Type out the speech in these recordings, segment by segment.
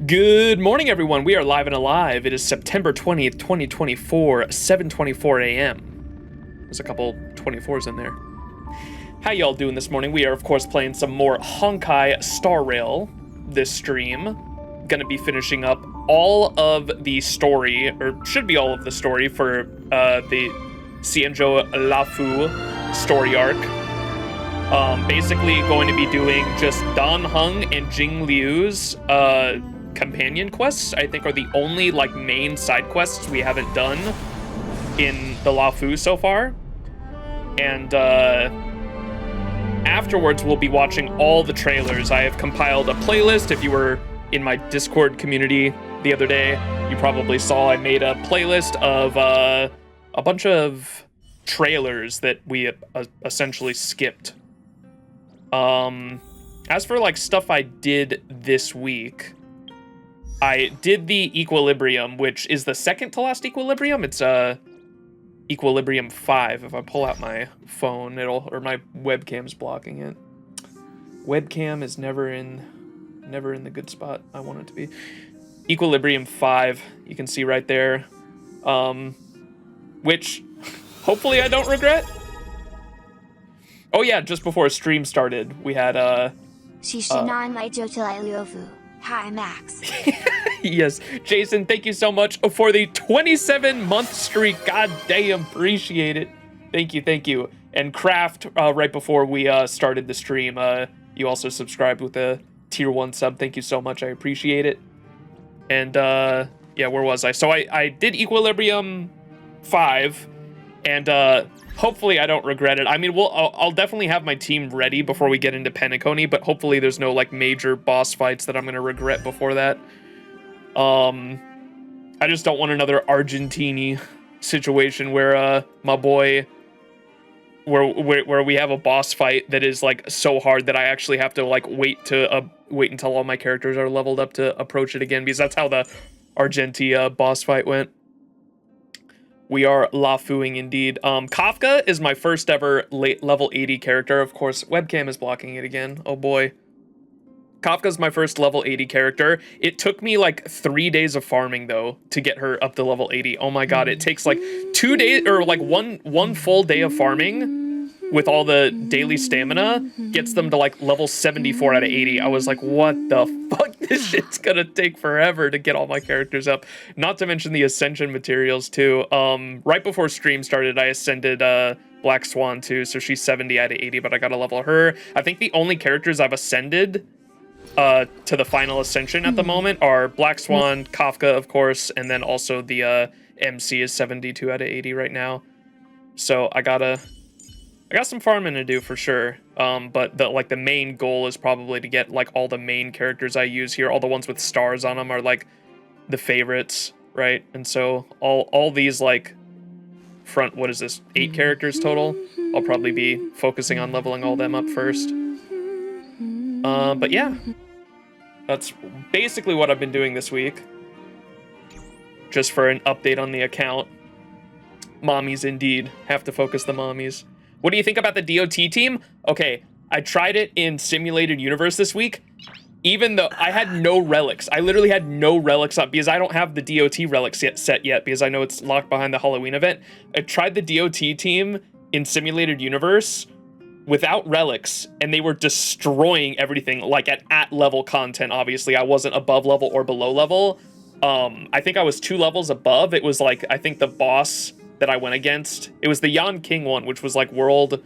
Good morning, everyone. We are live and alive. It is September 20th, 2024, 7:24 a.m. There's a couple 24s in there. How y'all doing this morning? We are, of course, playing some more Honkai Star Rail this stream. Gonna be finishing up all of the story, or should be all of the story, for the XianZhou Luofu story arc. Basically going to be doing just Dan Heng and Jing Liu's companion quests. I think are the only like main side quests we haven't done in the Luofu so far. And afterwards we'll be watching all the trailers. I have compiled a playlist. If you were in my Discord community the other day, you probably saw I made a playlist of a bunch of trailers that we essentially skipped. As for like stuff I did this week, I did the Equilibrium, which is the second to last Equilibrium. It's Equilibrium 5. If I pull out my phone, or my webcam's blocking it. Webcam is never in the good spot I want it to be. Equilibrium 5, you can see right there. Which hopefully I don't regret. Oh yeah, just before stream started, we had Hi, Max. Yes, Jason, thank you so much for the 27-month streak. God damn, appreciate it. Thank you. And Kraft, right before we started the stream, you also subscribed with a tier 1 sub. Thank you so much, I appreciate it. And yeah, where was I? So I did Equilibrium 5, and hopefully I don't regret it. I mean, I'll definitely have my team ready before we get into Penacony, but hopefully there's no like major boss fights that I'm gonna regret before that. I just don't want another Argentini situation where my boy, where we have a boss fight that is like so hard that I actually have to like wait until all my characters are leveled up to approach it again, because that's how the Argentia boss fight went. We are Luofuing indeed. Kafka is my first ever level 80 character. Of course, webcam is blocking it again. Oh boy. Kafka's my first level 80 character. It took me like 3 days of farming though to get her up to level 80. Oh my god, it takes like 2 days or like one full day of farming with all the daily stamina gets them to like level 74 out of 80. I was like, what the fuck? This shit's gonna take forever to get all my characters up. Not to mention the ascension materials too. Right before stream started, I ascended Black Swan too, so she's 70 out of 80, but I gotta level her. I think the only characters I've ascended to the final ascension at the moment are Black Swan, Kafka, of course, and then also the MC is 72 out of 80 right now. So I got some farming to do for sure, but the main goal is probably to get like all the main characters I use here, all the ones with stars on them are like the favorites, right? And so all these like what is this, 8 characters total? I'll probably be focusing on leveling all them up first. But yeah, that's basically what I've been doing this week. Just for an update on the account. Mommies indeed, have to focus the mommies. What do you think about the DOT team? Okay, I tried it in Simulated Universe this week. Even though I had no relics. I literally had no relics up because I don't have the DOT relics set yet because I know it's locked behind the Halloween event. I tried the DOT team in Simulated Universe without relics, and they were destroying everything, like at level content, obviously. I wasn't above level or below level. I think I was 2 levels above. It was like, I think the boss that I went against, it was the Yan King one, which was like world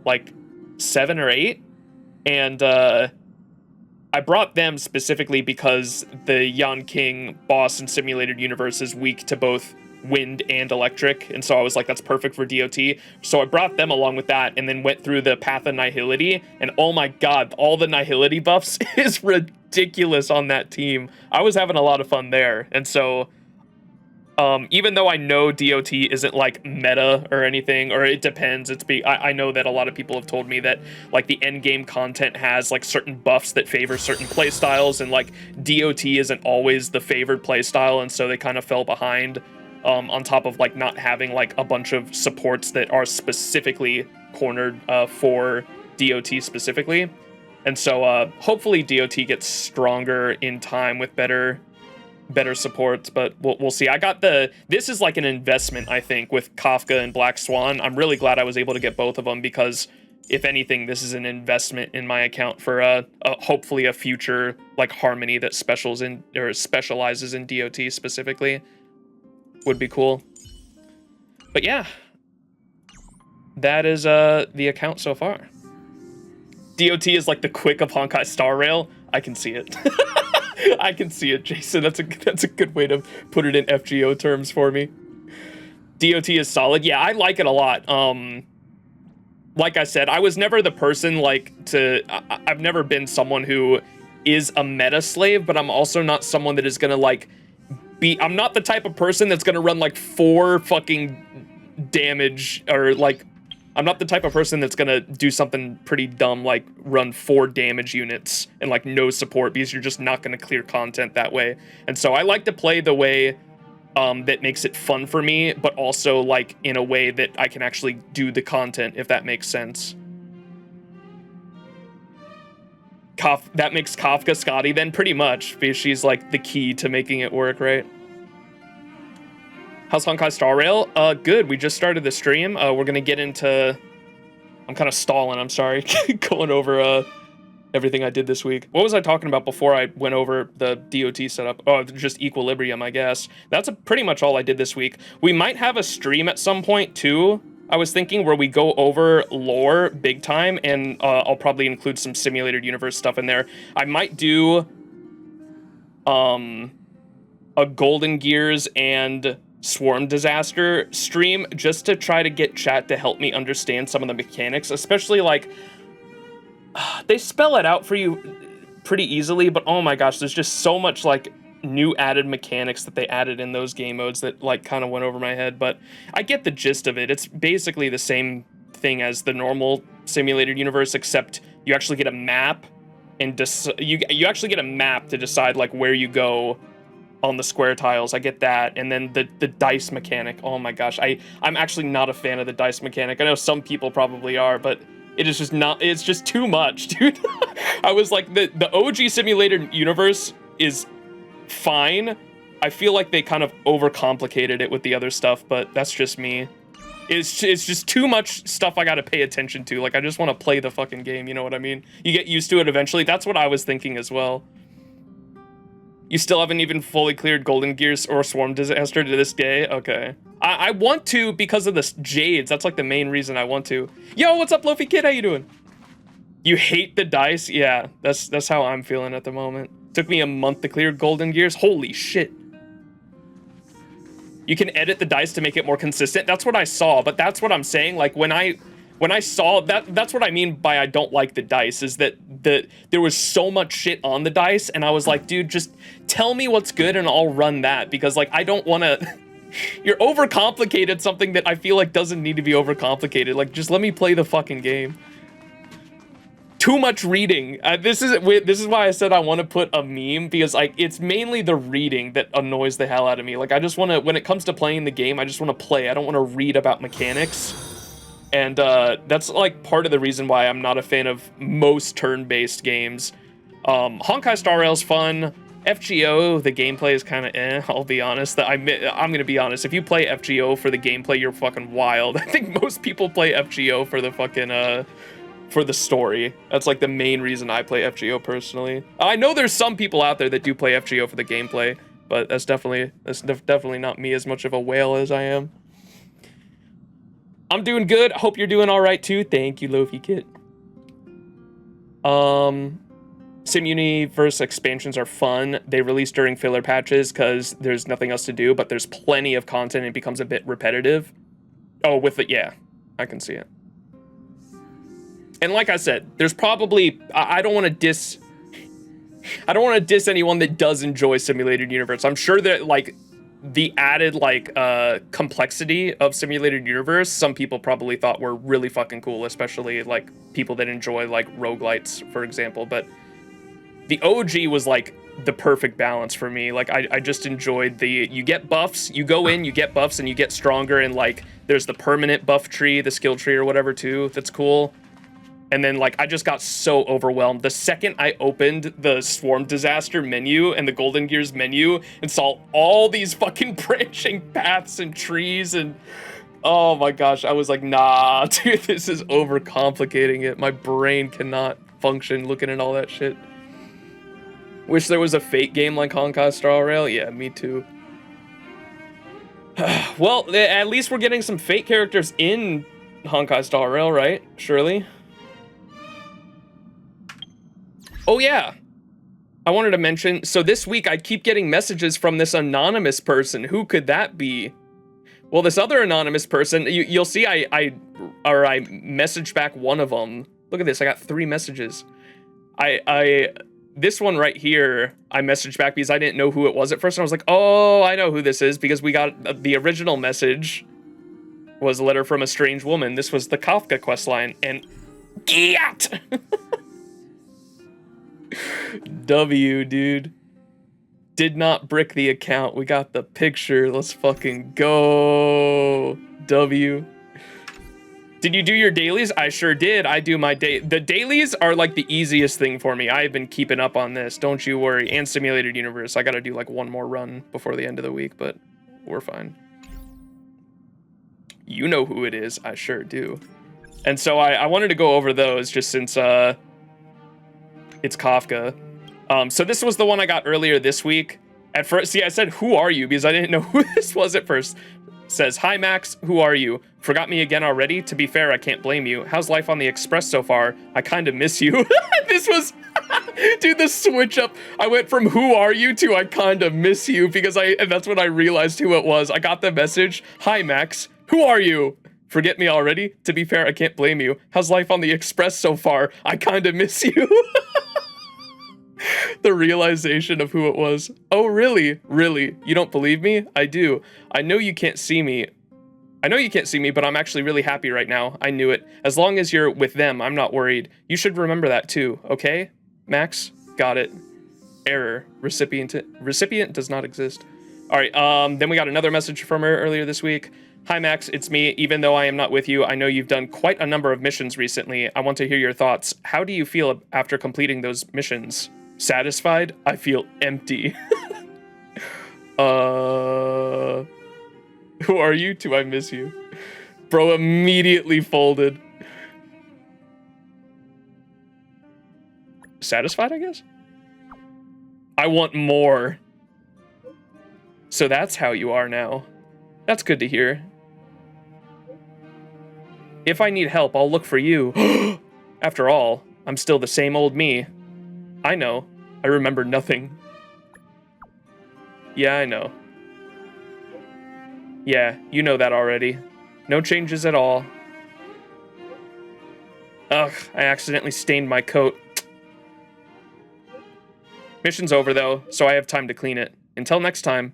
like 7 or 8, and I brought them specifically because the Yan King boss in Simulated Universe is weak to both wind and electric, and so I was like, that's perfect for DOT. So I brought them along with that, and then went through the Path of Nihility, and oh my god, all the Nihility buffs is ridiculous on that team. I was having a lot of fun there, and so even though I know DOT isn't like meta or anything, or it depends, I know that a lot of people have told me that like the end game content has like certain buffs that favor certain playstyles, and like DOT isn't always the favored playstyle, and so they kind of fell behind, on top of like not having like a bunch of supports that are specifically cornered for DOT specifically. And so hopefully DOT gets stronger in time with better supports, but we'll see. This is like an investment, I think, with Kafka and Black Swan. I'm really glad I was able to get both of them, because if anything, this is an investment in my account for hopefully a future like Harmony that specializes in DOT specifically. Would be cool. But yeah, that is the account so far. DOT is like the quick of Honkai Star Rail. I can see it. I can see it, Jason. That's a good way to put it in FGO terms for me. DOT is solid. Yeah, I like it a lot. Like I said, I was never the person I've never been someone who is a meta slave, but I'm also not someone that is gonna I'm not the type of person that's gonna run like 4 fucking damage, or like, I'm not the type of person that's gonna do something pretty dumb like run 4 damage units and like no support, because you're just not gonna clear content that way. And so I like to play the way that makes it fun for me, but also like in a way that I can actually do the content, if that makes sense. That makes Kafka Scotty then, pretty much, because she's like the key to making it work, right? How's Honkai Star Rail? Good. We just started the stream. We're gonna get into... I'm kind of stalling, I'm sorry. Going over everything I did this week. What was I talking about before I went over the DOT setup? Oh, just Equilibrium, I guess. That's pretty much all I did this week. We might have a stream at some point, too, I was thinking, where we go over lore big time, and I'll probably include some simulated universe stuff in there. I might do a Golden Gears and Swarm Disaster stream, just to try to get chat to help me understand some of the mechanics, especially like they spell it out for you pretty easily, but oh my gosh, there's just so much like new added mechanics that they added in those game modes that like kind of went over my head. But I get the gist of it. It's basically the same thing as the normal simulated universe, except you actually get a map, and you actually get a map to decide like where you go on the square tiles. I get that. And then the dice mechanic, oh my gosh, I'm actually not a fan of the dice mechanic. I know some people probably are, but it is just not, it's just too much, dude. I was like, the OG simulated universe is fine. I feel like they kind of overcomplicated it with the other stuff, but that's just me. It's just too much stuff I gotta pay attention to. Like, I just want to play the fucking game, you know what I mean? You get used to it eventually. That's what I was thinking as well. You still haven't even fully cleared Golden Gears or Swarm Disaster to this day? Okay. I want to because of the Jades. That's like the main reason I want to. Yo, what's up, Lofi Kid? How you doing? You hate the dice? Yeah, that's how I'm feeling at the moment. Took me a month to clear Golden Gears. Holy shit. You can edit the dice to make it more consistent. That's what I saw, but that's what I'm saying. Like, when I saw that's what I mean by I don't like the dice, is that there was so much shit on the dice, and I was like, dude, just tell me what's good and I'll run that, because like I don't want to you're overcomplicated something that I feel like doesn't need to be overcomplicated. Like, just let me play the fucking game. Too much reading. This is why I said I want to put a meme, because like it's mainly the reading that annoys the hell out of me. Like, I just want to, when it comes to playing the game, I just want to play. I don't want to read about mechanics. And that's like part of the reason why I'm not a fan of most turn-based games. Honkai Star Rail's fun. FGO, the gameplay is kind of eh, I'll be honest. I'm gonna be honest. If you play FGO for the gameplay, you're fucking wild. I think most people play FGO for the fucking for the story. That's like the main reason I play FGO personally. I know there's some people out there that do play FGO for the gameplay, but that's definitely not me as much of a whale as I am. I'm doing good. Hope you're doing all right too. Thank you, Lofi Kit. Sim Universe expansions are fun. They release during filler patches because there's nothing else to do, but there's plenty of content. It becomes a bit repetitive. Oh, with it, yeah, I can see it. And like I said, there's probably I don't want to diss anyone that does enjoy simulated universe. I'm sure that like the added like complexity of simulated universe, some people probably thought were really fucking cool, especially like people that enjoy like roguelites, for example. But the OG was like the perfect balance for me. Like I just enjoyed you get buffs, you go in, you get buffs, and you get stronger, and like there's the permanent buff tree, the skill tree or whatever too, that's cool. And then, like, I just got so overwhelmed. The second I opened the Swarm Disaster menu and the Golden Gears menu and saw all these fucking branching paths and trees and... Oh my gosh, I was like, nah, dude, this is overcomplicating it. My brain cannot function looking at all that shit. Wish there was a Fate game like Honkai Star Rail. Yeah, me too. Well, at least we're getting some Fate characters in Honkai Star Rail, right? Surely. Oh yeah, I wanted to mention, so this week I keep getting messages from this anonymous person. Who could that be? Well, this other anonymous person, you'll see I messaged back one of them. Look at this, I got 3 messages. This one right here, I messaged back because I didn't know who it was at first. And I was like, oh, I know who this is, because we got the original message was a letter from a strange woman. This was the Kafka questline, and Giat! W, dude. Did not brick the account. We got the picture. Let's fucking go. W. Did you do your dailies? I sure did. I do my the dailies are like the easiest thing for me. I've been keeping up on this. Don't you worry. And Simulated Universe. I gotta do like one more run before the end of the week, but we're fine. You know who it is. I sure do. And so I wanted to go over those just since it's Kafka. So this was the one I got earlier this week. At first, see, I said, who are you? Because I didn't know who this was at first. It says, hi, Max, who are you? Forgot me again already? To be fair, I can't blame you. How's life on the Express so far? I kind of miss you. This was, dude, the switch up. I went from who are you to I kind of miss you because and that's when I realized who it was. I got the message, hi, Max, who are you? Forget me already? To be fair, I can't blame you. How's life on the Express so far? I kind of miss you. The realization of who it was. Oh, really? Really? You don't believe me? I do. I know you can't see me. But I'm actually really happy right now. I knew it. As long as you're with them, I'm not worried. You should remember that too, okay? Max? Got it. Error. Recipient does not exist. All right, then we got another message from her earlier this week. Hi, Max, it's me. Even though I am not with you, I know you've done quite a number of missions recently. I want to hear your thoughts. How do you feel after completing those missions? Satisfied? I feel empty. Who are you? Do I miss you? Bro immediately folded. Satisfied, I guess? I want more. So that's how you are now. That's good to hear. If I need help, I'll look for you. After all, I'm still the same old me. I know. I remember nothing. Yeah, I know. Yeah, you know that already. No changes at all. Ugh, I accidentally stained my coat. Mission's over, though, so I have time to clean it. Until next time.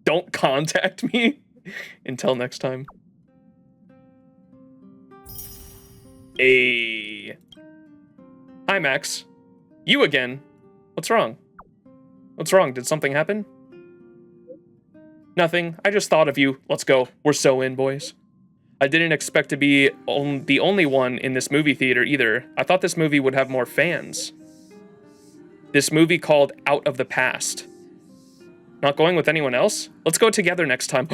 Don't contact me. Until next time. Hey. Hi, Max. You again? What's wrong? What's wrong? Did something happen? Nothing. I just thought of you. Let's go. We're so in, boys. I didn't expect to be the only one in this movie theater either. I thought this movie would have more fans. This movie called Out of the Past. Not going with anyone else? Let's go together next time.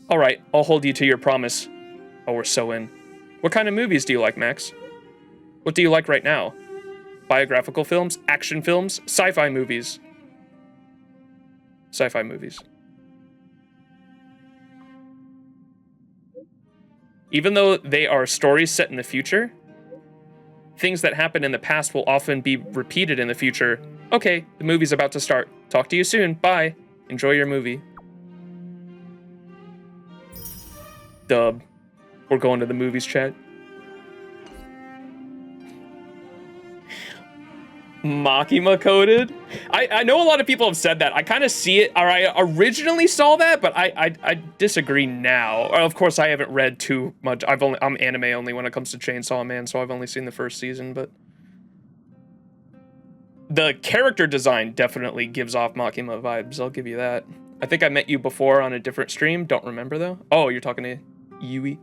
All right, I'll hold you to your promise. Oh, we're so in. What kind of movies do you like, Max? What do you like right now? Biographical films, action films, sci-fi movies. Sci-fi movies. Even though they are stories set in the future, things that happen in the past will often be repeated in the future. Okay, the movie's about to start. Talk to you soon. Bye. Enjoy your movie. Dub. We're going to the movies, chat. Makima coded? I know a lot of people have said that. I kind of see it, or I originally saw that, but I disagree now. Of course, I haven't read too much. I'm anime only when it comes to Chainsaw Man, so I've only seen the first season, but the character design definitely gives off Makima vibes, I'll give you that. I think I met you before on a different stream. Don't remember, though. Oh, you're talking to Yui.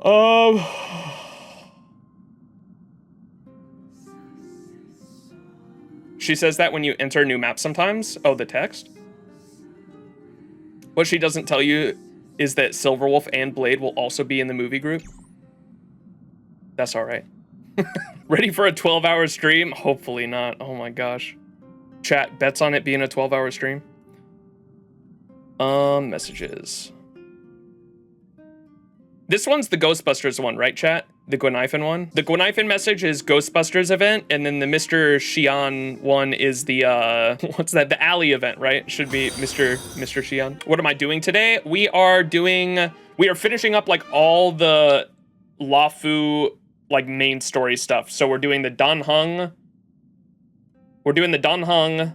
Um, she says that when you enter a new map sometimes. Oh, the text? What she doesn't tell you is that Silverwolf and Blade will also be in the movie group. That's all right. Ready for a 12-hour stream? Hopefully not. Oh my gosh. Chat, bets on it being a 12-hour stream? Messages. This one's the Ghostbusters one, right, chat? The Gwenifin one? The Gwenifin message is Ghostbusters event, and then the Mr. Xian one is the, what's that? The Alley event, right? Should be Mr. Xian. What am I doing today? We are finishing up, like, all the Luofu, like, main story stuff. So we're doing the Danheng. We're doing the Danheng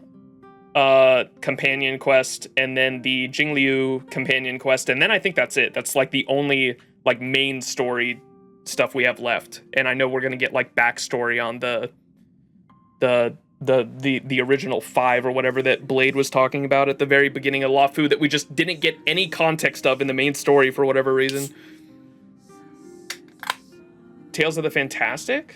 companion quest, and then the Jingliu companion quest, and then I think that's it. That's, like, the only, like, main story stuff we have left. And I know we're gonna get, like, backstory on the original 5 or whatever that Blade was talking about at the very beginning of Luofu that we just didn't get any context of in the main story for whatever reason. Tales of the Fantastic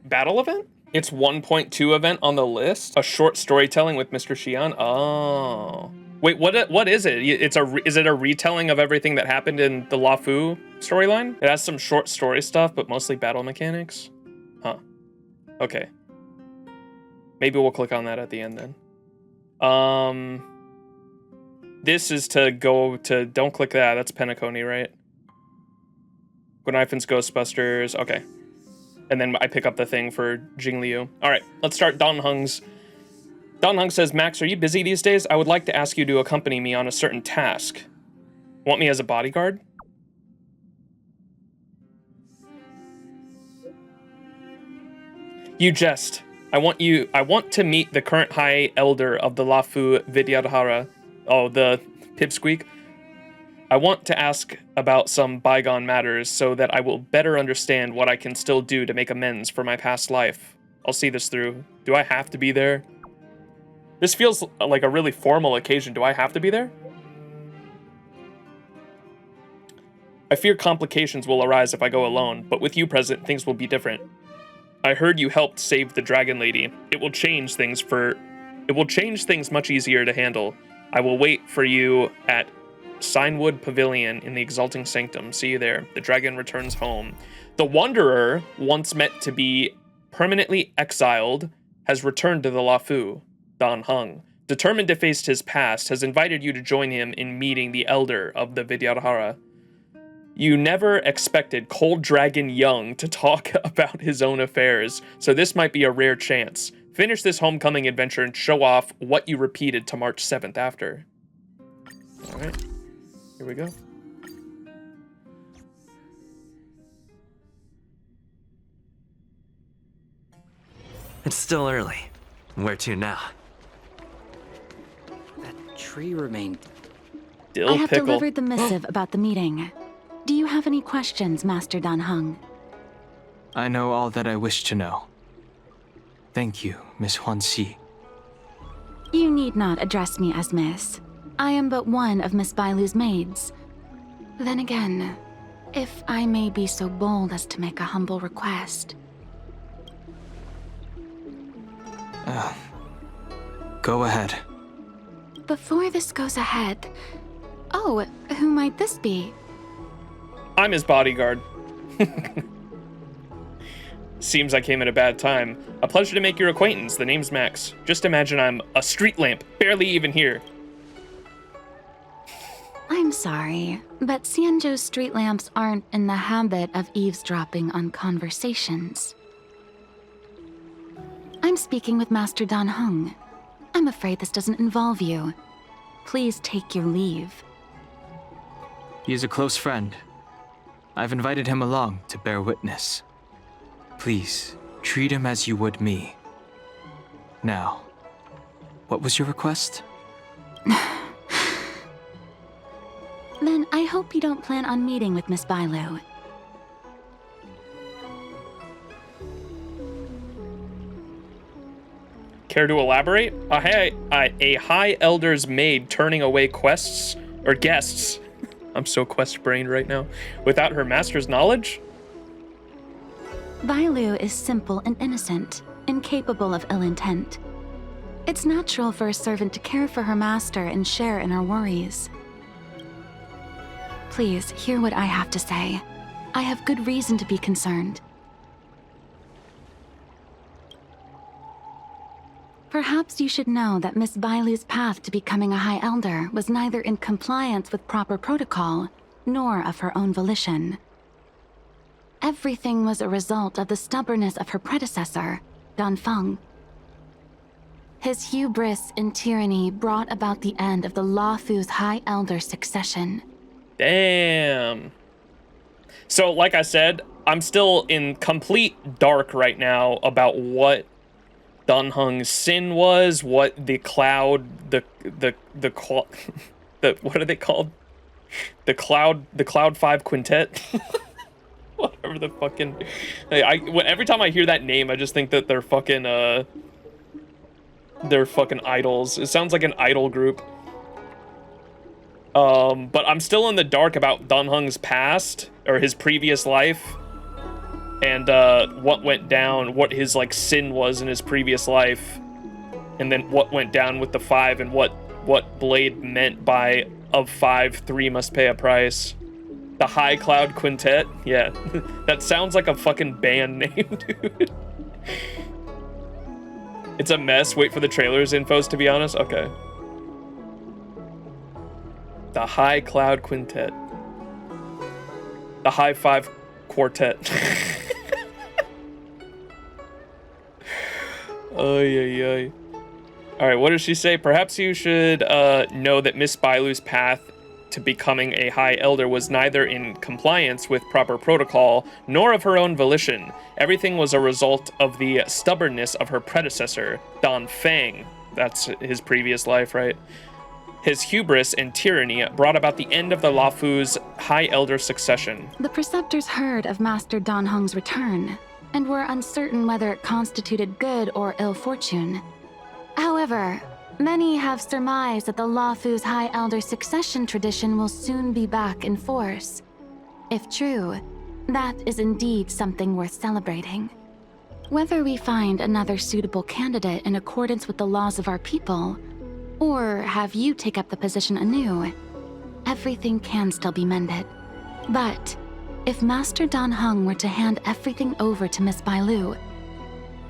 battle event? It's 1.2 event on the list. A short storytelling with Mr. Xian. Oh. Wait, what is it? Is it a retelling of everything that happened in the Luofu storyline? It has some short story stuff, but mostly battle mechanics. Huh. Okay. Maybe we'll click on that at the end then. This is to go to, don't click that. That's Penacony, right? Gwenifin's Ghostbusters. Okay. And then I pick up the thing for Jingliu. All right, let's start Danheng's. Danheng says, Max, are you busy these days? I would like to ask you to accompany me on a certain task. Want me as a bodyguard? You jest. I want to meet the current High Elder of the Luofu Vidyadhara. Oh, the Pipsqueak. I want to ask about some bygone matters so that I will better understand what I can still do to make amends for my past life. I'll see this through. Do I have to be there? This feels like a really formal occasion. Do I have to be there? I fear complications will arise if I go alone, but with you present, things will be different. I heard you helped save the Dragon Lady. It will change things much easier to handle. I will wait for you at Signwood Pavilion in the Exalting Sanctum. See you there. The dragon returns home. The Wanderer, once meant to be permanently exiled, has returned to the Luofu. Danheng, determined to face his past, has invited you to join him in meeting the Elder of the Vidyadhara. You never expected Cold Dragon Young to talk about his own affairs, so this might be a rare chance. Finish this homecoming adventure and show off what you repeated to March 7th after. All right. Here we go. It's still early. Where to now? That tree remained... Dill I have pickle. delivered the missive about the meeting. Do you have any questions, Master Danheng? I know all that I wish to know. Thank you, Miss Huanxi. You need not address me as Miss. I am but one of Miss Bailu's maids. Then again, if I may be so bold as to make a humble request. Go ahead. Before this goes ahead... Oh, who might this be? I'm his bodyguard. Seems I came at a bad time. A pleasure to make your acquaintance. The name's Max. Just imagine I'm a street lamp, barely even here. I'm sorry, but XianZhou's street lamps aren't in the habit of eavesdropping on conversations. I'm speaking with Master Danheng. I'm afraid this doesn't involve you. Please take your leave. He is a close friend. I've invited him along to bear witness. Please, treat him as you would me. Now, what was your request? Then I hope you don't plan on meeting with Miss Bailu. Care to elaborate? A high elder's maid turning away quests or guests. I'm so quest brained right now. Without her master's knowledge? Bailu is simple and innocent, incapable of ill intent. It's natural for a servant to care for her master and share in her worries. Please, hear what I have to say. I have good reason to be concerned. Perhaps you should know that Miss Bailu's path to becoming a High Elder was neither in compliance with proper protocol, nor of her own volition. Everything was a result of the stubbornness of her predecessor, Don Feng. His hubris and tyranny brought about the end of the Luofu's High Elder succession. Damn. So, like I said, I'm still in complete dark right now about what Don Heng's sin was, what the cloud, the what are they called? The Cloud 5 Quintet? Whatever the fucking... every time I hear that name, I just think that they're fucking idols. It sounds like an idol group. But I'm still in the dark about Don Heng's past, or his previous life, and what went down, what his like sin was in his previous life, and then what went down with the 5, and what Blade meant by of 5, 3 must pay a price. The High Cloud Quintet? Yeah, that sounds like a fucking band name, dude. It's a mess. Wait for the trailers infos, to be honest. Okay. The High Cloud Quintet. The High 5 Quartet. Oy, oy, oy. Alright, what does she say? Perhaps you should know that Miss Bailu's path to becoming a High Elder was neither in compliance with proper protocol, nor of her own volition. Everything was a result of the stubbornness of her predecessor, Don Feng. That's his previous life, right? His hubris and tyranny brought about the end of the Luofu's High Elder succession. The preceptors heard of Master Don Heng's return, and were uncertain whether it constituted good or ill fortune. However, many have surmised that the Luofu's High Elder succession tradition will soon be back in force. If true, that is indeed something worth celebrating. Whether we find another suitable candidate in accordance with the laws of our people, or have you take up the position anew, everything can still be mended. But if Master Don Heng were to hand everything over to Miss Bailu,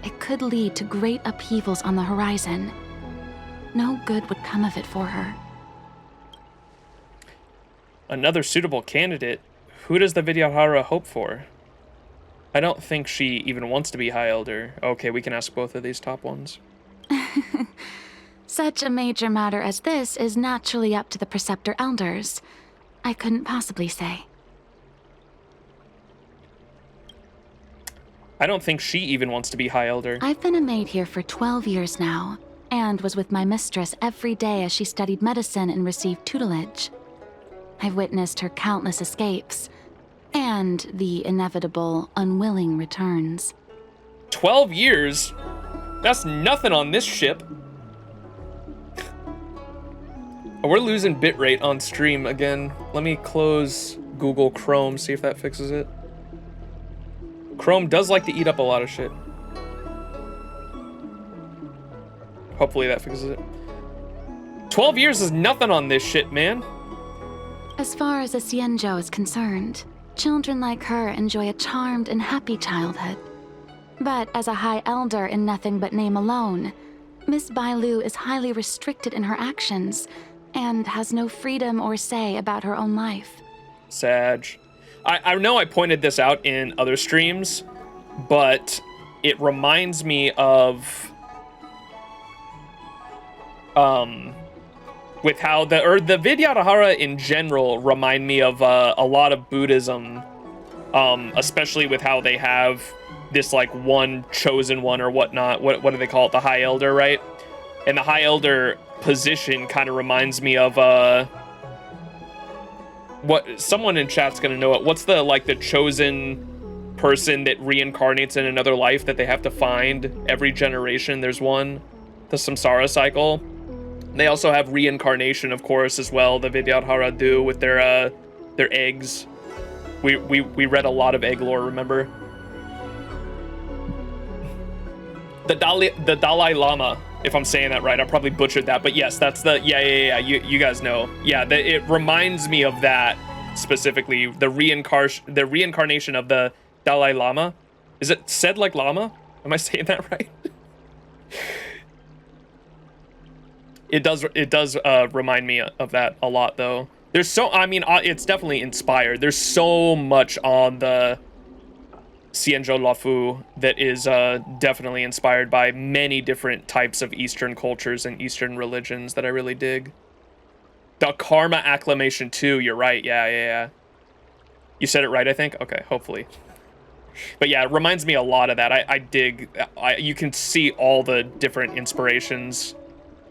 it could lead to great upheavals on the horizon. No good would come of it for her. Another suitable candidate? Who does the Vidyadhara hope for? I don't think she even wants to be High Elder. Okay, we can ask both of these top ones. Such a major matter as this is naturally up to the Preceptor Elders. I couldn't possibly say. I don't think she even wants to be High Elder. I've been a maid here for 12 years now, and was with my mistress every day as she studied medicine and received tutelage. I've witnessed her countless escapes, and the inevitable, unwilling returns. 12 years? That's nothing on this ship. We're losing bitrate on stream again. Let me close Google Chrome, see if that fixes it. Chrome does like to eat up a lot of shit. Hopefully that fixes it. 12 years is nothing on this shit, man. As far as a XianZhou is concerned, children like her enjoy a charmed and happy childhood. But as a High Elder in nothing but name alone, Miss Bailu is highly restricted in her actions, and has no freedom or say about her own life. Sag. I know I pointed this out in other streams, but it reminds me of with how the Vidyadhara in general remind me of a lot of Buddhism, especially with how they have this like one chosen one or whatnot. What do they call it? The High Elder, right? And the High Elder position kind of reminds me of what someone in chat's gonna know it. What's the like the chosen person that reincarnates in another life that they have to find every generation? There's one, the samsara cycle. They also have reincarnation, of course, as well. The Vidyadhara do with their They're eggs. We read a lot of egg lore, remember? The Dalai Lama, if I'm saying that right. I probably butchered that, but yes, that's the yeah. You guys know. Yeah, it reminds me of that specifically. The reincarnation of the Dalai Lama. Is it said like llama? Am I saying that right? It does remind me of that a lot though. There's it's definitely inspired. There's so much on the XianZhou Luofu that is definitely inspired by many different types of Eastern cultures and Eastern religions that I really dig. The Karma Acclamation too, you're right. Yeah. You said it right, I think? Okay, hopefully. But yeah, it reminds me a lot of that. I dig, you can see all the different inspirations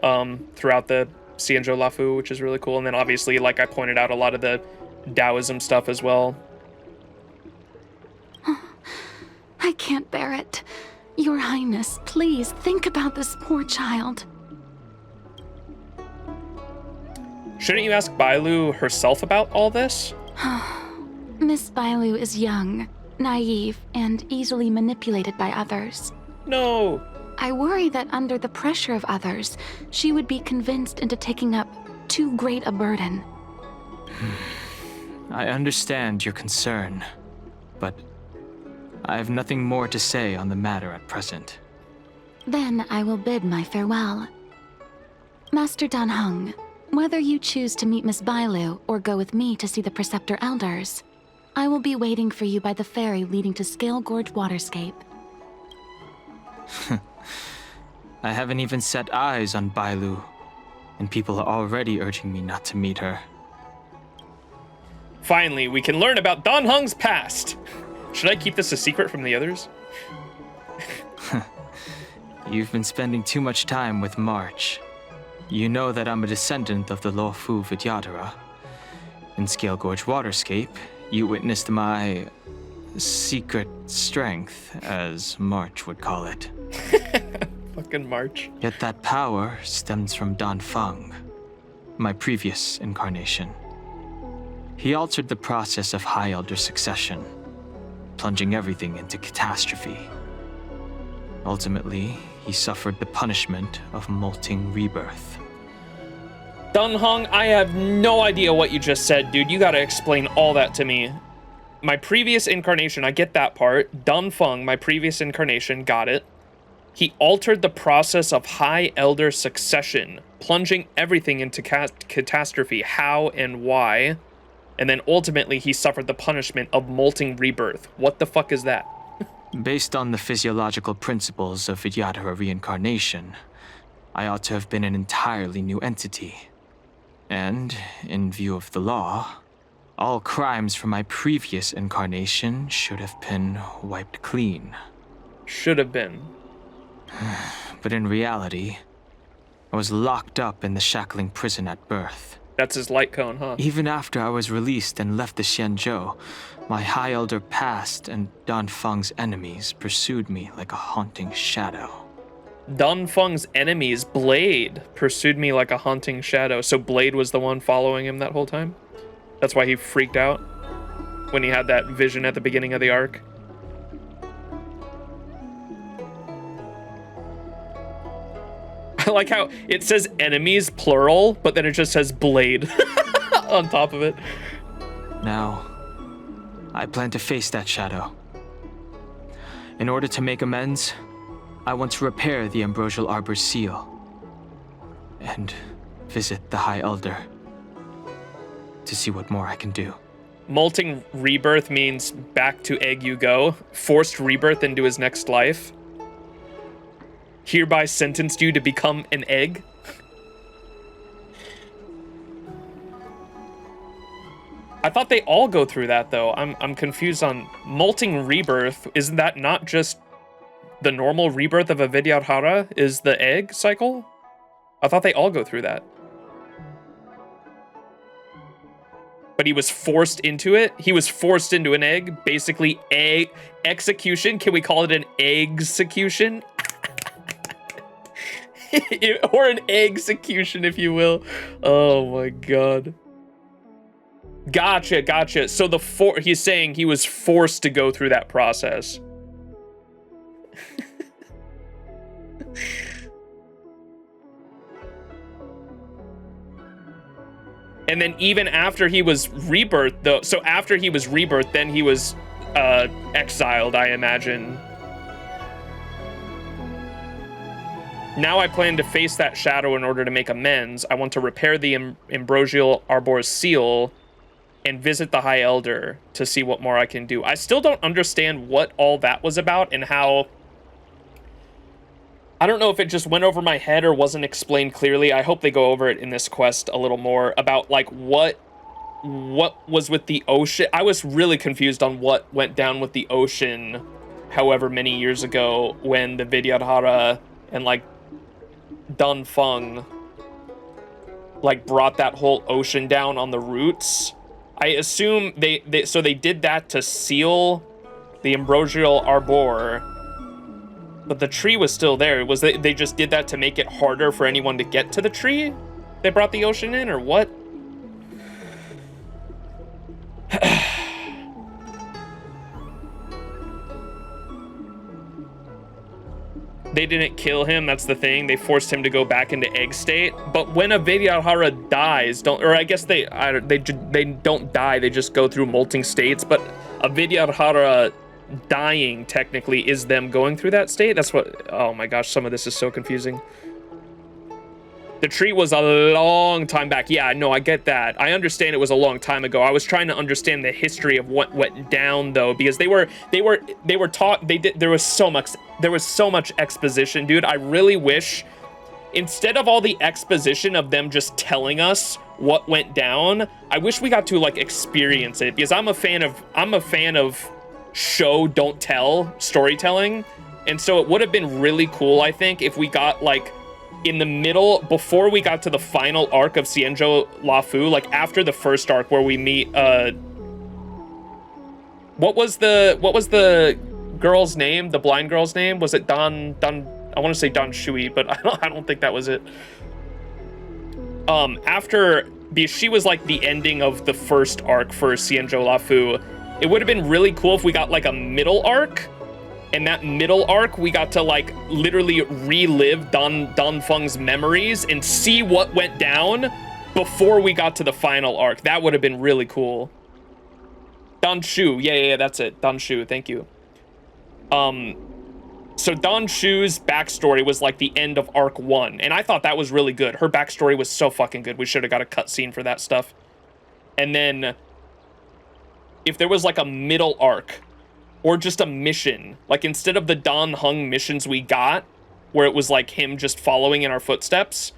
throughout the XianZhou Luofu, which is really cool. And then obviously, like I pointed out, a lot of the Taoism stuff as well. I can't bear it. Your Highness, please think about this poor child. Shouldn't you ask Bailu herself about all this? Miss Bailu is young, naive, and easily manipulated by others. No. I worry that under the pressure of others, she would be convinced into taking up too great a burden. I understand your concern, but I have nothing more to say on the matter at present. Then I will bid my farewell. Master Dan Heng, whether you choose to meet Miss Bailu or go with me to see the Preceptor Elders, I will be waiting for you by the ferry leading to Scale Gorge Waterscape. I haven't even set eyes on Bailu, and people are already urging me not to meet her. Finally, we can learn about Dan Heng's past. Should I keep this a secret from the others? You've been spending too much time with March. You know that I'm a descendant of the Luofu Vidyadhara. In Scale Gorge Waterscape, you witnessed my secret strength, as March would call it. Fucking March. Yet that power stems from Dan Feng, my previous incarnation. He altered the process of High Elder succession, plunging everything into catastrophe. Ultimately, he suffered the punishment of molting rebirth. Dan Heng, I have no idea what you just said, dude. You gotta explain all that to me. My previous incarnation, I get that part. Dan Feng, my previous incarnation, got it. He altered the process of High Elder succession, plunging everything into catastrophe. How and why? And then ultimately, he suffered the punishment of molting rebirth. What the fuck is that? Based on the physiological principles of Vidyadhara reincarnation, I ought to have been an entirely new entity. And, in view of the law, all crimes from my previous incarnation should have been wiped clean. Should have been. But in reality, I was locked up in the shackling prison at birth. That's his light cone, huh? Even after I was released and left the XianZhou, my High Elder past and Dan Feng's enemies pursued me like a haunting shadow. Dan Feng's enemies, Blade, pursued me like a haunting shadow. So Blade was the one following him that whole time? That's why he freaked out when he had that vision at the beginning of the arc? I like how it says enemies, plural, but then it just says Blade on top of it. Now, I plan to face that shadow. In order to make amends, I want to repair the Ambrosial Arbor's seal and visit the High Elder to see what more I can do. Molting rebirth means back to egg you go. Forced rebirth into his next life. Hereby sentenced you to become an egg. I thought they all go through that though. I'm confused on molting rebirth. Isn't that not just the normal rebirth of a Vidyadhara is the egg cycle? I thought they all go through that. But he was forced into it. He was forced into an egg. Basically, egg execution. Can we call it an execution? Or an execution, if you will. Oh my god. Gotcha. So he's saying he was forced to go through that process. And then even after he was rebirthed, though, so after he was rebirthed, then he was exiled, I imagine. Now I plan to face that shadow in order to make amends. I want to repair the Ambrosial Arbor's seal and visit the High Elder to see what more I can do. I still don't understand what all that was about and how... I don't know if it just went over my head or wasn't explained clearly. I hope they go over it in this quest a little more about, like, what was with the ocean. I was really confused on what went down with the ocean however many years ago when the Vidyadhara and, like, Dun Feng, like, brought that whole ocean down on the roots. I assume they did that to seal the Ambrosial Arbor, but the tree was still there. Was they just did that to make it harder for anyone to get to the tree? They brought the ocean in, or what? They didn't kill him, that's the thing. They forced him to go back into egg state. But when a Vidyadhara dies, I guess they don't die, they just go through molting states. But a Vidyadhara dying technically is them going through that state. That's what, oh my gosh, some of this is so confusing. The tree was a long time back. Yeah, no, I get that. I understand it was a long time ago. I was trying to understand the history of what went down though, because they were taught, there was so much exposition, dude. I really wish, instead of all the exposition of them just telling us what went down, I wish we got to like experience it, because I'm a fan of show don't tell storytelling. And so it would have been really cool, I think, if we got like in the middle, before we got to the final arc of XianZhou Luofu, like after the first arc where we meet what was the girl's name, the blind girl's name? Was it Don I want to say Don Shui, but I don't think that was it. Because she was like the ending of the first arc for XianZhou Luofu. It would have been really cool if we got like a middle arc, and that middle arc we got to like literally relive Don Feng's memories and see what went down before we got to the final arc. That would have been really cool. Don Shu, yeah, that's it. Don Shu, thank you. So Don Shu's backstory was like the end of arc 1, and I thought that was really good. Her backstory was so fucking good. We should have got a cutscene for that stuff. And then if there was like a middle arc or just a mission, like instead of the Don Hung missions we got, where it was like him just following in our footsteps,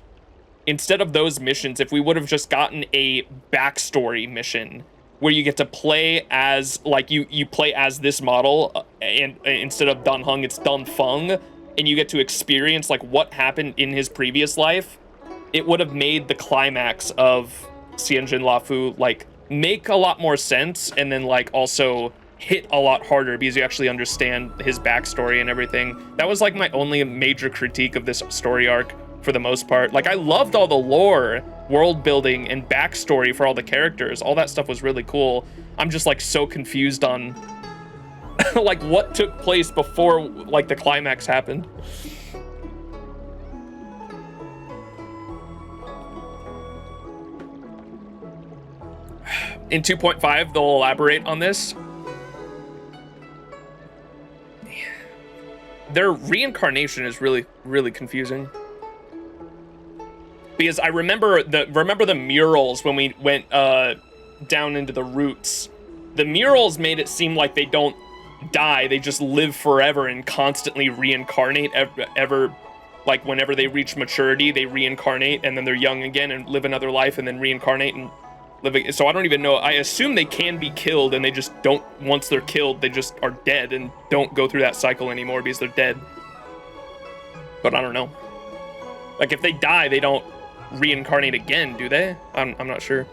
instead of those missions, if we would have just gotten a backstory mission where you get to play as, like, you play as this model, and instead of Don Hung, it's Don Feng, and you get to experience, like, what happened in his previous life, it would have made the climax of XianZhou Luofu, like, make a lot more sense, and then, like, also hit a lot harder because you actually understand his backstory and everything. That was, like, my only major critique of this story arc, for the most part. Like, I loved all the lore, world building, and backstory for all the characters. All that stuff was really cool. I'm just like so confused on like what took place before like the climax happened. In 2.5 they'll elaborate on this. Their reincarnation is really confusing. Because I remember the murals when we went down into the roots. The murals made it seem like they don't die, they just live forever and constantly reincarnate ever like whenever they reach maturity, they reincarnate and then they're young again and live another life and then reincarnate and live again. So I don't even know. I assume they can be killed and they just don't, once they're killed, they just are dead and don't go through that cycle anymore because they're dead. But I don't know. Like if they die, they don't reincarnate again, do they? I'm not sure.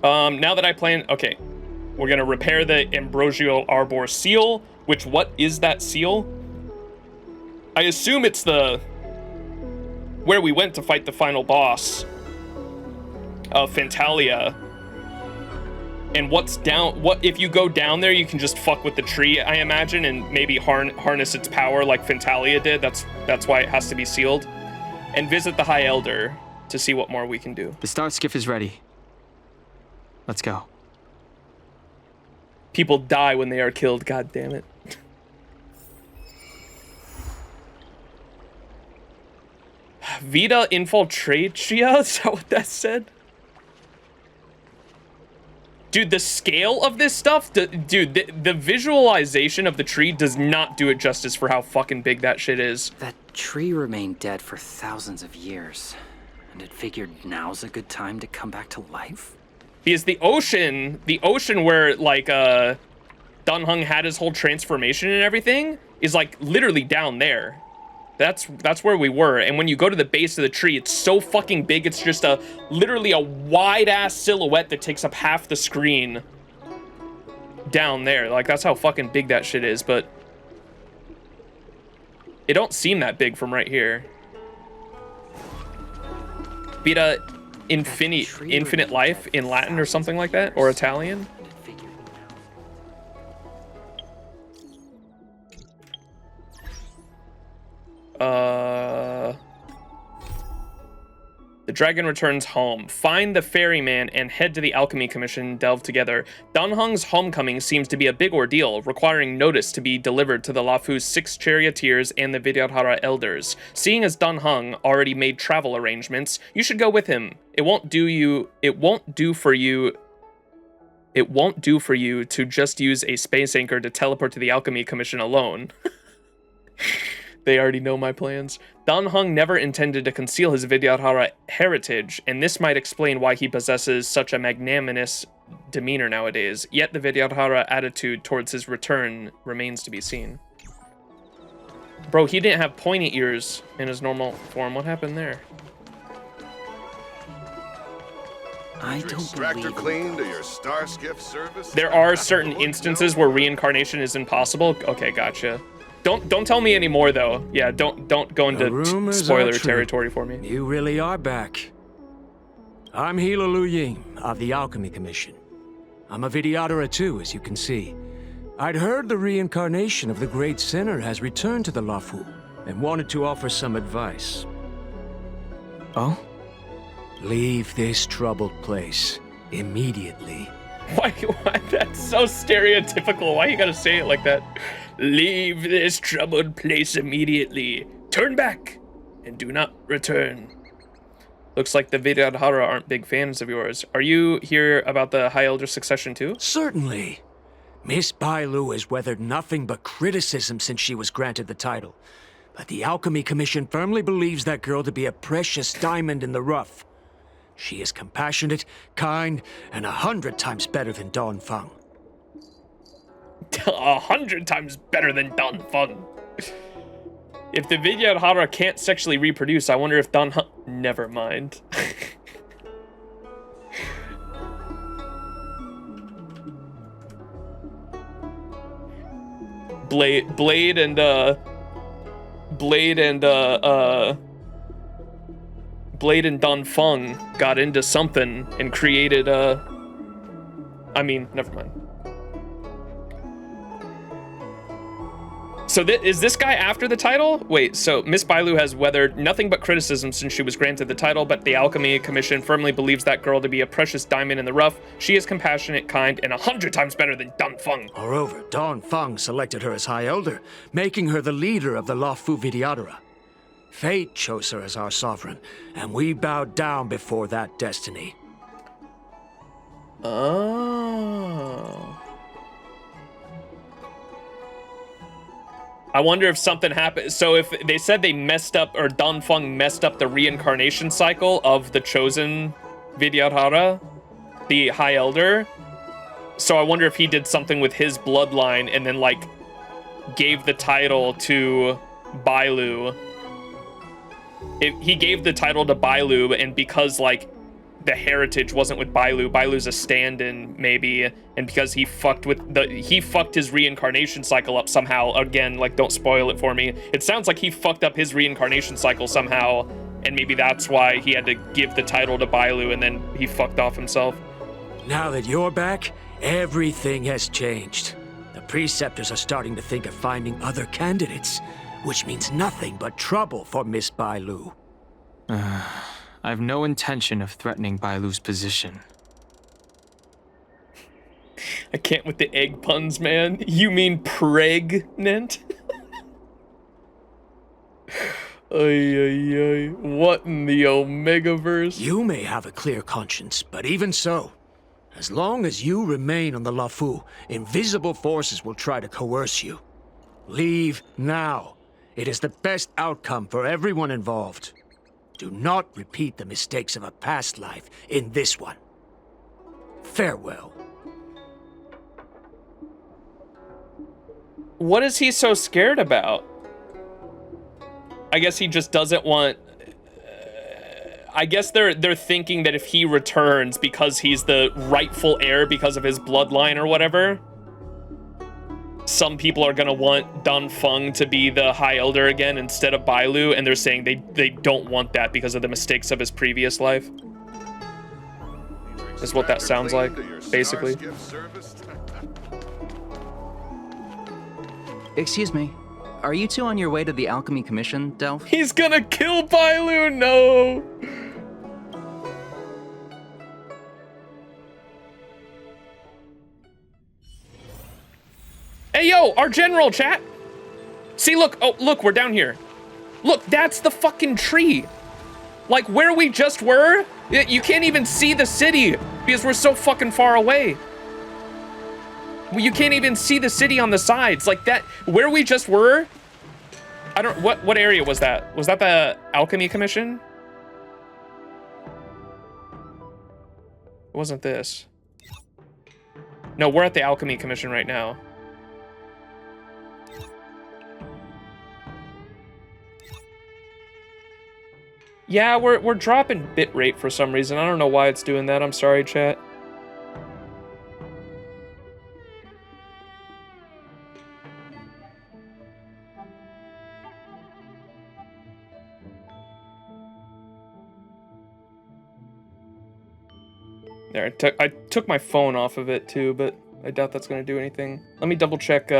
Now that I plan, okay, we're gonna repair the Ambrosial Arbor seal, which, what is that seal? I assume it's the, where we went to fight the final boss. Fentalia. And what if you go down there, you can just fuck with the tree, I imagine, and maybe harness its power like Fentalia did. That's why it has to be sealed. And visit the High Elder to see what more we can do. The star skiff is ready. Let's go. People die when they are killed, god damn it. Vita Infiltratria? Is that what that said? Dude, the scale of this stuff, dude, the visualization of the tree does not do it justice for how fucking big that shit is. That tree remained dead for thousands of years, and it figured now's a good time to come back to life? Because the ocean where, like, Dunhung had his whole transformation and everything is, like, literally down there. That's where we were. And when you go to the base of the tree, it's so fucking big. It's just literally a wide ass silhouette that takes up half the screen down there. Like, that's how fucking big that shit is. But it don't seem that big from right here. Vita infinite life in Latin or something like that, or Italian. The dragon returns home. Find the ferryman and head to the Alchemy Commission, delve together. Dunhung's homecoming seems to be a big ordeal, requiring notice to be delivered to the Luofu's 6 charioteers and the Vidyadhara elders. Seeing as Dunhung already made travel arrangements, you should go with him. It won't do for you to just use a space anchor to teleport to the Alchemy Commission alone. They already know my plans. Dunhung never intended to conceal his Vidyadhara heritage, and this might explain why he possesses such a magnanimous demeanor nowadays. Yet the Vidyadhara attitude towards his return remains to be seen. Bro, he didn't have pointy ears in his normal form. What happened there? I don't extractor cleaned to your star skiff service? There are certain instances where reincarnation is impossible. Okay, gotcha. Don't tell me any more though. Yeah, don't go into spoiler territory for me. You really are back. I'm Hila Lu Ying of the Alchemy Commission. I'm a Vidyadhara too, as you can see. I'd heard the reincarnation of the great sinner has returned to the Luofu and wanted to offer some advice. Oh? Leave this troubled place immediately. Why that's so stereotypical. Why you gotta say it like that? Leave this troubled place immediately. Turn back and do not return. Looks like the Vidyadhara aren't big fans of yours. Are you here about the High Elder succession too? Certainly. Miss Bailu has weathered nothing but criticism since she was granted the title. But the Alchemy Commission firmly believes that girl to be a precious diamond in the rough. She is compassionate, kind, and 100 times better than Dongfeng. 100 times better than Dongfeng. If the Vidyadhara can't sexually reproduce, I wonder if Dongfeng... Never mind. Blade and Dongfeng got into something and created I mean, never mind. So is this guy after the title? Wait, so Miss Bailu has weathered nothing but criticism since she was granted the title, but the Alchemy Commission firmly believes that girl to be a precious diamond in the rough. She is compassionate, kind, and 100 times better than Dongfeng. Moreover, Dongfeng selected her as High Elder, making her the leader of the Luofu Vidyadhara. Fate chose her as our sovereign, and we bowed down before that destiny. Oh. I wonder if something happened. So if they said they messed up, or Dongfeng messed up the reincarnation cycle of the chosen Vidyadhara, the High Elder. So I wonder if he did something with his bloodline and then like gave the title to Bailu. If he gave the title to Bailu, and because like the heritage wasn't with Bailu, Bailu's a stand-in maybe, and because he fucked his reincarnation cycle up somehow. Again, like, don't spoil it for me. It sounds like he fucked up his reincarnation cycle somehow, And maybe that's why he had to give the title to Bailu and then he fucked off himself. Now that you're back, everything has changed. The preceptors are starting to think of finding other candidates, which means nothing but trouble for Miss Bailu. I've no intention of threatening Bailu's position. I can't with the egg puns, man. You mean pregnant? Ay, ay, ay. What in the Omegaverse? You may have a clear conscience, but even so, as long as you remain on the Luofu, invisible forces will try to coerce you. Leave now. It is the best outcome for everyone involved. Do not repeat the mistakes of a past life in this one. Farewell. What is he so scared about? I guess he just doesn't want... I guess they're thinking that if he returns because he's the rightful heir because of his bloodline or whatever, some people are gonna want Dan Feng to be the High Elder again instead of Bailu, and they're saying they don't want that because of the mistakes of his previous life. Is what that sounds like, basically. Excuse me. Are you two on your way to the Alchemy Commission, Delph? He's gonna kill Bailu, no! Hey, yo, our general, chat! See, look, oh, look, we're down here. Look, that's the fucking tree. Like, where we just were, you can't even see the city because we're so fucking far away. You can't even see the city on the sides. Like that, where we just were, I don't, what area was that? Was that the Alchemy Commission? It wasn't this. No, we're at the Alchemy Commission right now. Yeah, we're dropping bitrate for some reason. I don't know why it's doing that. I'm sorry, chat. There, I took my phone off of it too, but I doubt that's gonna do anything. Let me double check,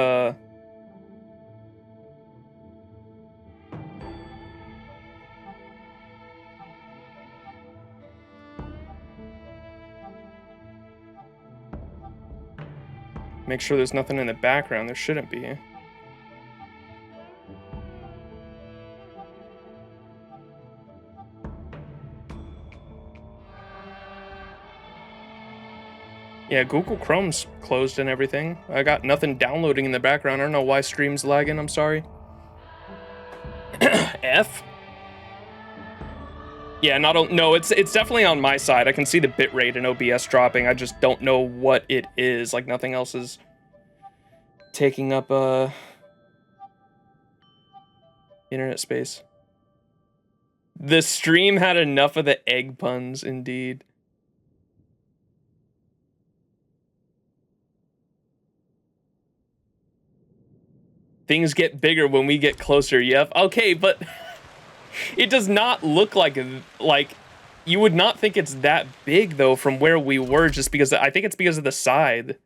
make sure there's nothing in the background. There shouldn't be. Yeah, Google Chrome's closed and everything. I got nothing downloading in the background. I don't know why stream's lagging. I'm sorry. F? Yeah, no, it's definitely on my side. I can see the bitrate and OBS dropping. I just don't know what it is. Like, nothing else is taking up internet space. The stream had enough of the egg puns, indeed. Things get bigger when we get closer, yep. Okay, but it does not look like you would not think it's that big though from where we were, just because I think it's because of the side.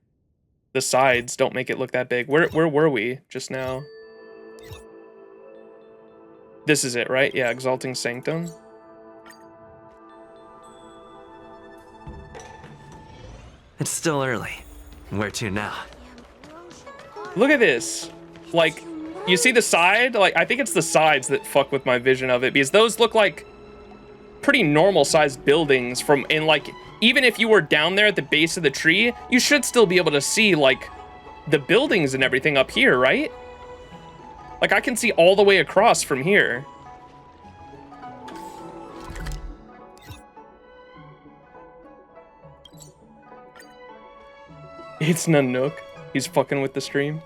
The sides don't make it look that big. Where were we just now? This is it, right? Yeah, Exalting Sanctum. It's still early. Where to now? Look at this. Like, you see the side? Like, I think it's the sides that fuck with my vision of it, because those look like pretty normal sized buildings from, and like, even if you were down there at the base of the tree, you should still be able to see like the buildings and everything up here, right? Like, I can see all the way across from here. It's Nanook. He's fucking with the stream.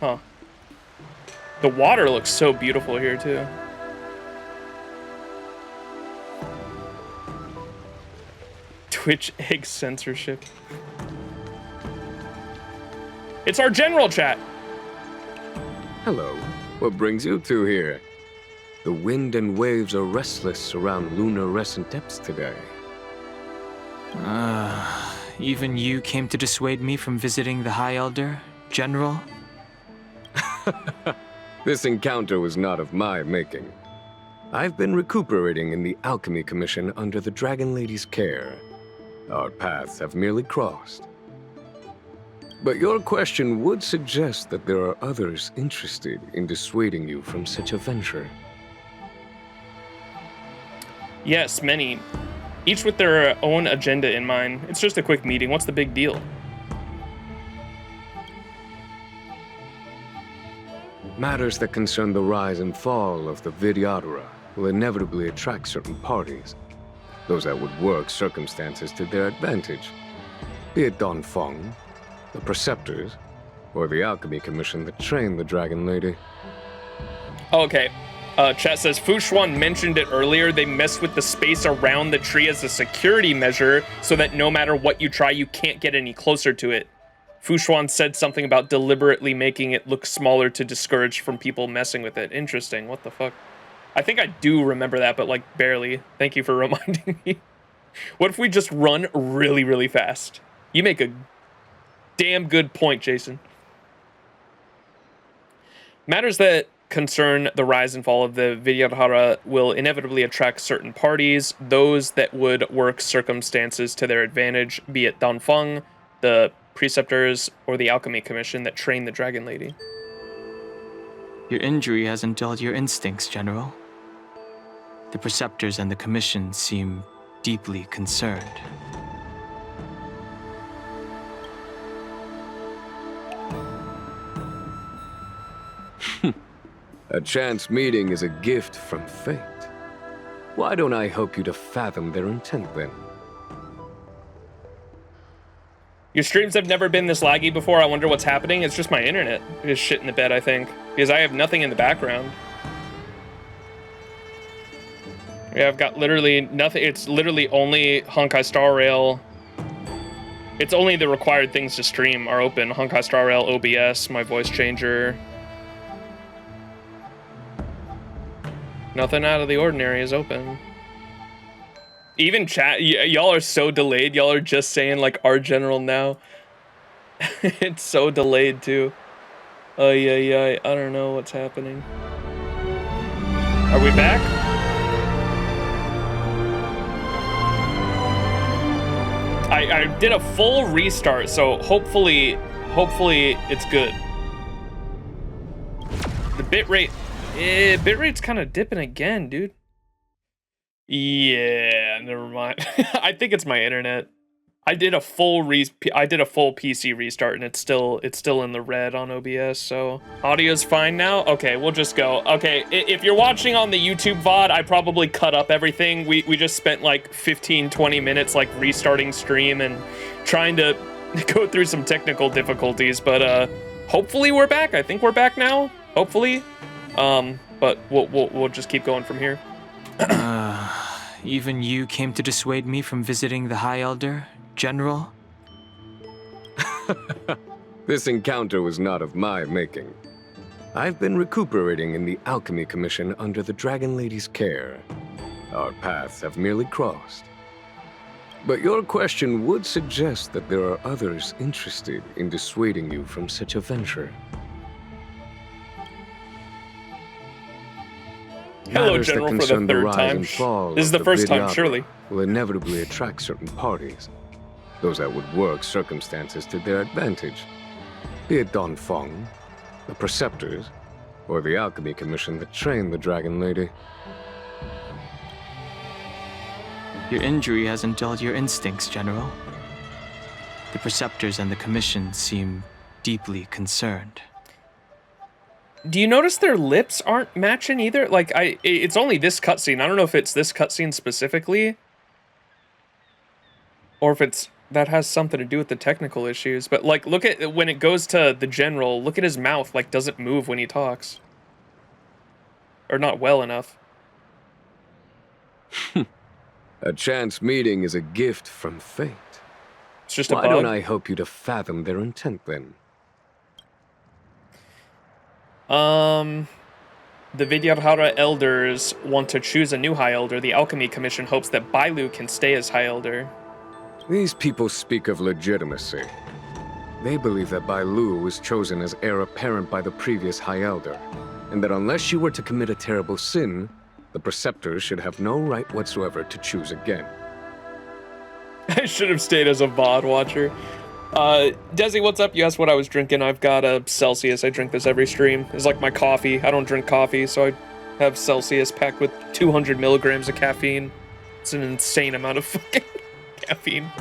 Huh. The water looks so beautiful here, too. Twitch egg censorship. It's our general chat. Hello. What brings you two here? The wind and waves are restless around lunar-rescent depths today. Even you came to dissuade me from visiting the High Elder, General? This encounter was not of my making. I've been recuperating in the Alchemy Commission under the Dragon Lady's care. Our paths have merely crossed. But your question would suggest that there are others interested in dissuading you from such a venture. Yes, many. Each with their own agenda in mind. It's just a quick meeting. What's the big deal? Matters that concern the rise and fall of the Vidyadhara will inevitably attract certain parties. Those that would work circumstances to their advantage. Be it Dongfeng, the Preceptors, or the Alchemy Commission that trained the Dragon Lady. Okay. Chat says, Fushuan mentioned it earlier, they mess with the space around the tree as a security measure so that no matter what you try, you can't get any closer to it. Fushuan said something about deliberately making it look smaller to discourage from people messing with it. Interesting, what the fuck? I think I do remember that, but like barely. Thank you for reminding me. What if we just run really, really fast? You make a damn good point, Jason. Matters that concern the rise and fall of the Vidyadhara will inevitably attract certain parties, those that would work circumstances to their advantage, be it Dongfeng, the Preceptors, or the Alchemy Commission that trained the Dragon Lady. Your injury hasn't dulled your instincts, General. The Preceptors and the Commission seem deeply concerned. A chance meeting is a gift from fate. Why don't I help you to fathom their intent then? Your streams have never been this laggy before. I wonder what's happening. It's just my internet is shit in the bed, I think, because I have nothing in the background. Yeah, I've got literally nothing. It's literally only Honkai Star Rail. It's only the required things to stream are open. Honkai Star Rail, OBS, my voice changer. Nothing out of the ordinary is open. Even chat, y'all are so delayed. Y'all are just saying like our general now. It's so delayed too. Oh yeah, I don't know what's happening. Are we back? I did a full restart, so hopefully it's good. The bitrate. Bitrate's kind of dipping again, dude. Yeah, never mind. I think it's my internet. I did a full PC restart and it's still in the red on OBS, so audio's fine now. Okay, we'll just go. Okay, if you're watching on the YouTube VOD, I probably cut up everything. We just spent like 15-20 minutes like restarting stream and trying to go through some technical difficulties, but hopefully we're back. I think we're back now. Hopefully. But we'll just keep going from here. Even you came to dissuade me from visiting the High Elder, General? This encounter was not of my making. I've been recuperating in the Alchemy Commission under the Dragon Lady's care. Our paths have merely crossed. But your question would suggest that there are others interested in dissuading you from such a venture. Hello, General, for the third time. This is the first time, surely. Will inevitably attract certain parties. Those that would work circumstances to their advantage. Be it Dongfeng, the Preceptors, or the Alchemy Commission that trained the Dragon Lady. Your injury hasn't dulled your instincts, General. The Preceptors and the Commission seem deeply concerned. Do you notice their lips aren't matching either? Like, it's only this cutscene. I don't know if it's this cutscene specifically, or if that has something to do with the technical issues. But like, look at when it goes to the general. Look at his mouth. Like, doesn't move when he talks, or not well enough. A chance meeting is a gift from fate. It's just a bug. Why don't I help you to fathom their intent then? The Vidyadhara elders want to choose a new High Elder. The Alchemy Commission hopes that Bailu can stay as High Elder. These people speak of legitimacy. They believe that Bailu was chosen as heir apparent by the previous High Elder, and that unless you were to commit a terrible sin, the Preceptors should have no right whatsoever to choose again. I should have stayed as a VOD watcher. Desi, what's up? You asked what I was drinking. I've got a Celsius. I drink this every stream. It's like my coffee. I don't drink coffee, so I have Celsius packed with 200 milligrams of caffeine. It's an insane amount of fucking caffeine.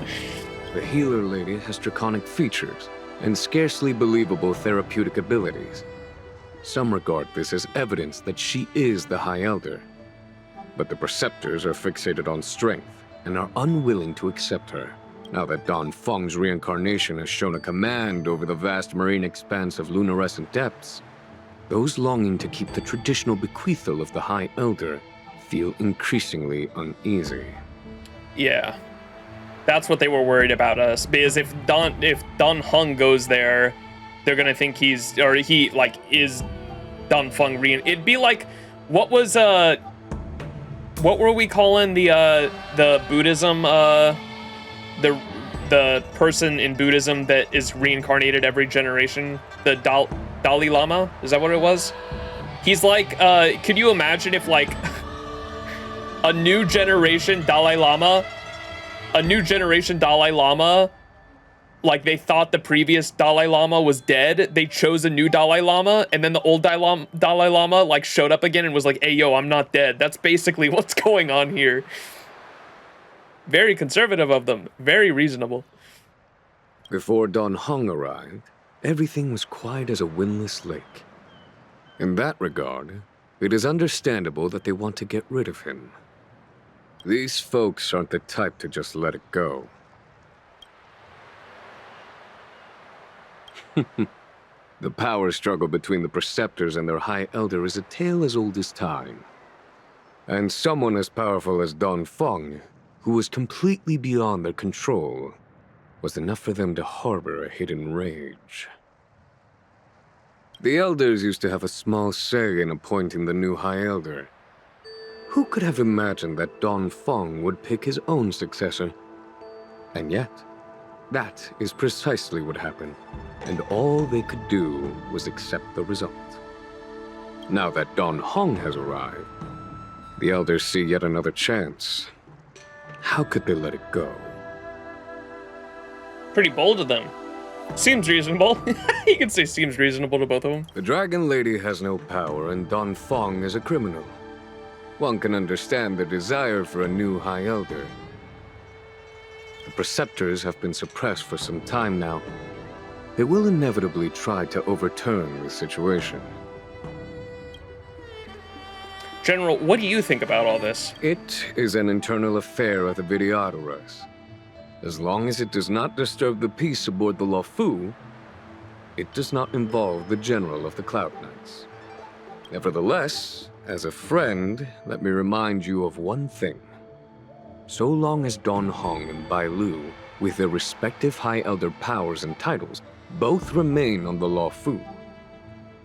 The healer lady has draconic features and scarcely believable therapeutic abilities. Some regard this as evidence that she is the High Elder. But the Preceptors are fixated on strength and are unwilling to accept her. Now that Don Feng's reincarnation has shown a command over the vast marine expanse of luminescent depths, those longing to keep the traditional bequeathal of the High Elder feel increasingly uneasy. Yeah. That's what they were worried about us. Because if Don Hung goes there, they're gonna think he is Don Feng it'd be like, what were we calling the Buddhism, the person in Buddhism that is reincarnated every generation? The Dalai Lama? Is that what it was? He's like, could you imagine if like a new generation Dalai Lama, like they thought the previous Dalai Lama was dead, they chose a new Dalai Lama, and then the old Dalai Lama like showed up again and was like, hey yo, I'm not dead. That's basically what's going on here. Very conservative of them. Very reasonable. Before Don Hung arrived, everything was quiet as a windless lake. In that regard, it is understandable that they want to get rid of him. These folks aren't the type to just let it go. The power struggle between the Preceptors and their High Elder is a tale as old as time. And someone as powerful as Don Feng, who was completely beyond their control, was enough for them to harbor a hidden rage. The Elders used to have a small say in appointing the new High Elder. Who could have imagined that Don Feng would pick his own successor? And yet, that is precisely what happened, and all they could do was accept the result. Now that Don Hong has arrived, the Elders see yet another chance. How could they let it go? Pretty bold of them. Seems reasonable. You could say seems reasonable to both of them. The Dragon Lady has no power, and Don Feng is a criminal. One can understand the desire for a new High Elder. The Preceptors have been suppressed for some time now. They will inevitably try to overturn the situation. General, what do you think about all this? It is an internal affair of the Vidyadharas. As long as it does not disturb the peace aboard the Luofu, it does not involve the General of the Cloud Knights. Nevertheless, as a friend, let me remind you of one thing. So long as Don Hong and Bai Lu, with their respective High Elder powers and titles, both remain on the Luofu,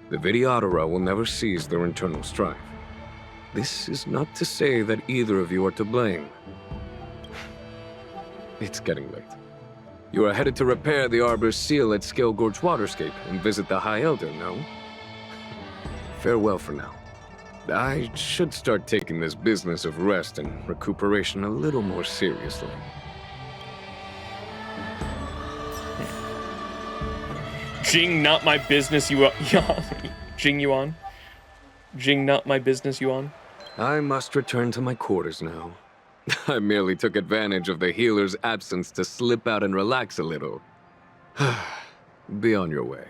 the Vidyadhara will never cease their internal strife. This is not to say that either of you are to blame. It's getting late. You are headed to repair the Arbor's seal at Scale Gorge Waterscape and visit the High Elder, no? Farewell for now. I should start taking this business of rest and recuperation a little more seriously. Jing, not my business, you Jing Yuan. Jing, not my business, Yuan. I must return to my quarters now. I merely took advantage of the healer's absence to slip out and relax a little. Be on your way.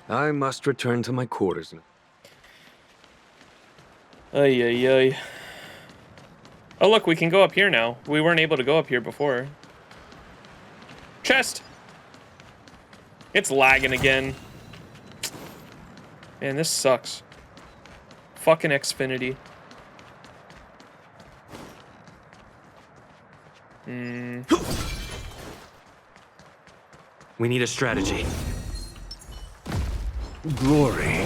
I must return to my quarters now. Ay, ay, ay. Oh, look, we can go up here now. We weren't able to go up here before. Chest! It's lagging again. Man, this sucks. Fucking Xfinity. We need a strategy. Glory.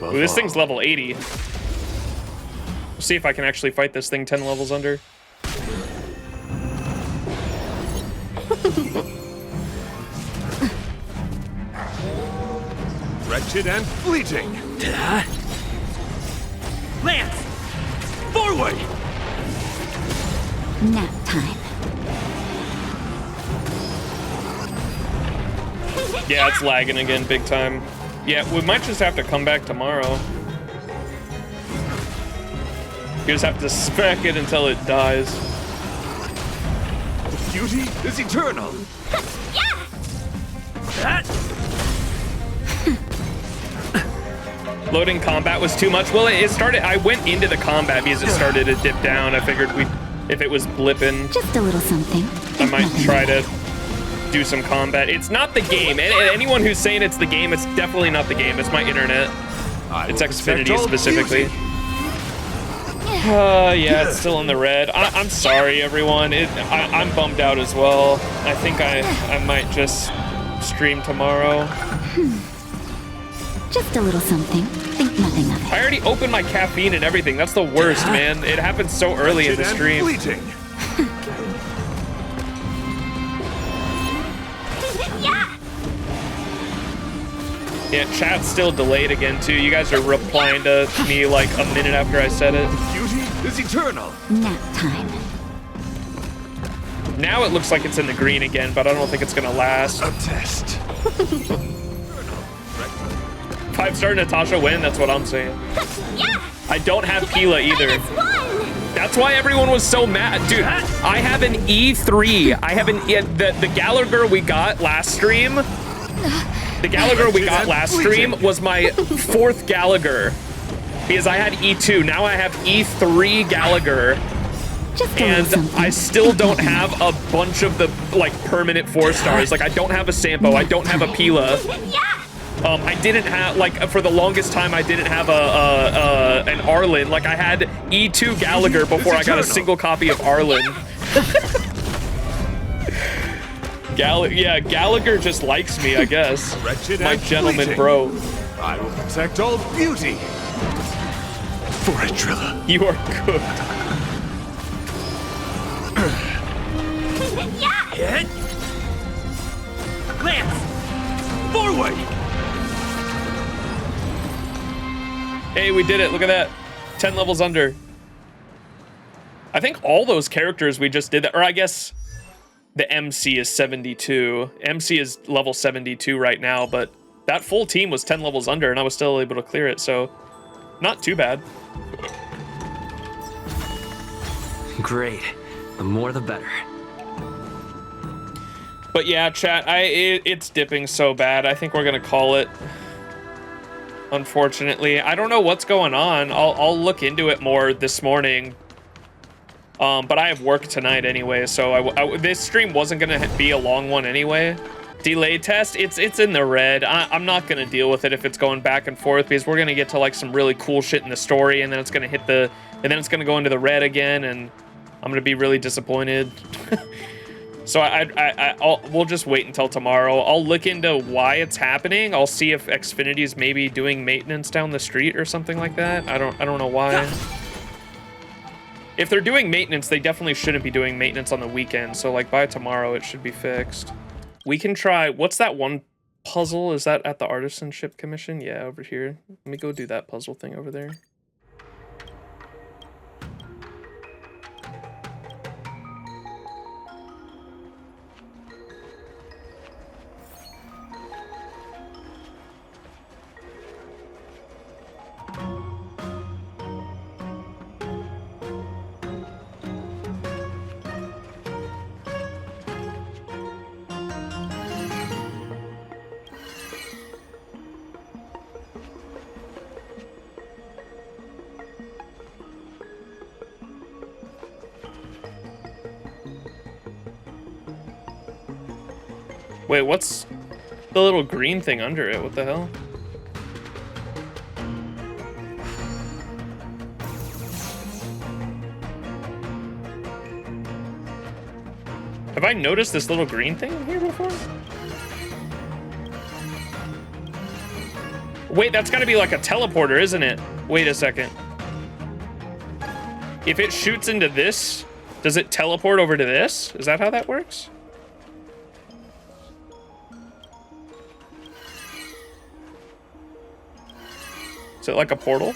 Ooh, this thing's level 80. Let's see if I can actually fight this thing 10 levels under. Wretched and fleeting. Lance! Forward! Nap time. Yeah, it's lagging again big time. Yeah, we might just have to come back tomorrow. You just have to spec it until it dies. The beauty is eternal. Loading combat was too much. Well, it started. I went into the combat because it started to dip down. I figured if it was blipping, Just a little something. I might try to do some combat. It's not the game. And anyone who's saying it's the game, it's definitely not the game. It's my internet. It's Xfinity specifically. Yeah, it's still in the red. I'm sorry, everyone. I'm bummed out as well. I think I might just stream tomorrow. Just a little something. Think nothing of it. I already opened my caffeine and everything. That's the worst, man. It happened so early in the stream. Fleeting. Yeah, chat's still delayed again, too. You guys are replying to me like a minute after I said it. Beauty is eternal. Nap time. Now it looks like it's in the green again, but I don't think it's gonna last. A test. 5-star Natasha win, that's what I'm saying. I don't have Pila either. That's why everyone was so mad. Dude, I have an E3. I have the Gallagher we got last stream. The Gallagher we got last stream was my 4th Gallagher. Because I had E2. Now I have E3 Gallagher. And I still don't have a bunch of the like permanent 4-stars. Like I don't have a Sampo. I don't have a Pila. I didn't have, like, for the longest time, I didn't have an Arlen. Like, I had E2 Gallagher before I got a single copy of Arlen. Yeah, Gallagher just likes me, I guess. My gentleman bro. I will protect all beauty. For a driller. You are cooked. Lance! Forward! Hey, we did it. Look at that. 10 levels under. I think all those characters we just did that, or I guess the MC is 72. MC is level 72 right now, but that full team was 10 levels under and I was still able to clear it, so not too bad. Great. The more the better. But yeah, chat, it's dipping so bad. I think we're gonna call it. Unfortunately, I don't know what's going on. I'll look into it more this morning. But I have work tonight anyway, so this stream wasn't gonna be a long one anyway. Delay test, it's in the red. I'm not gonna deal with it if it's going back and forth because we're gonna get to like some really cool shit in the story, and then it's gonna it's gonna go into the red again, and I'm gonna be really disappointed. So we'll just wait until tomorrow. I'll look into why it's happening. I'll see if Xfinity's maybe doing maintenance down the street or something like that. I don't know why. If they're doing maintenance, they definitely shouldn't be doing maintenance on the weekend. So like by tomorrow, it should be fixed. We can try. What's that one puzzle? Is that at the Artisanship Commission? Yeah, over here. Let me go do that puzzle thing over there. Wait, what's the little green thing under it? What the hell? Have I noticed this little green thing in here before? Wait, that's gotta be like a teleporter, isn't it? Wait a second. If it shoots into this, does it teleport over to this? Is that how that works? Is it like a portal?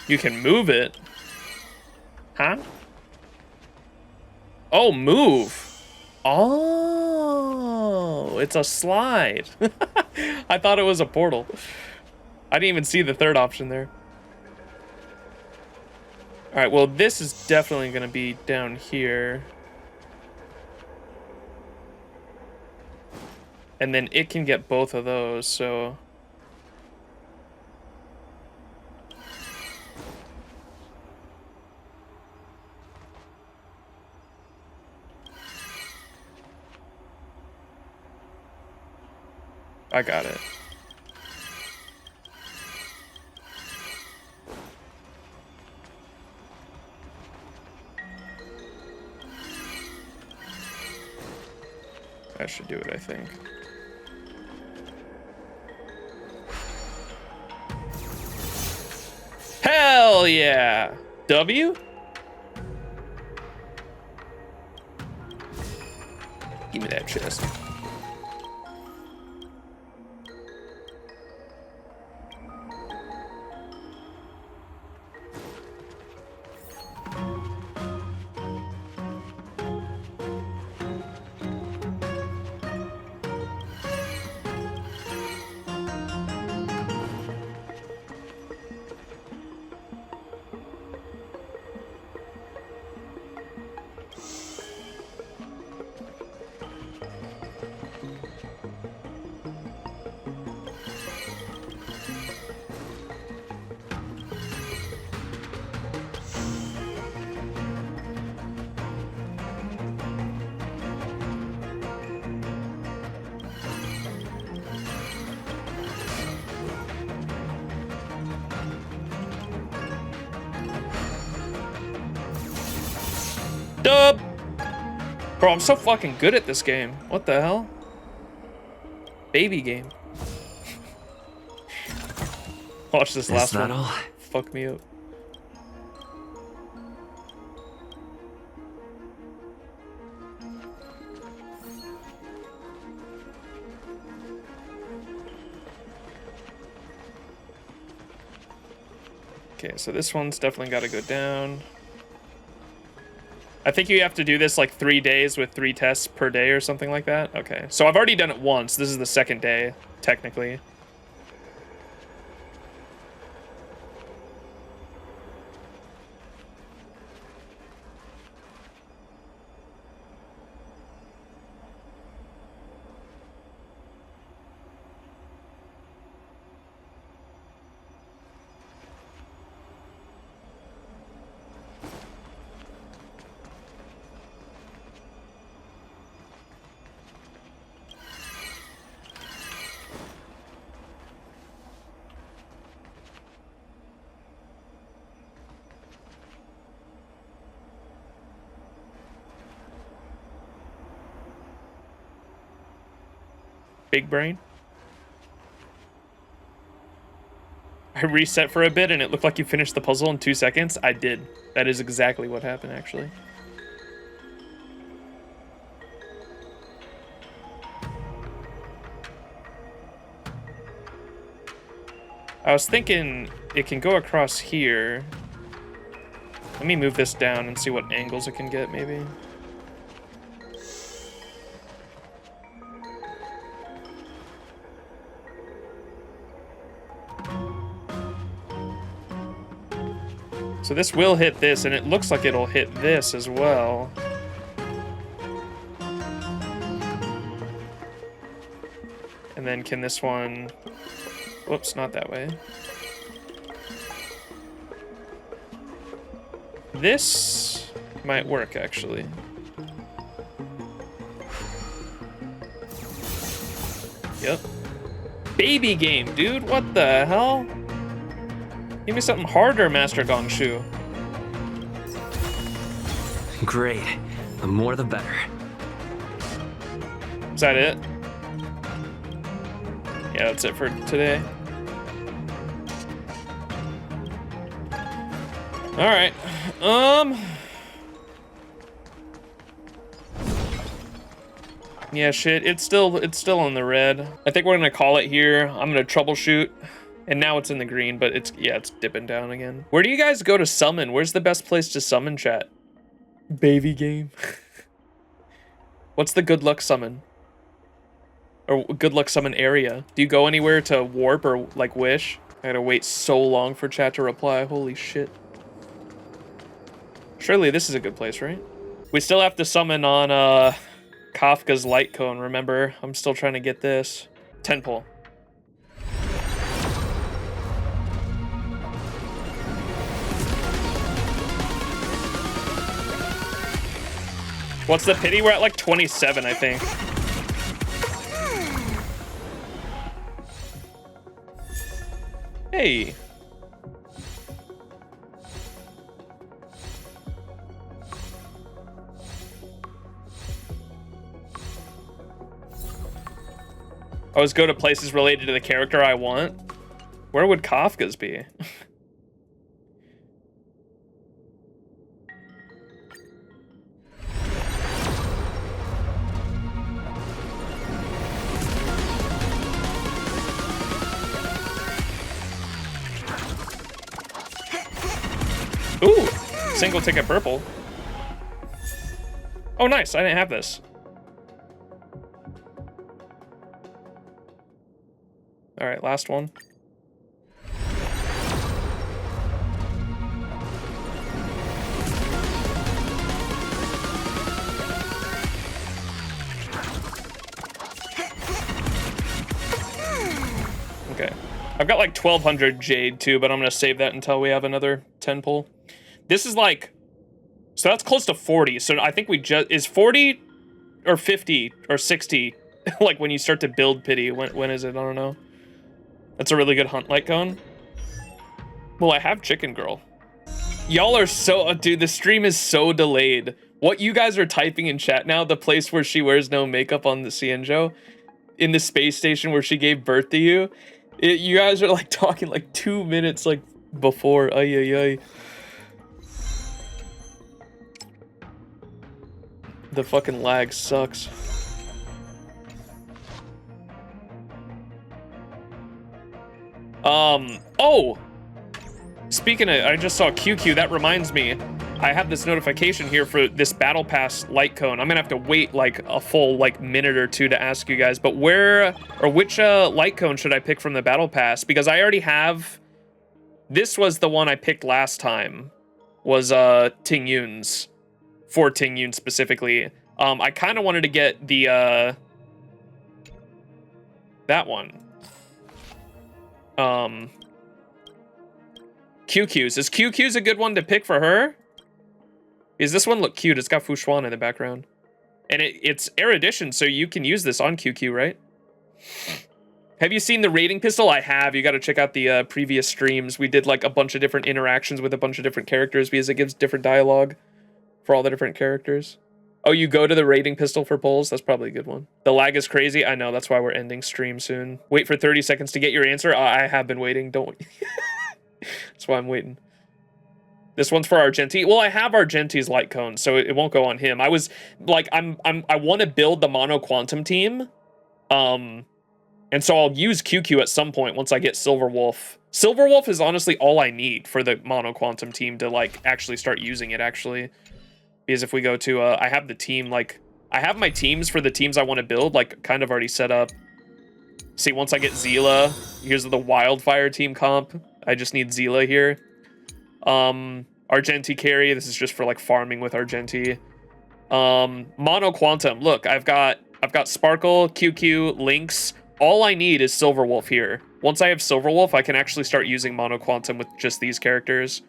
You can move it. Huh? Oh, move. Oh, it's a slide. I thought it was a portal. I didn't even see the third option there. All right, well, this is definitely going to be down here. And then it can get both of those, so... I got it. That should do it, I think. Hell yeah! W? Give me that chest. Dub! Bro, I'm so fucking good at this game. What the hell? Baby game. Watch this last one. All? Fuck me up. Okay, so this one's definitely got to go down. I think you have to do this like 3 days with 3 tests per day or something like that. Okay, so I've already done it once. This is the second day, technically. Big brain. I reset for a bit and it looked like you finished the puzzle in 2 seconds. I did. That is exactly what happened, actually. I was thinking it can go across here. Let me move this down and see what angles it can get, maybe. So this will hit this, and it looks like it'll hit this as well. And then can this one... Whoops, not that way. This might work, actually. Yep. Baby game, dude. What the hell? Give me something harder, Master Gongshu. Great. The more the better. Is that it? Yeah, that's it for today. All right. Yeah, shit. It's still in the red. I think we're gonna call it here. I'm gonna troubleshoot, and now it's in the green, but it's dipping down again. Where do you guys go to summon? Where's the best place to summon, chat? Baby game. What's the good luck summon? Or good luck summon area? Do you go anywhere to warp or like wish? I gotta wait so long for chat to reply. Holy shit. Surely this is a good place, right? We still have to summon on Kafka's light cone, remember? I'm still trying to get this. 10 pull. What's the pity? We're at like 27, I think. Hey. Always go to places related to the character I want. Where would Kafka's be? Ooh, single ticket purple. Oh, nice. I didn't have this. All right, last one. Okay. I've got like 1200 jade too, but I'm gonna save that until we have another 10 pull. This is like, so that's close to 40. So I think we just, is 40 or 50 or 60, like when you start to build pity, when is it? I don't know. That's a really good hunt light cone. Well, I have Chicken Girl. Y'all are so, dude, the stream is so delayed. What you guys are typing in chat now, the place where she wears no makeup on the XianZhou, in the space station where she gave birth to you, you guys are like talking like 2 minutes like before. Ay, ay, ay. The fucking lag sucks. Oh! Speaking of, I just saw QQ, that reminds me. I have this notification here for this Battle Pass light cone. I'm gonna have to wait like a full like minute or two to ask you guys, but where, or which light cone should I pick from the Battle Pass? Because I already have, this was the one I picked last time, was Ting Yun's. For Ting Yun specifically. I kind of wanted to get the, that one. QQ's. Is QQ's a good one to pick for her? Does this one look cute? It's got Fushuan in the background. And it's erudition, so you can use this on QQ, right? Have you seen the rating pistol? I have. You got to check out the previous streams. We did like a bunch of different interactions with a bunch of different characters because it gives different dialogue for all the different characters. Oh, you go to the rating pistol for polls? That's probably a good one. The lag is crazy. I know. That's why we're ending stream soon. Wait for 30 seconds to get your answer. I have been waiting. Don't. That's why I'm waiting. This one's for Argenti. Well, I have Argenti's light cone, so it won't go on him. I was like, I want to build the mono quantum team. And so I'll use QQ at some point once I get Silver Wolf. Silver Wolf is honestly all I need for the mono quantum team to like actually start using it actually. Because if we go to, I have the team, like, I have my teams for the teams I want to build, like, kind of already set up. See, once I get Zila, here's the Wildfire team comp. I just need Zila here. Argenti carry, this is just for, like, farming with Argenti. Mono Quantum, look, I've got Sparkle, QQ, Lynx. All I need is Silver Wolf here. Once I have Silver Wolf, I can actually start using Mono Quantum with just these characters.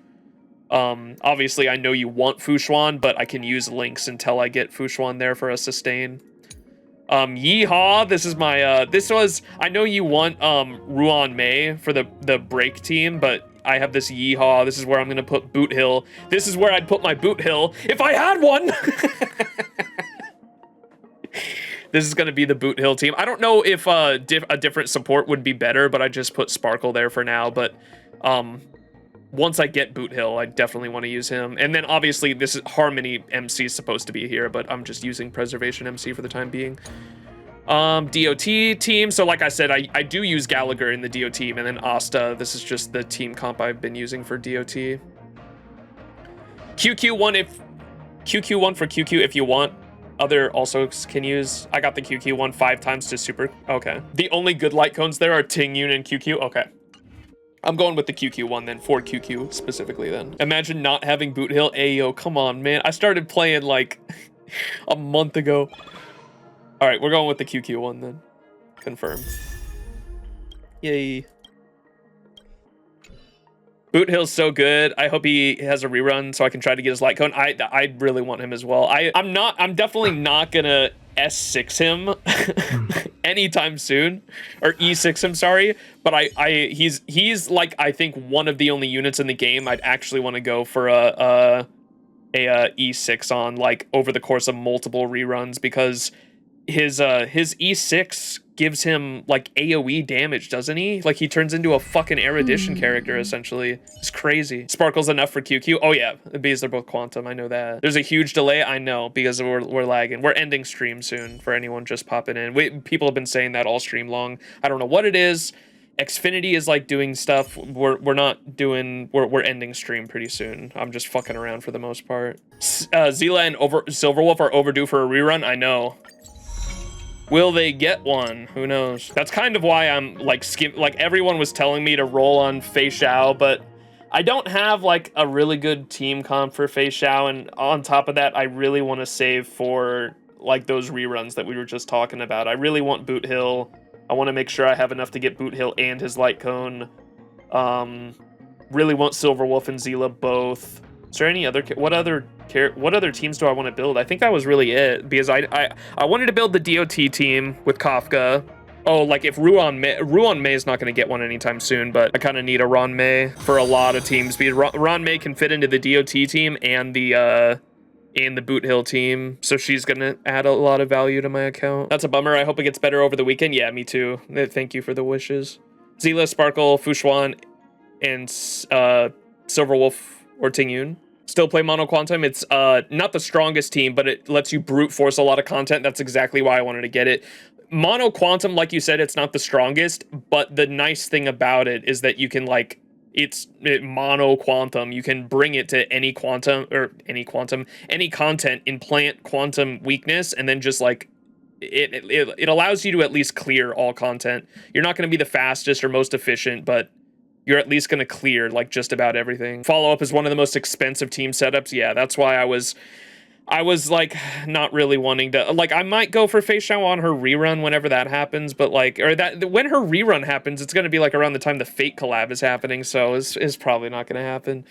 Obviously I know you want Fushuan, but I can use Lynx until I get Fushuan there for a sustain. Yeehaw, this is my, I know you want, Ruan Mei for the break team, but I have this Yeehaw. This is where I'm gonna put Boot Hill. This is where I'd put my Boot Hill if I had one! This is gonna be the Boot Hill team. I don't know if, a different support would be better, but I just put Sparkle there for now, but, once I get Boot Hill, I definitely want to use him. And then obviously this is Harmony MC is supposed to be here, but I'm just using Preservation MC for the time being. DOT team. So like I said, I do use Gallagher in the DOT team, and then Asta. This is just the team comp I've been using for DOT. QQ1 for QQ if you want. Other also can use. I got the QQ1 5 times to super. Okay. The only good light cones there are Ting Yun and QQ. Okay. I'm going with the QQ one then, for QQ specifically then. Imagine not having Boot Hill. Ayo, come on, man. I started playing like a month ago. All right, we're going with the QQ one then. Confirmed. Yay. Boot Hill's so good. I hope he has a rerun so I can try to get his light cone. I really want him as well. I'm definitely not gonna S6 him anytime soon, or E6 him, sorry, but he's like, I think one of the only units in the game I'd actually want to go for a E6 on, like, over the course of multiple reruns, because his E6 gives him like AoE damage, doesn't he? Like, he turns into a fucking erudition character essentially. It's crazy. Sparkle's enough for QQ. Oh yeah, because they're both quantum. I know that. There's a huge delay. I know, because we're lagging. We're ending stream soon for anyone just popping in. People have been saying that all stream long. I don't know what it is. Xfinity is like doing stuff. We're not doing. We're ending stream pretty soon. I'm just fucking around for the most part. Zila and Silverwolf are overdue for a rerun. I know. Will they get one? Who knows? That's kind of why I'm like everyone was telling me to roll on Fei Xiao, but I don't have like a really good team comp for Fei Xiao, and on top of that, I really want to save for like those reruns that we were just talking about. I really want Boot Hill. I want to make sure I have enough to get Boot Hill and his light cone. Really want Silverwolf and Zila both. Is there any other? What other teams do I want to build? I think that was really it, because I wanted to build the DOT team with Kafka. Oh, like if Ruan Mei is not going to get one anytime soon, but I kind of need a Ron Mei for a lot of teams, because Ron Mei can fit into the DOT team and the Boot Hill team, so she's going to add a lot of value to my account. That's a bummer. I hope it gets better over the weekend. Yeah, me too. Thank you for the wishes. Zila, Sparkle, Fushuan, and Silverwolf or Ting Yun. Still play Mono Quantum. It's not the strongest team, but it lets you brute force a lot of content. That's exactly why I wanted to get it. Mono Quantum, like you said, it's not the strongest, but the nice thing about it is that you can, like, it's Mono Quantum. You can bring it to any content, implant quantum weakness, and then just like it allows you to at least clear all content. You're not going to be the fastest or most efficient, but you're at least going to clear like just about everything. Follow-up is one of the most expensive team setups. Yeah, that's why I was like not really wanting to, like, I might go for Fei Xiao on her rerun whenever that happens, but like, or that when her rerun happens, it's going to be like around the time the Fate collab is happening, so it's probably not going to happen.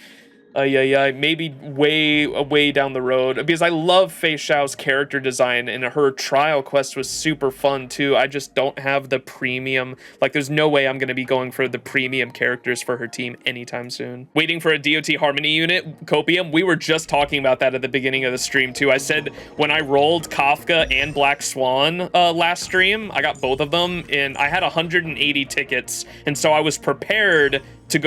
Yeah, maybe way down the road, because I love Fei Xiao's character design, and her trial quest was super fun too. I just don't have the premium, like there's no way I'm going to be going for the premium characters for her team anytime soon. Waiting for a DOT Harmony unit, Copium. We were just talking about that at the beginning of the stream too. I said when I rolled Kafka and Black Swan last stream, I got both of them, and I had 180 tickets, and so I was prepared to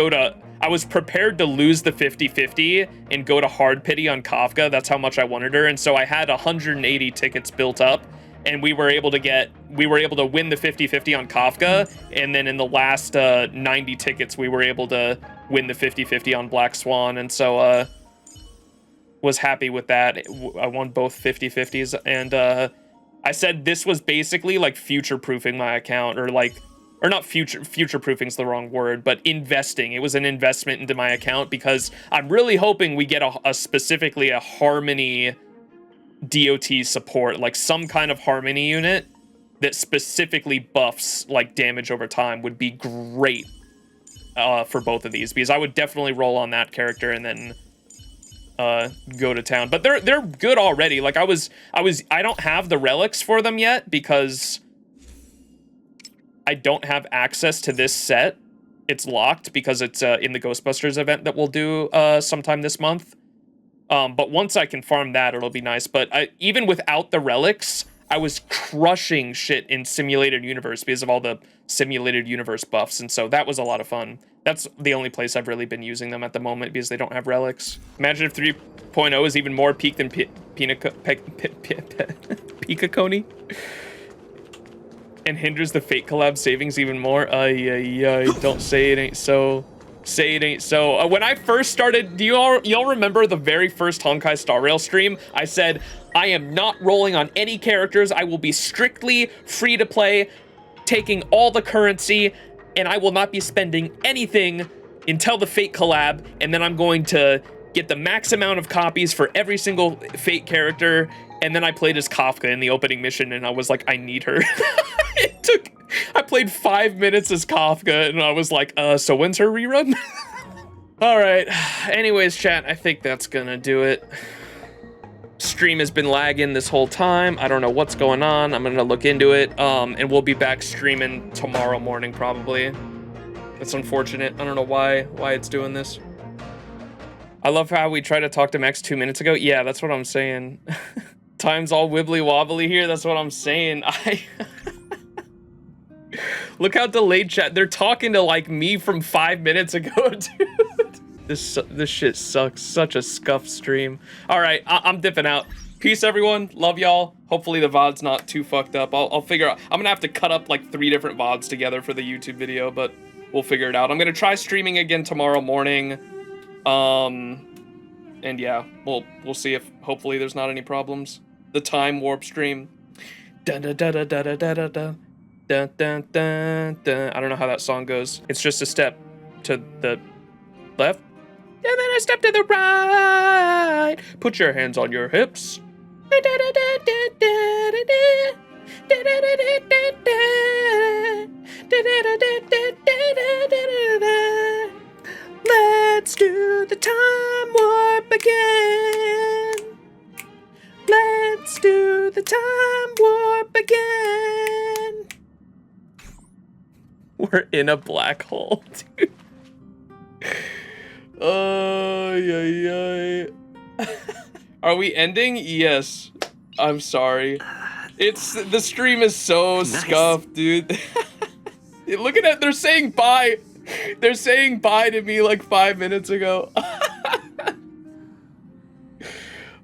lose the 50-50 and go to Hard Pity on Kafka. That's how much I wanted her. And so I had 180 tickets built up, and we were able to win the 50-50 on Kafka. And then in the last 90 tickets, we were able to win the 50-50 on Black Swan. And so was happy with that. I won both 50-50s. And I said this was basically like future-proofing my account, or not future-proofing's the wrong word, but investing. It was an investment into my account, because I'm really hoping we get specifically a Harmony DOT support, like some kind of Harmony unit that specifically buffs like damage over time would be great for both of these, because I would definitely roll on that character and then go to town. But they're good already. Like I don't have the relics for them yet because I don't have access to this set. It's locked because it's in the Ghostbusters event that we'll do sometime this month. But once I can farm that, it'll be nice. But even without the relics, I was crushing shit in Simulated Universe because of all the Simulated Universe buffs, and so that was a lot of fun. That's the only place I've really been using them at the moment because they don't have relics. Imagine if 3.0 is even more peak than Pikakoni and hinders the Fate collab savings even more. Don't say it ain't so. Say it ain't so. When I first started, do y'all remember the very first Honkai Star Rail stream? I said, I am not rolling on any characters. I will be strictly free to play, taking all the currency, and I will not be spending anything until the Fate collab, and then I'm going to get the max amount of copies for every single Fate character. And then I played as Kafka in the opening mission, and I was like, I need her. I played 5 minutes as Kafka, and I was like, so when's her rerun? All right. Anyways, chat, I think that's gonna do it. Stream has been lagging this whole time. I don't know what's going on. I'm gonna look into it. And we'll be back streaming tomorrow morning, probably. That's unfortunate. I don't know why it's doing this. I love how we tried to talk to Max 2 minutes ago. Yeah, that's what I'm saying. Time's all wibbly wobbly here. That's what I'm saying. Look how delayed chat. They're talking to like me from 5 minutes ago, dude. This shit sucks. Such a scuffed stream. All right, I'm dipping out. Peace, everyone. Love y'all. Hopefully the VOD's not too fucked up. I'll figure out. I'm gonna have to cut up like 3 different VODs together for the YouTube video, but we'll figure it out. I'm gonna try streaming again tomorrow morning. And yeah, we'll see if hopefully there's not any problems. The time warp stream. Dun dun dun dun dun dun dun dun dun dun dun dun. I don't know how that song goes. It's just a step to the left, and then a step to the right. Put your hands on your hips. Let's do the time warp again. Let's do the time warp again. We're in a black hole, dude. Are we ending? Yes. I'm sorry. The stream is so scuffed, dude. Look at it. They're saying bye. They're saying bye to me like 5 minutes ago.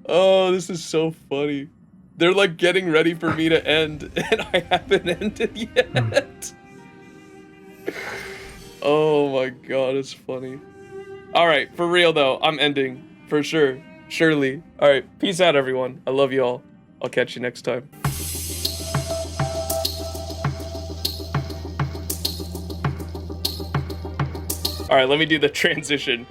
Oh, this is so funny. They're like getting ready for me to end, and I haven't ended yet. Oh my god, it's funny. All right, for real though, I'm ending for sure. Surely. All right, peace out, everyone. I love you all. I'll catch you next time. All right, let me do the transition.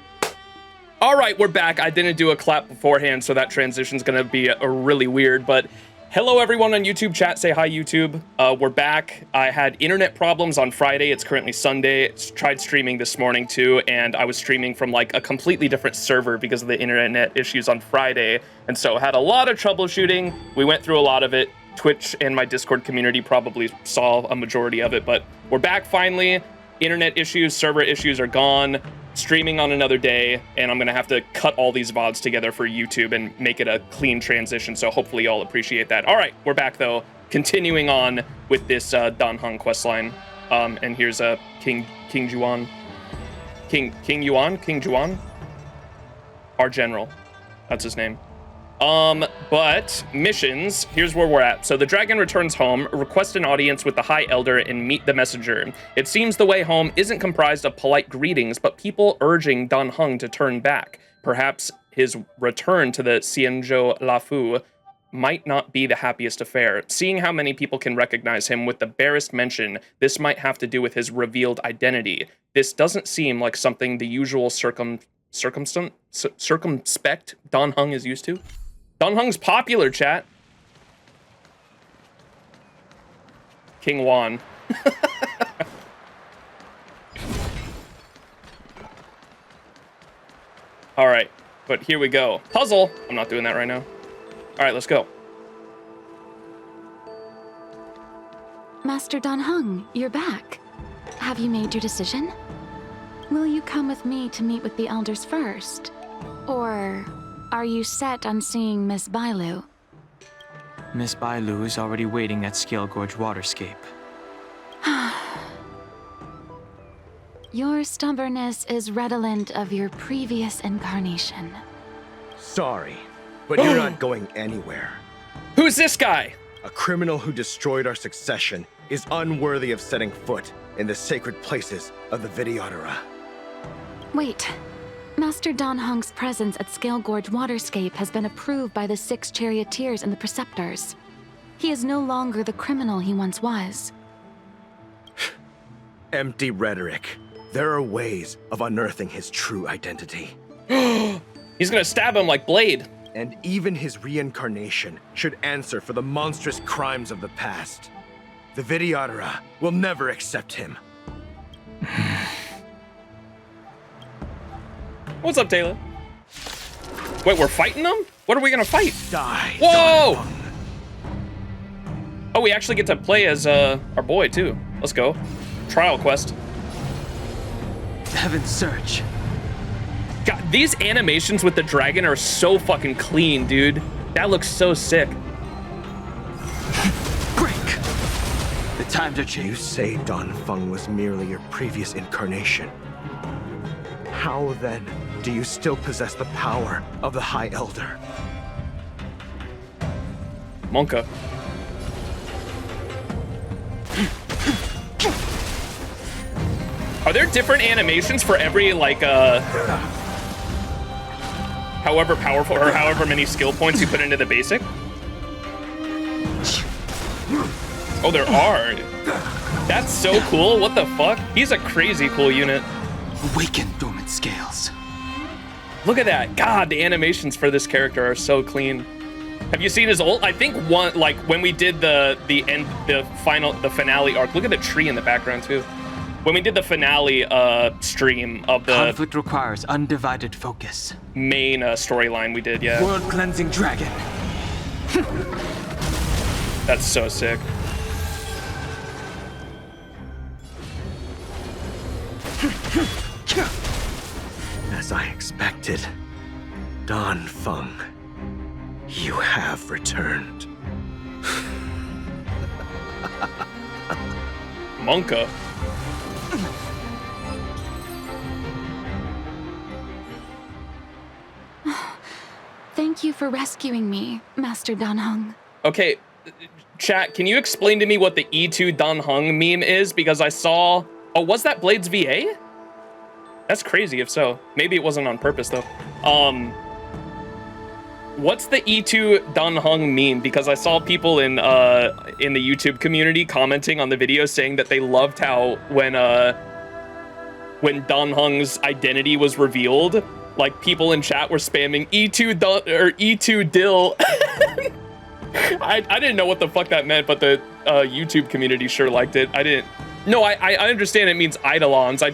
All right, we're back. I didn't do a clap beforehand, so that transition's gonna be a really weird, but hello everyone on YouTube chat. Say hi, YouTube. We're back. I had internet problems on Friday. It's currently Sunday. Tried streaming this morning too, and I was streaming from like a completely different server because of the internet issues on Friday, and so had a lot of troubleshooting. We went through a lot of it. Twitch and my Discord community probably saw a majority of it, but we're back finally. Internet issues, server issues are gone. Streaming on another day, and I'm gonna have to cut all these VODs together for YouTube and make it a clean transition, so hopefully y'all appreciate that. All right, we're back though, continuing on with this Dan Heng questline. And here's King Juan. King Juan? Our general, that's his name. But missions, here's where we're at. So the dragon returns home, request an audience with the High Elder, and meet the messenger. It seems the way home isn't comprised of polite greetings, but people urging Dan Heng to turn back. Perhaps his return to the XianZhou Luofu might not be the happiest affair. Seeing how many people can recognize him with the barest mention, this might have to do with his revealed identity. This doesn't seem like something the usual circumspect Dan Heng is used to. Dan Heng's popular, chat. King Juan. All right. But here we go. Puzzle! I'm not doing that right now. All right, let's go. Master Dan Heng, you're back. Have you made your decision? Will you come with me to meet with the elders first? Or are you set on seeing Miss Bailu? Miss Bailu is already waiting at Scale Gorge Waterscape. Your stubbornness is redolent of your previous incarnation. Sorry, but you're not going anywhere. Who's this guy? A criminal who destroyed our succession is unworthy of setting foot in the sacred places of the Vidyadhara. Wait. Master Dan Heng's presence at Scale Gorge Waterscape has been approved by the 6 charioteers and the preceptors. He is no longer the criminal he once was. Empty rhetoric. There are ways of unearthing his true identity. He's gonna stab him like Blade. And even his reincarnation should answer for the monstrous crimes of the past. The Vidyadhara will never accept him. What's up, Taylor? Wait, we're fighting them? What are we gonna fight? Die. Whoa! Oh, we actually get to play as our boy too. Let's go. Trial quest. Heaven's Search. God, these animations with the dragon are so fucking clean, dude. That looks so sick. Break! The times are You changed. say Don Feng was merely your previous incarnation. How then do you still possess the power of the High Elder? Monka. Are there different animations for every, like, however powerful or however many skill points you put into the basic? Oh, there are. That's so cool. What the fuck? He's a crazy cool unit. Awaken dormant scales. Look at that. God, the animations for this character are so clean. Have you seen his ult? I think one, like, when we did the finale arc, look at the tree in the background too. When we did the finale stream of the Conflict requires undivided focus. main storyline we did, yeah. World cleansing dragon. That's so sick. As I expected, Don Feng, you have returned. Monka. Thank you for rescuing me, Master Dan Heng. Okay, chat, can you explain to me what the E2 Dan Heng meme is? Because I saw... Oh, was that Blade's VA? That's crazy if so. Maybe it wasn't on purpose though. What's the E2 Dan Heng meme? Because I saw people in the YouTube community commenting on the video saying that they loved how when Dan Heng's identity was revealed, like people in chat were spamming E2 Dill. I didn't know what the fuck that meant, but the YouTube community sure liked it. No, I understand it means Eidolons. I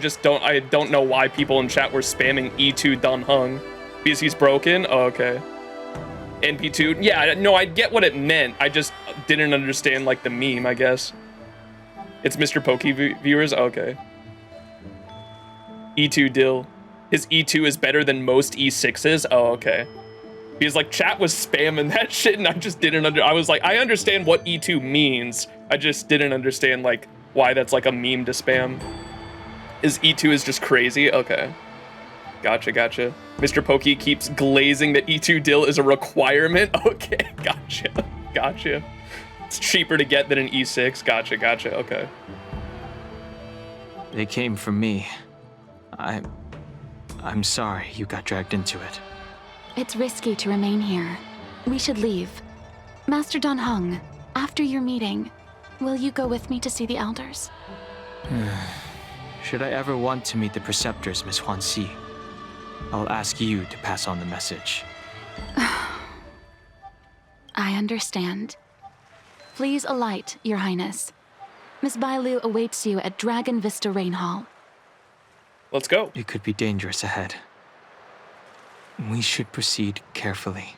don't know why people in chat were spamming E2 Dan Heng. Because he's broken? Oh, okay. NP2? Yeah, no, I get what it meant. I just didn't understand, like, the meme, I guess. It's Mr. Pokey viewers? Okay. E2 Dill. His E2 is better than most E6s? Oh, okay. Because, like, chat was spamming that shit, and I just didn't I was like, I understand what E2 means. I just didn't understand, like, why that's, like, a meme to spam. His E2 is just crazy? Okay. Gotcha. Mr. Pokey keeps glazing that E2 Dill is a requirement? Okay, gotcha. It's cheaper to get than an E6. Gotcha, okay. They came for me. I'm sorry you got dragged into it. It's risky to remain here. We should leave. Master Dan Heng, after your meeting, will you go with me to see the elders? Should I ever want to meet the preceptors, Miss Huanxi, I'll ask you to pass on the message. I understand. Please alight, Your Highness. Miss Bailu awaits you at Dragon Vista Rain Hall. Let's go. It could be dangerous ahead. We should proceed carefully.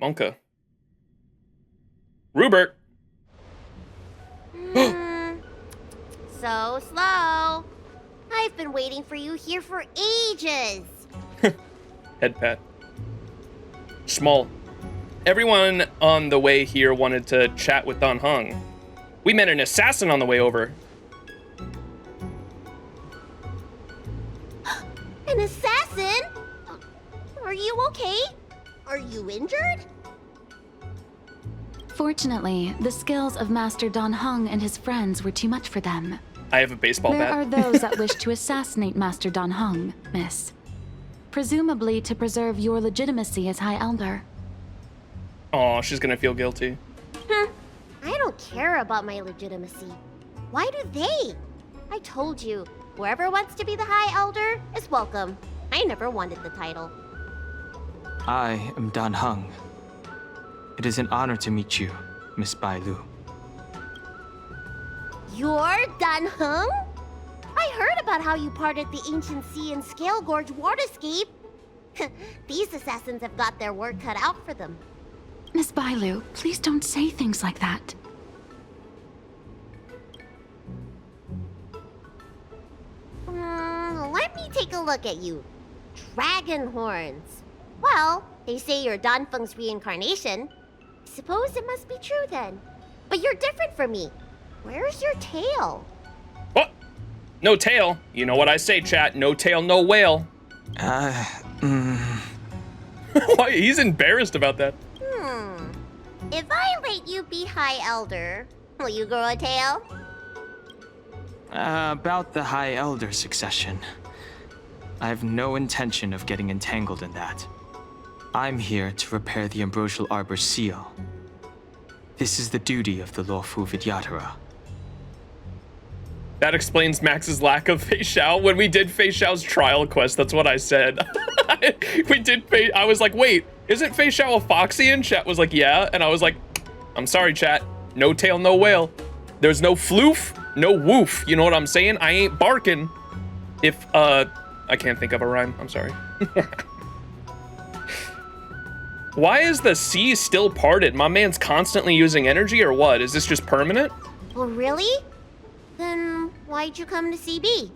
Monka. Rupert. So slow. I've been waiting for you here for ages. Head pat. Small. Everyone on the way here wanted to chat with Dan Heng. We met an assassin on the way over. An assassin? Are you okay? Are you injured? Fortunately, the skills of Master Dan Heng and his friends were too much for them. I have a baseball There bat. are those that wish to assassinate Master Dan Heng, miss. Presumably to preserve your legitimacy as High Elder. Aw, she's gonna feel guilty. I don't care about my legitimacy. Why do they? I told you, whoever wants to be the High Elder is welcome. I never wanted the title. I am Dan Heng. It is an honor to meet you, Miss Bai Lu. You're Dan Heng? I heard about how you parted the ancient sea and Scale Gorge waterscape. These assassins have got their work cut out for them. Miss Bailu, please don't say things like that. Let me take a look at you. Dragon horns. Well, they say you're Dan Feng's reincarnation. Suppose it must be true then. But you're different from me. Where's your tail? What? No tail. You know what I say, chat. No tail, no whale. Why? He's embarrassed about that. If I let you be High Elder, will you grow a tail? About the High Elder succession. I have no intention of getting entangled in that. I'm here to repair the Ambrosial Arbor's seal. This is the duty of the Luofu Vidyadhara. That explains Max's lack of Fei Xiao. When we did Fei Xiao's trial quest, that's what I said. I was like, wait, isn't Fei Xiao a Foxy? And chat was like, yeah. And I was like, I'm sorry, chat. No tail, no whale. There's no floof, no woof. You know what I'm saying? I ain't barking. If, I can't think of a rhyme. I'm sorry. Why is the sea still parted? My man's constantly using energy or what? Is this just permanent? Well, really? Then why'd you come to CB?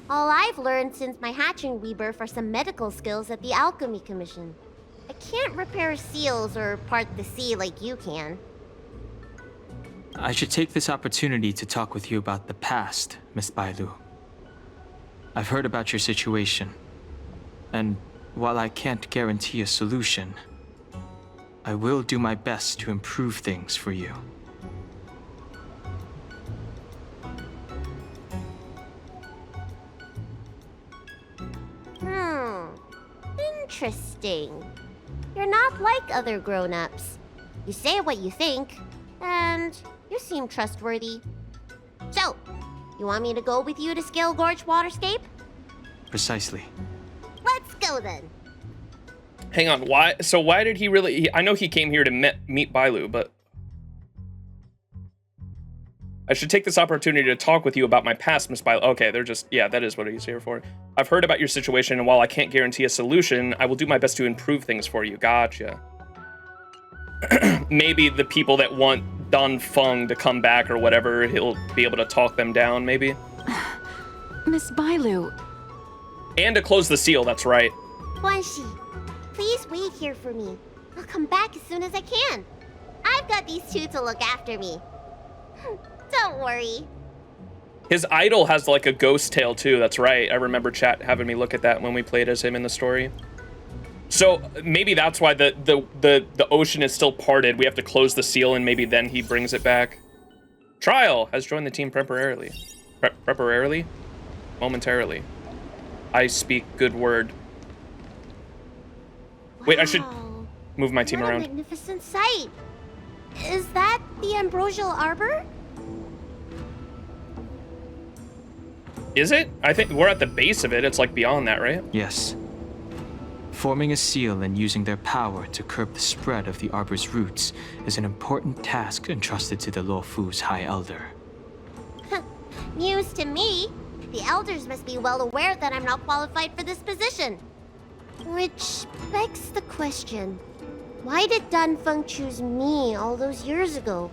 All I've learned since my hatching rebirth are some medical skills at the Alchemy Commission. I can't repair seals or part the sea like you can. I should take this opportunity to talk with you about the past, Miss Bailu. I've heard about your situation, and while I can't guarantee a solution, I will do my best to improve things for you. Interesting. You're not like other grown-ups. You say what you think, and you seem trustworthy. So, you want me to go with you to Scale Gorge Waterscape? Precisely. Let's go then. Hang on, why? So why did he really? I know he came here to meet Bailu, but I should take this opportunity to talk with you about my past, Miss Bailu. Okay, they're just, yeah, that is what he's here for. I've heard about your situation, and while I can't guarantee a solution, I will do my best to improve things for you. Gotcha. Maybe the people that want Dan Feng to come back or whatever, he'll be able to talk them down, maybe. Miss Bailu. And to close the seal, that's right. Guanxi, please wait here for me. I'll come back as soon as I can. I've got these two to look after me. Don't worry. His idol has like a ghost tail too, that's right. I remember chat having me look at that when we played as him in the story. So maybe that's why the ocean is still parted. We have to close the seal and maybe then he brings it back. Trial has joined the team temporarily. Temporarily? Momentarily. I speak good word. Wow. Wait, I should move my team What around. a magnificent sight. Is that the Ambrosial Arbor? Is it? I think we're at the base of it. It's like beyond that, right? Yes. Forming a seal and using their power to curb the spread of the Arbor's roots is an important task entrusted to the Luofu's High Elder. News to me. The elders must be well aware that I'm not qualified for this position. Which begs the question, why did Dunfeng choose me all those years ago?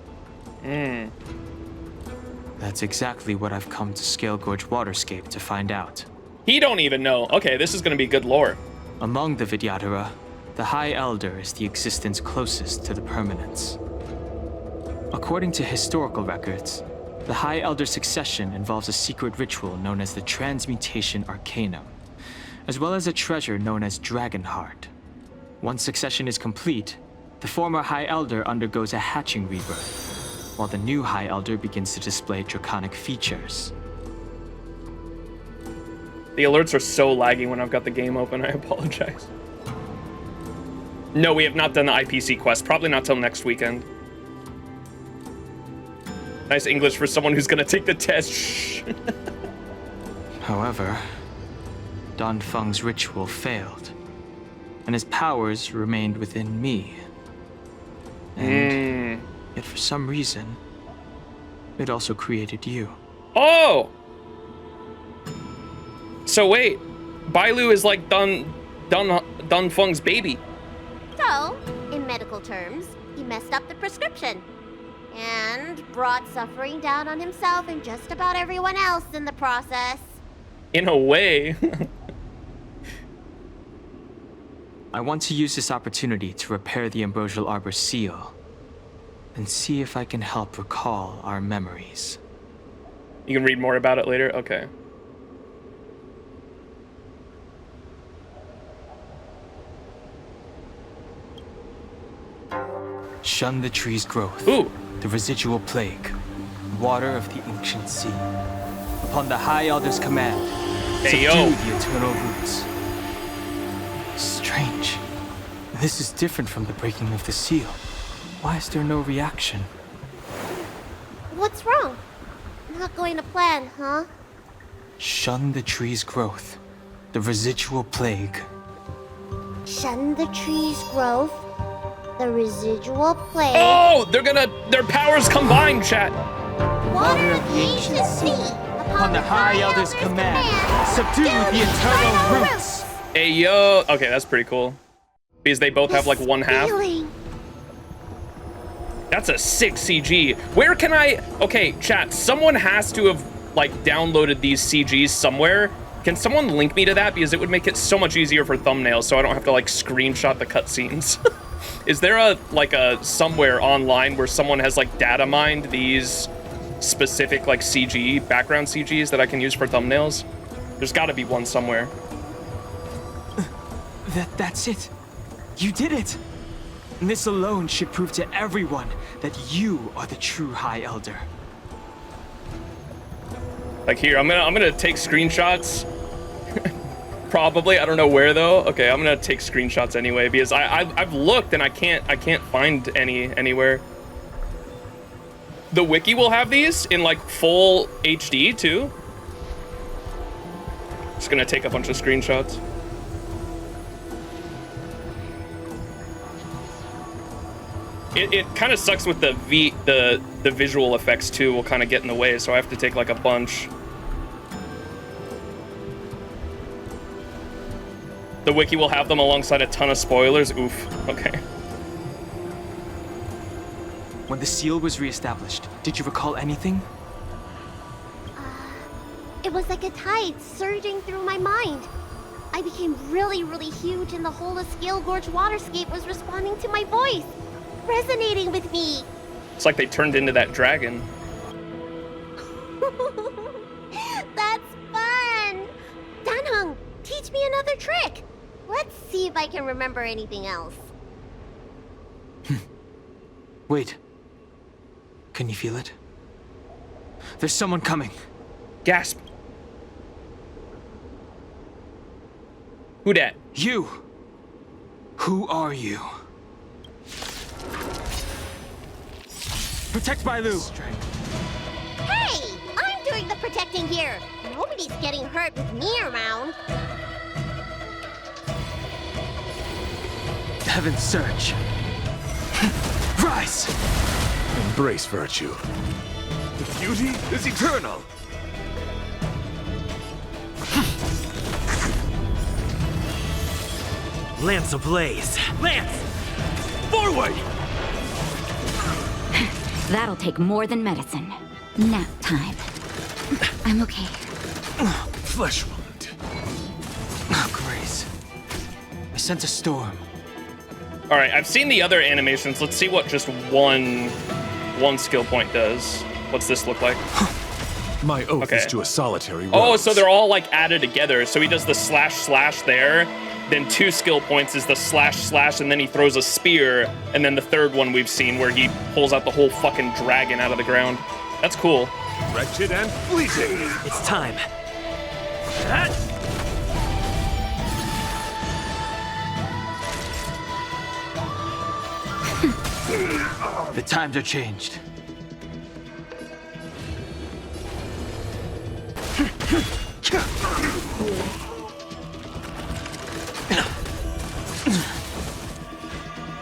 That's exactly what I've come to Scale Gorge Waterscape to find out. He don't even know. Okay, this is gonna be good lore. Among the Vidyadhara, the High Elder is the existence closest to the permanence. According to historical records, the High Elder succession involves a secret ritual known as the Transmutation Arcanum, as well as a treasure known as Dragon Heart. Once succession is complete, the former High Elder undergoes a hatching rebirth, while the new High Elder begins to display draconic features. The alerts are so laggy when I've got the game open, I apologize. No, we have not done the IPC quest, probably not till next weekend. Nice English for someone who's gonna take the test. Shh. However, Dunfeng's ritual failed, and his powers remained within me. And yet for some reason, it also created you. Oh! So wait, Bailu is like Dunfeng's baby. So, in medical terms, he messed up the prescription. And brought suffering down on himself and just about everyone else in the process. In a way. I want to use this opportunity to repair the Ambrosial Arbor seal and see if I can help recall our memories. You can read more about it later? Okay. Shun the tree's growth. Ooh. The residual plague. Water of the ancient sea. Upon the High Elder's command, hey, subdue the eternal roots. Strange. This is different from the breaking of the seal. Why is there no reaction? What's wrong? Not going to plan, huh? Shun the tree's growth. The residual plague. Shun the tree's growth. The residual plague. Oh, their powers combined, chat. Water of the ancient sea. Upon the High Elder's command, subdue the eternal roots. Hey, yo. Okay, that's pretty cool. Because they both have like one half. That's a sick CG. Where can I... Okay, chat, someone has to have like downloaded these CGs somewhere. Can someone link me to that? Because it would make it so much easier for thumbnails so I don't have to like screenshot the cutscenes. Is there a somewhere online where someone has like data mined these specific like CG, background CGs that I can use for thumbnails? There's gotta be one somewhere. That's it. You did it. And this alone should prove to everyone that you are the true High Elder. Like here, I'm gonna take screenshots. Probably, I don't know where though. Okay, I'm gonna take screenshots anyway because I've looked and I can't find any anywhere. The wiki will have these in like full HD too. Just gonna take a bunch of screenshots. It kind of sucks with the visual effects too. Will kind of get in the way, so I have to take like a bunch. The wiki will have them alongside a ton of spoilers. Oof. Okay. When the seal was reestablished, did you recall anything? It was like a tide surging through my mind. I became really, really huge, and the whole of Scale Gorge Waterscape was responding to my voice, resonating with me. It's like they turned into that dragon. That's fun! Danheng, teach me another trick. Let's see if I can remember anything else. Wait. Can you feel it? There's someone coming. Gasp. Who dat? You. Who are you? Protect Bailu! Hey! I'm doing the protecting here. Nobody's getting hurt with me around. Heaven's Surge. Rise! Embrace virtue. The beauty is eternal. Lance ablaze! Lance! Forward! That'll take more than medicine. Nap time. I'm okay. Flesh wound. Oh, Grace. I sense a storm. All right, I've seen the other animations. Let's see what just one skill point does. What's this look like? My oath is to a solitary rose. Oh, so they're all like added together. So he does the slash there, then 2 skill points is the slash, and then he throws a spear, and then the third one we've seen where he pulls out the whole fucking dragon out of the ground. That's cool. Wretched and fleeting. It's time. The times are changed.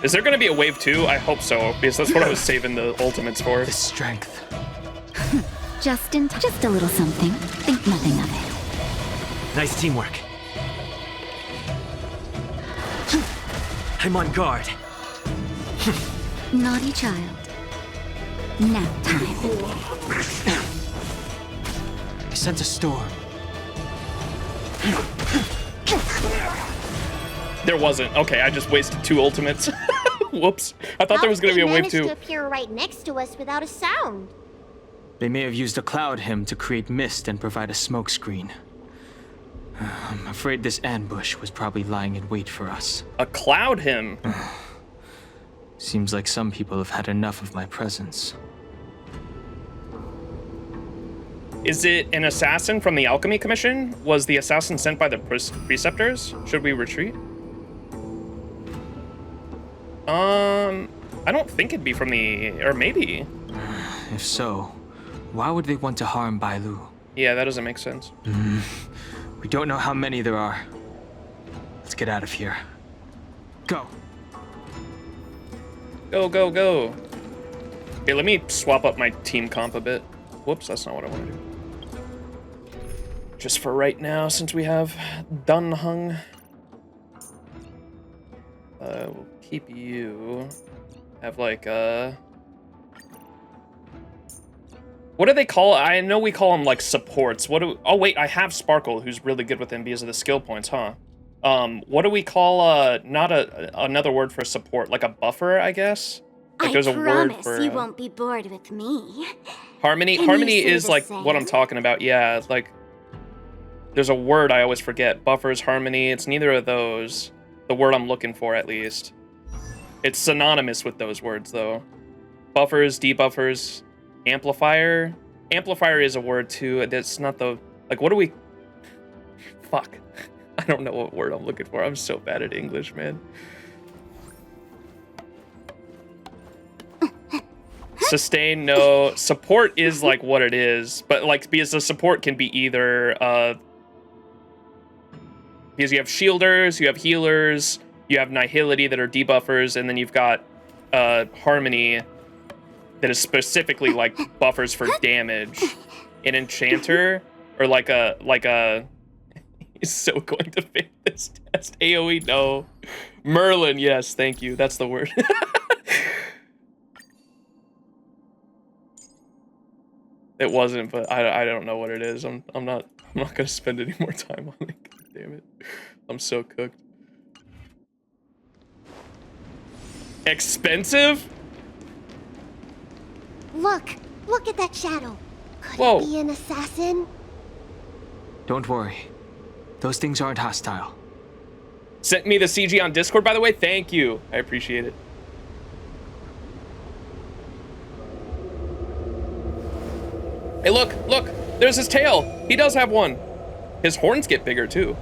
Is there gonna be a wave 2? I hope so, because that's what I was saving the ultimates for. The strength. Just a little something. Think nothing of it. Nice teamwork. I'm on guard. Naughty child. Nap time. I sense a storm. There wasn't. Okay, I just wasted 2 ultimates. Whoops. I thought there was gonna be a wave 2. How did they manage to appear right next to us without a sound? They may have used a cloud hymn to create mist and provide a smoke screen. I'm afraid this ambush was probably lying in wait for us. A cloud hymn? Seems like some people have had enough of my presence. Is it an assassin from the Alchemy Commission? Was the assassin sent by the preceptors? Should we retreat? I don't think it'd be from the... or maybe. If so, why would they want to harm Bailu? Yeah, that doesn't make sense. We don't know how many there are. Let's get out of here. Go. Go, go, go. Okay, let me swap up my team comp a bit. Whoops, that's not what I want to do. Just for right now, since we have Dun Hung. We'll keep you. Have like, what do they call it? I know we call them like supports. Oh wait, I have Sparkle, who's really good with them because of the skill points, huh? What do we call, not another word for support, like a buffer, I guess? Like there's a word for, you won't be bored with me. Harmony. Can Harmony you say is the like same? what I'm talking about. Yeah, it's like there's a word I always forget. Buffers, harmony. It's neither of those. The word I'm looking for, at least. It's synonymous with those words, though. Buffers, debuffers, amplifier. Amplifier is a word too. That's not the like. What do we? Fuck. I don't know what word I'm looking for. I'm so bad at English, man. Sustain, no. Support is like what it is, but like because the support can be either because you have shielders, you have healers, you have nihility that are debuffers, and then you've got harmony that is specifically like buffers for damage. An enchanter or like a he's so going to fail this test. AoE, no. Merlin, yes, thank you. That's the word. It wasn't, but I don't know what it is. I'm not gonna spend any more time on it. God damn it. I'm so cooked. Expensive? Look at that shadow. Could Whoa. it be an assassin? Don't worry. Those things aren't hostile. Sent me the CG on Discord, by the way. Thank you. I appreciate it. Hey, look. There's his tail. He does have one. His horns get bigger, too.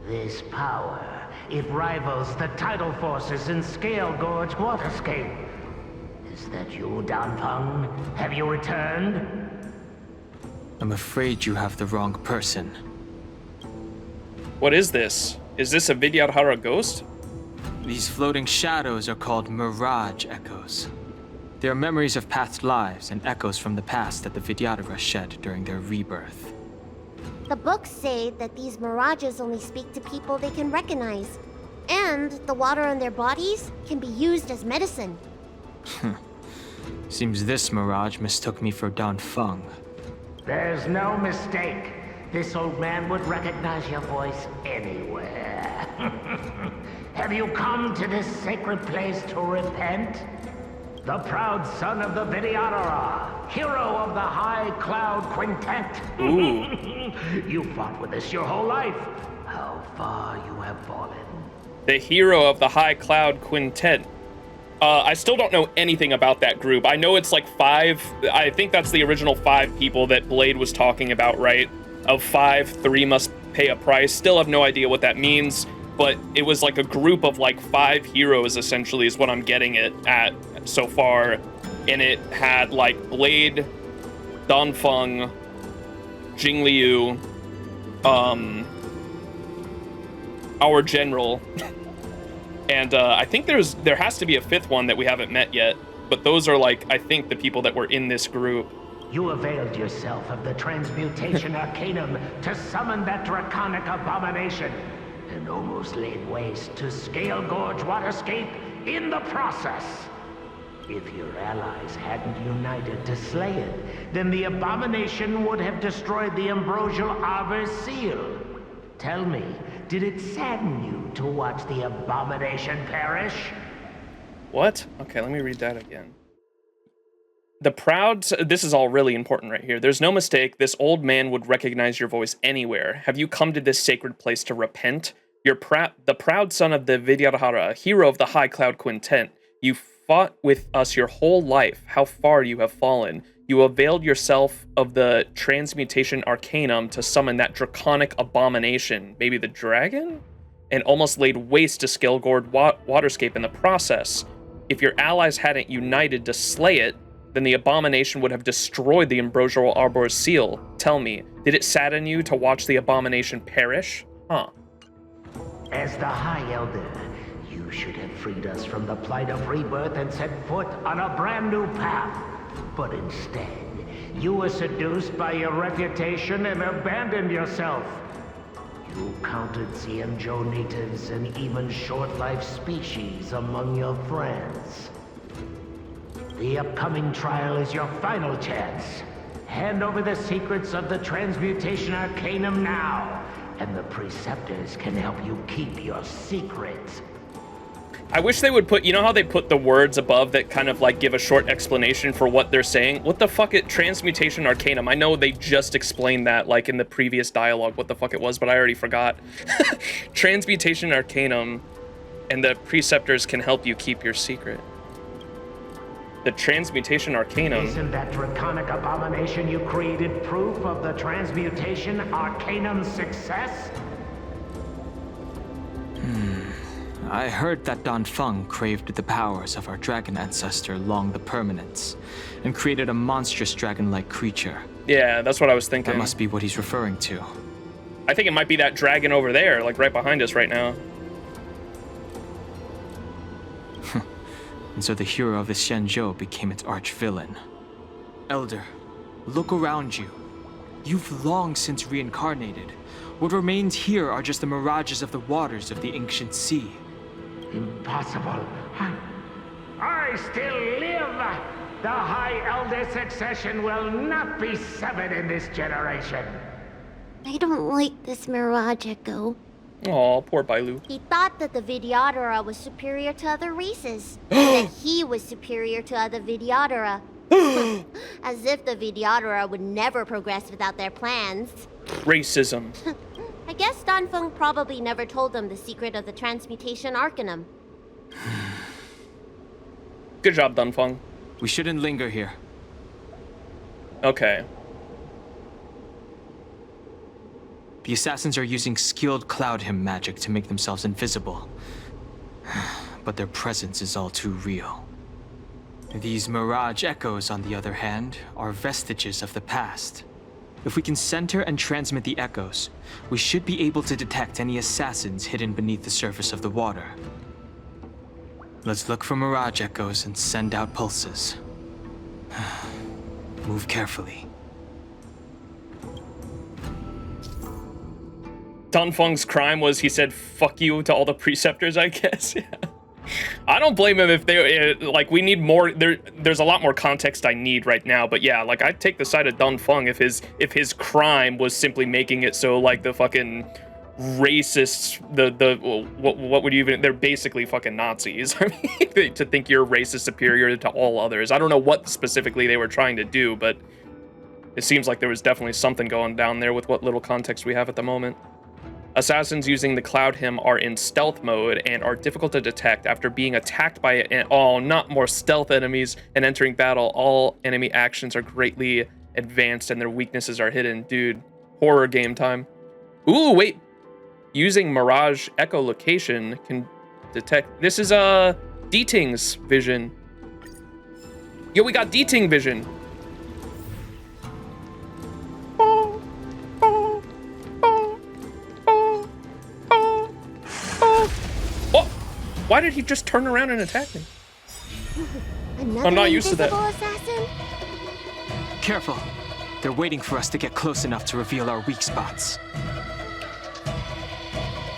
This power, it rivals the tidal forces in Scale Gorge Waterscape. Is that you, Danfeng? Have you returned? I'm afraid you have the wrong person. What is this? Is this a Vidyadhara ghost? These floating shadows are called Mirage Echoes. They are memories of past lives and echoes from the past that the Vidyadhara shed during their rebirth. The books say that these mirages only speak to people they can recognize. And the water on their bodies can be used as medicine. Seems this mirage mistook me for Dan Feng. There's no mistake. This old man would recognize your voice anywhere. Have you come to this sacred place to repent? The proud son of the Vidyadhara, hero of the High Cloud Quintet. Ooh. You fought with us your whole life. How far you have fallen. The hero of the High Cloud Quintet. I still don't know anything about that group. I know it's like 5. I think that's the original 5 people that Blade was talking about, right? Of 5, 3 must pay a price. Still have no idea what that means, but it was like a group of like 5 heroes, essentially, is what I'm getting it at so far. And it had like Blade, Danfeng, Jingliu, our general. And I think there has to be a 5th one that we haven't met yet. But those are like, I think, the people that were in this group. You availed yourself of the Transmutation Arcanum to summon that draconic abomination, and almost laid waste to Scale Gorge Waterscape in the process. If your allies hadn't united to slay it, then the abomination would have destroyed the Ambrosial Arbor's seal. Tell me, did it sadden you to watch the abomination perish? What? Okay, let me read that again. This is all really important right here. There's no mistake, this old man would recognize your voice anywhere. Have you come to this sacred place to repent? You're the proud son of the Vidyadhara, hero of the High Cloud Quintet. You fought with us your whole life. How far you have fallen. You availed yourself of the Transmutation Arcanum to summon that draconic abomination, maybe the dragon? And almost laid waste to Skelgord Waterscape in the process. If your allies hadn't united to slay it, then the abomination would have destroyed the Ambrosial Arbor's seal. Tell me, did it sadden you to watch the abomination perish? Huh. As the High Elder, you should have freed us from the plight of rebirth and set foot on a brand new path. But instead, you were seduced by your reputation and abandoned yourself. You counted XianZhou natives and even short-life species among your friends. The upcoming trial is your final chance. Hand over the secrets of the Transmutation Arcanum now, and the Preceptors can help you keep your secrets. I wish they would put, you know how they put the words above that kind of like give a short explanation for what they're saying? What the fuck it Transmutation Arcanum? I know they just explained that like in the previous dialogue, what the fuck it was, but I already forgot. Transmutation Arcanum and the Preceptors can help you keep your secret. The Transmutation Arcanum. Isn't that draconic abomination you created proof of the Transmutation Arcanum's success? I heard that Dan Feng craved the powers of our dragon ancestor Long the Permanence, and created a monstrous dragon-like creature. Yeah, that's what I was thinking. That must be what he's referring to. I think it might be that dragon over there, like right behind us right now. And so the hero of the XianZhou became its arch-villain. Elder, look around you. You've long since reincarnated. What remains here are just the mirages of the waters of the ancient sea. Impossible. I still live! The High Elder succession will not be severed in this generation. I don't like this mirage, Echo. Aw, poor Bailu. He thought that the Vidyadhara was superior to other races. That he was superior to other Vidyadhara. As if the Vidyadhara would never progress without their plans. Racism. I guess Danfeng probably never told them the secret of the Transmutation Arcanum. Good job, Danfeng. We shouldn't linger here. Okay. The assassins are using skilled cloud hymn magic to make themselves invisible. But their presence is all too real. These mirage echoes, on the other hand, are vestiges of the past. If we can center and transmit the echoes, we should be able to detect any assassins hidden beneath the surface of the water. Let's look for mirage echoes and send out pulses. Move carefully. Dunfeng's crime was he said "fuck you" to all the preceptors, I guess. Yeah. I don't blame him if they like. We need more. There's a lot more context I need right now. But yeah, like I'd take the side of Dunfeng if his crime was simply making it so like the fucking racists, what would you even? They're basically fucking Nazis. I mean, to think you're racist superior to all others. I don't know what specifically they were trying to do, but it seems like there was definitely something going down there with what little context we have at the moment. Assassins using the Cloud Hymn are in stealth mode and are difficult to detect. After being attacked by not more stealth enemies and entering battle, all enemy actions are greatly advanced and their weaknesses are hidden. Dude, horror game time. Ooh, wait. Using Mirage echolocation can detect. This is D-Ting's vision. Yo, we got D-Ting vision. Oh, why did he just turn around and attack me? Another I'm not used to that. assassin? Careful. They're waiting for us to get close enough to reveal our weak spots.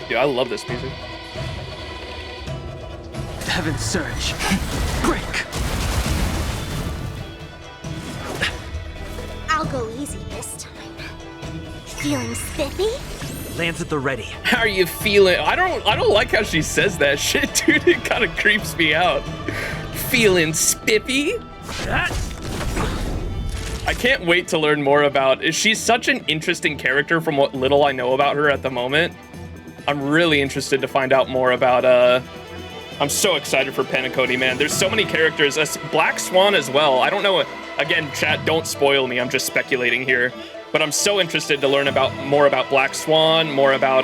Dude, I love this music. Heaven Surge. Break! I'll go easy this time. Feeling spiffy? Lands at the ready. How are you feeling? I don't like how she says that shit, dude. It kind of creeps me out. Feeling spiffy? I can't wait to learn more about. She's such an interesting character from what little I know about her at the moment. I'm really interested to find out more about. I'm so excited for Penacony, man. There's so many characters. Black Swan as well. I don't know. Again, chat, don't spoil me. I'm just speculating here. But I'm so interested to learn about more about Black Swan, more about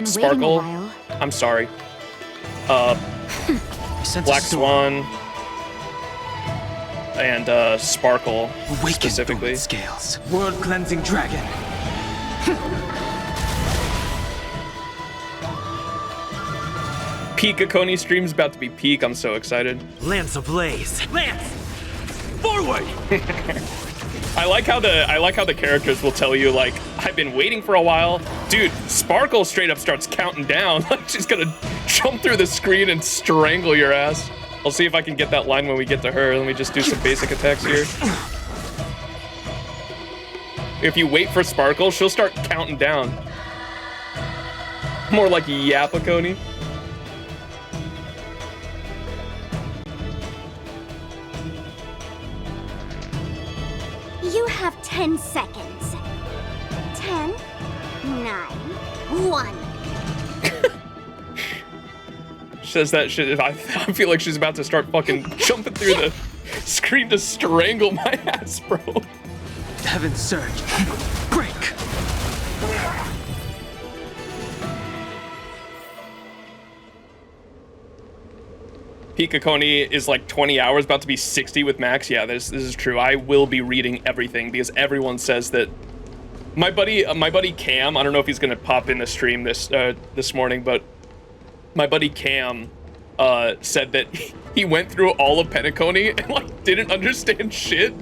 Sparkle. I'm sorry. Black Swan and Sparkle specifically. Scales. World cleansing dragon. Peak Akoni stream's about to be peak. I'm so excited. Lance ablaze. Lance! Forward! I like how the characters will tell you, like, I've been waiting for a while. Dude, Sparkle straight up starts counting down. Like, she's gonna jump through the screen and strangle your ass. I'll see if I can get that line when we get to her. Let me just do some basic attacks here. If you wait for Sparkle, she'll start counting down. More like Yapakoni. You have 10 seconds. 10, 9, 1. She says that shit. I feel like she's about to start fucking jumping through the screen to strangle my ass, bro. Heaven Surge. Break! Pikakoni is like 20 hours, about to be 60 with Max. Yeah, this is true. I will be reading everything because everyone says that. My buddy Cam, I don't know if he's gonna pop in the stream this morning, but my buddy Cam said that he went through all of Penacony and like didn't understand shit,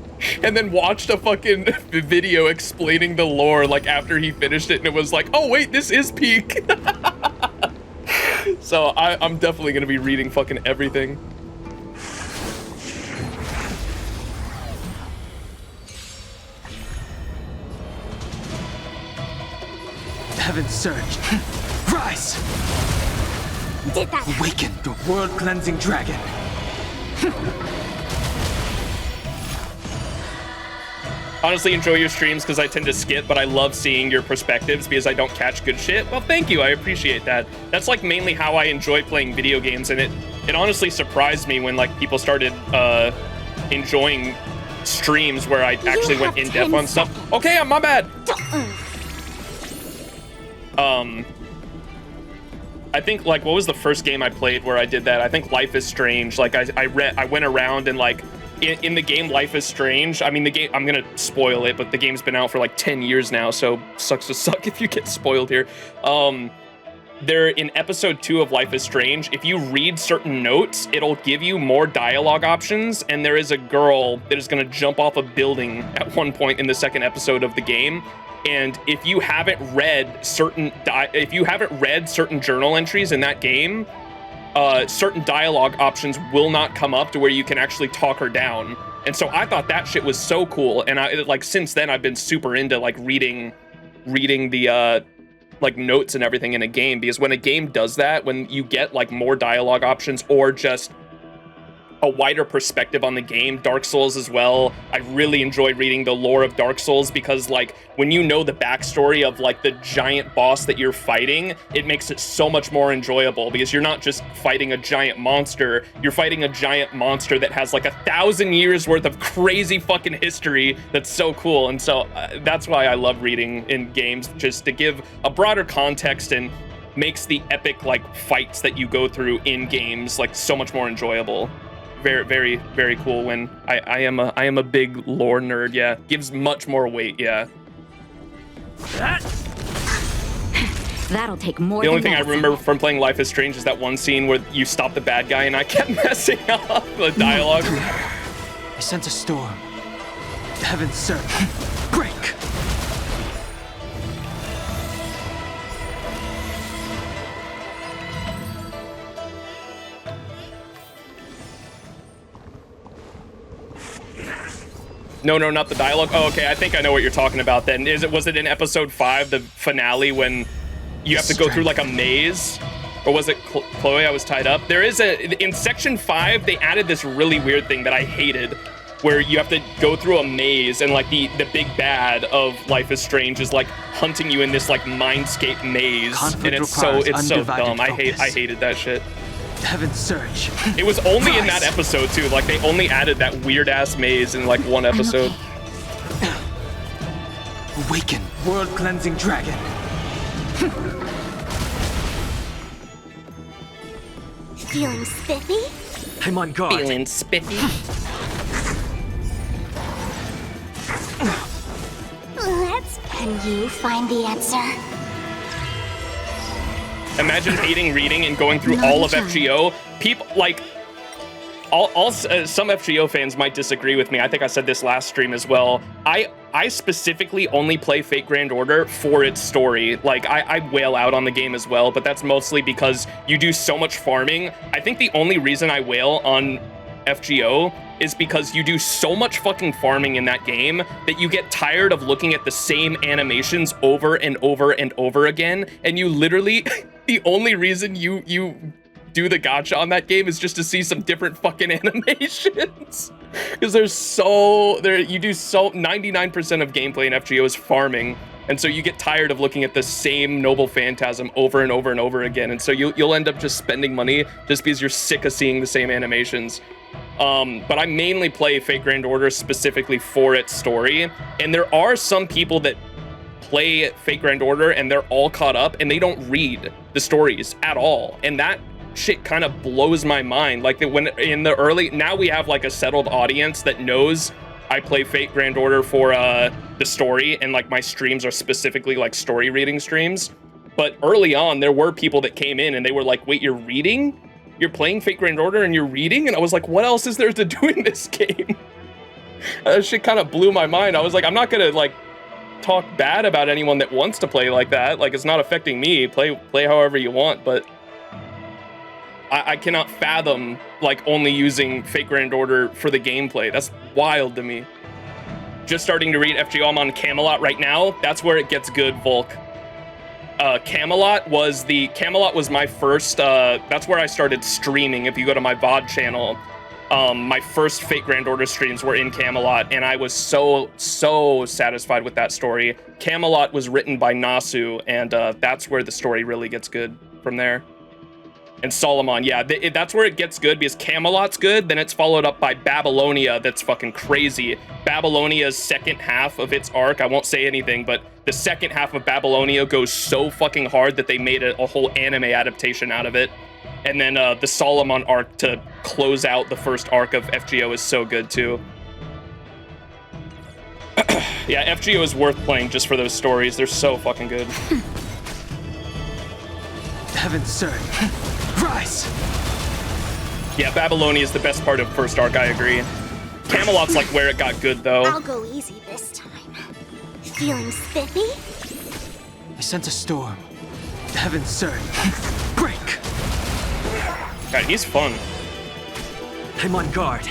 and then watched a fucking video explaining the lore like after he finished it, and it was like, oh wait, this is Peak. So I'm definitely gonna be reading fucking everything. Heaven Surge. Rise! Did that. Awaken the world cleansing dragon. Honestly, enjoy your streams because I tend to skip, but I love seeing your perspectives because I don't catch good shit. Well, thank you. I appreciate that. That's like mainly how I enjoy playing video games, and it honestly surprised me when like people started enjoying streams where I actually went in depth on stuff. Okay, my bad. I think like what was the first game I played where I did that? I think Life is Strange. Like I went around and like in the game Life is Strange. I mean the game, I'm gonna spoil it, but the game's been out for like 10 years now, so sucks to suck if you get spoiled here. there in episode 2 of Life is Strange, if you read certain notes, it'll give you more dialogue options, and there is a girl that is going to jump off a building at one point in the second episode of the game. And if you haven't read certain journal entries in that game, certain dialogue options will not come up to where you can actually talk her down. And so I thought that shit was so cool, and I like since then I've been super into like reading the like notes and everything in a game, because when a game does that, when you get like more dialogue options or just a wider perspective on the game, Dark Souls as well, I really enjoy reading the lore of Dark Souls, because like when you know the backstory of like the giant boss that you're fighting, it makes it so much more enjoyable, because you're not just fighting a giant monster, you're fighting a giant monster that has like 1,000 years worth of crazy fucking history that's so cool. And so that's why I love reading in games, just to give a broader context, and makes the epic like fights that you go through in games like so much more enjoyable. Very, very, very cool. When I am a big lore nerd. Yeah, gives much more weight. Yeah. That'll take more. The only thing I remember from playing Life is Strange is that one scene where you stop the bad guy, and I kept messing up the dialogue. I sense a storm. Heaven's surge. Break. No, not the dialogue. Oh, okay. I think I know what you're talking about then. Was it in episode 5, the finale, when you have to go through like a maze? Or was it Chloe? I was tied up. There is in section 5, they added this really weird thing that I hated, where you have to go through a maze, and like the big bad of Life is Strange is like hunting you in this like mindscape maze. Conflict and it's so dumb. focus. I hated that shit. Heaven's surge. It was only in that episode too. Like they only added that weird ass maze in like one episode. Awaken, world cleansing dragon. Feeling spiffy? I'm on guard. Feeling spiffy. Can you find the answer? Imagine hating reading and going through all of FGO. People like some FGO fans might disagree with me. I think I said this last stream as well. I specifically only play Fate Grand Order for its story. Like I wail out on the game as well, but that's mostly because you do so much farming. I think the only reason I wail on FGO is because you do so much fucking farming in that game that you get tired of looking at the same animations over and over and over again, and you literally the only reason you do the gacha on that game is just to see some different fucking animations. Because you do so 99% of gameplay in FGO is farming, and so you get tired of looking at the same Noble Phantasm over and over and over again, and so you'll end up just spending money just because you're sick of seeing the same animations. But I mainly play Fate Grand Order specifically for its story, and there are some people that play Fate Grand Order and they're all caught up and they don't read the stories at all, and that shit kind of blows my mind. Like when in the early, now we have like a settled audience that knows I play Fate Grand Order for the story, and like my streams are specifically like story reading streams. But early on there were people that came in and they were like, wait, you're reading? You're playing Fate Grand Order and you're reading? And I was like, what else is there to do in this game? That shit kind of blew my mind. I was like, I'm not gonna like talk bad about anyone that wants to play like that. Like, it's not affecting me. Play however you want, but I cannot fathom like only using Fate Grand Order for the gameplay. That's wild to me. Just starting to read FGO. I'm on Camelot right now. That's where it gets good, Volk. Camelot was my first, that's where I started streaming. If you go to my VOD channel, my first Fate Grand Order streams were in Camelot, and I was so satisfied with that story. Camelot was written by Nasu, and that's where the story really gets good from there. And Solomon, yeah, that's where it gets good, because Camelot's good, then it's followed up by Babylonia, that's fucking crazy. Babylonia's second half of its arc, I won't say anything, but the second half of Babylonia goes so fucking hard that they made a whole anime adaptation out of it. And then the Solomon arc to close out the first arc of FGO is so good too. Yeah, FGO is worth playing just for those stories. They're so fucking good. Heaven, sir. Rise! Yeah, Babylonia is the best part of first arc, I agree. Camelot's like where it got good, though. I'll go easy this time. Feeling spiffy? I sense a storm. Heaven, sir. Break! God, he's fun. I'm on guard.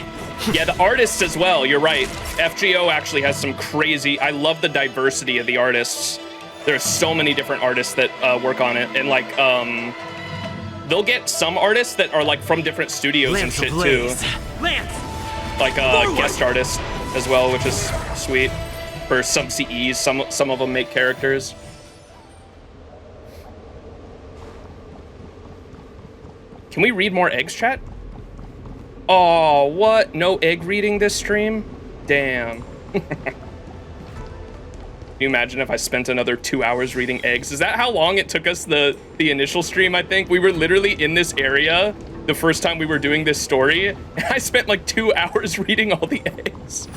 Yeah, the artists as well, you're right. FGO actually has some crazy... I love the diversity of the artists. There's so many different artists that work on it. And like, they'll get some artists that are like from different studios and shit too. Lance! Like guest artists as well, which is sweet. For some CEs, some of them make characters. Can we read more eggs, chat? Oh, what? No egg reading this stream? Damn. Can you imagine if I spent another 2 hours reading eggs? Is that how long it took us the initial stream, I think? We were literally in this area the first time we were doing this story, and I spent like 2 hours reading all the eggs.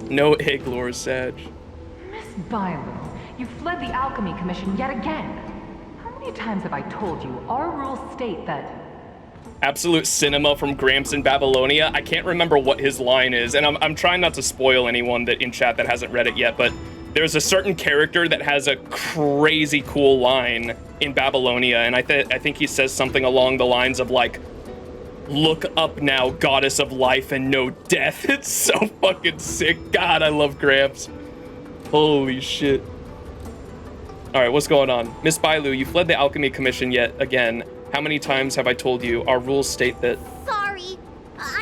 No egg lore, Sag. Miss Bailu, you fled the Alchemy Commission yet again. How many times have I told you our rules state that... Absolute cinema from Gramps in Babylonia. I can't remember what his line is, and I'm trying not to spoil anyone that in chat that hasn't read it yet, but there's a certain character that has a crazy cool line in Babylonia, and I think he says something along the lines of like, "Look up now, goddess of life and no death." It's so fucking sick. God, I love Gramps. Holy shit. All right, what's going on? Miss Bailu, you fled the Alchemy Commission yet again. How many times have I told you our rules state that... Sorry.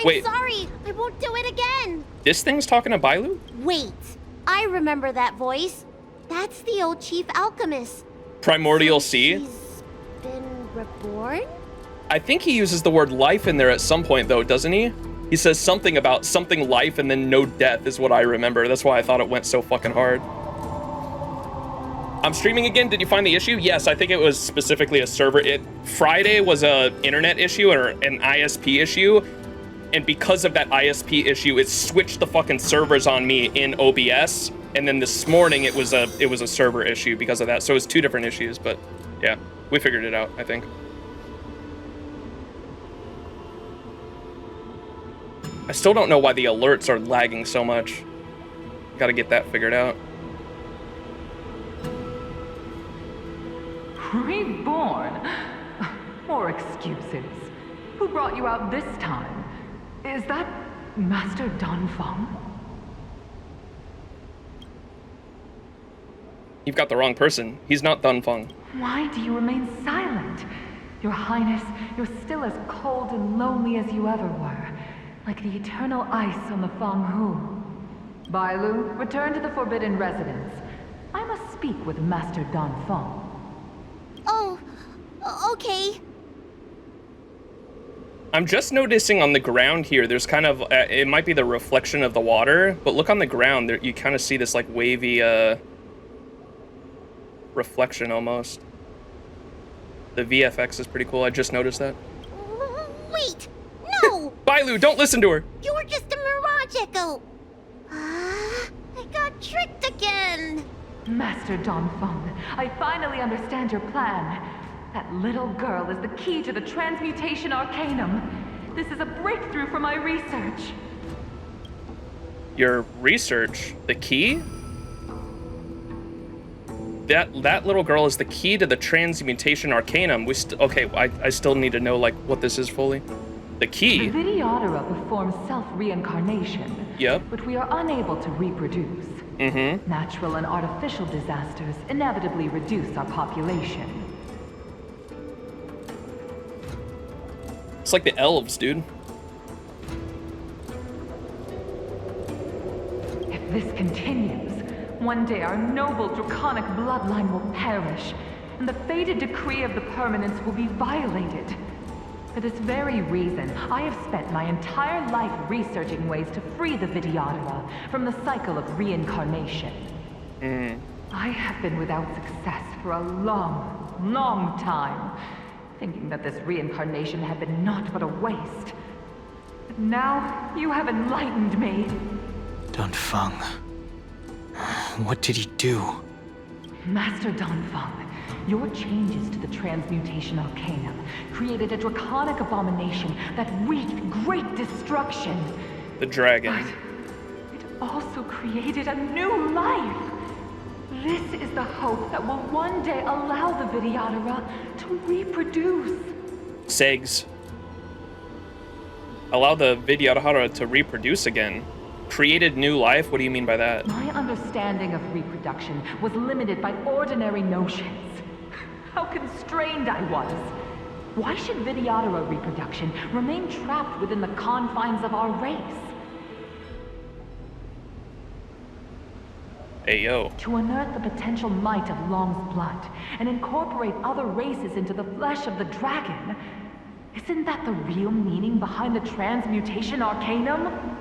Wait. Sorry. I won't do it again. This thing's talking to Bailu? Wait. I remember that voice. That's the old chief alchemist. Primordial So Sea? she's been reborn? I think he uses the word life in there at some point, though, doesn't he? He says something about something life and then no death is what I remember. That's why I thought it went so fucking hard. I'm streaming again. Did you find the issue? Yes, I think it was specifically a server. Friday was a internet issue or an ISP issue, and because of that ISP issue, it switched the fucking servers on me in OBS. And then this morning it was a server issue because of that. So it was two different issues, but yeah, we figured it out, I think. I still don't know why the alerts are lagging so much. Gotta get that figured out. Reborn? More excuses. Who brought you out this time? Is that Master Danfeng? You've got the wrong person. He's not Danfeng. Why do you remain silent? Your Highness, you're still as cold and lonely as you ever were, like the eternal ice on the Fanghu. Bailu, return to the Forbidden Residence. I must speak with Master Danfeng. Oh, okay. I'm just noticing on the ground here, there's kind of, it might be the reflection of the water, but look on the ground, there, you kind of see this like wavy reflection almost. The VFX is pretty cool, I just noticed that. Wait, no! Bailu, don't listen to her! You were just a mirage echo. I got tricked again. Master Danfeng, I finally understand your plan. That little girl is the key to the transmutation arcanum. This is a breakthrough for my research. Your research? The key? That little girl is the key to the transmutation arcanum. Okay, I still need to know like what this is fully. The key? The Vidyadhara performs self-reincarnation. Yep. But we are unable to reproduce. Mm-hmm. Natural and artificial disasters inevitably reduce our population. It's like the elves, dude. If this continues, one day our noble draconic bloodline will perish, and the fated decree of the permanence will be violated. For this very reason, I have spent my entire life researching ways to free the Vidyadhara from the cycle of reincarnation. I have been without success for a long, long time, thinking that this reincarnation had been naught but a waste. But now, you have enlightened me. Danfeng. What did he do? Master Donfeng, your changes to the transmutation arcanum created a draconic abomination that wreaked great destruction. The dragon. But it also created a new life. This is the hope that will one day allow the Vidyadhara to reproduce. Segs. Allow the Vidyadhara to reproduce again. Created new life? What do you mean by that? My understanding of reproduction was limited by ordinary notions. How constrained I was. Why should Vidyadhara reproduction remain trapped within the confines of our race? Hey, yo. To unearth the potential might of Long's blood and incorporate other races into the flesh of the dragon. Isn't that the real meaning behind the transmutation arcanum?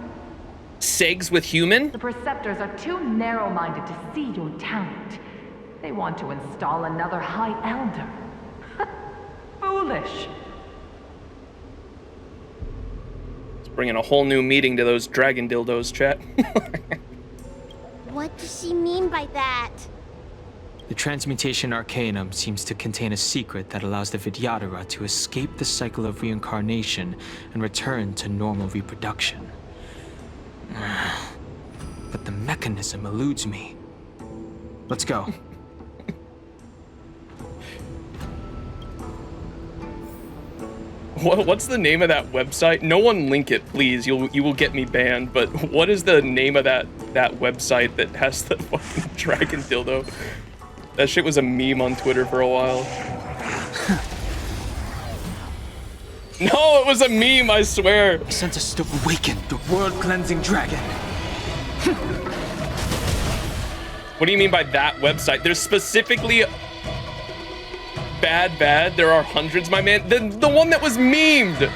Segs with human? The Preceptors are too narrow-minded to see your talent. They want to install another High Elder. Foolish. It's bringing a whole new meaning to those dragon dildos, chat. What does she mean by that? The transmutation arcanum seems to contain a secret that allows the Vidyadhara to escape the cycle of reincarnation and return to normal reproduction. But the mechanism eludes me. Let's go. What's the name of that website? No one link it, please. You will get me banned. But what is the name of that website that has the fucking dragon dildo? That shit was a meme on Twitter for a while. No, it was a meme, I swear. Sent us to awaken the world-cleansing dragon. What do you mean by that website? There's specifically bad. There are hundreds, my man. The one that was memed.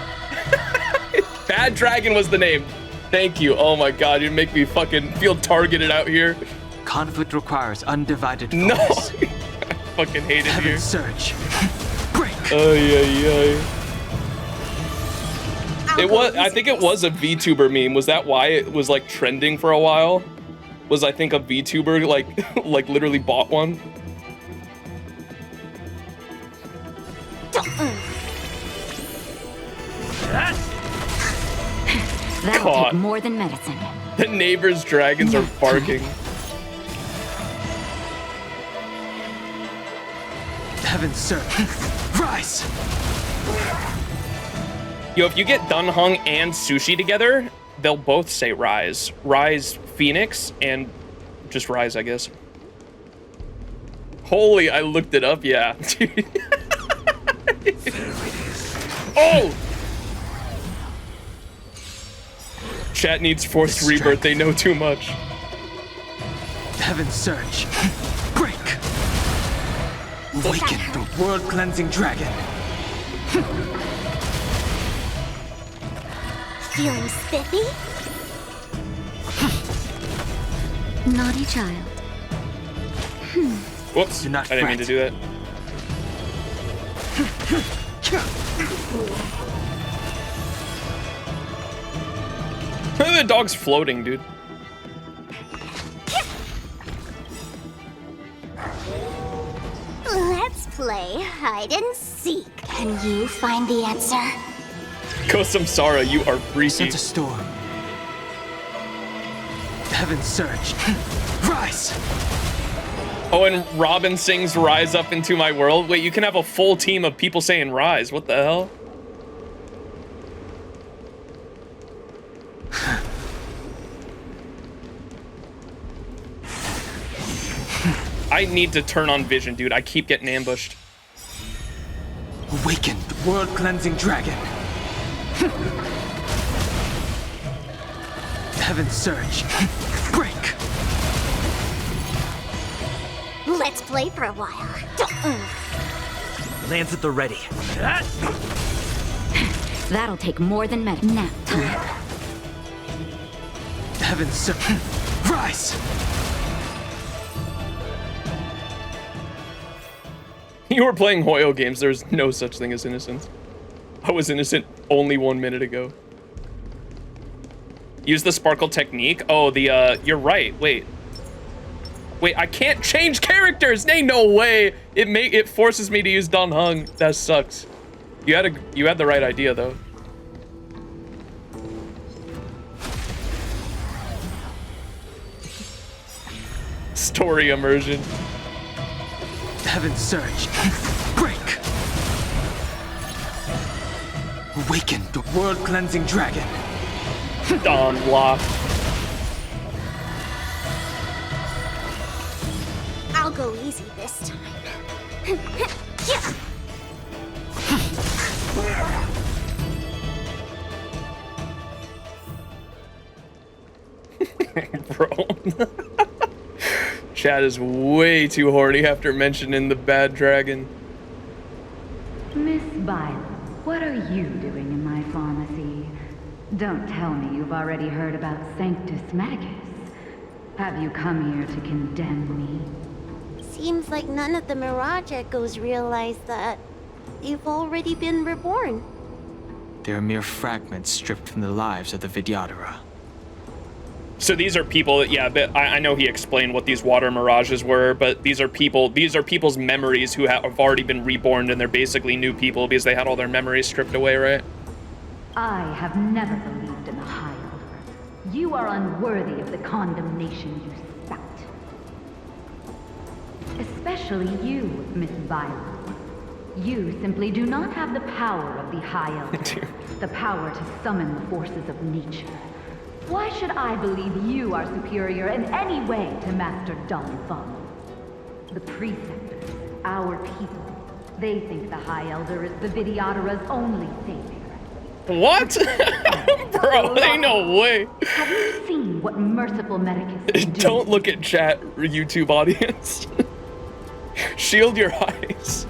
Bad Dragon was the name. Thank you. Oh my god, you make me fucking feel targeted out here. Conflict requires undivided focus. No. I fucking hate it here. Surge. Break. It was. I think it was a VTuber meme. Was that why it was like trending for a while? Was I think a VTuber like literally bought one? That'll take more than medicine. The neighbor's dragons are barking. Heaven, sir. Rise. Yo, if you get Dunhung and Sushi together, they'll both say Rise. Rise Phoenix and just Rise, I guess. Holy, I looked it up, yeah. Oh! Chat needs forced rebirth, they know too much. Heaven surge. Break. Awaken the world-cleansing dragon. Feeling spiffy? Naughty child. Whoops, I didn't mean to do that. The dog's floating, dude. Let's play hide and seek. Can you find the answer? Go Samsara, you are freaky. Sent a storm. Heaven surge. Rise. Oh, and Robin sings Rise Up Into My World. Wait, you can have a full team of people saying Rise. What the hell? I need to turn on vision, dude. I keep getting ambushed. Awaken the world-cleansing dragon. Heaven surge. Break. Let's play for a while. Lands at the ready. That'll take more than nap time. Heaven surge. Rise. You were playing Hoyo games. There's no such thing as innocence. I was innocent only 1 minute ago. Use the sparkle technique. Oh, you're right. Wait. Wait, I can't change characters. Ain't no way. It forces me to use Dan Heng. That sucks. You had the right idea though. Story immersion. Heaven surge. Break. Awaken the world-cleansing dragon. Dawn lock. I'll go easy this time. Yeah. Bro. Chad is way too horny after mentioning the bad dragon. Miss Bile, what are you doing in my pharmacy? Don't tell me you've already heard about Sanctus Medicus. Have you come here to condemn me? Seems like none of the Mirage Echoes realize that they've already been reborn. They are mere fragments stripped from the lives of the Vidyadhara. So these are people that, yeah, but I know he explained what these water mirages were, but these are people's memories who have already been reborn, and they're basically new people because they had all their memories stripped away, right? I have never believed in the High Elder. You are unworthy of the condemnation you spout. Especially you, Miss Violet. You simply do not have the power of the High Elder, the power to summon the forces of nature. Why should I believe you are superior in any way to Master Dong Feng? The Preceptors, our people, they think the High Elder is the Vidyadhara's only savior. What? Bro, ain't no way. Have you seen what merciful Medicus can do? Don't look at chat, YouTube audience. Shield your eyes.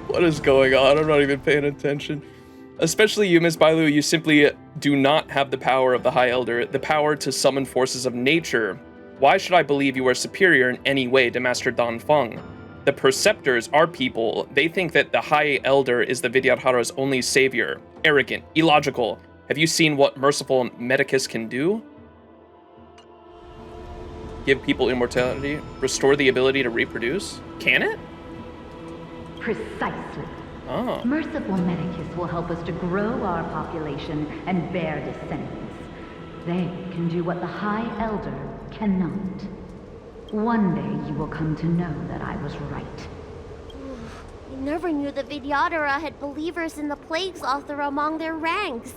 What is going on? I'm not even paying attention. Especially you, Miss Bailu, you simply do not have the power of the High Elder, the power to summon forces of nature. Why should I believe you are superior in any way to Master Dan Feng? The Preceptors are people. They think that the High Elder is the Vidyadhara's only savior. Arrogant, illogical. Have you seen what merciful Medicus can do? Give people immortality, restore the ability to reproduce? Can it? Precisely. Oh. Merciful Medicus will help us to grow our population and bear descendants. They can do what the High Elder cannot. One day you will come to know that I was right. I never knew the Vidyadhara had believers in the Plagues Author among their ranks.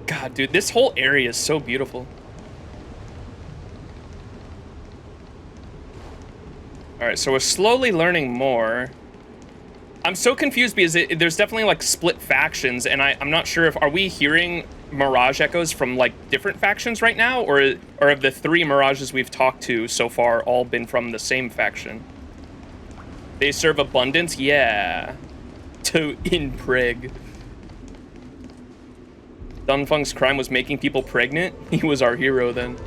God, dude, this whole area is so beautiful. All right, so we're slowly learning more. I'm so confused because there's definitely like split factions, and I'm not sure if, are we hearing Mirage echoes from like different factions right now, or have the 3 Mirages we've talked to so far all been from the same faction? They serve abundance? Yeah. To impreg. Dunfeng's crime was making people pregnant? He was our hero then.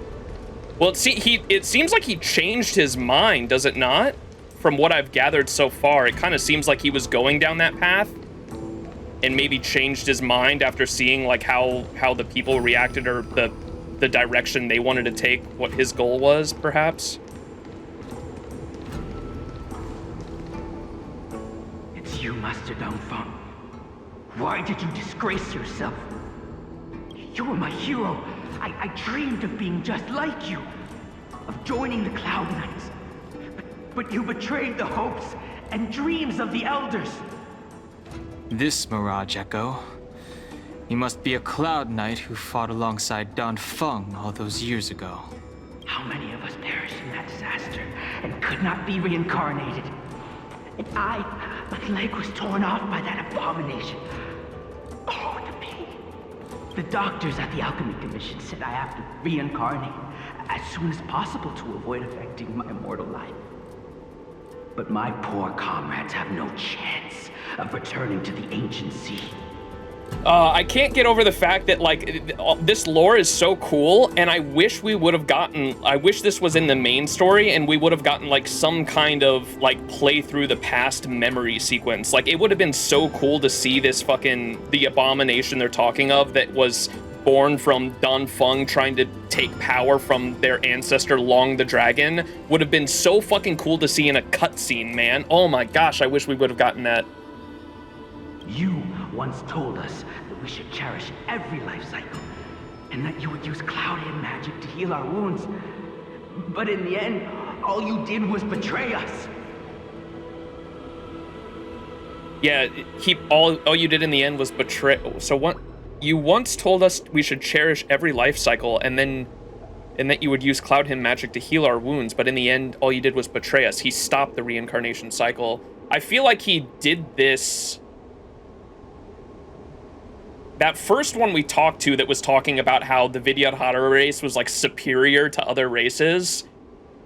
Well, it seems like he changed his mind, does it not? From what I've gathered so far, it kind of seems like he was going down that path and maybe changed his mind after seeing like how the people reacted, or the direction they wanted to take, what his goal was, perhaps. It's you, Master Dongfeng. Why did you disgrace yourself? You were my hero. I dreamed of being just like you, of joining the Cloud Knights. But you betrayed the hopes and dreams of the Elders. This Mirage Echo. He must be a Cloud Knight who fought alongside Dan Feng all those years ago. How many of us perished in that disaster and could not be reincarnated? And my leg was torn off by that abomination. Oh, the pain. The doctors at the Alchemy Commission said I have to reincarnate as soon as possible to avoid affecting my immortal life. But my poor comrades have no chance of returning to the ancient sea. I can't get over the fact that like this lore is so cool, and I wish we would have gotten. I wish this was in the main story, and we would have gotten like some kind of like play through the past memory sequence. Like it would have been so cool to see this the abomination they're talking of that was born from Dan Feng trying to take power from their ancestor Long the Dragon. Would have been so fucking cool to see in a cutscene, man. Oh my gosh, I wish we would have gotten that. You once told us that we should cherish every life cycle, and that you would use cloudy magic to heal our wounds. But in the end, all you did was betray us. Yeah, all you did in the end was betray. So what? You once told us we should cherish every life cycle, and that you would use Cloud Hymn magic to heal our wounds, but in the end, all you did was betray us. He stopped the reincarnation cycle. I feel like he did this. That first one we talked to that was talking about how the Vidyadhara race was like superior to other races.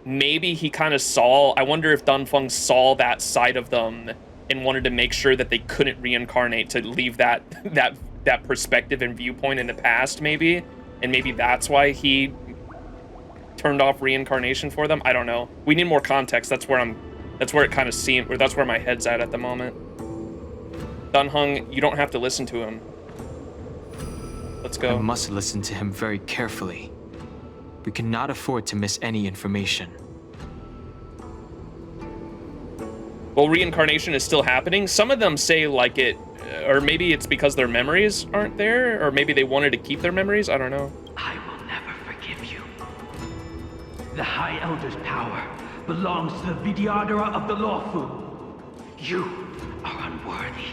Maybe he kind of saw. I wonder if Dunfeng saw that side of them and wanted to make sure that they couldn't reincarnate to leave that perspective and viewpoint in the past, maybe. And maybe that's why he turned off reincarnation for them. I don't know. We need more context. That's where it kind of seemed, or that's where my head's at the moment. Dunhung, you don't have to listen to him. Let's go. I must listen to him very carefully. We cannot afford to miss any information. Well, reincarnation is still happening. Some of them say like it, or maybe it's because their memories aren't there, or maybe they wanted to keep their memories. I don't know. I will never forgive you. The High Elder's power belongs to the Vidyadhara of the Luofu. You are unworthy.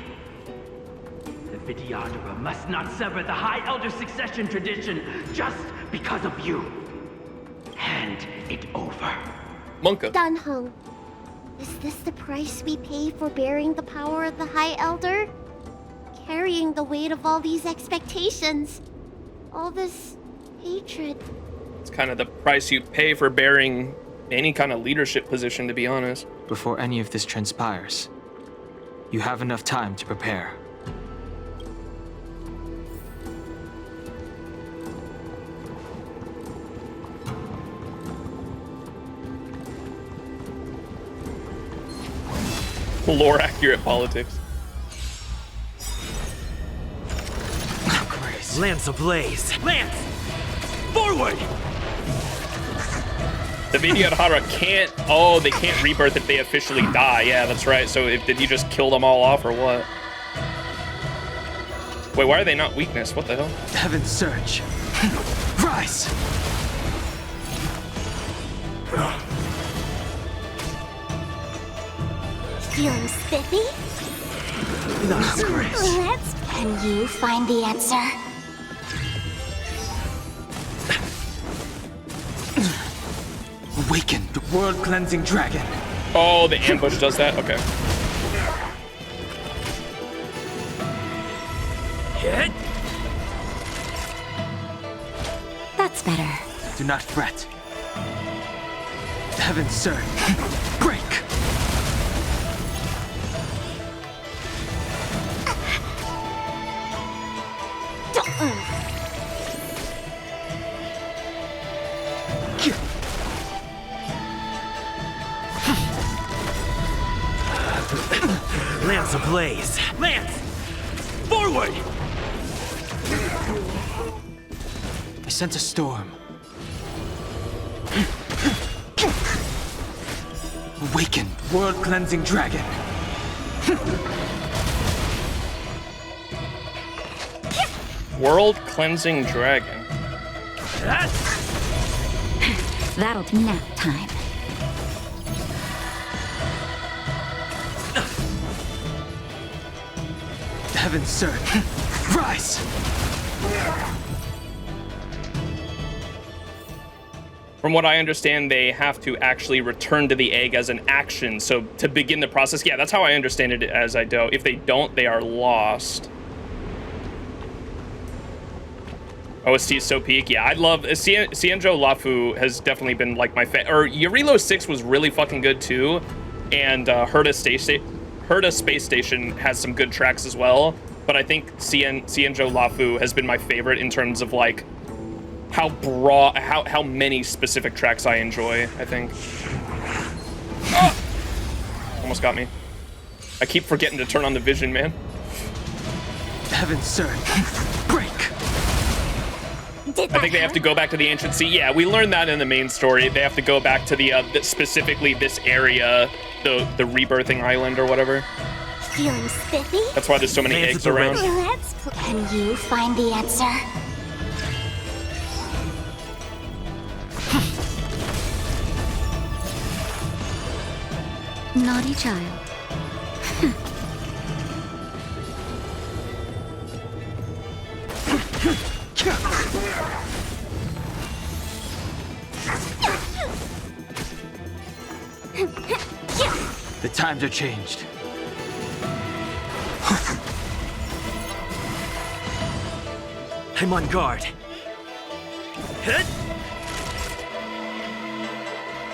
The Vidyadhara must not sever the High Elder's succession tradition just because of you. Hand it over. Monka. Dunhung, is this the price we pay for bearing the power of the High Elder? Carrying the weight of all these expectations. All this hatred. It's kind of the price you pay for bearing any kind of leadership position, to be honest. Before any of this transpires, you have enough time to prepare. Lore-accurate politics. Lance ablaze! Lance! Forward! The Vidyadhara can't. Oh, they can't rebirth if they officially die. Yeah, that's right. So did you just kill them all off or what? Wait, why are they not weakness? What the hell? Heaven's surge. Rise! Feeling spiffy? That's great. Can you find the answer? Awaken the world-cleansing dragon. Oh, the ambush does that? Okay. Hit! That's better. Do not fret. Heaven's surge. Break! Lance ablaze! Lance! Forward! I sent a storm. Awaken, world-cleansing dragon. World-cleansing dragon. That'll be nap time. Heaven's surge. Rise! From what I understand, they have to actually return to the egg as an action. So to begin the process, yeah, that's how I understand it as I do. If they don't, they are lost. OST is so peak. Yeah, I love XianZhou Luofu has definitely been like my or Yurilo 6 was really fucking good too, and Herta Space Station has some good tracks as well. but I think XianZhou Luofu has been my favorite in terms of like how broad, how many specific tracks I enjoy. I think. Oh! Almost got me. I keep forgetting to turn on the vision, man. Heaven's surge. Break. I think they have to go back to the ancient sea. Yeah, we learned that in the main story. They have to go back to the specifically this area, the rebirthing island or whatever. Feeling spiffy? That's why there's so many eggs around. Can you find the answer? Naughty child. The times are changed. I'm on guard.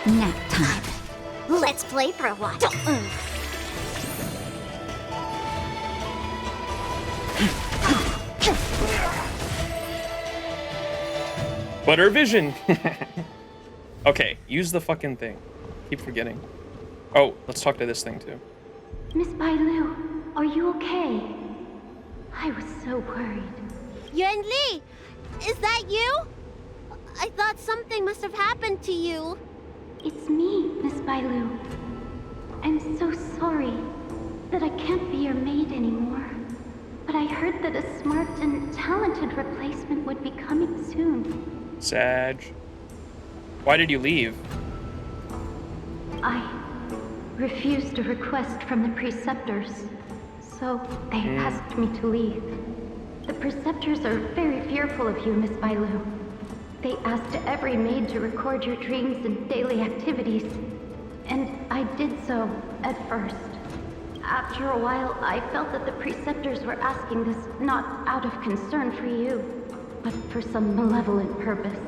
Nap time. Let's play for a while. Butter vision. Okay, use the fucking thing. Keep forgetting. Oh, let's talk to this thing too. Miss Bailu, are you okay? I was so worried. Yuan Li, is that you? I thought something must have happened to you. It's me, Miss Bailu. I'm so sorry that I can't be your maid anymore. But I heard that a smart and talented replacement would be coming soon. Sag. Why did you leave? I refused a request from the preceptors, so they asked me to leave. The preceptors are very fearful of you, Miss Bailu. They asked every maid to record your dreams and daily activities, and I did so at first. After a while, I felt that the preceptors were asking this not out of concern for you, but for some malevolent purpose.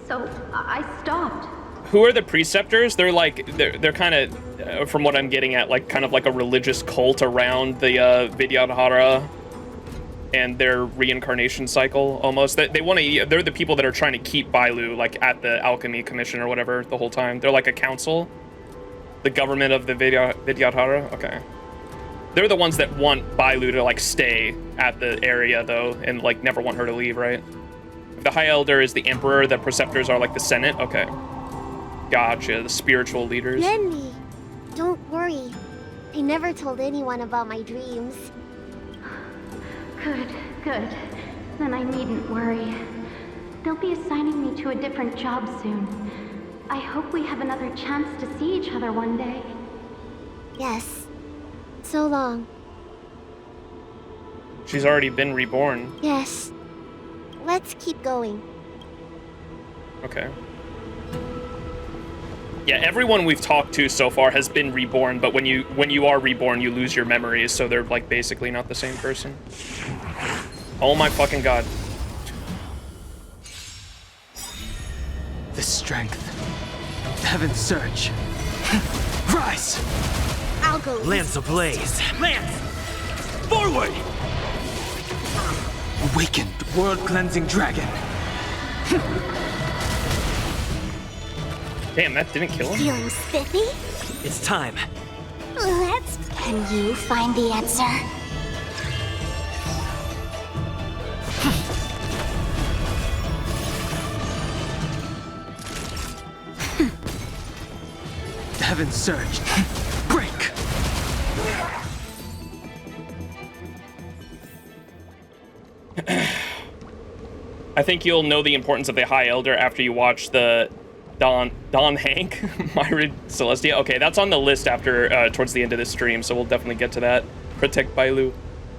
So I stopped. Who are the preceptors? They're like, they're kind of, from what I'm getting at, like kind of like a religious cult around the Vidyadhara and their reincarnation cycle almost. They want to, they're the people that are trying to keep Bailu like at the Alchemy Commission or whatever the whole time. They're like a council, the government of the Vidyadhara. Okay. They're the ones that want Bailu to like stay at the area though and like never want her to leave, right? If the High Elder is the Emperor, the Preceptors are like the Senate. Okay. Gotcha, the spiritual leaders. Yuan Li, don't worry. I never told anyone about my dreams. Good, good. Then I needn't worry. They'll be assigning me to a different job soon. I hope we have another chance to see each other one day. Yes. So long. She's already been reborn. Yes. Let's keep going. Okay. Yeah, everyone we've talked to so far has been reborn, but when you are reborn, you lose your memories, so they're like basically not the same person. Oh my fucking god. The strength. Heaven's surge. Rise! I'll go. Lance ablaze. Lance! Forward! Awakened world-cleansing dragon. Damn, that didn't kill him? Feeling spiffy? It's time. Let's... Can you find the answer? Heaven's surge. Break! I think you'll know the importance of the High Elder after you watch the Don Hank, Myrid Celestia. Okay, that's on the list after towards the end of this stream, so we'll definitely get to that. Protect Bailu.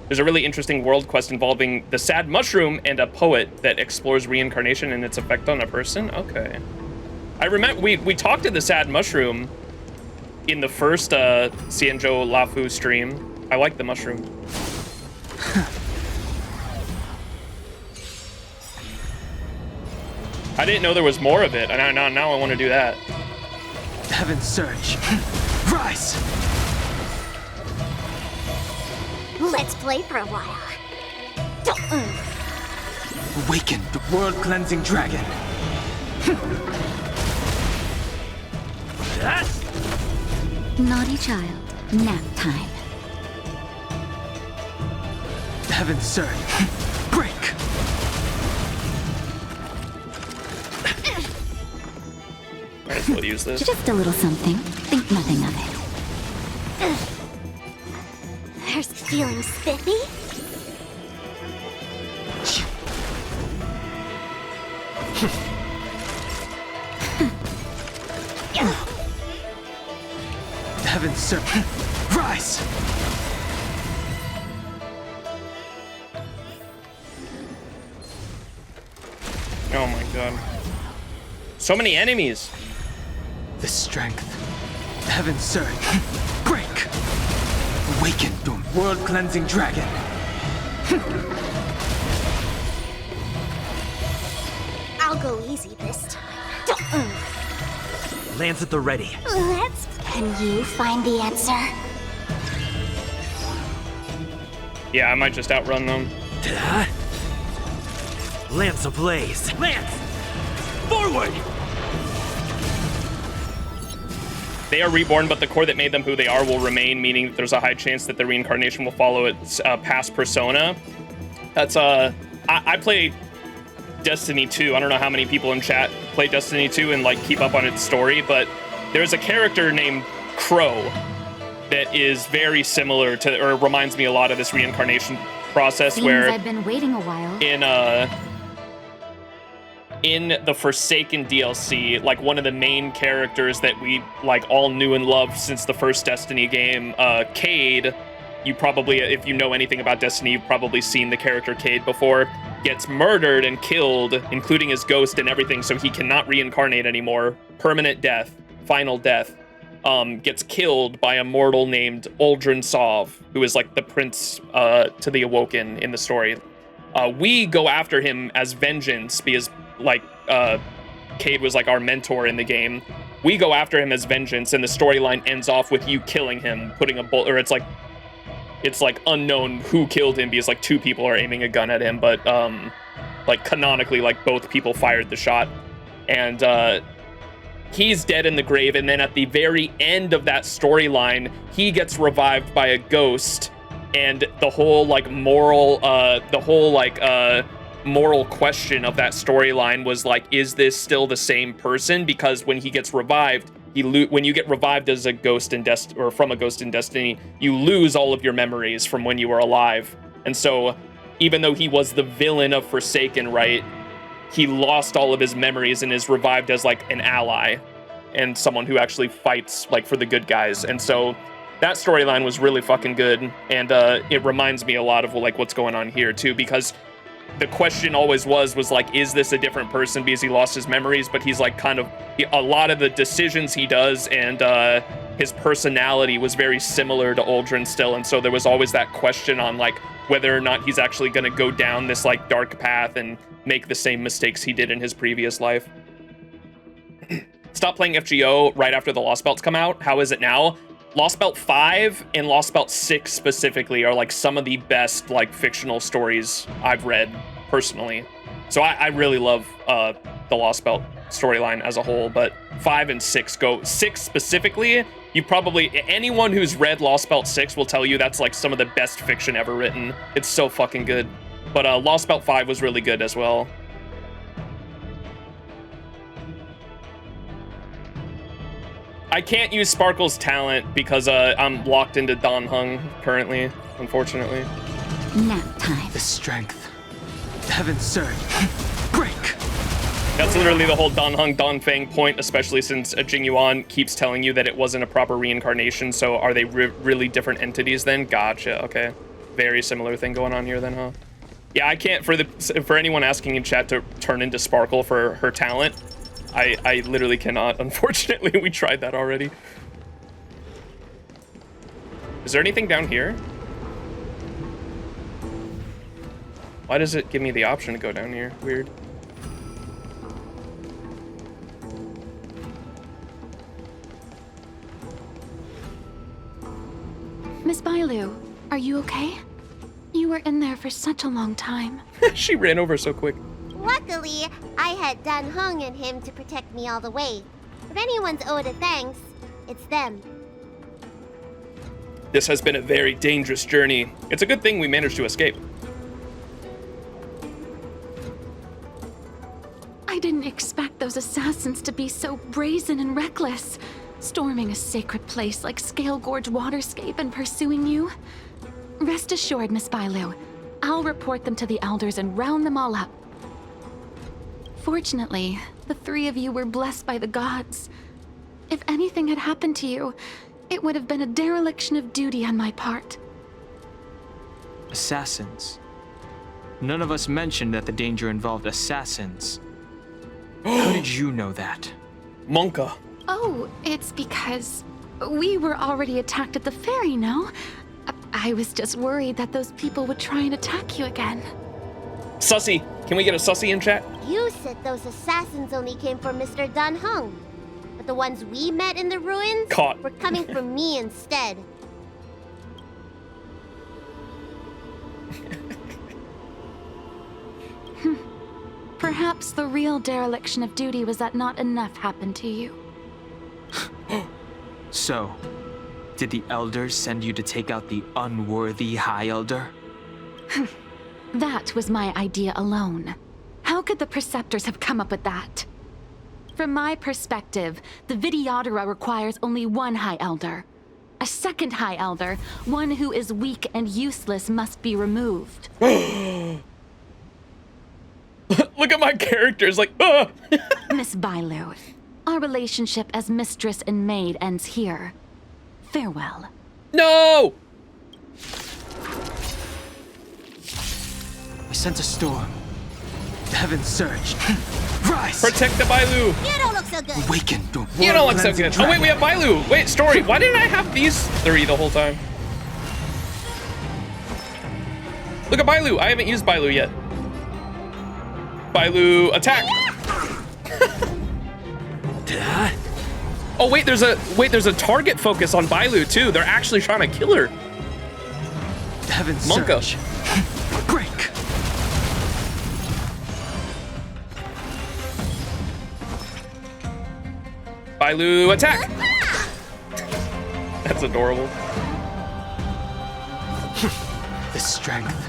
There's a really interesting world quest involving the sad mushroom and a poet that explores reincarnation and its effect on a person. Okay. I remember we talked to the sad mushroom in the first XianZhou Luofu stream. I like the mushroom. I didn't know there was more of it, and now I want to do that. Heaven's surge. Rise! Let's play for a while. Awaken the world-cleansing dragon. Naughty child, nap time. Heaven's surge. Break! Might as well use this. Just a little something. Think nothing of it. There's feeling spiffy? Heaven's surge. Rise! Oh my god. So many enemies. The strength. Heaven's surge. Break! Awaken the world-cleansing dragon. I'll go easy this time. Lance at the ready. Let's... Can you find the answer? Yeah, I might just outrun them. Lance ablaze. Lance! Forward! They are reborn, but the core that made them who they are will remain, meaning that there's a high chance that the reincarnation will follow its past persona. That's, I play Destiny 2. I don't know how many people in chat play Destiny 2 and, like, keep up on its story, but there's a character named Crow that is very similar to, or reminds me a lot of this reincarnation process. Seems where I've been waiting a while. In the Forsaken DLC, like one of the main characters that we like all knew and loved since the first Destiny game, Cade, you probably, if you know anything about Destiny, you've probably seen the character Cade before, gets murdered and killed, including his ghost and everything, so he cannot reincarnate anymore. Permanent death, final death. Gets killed by a mortal named Uldren Sov, who is like the prince to the Awoken in the story. We go after him as vengeance because like Cade was like our mentor in the game. We go after him as vengeance, and the storyline ends off with you killing him, putting a bullet, or it's like unknown who killed him because like two people are aiming a gun at him, but like canonically like both people fired the shot, and he's dead in the grave. And then at the very end of that storyline, he gets revived by a ghost, and the whole like moral moral question of that storyline was like, is this still the same person? Because when he gets revived, when you get revived as a ghost in or from a ghost in Destiny, you lose all of your memories from when you were alive. And so even though he was the villain of Forsaken, right, he lost all of his memories and is revived as like an ally and someone who actually fights like for the good guys. And so that storyline was really fucking good, and it reminds me a lot of like what's going on here too, because the question always was like, is this a different person because he lost his memories? But he's like kind of, a lot of the decisions he does and his personality was very similar to Uldren still, and so there was always that question on like whether or not he's actually going to go down this like dark path and make the same mistakes he did in his previous life. Stop playing FGO right after the Lost Belts come out. How is it now? Lost Belt 5 and Lost Belt 6 specifically are like some of the best like fictional stories I've read personally. So I really love the Lost Belt storyline as a whole, but 5 and 6 go. 6 specifically, you probably, anyone who's read Lost Belt 6 will tell you that's like some of the best fiction ever written. It's so fucking good. But Lost Belt 5 was really good as well. I can't use Sparkle's talent because I'm locked into Don Hung currently, unfortunately. Nap time. The strength. Heaven's surge. Break! That's literally the whole Don Hung, Don Fang point, especially since Jing Yuan keeps telling you that it wasn't a proper reincarnation, so are they really different entities then? Gotcha, okay. Very similar thing going on here then, huh? Yeah, I can't, for anyone asking in chat to turn into Sparkle for her talent, I literally cannot, unfortunately. We tried that already. Is there anything down here? Why does it give me the option to go down here? Weird. Miss Bailu, are you okay? You were in there for such a long time. She ran over so quick. Luckily, I had Dan Heng and him to protect me all the way. If anyone's owed a thanks, it's them. This has been a very dangerous journey. It's a good thing we managed to escape. I didn't expect those assassins to be so brazen and reckless, storming a sacred place like Scale Gorge Waterscape and pursuing you. Rest assured, Miss Bailu, I'll report them to the elders and round them all up. Fortunately, the three of you were blessed by the gods. If anything had happened to you, it would have been a dereliction of duty on my part. Assassins. None of us mentioned that the danger involved assassins. How did you know that? Monka. Oh, it's because we were already attacked at the ferry, no? I was just worried that those people would try and attack you again. Sussy. Can we get a sussy in chat? You said those assassins only came for Mr. Dan Heng. But the ones we met in the ruins were coming for me instead. Perhaps the real dereliction of duty was that not enough happened to you. So, did the elders send you to take out the unworthy High Elder? That was my idea alone. How could the Preceptors have come up with that? From my perspective, the Videodora requires only one High Elder. A second High Elder, one who is weak and useless, must be removed. Look at my characters, like, Miss Bailu, our relationship as mistress and maid ends here. Farewell. No! I sent a storm. The heavens surged. Rise! Protect the Bailu! You don't look so good. Awaken the You don't look so good. Oh wait, we have Bailu! Wait, story, why didn't I have these three the whole time? Look at Bailu, I haven't used Bailu yet. Bailu, attack! Oh wait, there's a target focus on Bailu too. They're actually trying to kill her. Heavens Monka. surge. Break. Bailu, attack! That's adorable. The strength.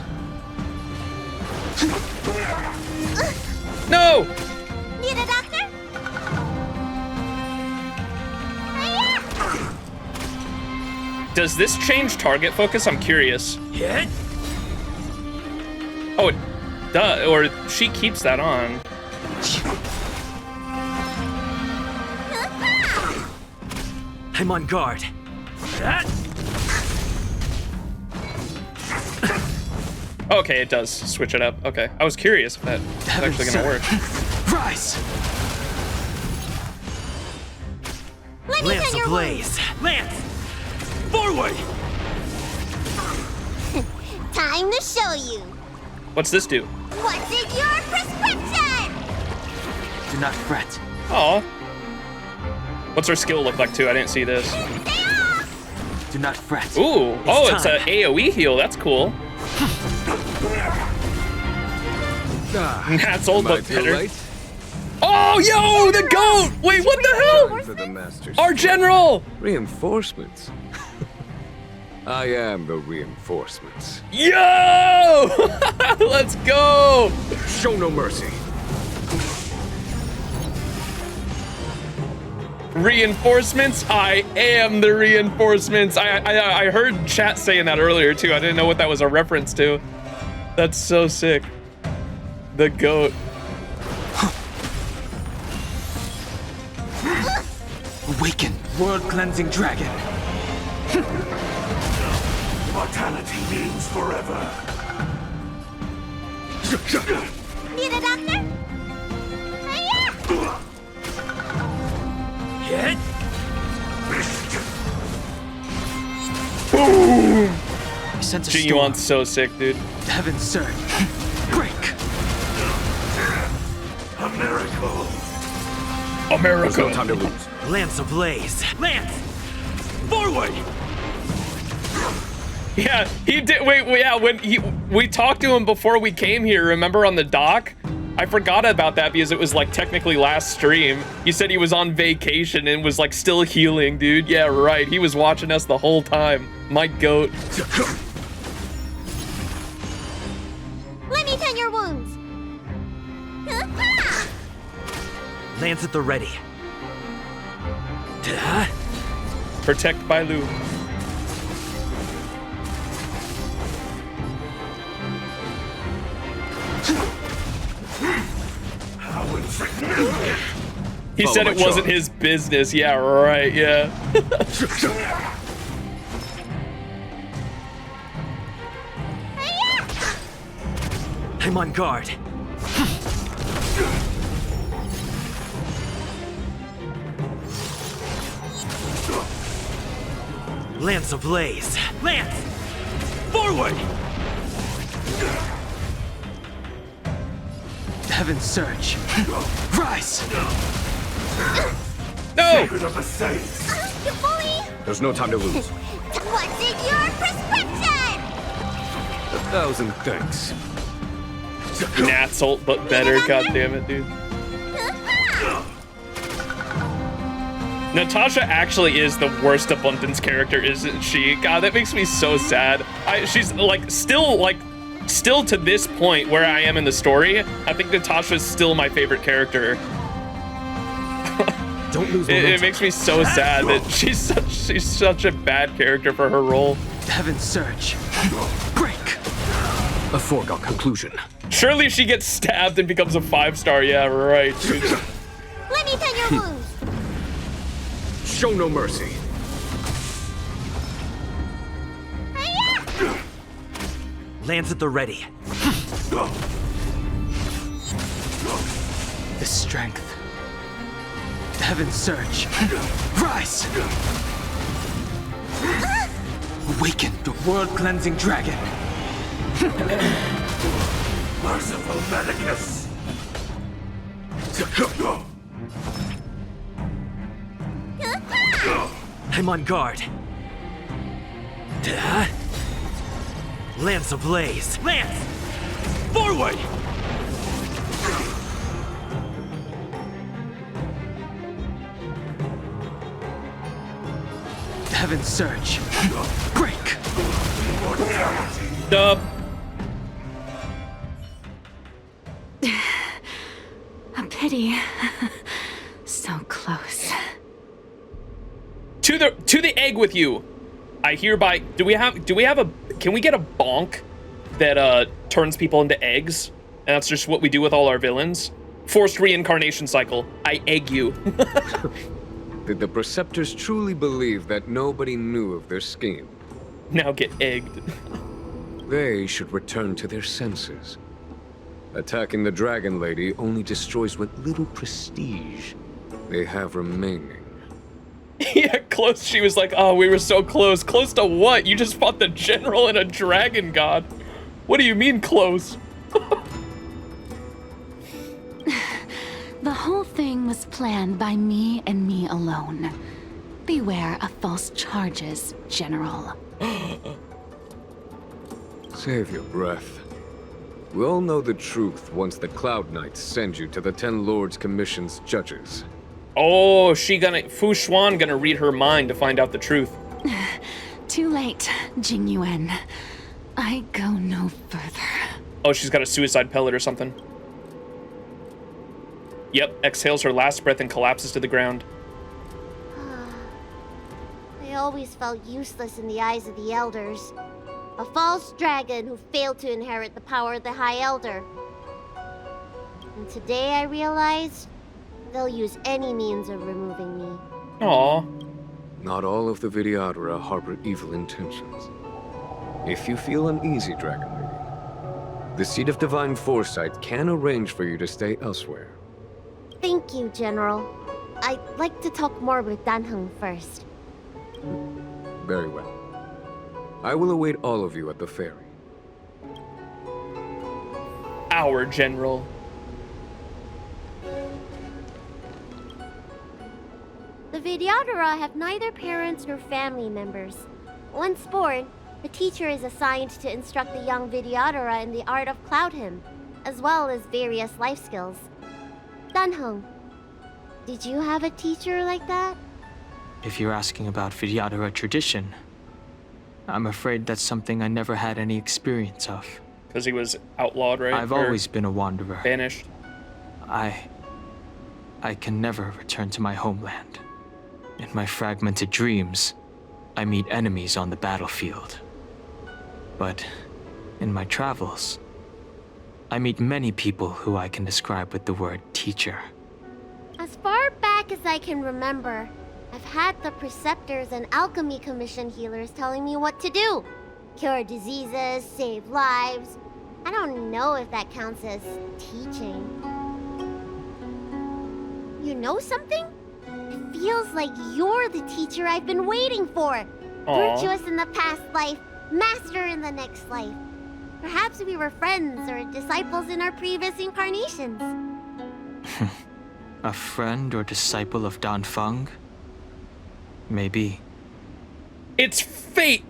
No! Need a doctor? Does this change target focus? I'm curious. Hit. Oh, it does, or she keeps that on. I'm on guard. Okay, it does switch it up. Okay, I was curious if that is actually gonna work. Rise! Lance ablaze! Lance! Forward! Time to show you. What's this do? What's in your prescription? Do not fret. Aw. What's her skill look like too? I didn't see this. Do not fret. Ooh, it's an AoE heal. That's cool. That's old but better. Right? Oh, yo, the goat! Wait, what the hell? For the master's Our general! Reinforcements. I am the reinforcements. Yo! Let's go! Show no mercy. Reinforcements? I am the reinforcements. I heard chat saying that earlier too. I didn't know what that was a reference to. That's so sick. The goat. Awaken, world-cleansing dragon. Mortality means forever. Need a doctor? Hit. Boom! I sense a Genuine's so sick, dude. Heaven surge. Break. A miracle. America. No time to lose. Lance ablaze. Lance! Forward! Yeah, he did. Wait, yeah, when we talked to him before we came here, remember on the dock? I forgot about that because it was like technically last stream. He said he was on vacation and was like still healing, dude. Yeah, right. He was watching us the whole time. My goat. Let me tend your wounds. Lance at the ready. Protect Bailu. He said it wasn't his business. Yeah, right. Yeah. I'm on guard. Lance ablaze. Lance! Forward! Heaven's surge. Rise! No! You bully! There's no time to lose. What's in your prescription? 1,000 thanks. Natsult, but better. God damn it, dude. Natasha actually is the worst abundance character, isn't she? God, that makes me so sad. She's like still to this point where I am in the story, I think Natasha's still my favorite character. Don't lose it makes me so sad that she's such a bad character for her role. Heaven's surge. Break. A foregone conclusion. Surely she gets stabbed and becomes a 5-star. Yeah, right. Let me tend your wounds. Show no mercy. Lance at the ready. The strength. Heaven's surge. Rise! Awaken the world-cleansing dragon. Merciful Medicus. I'm on guard. Lance ablaze. Lance! Forward! Heaven's surge. Break! Dub. A pity. So close. To the egg with you. I hereby can we get a bonk that turns people into eggs? And that's just what we do with all our villains. Forced reincarnation cycle. I egg you. Did the Preceptors truly believe that nobody knew of their scheme? Now get egged. They should return to their senses. Attacking the Dragon Lady only destroys what little prestige they have remaining. Yeah, close. She was like, oh, we were so close. Close to what? You just fought the general and a dragon god. What do you mean close? The whole thing was planned by me and me alone. Beware of false charges, General. Save your breath. We all know the truth once the Cloud Knights send you to the 10 Lords Commission's judges. Oh, Fu Xuan gonna read her mind to find out the truth. Too late, Jing Yuan. I go no further. Oh, she's got a suicide pellet or something. Yep, exhales her last breath and collapses to the ground. I always felt useless in the eyes of the elders. A false dragon who failed to inherit the power of the High Elder. And today I realized they'll use any means of removing me. Aww. Not all of the Vidyadhara harbor evil intentions. If you feel uneasy, Dragon Lady, the Seat of Divine Foresight can arrange for you to stay elsewhere. Thank you, General. I'd like to talk more with Danheng first. Very well. I will await all of you at the ferry. Our general. The Vidyadhara have neither parents nor family members. Once born, The teacher is assigned to instruct the young Vidyadhara in the art of Cloud Hymn, as well as various life skills. Dunhung, did you have a teacher like that? If you're asking about Vidyadhara tradition, I'm afraid that's something I never had any experience of. Because he was outlawed, right? I've always been a wanderer. Banished. I can never return to my homeland. In my fragmented dreams, I meet enemies on the battlefield. But in my travels, I meet many people who I can describe with the word teacher. As far back as I can remember, I've had the preceptors and alchemy commission healers telling me what to do. Cure diseases, save lives. I don't know if that counts as teaching. You know something? It feels like you're the teacher I've been waiting for. Aww. Virtuous in the past life, master in the next life. Perhaps we were friends or disciples in our previous incarnations. A friend or disciple of Dan Feng? Maybe. It's fate!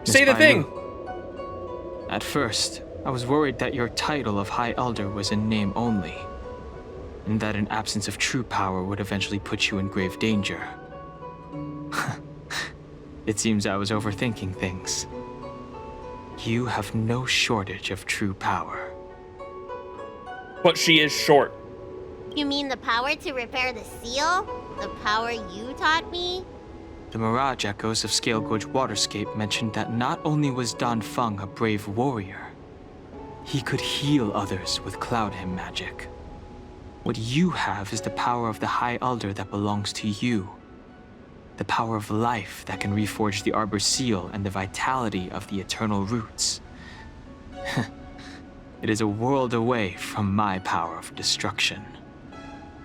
Miss Say the Bai thing! Lu, at first, I was worried that your title of High Elder was in name only, and that an absence of true power would eventually put you in grave danger. It seems I was overthinking things. You have no shortage of true power. But she is short. You mean the power to repair the seal? The power you taught me? The Mirage Echoes of Scale Gorge Waterscape mentioned that not only was Dan Feng a brave warrior, he could heal others with Cloud Hymn magic. What you have is the power of the High Elder that belongs to you. The power of life that can reforge the Arbor Seal and the vitality of the Eternal Roots. It is a world away from my power of destruction.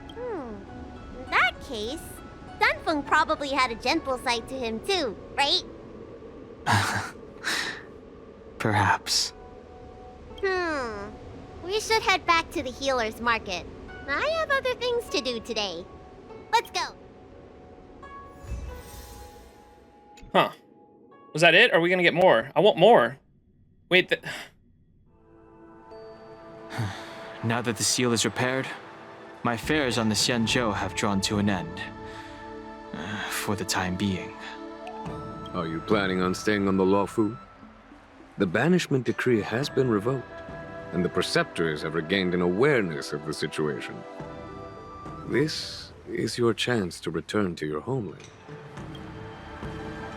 In that case, Dunfeng probably had a gentle side to him too, right? Perhaps. We should head back to the healer's market. I have other things to do today. Let's go. Huh. Was that it? Or are we gonna get more? I want more. Wait, Now that the seal is repaired, my affairs on the XianZhou have drawn to an end. For the time being. Are you planning on staying on the Luofu? The banishment decree has been revoked, and the preceptors have regained an awareness of the situation. This is your chance to return to your homeland.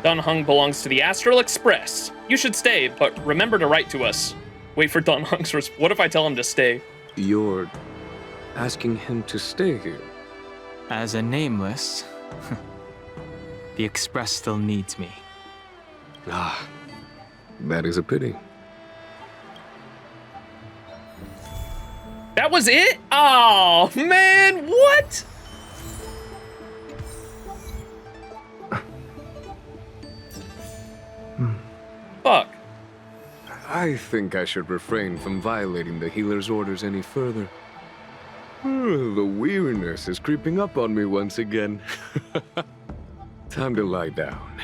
Dunhung belongs to the Astral Express. You should stay, but remember to write to us. Wait for Dunhung's response. What if I tell him to stay? You're asking him to stay here? As a nameless, the Express still needs me. Ah, that is a pity. That was it? Oh, man, what? Fuck. I think I should refrain from violating the healer's orders any further. The weariness is creeping up on me once again. Time to lie down.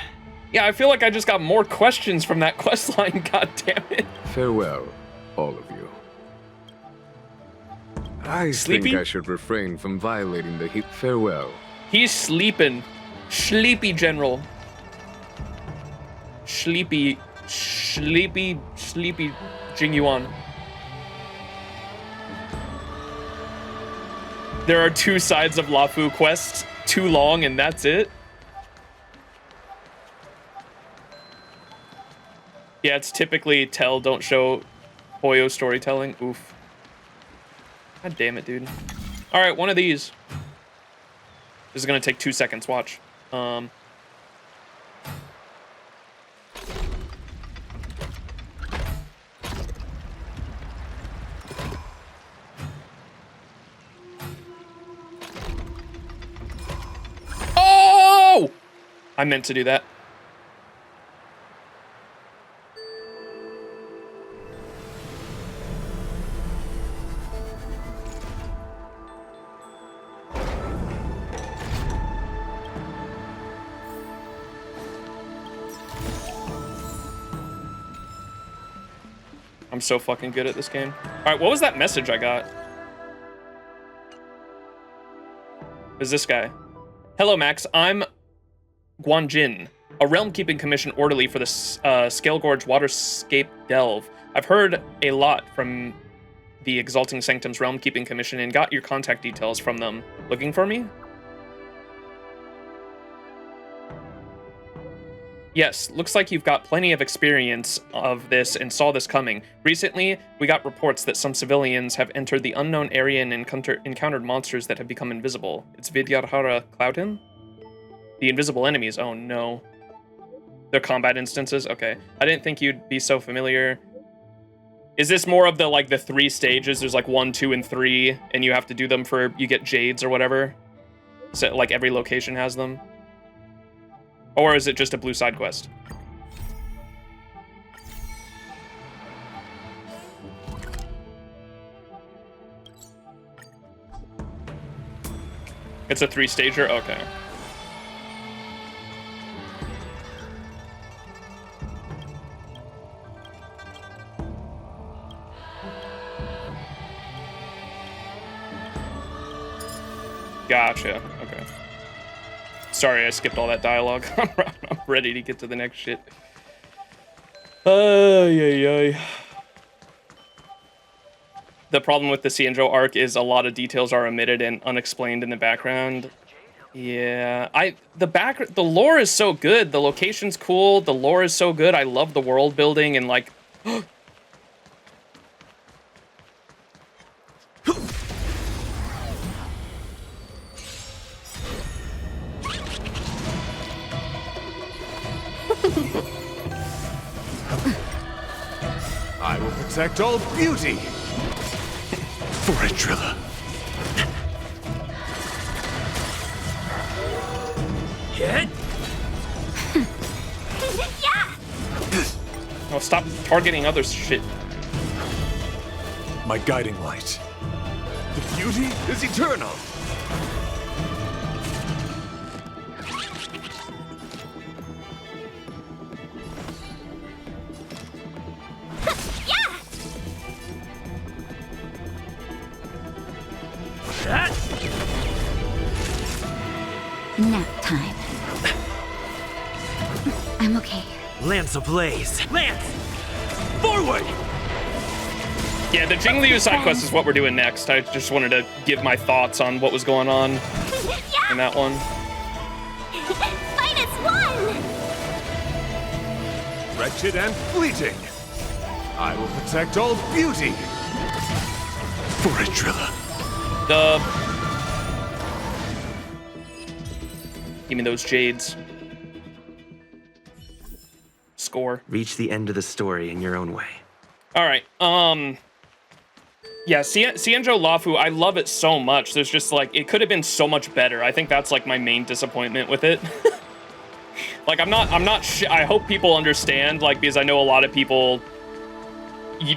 Yeah, I feel like I just got more questions from that questline, goddammit. Farewell, all of you. I Sleepy? think I should refrain from violating the farewell. He's sleeping. Sleepy General. Sleepy Jingyuan. There are 2 sides of Luofu quests, too long, and that's it. Yeah, it's typically tell, don't show Hoyo storytelling. Oof. God damn it, dude. All right, one of these. This is gonna take 2 seconds, watch. Oh! I meant to do that. I'm so fucking good at this game. All right, what was that message I got? Is this guy? Hello, Max. I'm Guanjin, a Realm-Keeping Commission orderly for the Scale Gorge Waterscape Delve. I've heard a lot from the Exalting Sanctum's Realm-Keeping Commission and got your contact details from them. Looking for me? Yes, looks like you've got plenty of experience of this and saw this coming. Recently, we got reports that some civilians have entered the unknown area and encountered monsters that have become invisible. It's Vidyadhara Cloudhim? The invisible enemies? Oh no. They're combat instances? Okay. I didn't think you'd be so familiar. Is this more of the, like, the 3 stages? There's, like, 1, 2, and 3, and you have to do them for, you get jades or whatever? So, like, every location has them? Or is it just a blue side quest? It's a 3-stager? Okay. Gotcha. Okay. Sorry, I skipped all that dialogue. I'm ready to get to the next shit. The problem with the XianZhou arc is a lot of details are omitted and unexplained in the background. Yeah, the lore is so good. The location's cool. The lore is so good. I love the world building and like. I will protect all beauty for a Trilla. Oh, stop targeting other shit. My guiding light. The beauty is eternal. Nap time. I'm okay. Lance ablaze! Lance! Forward! Yeah, the Jingliu side quest is what we're doing next. I just wanted to give my thoughts on what was going on in that one. Fight is won! Wretched and fleeting. I will protect all beauty for a Trilla. Give me those jades. Score. Reach the end of the story in your own way. All right. Yeah, XianZhou Luofu, I love it so much. There's just like, it could have been so much better. I think that's like my main disappointment with it. Like, I hope people understand, like, because I know a lot of people,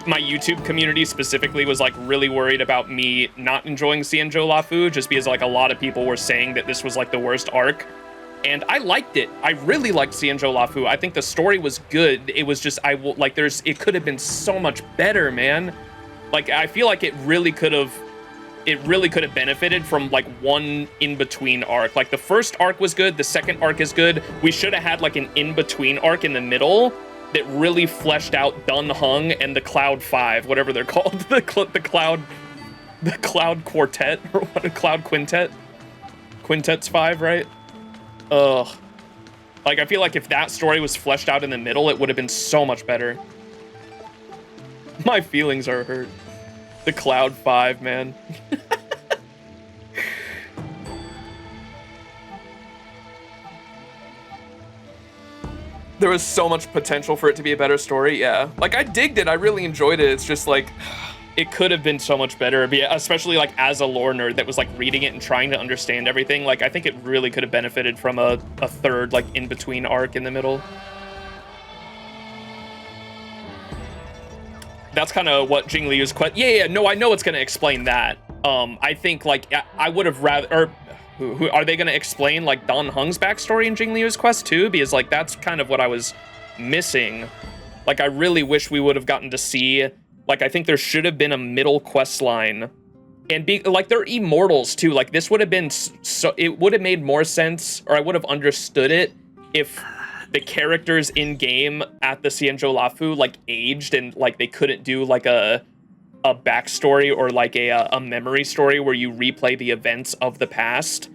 my YouTube community specifically was like really worried about me not enjoying XianZhou Luofu, just because like a lot of people were saying that this was like the worst arc. And I liked it. I really liked XianZhou Luofu. I think the story was good. It was just, it could have been so much better, man. Like, I feel like it really could have benefited from like one in-between arc. Like the first arc was good, the second arc is good. We should have had like an in-between arc in the middle that really fleshed out Dun Hung and the Cloud 5, whatever they're called. the Cloud Quartet, or what, Cloud Quintet? Quintet's 5, right? Ugh. Like, I feel like if that story was fleshed out in the middle, it would have been so much better. My feelings are hurt. The Cloud 5, man. There was so much potential for it to be a better story, yeah. Like, I digged it, I really enjoyed it. It's just like, it could have been so much better, especially like as a lore nerd that was like reading it and trying to understand everything. Like, I think it really could have benefited from a third like in-between arc in the middle. That's kind of what Jingliu's quest. Yeah, no, I know it's going to explain that. I think like I would have rather, or are they going to explain like Don Hung's backstory in Jingliu's quest too? Because like that's kind of what I was missing. Like, I really wish we would have gotten to see Like, I think there should have been a middle quest line. And be like, they're immortals too. Like, this would have been so, it would have made more sense, or I would have understood it if the characters in game at the XianZhou Luofu like aged, and like they couldn't do like a backstory or like a memory story where you replay the events of the past,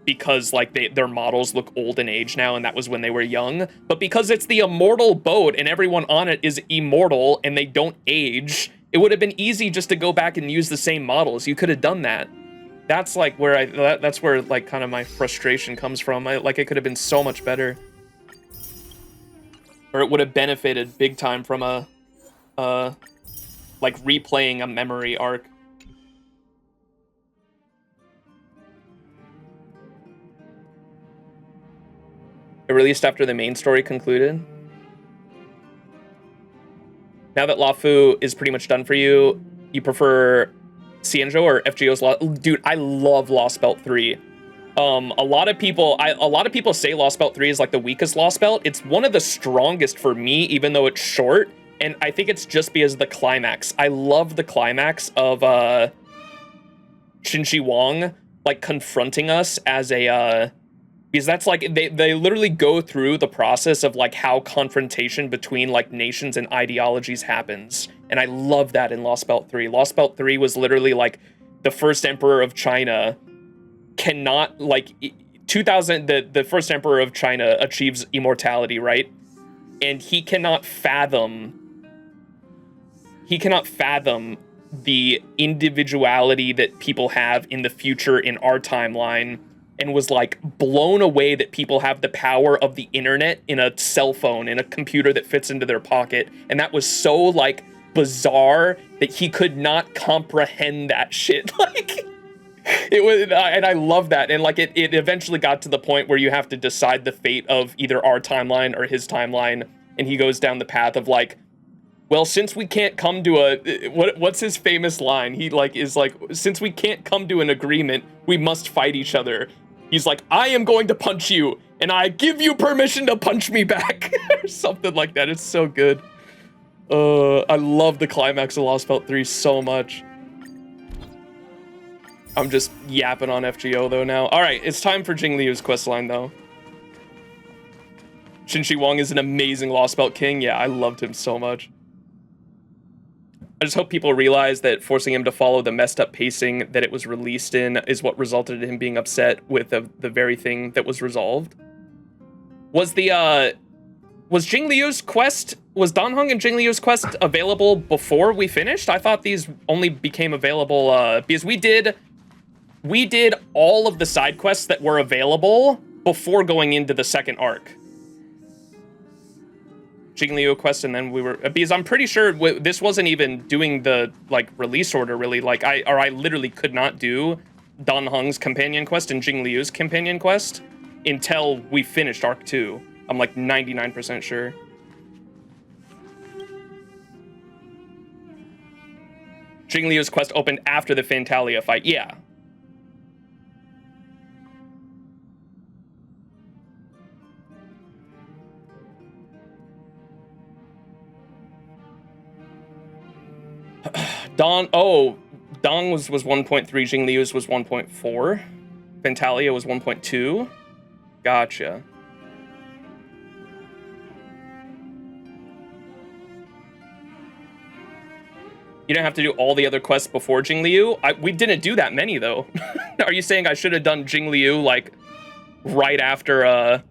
because like their models look old and aged now, and that was when they were young. But because it's the immortal boat and everyone on it is immortal and they don't age, it would have been easy just to go back and use the same models. You could have done that. That's like where that's where like kind of my frustration comes from. Like, it could have been so much better, or it would have benefited big time from a like replaying a memory arc. It released after the main story concluded. Now that Luofu is pretty much done for you, you prefer XianZhou or FGO's Lost? Dude, I love Lost Belt 3. A lot of people say Lost Belt 3 is like the weakest Lost Belt. It's one of the strongest for me, even though it's short. And I think it's just because of the climax. I love the climax of Qinshi Wang like confronting us as a because that's like they literally go through the process of like how confrontation between like nations and ideologies happens. And I love that in Lost Belt 3. Lost Belt 3 was literally like the first emperor of China cannot like 2000 the first emperor of China achieves immortality, right? And he cannot fathom the individuality that people have in the future in our timeline, and was like blown away that people have the power of the internet in a cell phone, in a computer that fits into their pocket. And that was so like bizarre that he could not comprehend that shit. Like, it was, and I love that. And like it eventually got to the point where you have to decide the fate of either our timeline or his timeline. And he goes down the path of like, well, since we can't come to a, what's his famous line? He like is like, since we can't come to an agreement, we must fight each other. He's like, I am going to punch you, and I give you permission to punch me back. Or something like that. It's so good. I love the climax of Lost Belt 3 so much. I'm just yapping on FGO though now. All right, it's time for Jing Liu's questline though. Qinshi Wang is an amazing Lost Belt king. Yeah, I loved him so much. I just hope people realize that forcing him to follow the messed up pacing that it was released in is what resulted in him being upset with the very thing that was resolved. Was Jing Liu's quest, was Dan Heng and Jing Liu's quest available before we finished? I thought these only became available because we did all of the side quests that were available before going into the second arc. Jing Liu quest, and then we were, because I'm pretty sure this wasn't even doing the like release order really. Like I literally could not do Dan Heng's companion quest and Jing Liu's companion quest until we finished arc 2. I'm like 99% sure. Jing Liu's quest opened after the Fantalia fight. Yeah. Dong was 1.3, Jing Liu's was 1.4. Fantalia was 1.2. Gotcha. You don't have to do all the other quests before Jing Liu? We didn't do that many though. Are you saying I should have done Jing Liu like right after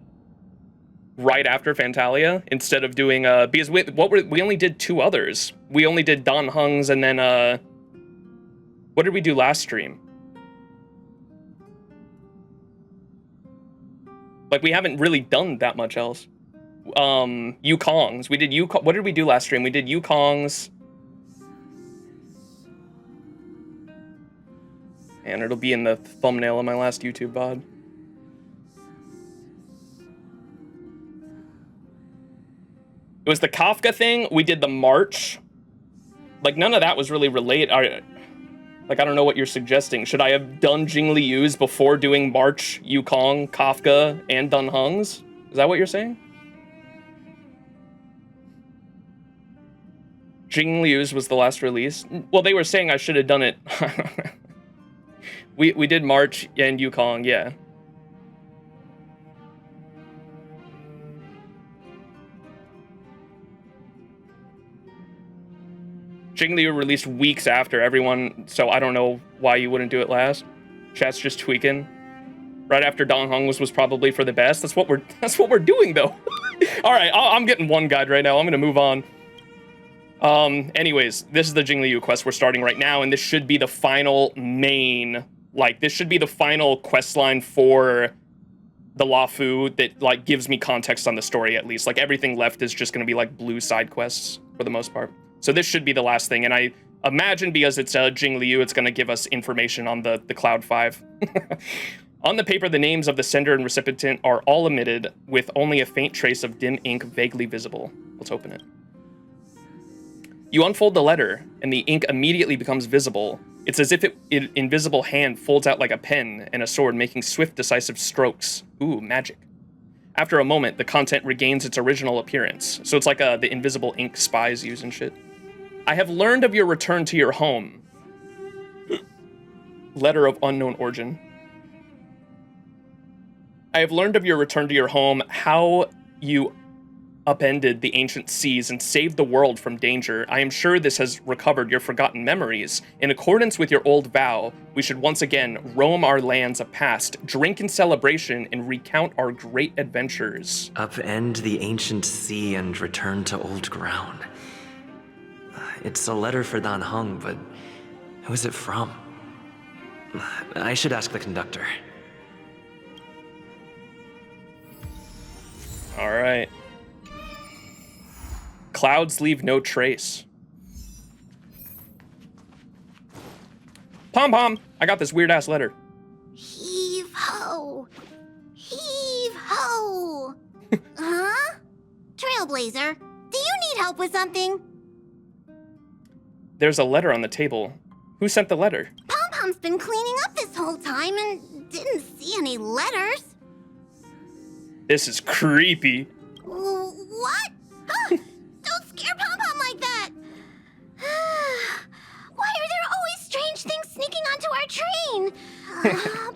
Fantalia instead of doing because we only did 2 others. We only did Dan Heng's, and then what did we do last stream? Like, we haven't really done that much else. Yukong's. We did Yukong. What did we do last stream? We did Yukong's. And it'll be in the thumbnail of my last YouTube VOD. It was the Kafka thing. We did the March. Like, none of that was really related. Like, I don't know what you're suggesting. Should I have done Jing Liu's before doing March, Yukong, Kafka, and Dan Heng's? Is that what you're saying? Jing Liu's was the last release. Well, they were saying I should have done it. we did March and Yukong, yeah. Jing Liu released weeks after everyone, so I don't know why you wouldn't do it last. Chat's just tweaking. Right after Dong Hong was probably for the best. That's what we're doing though. All right, I'm getting one guide right now. I'm gonna move on. Anyways, this is the Jing Liu quest we're starting right now, and this should be the final main. Like, this should be the final quest line for the Luofu that like gives me context on the story at least. Like everything left is just gonna be like blue side quests for the most part. So this should be the last thing, and I imagine because it's Jing Liu, it's gonna give us information on the Cloud 5. On the paper, the names of the sender and recipient are all omitted, with only a faint trace of dim ink vaguely visible. Let's open it. You unfold the letter, and the ink immediately becomes visible. It's as if an invisible hand folds out like a pen and a sword, making swift, decisive strokes. Ooh, magic. After a moment, the content regains its original appearance. So it's like the invisible ink spies use and shit. I have learned of your return to your home. Letter of unknown origin. I have learned of your return to your home, how you upended the ancient seas and saved the world from danger. I am sure this has recovered your forgotten memories. In accordance with your old vow, we should once again roam our lands of past, drink in celebration, and recount our great adventures. Upend the ancient sea and return to old ground. It's a letter for Dan Heng, but who is it from? I should ask the conductor. All right. Clouds leave no trace. Pom-pom, I got this weird-ass letter. Heave ho! Heave ho! Huh? Trailblazer, do you need help with something? There's a letter on the table. Who sent the letter? Pom-pom's been cleaning up this whole time and didn't see any letters. This is creepy. What? Don't scare Pom-pom like that! Why are there always strange things sneaking onto our train?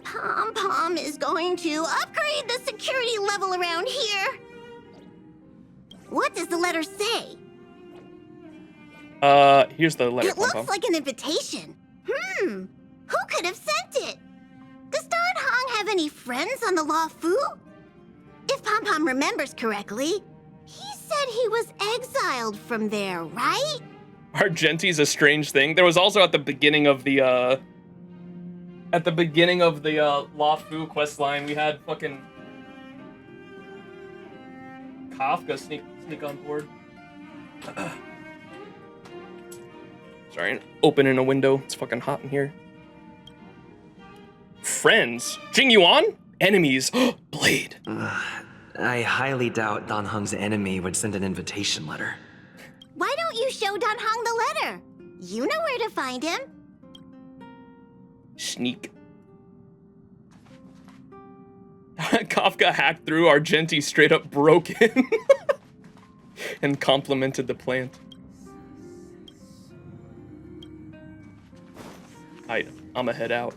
Pom-pom is going to upgrade the security level around here. What does the letter say? Here's the letter. It looks like an invitation. Who could have sent it? Does Dan Heng have any friends on the Luofu? If Pom-pom remembers correctly, he said he was exiled from there, right? Argenti's a strange thing. There was also at the beginning of the Luofu quest line, we had fucking Kafka sneak on board. Sorry, opening a window. It's fucking hot in here. Friends? Jing Yuan? Enemies? Blade. I highly doubt Dan Heng's enemy would send an invitation letter. Why don't you show Dan Heng the letter? You know where to find him. Sneak. Kafka hacked through, Argenti straight up broke in and complimented the plant. I'ma head out.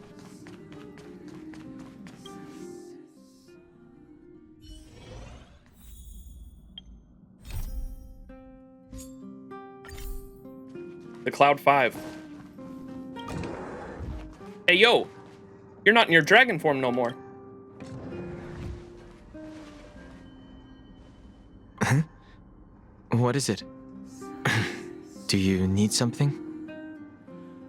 The Cloud 5. Hey, yo! You're not in your dragon form no more. Huh? What is it? Do you need something?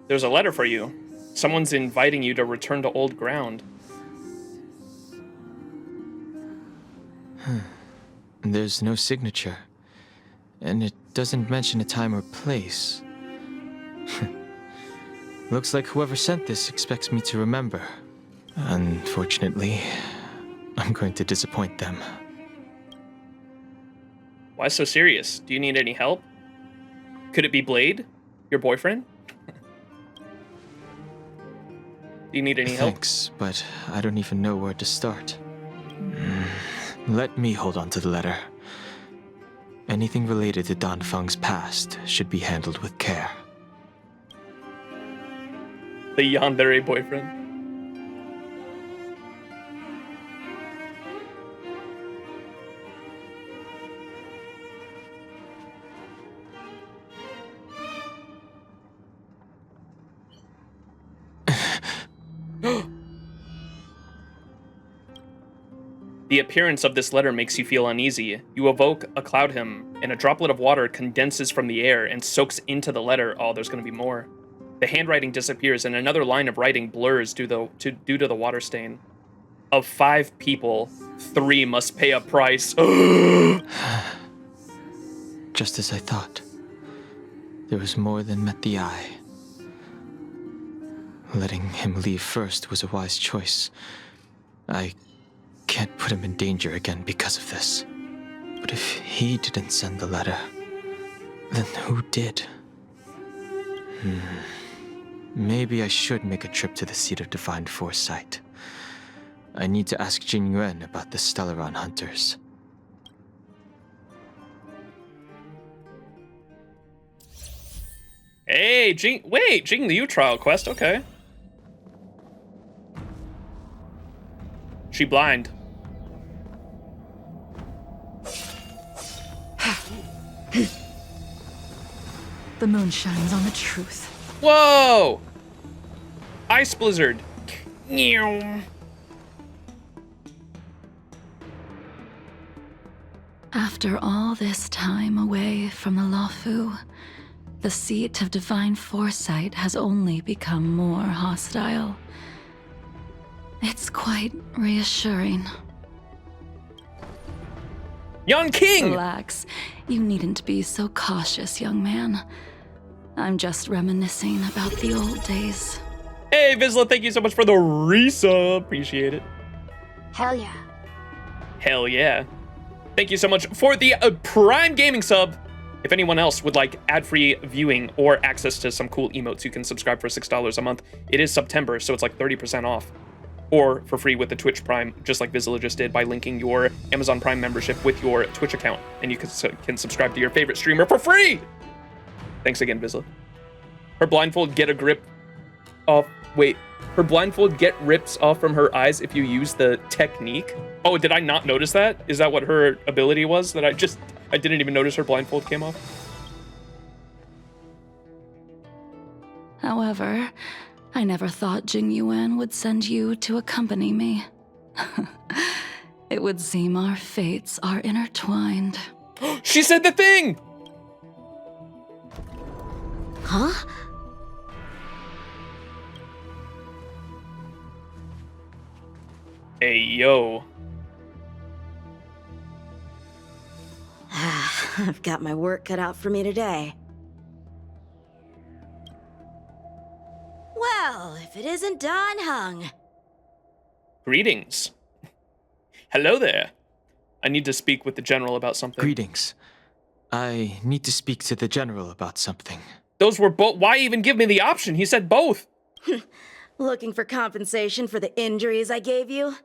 There's a letter for you. Someone's inviting you to return to old ground. There's no signature. And it doesn't mention a time or place. Looks like whoever sent this expects me to remember. Unfortunately, I'm going to disappoint them. Why so serious? Do you need any help? Could it be Blade? Your boyfriend? Do you need any help? Thanks, but I don't even know where to start. Let me hold on to the letter. Anything related to Dan Feng's past should be handled with care. The yandere boyfriend. The appearance of this letter makes you feel uneasy. You evoke a cloud hymn, and a droplet of water condenses from the air and soaks into the letter. Oh, there's going to be more. The handwriting disappears, and another line of writing blurs due to the water stain. Of 5 people, 3 must pay a price. Just as I thought. There was more than met the eye. Letting him leave first was a wise choice. I can't put him in danger again because of this. But if he didn't send the letter, then who did? Maybe I should make a trip to the seat of divine foresight. I need to ask Jing Yuan about the Stellaron hunters. Hey, Jing Liu trial quest, okay. She blind. The moon shines on the truth. Whoa! Ice blizzard. Meow. After all this time away from the Luofu, the seat of divine foresight has only become more hostile. It's quite reassuring. Young King! Relax. You needn't be so cautious, young man. I'm just reminiscing about the old days. Hey, Vizsla, thank you so much for the resub. Appreciate it. Hell yeah. Hell yeah. Thank you so much for the Prime Gaming sub. If anyone else would like ad-free viewing or access to some cool emotes, you can subscribe for $6 a month. It is September, so it's like 30% off. Or for free with the Twitch Prime, just like Vizsla just did by linking your Amazon Prime membership with your Twitch account. And you can subscribe to your favorite streamer for free! Thanks again, Vizsla. Her blindfold get a grip off. Wait, her blindfold get rips off from her eyes if you use the technique. Oh, did I not notice that? Is that what her ability was? That I didn't even notice her blindfold came off? However, I never thought Jing Yuan would send you to accompany me. It would seem our fates are intertwined. She said the thing! Huh? Hey, yo. I've got my work cut out for me today. Well, if it isn't Dan Heng. Greetings. Hello there. I need to speak with the general about something. Greetings. I need to speak to the general about something. Those were both. Why even give me the option? He said both. Looking for compensation for the injuries I gave you?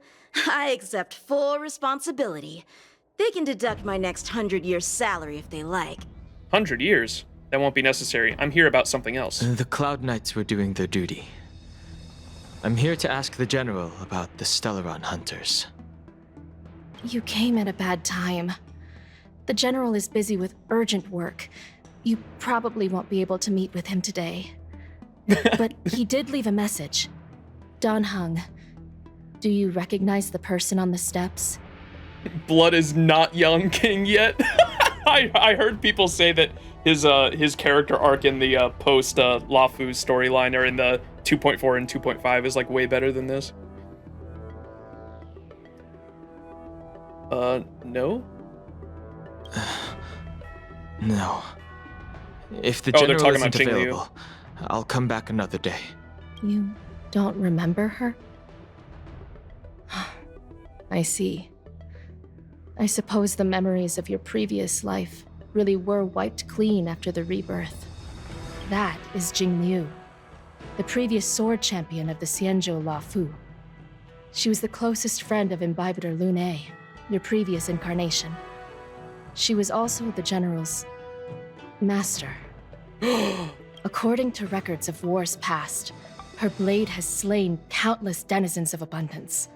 I accept full responsibility. They can deduct my next 100 years' salary if they like. 100 years? That won't be necessary. I'm here about something else. The Cloud Knights were doing their duty. I'm here to ask the general about the Stellaron hunters. You came at a bad time. The general is busy with urgent work. You probably won't be able to meet with him today. But he did leave a message. Dan Heng, do you recognize the person on the steps? Blood is not young king yet. I heard people say that his character arc in the post Luofu storyline or in the 2.4 and 2.5 is like way better than this. No? No. If the general talking isn't about Jing Liu. available, I'll come back another day. You don't remember her? I see. I suppose the memories of your previous life really were wiped clean after the rebirth. That is Jing Liu, the previous sword champion of the XianZhou Luofu. She was the closest friend of Imbibitor Lune, your previous incarnation. She was also the general's master. According to records of wars past, her blade has slain countless denizens of abundance.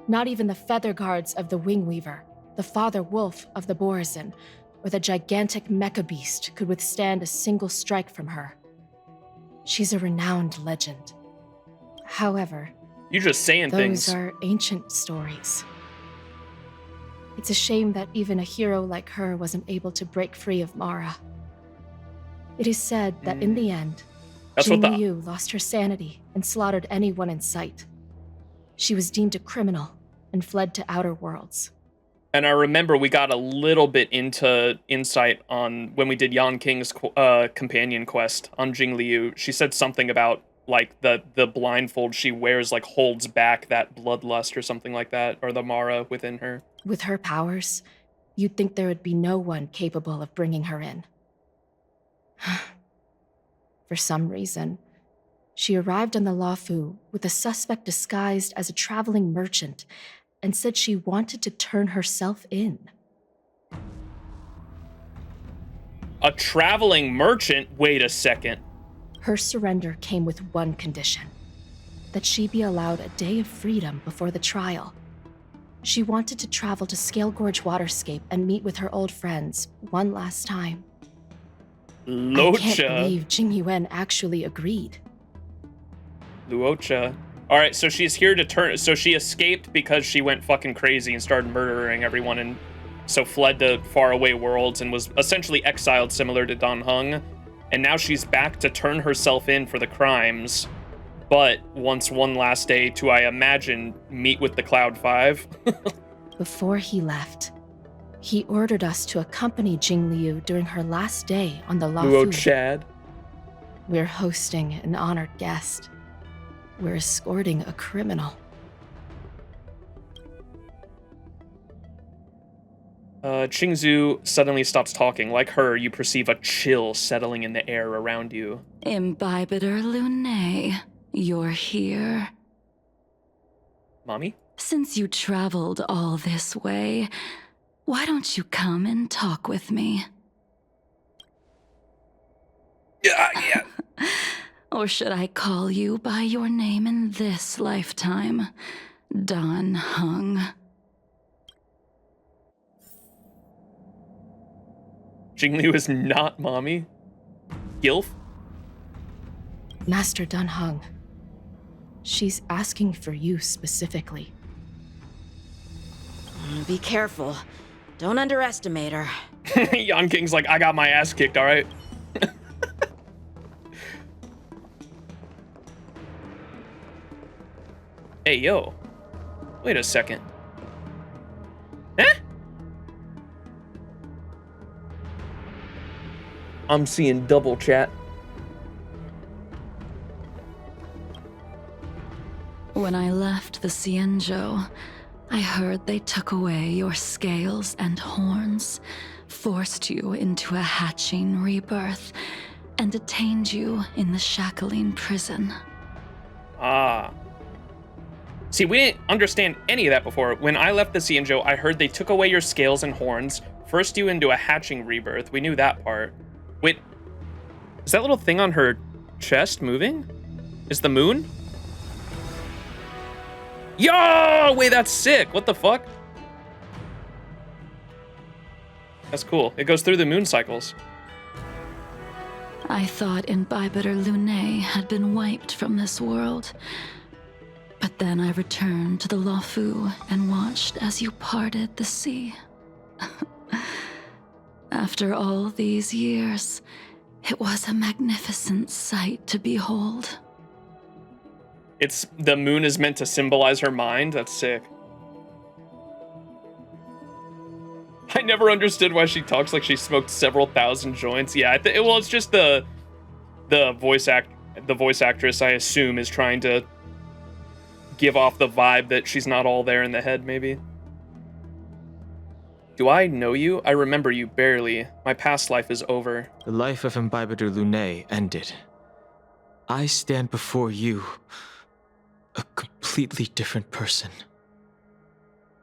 Not even the feather guards of the Wingweaver, the father wolf of the Borazon, or the gigantic mecha beast could withstand a single strike from her. She's a renowned legend. However, you're just saying those things. are ancient stories. It's a shame that even a hero like her wasn't able to break free of Mara. It is said that in the end, Jing Liu lost her sanity and slaughtered anyone in sight. She was deemed a criminal and fled to outer worlds. And I remember we got a little bit into insight on when we did Yan King's companion quest on Jing Liu. She said something about like the blindfold she wears like holds back that bloodlust or something like that, or the Mara within her. With her powers, you'd think there would be no one capable of bringing her in. For some reason, she arrived on the Luofu with a suspect disguised as a traveling merchant and said she wanted to turn herself in. A traveling merchant? Wait a second. Her surrender came with one condition: that she be allowed a day of freedom before the trial. She wanted to travel to Scale Gorge Waterscape and meet with her old friends one last time. Luocha. I can't believe Jing Yuan actually agreed. Luocha. All right, so she's here to turn. So she escaped because she went fucking crazy and started murdering everyone, and so fled to faraway worlds and was essentially exiled, similar to Dan Heng. And now she's back to turn herself in for the crimes, but wants one last day to, I imagine, meet with the Cloud Five. Before he left, he ordered us to accompany Jing Liu during her last day on the Luofu. Luochad. We're hosting an honored guest. We're escorting a criminal. XianZhou suddenly stops talking. Like her, you perceive a chill settling in the air around you. Imbibitor Lunae, you're here. Mommy? Since you traveled all this way, why don't you come and talk with me? Yeah. Or should I call you by your name in this lifetime? Dan Heng. Jing Liu is not mommy? Gilf? Master Dan Heng. She's asking for you specifically. Be careful. Don't underestimate her. Yan King's like, I got my ass kicked, all right? Hey, yo. Wait a second. Eh? I'm seeing double chat. When I left the XianZhou, I heard they took away your scales and horns, forced you into a hatching rebirth, and detained you in the shackling prison. Ah. See, we didn't understand any of that before. When I left the XianZhou, I heard they took away your scales and horns, forced you into a hatching rebirth. We knew that part. Wait, is that little thing on her chest moving? Is the moon? Yo! Wait, that's sick. What the fuck? That's cool. It goes through the moon cycles. I thought Imbibitor Lunae had been wiped from this world. But then I returned to the Luofu and watched as you parted the sea. After all these years, it was a magnificent sight to behold. It's the moon is meant to symbolize her mind. That's sick. I never understood why she talks like she smoked several thousand joints. Yeah, well, it's just the voice actress, I assume, is trying to give off the vibe that she's not all there in the head, maybe. Do I know you? I remember you barely. My past life is over. The life of Imbibitor Lunae ended. I stand before you, a completely different person.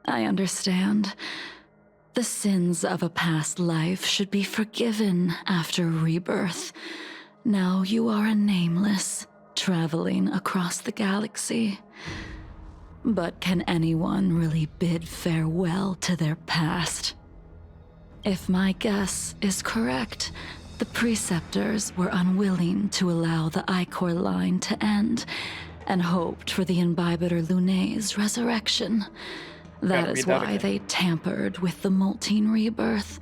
I understand. The sins of a past life should be forgiven after rebirth. Now you are a nameless, traveling across the galaxy. But can anyone really bid farewell to their past? If my guess is correct, the Preceptors were unwilling to allow the Ichor line to end, and hoped for the Imbibitor Lunay's resurrection. That is why they tampered with the molting rebirth,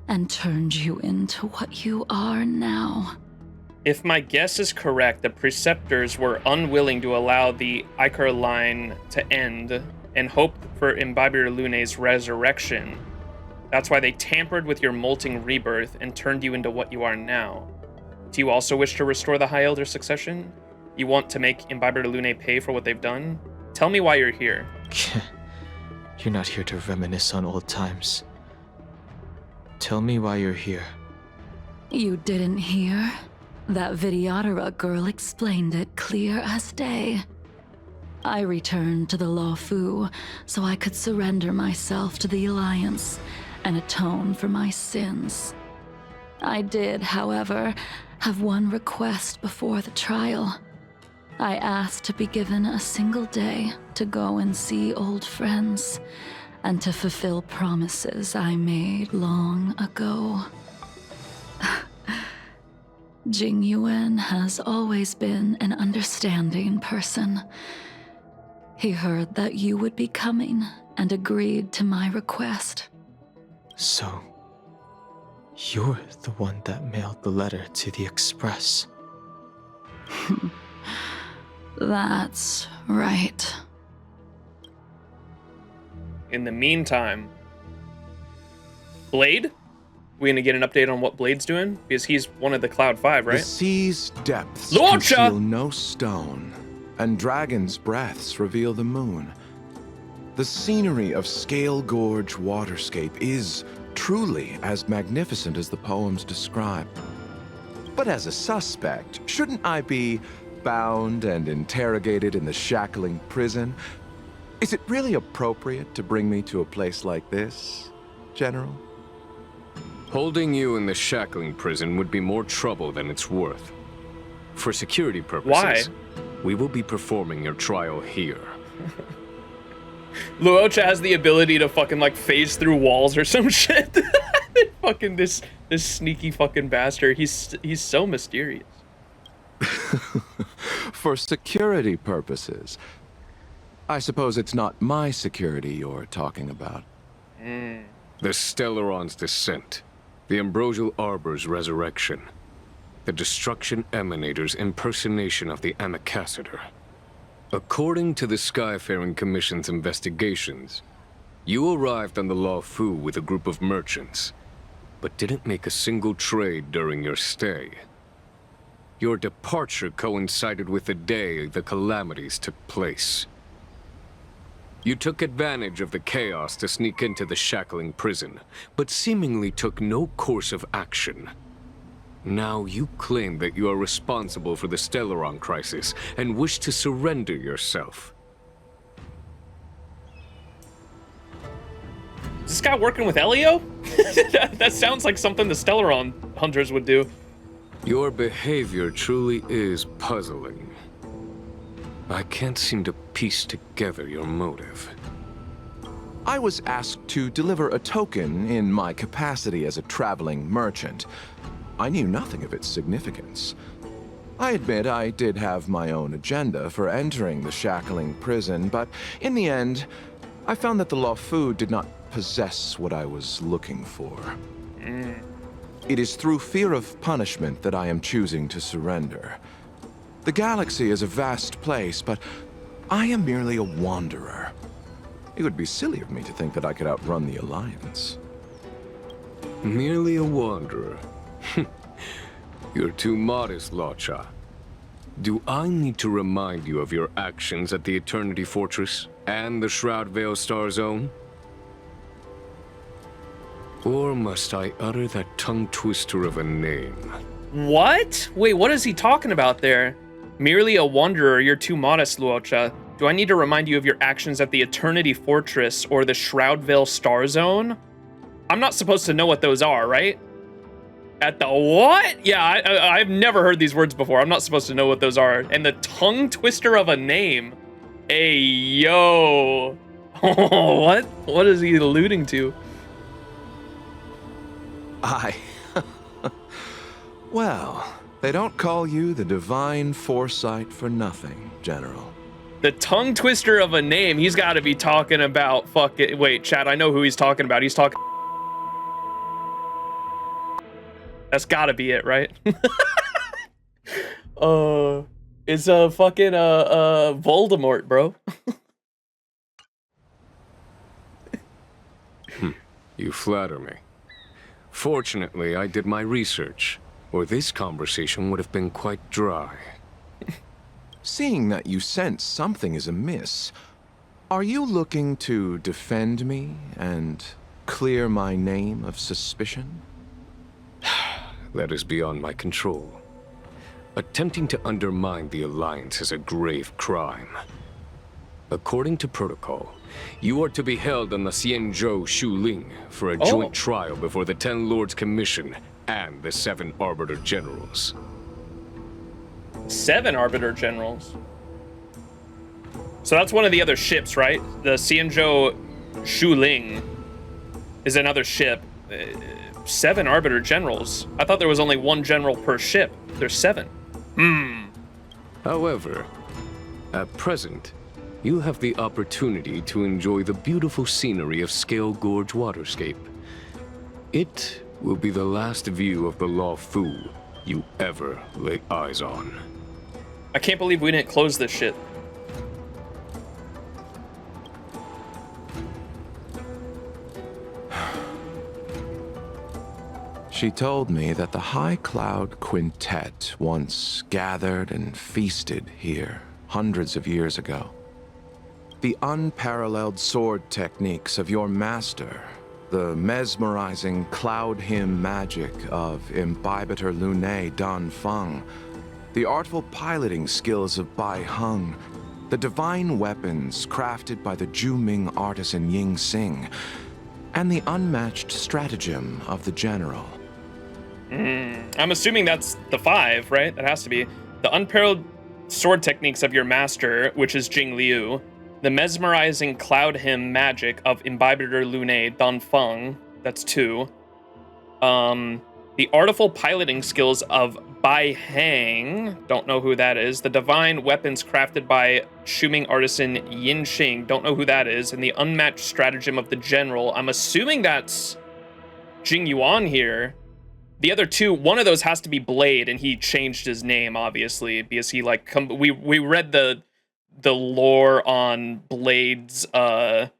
and turned you into what you are now. If my guess is correct, the Preceptors were unwilling to allow the Ichor line to end, and hoped for Imbibitor Lunay's resurrection. That's why they tampered with your molting rebirth and turned you into what you are now. Do you also wish to restore the High Elder succession? You want to make Imbibitor Lunay pay for what they've done? Tell me why you're here. You're not here to reminisce on old times. Tell me why you're here. You didn't hear? That Vidyadhara girl explained it clear as day. I returned to the Luofu so I could surrender myself to the Alliance and atone for my sins. I did, however, have one request before the trial. I asked to be given a single day to go and see old friends, and to fulfill promises I made long ago. Jing Yuan has always been an understanding person. He heard that you would be coming and agreed to my request. So, you're the one that mailed the letter to the Express. That's right. In the meantime, Blade? We gonna get an update on what Blade's doing? Because he's one of the Cloud 5, right? The sea's depths Luocha! conceal no stone, and dragon's breaths reveal the moon. The scenery of Scale Gorge waterscape is truly as magnificent as the poems describe. But as a suspect, shouldn't I be bound and interrogated in the shackling prison? Is it really appropriate to bring me to a place like this, General? Holding you in the shackling prison would be more trouble than it's worth. For security purposes, we will be performing your trial here. Luocha has the ability to fucking like phase through walls or some shit. Fucking this sneaky fucking bastard. He's so mysterious. For security purposes. I suppose it's not my security you're talking about. The Stellaron's descent, the Ambrosial Arbor's resurrection, the Destruction Emanator's impersonation of the Amicassator. According to the Skyfaring Commission's investigations, you arrived on the Luofu with a group of merchants, but didn't make a single trade during your stay. Your departure coincided with the day the calamities took place. You took advantage of the chaos to sneak into the shackling prison, but seemingly took no course of action. Now you claim that you are responsible for the Stellaron crisis and wish to surrender yourself. Is this guy working with Elio? That sounds like something the Stellaron hunters would do. Your behavior truly is puzzling. I can't seem to piece together your motive. I was asked to deliver a token in my capacity as a traveling merchant. I knew nothing of its significance. I admit I did have my own agenda for entering the shackling prison, but in the end, I found that the Luofu did not possess what I was looking for. It is through fear of punishment that I am choosing to surrender. The galaxy is a vast place, but I am merely a wanderer. It would be silly of me to think that I could outrun the Alliance. Merely a wanderer? You're too modest, Luocha. Do I need to remind you of your actions at the Eternity Fortress and the Shroud Veil Star Zone? Or must I utter that tongue twister of a name? What? Wait, what is he talking about there? Merely a wanderer, you're too modest, Luocha. Do I need to remind you of your actions at the Eternity Fortress or the Shroud Veil Star Zone? I'm not supposed to know what those are, right? At the what? Yeah, I've never heard these words before. I'm not supposed to know what those are. And the tongue twister of a name. Hey, yo. What? What is he alluding to? Well, they don't call you the Divine Foresight for nothing, General. The tongue twister of a name. He's got to be talking about fucking... Wait, chat, I know who he's talking about. He's talking... That's got to be it, right? It's fucking Voldemort, bro. You flatter me. Fortunately, I did my research, or this conversation would have been quite dry. Seeing that you sense something is amiss, are you looking to defend me and clear my name of suspicion? That is beyond my control. Attempting to undermine the Alliance is a grave crime. According to protocol, you are to be held on the XianZhou Luofu for a joint trial before the 10 Lords Commission and the 7 Arbiter Generals. 7 Arbiter Generals? So that's one of the other ships, right? The XianZhou Luofu is another ship. 7 Arbiter Generals? I thought there was only 1 general per ship. There's 7. However, at present, you have the opportunity to enjoy the beautiful scenery of Scale Gorge Waterscape. It will be the last view of the Luofu you ever lay eyes on. I can't believe we didn't close this shit. She told me that the High Cloud Quintet once gathered and feasted here hundreds of years ago. The unparalleled sword techniques of your master, the mesmerizing cloud hymn magic of Imbibitor Lunae Dan Feng, the artful piloting skills of Bai Heng, the divine weapons crafted by the Juming artisan Ying Xing, and the unmatched stratagem of the general. I'm assuming that's the 5, right? That has to be. The unparalleled sword techniques of your master, which is Jing Liu. The mesmerizing cloud hymn magic of Imbibitor Lunae Dan Feng. That's 2. The artful piloting skills of Bai Heng. Don't know who that is. The divine weapons crafted by Shuming artisan Yin Xing. Don't know who that is. And the unmatched stratagem of the general. I'm assuming that's Jing Yuan here. The other 2, one of those has to be Blade, and he changed his name, obviously, because he, like, we read the lore on Blade's, what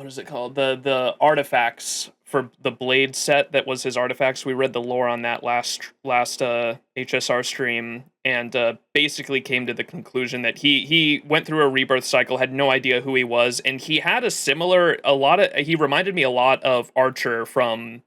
is it called? The artifacts for the Blade set that was his artifacts. We read the lore on that last HSR stream, and basically came to the conclusion that he went through a rebirth cycle, had no idea who he was, and he had he reminded me a lot of Archer from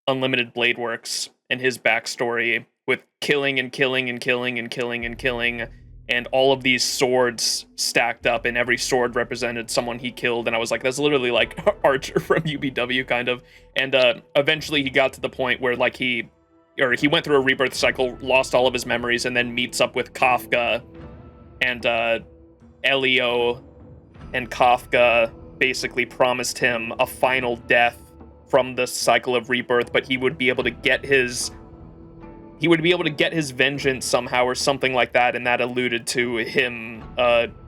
Unlimited Blade Works and his backstory with killing and killing and killing and killing and killing, and all of these swords stacked up, and every sword represented someone he killed. And I was like, that's literally like Archer from UBW, kind of. And eventually he got to the point where, like, he went through a rebirth cycle, lost all of his memories, and then meets up with Kafka. And Elio and Kafka basically promised him a final death from the cycle of rebirth, but he would be able to get his vengeance somehow, or something like that, and that alluded to him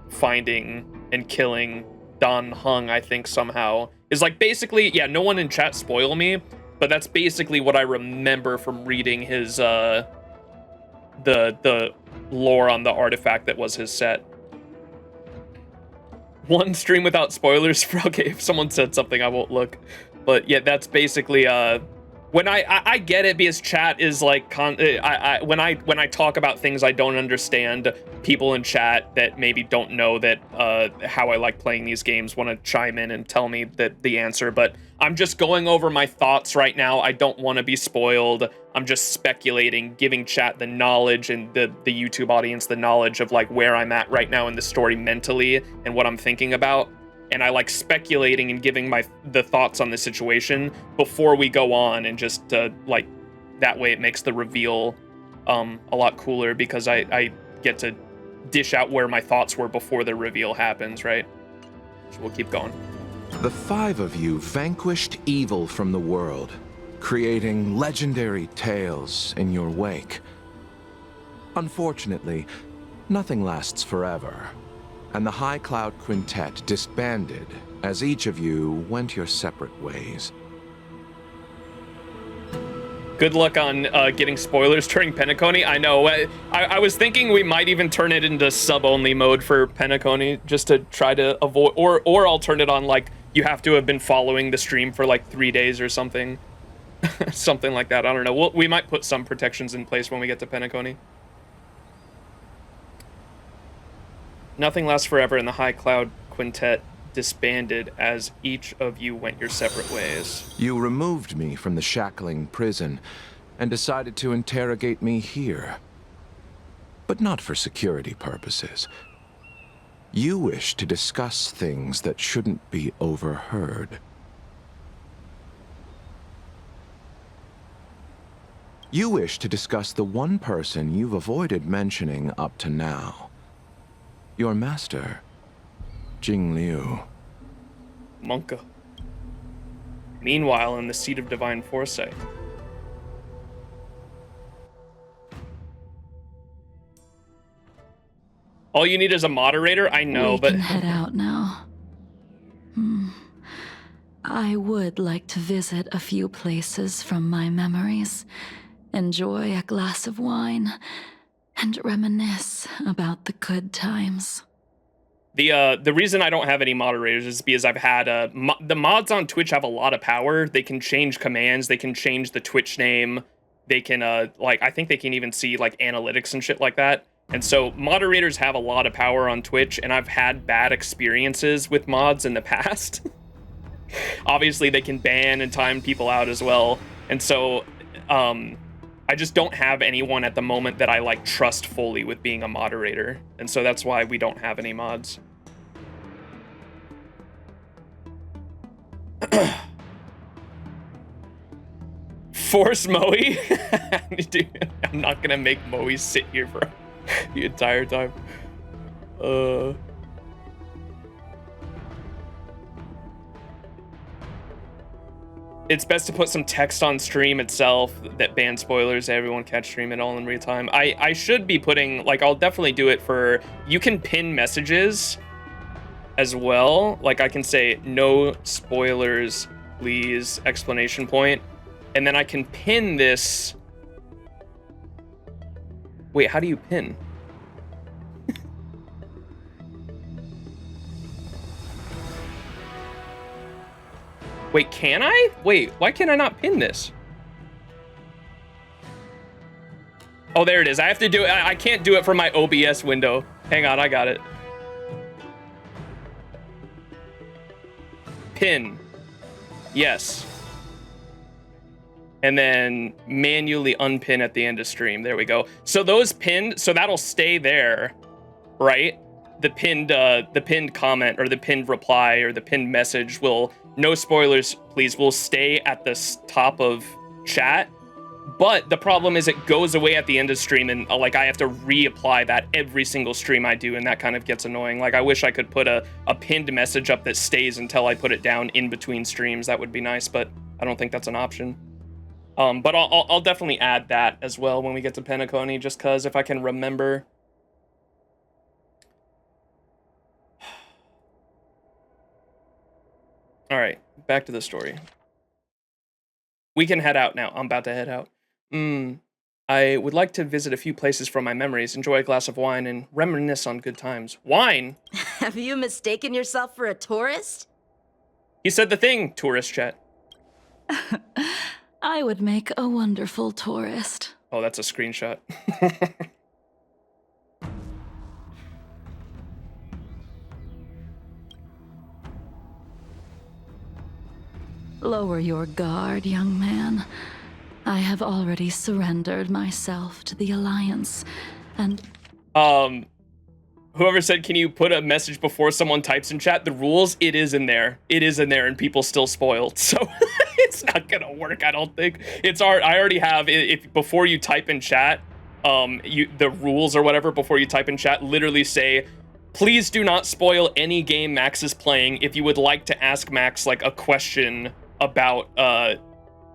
finding and killing Dan Heng, I think, somehow. Is like, basically, yeah, no one in chat spoil me, but that's basically what I remember from reading his the lore on the artifact that was his set. One stream without spoilers. Okay, if someone said something, I won't look. But yeah, that's basically when I get it, because chat is like when I talk about things I don't understand, people in chat that maybe don't know that how I like playing these games want to chime in and tell me that the answer. But I'm just going over my thoughts right now. I don't want to be spoiled. I'm just speculating, giving chat the knowledge, and the YouTube audience the knowledge of like where I'm at right now in the story mentally and what I'm thinking about. and I like speculating and giving the thoughts on the situation before we go on, and just like that way it makes the reveal a lot cooler, because I get to dish out where my thoughts were before the reveal happens, right? So we'll keep going. The 5 of you vanquished evil from the world, creating legendary tales in your wake. Unfortunately, nothing lasts forever, and the High Cloud Quintet disbanded as each of you went your separate ways. Good luck on getting spoilers during Penacony. I know. I was thinking we might even turn it into sub-only mode for Penacony, just to try to avoid, or I'll turn it on like you have to have been following the stream for like 3 days or something. Something like that. I don't know. We might put some protections in place when we get to Penacony. Nothing lasts forever, and the High Cloud Quintet disbanded as each of you went your separate ways. You removed me from the shackling prison and decided to interrogate me here. But not for security purposes. You wish to discuss things that shouldn't be overheard. You wish to discuss the one person you've avoided mentioning up to now. Your master, Jing Liu. Monka. Meanwhile, in the seat of divine foresight. All you need is a moderator? I know, we but... can head out now. I would like to visit a few places from my memories, enjoy a glass of wine, and reminisce about the good times. The reason I don't have any moderators is because I've had the mods on Twitch have a lot of power. They can change commands, they can change the Twitch name, they can like I think they can even see like analytics and shit like that. And so moderators have a lot of power on Twitch, and I've had bad experiences with mods in the past. Obviously they can ban and time people out as well. And so I just don't have anyone at the moment that I like trust fully with being a moderator. And so that's why we don't have any mods. Force Moe? Dude, I'm not gonna make Moe sit here for the entire time. It's best to put some text on stream itself that bans spoilers. Everyone can't stream it all in real time. I should be putting, like, I'll definitely do it for, you can pin messages as well. Like, I can say, no spoilers, please, exclamation point. And then I can pin this. Wait, how do you pin? Wait, can I? Wait, why can I not pin this? Oh, there it is. I have to do it. I can't do it from my OBS window. Hang on, I got it. Pin. Yes. And then manually unpin at the end of stream. There we go. So those pinned, so that'll stay there, right? The pinned comment or the pinned reply or the pinned message will, no spoilers, please, will stay at the top of chat. But the problem is it goes away at the end of stream, and like I have to reapply that every single stream I do, and that kind of gets annoying. Like I wish I could put a pinned message up that stays until I put it down in between streams. That would be nice, but I don't think that's an option. But I'll definitely add that as well when we get to Penacony, just cause if I can remember. All right, back to the story. We can head out now. I'm about to head out. I would like to visit a few places from my memories, enjoy a glass of wine, and reminisce on good times. Wine? Have you mistaken yourself for a tourist? He said the thing, tourist chat. I would make a wonderful tourist. Oh, that's a screenshot. Lower your guard, young man. I have already surrendered myself to the Alliance, and... whoever said, can you put a message before someone types in chat? The rules, it is in there. It is in there, and people still spoiled. So it's not gonna work, I don't think. I already have, if before you type in chat, the rules or whatever before you type in chat literally say, please do not spoil any game Max is playing. If you would like to ask Max like a question about,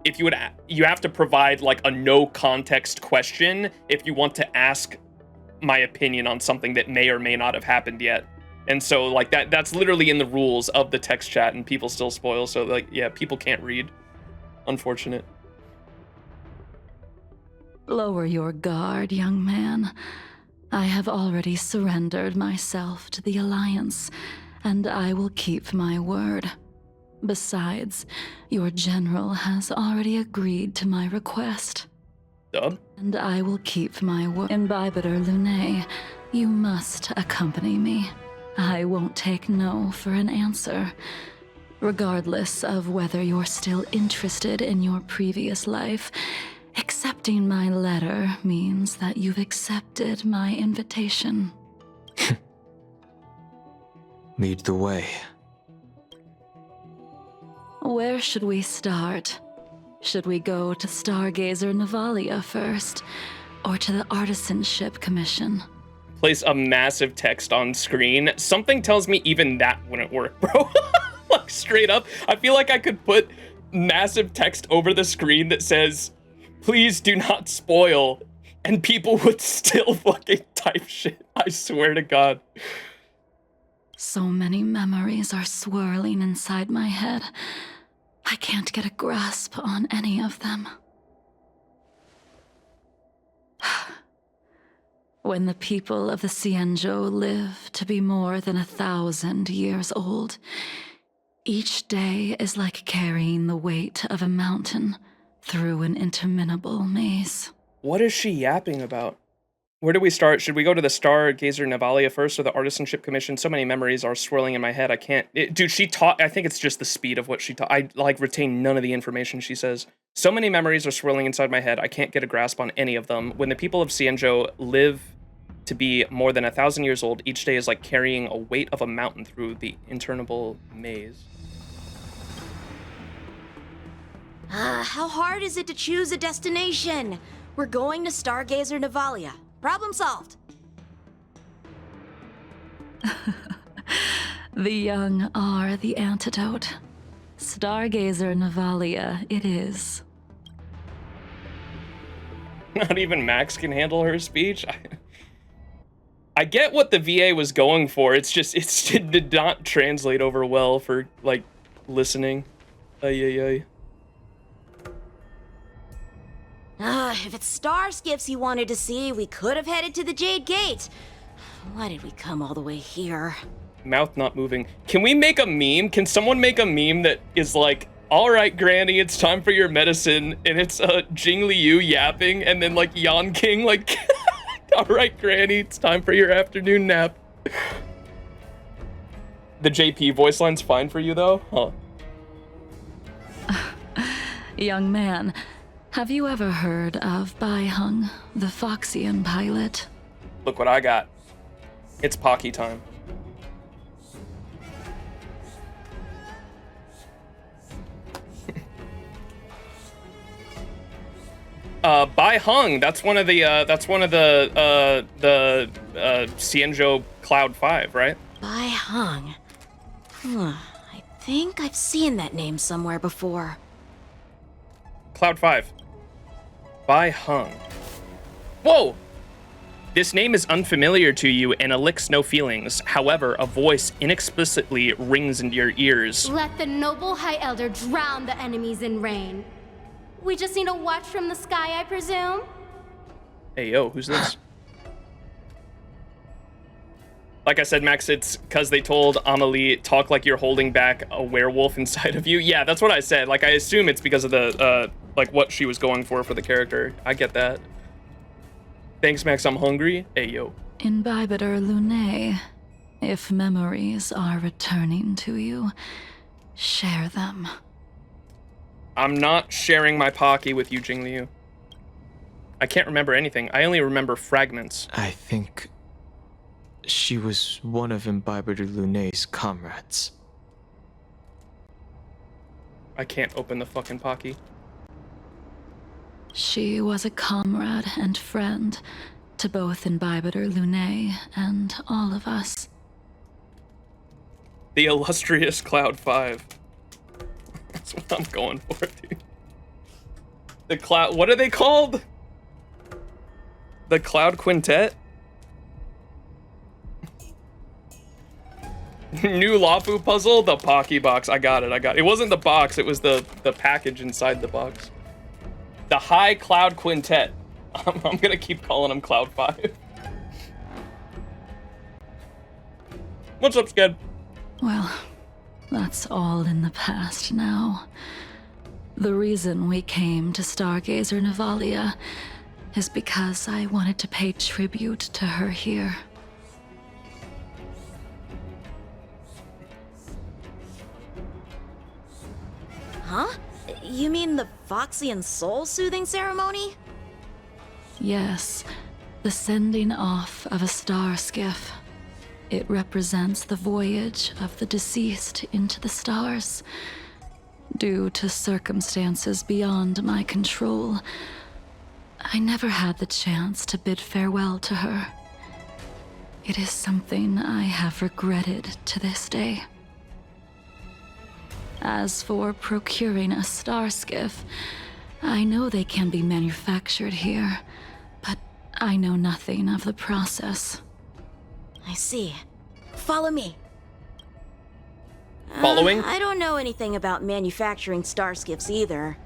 you have to provide like a no context question if you want to ask my opinion on something that may or may not have happened yet. And so like that's literally in the rules of the text chat, and people still spoil. So like, yeah, people can't read. Unfortunate. Lower your guard, young man. I have already surrendered myself to the Alliance, and I will keep my word. Besides, your general has already agreed to my request. Duh. And I will keep my word. Imbibitor Lune, you must accompany me. I won't take no for an answer. Regardless of whether you're still interested in your previous life, accepting my letter means that you've accepted my invitation. Lead the way. Where should we start? Should we go to Stargazer Navalia first, or to the Artisanship Commission? Place a massive text on screen. Something tells me even that wouldn't work, bro. Like, straight up. I feel like I could put massive text over the screen that says, please do not spoil, and people would still fucking type shit. I swear to God. So many memories are swirling inside my head. I can't get a grasp on any of them. When the people of the XianZhou live to be more than 1,000 years old, each day is like carrying the weight of a mountain through an interminable maze. What is she yapping about? Where do we start? Should we go to the Stargazer Navalia first or the Artisanship Commission? So many memories are swirling in my head. I can't... dude, she taught... I think it's just the speed of what she taught. I, like, retain none of the information she says. So many memories are swirling inside my head. I can't get a grasp on any of them. When the people of XianZhou live to be more than 1,000 years old, each day is like carrying a weight of a mountain through the interminable maze. How hard is it to choose a destination? We're going to Stargazer Navalia. Problem solved. The young are the antidote. Stargazer Navalia it is. Not even Max can handle her speech. I get what the VA was going for. It's just, it did not translate over well for, like, listening. Ay. If it's star skips you wanted to see, we could have headed to the Jade Gate. Why did we come all the way here? Mouth not moving. Can we make a meme? Can someone make a meme that is like, all right, Granny, it's time for your medicine, and it's Jing Liu yapping, and then like Yan King like, all right, Granny, it's time for your afternoon nap. The JP voice line's fine for you though? Huh. Young man, have you ever heard of Bai Hung, the Foxian pilot? Look what I got. It's Pocky time. Bai Hung, that's one of the XianZhou Cloud 5, right? Bai Hung. I think I've seen that name somewhere before. Cloud 5. Bai Hung. Whoa! This name is unfamiliar to you and elicits no feelings. However, a voice inexplicitly rings into your ears. Let the noble High Elder drown the enemies in rain. We just need a watch from the sky, I presume? Hey, yo, who's this? Like I said, Max, it's because they told Amelie, talk like you're holding back a werewolf inside of you. Yeah, that's what I said. Like, I assume it's because of the, like, what she was going for the character. I get that. Thanks, Max, I'm hungry. Hey, yo. Imbibitor Lune, if memories are returning to you, share them. I'm not sharing my Pocky with you, Jing Liu. I can't remember anything. I only remember fragments. I think She was one of Imbiber de Lunay's comrades. I can't open the fucking Pocky. She was a comrade and friend to both Imbiber de Lunay and all of us. The illustrious Cloud 5. That's what I'm going for, dude. The Cloud... What are they called? The Cloud Quintet? New Luofu puzzle? The Pocky box. I got it. It wasn't the box. It was the package inside the box. The High Cloud Quintet. I'm gonna keep calling them Cloud 5. What's up, Sked? Well, that's all in the past now. The reason we came to Stargazer Navalia is because I wanted to pay tribute to her here. Huh? You mean the Foxian soul soothing ceremony? Yes, the sending off of a star skiff. It represents the voyage of the deceased into the stars. Due to circumstances beyond my control, I never had the chance to bid farewell to her. It is something I have regretted to this day. As for procuring a star skiff, I know they can be manufactured here, but I know nothing of the process. I see. Follow me. Following? I don't know anything about manufacturing star skiffs either.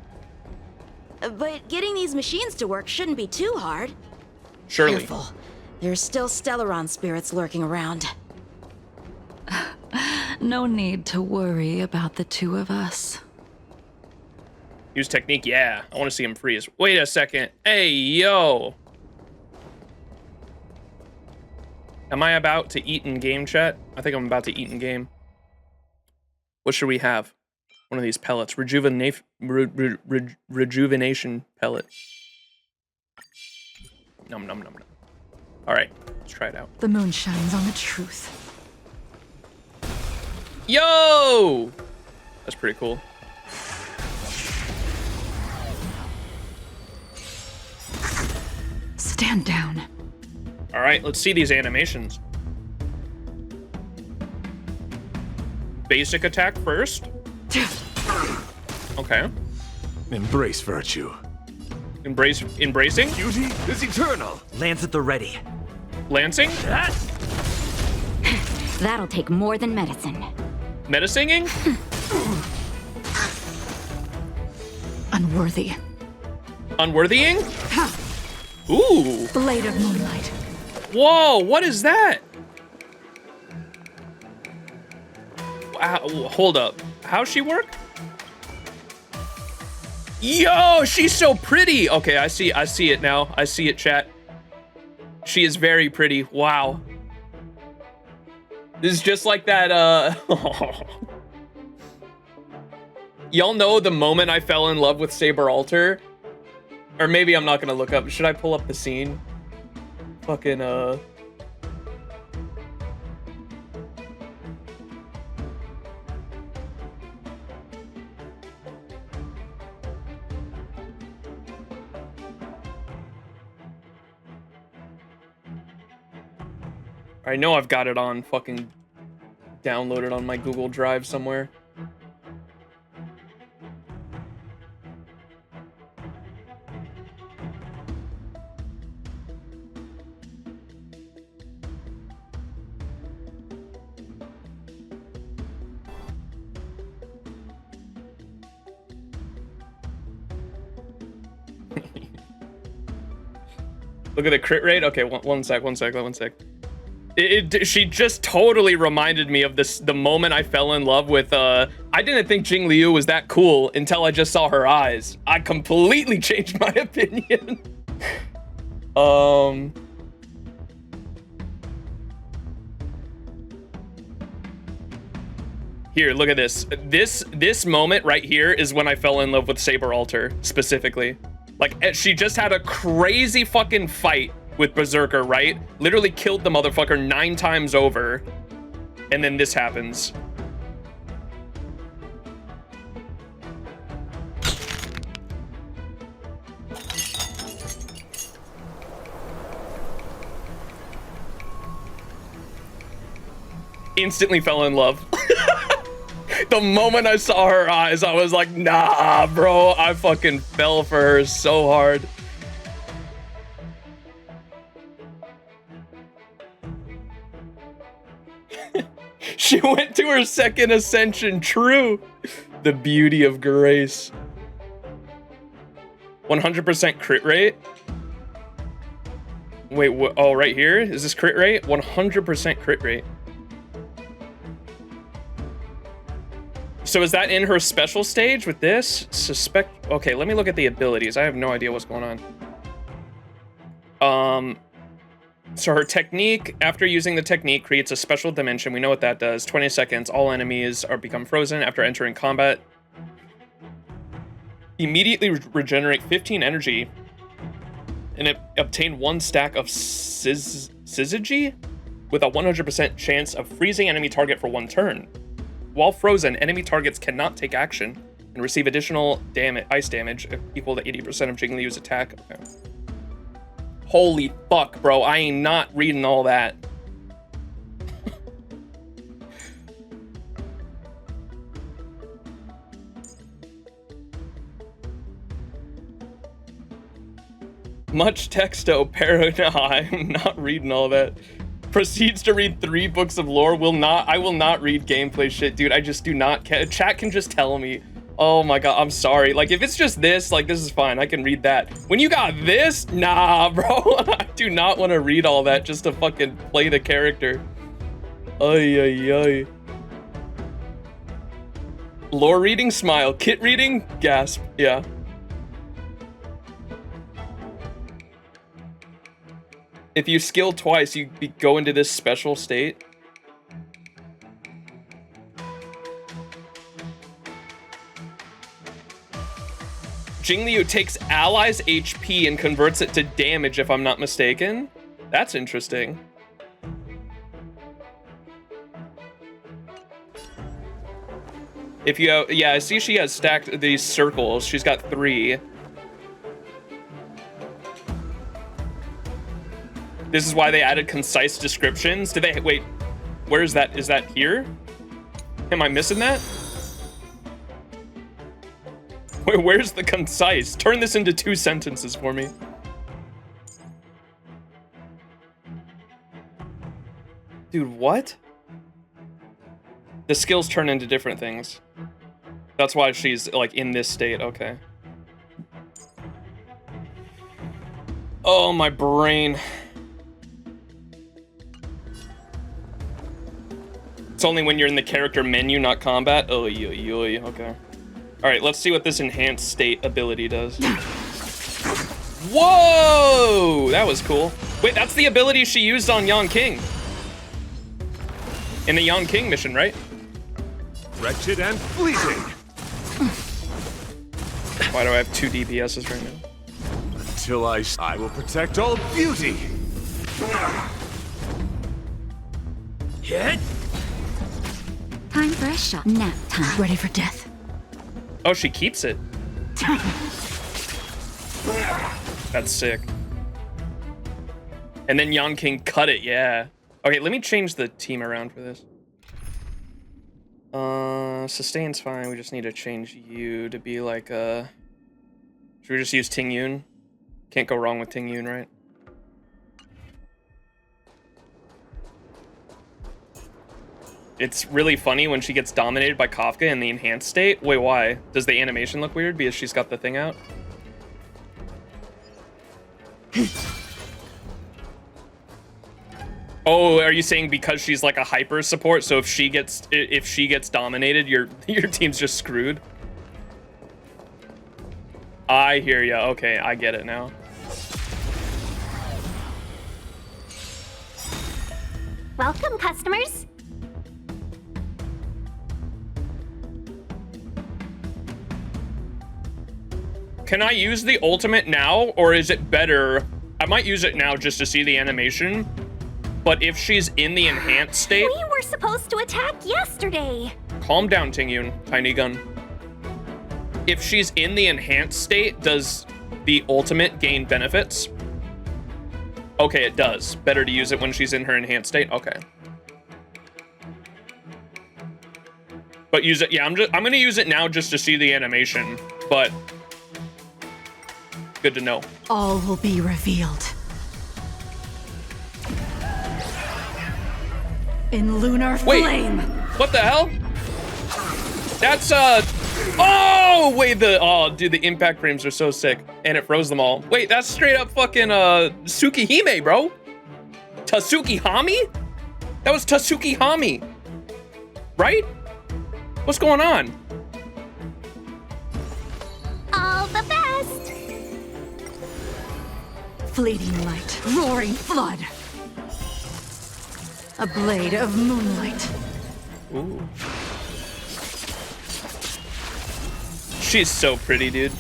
But getting these machines to work shouldn't be too hard. Surely. Careful. There's still Stellaron spirits lurking around. No need to worry about the two of us. Use technique, yeah. I want to see him freeze. Wait a second. Hey, yo. Am I about to eat in game, chat? I think I'm about to eat in game. What should we have? One of these pellets. Rejuvenation pellet. Nom nom nom nom. Alright, let's try it out. The moon shines on the truth. Yo! That's pretty cool. Stand down. Alright, let's see these animations. Basic attack first. Okay. Embrace virtue. Embracing? Beauty is eternal. Lance at the ready. Lancing? That'll take more than medicine. Medicinging? Unworthy. Unworthying? Ooh. Blade of moonlight. Whoa, what is that? Hold up. How's she work? Yo, she's so pretty. Okay, I see it now. I see it, chat. She is very pretty. Wow. This is just like that, Y'all know the moment I fell in love with Saber Alter? Or maybe I'm not gonna look up. Should I pull up the scene? Fucking, I know I've got it on fucking downloaded on my Google Drive somewhere. Look at the crit rate. Okay, one sec. She just totally reminded me of the moment I fell in love with, I didn't think Jing Liu was that cool until I just saw her eyes. I completely changed my opinion. Here, look at this. This moment right here is when I fell in love with Saber Alter, specifically. Like, she just had a crazy fucking fight with Berserker, right? Literally killed the motherfucker 9 times over. And then this happens. Instantly fell in love. The moment I saw her eyes, I was like, nah, bro. I fucking fell for her so hard. She went to her second ascension, true. The beauty of grace. 100% crit rate? Wait, what? Oh, right here? Is this crit rate? 100% crit rate. So is that in her special stage with this? Suspect. Okay, let me look at the abilities. I have no idea what's going on. So her technique, after using the technique, creates a special dimension. We know what that does. 20 seconds. All enemies are become frozen after entering combat. Immediately regenerate 15 energy. And obtain 1 stack of Syzygy with a 100% chance of freezing enemy target for 1 turn. While frozen, enemy targets cannot take action and receive additional ice damage equal to 80% of Jingliu's attack. Okay. Holy fuck, bro. I ain't not reading all that. Much texto, no, I'm not reading all that. Proceeds to read 3 books of lore. I will not read gameplay shit, dude. I just do not care. Chat can just tell me. Oh my god, I'm sorry. Like, if it's just this, like, this is fine. I can read that. When you got this, nah, bro. I do not want to read all that just to fucking play the character. Ay, ay, ay. Lore reading, smile. Kit reading, gasp. Yeah. If you skill twice, you go into this special state. Jingliu takes allies' HP and converts it to damage, if I'm not mistaken. That's interesting. If you have, yeah, I see she has stacked these circles. She's got 3. This is why they added concise descriptions. Did they, wait, where is that? Is that here? Am I missing that? Wait, where's the concise? Turn this into 2 sentences for me. Dude, what? The skills turn into different things. That's why she's, like, in this state, okay. Oh, my brain. It's only when you're in the character menu, not combat. Oh, okay. All right, let's see what this enhanced state ability does. Whoa, that was cool. Wait, that's the ability she used on Yang King. In the Yang King mission, right? Wretched and fleeting. Why do I have 2 DPSs right now? Until I will protect all beauty. Hit. Time for a shot. Nap time. Ready for death. Oh, she keeps it. That's sick. And then Yang King cut it, yeah. Okay, let me change the team around for this. Sustain's fine. We just need to change you to be like, should we just use Ting Yun? Can't go wrong with Ting Yun, right? It's really funny when she gets dominated by Kafka in the enhanced state. Wait, why? Does the animation look weird because she's got the thing out? Oh, are you saying because she's like a hyper support? So if she gets dominated, your team's just screwed? I hear ya. Okay, I get it now. Welcome, customers. Can I use the ultimate now, or is it better I might use it now just to see the animation, but if she's in the enhanced state... We were supposed to attack yesterday. Calm down, Tingyun, Tiny Gun. If she's in the enhanced state, does the ultimate gain benefits? Okay, it does. Better to use it when she's in her enhanced state? Okay. But use it, yeah, I'm gonna use it now just to see the animation, but good to know. All will be revealed. In lunar flame. What the hell? That's oh wait, dude, the impact frames are so sick, and it froze them all. Wait, that's straight up fucking Tsukihime, bro. Tasukihami? That was Tasukihami, right? What's going on? All the best. Fleeting light, roaring flood. A blade of moonlight. Ooh. She's so pretty, dude.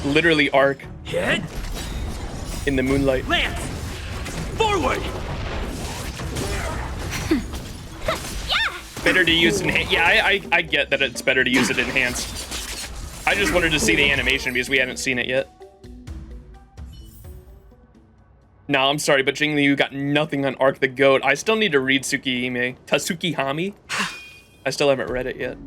Literally arc. Hit. In the moonlight. Lance! Forward! Better to use enhanced. Yeah, I get that it's better to use it enhanced. I just wanted to see the animation because we hadn't seen it yet. No, I'm sorry, but Jingli, you got nothing on Arc the Goat. I still need to read Tsukihime. Tasukihami? I still haven't read it yet.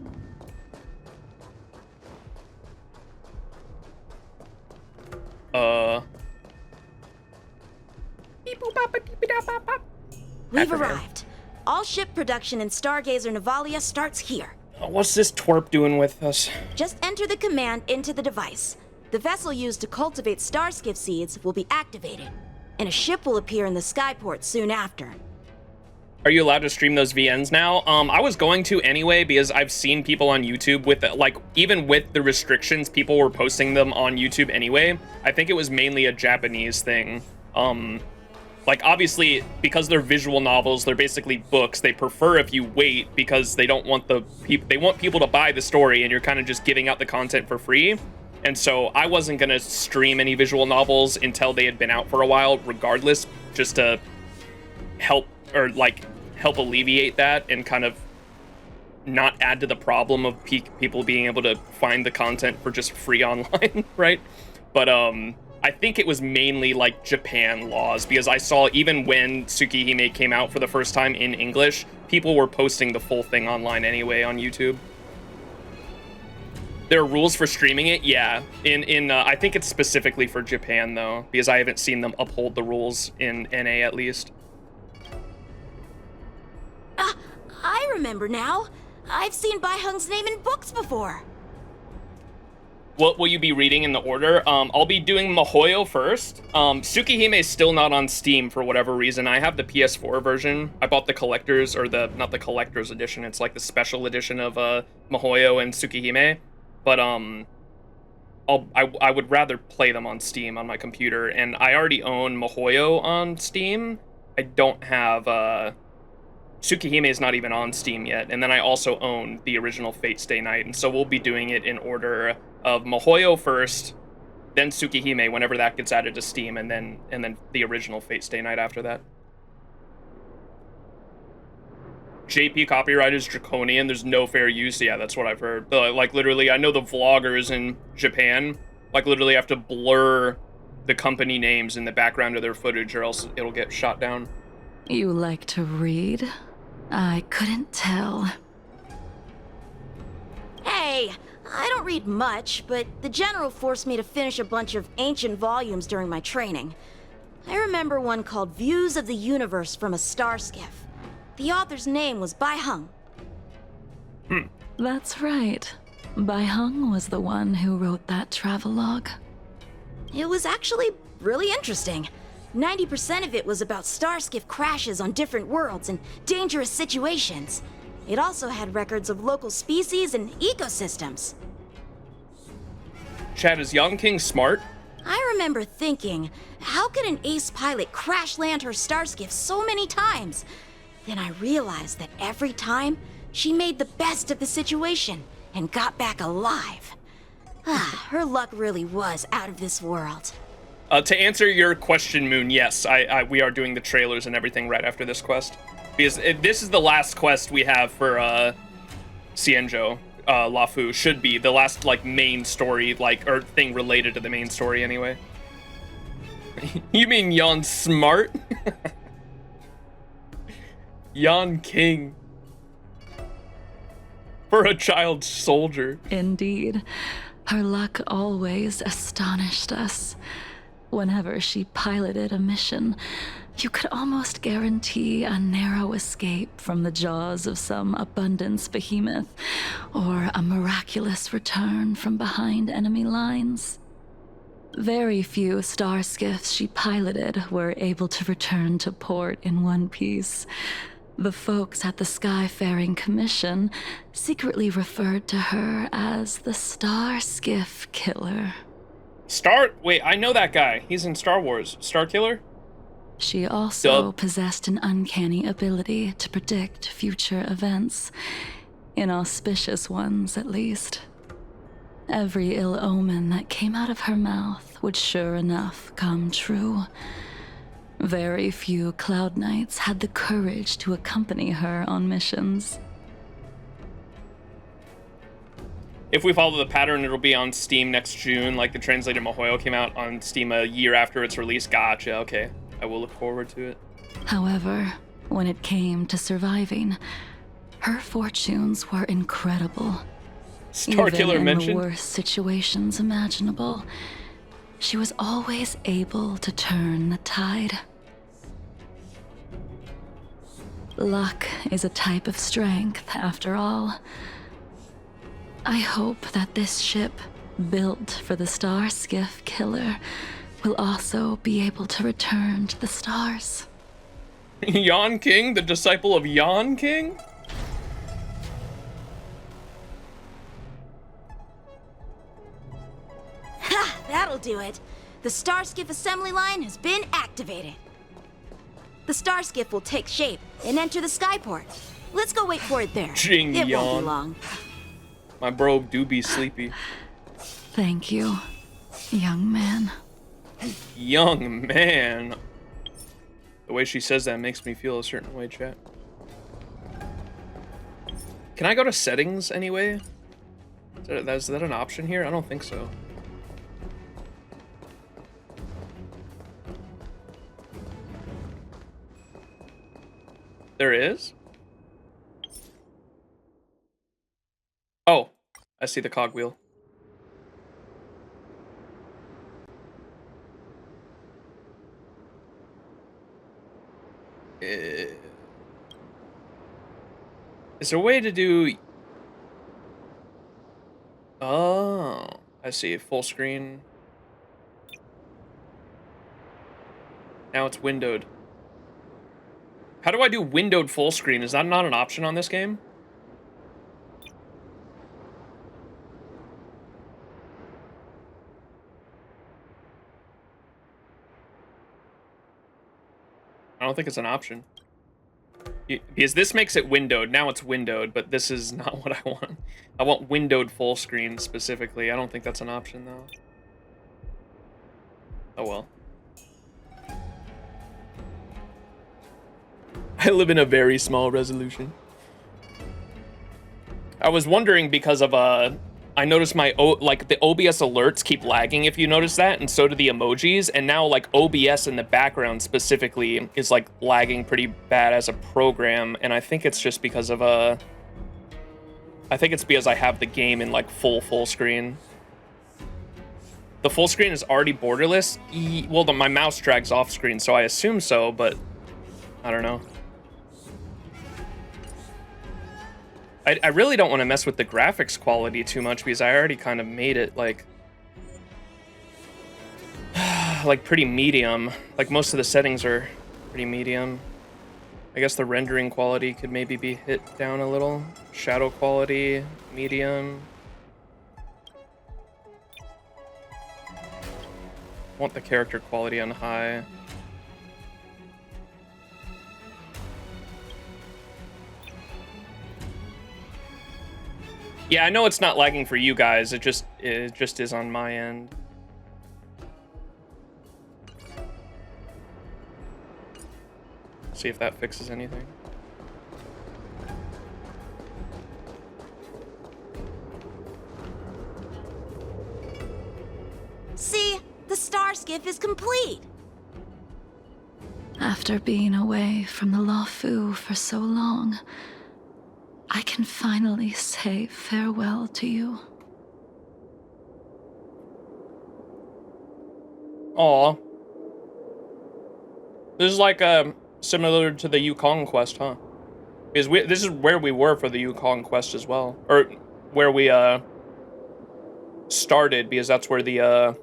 We've arrived. All ship production in Stargazer Navalia starts here. What's this twerp doing with us? Just enter the command into the device. The vessel used to cultivate starskiff seeds will be activated, and a ship will appear in the skyport soon after. Are you allowed to stream those VNs now? I was going to anyway because I've seen people on YouTube with, like, even with the restrictions, people were posting them on YouTube anyway. I think it was mainly a Japanese thing. Like, obviously, because they're visual novels, they're basically books. They prefer if you wait because they don't want they want people to buy the story, and you're kind of just giving out the content for free. And so I wasn't gonna stream any visual novels until they had been out for a while, regardless, just to help alleviate that and kind of not add to the problem of people being able to find the content for just free online, right? But I think it was mainly like Japan laws, because I saw even when Tsukihime came out for the first time in English, people were posting the full thing online anyway on YouTube. There are rules for streaming it, yeah. I think it's specifically for Japan though, because I haven't seen them uphold the rules in NA at least. I remember now. I've seen Bai Hung's name in books before. What will you be reading in the order? I'll be doing Mihoyo first. Tsukihime is still not on Steam for whatever reason. I have the PS4 version. I bought the collector's, or not the collector's edition. It's like the special edition of Mihoyo and Tsukihime. But I would rather play them on Steam on my computer. And I already own Mihoyo on Steam. I don't have Tsukihime is not even on Steam yet. And then I also own the original Fate Stay Night. And so we'll be doing it in order of Mihoyo first, then Tsukihime whenever that gets added to Steam, and then the original Fate Stay Night after that. JP copyright is draconian. There's no fair use. Yeah, that's what I've heard. Like literally, I know the vloggers in Japan like literally have to blur the company names in the background of their footage, or else it'll get shot down. You like to read? I couldn't tell. Hey, I don't read much, but the General forced me to finish a bunch of ancient volumes during my training. I remember one called Views of the Universe from a Starskiff. The author's name was Bai Hung. That's right. Bai Hung was the one who wrote that travelogue. It was actually really interesting. 90% of it was about starskiff crashes on different worlds and dangerous situations. It also had records of local species and ecosystems. Chad, is Young King smart? I remember thinking, how could an ace pilot crash land her starskiff so many times? Then I realized that every time, she made the best of the situation and got back alive. Her luck really was out of this world. To answer your question, Moon, yes, we are doing the trailers and everything right after this quest. Because this is the last quest we have for XianZhou Luofu. Should be the last like main story, like, or thing related to the main story anyway. You mean Yon Smart? Yon King. For a child soldier. Indeed. Her luck always astonished us. Whenever she piloted a mission, you could almost guarantee a narrow escape from the jaws of some abundance behemoth, or a miraculous return from behind enemy lines. Very few star skiffs she piloted were able to return to port in one piece. The folks at the Skyfaring Commission secretly referred to her as the Star Skiff Killer. Wait, I know that guy. He's in Star Wars. Star Killer? She also possessed an uncanny ability to predict future events, inauspicious ones at least. Every ill omen that came out of her mouth would sure enough come true. Very few Cloud Knights had the courage to accompany her on missions. If we follow the pattern, it'll be on Steam next June, like the translated Mihoyo came out on Steam a year after its release. Gotcha, okay. I will look forward to it. However, when it came to surviving, her fortunes were incredible. Star Killer Even in mentioned? the worst situations imaginable, she was always able to turn the tide. Luck is a type of strength, after all. I hope that this ship, built for the Star Skiff Killer, will also be able to return to the stars. Yon King, the disciple of Yon King? Ha! That'll do it. The Star Skiff assembly line has been activated. The Star Skiff will take shape and enter the skyport. Let's go wait for it there. Jing It won't Yon. be long. My bro do be sleepy. Thank you, young man. Young man. The way she says that makes me feel a certain way, chat. Can I go to settings anyway? Is that an option here? I don't think so. There is? Oh, I see the cogwheel. Is there a way to do... Oh, I see. Full screen. Now it's windowed. How do I do windowed full screen? Is that not an option on this game? I don't think it's an option. Because this makes it windowed. Now it's windowed, but this is not what I want. I want windowed full screen specifically. I don't think that's an option, though. Oh well. I live in a very small resolution. I was wondering because of I noticed my like the OBS alerts keep lagging if you notice that, and so do the emojis, and now like OBS in the background specifically is like lagging pretty bad as a program, and I think it's just because of I think it's because I have the game in like full screen. The full screen is already borderless. Well, my mouse drags off screen, so I assume so, but I don't know. I really don't want to mess with the graphics quality too much because I already kind of made it like pretty medium. Like most of the settings are pretty medium. I guess the rendering quality could maybe be hit down a little. Shadow quality, medium. Want the character quality on high. Yeah, I know it's not lagging for you guys. It just is on my end. See if that fixes anything. See? The star skiff is complete! After being away from the Luofu for so long, I can finally say farewell to you. Aw. This is like similar to the Yukong quest, huh? Because this is where we were for the Yukong quest as well, or where we started, because that's where the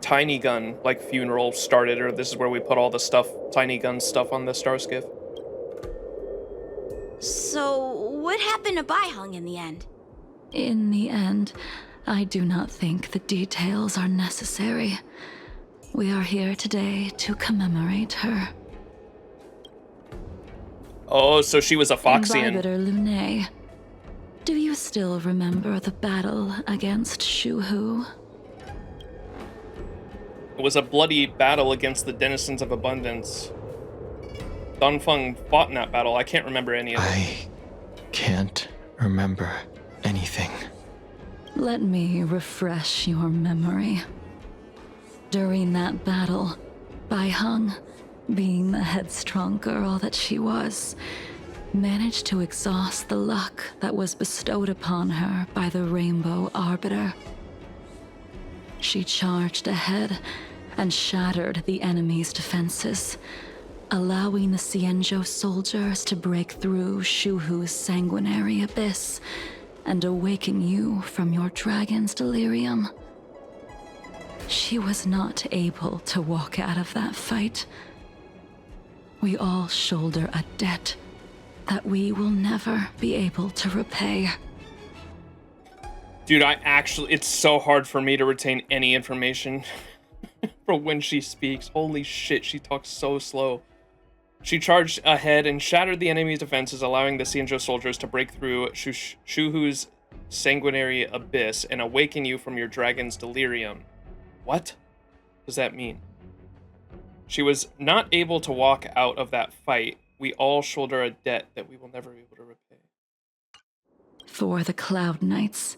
Tiny Gun like funeral started, or this is where we put all the stuff, Tiny Gun stuff on the star skiff. So, what happened to Baiheng in the end? In the end, I do not think the details are necessary. We are here today to commemorate her. Oh, so she was a Foxian. Imbibitor Lune, do you still remember the battle against Shuhu? It was a bloody battle against the denizens of abundance. Dunfeng fought in that battle. I can't remember any of it. I can't remember anything. Let me refresh your memory. During that battle, Baiheng, being the headstrong girl that she was, managed to exhaust the luck that was bestowed upon her by the Rainbow Arbiter. She charged ahead and shattered the enemy's defenses, allowing the XianZhou soldiers to break through Shuhu's sanguinary abyss and awaken you from your dragon's delirium. She was not able to walk out of that fight. We all shoulder a debt that we will never be able to repay. Dude, it's so hard for me to retain any information for when she speaks. Holy shit, she talks so slow. She charged ahead and shattered the enemy's defenses, allowing the XianZhou soldiers to break through Shuhu's sanguinary abyss and awaken you from your dragon's delirium. What does that mean? She was not able to walk out of that fight. We all shoulder a debt that we will never be able to repay. For the Cloud Knights,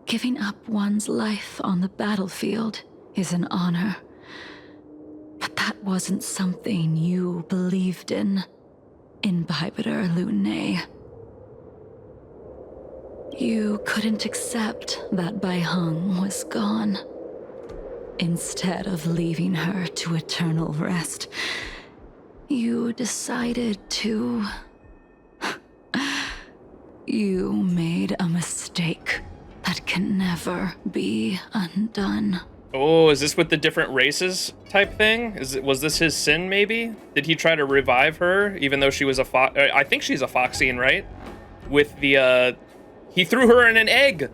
giving up one's life on the battlefield is an honor. But that wasn't something you believed in, Imbibitor Lune. You couldn't accept that Baiheng was gone. Instead of leaving her to eternal rest, you decided to... You made a mistake that can never be undone. Oh, is this with the different races type thing? Was this his sin, maybe? Did he try to revive her, even though she was a I think she's a Foxian, right? With the, he threw her in an egg!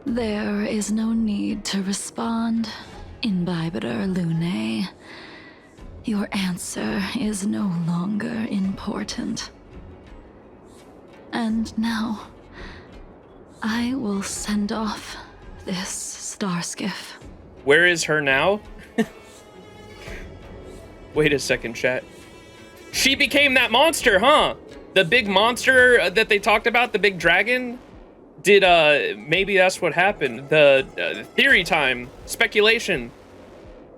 There is no need to respond, Imbibitor Lune. Your answer is no longer important. And now, I will send off this star skiff. Where is her now? Wait a second, chat. She became that monster, huh? The big monster that they talked about, the big dragon? Maybe that's what happened. The theory time, speculation.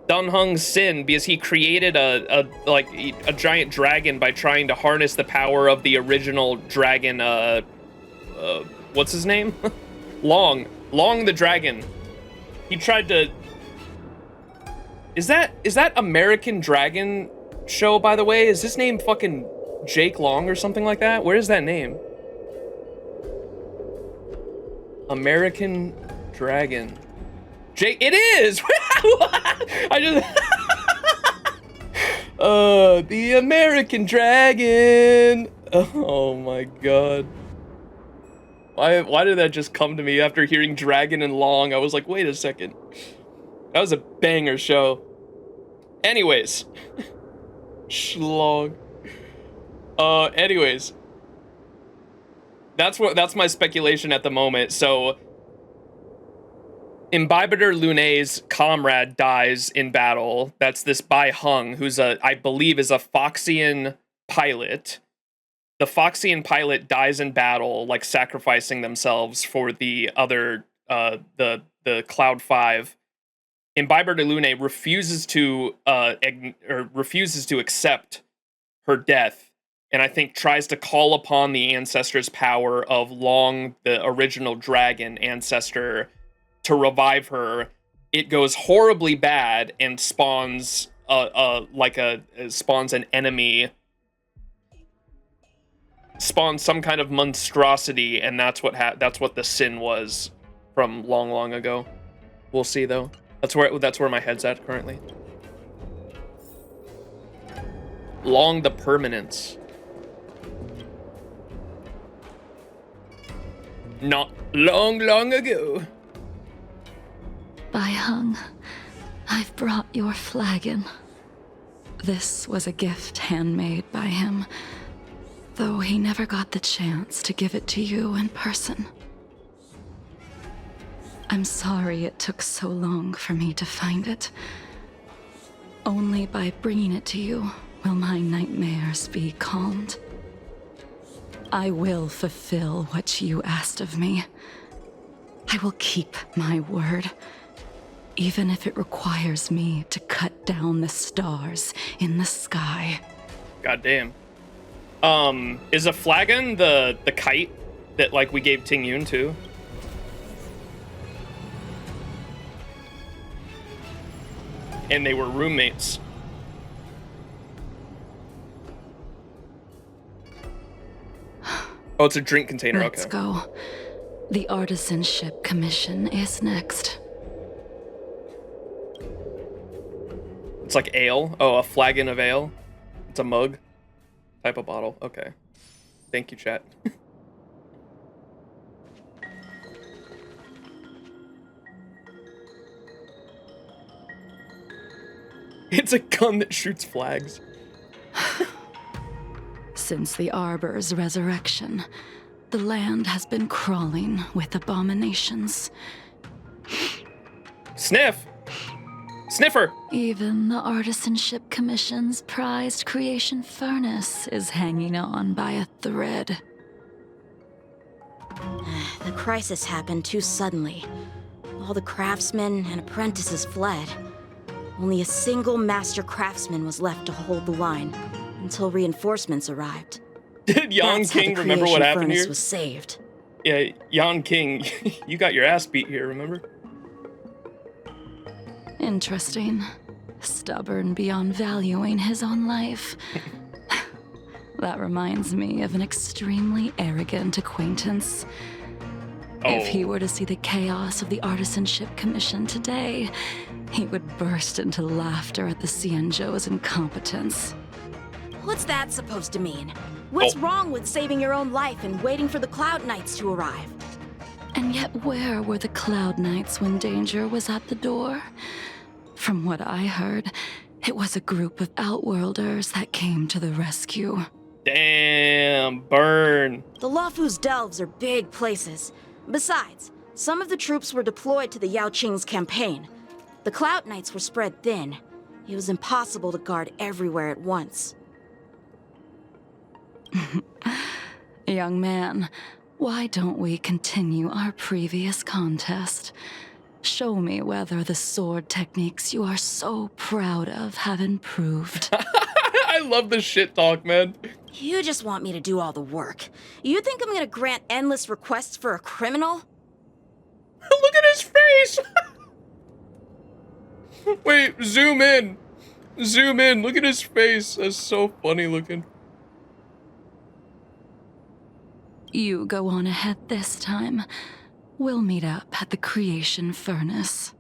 Dunhung's sin, because he created a giant dragon by trying to harness the power of the original dragon, what's his name? Long the dragon. He tried to... Is that American Dragon show, by the way? Is his name fucking Jake Long or something like that? Where is that name? American Dragon. Jake, it is! I just... the American Dragon! Oh my god. Why did that just come to me after hearing Dragon and Long? I was like, wait a second. That was a banger show. Anyways. Schlong. Anyways. That's my speculation at the moment. So Imbibitor Lunay's comrade dies in battle. That's this Bai Hung, who's I believe is a Foxian pilot. The Foxian pilot dies in battle, like sacrificing themselves for the other, the Cloud 5. Imbibitor Lunay refuses to accept her death, and I think tries to call upon the ancestor's power of Long, the original dragon ancestor, to revive her. It goes horribly bad and spawns spawns an enemy, spawns some kind of monstrosity, and that's what the sin was from long ago. We'll see though. That's where my head's at currently. Long the permanence. Not long ago. Bai Hung, I've brought your flagon. This was a gift handmade by him, though he never got the chance to give it to you in person. I'm sorry it took so long for me to find it. Only by bringing it to you will my nightmares be calmed. I will fulfill what you asked of me. I will keep my word, even if it requires me to cut down the stars in the sky. Goddamn. Is a flagon the kite that like we gave Ting Yun to? And they were roommates. Oh, it's a drink container. Let's okay. go. The Artisanship Commission is next. It's like ale. Oh, a flagon of ale. It's a mug type of bottle. Okay. Thank you, chat. It's a gun that shoots flags. Since the Arbor's resurrection, the land has been crawling with abominations. Sniff! Sniffer! Even the Artisanship Commission's prized creation furnace is hanging on by a thread. The crisis happened too suddenly. All the craftsmen and apprentices fled. Only a single master craftsman was left to hold the line until reinforcements arrived. Did Yan King remember what happened here? Was saved. Yeah, Yan King, you got your ass beat here, remember? Interesting. Stubborn beyond valuing his own life. That reminds me of an extremely arrogant acquaintance. If he were to see the chaos of the Artisanship Commission today, he would burst into laughter at the XianZhou's incompetence. What's that supposed to mean? What's wrong with saving your own life and waiting for the Cloud Knights to arrive? And yet where were the Cloud Knights when danger was at the door? From what I heard, it was a group of Outworlders that came to the rescue. Damn, burn. The Luofu's delves are big places. Besides, some of the troops were deployed to the Yao Qing's campaign. The Cloud Knights were spread thin. It was impossible to guard everywhere at once. Young man, why don't we continue our previous contest? Show me whether the sword techniques you are so proud of have improved. I love this shit talk, man. You just want me to do all the work. You think I'm gonna grant endless requests for a criminal? Look at his face! Wait, zoom in. Zoom in, look at his face. That's so funny looking. You go on ahead this time. We'll meet up at the creation furnace.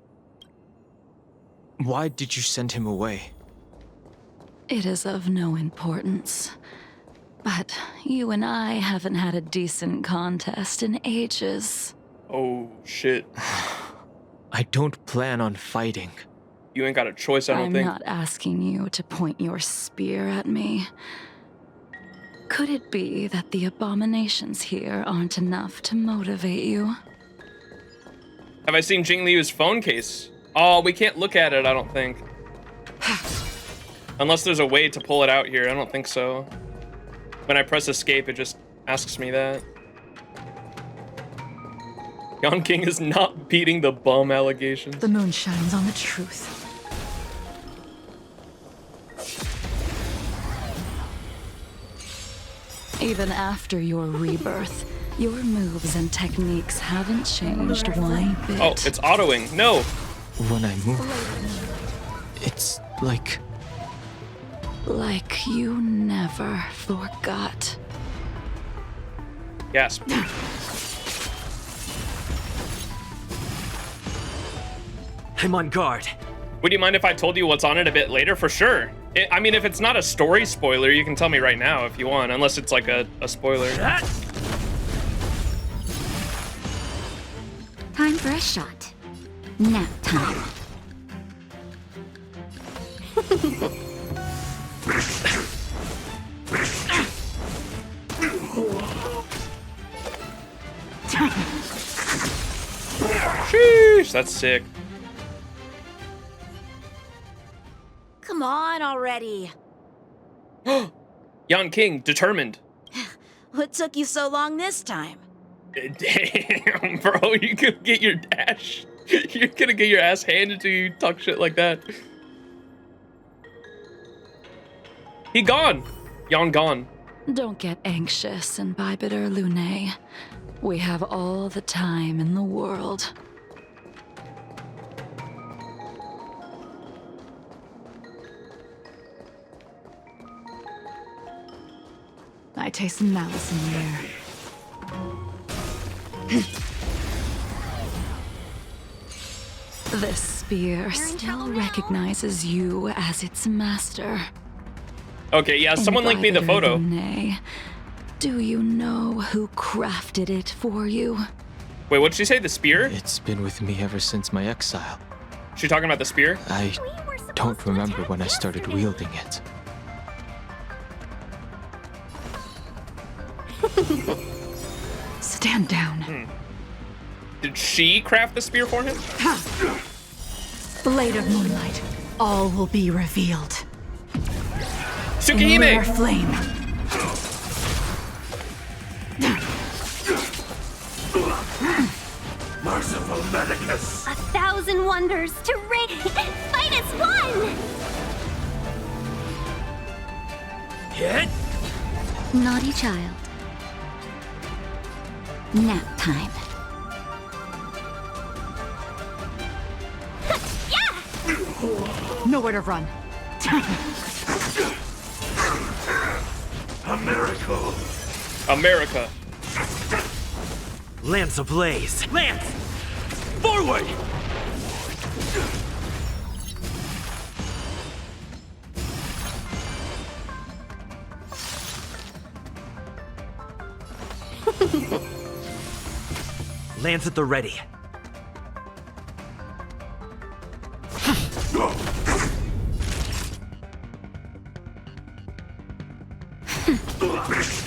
Why did you send him away? It is of no importance. But you and I haven't had a decent contest in ages. Oh, shit. I don't plan on fighting. You ain't got a choice, I don't think. I'm not asking you to point your spear at me. Could it be that the abominations here aren't enough to motivate you? Have I seen Jing Liu's phone case? Oh, we can't look at it, I don't think. Unless there's a way to pull it out here. I don't think so. When I press escape, it just asks me that. Yon King is not beating the bum allegations. The moon shines on the truth. Even after your rebirth, your moves and techniques haven't changed one bit. Oh, it's autoing. No. When I move, it's like you never forgot. Gasp. I'm on guard. Would you mind if I told you what's on it a bit later? For sure. I mean, if it's not a story spoiler, you can tell me right now if you want, unless it's like a spoiler. Time for a shot. Nap time. Sheesh, that's sick. Come on already. Yon King, determined. What took you so long this time? Damn, bro, you could get your dash. You're gonna get your ass handed to you, talk shit like that. He gone. Yon gone. Don't get anxious, Imbibitor Lune. We have all the time in the world. I taste some malice in the air. This spear still recognizes you as its master. Okay, yeah, someone link me the photo. Lune, do you know who crafted it for you? Wait, what'd she say? The spear? It's been with me ever since my exile. She talking about the spear? I don't remember when I started wielding it. Stand down. Did she craft the spear for him? Blade of Moonlight, all will be revealed. Tsukihime! Lunar flame. Merciful Medicus! 1,000 wonders to fight as one! Hit! Naughty child. Nap time. Nowhere to run. A miracle! America. Lance ablaze! Lance! Forward! Lance at the ready.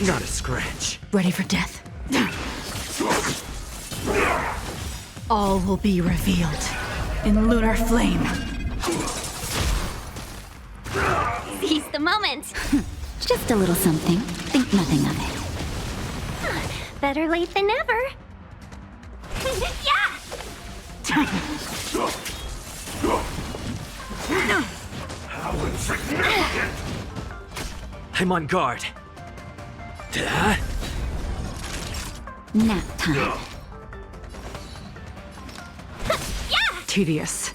Not a scratch. Ready for death? All will be revealed in lunar flame. Seize the moment! Just a little something. Think nothing of it. Better late than never. Yeah! How insignificant! I'm on guard. Nap time. Tedious.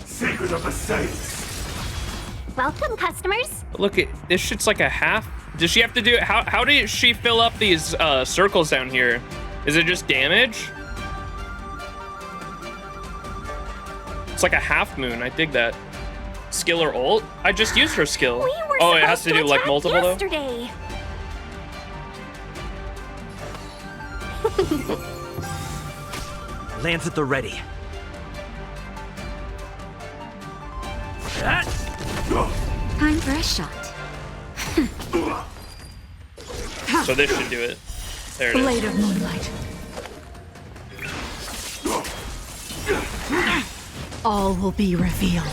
Secret of the Saints! Welcome, customers. Look at this shit's like a half. Does she have to do it? How did she fill up these circles down here? Is it just damage? It's like a half moon. I dig that. Skill or ult? I just used her skill. Oh, it has to do like multiple yesterday. Lance at the ready. Time for a shot. So this should do it. There it is. Blade of moonlight. All will be revealed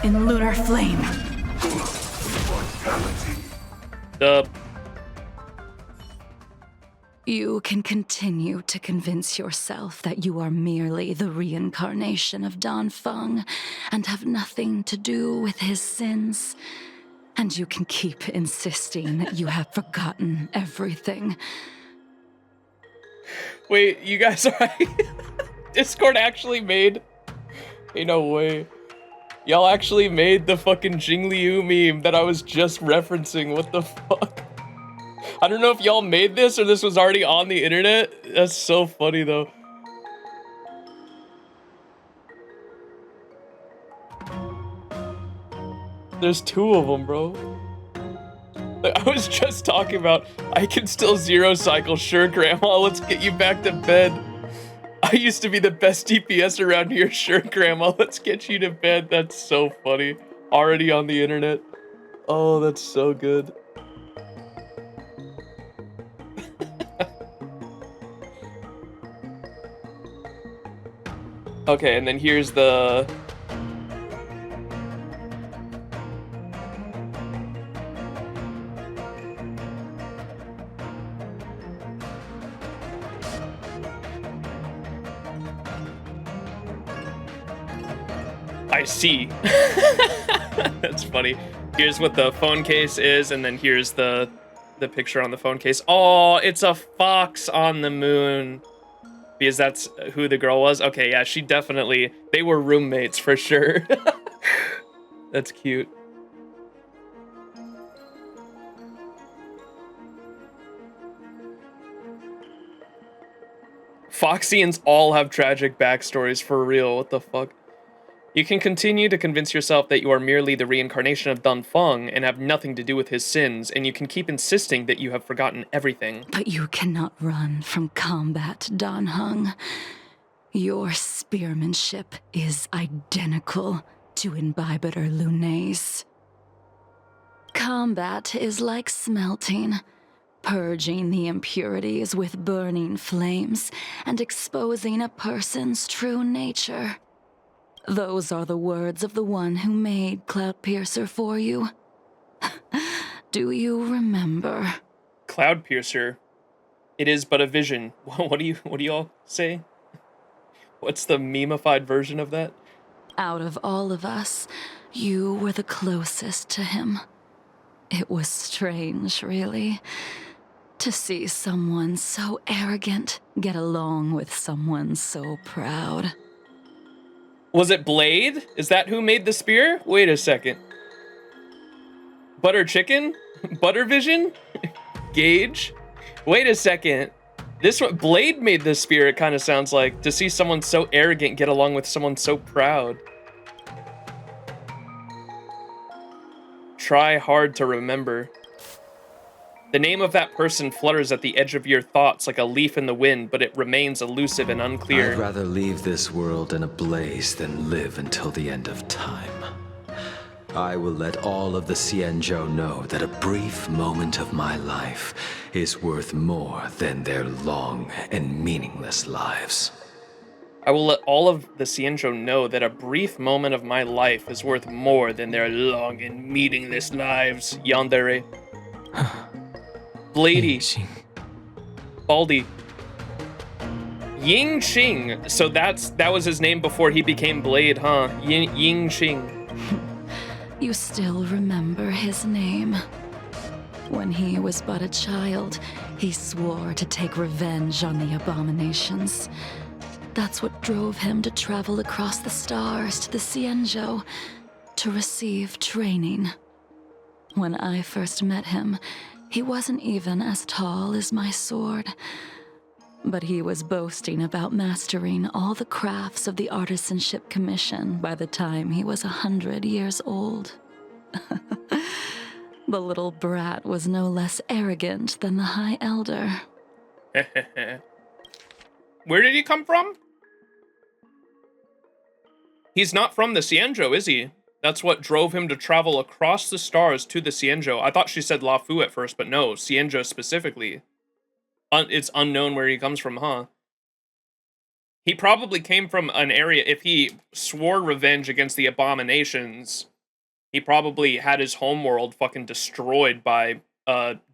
in lunar flame. Dub. You can continue to convince yourself that you are merely the reincarnation of Dan Feng and have nothing to do with his sins. And you can keep insisting that you have forgotten everything. Wait, you guys are right? Discord actually made... Ain't no way. Y'all actually made the fucking Jingliu meme that I was just referencing. What the fuck? I don't know if y'all made this or this was already on the internet. That's so funny though. There's 2 of them, bro. Like, I was just talking about, I can still zero cycle. Sure, Grandma, let's get you back to bed. I used to be the best DPS around here. Sure, Grandma, let's get you to bed. That's so funny. Already on the internet. Oh, that's so good. Okay, and then here's the... I see. That's funny. Here's what the phone case is, and then here's the picture on the phone case. Oh, it's a fox on the moon. Because that's who the girl was? Okay, yeah, she definitely... They were roommates for sure. That's cute. Foxians all have tragic backstories, for real. What the fuck? You can continue to convince yourself that you are merely the reincarnation of Dun Feng and have nothing to do with his sins, and you can keep insisting that you have forgotten everything. But you cannot run from combat, Dan Heng. Your spearmanship is identical to Imbibitor Lunay's. Combat is like smelting, purging the impurities with burning flames and exposing a person's true nature. Those are the words of the one who made Cloudpiercer for you. Do you remember? Cloudpiercer. It is but a vision. What do you all say? What's the memified version of that? Out of all of us, you were the closest to him. It was strange, really, to see someone so arrogant get along with someone so proud. Was it Blade? Is that who made the spear? Wait a second. Butter Chicken? Butter Vision? Gage? Wait a second. This one, Blade made this spear, it kind of sounds like. To see someone so arrogant get along with someone so proud. Try hard to remember. The name of that person flutters at the edge of your thoughts like a leaf in the wind, but it remains elusive and unclear. I'd rather leave this world in a blaze than live until the end of time. I will let all of the XianZhou know that a brief moment of my life is worth more than their long and meaningless lives. I will let all of the XianZhou know that a brief moment of my life is worth more than their long and meaningless lives. Yandere. Blady. Baldy. Ying Qing. So that was his name before he became Blade, huh? Ying Qing. You still remember his name. When he was but a child, he swore to take revenge on the abominations. That's what drove him to travel across the stars to the XianZhou to receive training. When I first met him, he wasn't even as tall as my sword, but he was boasting about mastering all the crafts of the Artisanship Commission by the time he was 100 years old. The little brat was no less arrogant than the High Elder. Where did he come from? He's not from the XianZhou, is he? That's what drove him to travel across the stars to the XianZhou. I thought she said Luofu at first, but no, XianZhou specifically. It's unknown where he comes from, huh? He probably came from an area, if he swore revenge against the abominations, he probably had his homeworld fucking destroyed by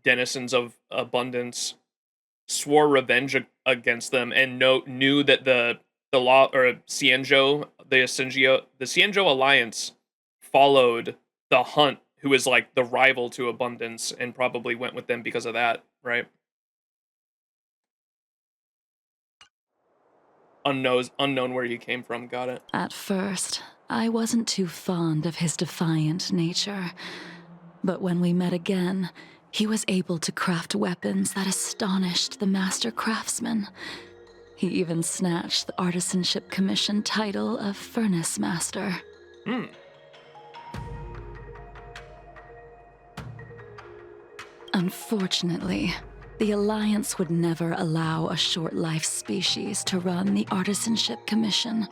denizens of abundance, swore revenge against them, and knew that the law, or XianZhou, the XianZhou Alliance followed the Hunt, who is like the rival to abundance, and probably went with them because of that, right? Unknown where he came from, got it. At first, I wasn't too fond of his defiant nature. But when we met again, he was able to craft weapons that astonished the master craftsman. He even snatched the Artisanship Commission title of Furnace Master. Unfortunately, the Alliance would never allow a short-life species to run the Artisanship Commission.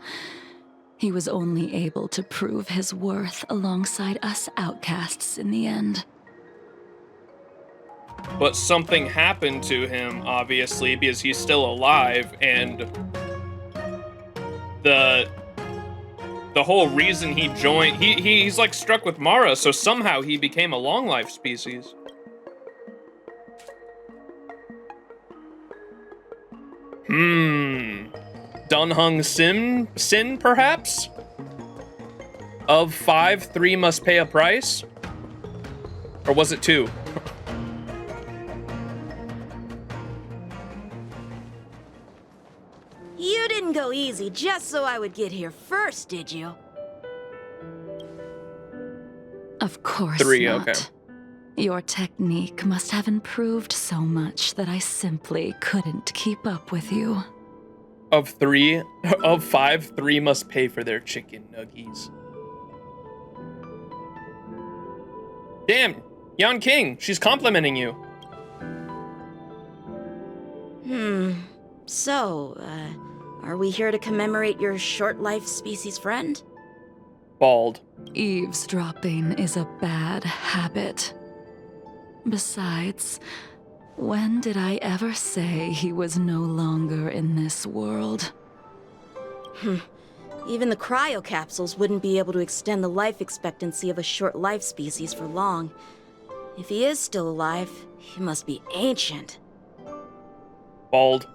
He was only able to prove his worth alongside us outcasts in the end. But something happened to him, obviously, because he's still alive, and the whole reason he joined, he's like struck with Mara, so somehow he became a long-life species. Dunhung Sin, perhaps? Of 5, 3 must pay a price? Or was it 2? You didn't go easy just so I would get here first, did you? Of course 3, not. okay. Your technique must have improved so much that I simply couldn't keep up with you. Of 5, 3 must pay for their chicken nuggies. Damn, Yan King, she's complimenting you. So, are we here to commemorate your short-life species friend? Bald. Eavesdropping is a bad habit. Besides, when did I ever say he was no longer in this world? Even the cryocapsules wouldn't be able to extend the life expectancy of a short-life species for long. If he is still alive, he must be ancient. Bald.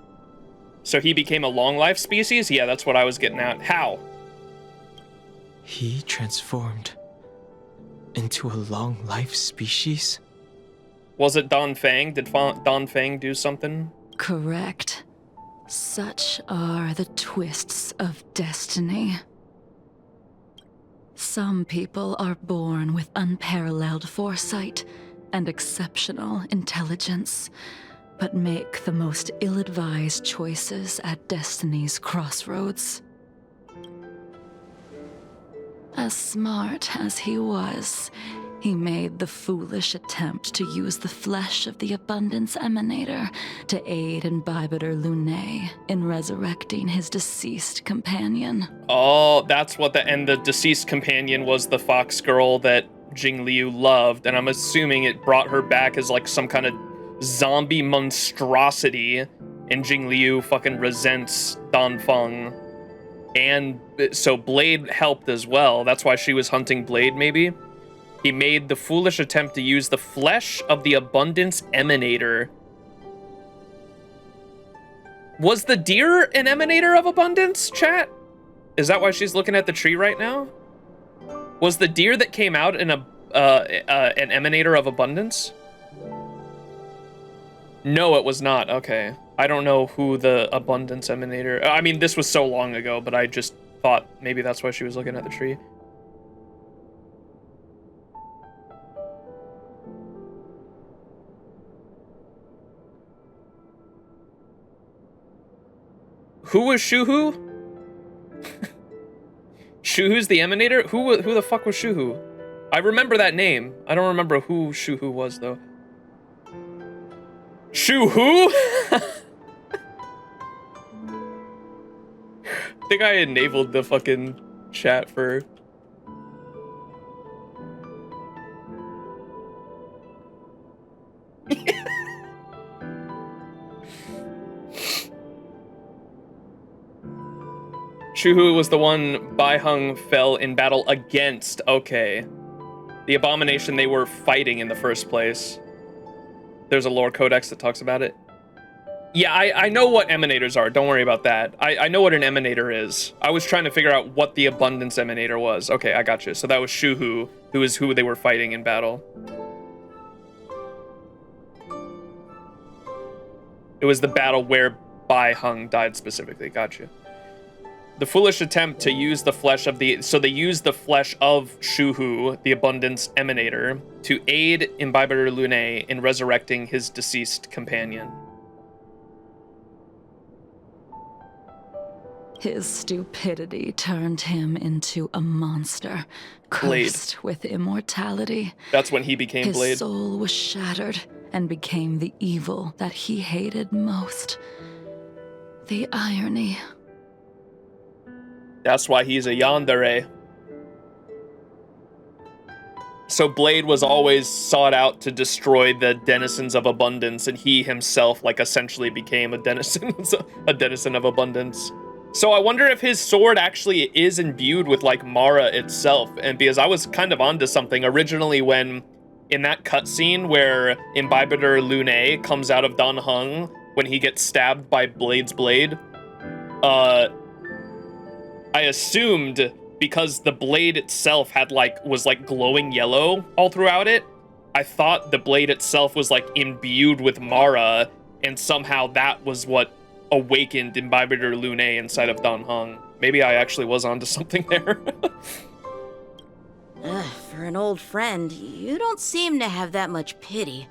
So he became a long-life species? Yeah, that's what I was getting at. How? He transformed into a long-life species? Was it Don Fang? Did Don Fang do something? Correct. Such are the twists of destiny. Some people are born with unparalleled foresight and exceptional intelligence, but make the most ill-advised choices at destiny's crossroads. As smart as he was, he made the foolish attempt to use the flesh of the Abundance Emanator to aid in Bibiter Lunae in resurrecting his deceased companion. Oh, that's what the deceased companion was, the fox girl that Jing Liu loved, and I'm assuming it brought her back as like some kind of zombie monstrosity, and Jing Liu fucking resents Dan Feng. And so Blade helped as well. That's why she was hunting Blade, maybe? He made the foolish attempt to use the flesh of the Abundance Emanator. Was the deer an emanator of abundance, chat? Is that why she's looking at the tree right now? Was the deer that came out in an emanator of abundance? No, it was not. Okay. I don't know who the Abundance Emanator... I mean, this was so long ago, but I just thought maybe that's why she was looking at the tree. Who was Shuhu? Shuhu's the Emanator? Who the fuck was Shuhu? I remember that name. I don't remember who Shuhu was, though. Shuhu? I think I enabled the fucking chat for... Shuhu was the one Bai Hung fell in battle against. Okay. The abomination they were fighting in the first place. There's a lore codex that talks about it. Yeah, I know what emanators are. Don't worry about that. I know what an emanator is. I was trying to figure out what the abundance emanator was. Okay, I got you. So that was Shuhu, who is who they were fighting in battle. It was the battle where Bai Hung died specifically. Got you. The foolish attempt to use the flesh of the... So they used the flesh of Shuhu, the abundance emanator, to aid Imbibitor Lunae in resurrecting his deceased companion. His stupidity turned him into a monster, cursed with immortality. That's when he became Blade. His soul was shattered and became the evil that he hated most. The irony. That's why he's a yandere. So Blade was always sought out to destroy the denizens of abundance, and he himself, like, essentially became a denizen of abundance. So I wonder if his sword actually is imbued with, like, Mara itself. And because I was kind of onto something originally when, in that cutscene where Imbibitor Lunae comes out of Dan Heng when he gets stabbed by Blade's blade, I assumed because the blade itself had, like, was, like, glowing yellow all throughout it, I thought the blade itself was, like, imbued with Mara, and somehow that was what awakened Imbibitor Lunae inside of Dan Heng. Maybe I actually was onto something there. For an old friend, you don't seem to have that much pity.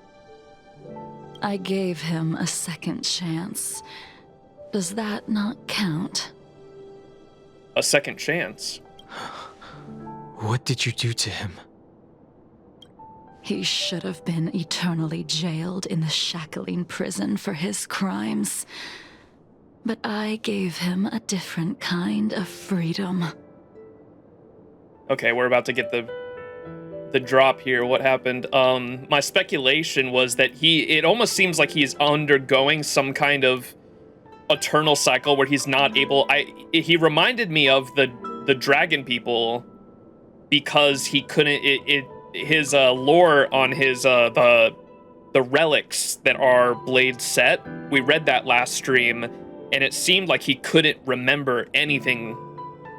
I gave him a second chance. Does that not count? A second chance? What did you do to him? He should have been eternally jailed in the shackling prison for his crimes. But I gave him a different kind of freedom. Okay, we're about to get the drop here. What happened? My speculation was that it almost seems like he's undergoing some kind of eternal cycle where he's not able... He reminded me of the dragon people because he couldn't... His lore on his the relics that are Blade set, we read that last stream, and it seemed like he couldn't remember anything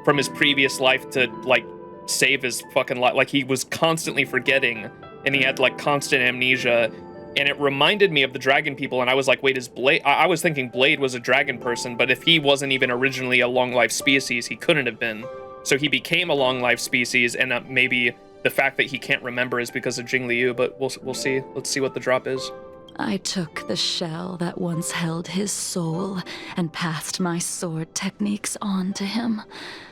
from his previous life to, like, save his fucking life. Like, he was constantly forgetting, and he had, like, constant amnesia, and it reminded me of the dragon people, and I was like, wait, is Blade... I was thinking Blade was a dragon person, but if he wasn't even originally a long-life species, he couldn't have been. So he became a long-life species, and maybe the fact that he can't remember is because of Jing Liu, but we'll see. Let's see what the drop is. I took the shell that once held his soul and passed my sword techniques on to him.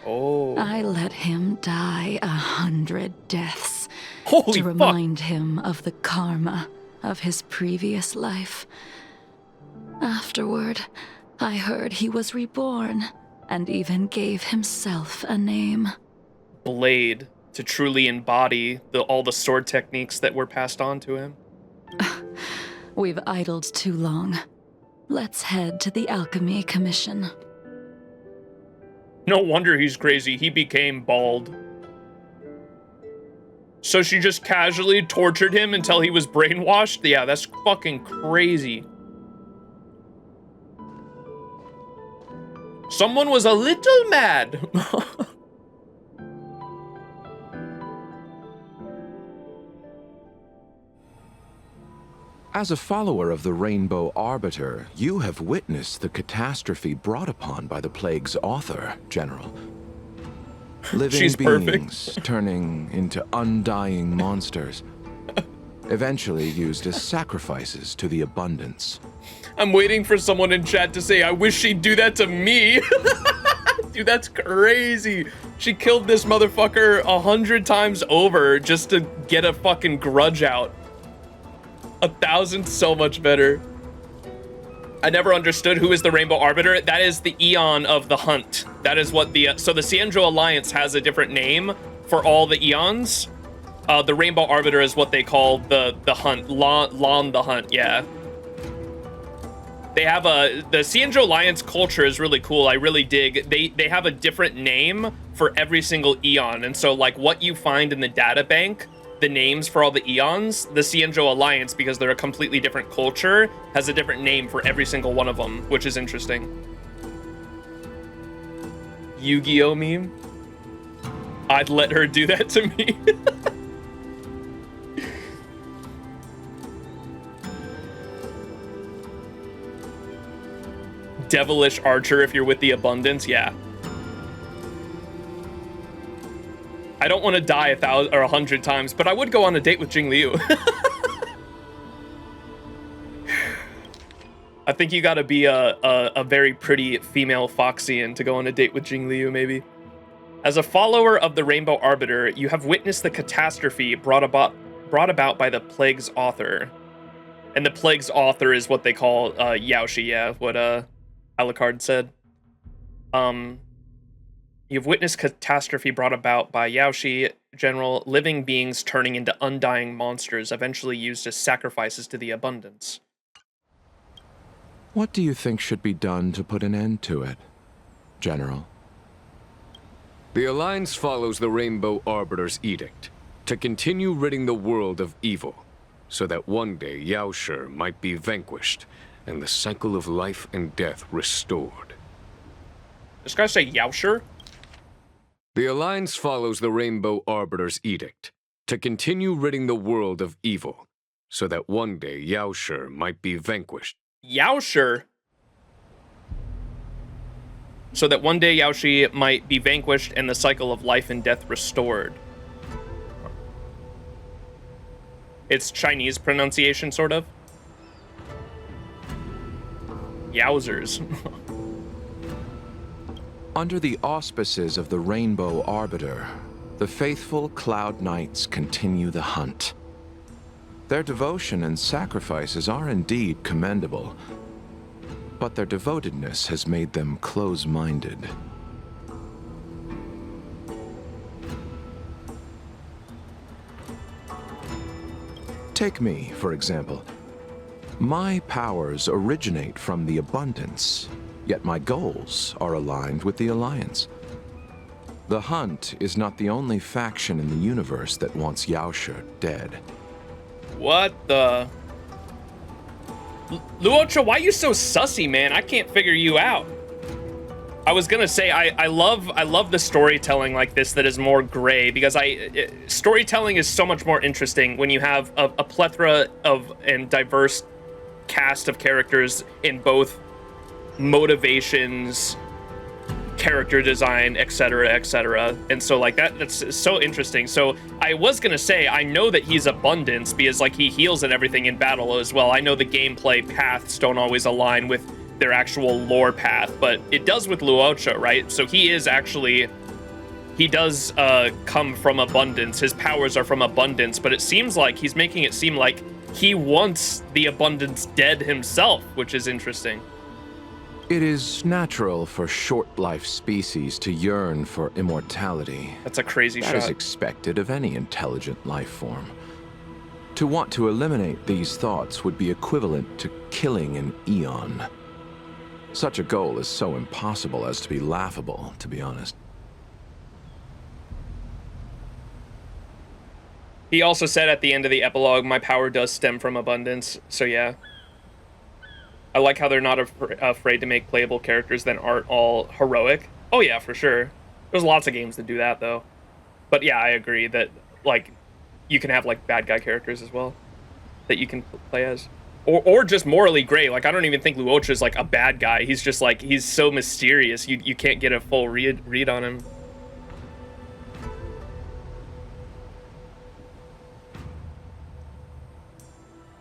Oh. I let him die 100 deaths Holy to remind him of the karma of his previous life. Afterward, I heard he was reborn and even gave himself a name. Blade, to truly embody all the sword techniques that were passed on to him. We've idled too long. Let's head to the Alchemy Commission. No wonder he's crazy. He became bald. So she just casually tortured him until he was brainwashed? Yeah, that's fucking crazy. Someone was a little mad. As a follower of the Rainbow Arbiter, you have witnessed the catastrophe brought upon by the plague's author, General. Living She's beings perfect. turning into undying monsters, eventually used as sacrifices to the abundance. I'm waiting for someone in chat to say, I wish she'd do that to me. Dude, that's crazy. She killed this motherfucker 100 times over just to get a fucking grudge out. 1,000 so much better. I never understood who is the Rainbow Arbiter. That is the Eon of the Hunt. That is what so the XianZhou Alliance has a different name for all the Eons. The Rainbow Arbiter is what they call the Hunt. Lon the Hunt, yeah. They have the XianZhou Alliance culture is really cool. I really dig. They have a different name for every single Eon, and so like what you find in the data bank, the names for all the Eons, the XianZhou Alliance, because they're a completely different culture, has a different name for every single one of them, which is interesting. Yu-Gi-Oh meme. I'd let her do that to me. Devilish archer if you're with the abundance, yeah. I don't want to die 1,000 or 100 times, but I would go on a date with Jing Liu. I think you gotta be a very pretty female Foxian to go on a date with Jing Liu, maybe. As a follower of the Rainbow Arbiter, you have witnessed the catastrophe brought about by the Plague's author. And the Plague's author is what they call Yaoshi, yeah, what Alucard said. You've witnessed catastrophe brought about by Yaoshi, general living beings turning into undying monsters, eventually used as sacrifices to the abundance. What do you think should be done to put an end to it, General? The Alliance follows the Rainbow Arbiter's edict to continue ridding the world of evil, so that one day Yaoshi might be vanquished and the cycle of life and death restored. This guy say Yaoshi? The Alliance follows the Rainbow Arbiter's edict to continue ridding the world of evil, so that one day Yaoshi might be vanquished. Yaoshi? So that one day Yaoshi might be vanquished and the cycle of life and death restored. It's Chinese pronunciation, sort of. Yowzers. Under the auspices of the Rainbow Arbiter, the faithful Cloud Knights continue the hunt. Their devotion and sacrifices are indeed commendable, but their devotedness has made them close-minded. Take me, for example. My powers originate from the abundance, yet my goals are aligned with the Alliance. The Hunt is not the only faction in the universe that wants Yaoshi dead. What the? Luocha, why are you so sussy, man? I can't figure you out. I was gonna say I love the storytelling like this that is more gray, because storytelling is so much more interesting when you have a plethora of and diverse cast of characters in both motivations, character design, etc., etc. And so like that's so interesting. So I was gonna say I know that he's abundance because like he heals and everything in battle as well. I know the gameplay paths don't always align with their actual lore path, but it does with Luocha, right? So he does come from abundance. His powers are from abundance, but it seems like he's making it seem like he wants the abundance dead himself, which is interesting. It is natural for short-life species to yearn for immortality. That's a crazy shot. That is expected of any intelligent life form. To want to eliminate these thoughts would be equivalent to killing an eon. Such a goal is so impossible as to be laughable, to be honest. He also said at the end of the epilogue, my power does stem from abundance, so yeah. I like how they're not afraid to make playable characters that aren't all heroic. Oh yeah, for sure. There's lots of games that do that, though. But yeah, I agree that, like, you can have, like, bad guy characters as well that you can play as. Or just morally gray. Like, I don't even think Luocha is, like, a bad guy. He's just, like, he's so mysterious. You can't get a full read on him.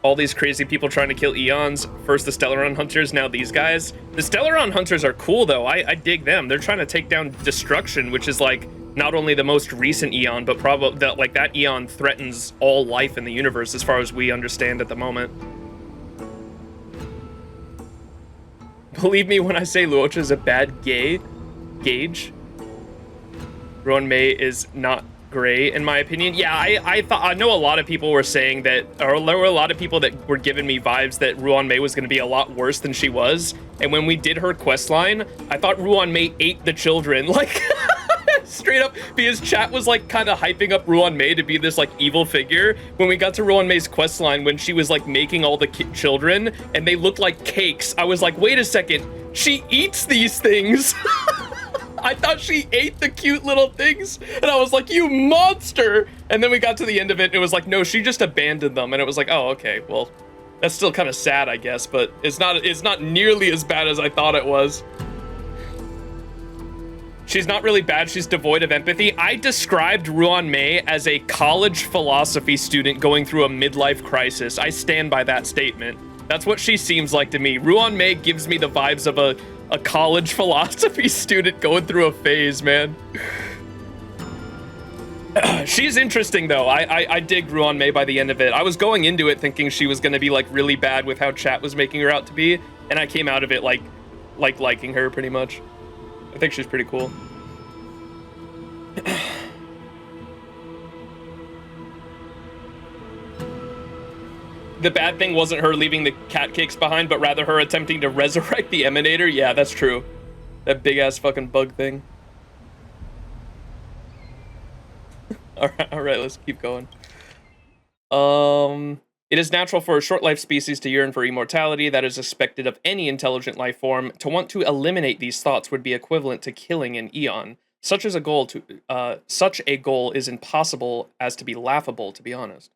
All these crazy people trying to kill Eons. First the Stellaron Hunters, now these guys. The Stellaron Hunters are cool, though. I dig them. They're trying to take down Destruction, which is, like, not only the most recent Eon, but probably, like, that Eon threatens all life in the universe as far as we understand at the moment. Believe me when I say Luocha is a bad gauge. Rowan May is not great in my opinion. Yeah, I know a lot of people were saying that, or there were a lot of people that were giving me vibes that Ruan-Mei was going to be a lot worse than she was. And when we did her quest line, I thought Ruan-Mei ate the children, like straight up, because chat was like kind of hyping up Ruan-Mei to be this like evil figure. When we got to Ruan-Mei's quest line, when she was like making all the children and they looked like cakes, I was like, wait a second, she eats these things. I thought she ate the cute little things, and I was like, you monster! And then we got to the end of it, and it was like, no, she just abandoned them, and it was like, oh, okay, well, that's still kind of sad, I guess, but it's not nearly as bad as I thought it was. She's not really bad, she's devoid of empathy. I described Ruan-Mei as a college philosophy student going through a midlife crisis. I stand by that statement. That's what she seems like to me. Ruan-Mei gives me the vibes of a college philosophy student going through a phase, man. She's interesting, though. I dig Ruan-Mei by the end of it. I was going into it thinking she was going to be, like, really bad with how chat was making her out to be, and I came out of it, like liking her, pretty much. I think she's pretty cool. The bad thing wasn't her leaving the cat cakes behind, but rather her attempting to resurrect the Emanator. Yeah, that's true. That big-ass fucking bug thing. Alright, let's keep going. It is natural for a short-life species to yearn for immortality. That is expected of any intelligent life form. To want to eliminate these thoughts would be equivalent to killing an eon. Such a goal is impossible as to be laughable, to be honest.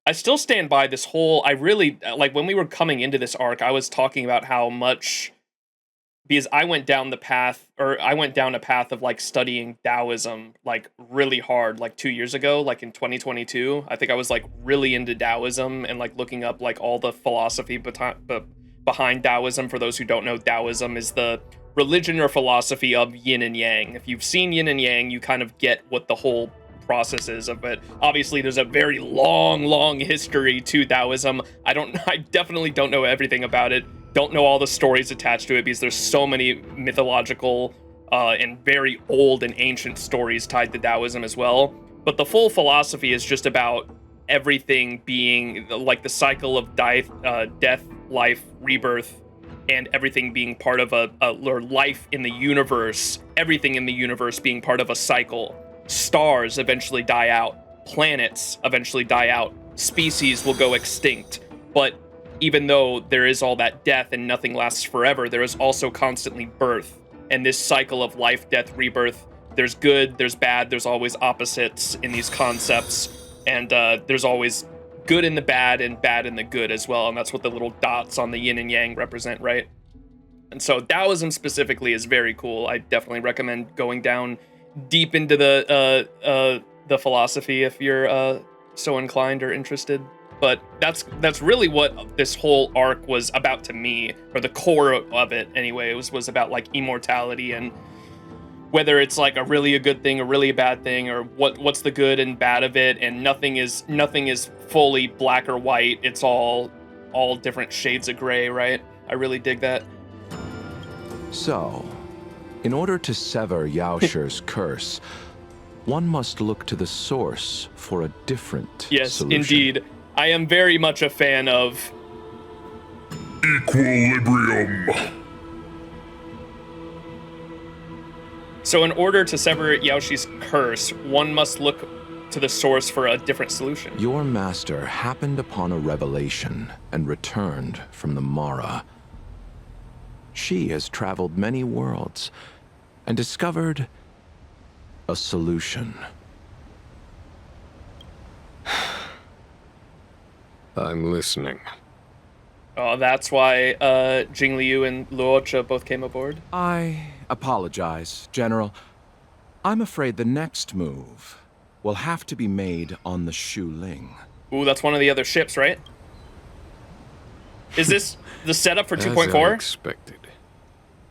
I still stand by this whole, I really, like, when we were coming into this arc, I was talking about how much, because I went down a path of, like, studying Taoism, like, really hard, like, 2 years ago, like, in 2022. I think I was, like, really into Taoism and, like, looking up, like, all the philosophy behind Taoism. For those who don't know, Taoism is the religion or philosophy of yin and yang. If you've seen yin and yang, you kind of get what the whole processes of it. Obviously, there's a very long history to Taoism. I definitely don't know everything about it. Don't know all the stories attached to it, because there's so many mythological and very old and ancient stories tied to Taoism as well. But the full philosophy is just about everything being like the cycle of death, life, rebirth, and everything being part of a life in the universe, everything in the universe being part of a cycle. Stars eventually die out, planets eventually die out, species will go extinct. But even though there is all that death and nothing lasts forever, there is also constantly birth. And this cycle of life, death, rebirth, there's good, there's bad, there's always opposites in these concepts. And there's always good in the bad and bad in the good as well. And that's what the little dots on the yin and yang represent, right? And so Taoism specifically is very cool. I definitely recommend going down deep into the philosophy if you're so inclined or interested. But that's really what this whole arc was about to me, or the core of it anyway. It was about like immortality and whether it's like a good thing, a really bad thing, or what's the good and bad of it. And nothing is fully black or white. It's all different shades of gray, right? I really dig that. So, in order to sever Yaoshi's curse, one must look to the source for a different solution. Indeed. I am very much a fan of equilibrium. So in order to sever Yaoshi's curse, one must look to the source for a different solution. Your master happened upon a revelation and returned from the Mara. She has traveled many worlds and discovered a solution. I'm listening. Oh, that's why Jingliu and Luocha both came aboard? I apologize, General. I'm afraid the next move will have to be made on the Shu Ling. Ooh, that's one of the other ships, right? Is this the setup for 2.4? As I expected.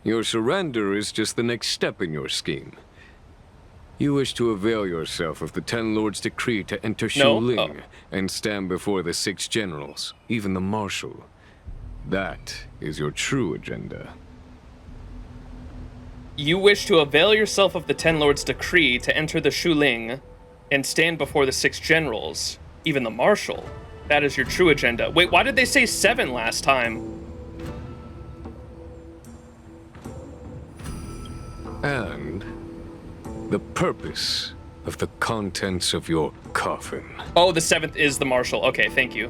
Your surrender is just the next step in your scheme. You wish to avail yourself of the Ten Lords' decree to enter Shu Ling and stand before the 6 generals, even the Marshal. That is your true agenda. You wish to avail yourself of the Ten Lords' decree to enter the Shuling and stand before the 6 generals, even the Marshal. That is your true agenda. Wait, why did they say 7 last time? And the purpose of the contents of your coffin. Oh, the 7th is the Marshal. Okay, thank you.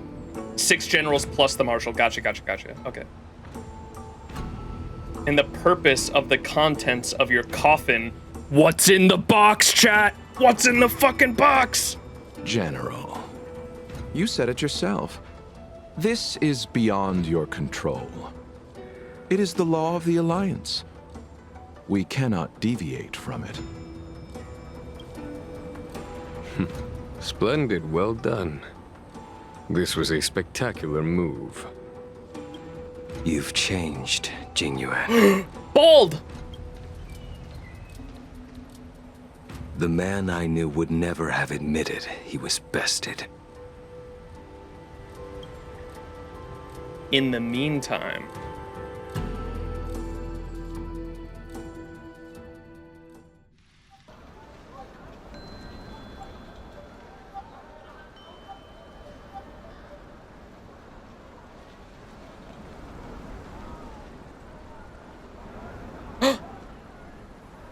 6 generals plus the Marshal. Gotcha. Okay. And the purpose of the contents of your coffin. What's in the box, chat? What's in the fucking box? General, you said it yourself. This is beyond your control. It is the law of the Alliance. We cannot deviate from it. Splendid, well done. This was a spectacular move. You've changed, Jingyuan. Bold! The man I knew would never have admitted he was bested. In the meantime...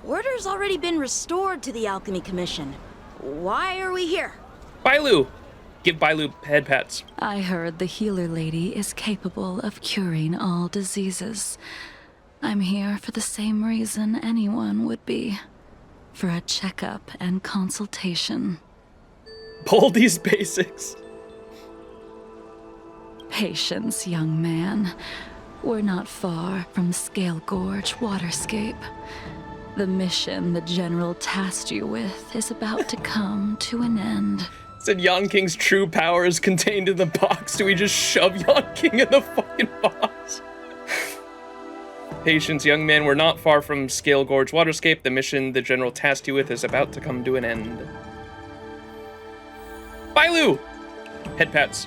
Order's already been restored to the Alchemy Commission. Why are we here? Bailu! Give Bailu head pats. I heard the healer lady is capable of curing all diseases. I'm here for the same reason anyone would be. For a checkup and consultation. Boldy's basics. Patience, young man. We're not far from Scale Gorge Waterscape. The mission the General tasked you with is about to come to an end. Said Yon King's true power is contained in the box. Do we just shove Yon King in the fucking box? Patience, young man. We're not far from Scale Gorge Waterscape. The mission the General tasked you with is about to come to an end. Bailu! Head pats.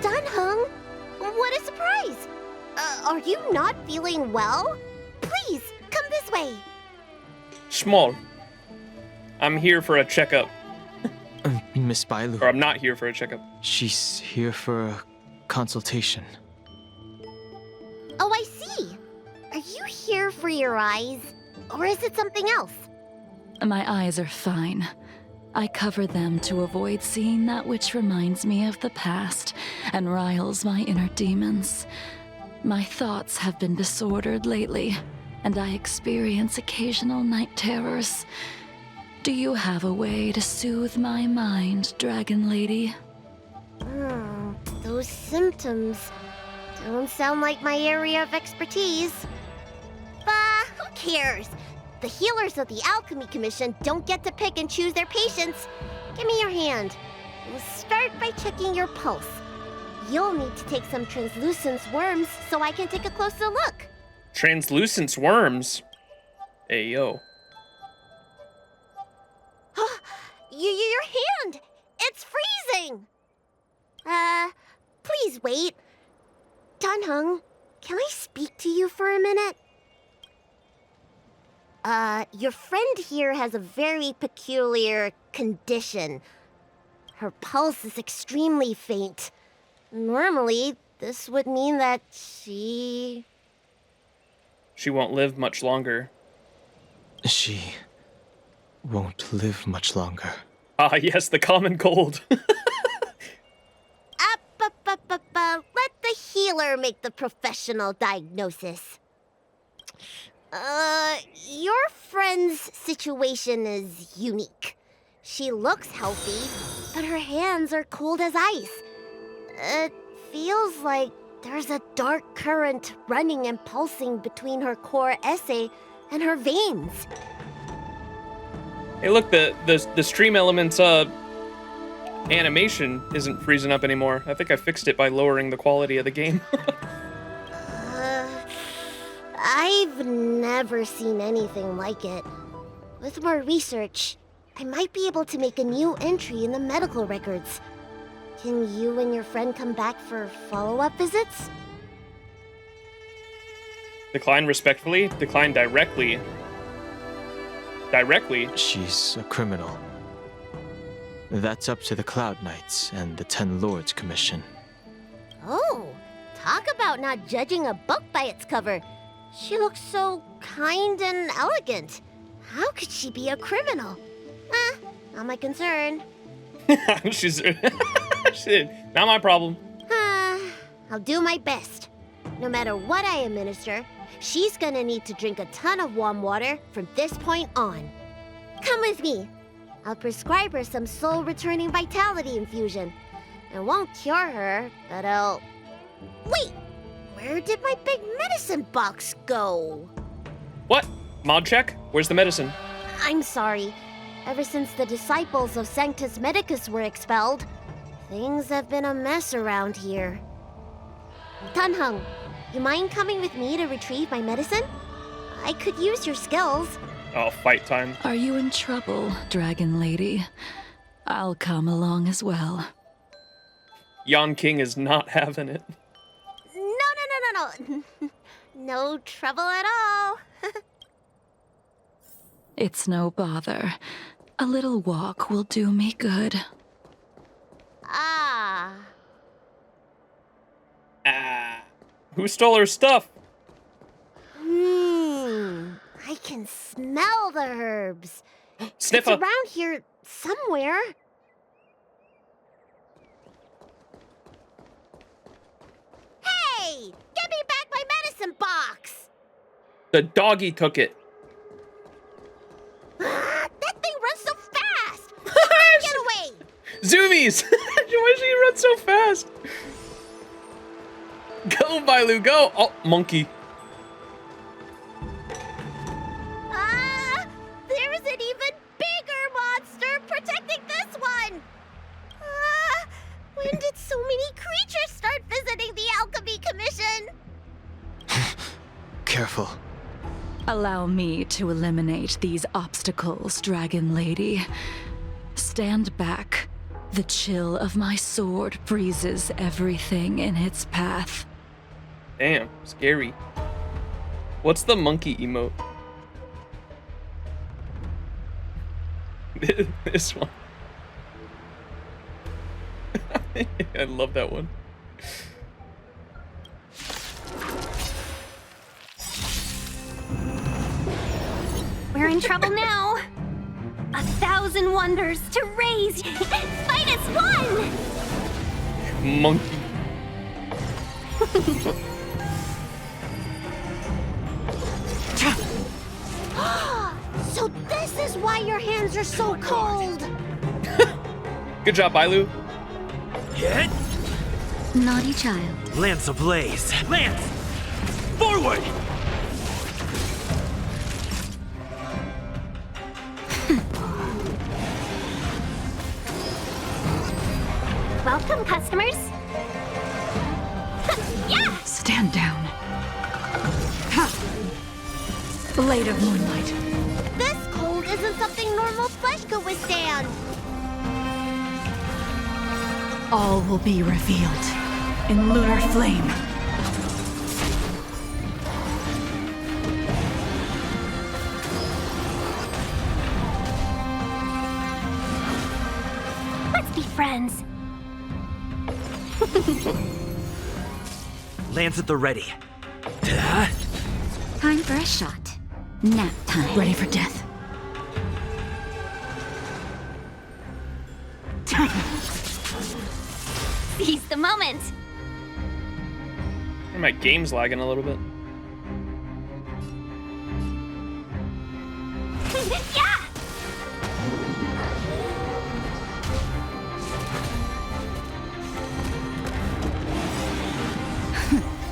Dunhung, what a surprise! Are you not feeling well? Please, come this way. Small. I'm here for a checkup. Miss Bailu. Or I'm not here for a checkup. She's here for a consultation. Oh, I see. Are you here for your eyes? Or is it something else? My eyes are fine. I cover them to avoid seeing that which reminds me of the past and riles my inner demons. My thoughts have been disordered lately, and I experience occasional night terrors. Do you have a way to soothe my mind, Dragon Lady? Those symptoms don't sound like my area of expertise. But who cares? The healers of the Alchemy Commission don't get to pick and choose their patients. Give me your hand. We'll start by checking your pulse. You'll need to take some translucent worms so I can take a closer look. Translucent worms? Hey, yo. Your hand! It's freezing! Please wait. Dunhung, can I speak to you for a minute? Your friend here has a very peculiar condition. Her pulse is extremely faint. Normally, this would mean that she won't live much longer. She won't live much longer. Ah, yes, the common cold. Let the healer make the professional diagnosis. Your friend's situation is unique. She looks healthy, but her hands are cold as ice. It feels like there's a dark current running and pulsing between her core esse and her veins. Hey, look, the stream elements animation isn't freezing up anymore. I think I fixed it by lowering the quality of the game. I've never seen anything like it. With more research, I might be able to make a new entry in the medical records. Can you and your friend come back for follow-up visits? Decline respectfully? Decline directly. Directly? She's a criminal. That's up to the Cloud Knights and the Ten Lords Commission. Oh, talk about not judging a book by its cover. She looks so kind and elegant. How could she be a criminal? Not my concern. She's not my problem. I'll do my best. No matter what I administer, she's gonna need to drink a ton of warm water from this point on. Come with me. I'll prescribe her some soul-returning vitality infusion. It won't cure her, but I'll... Wait! Where did my big medicine box go? What? Mod check? Where's the medicine? I'm sorry. Ever since the disciples of Sanctus Medicus were expelled, things have been a mess around here. Tanheng, you mind coming with me to retrieve my medicine? I could use your skills. Oh, fight time. Are you in trouble, Dragon Lady? I'll come along as well. Yan King is not having it. No. No trouble at all. It's no bother. A little walk will do me good. Who stole her stuff? I can smell the herbs. Sniffer. It's around here somewhere. Hey! Give me back my medicine box! The doggy took it. That thing runs so fast! Get away! Zoomies! Why does she run so fast? Go, Bailu, go! Oh, monkey. There's an even bigger monster protecting this one! When did so many creatures start visiting the Alchemy Commission? Careful. Allow me to eliminate these obstacles, Dragon Lady. Stand back. The chill of my sword freezes everything in its path. Damn, scary. What's the monkey emote? This one. I love that one. We're in trouble now. 1,000 wonders to raise. Fight as one. Monkey. So this is why your hands are so cold. Good job, Bailu. Hit! Naughty child. Lance ablaze! Lance! Forward! Welcome, customers. Yeah! Stand down. Ha! Blade of Moonlight. This cold isn't something normal flesh could withstand. All will be revealed in lunar flame. Let's be friends. Lance at the ready. Time for a shot. Nap time. Ready for death. Seize the moment. My game's lagging a little bit. Yeah!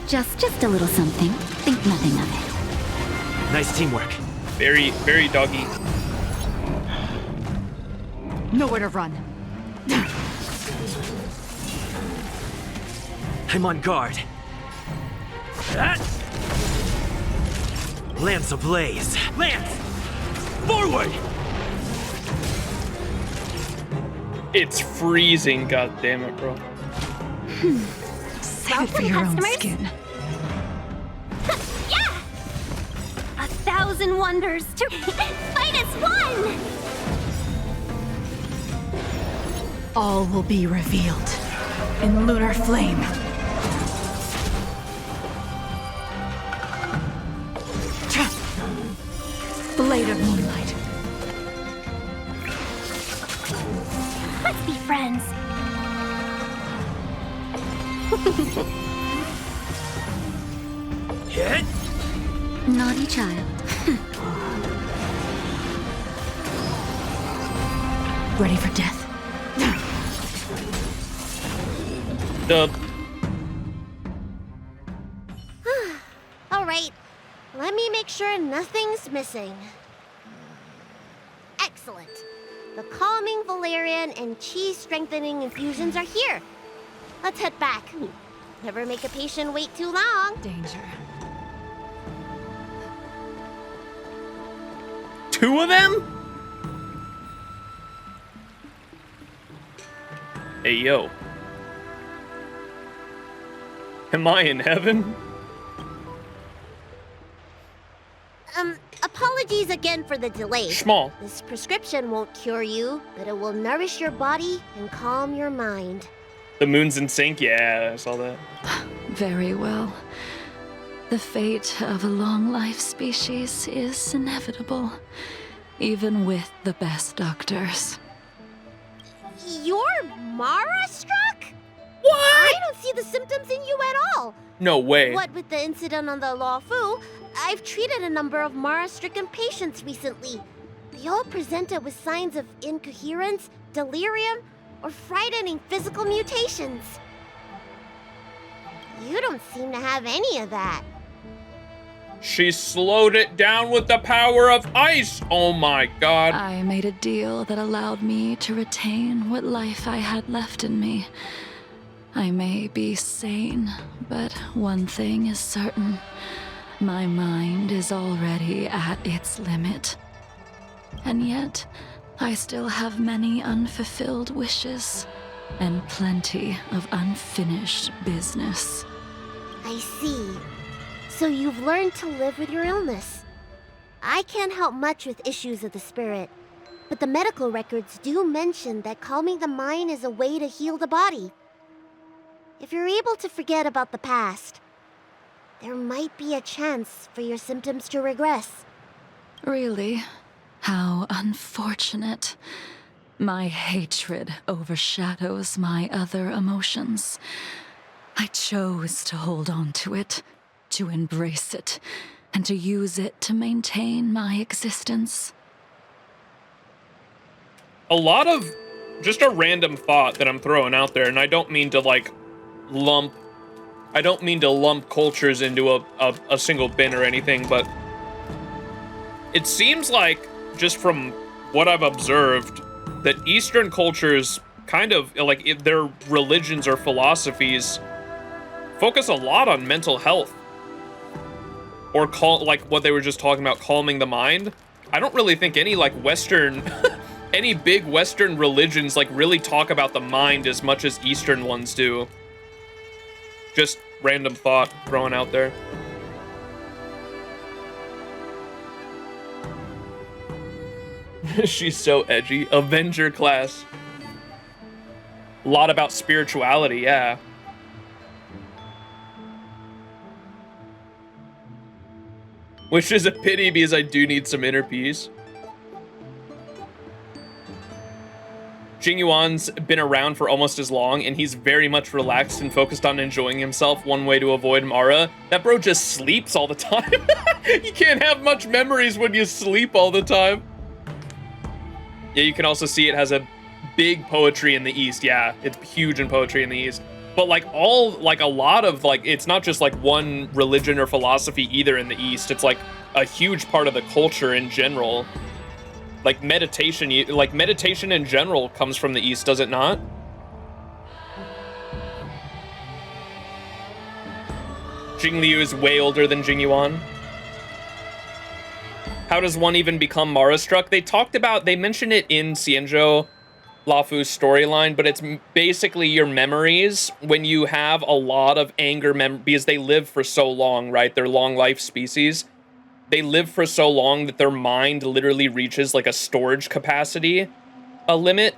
Just a little something. Think nothing of it. Nice teamwork. Very, very doggy. Nowhere to run. I'm on guard. Lance ablaze. Lance! Forward! It's freezing, god damn it, bro. Save it for your own skin. Yeah! 1,000 wonders to fight as one! All will be revealed in lunar flame. Blade of moonlight. Let's be friends. Naughty child. Ready for death. Dub. All right, let me make sure nothing's missing. Excellent. The calming valerian and chi strengthening infusions are here. Let's head back. Never make a patient wait too long. Danger. 2 of them? Hey, yo. Am I in heaven? Apologies again for the delay. Small. This prescription won't cure you, but it will nourish your body and calm your mind. The moon's in sync? Yeah, I saw that. Very well. The fate of a long-life species is inevitable, even with the best doctors. You're Mara-struck? What? I don't see the symptoms in you at all. No way. What with the incident on the Luofu, I've treated a number of Mara-stricken patients recently. They all presented with signs of incoherence, delirium, or frightening physical mutations. You don't seem to have any of that. She slowed it down with the power of ice. Oh my god. I made a deal that allowed me to retain what life I had left in me. I may be sane, but one thing is certain. My mind is already at its limit. And yet, I still have many unfulfilled wishes and plenty of unfinished business. I see. So you've learned to live with your illness. I can't help much with issues of the spirit, but the medical records do mention that calming the mind is a way to heal the body. If you're able to forget about the past, there might be a chance for your symptoms to regress. Really? How unfortunate. My hatred overshadows my other emotions. I chose to hold on to it, to embrace it, and to use it to maintain my existence. A lot of just a random thought that I'm throwing out there, and I don't mean to lump cultures into a single bin or anything, but it seems like, just from what I've observed, that Eastern cultures kind of, if their religions or philosophies focus a lot on mental health. Or what they were just talking about, calming the mind. I don't really think any Western, any big Western religions really talk about the mind as much as Eastern ones do. Just random thought thrown out there. She's so edgy. Avenger class. A lot about spirituality, yeah. Which is a pity because I do need some inner peace. Jing Yuan's been around for almost as long, and he's very much relaxed and focused on enjoying himself. One way to avoid Mara. That bro just sleeps all the time. You can't have much memories when you sleep all the time. Yeah, you can also see it has a big poetry in the East. Yeah, it's huge in poetry in the East. But a lot of it's not just one religion or philosophy either in the East. It's a huge part of the culture in general. Meditation, meditation in general comes from the East, does it not? Jing Liu is way older than Jing Yuan. How does one even become Mara-struck? They mention it in XianZhou Luofu's storyline, but it's basically your memories when you have a lot of anger because they live for so long, right? They're long life species. they live for so long that their mind literally reaches like a storage capacity, a limit.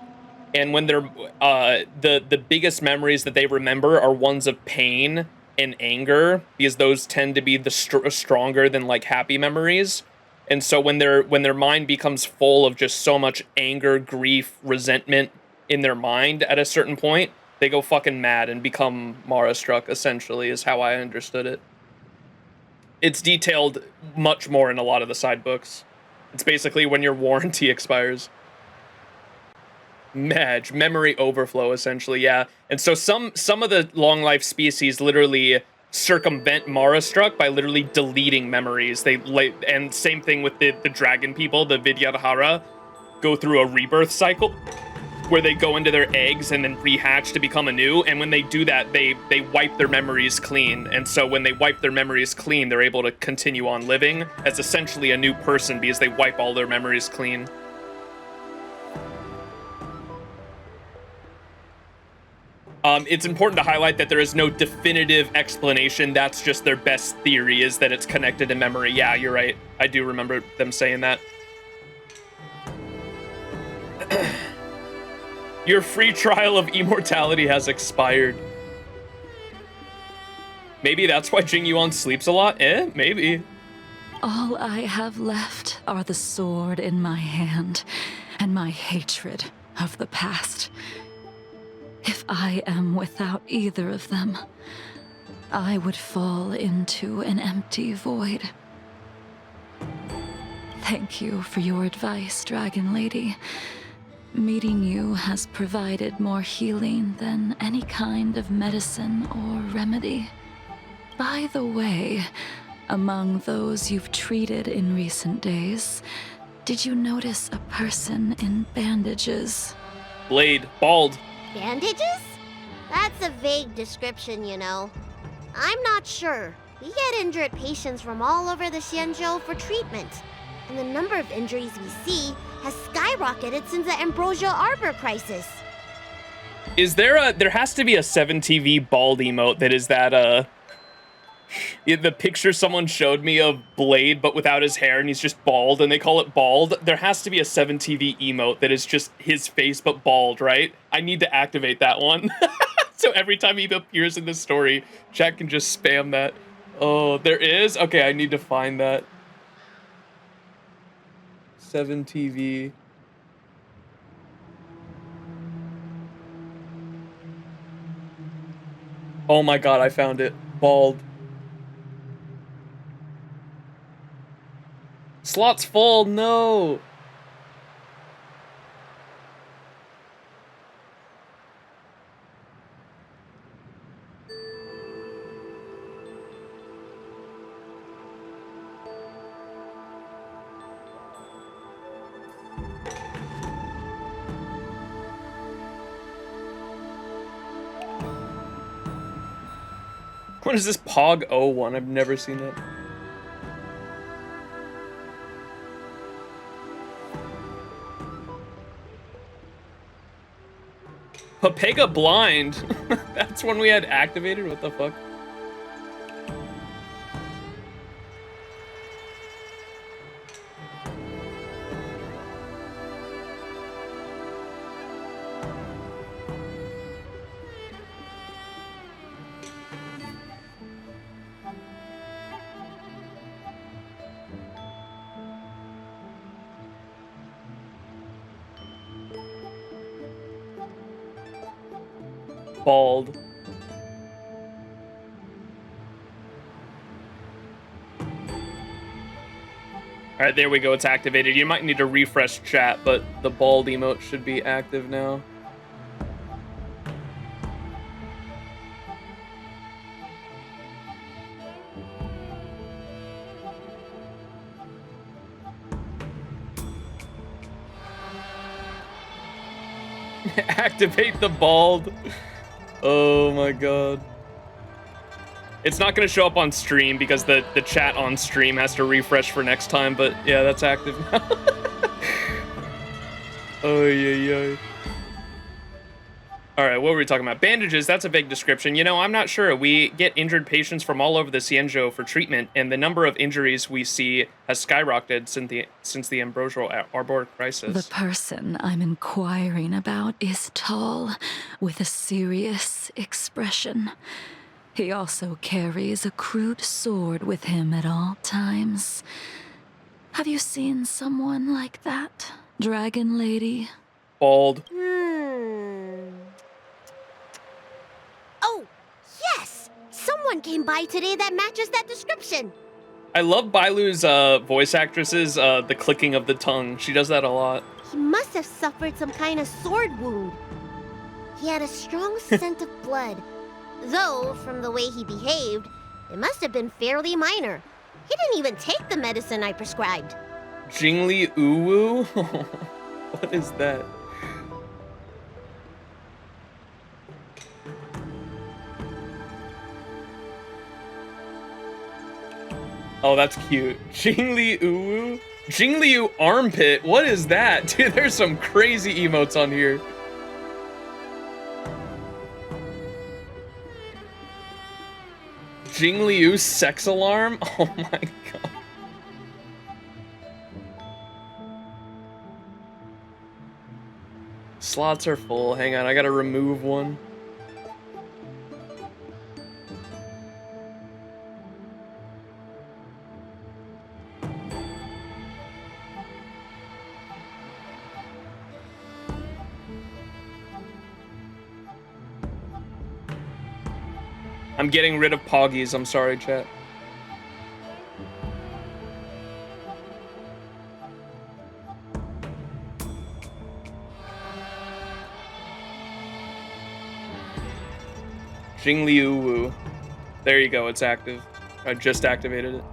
And when they're the biggest memories that they remember are ones of pain and anger, because those tend to be the stronger than like happy memories. And so when their mind becomes full of just so much anger, grief, resentment in their mind at a certain point, they go fucking mad and become Mara struck, essentially, is how I understood it. It's detailed much more in a lot of the side books. It's basically when your warranty expires. Memory overflow, essentially, yeah. And so some of the long life species literally circumvent Mara struck by literally deleting memories. And same thing with the dragon people, the Vidyadhara, go through a rebirth cycle where they go into their eggs and then rehatch to become anew. And when they do that, they wipe their memories clean. And so when they wipe their memories clean, they're able to continue on living as essentially a new person because they wipe all their memories clean. It's important to highlight that there is no definitive explanation. That's just their best theory, is that it's connected to memory. Yeah, you're right. I do remember them saying that. Your free trial of immortality has expired. Maybe that's why Jing Yuan sleeps a lot? Maybe. All I have left are the sword in my hand and my hatred of the past. If I am without either of them, I would fall into an empty void. Thank you for your advice, Dragon Lady. Meeting you has provided more healing than any kind of medicine or remedy. By the way, among those you've treated in recent days, did you notice a person in bandages? Blade, bald. Bandages? That's a vague description, you know. I'm not sure. We get injured patients from all over the XianZhou for treatment. And the number of injuries we see has skyrocketed since the Ambrosia Arbor crisis. Is there has to be a 7TV bald emote that is that, the picture someone showed me of Blade, but without his hair, and he's just bald, and they call it bald. There has to be a 7TV emote that is just his face, but bald, right? I need to activate that one. So every time he appears in the story, chat can just spam that. Oh, there is? Okay, I need to find that. 7TV. Oh my god, I found it. Bald. Slot's full, no! What is this Pog 01? I've never seen that. Papega Blind? That's when we had activated? What the fuck? Bald. Alright, there we go, it's activated. You might need to refresh chat, but the bald emote should be active now. Activate the bald. Oh my god. It's not going to show up on stream because the chat on stream has to refresh for next time, but yeah, that's active now. Oh, yeah. All right, what were we talking about? Bandages, that's a big description. You know, I'm not sure. We get injured patients from all over the XianZhou for treatment, and the number of injuries we see has skyrocketed since the Ambrosial Arbor crisis. The person I'm inquiring about is tall, with a serious expression. He also carries a crude sword with him at all times. Have you seen someone like that, Dragon Lady? Bald. Oh, yes! Someone came by today that matches that description. I love Bailu's voice actresses, the clicking of the tongue. She does that a lot. He must have suffered some kind of sword wound. He had a strong scent of blood. Though, from the way he behaved, it must have been fairly minor. He didn't even take the medicine I prescribed. Jingli Uwu? What is that? Oh, that's cute. Jingli Uwu? Jingliu Armpit? What is that? Dude, there's some crazy emotes on here. Jingliu Sex Alarm? Oh my god. Slots are full. Hang on, I gotta remove one. I'm getting rid of Poggies. I'm sorry, chat. Jingliu Wu. There you go, it's active. I just activated it.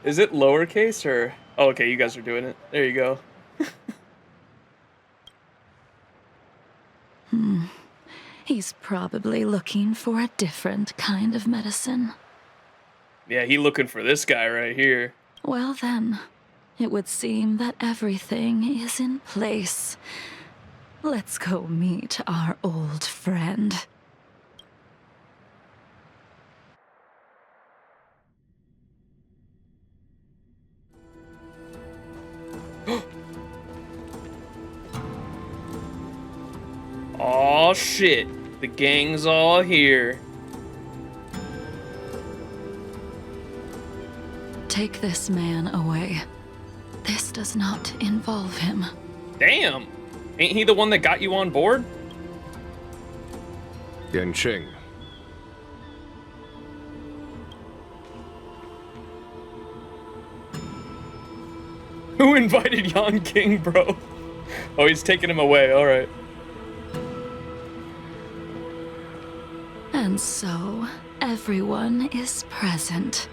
Is it lowercase or? Oh, okay, you guys are doing it. There you go. He's probably looking for a different kind of medicine. Yeah, he looking for this guy right here. Well then, it would seem that everything is in place. Let's go meet our old friend. Aw, shit. The gang's all here. Take this man away. This does not involve him. Damn! Ain't he the one that got you on board? Yanqing. Who invited Yan King, bro? Oh, he's taking him away, alright. And so, everyone is present.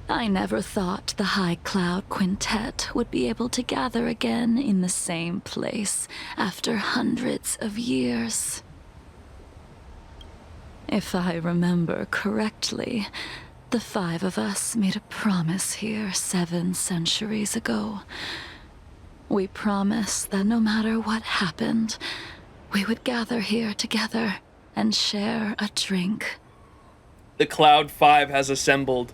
I never thought the High Cloud Quintet would be able to gather again in the same place after hundreds of years. If I remember correctly, the 5 of us made a promise here 7 centuries ago. We promised that no matter what happened, we would gather here together and share a drink. The Cloud 5 has assembled.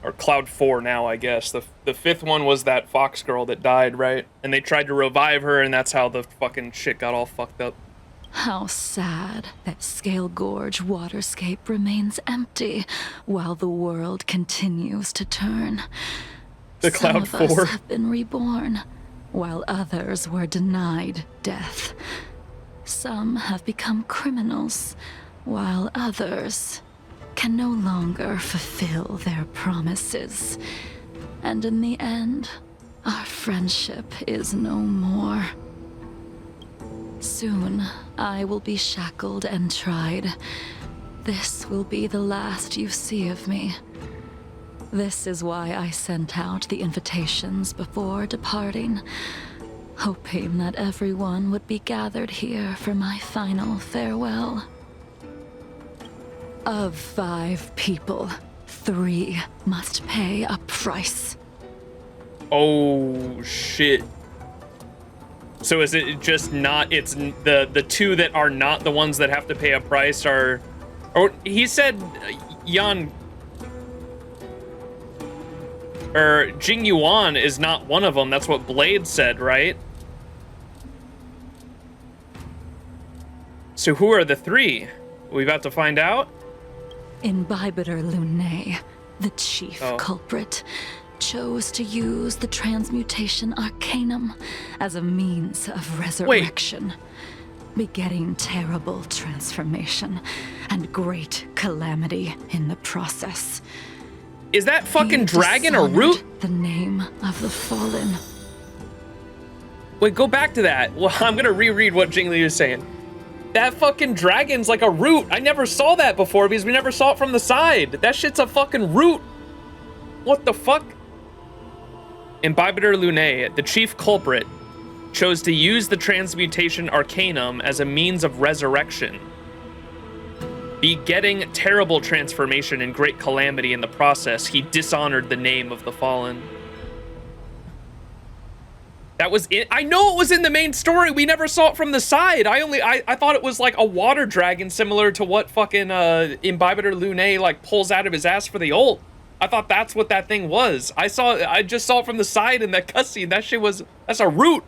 Or Cloud 4 now, I guess. The 5th one was that fox girl that died, right? And they tried to revive her, and that's how the fucking shit got all fucked up. How sad that Scale Gorge waterscape remains empty while the world continues to turn. The Cloud 4. Some of us have been reborn, while others were denied death. Some have become criminals, while others can no longer fulfill their promises. And in the end, our friendship is no more. Soon, I will be shackled and tried. This will be the last you see of me. This is why I sent out the invitations before departing. hoping that everyone would be gathered here for my final farewell. Of 5 people, 3 must pay a price. Oh, shit. So is it just not, it's the 2 that are not the ones that have to pay a price are, or he said Jing Yuan is not one of them. That's what Blade said, right? So who are the 3? We about to find out? Imbibitor Luné, the chief culprit, chose to use the transmutation arcanum as a means of resurrection, begetting terrible transformation and great calamity in the process. Is that fucking dragon a root? The name of the fallen. Wait, go back to that. Well, I'm gonna reread what Jing Liu is saying. That fucking dragon's like a root. I never saw that before because we never saw it from the side. That shit's a fucking root. What the fuck? Imbibitor Luné, the chief culprit, chose to use the transmutation arcanum as a means of resurrection, begetting terrible transformation and great calamity in the process. He dishonored the name of the fallen. That was it. I know it was in the main story. We never saw it from the side. I thought it was like a water dragon similar to what fucking Imbibitor Luné like pulls out of his ass for the ult. I thought that's what that thing was. I just saw it from the side in that cutscene. That shit was, that's a root.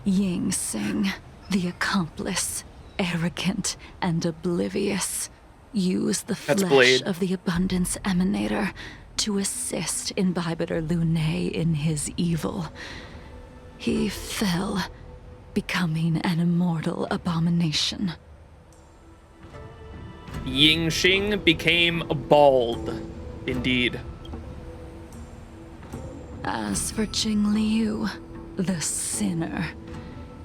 Ying Sing, the accomplice, arrogant and oblivious, used the flesh of the Abundance Emanator to assist Imbibitor Luné in his evil. He fell, becoming an immortal abomination. Ying Xing became bald, indeed. As for Jing Liu, the sinner,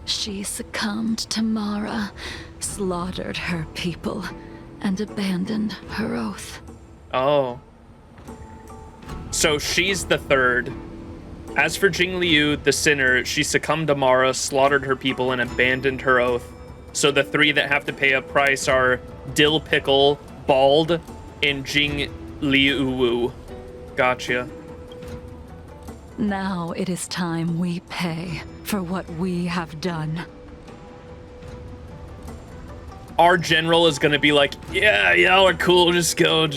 she succumbed to Mara, slaughtered her people, and abandoned her oath. Oh. So she's the 3rd. As for Jing Liu, the sinner, she succumbed to Mara, slaughtered her people, and abandoned her oath. So the 3 that have to pay a price are Dill Pickle, Bald, and Jing Liu. Gotcha. Now it is time we pay for what we have done. Our general is gonna be like, yeah, y'all are cool, just go.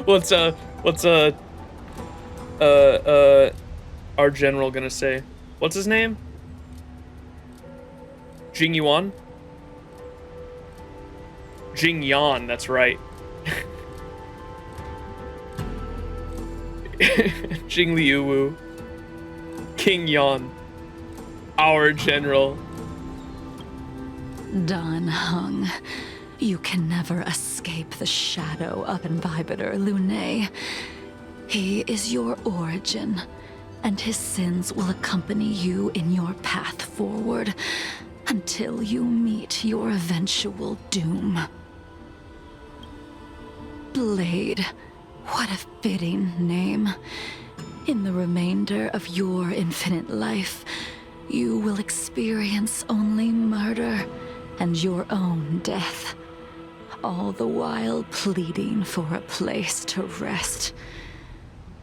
What's our general gonna say? What's his name? Jing Yuan? Jing Yan, that's right. Jing Liu, King Yan, our general. Dan Heng, you can never escape the shadow of Imbibitor Luné. He is your origin, and his sins will accompany you in your path forward until you meet your eventual doom. Blade, what a fitting name. In the remainder of your infinite life, you will experience only murder and your own death, all the while pleading for a place to rest.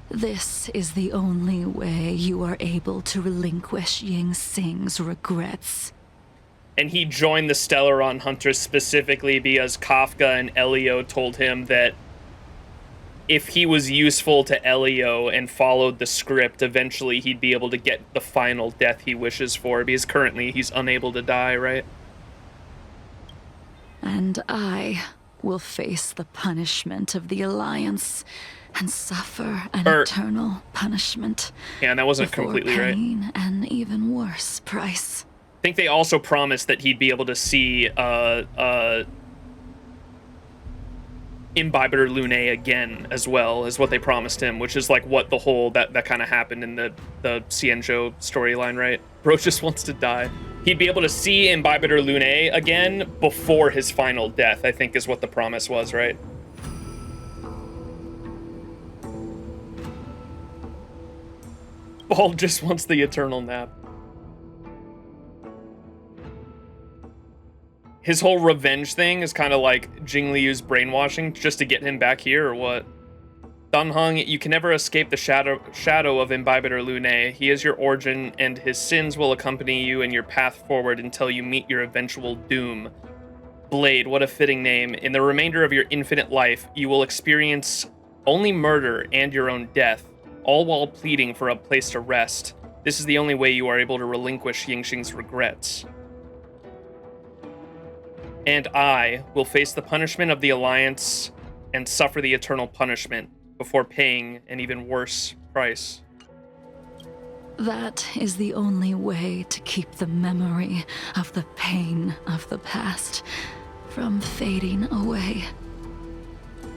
This is the only way you are able to relinquish Ying Sing's regrets. And he joined the Stellaron Hunters specifically because Kafka and Elio told him that if he was useful to Elio and followed the script, eventually he'd be able to get the final death he wishes for, because currently he's unable to die, right? And I will face the punishment of the Alliance and suffer an eternal punishment. Yeah, and that wasn't completely right. Paying an even worse price. I think they also promised that he'd be able to see Imbibitor Luné again, as well as what they promised him, which is like what the whole that kind of happened in the XianZhou storyline, right? Bro just wants to die. He'd be able to see Imbibitor Luné again before his final death, I think is what the promise was, right? Ball just wants the eternal nap. His whole revenge thing is kind of like Jing Liu's brainwashing just to get him back here, or what? Dan Heng, you can never escape the shadow of Imbibitor Lune. He is your origin, and his sins will accompany you in your path forward until you meet your eventual doom. Blade, what a fitting name. In the remainder of your infinite life, you will experience only murder and your own death, all while pleading for a place to rest. This is the only way you are able to relinquish Yingxing's regrets. And I will face the punishment of the Alliance and suffer the eternal punishment before paying an even worse price. That is the only way to keep the memory of the pain of the past from fading away.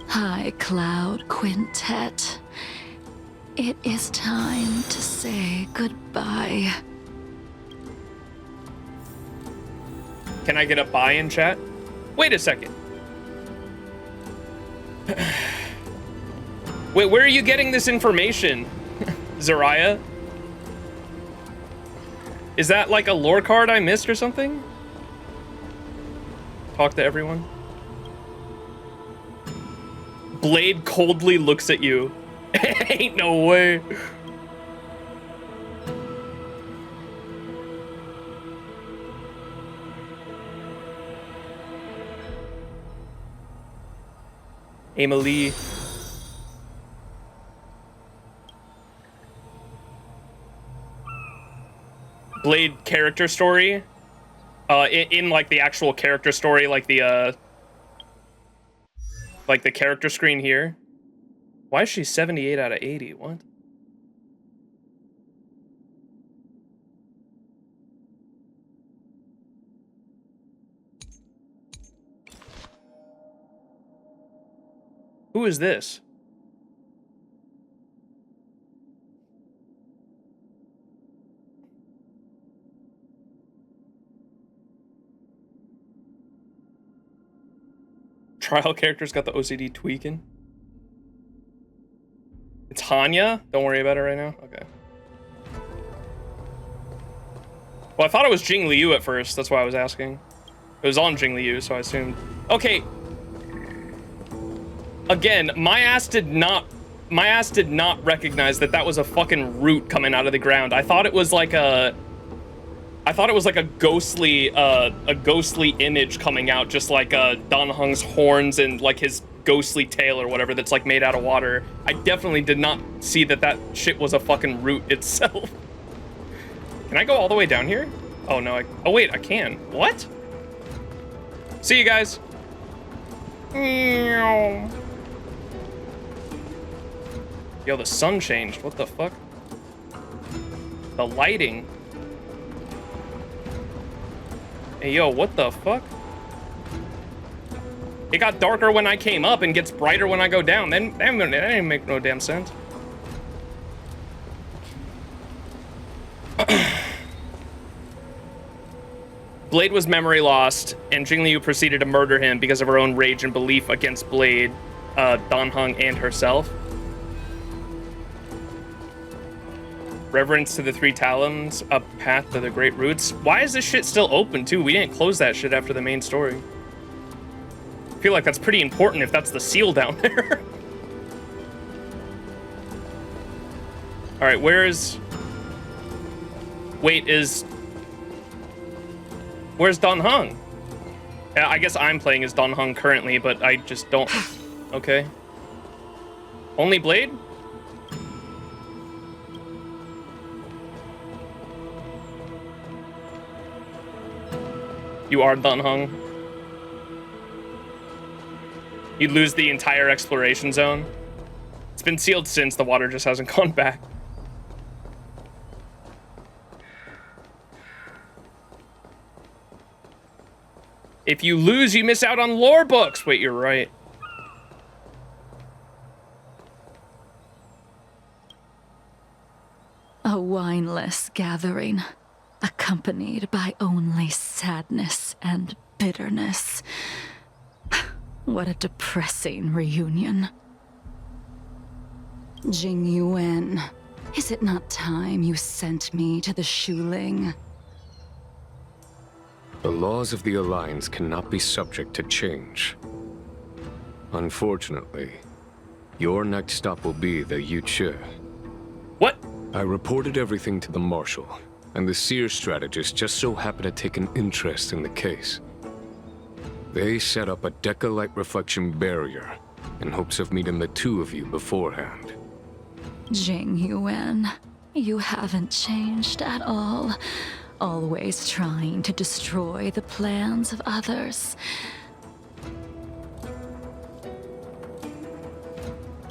High Cloud Quintet, it is time to say goodbye. Can I get a buy in chat? Wait a second. Wait, where are you getting this information, Zariah? Is that like a lore card I missed or something? Talk to everyone. Blade coldly looks at you. Ain't no way. Emily. Blade character story. In like the actual character story, like the character screen here. Why is she 78 out of 80? What? Who is this? Trial character's got the OCD tweaking. It's Hanya? Don't worry about it right now? Okay. Well, I thought it was Jing Liu at first. That's why I was asking. It was on Jing Liu, so I assumed. Okay. Again, my ass did not recognize that that was a fucking root coming out of the ground. I thought it was like a ghostly image coming out, just like Dan Heng's horns and like his ghostly tail or whatever that's like made out of water. I definitely did not see that shit was a fucking root itself. Can I go all the way down here? Oh no, oh wait, I can. What? See you guys. Yo, the sun changed. What the fuck? The lighting. Hey, yo, what the fuck? It got darker when I came up and gets brighter when I go down. That didn't make no damn sense. Blade was memory lost, and Jing Liu proceeded to murder him because of her own rage and belief against Blade, Dan Heng, and herself. Reverence to the three talons, a path to the great roots. Why is this shit still open too? We didn't close that shit after the main story. I feel like that's pretty important if that's the seal down there. All right, where's Dan Heng? I guess I'm playing as Dan Heng currently, but I just don't. Okay. Only Blade? You are Dan Heng. You'd lose the entire exploration zone. It's been sealed since, the water just hasn't gone back. If you lose, you miss out on lore books. Wait, you're right. A wineless gathering, accompanied by only sadness and bitterness. What a depressing reunion. Jing Yuan, Is it not time you sent me to the Shuling? The laws of the Alliance cannot be subject to change. Unfortunately, your next stop will be the Yuchi. What? I reported everything to the Marshal, and the Seer strategist just so happened to take an interest in the case. They set up a Deca-light reflection barrier in hopes of meeting the two of you beforehand. Jing Yuan, you haven't changed at all. Always trying to destroy the plans of others.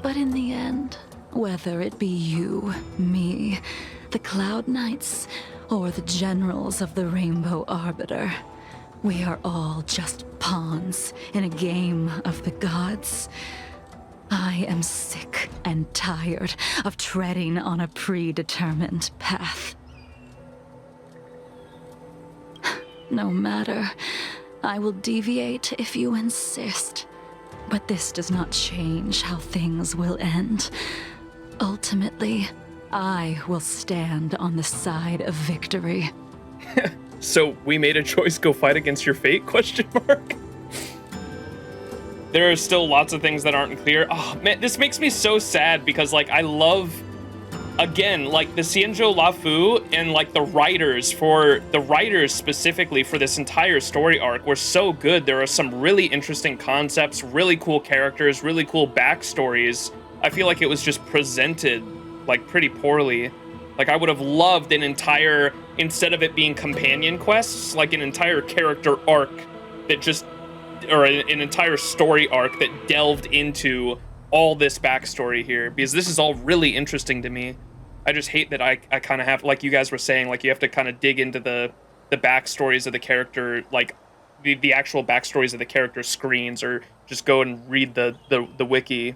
But in the end, whether it be you, me, the Cloud Knights, or the generals of the Rainbow Arbiter, we are all just pawns in a game of the gods. I am sick and tired of treading on a predetermined path. No matter, I will deviate if you insist. But this does not change how things will end. Ultimately, I will stand on the side of victory. So we made a choice, go fight against your fate, question mark? There are still lots of things that aren't clear. Oh man, this makes me so sad because like I love, again, like the XianZhou Luofu and like the writers specifically for this entire story arc were so good. There are some really interesting concepts, really cool characters, really cool backstories. I feel like it was just presented like pretty poorly. Like I would have loved an entire, instead of it being companion quests, like an entire character arc that just, or an entire story arc that delved into all this backstory here, because this is all really interesting to me. I just hate that I kind of have, like you guys were saying, like you have to kind of dig into the backstories of the character, like the actual backstories of the character screens, or just go and read the wiki.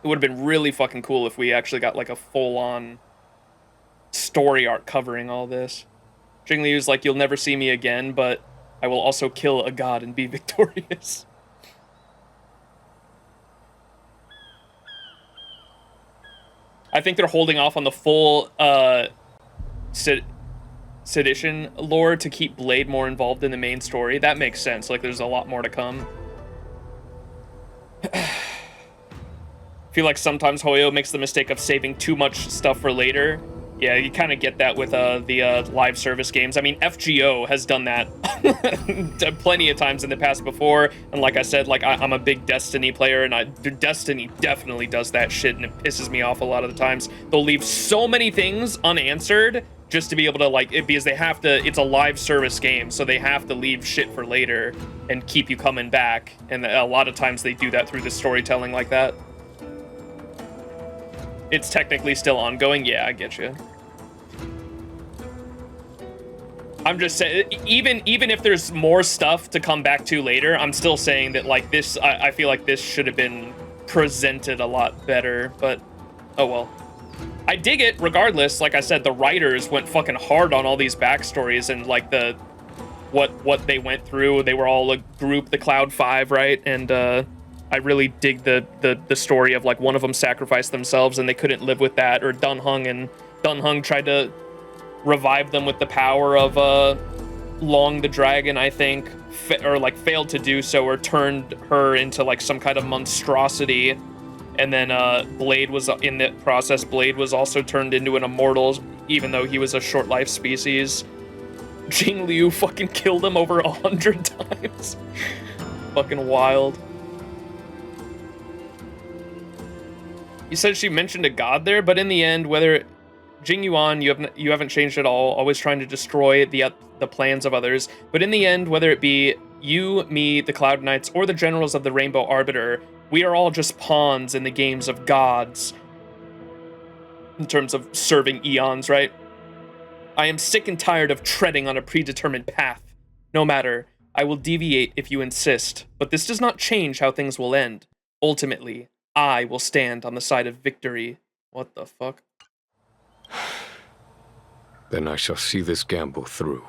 It would have been really fucking cool if we actually got like a full-on story arc covering all this. Jingliu's like, you'll never see me again, but I will also kill a god and be victorious. I think they're holding off on the full sedition lore to keep Blade more involved in the main story. That makes sense. Like, there's a lot more to come. I feel like sometimes Hoyo makes the mistake of saving too much stuff for later. Yeah, you kind of get that with the live service games. I mean, FGO has done that plenty of times in the past before. And like I said, like I'm a big Destiny player, and Destiny definitely does that shit, and it pisses me off a lot of the times. They'll leave so many things unanswered just to be able to like it, because they have to. It's a live service game, so they have to leave shit for later and keep you coming back. And a lot of times they do that through the storytelling like that. It's technically still ongoing. Yeah, I get you. I'm just saying, even if there's more stuff to come back to later, I'm still saying that like this, I feel like this should have been presented a lot better, but oh well. I dig it regardless. Like I said, the writers went fucking hard on all these backstories and like what they went through. They were all a group, the Cloud Five, right? And I really dig the story of like one of them sacrificed themselves and they couldn't live with that, or Dunhung tried to revive them with the power of Long the Dragon, I think, or like failed to do so, or turned her into like some kind of monstrosity. And then Blade was in the process. Blade was also turned into an immortal, even though he was a short life species. Jing Liu fucking killed him over 100 times. Fucking wild. You said she mentioned a god there, but in the end, whether Jing Yuan, you haven't changed at all, always trying to destroy the plans of others. But in the end, whether it be you, me, the Cloud Knights, or the generals of the Rainbow Arbiter, we are all just pawns in the games of gods. In terms of serving eons, right? I am sick and tired of treading on a predetermined path. No matter, I will deviate if you insist, but this does not change how things will end. Ultimately, I will stand on the side of victory. What the fuck? Then I shall see this gamble through.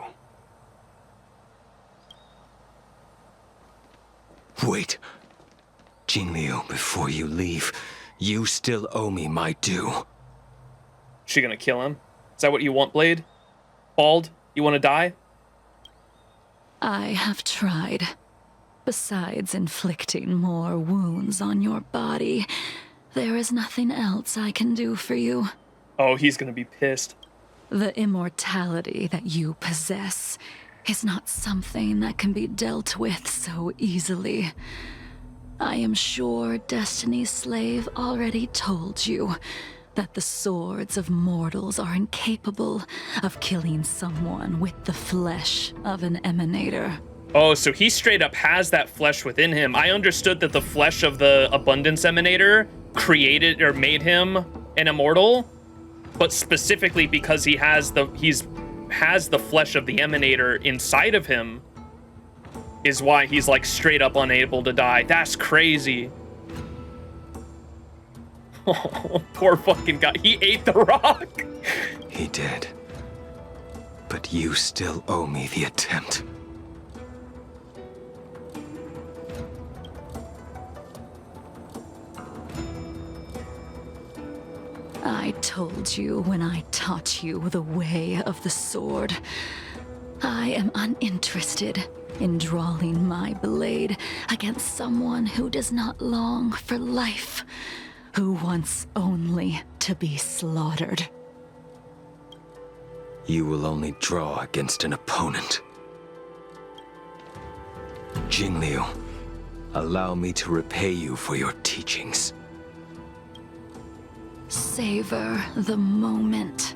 Wait. Jingliu, before you leave, You still owe me my due. She gonna kill him? Is that what you want, Blade? Bald? You want to die? I have tried. Besides inflicting more wounds on your body, there is nothing else I can do for you. Oh, he's gonna be pissed. The immortality that you possess is not something that can be dealt with so easily. I am sure Destiny's slave already told you that the swords of mortals are incapable of killing someone with the flesh of an emanator. Oh, so he straight up has that flesh within him. I understood that the flesh of the Abundance Emanator created or made him an immortal, but specifically because he has the flesh of the Emanator inside of him is why he's like straight up unable to die. That's crazy. Oh, poor fucking guy. He ate the rock. He did. But you still owe me the attempt. I told you when I taught you the way of the sword. I am uninterested in drawing my blade against someone who does not long for life, who wants only to be slaughtered. You will only draw against an opponent. Jingliu, allow me to repay you for your teachings. Savor the moment.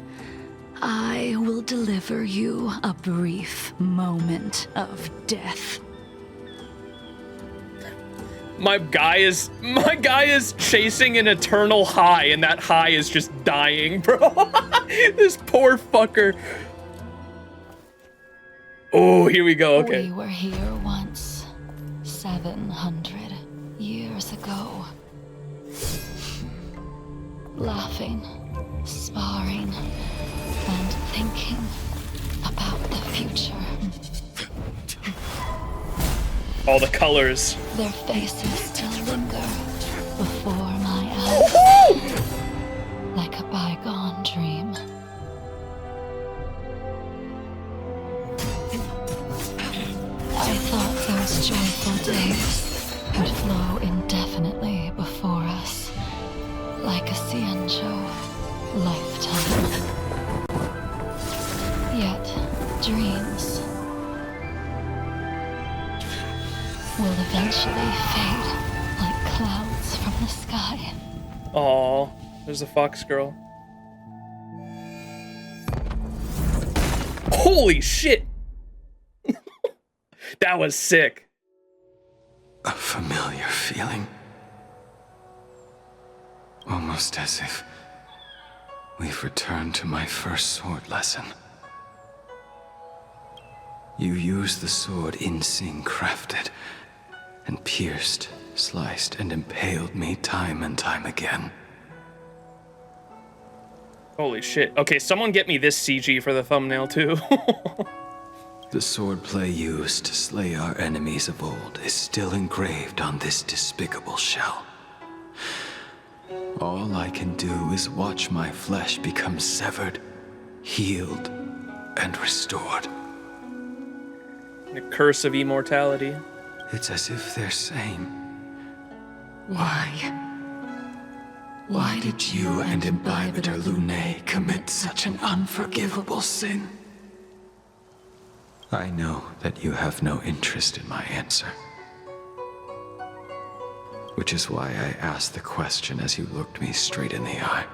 I will deliver you a brief moment of death. My guy is chasing an eternal high, and that high is just dying, bro. This poor fucker. Oh, here we go. Okay. We were here once, 700 years ago. Laughing, sparring, and thinking about the future. All the colors. Their faces still linger before my eyes, like a bygone dream. I thought those joyful days would flow indefinitely before us, like a XianZhou lifetime. Yet, dreams will eventually fade like clouds from the sky. Aw, there's a fox girl. Holy shit! That was sick. A familiar feeling. Almost as if we've returned to my first sword lesson. You used the sword Insing crafted, and pierced, sliced, and impaled me time and time again. Holy shit. Okay, someone get me this CG for the thumbnail too. The swordplay used to slay our enemies of old is still engraved on this despicable shell. All I can do is watch my flesh become severed, healed, and restored. The curse of immortality. It's as if they're saying, Why did you and Imbibitor Luné commit such an unforgivable sin? I know that you have no interest in my answer. Which is why I asked the question as you looked me straight in the eye.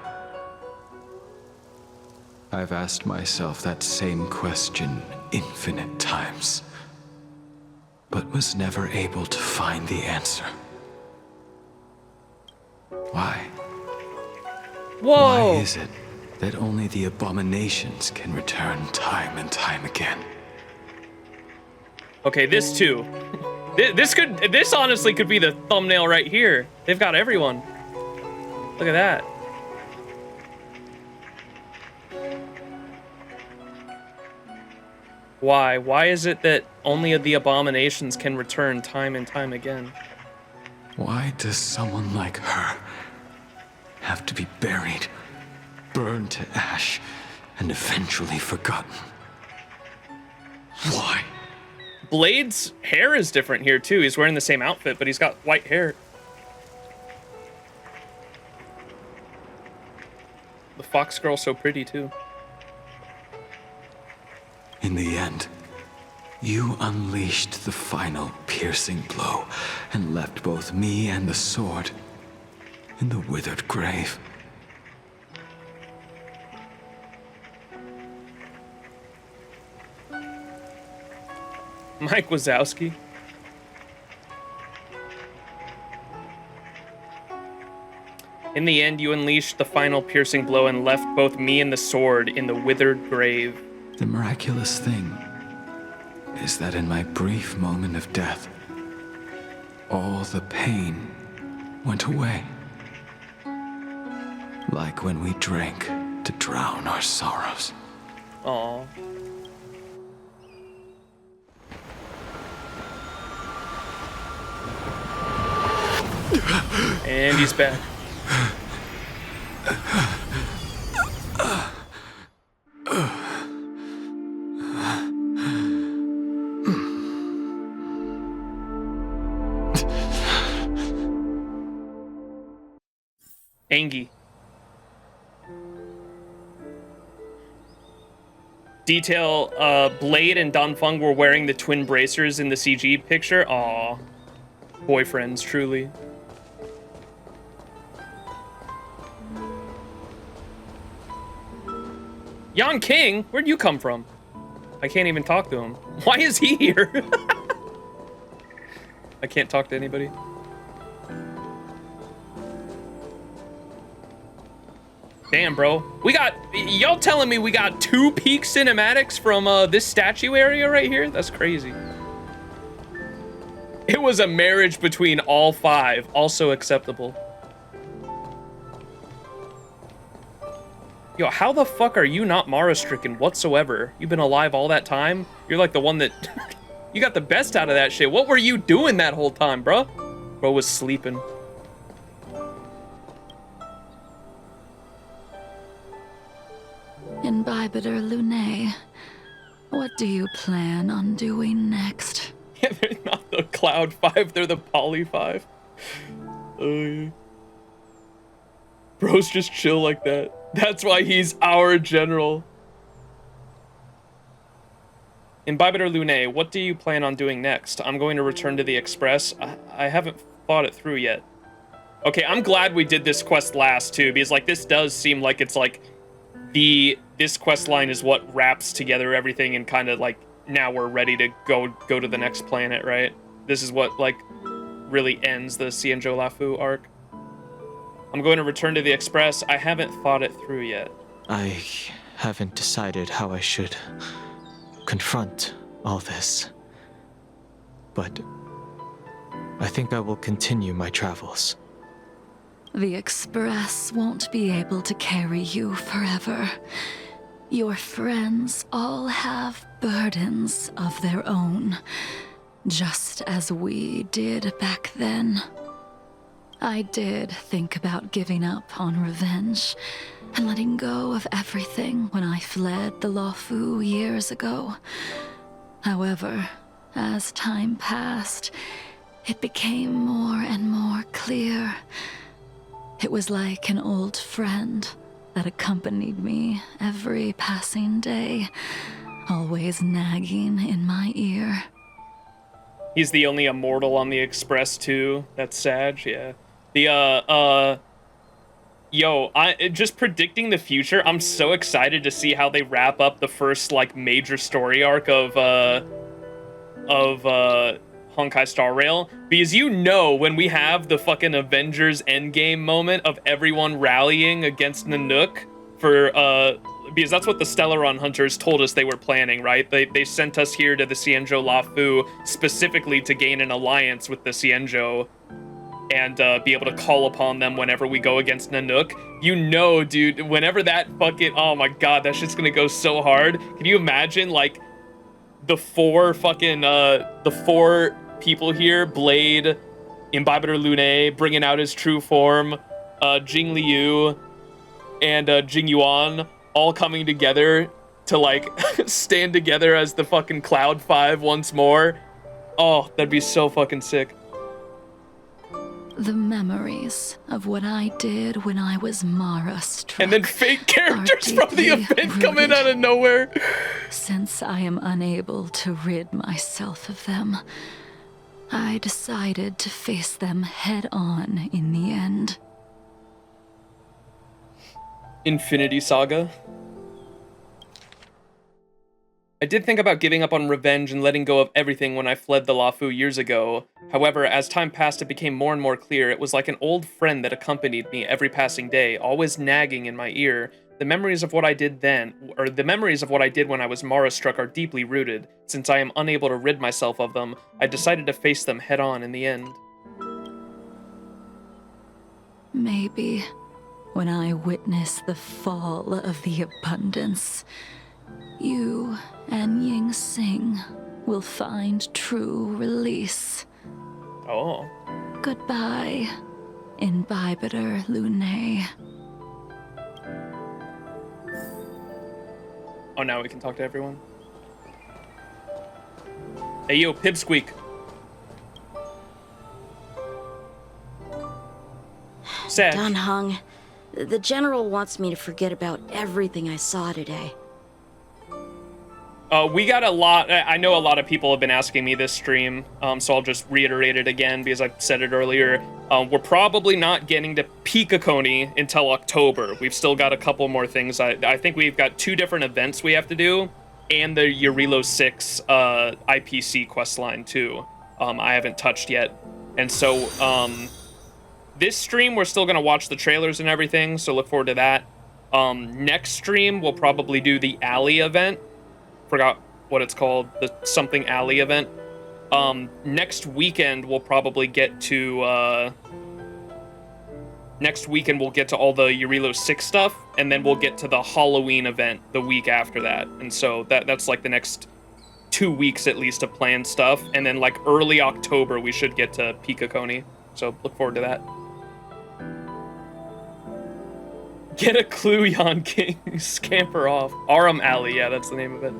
I've asked myself that same question infinite times, but was never able to find the answer. Why? Whoa! Why is it that only the abominations can return time and time again? Okay, this too. This honestly could be the thumbnail right here. They've got everyone. Look at that. Why? Why is it that only the abominations can return time and time again? Why does someone like her have to be buried, burned to ash, and eventually forgotten. Why? Blade's hair is different here too. He's wearing the same outfit, but he's got white hair. The fox girl's so pretty too. In the end, you unleashed the final piercing blow and left both me and the sword in the withered grave. Mike Wazowski. In the end, you unleashed the final piercing blow and left both me and the sword in the withered grave. The miraculous thing is that in my brief moment of death, all the pain went away. Like when we drank to drown our sorrows. Aww. And he's back. Angie. Detail, Blade and Danfeng were wearing the twin bracers in the CG picture. Aw. Boyfriends, truly. Yan King? Where'd you come from? I can't even talk to him. Why is he here? I can't talk to anybody. Damn, bro. We got... Y'all telling me we got 2 peak cinematics from this statue area right here? That's crazy. It was a marriage between all 5. Also acceptable. Yo, how the fuck are you not Mara-stricken whatsoever? You've been alive all that time? You're like the one that... You got the best out of that shit. What were you doing that whole time, bro? Bro was sleeping. Imbibitor Lunae, what do you plan on doing next? Yeah, they're not the Cloud 5, they're the Poly 5. Bro's just chill like that. That's why he's our general. Imbibitor Lunae, what do you plan on doing next? I'm going to return to the Express. I haven't thought it through yet. Okay, I'm glad we did this quest last too, because like this does seem like it's like this quest line is what wraps together everything and kind of like now we're ready to go to the next planet, right? This is what like really ends the XianZhou Luofu arc. I'm going to return to the Express. I haven't thought it through yet. I haven't decided how I should confront all this. But I think I will continue my travels. The Express won't be able to carry you forever. Your friends all have burdens of their own, just as we did back then. I did think about giving up on revenge and letting go of everything when I fled the Luofu years ago. However, as time passed, it became more and more clear. It was like an old friend that accompanied me every passing day, always nagging in my ear. He's the only immortal on the Express too. That's sad, yeah. The, just predicting the future, I'm so excited to see how they wrap up the first, like, major story arc of Honkai Star Rail. Because you know when we have the fucking Avengers Endgame moment of everyone rallying against Nanook for, because that's what the Stellaron Hunters told us they were planning, right? They sent us here to the XianZhou Luofu specifically to gain an alliance with the XianZhou and be able to call upon them whenever we go against Nanook. You know, dude, whenever that fucking... Oh my god, that shit's gonna go so hard. Can you imagine, like, the 4 people here, Blade, Imbibitor Lunae, bringing out his true form, Jing Liu, and Jing Yuan all coming together to like stand together as the fucking Cloud 5 once more. Oh, that'd be so fucking sick. The memories of what I did when I was Mara struck. And then fake characters from the event come in out of nowhere. Since I am unable to rid myself of them, I decided to face them head on in the end. Infinity Saga. I did think about giving up on revenge and letting go of everything when I fled the Luofu years ago. However, as time passed, it became more and more clear it was like an old friend that accompanied me every passing day, always nagging in my ear. The memories of what I did then, or the memories of what I did when I was Mara-struck are deeply rooted. Since I am unable to rid myself of them, I decided to face them head on in the end. Maybe when I witness the fall of the abundance, you and Ying Sing will find true release. Oh. Goodbye, Imbibiter Lune. Oh, now we can talk to everyone. Hey, yo, Pipsqueak. Sad. Dan Heng, the General wants me to forget about everything I saw today. We got a lot. I know a lot of people have been asking me this stream, so I'll just reiterate it again because I said it earlier. We're probably not getting to Pikakoni until October. We've still got a couple more things. I think we've got 2 different events we have to do, and the Eurilo 6 IPC questline too. I haven't touched yet, and so this stream we're still gonna watch the trailers and everything. So look forward to that. Next stream we'll probably do the Alley event. Forgot what it's called, the something alley event. Next weekend we'll probably get to next weekend we'll get to all the Eurilo 6 stuff, and then we'll get to the Halloween event the week after that. And so that's like the next 2 weeks at least of planned stuff, and then like early October we should get to Pikakoni. So look forward to that. Get a clue, Yon King. Scamper off. Aram Alley, yeah, that's the name of it.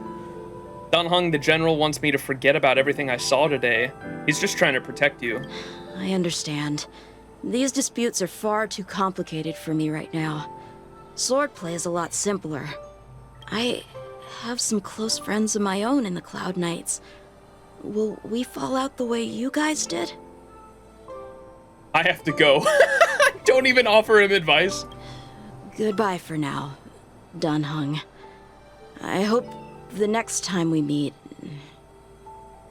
Dan Heng, the General, wants me to forget about everything I saw today. He's just trying to protect you. I understand. These disputes are far too complicated for me right now. Swordplay is a lot simpler. I have some close friends of my own in the Cloud Knights. Will we fall out the way you guys did? I have to go. Don't even offer him advice. Goodbye for now, Dan Heng. I hope the next time we meet,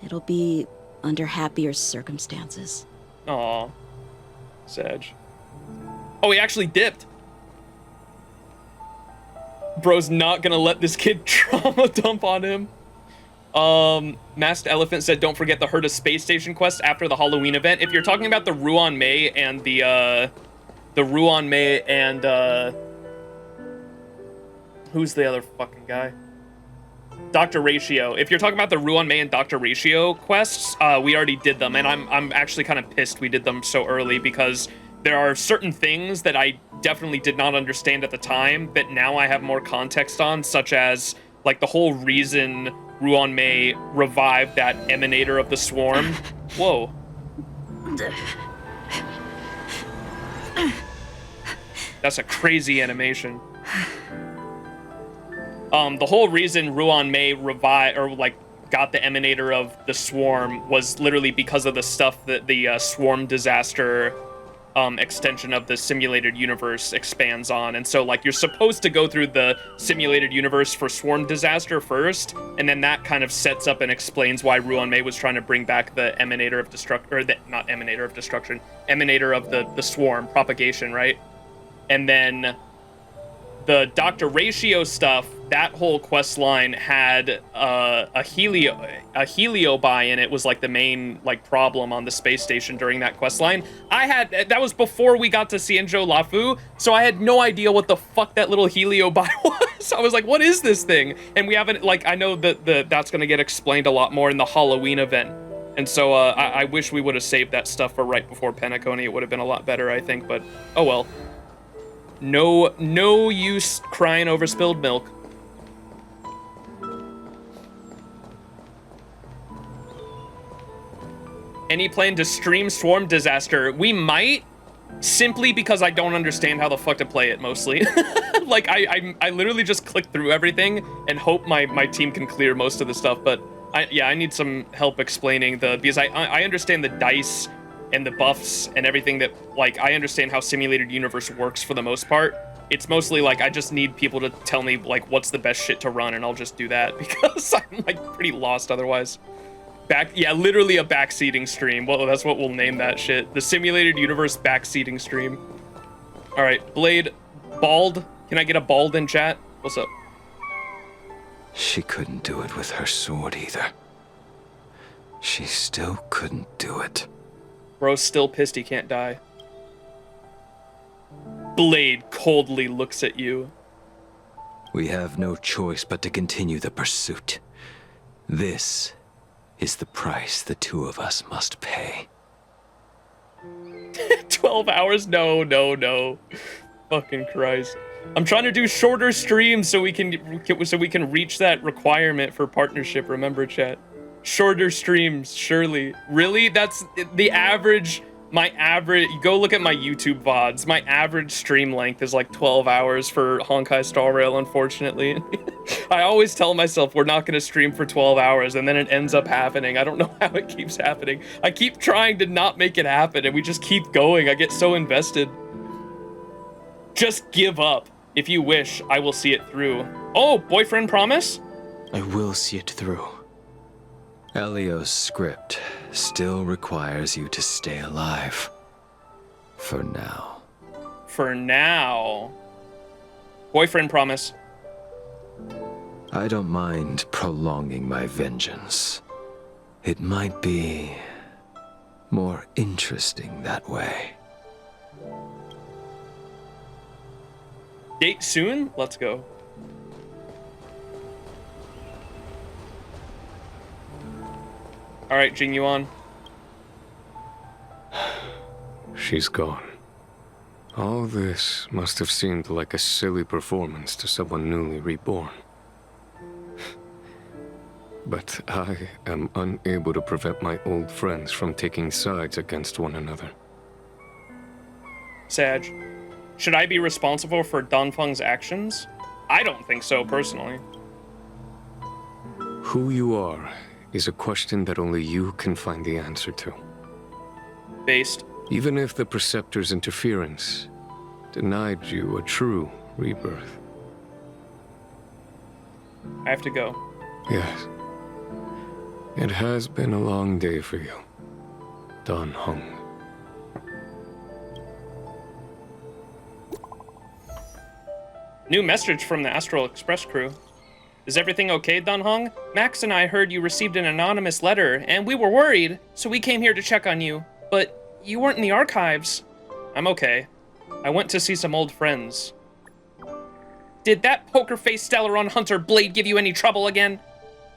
it'll be under happier circumstances. Aw. Sag. Oh, he actually dipped. Bro's not gonna let this kid trauma dump on him. Masked Elephant said, don't forget the Herta Space Station quest after the Halloween event. If you're talking about the Ruan Mei and the Ruan Mei and, who's the other fucking guy? Dr. Ratio. If you're talking about the Ruan Mei and Dr. Ratio quests, we already did them, and I'm actually kind of pissed we did them so early because there are certain things that I definitely did not understand at the time that now I have more context on, such as like the whole reason Ruan Mei revived that emanator of the swarm. Whoa. That's a crazy animation. The whole reason Ruan Mei revived, or like got the emanator of the swarm, was literally because of the stuff that the swarm disaster extension of the simulated universe expands on. And so like you're supposed to go through the simulated universe for swarm disaster first, and then that kind of sets up and explains why Ruan Mei was trying to bring back the emanator of destruction, or the, not emanator of destruction, emanator of the swarm propagation, right? And then the Dr. Ratio stuff, that whole quest line had a heliobi in it, was like the main like problem on the space station during that quest line. That was before we got to XianZhou Luofu, so I had no idea what the fuck that little heliobi was. I was like, what is this thing? And we haven't, like, I know that that's gonna get explained a lot more in the Halloween event. And so I wish we would have saved that stuff for right before Penacony. It would have been a lot better, I think, but oh well. No use crying over spilled milk. Any plan to stream Swarm Disaster? We might, simply because I don't understand how the fuck to play it, mostly. Like, I literally just click through everything and hope my team can clear most of the stuff, but I need some help explaining because I understand the dice and the buffs and everything that, like, I understand how Simulated Universe works for the most part. It's mostly, like, I just need people to tell me, like, what's the best shit to run, and I'll just do that, because I'm, like, pretty lost otherwise. Yeah, literally a backseating stream. Well, that's what we'll name that shit. The Simulated Universe backseating stream. All right, Blade, bald. Can I get a bald in chat? What's up? She couldn't do it with her sword either. She still couldn't do it. Bro's still pissed he can't die. Blade coldly looks at you. We have no choice but to continue the pursuit. This is the price the two of us must pay. 12 hours? No. Fucking Christ. I'm trying to do shorter streams so we can reach that requirement for partnership, remember, chat? Shorter streams, surely. Really? That's the average. Go look at my YouTube VODs. My average stream length is like 12 hours for Honkai Star Rail, unfortunately. I always tell myself we're not going to stream for 12 hours, and then it ends up happening. I don't know how it keeps happening. I keep trying to not make it happen, and we just keep going. I get so invested. Just give up. If you wish, I will see it through. Oh, boyfriend promise? I will see it through. Elio's script still requires you to stay alive. For now. For now. Boyfriend promise. I don't mind prolonging my vengeance. It might be more interesting that way. Date soon? Let's go. All right, Jing Yuan. She's gone. All this must have seemed like a silly performance to someone newly reborn. But I am unable to prevent my old friends from taking sides against one another. Sag, should I be responsible for Danfeng's actions? I don't think so, personally. Who you are is a question that only you can find the answer to. Based. Even if the Preceptor's interference denied you a true rebirth. I have to go. Yes. It has been a long day for you, Dan Heng. New message from the Astral Express crew. Is everything okay, Dan Heng? Max and I heard you received an anonymous letter, and we were worried, so we came here to check on you. But you weren't in the archives. I'm okay. I went to see some old friends. Did that poker-faced Stellaron Hunter Blade give you any trouble again?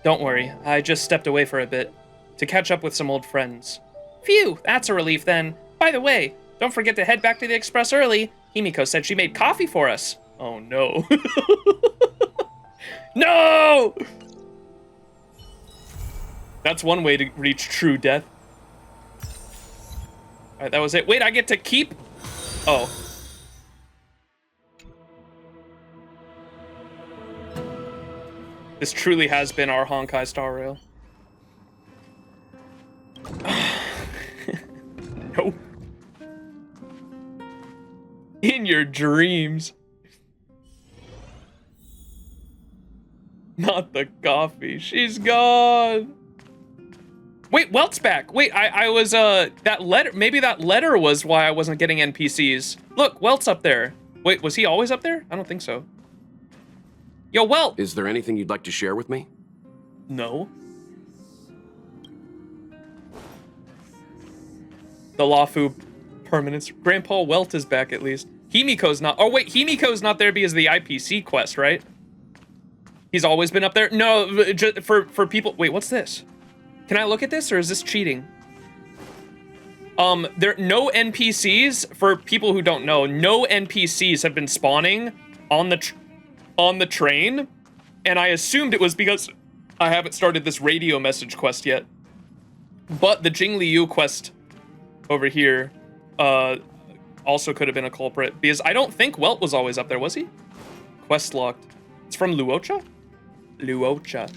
Don't worry, I just stepped away for a bit, to catch up with some old friends. Phew, that's a relief then. By the way, don't forget to head back to the Express early. Himiko said she made coffee for us. Oh no. No! That's one way to reach true death. Alright, that was it. Wait, I get to keep? Oh. This truly has been our Honkai Star Rail. No. In your dreams. Not the coffee. She's gone. Wait, Welt's back. Wait, I was, that letter, maybe that letter was why I wasn't getting NPCs. Look, Welt's up there. Wait, was he always up there? I don't think so. Yo, Welt! Is there anything you'd like to share with me? No. The Luofu permanence. Grandpa Welt is back at least. Himiko's not. Oh wait, Himiko's not there because of the IPC quest, right? He's always been up there? No, for people. Wait, what's this? Can I look at this or is this cheating? There no NPCs, for people who don't know, no NPCs have been spawning on the train, and I assumed it was because I haven't started this radio message quest yet. But the Jing Liu quest over here also could have been a culprit, because I don't think Welt was always up there, was he? Quest locked. It's from Luocha? Luocha.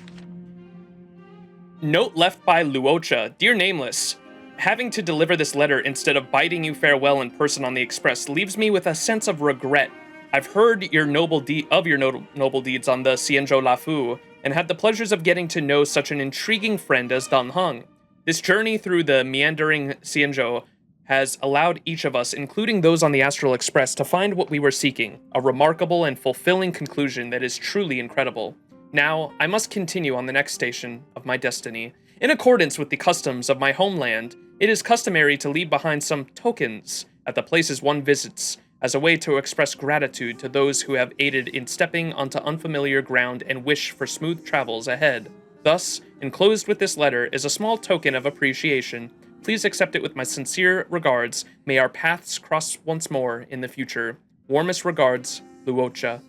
Note left by Luocha. Dear Nameless, having to deliver this letter instead of bidding you farewell in person on the express leaves me with a sense of regret. I've heard your noble deeds on the XianZhou Luofu, and had the pleasures of getting to know such an intriguing friend as Dan Heng. This journey through the meandering XianZhou has allowed each of us, including those on the Astral Express, to find what we were seeking, a remarkable and fulfilling conclusion that is truly incredible. Now, I must continue on the next station of my destiny. In accordance with the customs of my homeland, it is customary to leave behind some tokens at the places one visits, as a way to express gratitude to those who have aided in stepping onto unfamiliar ground and wish for smooth travels ahead. Thus, enclosed with this letter is a small token of appreciation. Please accept it with my sincere regards. May our paths cross once more in the future. Warmest regards, Luocha.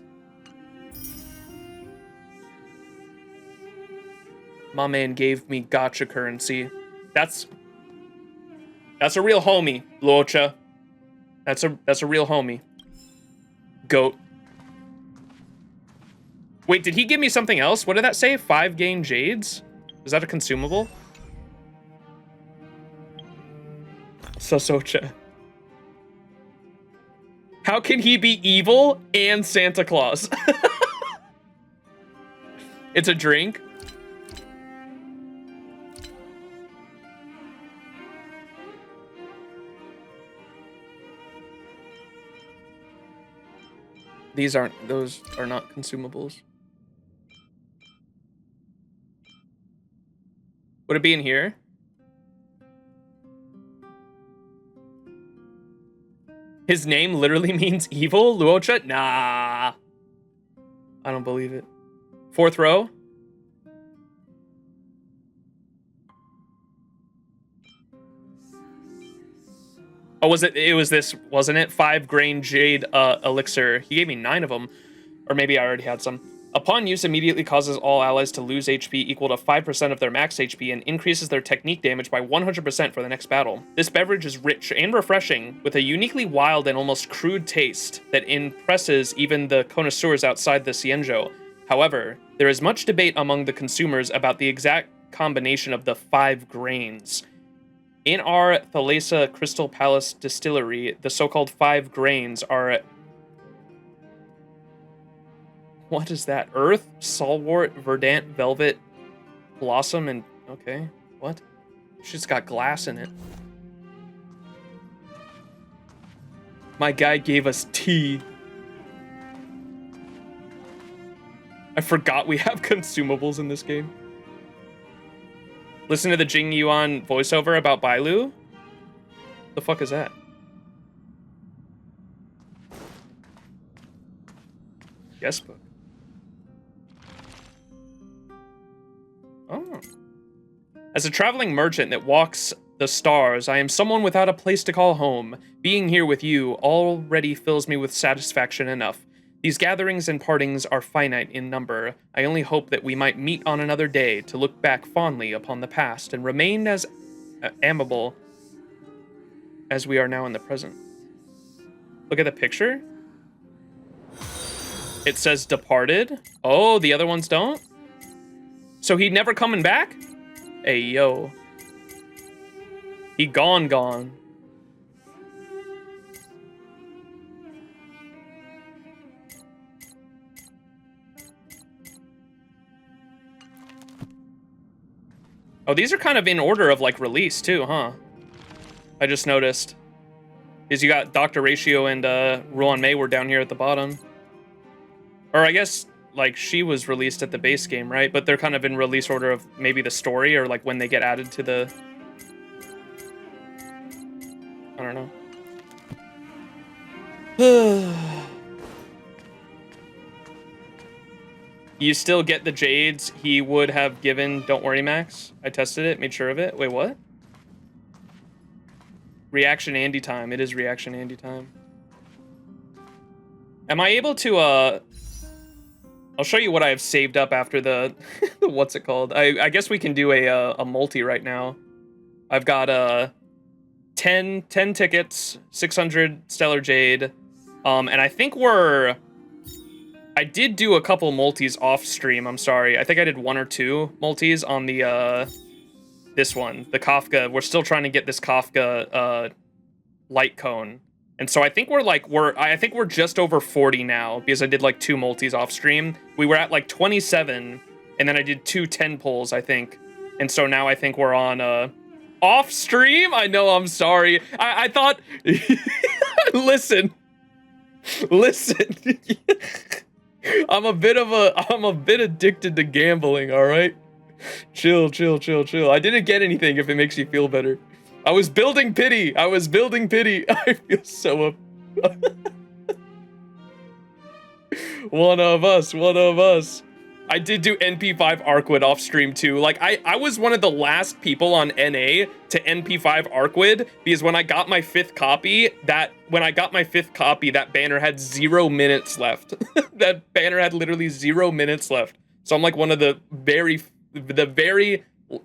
My man gave me gacha currency. That's a real homie, Luocha. That's a real homie. Goat. Wait, did he give me something else? What did that say? 5 gain jades? Is that a consumable? Sosocha. How can he be evil and Santa Claus? It's a drink. Those are not consumables. Would it be in here? His name literally means evil? Luocha? Nah. I don't believe it. 4th row? Oh, it was this, wasn't it? 5 grain jade elixir. He gave me 9 of them. Or maybe I already had some. Upon use, immediately causes all allies to lose HP equal to 5% of their max HP and increases their technique damage by 100% for the next battle. This beverage is rich and refreshing, with a uniquely wild and almost crude taste that impresses even the connoisseurs outside the XianZhou. However, there is much debate among the consumers about the exact combination of the 5 grains. In our Thalassa Crystal Palace distillery, the so-called 5 grains are... What is that? Earth, Salwort, Verdant, Velvet, Blossom, and... Okay, what? She's got glass in it. My guy gave us tea. I forgot we have consumables in this game. Listen to the Jing Yuan voiceover about Bailu? The fuck is that? Guest book. Oh. As a traveling merchant that walks the stars, I am someone without a place to call home. Being here with you already fills me with satisfaction enough. These gatherings and partings are finite in number. I only hope that we might meet on another day to look back fondly upon the past and remain as amiable as we are now in the present. Look at the picture. It says departed. Oh, the other ones don't? So he never coming back? Hey, yo. He gone. Oh, these are kind of in order of, like, release, too, huh? I just noticed. Because you got Dr. Ratio and Ruan Mei were down here at the bottom. Or I guess, like, she was released at the base game, right? But they're kind of in release order of maybe the story or, like, when they get added to the... I don't know. You still get the jades he would have given. Don't worry, Max. I tested it, made sure of it. Wait, what? Reaction Andy time. It is Reaction Andy time. Am I able to, I'll show you what I have saved up after the, what's it called? I guess we can do a multi right now. I've got, 10 tickets, 600 Stellar Jade, and I think I did do a couple multis off stream, I'm sorry. I think I did 1 or 2 multis on the, this one, the Kafka. We're still trying to get this Kafka, light cone. And so I think I think we're just over 40 now, because I did like 2 multis off stream. We were at like 27, and then I did 2 10 pulls, I think. And so now I think we're on, off stream? I know, I'm sorry. I thought, listen. I'm a bit addicted to gambling, all right? Chill. I didn't get anything if it makes you feel better. I was building pity. I feel so One of us. I did do NP5 Arcwood off stream too. Like I was one of the last people on NA to NP5 Arcwood, because when I got my 5th copy, that banner had 0 minutes left. That banner had literally 0 minutes left. So I'm like one of the very,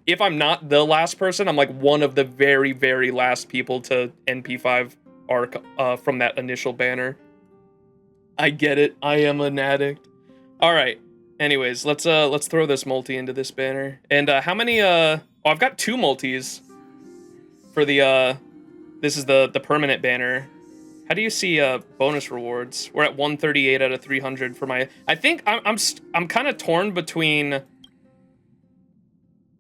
if I'm not the last person, I'm like one of the very, very last people to NP5 Arc from that initial banner. I get it. I am an addict. All right. Anyways, let's throw this multi into this banner. And how many I've got 2 multis for the this is the permanent banner. How do you see bonus rewards? We're at 138 out of 300 for my. I think I'm kind of torn between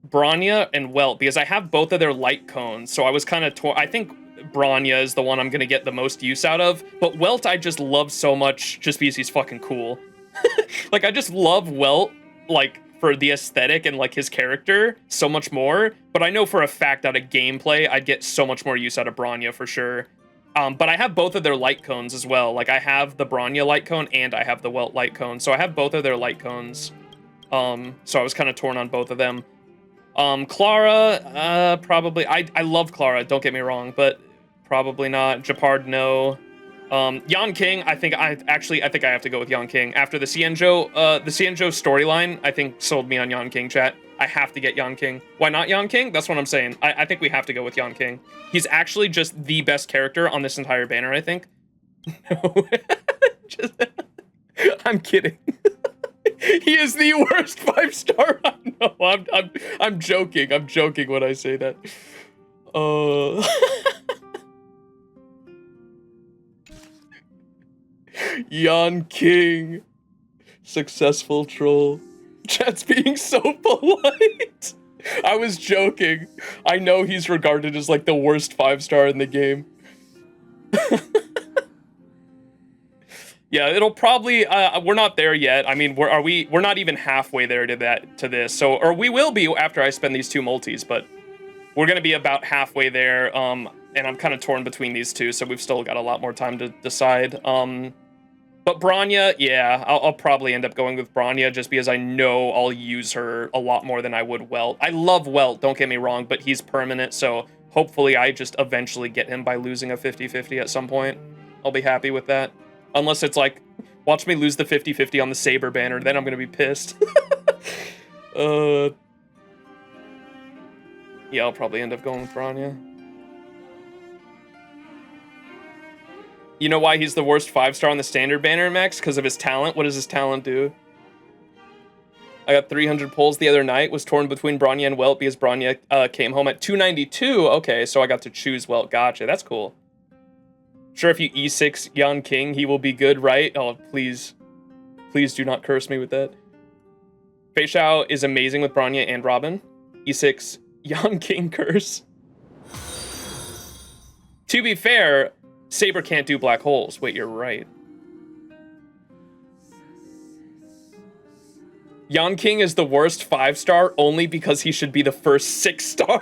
Bronya and Welt, because I have both of their light cones. So I was kind of torn. I think Bronya is the one I'm going to get the most use out of, but Welt I just love so much just because he's fucking cool. Like, I just love Welt, like, for the aesthetic and, like, his character so much more. But I know for a fact out of gameplay, I'd get so much more use out of Bronya for sure. But I have both of their light cones as well. Like, I have the Bronya light cone and I have the Welt light cone. So I have both of their light cones. So I was kind of torn on both of them. Clara, probably. I love Clara, don't get me wrong, but probably not. Japard, no. Yan King, I think I have to go with Yan King. After the XianZhou storyline, I think sold me on Yan King, chat. I have to get Yan King. Why not Yan King? That's what I'm saying. I think we have to go with Yan King. He's actually just the best character on this entire banner, I think. No. I'm kidding. He is the worst 5-star. No, I'm joking. I'm joking when I say that. Yan King. Successful troll. Chat's being so polite. I was joking. I know he's regarded as like the worst 5-star in the game. Yeah, it'll probably we're not there yet. I mean, we're not even halfway there to this. So, or we will be after I spend these 2 multis, but we're going to be about halfway there. And I'm kind of torn between these 2, so we've still got a lot more time to decide. But Bronya, yeah, I'll probably end up going with Bronya just because I know I'll use her a lot more than I would Welt. I love Welt, don't get me wrong, but he's permanent, so hopefully I just eventually get him by losing a 50-50 at some point. I'll be happy with that. Unless it's like, watch me lose the 50-50 on the Saber banner, then I'm gonna be pissed. Yeah, I'll probably end up going with Bronya. You know why he's the worst 5-star on the standard banner, Max? Because of his talent. What does his talent do? I got 300 pulls the other night, was torn between Bronya and Welt because Bronya came home at 292. Okay, so I got to choose Welt. Gotcha, that's cool. Sure, if you E6 Yan King, he will be good, right? Oh, please. Please do not curse me with that. Fei Xiao is amazing with Bronya and Robin. E6 Yan King curse. To be fair, Saber can't do black holes. Wait, you're right. Yan King is the worst 5-star only because he should be the first 6-star.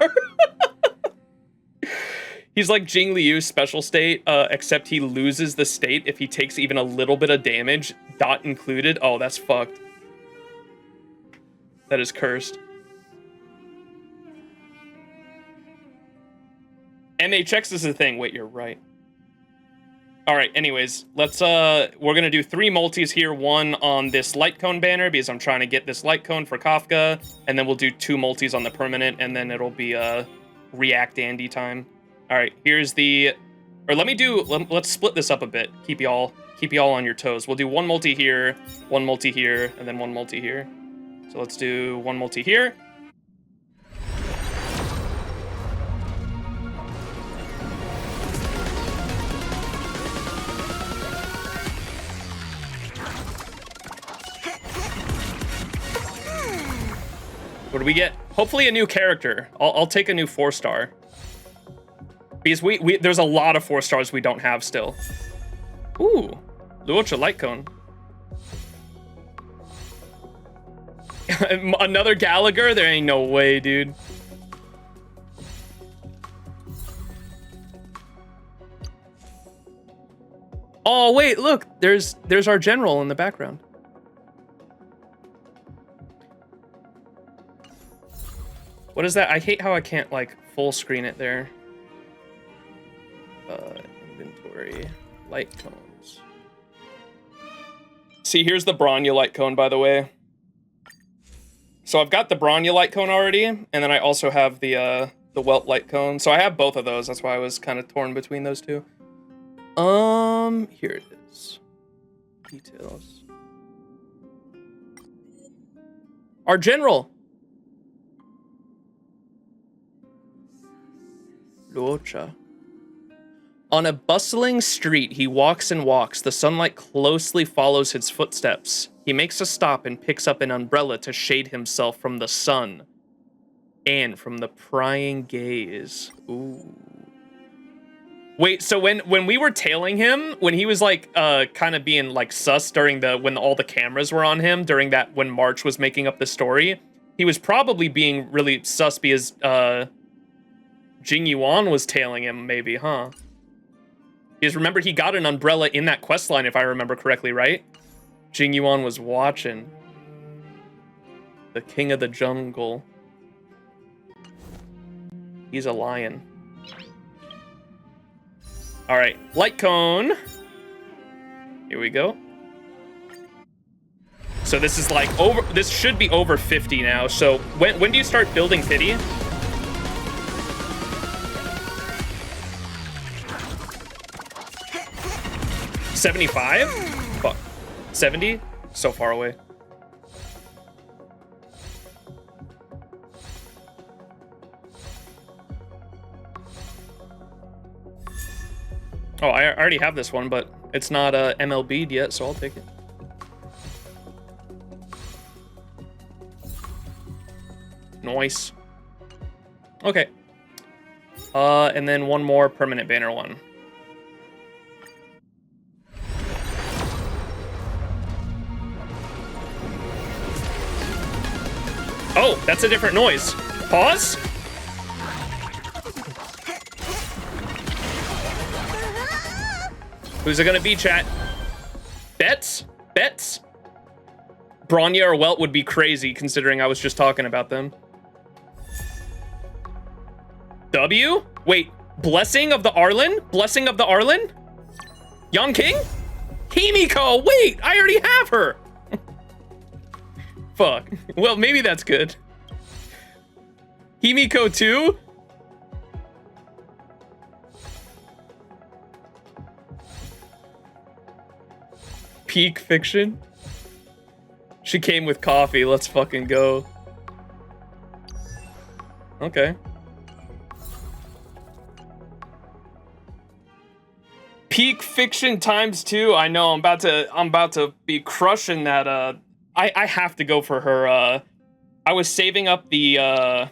He's like Jing Liu's special state, except he loses the state if he takes even a little bit of damage, dot included. Oh, that's fucked. That is cursed. MHX is a thing. Wait, you're right. All right, anyways, let's, we're gonna do 3 multis here, 1 on this light cone banner, because I'm trying to get this light cone for Kafka, and then we'll do 2 multis on the permanent, and then it'll be, React Andy time. All right, here's the, or let's split this up a bit, keep y'all on your toes. We'll do 1 multi here, 1 multi here, and then 1 multi here. So let's do 1 multi here. What do we get? Hopefully a new character. I'll take a new 4-star. Because there's a lot of 4-stars we don't have still. Ooh, Luocha light cone. Another Gallagher? There ain't no way, dude. Oh wait, look, there's our general in the background. What is that? I hate how I can't, like, full screen it there. Inventory. Light cones. See, here's the Bronya light cone, by the way. So I've got the Bronya light cone already, and then I also have the Welt light cone. So I have both of those. That's why I was kind of torn between those two. Here it is. Details. Our general. Luocha. On a bustling street, he walks and walks. The sunlight closely follows his footsteps. He makes a stop and picks up an umbrella to shade himself from the sun and from the prying gaze. Ooh. Wait, so when we were tailing him, when he was like kind of being like sus during when all the cameras were on him during that when March was making up the story, he was probably being really sus because Jing Yuan was tailing him, maybe, huh? Because remember, he got an umbrella in that quest line, if I remember correctly, right? Jing Yuan was watching. The king of the jungle. He's a lion. All right, light cone. Here we go. So this is like this should be over 50 now. So when do you start building pity? 75? Fuck. 70? So far away. Oh, I already have this one, but it's not MLB'd yet, so I'll take it. Nice. Okay. And then one more permanent banner one. Oh, that's a different noise. Pause. Who's it gonna be, chat? Bets? Bets? Bronya or Welt would be crazy, considering I was just talking about them. W? Wait, Blessing of the Arlen? Blessing of the Arlen? Yon King? Himiko! Wait, I already have her! Fuck. Well, maybe that's good. Himiko 2? Peak fiction? She came with coffee. Let's fucking go. Okay. Peak fiction times 2. I know I'm about to be crushing that I have to go for her. I was saving up the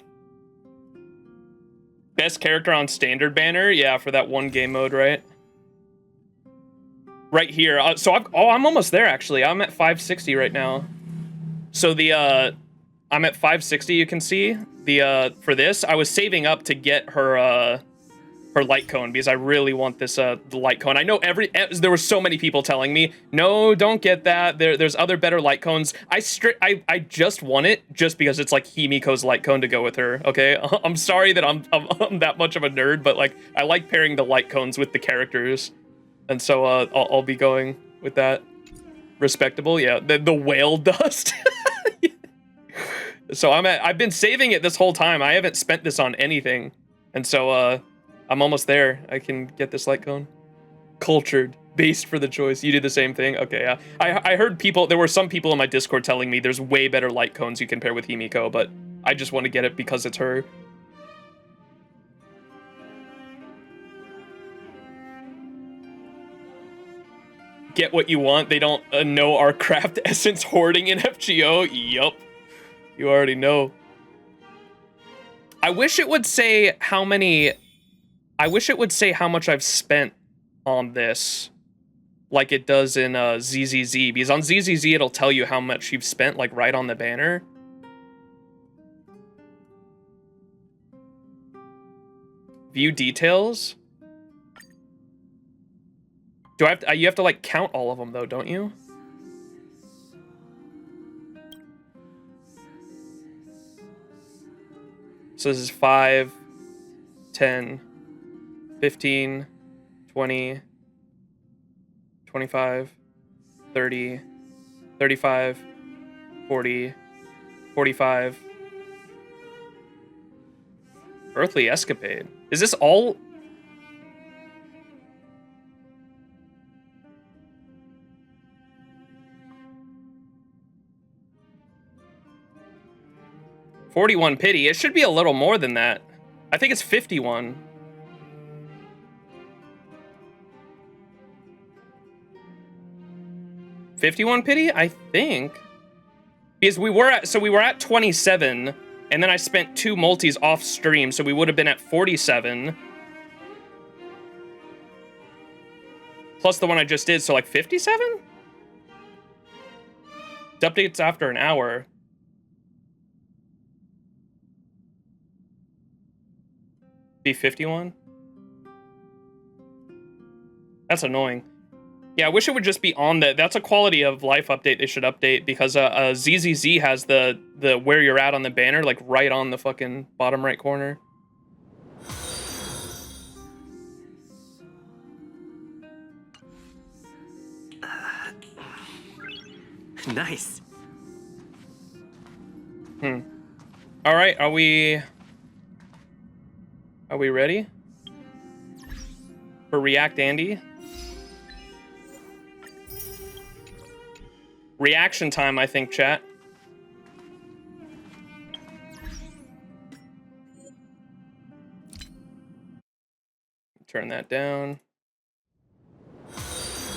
best character on standard banner. Yeah, for that one game mode, right? Right here. So I'm almost there actually. I'm at 560 right now. So I'm at 560. You can see the for this. I was saving up to get her her light cone, because I really want this the light cone. I know there were so many people telling me, no, don't get that. There's other better light cones. I just want it just because it's like Himiko's light cone to go with her. Okay, I'm sorry that I'm that much of a nerd, but like I like pairing the light cones with the characters, and so I'll be going with that. Respectable, yeah. The whale dust. So I've been saving it this whole time. I haven't spent this on anything, and so I'm almost there. I can get this light cone. Cultured, based for the choice. You did the same thing? Okay, yeah. I heard there were some people in my Discord telling me there's way better light cones you can pair with Himiko, but I just want to get it because it's her. Get what you want. They don't know our craft essence hoarding in FGO. Yup. You already know. I wish it would say how many... I wish it would say how much I've spent on this, like it does in ZZZ, because on ZZZ it'll tell you how much you've spent, like right on the banner. View details. Do I have to, you have to like count all of them though, don't you? So this is 5, 10, 15, 20, 25, 30, 35, 40, 45. Earthly Escapade. Is this all? $41 pity. It should be a little more than that. I think it's 51. $51 pity, I think. Because we were at 27, and then I spent 2 multis off stream, so we would have been at 47. Plus the one I just did, so like 57? The update's after an hour. Be 51? That's annoying. Yeah, I wish it would just be on that's a quality of life update they should update, because ZZZ has the where you're at on the banner, like right on the fucking bottom right corner. Nice. All right, are we ready for React Andy? Reaction time, I think, chat. Turn that down.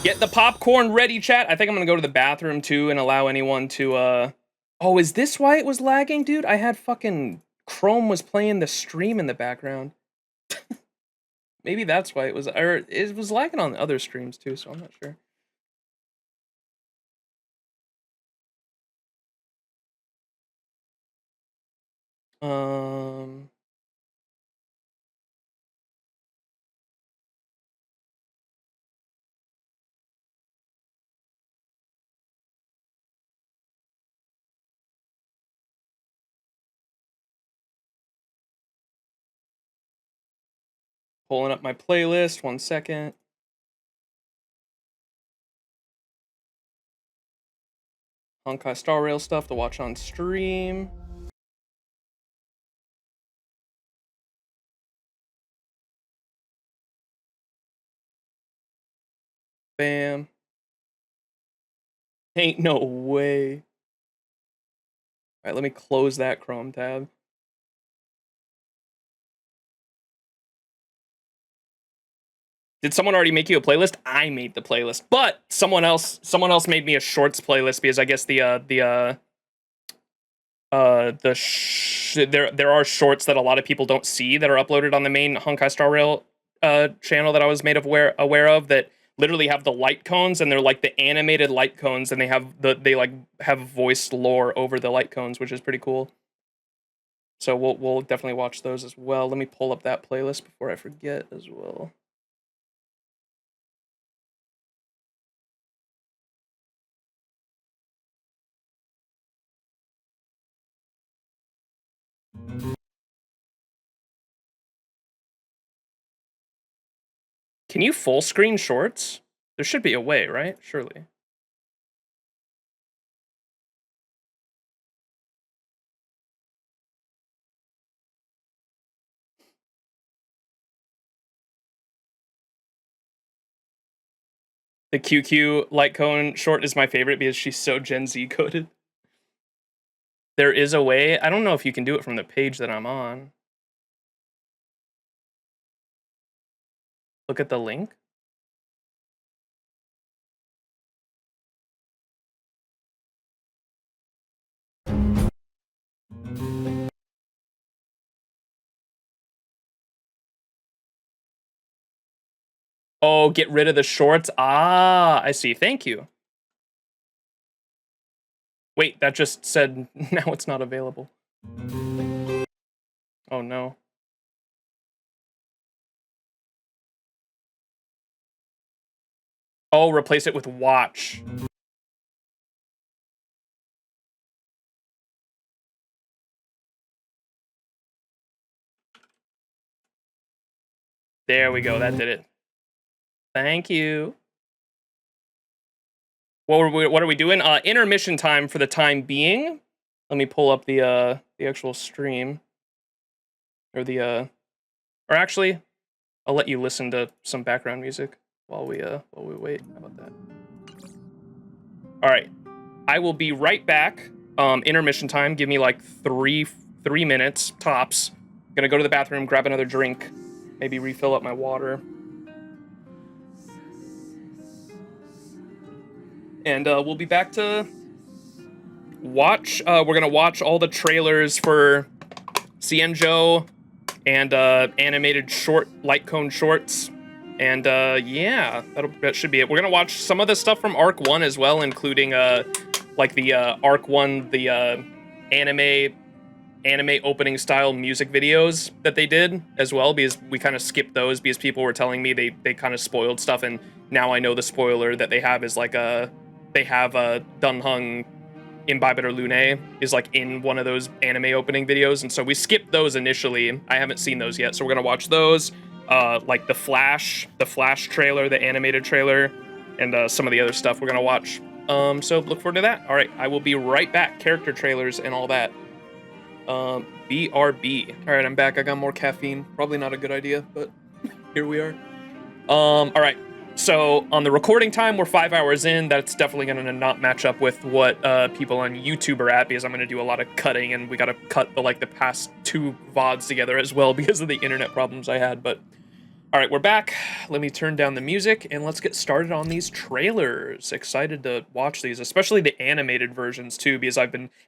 Get the popcorn ready, chat. I think I'm gonna go to the bathroom too and allow anyone to Oh, is this why it was lagging, dude? I had fucking Chrome was playing the stream in the background. Maybe that's why it was, or it was lagging on the other streams too, so I'm not sure. Pulling up my playlist, 1 second. Honkai Star Rail stuff to watch on stream. Bam. Ain't no way. All right, let me close that Chrome tab. Did someone already make you a playlist? I made the playlist, but someone else made me a shorts playlist, because I guess there are shorts that a lot of people don't see that are uploaded on the main Honkai Star Rail channel that I was made aware of, that literally have the light cones, and they're like the animated light cones, and they have voiced lore over the light cones, which is pretty cool. So we'll definitely watch those as well. Let me pull up that playlist before I forget as well. Can you full screen shorts? There should be a way, right? Surely. The QQ light cone short is my favorite because she's so Gen Z coded. There is a way. I don't know if you can do it from the page that I'm on. Look at the link. Oh, get rid of the shorts. Ah, I see. Thank you. Wait, that just said now it's not available. Oh no. Oh, replace it with watch. There we go. That did it. Thank you. What are we doing? Intermission time for the time being. Let me pull up the actual stream. Or or actually, I'll let you listen to some background music while we wait. How about that? All right. I will be right back. Intermission time. Give me like three minutes tops. Gonna go to the bathroom, grab another drink, maybe refill up my water. And we'll be back to watch. We're gonna watch all the trailers for XianZhou and animated short light cone shorts. And yeah, that should be it. We're gonna watch some of the stuff from Arc 1 as well, including like the Arc 1, the anime opening style music videos that they did as well, because we kind of skipped those because people were telling me they kind of spoiled stuff, and now I know the spoiler that they have is like they have Dunhung Imbibiter Lune is like in one of those anime opening videos, and so we skipped those initially. I haven't seen those yet, so we're gonna watch those. Like the Flash trailer, the animated trailer, and some of the other stuff we're gonna watch. So look forward to that. All right, I will be right back. Character trailers and all that. BRB. All right, I'm back. I got more caffeine. Probably not a good idea, but here we are. All right. So on the recording time, we're 5 hours in. That's definitely going to not match up with what people on YouTube are at, because I'm going to do a lot of cutting, and we got to cut the past 2 VODs together as well because of the internet problems I had. But all right, we're back. Let me turn down the music and let's get started on these trailers. Excited to watch these, especially the animated versions too, because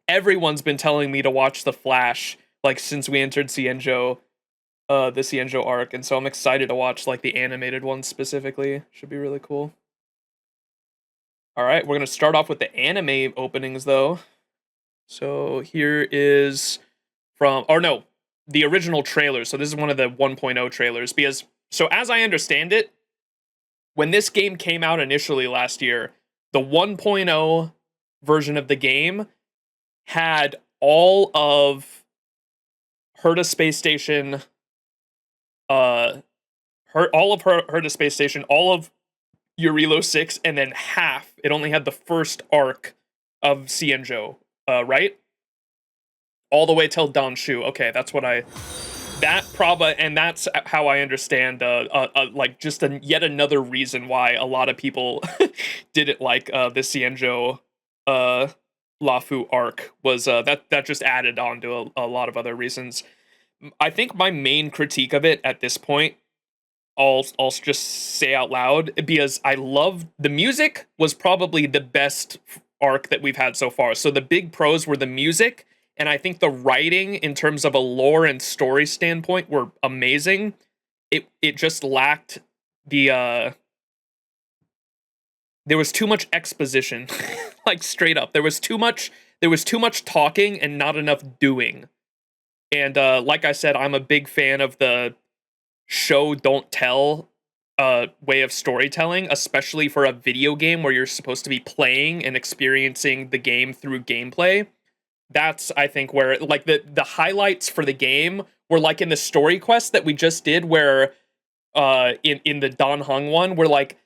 everyone's been telling me to watch The Flash like since we entered XianZhou. The XianZhou arc, and so I'm excited to watch like the animated ones specifically. Should be really cool. All right, we're gonna start off with the anime openings though. So here is the original trailer. So this is one of the 1.0 trailers, because so as I understand it, when this game came out initially last year, the 1.0 version of the game had all of Herta Space Station, all of Herta Space Station, all of Urilo 6, and then half. It only had the first arc of XianZhou, right? All the way till Danshu. Okay, that's what and that's how I understand. Like just yet another reason why a lot of people didn't like the XianZhou Luofu arc was that just added on to a lot of other reasons. I think my main critique of it at this point, I'll just say out loud, because I love the music, was probably the best arc that we've had so far. So the big pros were the music, and I think the writing in terms of a lore and story standpoint were amazing. It just lacked there was too much exposition. Like straight up. There was too much talking and not enough doing. And like I said, I'm a big fan of the show don't tell way of storytelling, especially for a video game where you're supposed to be playing and experiencing the game through gameplay. That's, I think, where like the highlights for the game were like in the story quest that we just did, where in the Dan Heng one, where like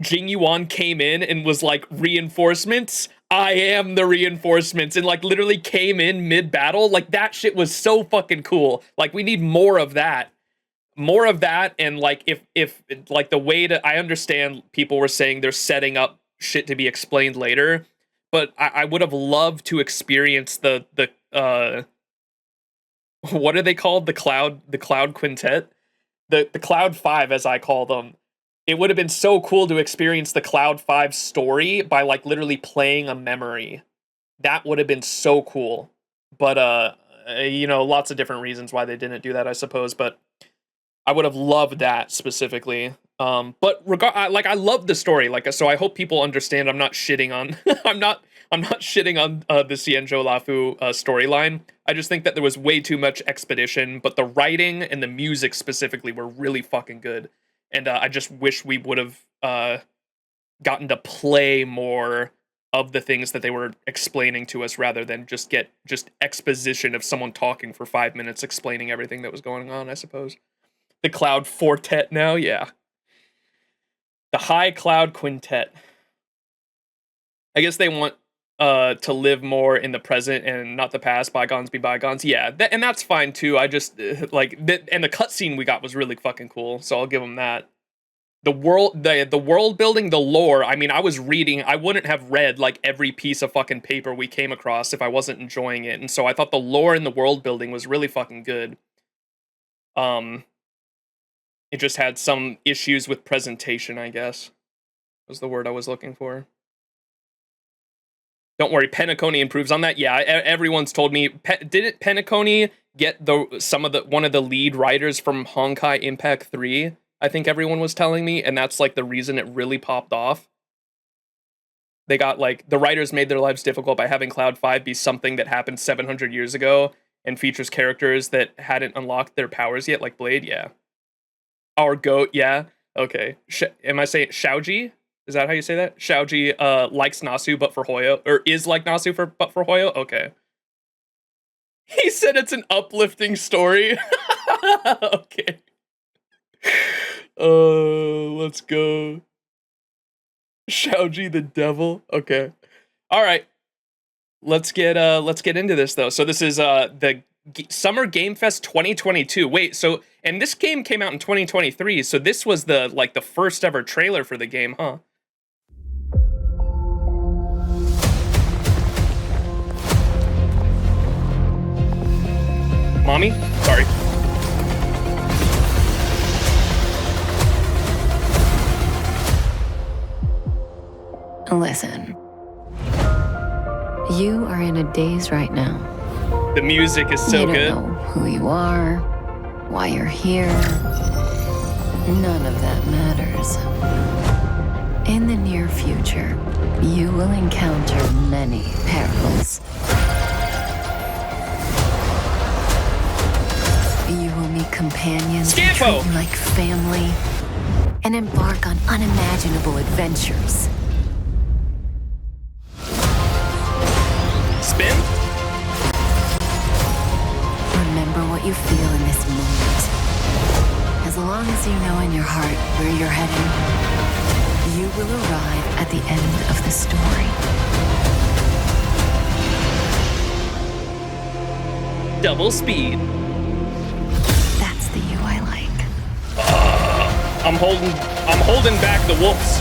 Jing Yuan came in and was like, reinforcements, I am the reinforcements, and like literally came in mid-battle. Like that shit was so fucking cool. Like we need more of that. More of that, and like if like the way to, I understand people were saying they're setting up shit to be explained later, but I would have loved to experience the what are they called? The Cloud Quintet? The Cloud 5, as I call them. It would have been so cool to experience the Cloud 5 story by like literally playing a memory. That would have been so cool. But you know, lots of different reasons why they didn't do that, I suppose, but I would have loved that specifically. But I love the story. Like, so I hope people understand I'm not shitting on I'm not shitting on the XianZhou Luofu storyline. I just think that there was way too much expedition, but the writing and the music specifically were really fucking good. And I just wish we would have gotten to play more of the things that they were explaining to us, rather than just get exposition of someone talking for 5 minutes explaining everything that was going on, I suppose. The Cloud Fortet now, yeah. The High Cloud Quintet. I guess they want to live more in the present and not the past. Bygones be bygones. Yeah, and that's fine too. I just like and the cutscene we got was really fucking cool, so I'll give them that. The world building, the lore. I mean, I was reading. I wouldn't have read like every piece of fucking paper we came across if I wasn't enjoying it, and so I thought the lore and the world building was really fucking good. It just had some issues with presentation, I guess, was the word I was looking for. Don't worry, Penacony improves on that. Yeah, everyone's told me. Didn't Penacony get one of the lead writers from Honkai Impact 3? I think everyone was telling me, and that's like the reason it really popped off. They got like, the writers made their lives difficult by having Cloud 5 be something that happened 700 years ago and features characters that hadn't unlocked their powers yet, like Blade. Yeah. Our goat, yeah. Okay. Am I saying Xiaoji? Is that how you say that? Xiaoji likes Nasu but for Hoyo, or is like Nasu but for Hoyo? Okay. He said it's an uplifting story. Okay. Let's go. Xiaoji the devil. Okay. All right. Let's get into this though. So this is the Summer Game Fest 2022. Wait, so, and this game came out in 2023, so this was the first ever trailer for the game, huh? Mommy? Sorry. Listen. You are in a daze right now. The music is so good. You don't know who you are, why you're here. None of that matters. In the near future, you will encounter many perils. You will meet companions who treat you like family and embark on unimaginable adventures. Spin? Remember what you feel in this moment. As long as you know in your heart where you're heading, you will arrive at the end of the story. Double speed. That's the you I like. I'm holding back the wolves.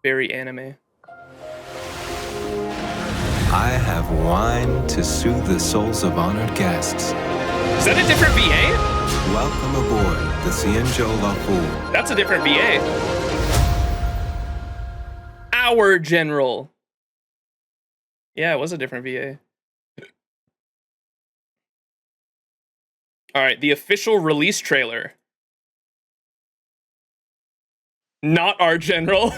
Very anime. I have wine to soothe the souls of honored guests. Is that a different VA? Welcome aboard the XianZhou Luofu. That's a different VA. Our general. Yeah, it was a different VA. All right, the official release trailer. Not our general.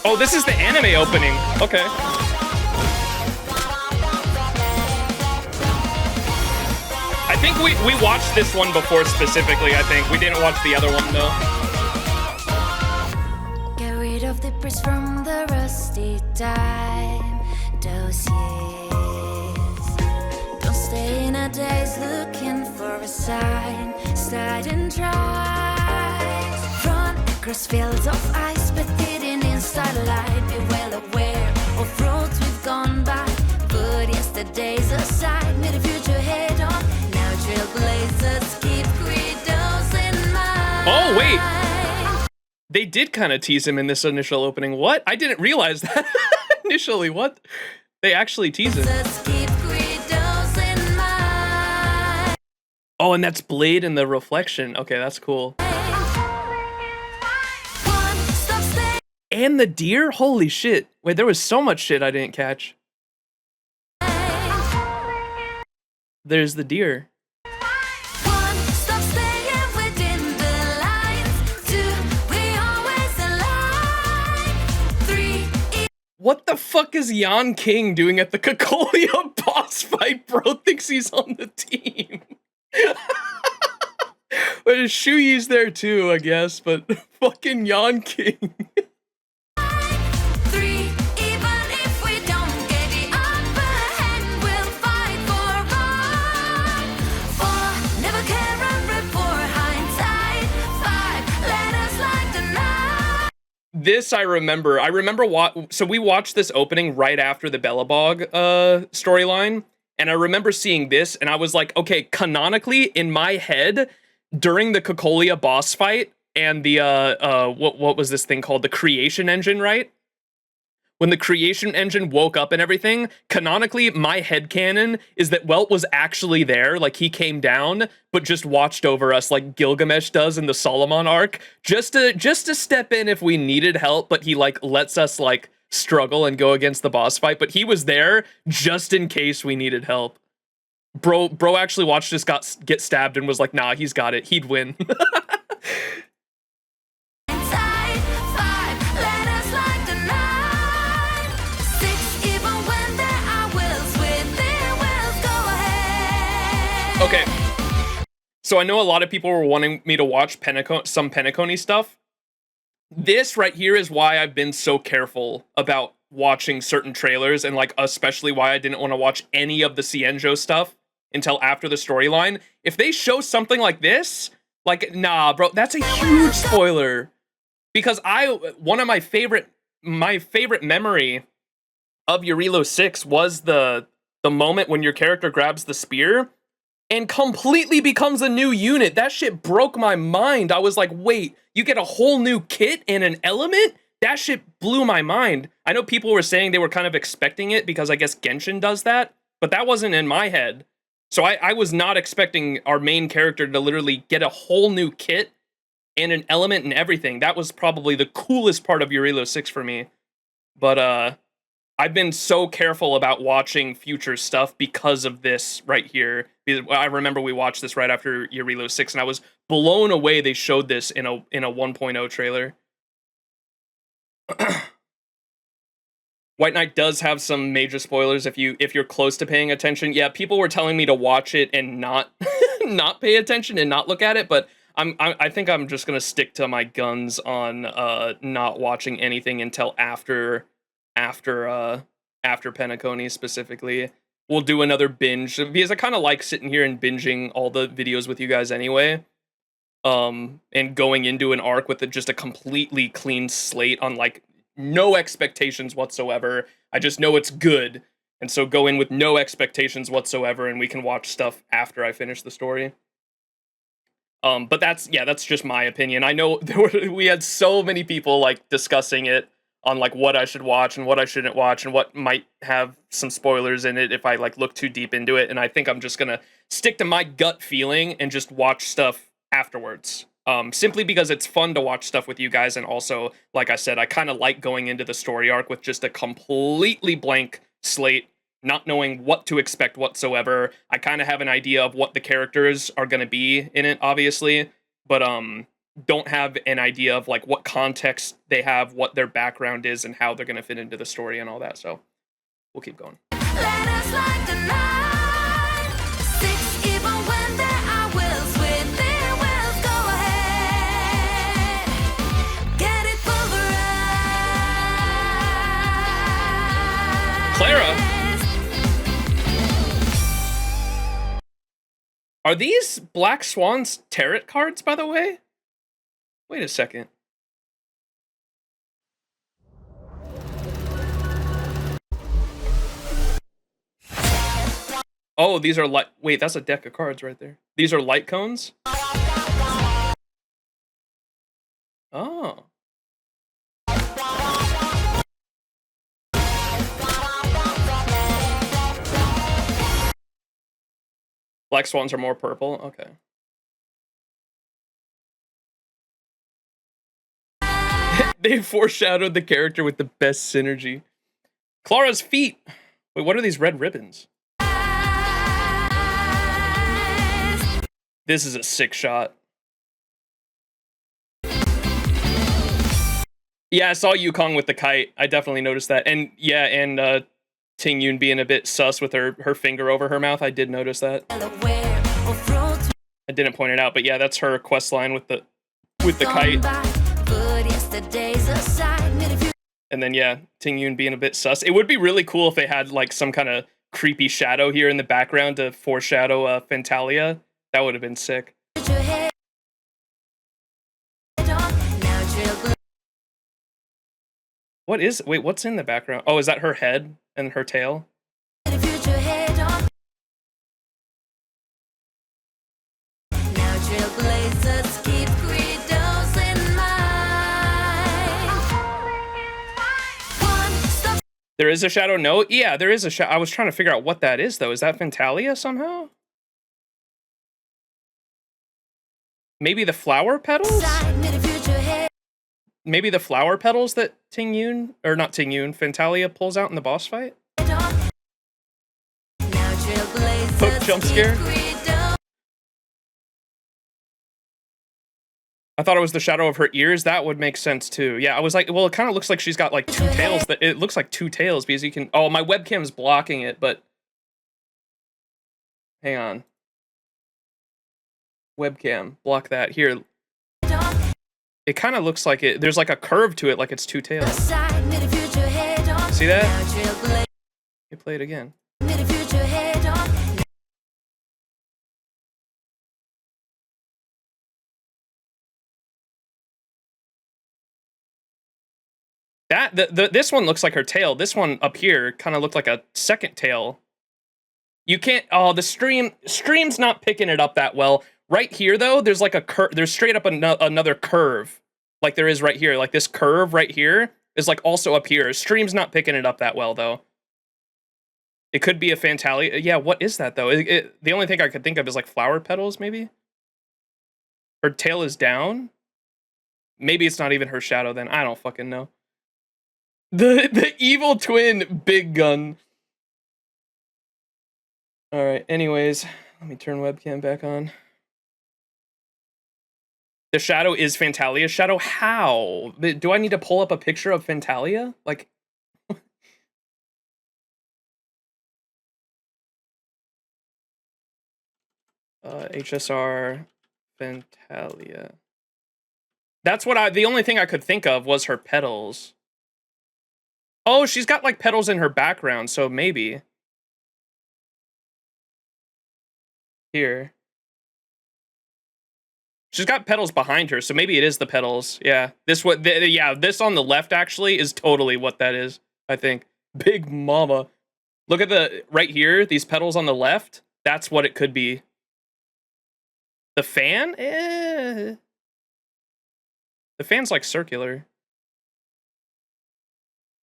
Oh, this is the anime opening. Okay. I think we watched this one before specifically, I think. We didn't watch the other one, though. Get rid of the press from the rusty time dossiers. Don't stay in a daze looking for a sign. Slide and try. Run across fields of ice, but hidden in starlight. Be well aware of roads we've gone by. Put yesterday's aside, meet the future head on. Now trailblazers keep credos in mind. Oh, wait. They did kind of tease him in this initial opening. What? I didn't realize that initially. What? They actually tease him. Oh, and that's Blade in the reflection. Okay, that's cool. And the deer? Holy shit. Wait, there was so much shit I didn't catch. There's the deer. What the fuck is Yan King doing at the Cocolia boss fight? Bro thinks he's on the team. But Shuyi's there too, I guess, but fucking Yan King. This I remember. So we watched this opening right after the Bellabog storyline, and I remember seeing this, and I was like, okay, canonically, in my head, during the Cocolia boss fight, and the, what was this thing called? The creation engine, right? When the creation engine woke up and everything, canonically, my headcanon is that Welt was actually there, like he came down, but just watched over us like Gilgamesh does in the Solomon arc, just to step in if we needed help, but he like lets us like struggle and go against the boss fight, but he was there just in case we needed help. Bro actually watched us get stabbed and was like, nah, he's got it, he'd win. Okay, so I know a lot of people were wanting me to watch some Penacony stuff. This right here is why I've been so careful about watching certain trailers, and like especially why I didn't want to watch any of the XianZhou stuff until after the storyline. If they show something like this, like, nah, bro, that's a huge spoiler. Because one of my favorite memory of Yurilo 6 was the moment when your character grabs the spear and completely becomes a new unit. That shit broke my mind. I was like, wait, you get a whole new kit and an element? That shit blew my mind. I know people were saying they were kind of expecting it because I guess Genshin does that, but that wasn't in my head. So I was not expecting our main character to literally get a whole new kit and an element and everything. That was probably the coolest part of Yurilo 6 for me. But I've been so careful about watching future stuff because of this right here. I remember we watched this right after Yurilo 6, and I was blown away they showed this in a 1.0 trailer. White Knight does have some major spoilers if you're close to paying attention. Yeah, people were telling me to watch it and not not pay attention and not look at it, but I think I'm just gonna stick to my guns on not watching anything until after Penacony specifically. We'll do another binge because I kind of like sitting here and binging all the videos with you guys anyway. And going into an arc with just a completely clean slate on like no expectations whatsoever. I just know it's good. And so go in with no expectations whatsoever and we can watch stuff after I finish the story. But that's just my opinion. I know we had so many people like discussing it on like what I should watch and what I shouldn't watch and what might have some spoilers in it if I like look too deep into it. And I think I'm just gonna stick to my gut feeling and just watch stuff afterwards. Simply because it's fun to watch stuff with you guys, and also, like I said, I kind of like going into the story arc with just a completely blank slate, not knowing what to expect whatsoever. I kind of have an idea of what the characters are going to be in it, obviously, but don't have an idea of like what context they have, what their background is, and how they're gonna fit into the story and all that. So we'll keep going. Let us light the night. Six, even when there are wills with their wills, go ahead. Get it pulverized. Clara. Are these Black Swan's tarot cards, by the way? Wait a second. Oh, these are light. Wait, that's a deck of cards right there. These are light cones? Oh. Black Swans are more purple? Okay. They foreshadowed the character with the best synergy. Clara's feet. Wait, what are these red ribbons? This is a sick shot. Yeah, I saw Yukong with the kite. I definitely noticed that. And yeah, and Ting Yun being a bit sus with her finger over her mouth. I did notice that. I didn't point it out, but yeah, that's her quest line with the kite. And then yeah, Ting Yun being a bit sus. It would be really cool if they had like some kind of creepy shadow here in the background to foreshadow Fentalia. That would have been sick. Wait, what's in the background? Oh, is that her head and her tail? There is a shadow? No? Yeah, there is a shadow. I was trying to figure out what that is, though. Is that Fentalia somehow? Maybe the flower petals? Maybe the flower petals that Ting Yun, or not Ting Yun, Fentalia pulls out in the boss fight? Hook jump scare? I thought it was the shadow of her ears. That would make sense too. Yeah, I was like, well, it kind of looks like she's got like two tails. It looks like two tails because you can. Oh, my webcam's blocking it, but hang on. Webcam, block that. Here. It kind of looks like it. There's like a curve to it, like it's two tails. See that? You play it again. This one looks like her tail. This one up here kind of looked like a second tail. You can't. Oh, the stream's not picking it up that well. Right here though, there's like a curve. There's straight up another curve, like there is right here. Like this curve right here is like also up here. Stream's not picking it up that well though. It could be a Fentalia. Yeah, what is that though? The only thing I could think of is like flower petals, maybe. Her tail is down. Maybe it's not even her shadow then. I don't fucking know. The evil twin big gun. All right, anyways, let me turn webcam back on. The shadow is Fentalia's shadow? How? Do I need to pull up a picture of Fentalia? Like... HSR Fentalia. That's what the only thing I could think of was her petals. Oh, she's got like petals in her background, so maybe. Here. She's got petals behind her, so maybe it is the petals. Yeah. This on the left actually is totally what that is, I think. Big mama. Look at right here, these petals on the left. That's what it could be. The fan? The fan's like circular.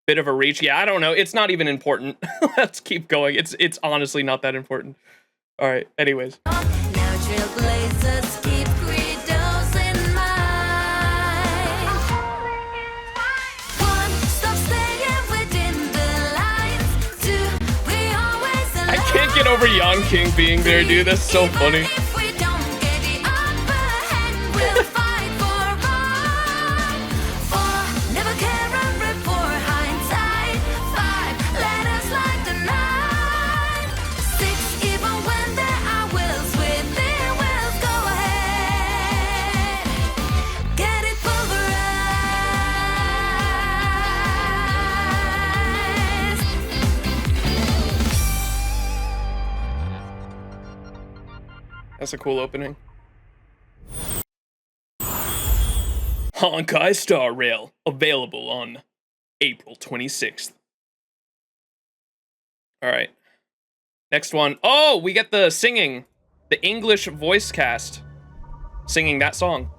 Bit of a reach. Yeah, I don't know. It's not even important. Let's keep going. It's honestly not that important. All right. Anyways. I can't get over Young King being there, dude. That's so funny. That's a cool opening. Honkai Star Rail, available on April 26th. Alright. Next one. Oh, we get the singing. The English voice cast singing that song.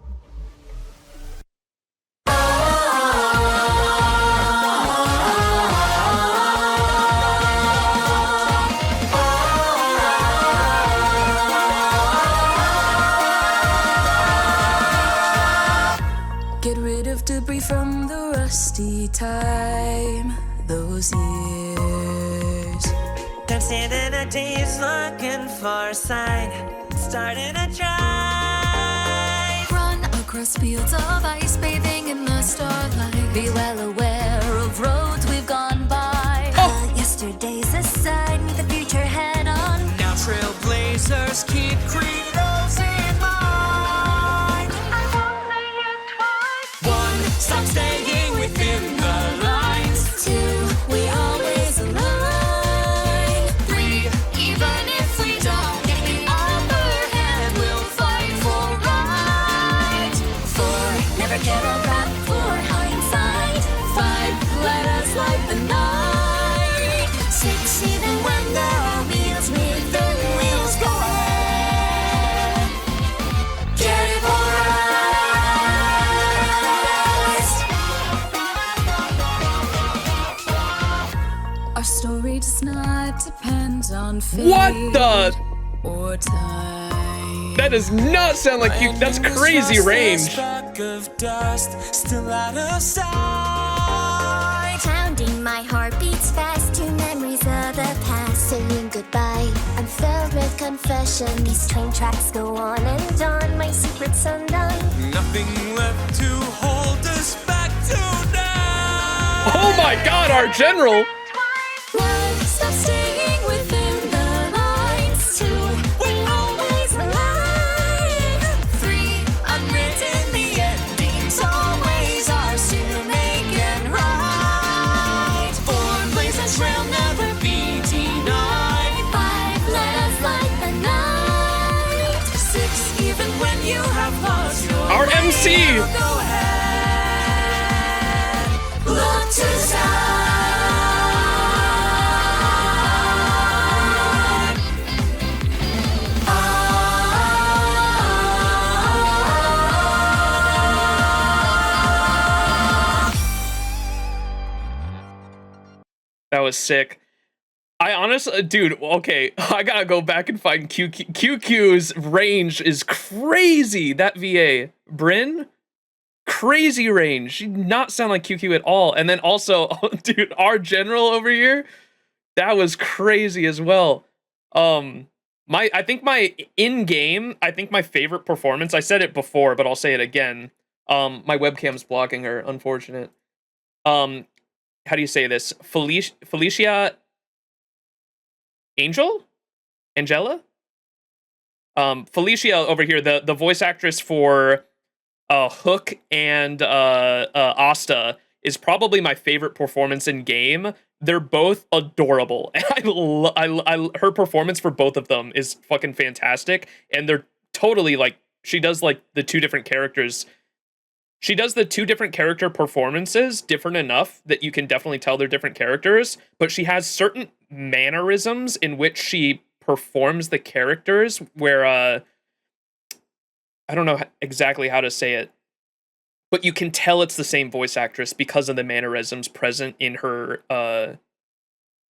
Get rid of debris from the rusty time, those years. I'm standing at days looking for a sign, starting a drive. Run across fields of ice, bathing in the starlight. Be well aware of roads we've gone by. Yesterday's aside, meet the future head on. Now trailblazers keep credos in mind. One, stop staying within the lines. Two, we always align. Three, even if we don't get the upper hand, we'll fight for right. Four, never care about for hindsight. Five, let us light the night. Six, even when there are wheels, make the wheels go ahead. Get it right. Our story does not depend on fate. What the? Or time. That does not sound like you. That's crazy range. Speck of dust, still out of sight. Pounding my heart beats fast to memories of the past. Saying goodbye, I'm filled with confession. These train tracks go on and on. My secret's undone. Nothing left to hold us back tonight. Oh my god, our general! One, stop staying within the lines. Two, we always align. Three, unwritten, the endings always ours to make and right. Four, blazers will never be denied. Five, let us light the night. Six, even when you have lost your Our way, MC! go ahead, look to the side. That was sick. I honestly, dude, okay, I gotta go back and find QQ. QQ's range is crazy. That VA. Bryn? Crazy range. She did not sound like QQ at all. And then also, dude, our general over here, that was crazy as well. I think my favorite performance, I said it before, but I'll say it again. My webcam's blocking her, unfortunate. How do you say this? Felicia Angela? Felicia over here, the voice actress for Hook and Asta is probably my favorite performance in game. They're both adorable. And her performance for both of them is fucking fantastic. And they're totally like, she does like the two different characters. She does the two different character performances different enough that you can definitely tell they're different characters, but she has certain mannerisms in which she performs the characters where, I don't know exactly how to say it, but you can tell it's the same voice actress because of the mannerisms present in her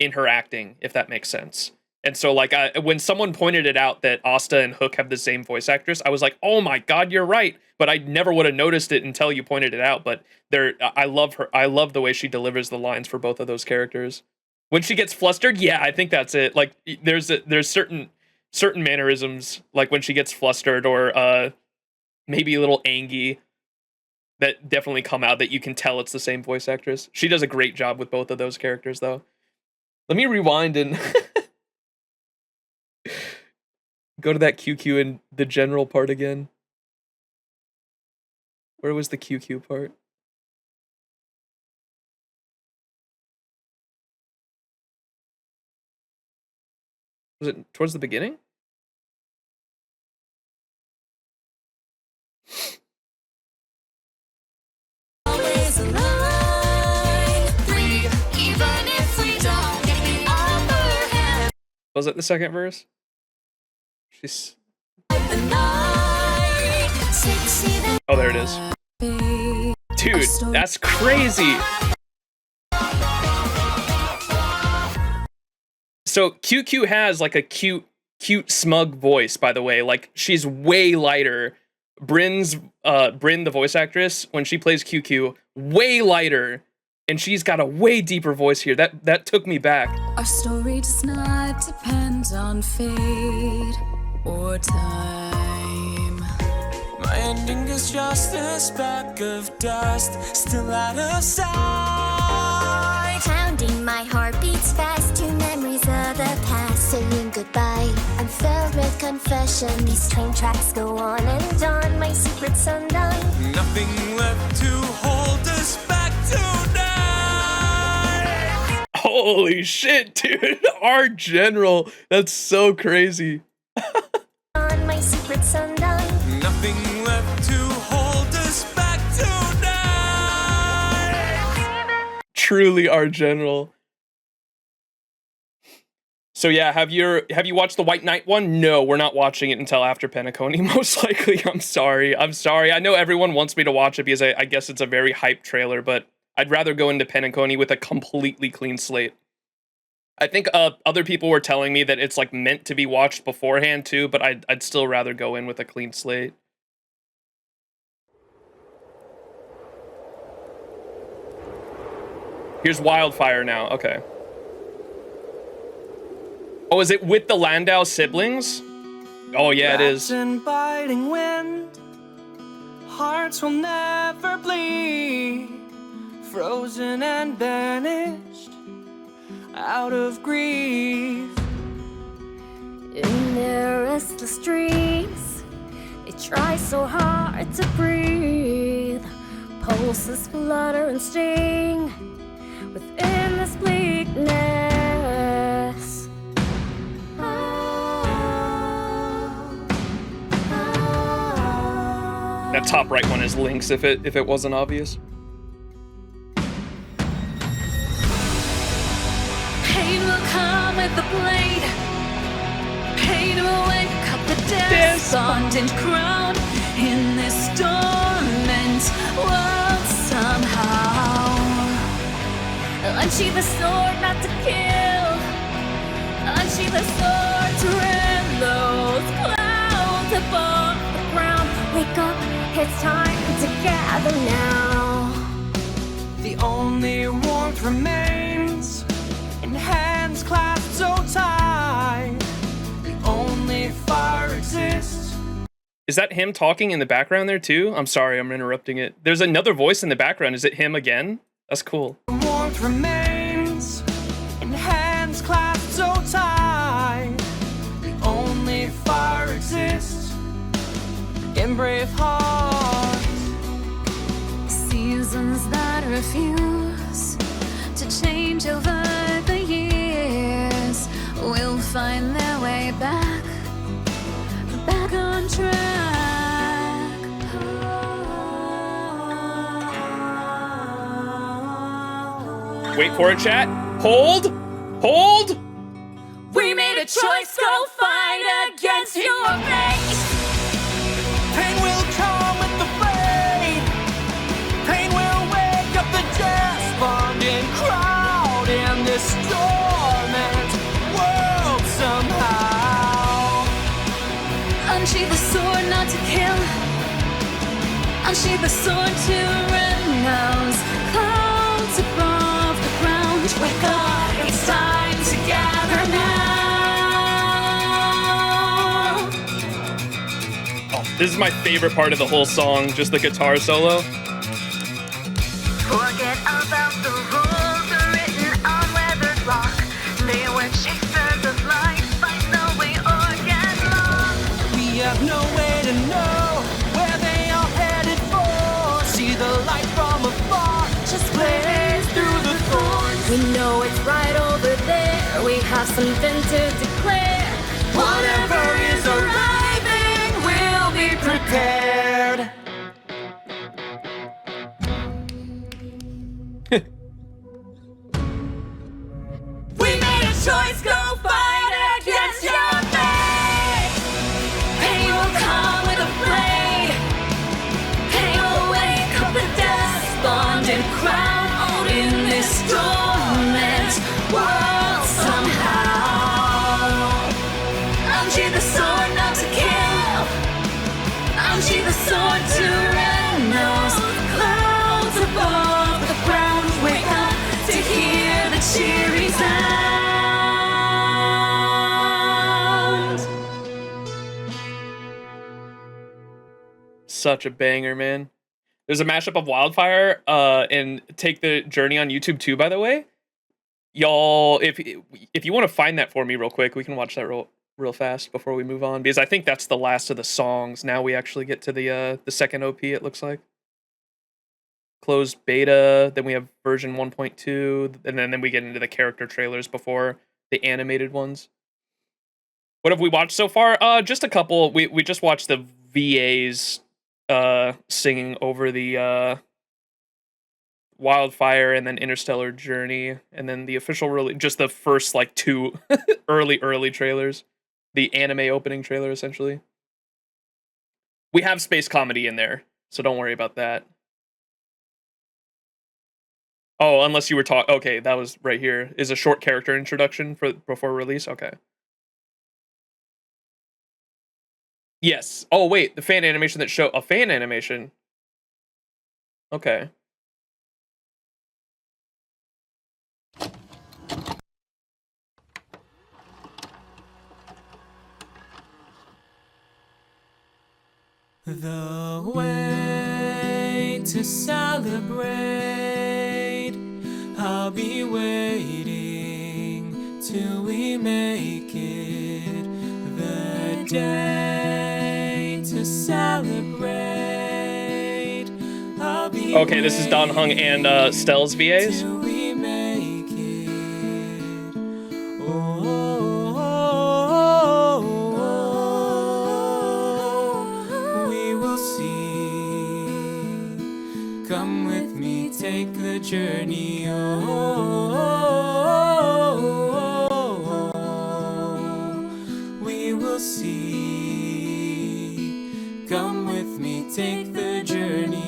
acting, if that makes sense. And so, like, when someone pointed it out that Asta and Hook have the same voice actress, I was like, "Oh my god, you're right!" But I never would have noticed it until you pointed it out. But I love her. I love the way she delivers the lines for both of those characters. When she gets flustered, yeah, I think that's it. Like, there's certain mannerisms, like when she gets flustered or maybe a little angry, that definitely come out that you can tell it's the same voice actress. She does a great job with both of those characters, though. Let me rewind and go to that QQ and the general part again. Where was the QQ part? Was it towards the beginning? Was it the second verse? She's... Oh, there it is. Dude, that's crazy. So QQ has like a cute smug voice, by the way. Like, she's way lighter. Bryn, the voice actress, when she plays QQ, way lighter. And she's got a way deeper voice here. That took me back. Our story does not depend on fate or time. My ending is just a speck of dust, still out of sight. Pounding, my heart beats fast to memories of the past. Saying goodbye, I'm filled with confession. These train tracks go on and on, my secret's undone. Nothing left to hold us back tonight. Holy shit, dude. Our general. That's so crazy. On my secret's undone. Nothing left to hold us back tonight. Truly our general. So yeah, have you watched the White Knight one? No, we're not watching it until after Penacony, most likely. I'm sorry. I know everyone wants me to watch it because I guess it's a very hyped trailer, but I'd rather go into Penacony with a completely clean slate. I think other people were telling me that it's like meant to be watched beforehand too, but I'd still rather go in with a clean slate. Here's Wildfire now. Okay. Oh, is it with the Landau siblings? Oh yeah, it is. And biting wind, hearts will never bleed, frozen and banished out of grief. In their restless dreams, they try so hard to breathe. Pulses flutter and sting within this bleakness. That top right one is Lynx, if it wasn't obvious. Pain will come with the blade. Pain will wake up the despondent crowd in this dormant world somehow. Unsheath the sword not to kill. Unsheath the sword to rend those clouds above the ground. Wake up, it's time to gather now. The only warmth remains in hands clasped so tight. The only fire exists. Is that him talking in the background there too? I'm sorry, I'm interrupting it. There's another voice in the background. Is it him again? That's cool. Warmth remains in hands clasped so tight. The only fire exists in brave hearts. Seasons that refuse to change over the years will find their way back on track. Wait for it, chat. Hold. We made a choice, go fight against your fate. Pain will come with the blade. Pain will wake up the despondent crowd in this dormant world somehow. Unsheath the sword not to kill. Unsheath the sword to rend those clouds above the ground. Wake up, it's time to gather now. This is my favorite part of the whole song, just the guitar solo. Forget about the rules written on weathered rock. They were chasers of life, find no way or get lost. We have no way to know where they are headed for. See the light from afar, just blaze through the thorns. We know it's right over there. We have something to declare. Whatever is arriving, we'll be prepared. We made a choice, go fight against such a banger, man. There's a mashup of Wildfire and Take the Journey on YouTube too, by the way. Y'all, if you want to find that for me real quick, we can watch that real fast before we move on, because I think that's the last of the songs. Now we actually get to the second OP, it looks like. Closed beta, then we have version 1.2, and then we get into the character trailers before the animated ones. What have we watched so far? Just a couple. We just watched the VAs singing over the Wildfire and then Interstellar Journey, and then the official release, just the first like 2 early trailers. The anime opening trailer, essentially. We have space comedy in there, so don't worry about that. Oh, unless you were talking... Okay, that was right here. Is a short character introduction for before release? Okay. Yes. Oh, wait. The fan animation that show... A fan animation? Okay. The way to celebrate, I'll be waiting till we make it. The day to celebrate, I'll be okay, this is Don Hung and Stell's VAs. Take the journey, we will see. Come with me, take the journey.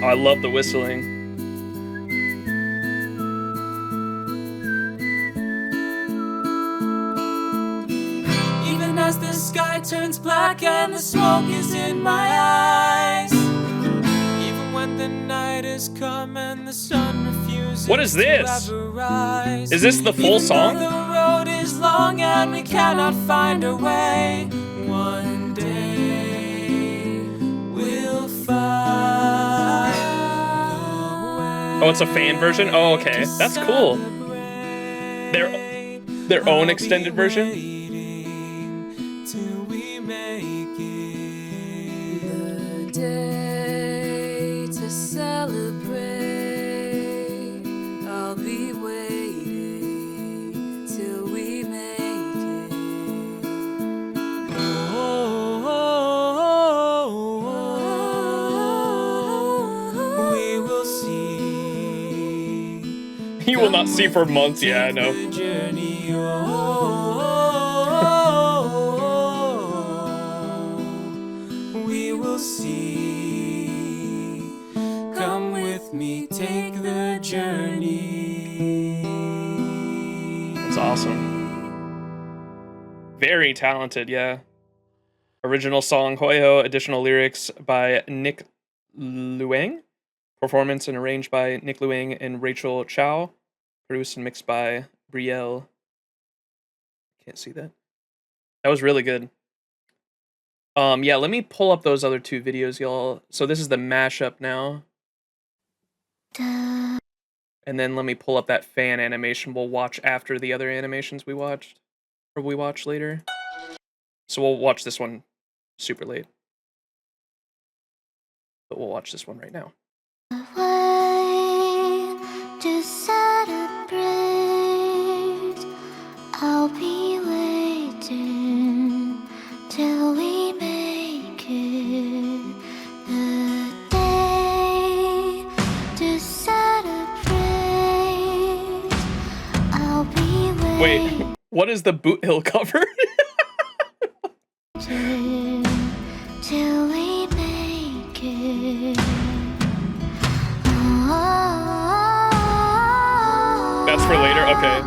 Oh, I love the whistling. As the sky turns black and the smoke is in my eyes, even when the night has come and the sun refuses. What is this? Is this the full song? The road is long and we cannot find a way. One day we'll find the way. Oh, it's a fan version? Oh, okay. That's cool. Their own extended version? Day to celebrate, I'll be waiting till we make it. We will see. You will not see for months, yeah, I know. We will see. Come with me, take the journey. That's awesome. Very talented, yeah. Original song Hoyo, additional lyrics by Nick Luang. Performance and arranged by Nick Luang and Rachel Chow. Produced and mixed by Brielle. Can't see that. That was really good. Yeah, let me pull up those other 2 videos, y'all. So this is the mashup now. And then let me pull up that fan animation we'll watch after the other animations we watched. Or we watch later. So we'll watch this one super late. But we'll watch this one right now. To celebrate, I'll be waiting till we make it. The day to celebrate, I'll be waiting. Wait, what is the Boot Hill cover? Till we make it. That's for later? Okay.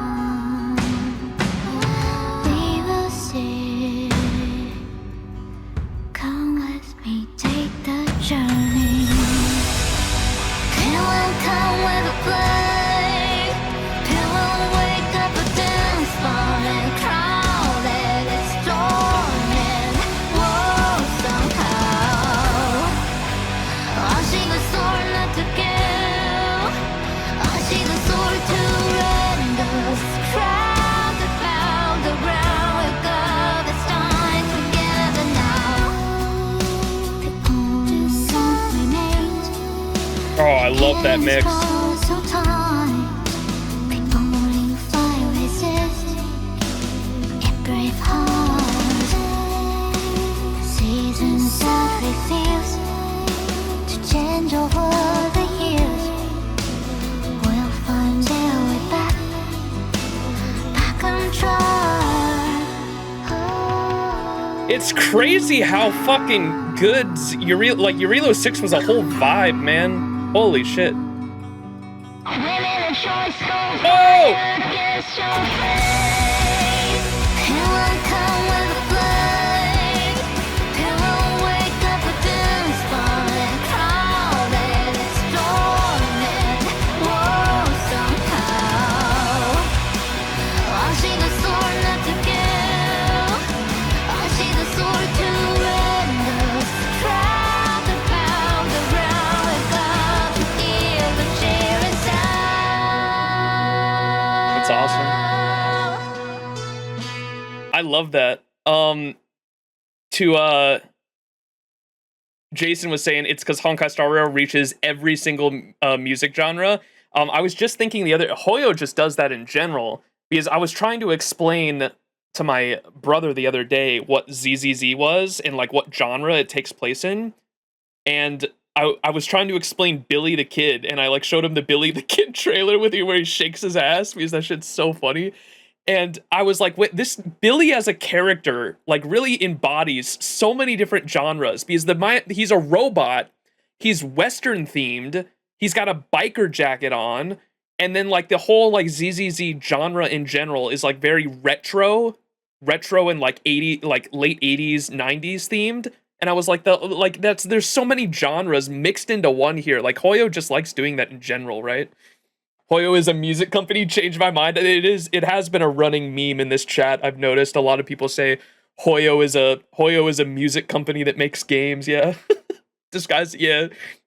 We will see. Come with me, take the journey. love that mix. Change over the years, we'll find our way back on track. It's crazy how fucking good Yurilo 6 was a whole vibe, man. Holy shit. Oh! That's awesome. I love that. Jason was saying it's because Honkai Star Rail reaches every single music genre. I was just thinking Hoyo just does that in general, because I was trying to explain to my brother the other day what ZZZ was and like what genre it takes place in, and I was trying to explain Billy the Kid, and I like showed him the Billy the Kid trailer with you where he shakes his ass, because that shit's so funny. And I was like, wait, this Billy as a character like really embodies so many different genres, because he's a robot, he's Western themed, he's got a biker jacket on, and then like the whole like ZZZ genre in general is like very retro and like late 80s 90s themed. And I was like, there's so many genres mixed into one here. Like Hoyo just likes doing that in general, right? Hoyo is a music company, changed my mind. It has been a running meme in this chat. I've noticed a lot of people say Hoyo is a music company that makes games. Yeah.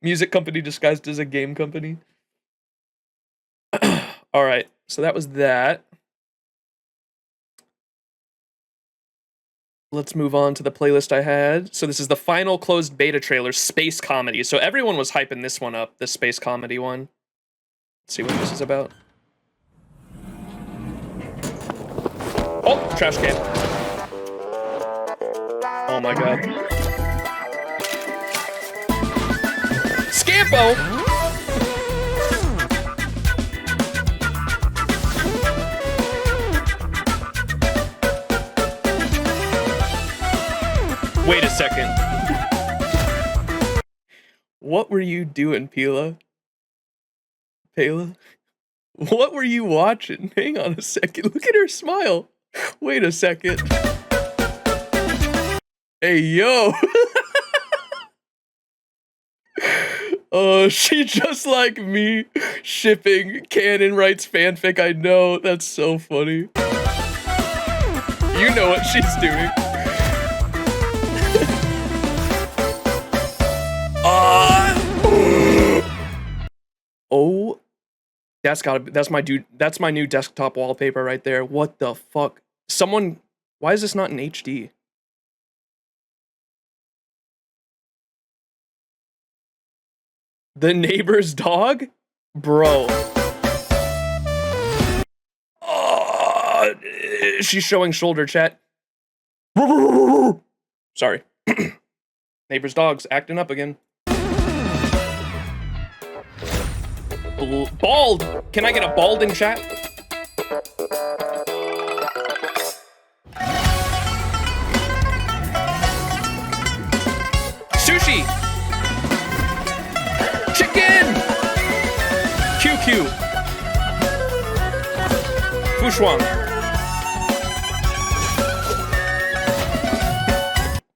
Music company disguised as a game company. All right. So that was that. Let's move on to the playlist I had. So this is the final closed beta trailer, Space Comedy. So everyone was hyping this one up, the Space Comedy one. Let's see what this is about. Oh, trash can. Oh my god. Scampo! Wait a second. What were you doing, Pela? What were you watching? Hang on a second. Look at her smile. Wait a second. Hey, yo. Oh, she just like me. Shipping. Canon writes fanfic. I know. That's so funny. You know what she's doing. Oh, that's my new desktop wallpaper right there. What the fuck? Why is this not in HD? The neighbor's dog? Bro. Oh, she's showing shoulder, chat. Sorry. Neighbor's dog's acting up again. Bald! Can I get a bald in chat? Sushi! Chicken! QQ! Fushuang!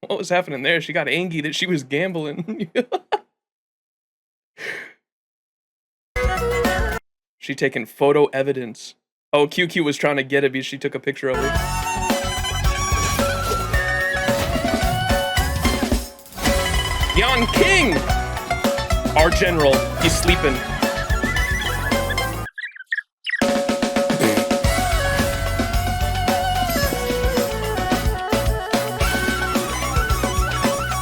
What was happening there? She got angry that she was gambling. She taking photo evidence. Oh, QQ was trying to get it because she took a picture of her. Yan King! Our general, he's sleeping.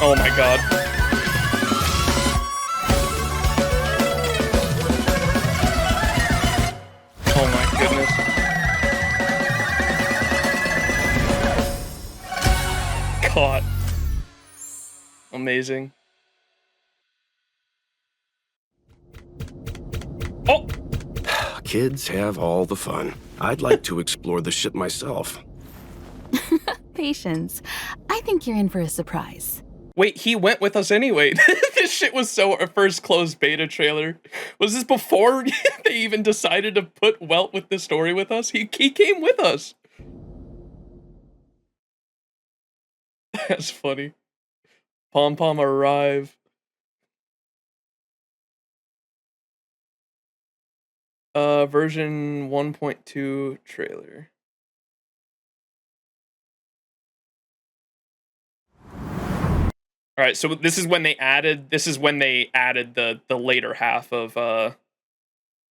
Oh my god. amazing. Oh! Kids have all the fun. I'd like to explore the ship myself. Patience. I think you're in for a surprise. Wait, he went with us anyway. This shit was so our first closed beta trailer. Was this before they even decided to put Welt with the story with us? He came with us. That's funny. Pom Pom arrive. Version 1.2 trailer. All right, so this is when they added the later half of XianZhou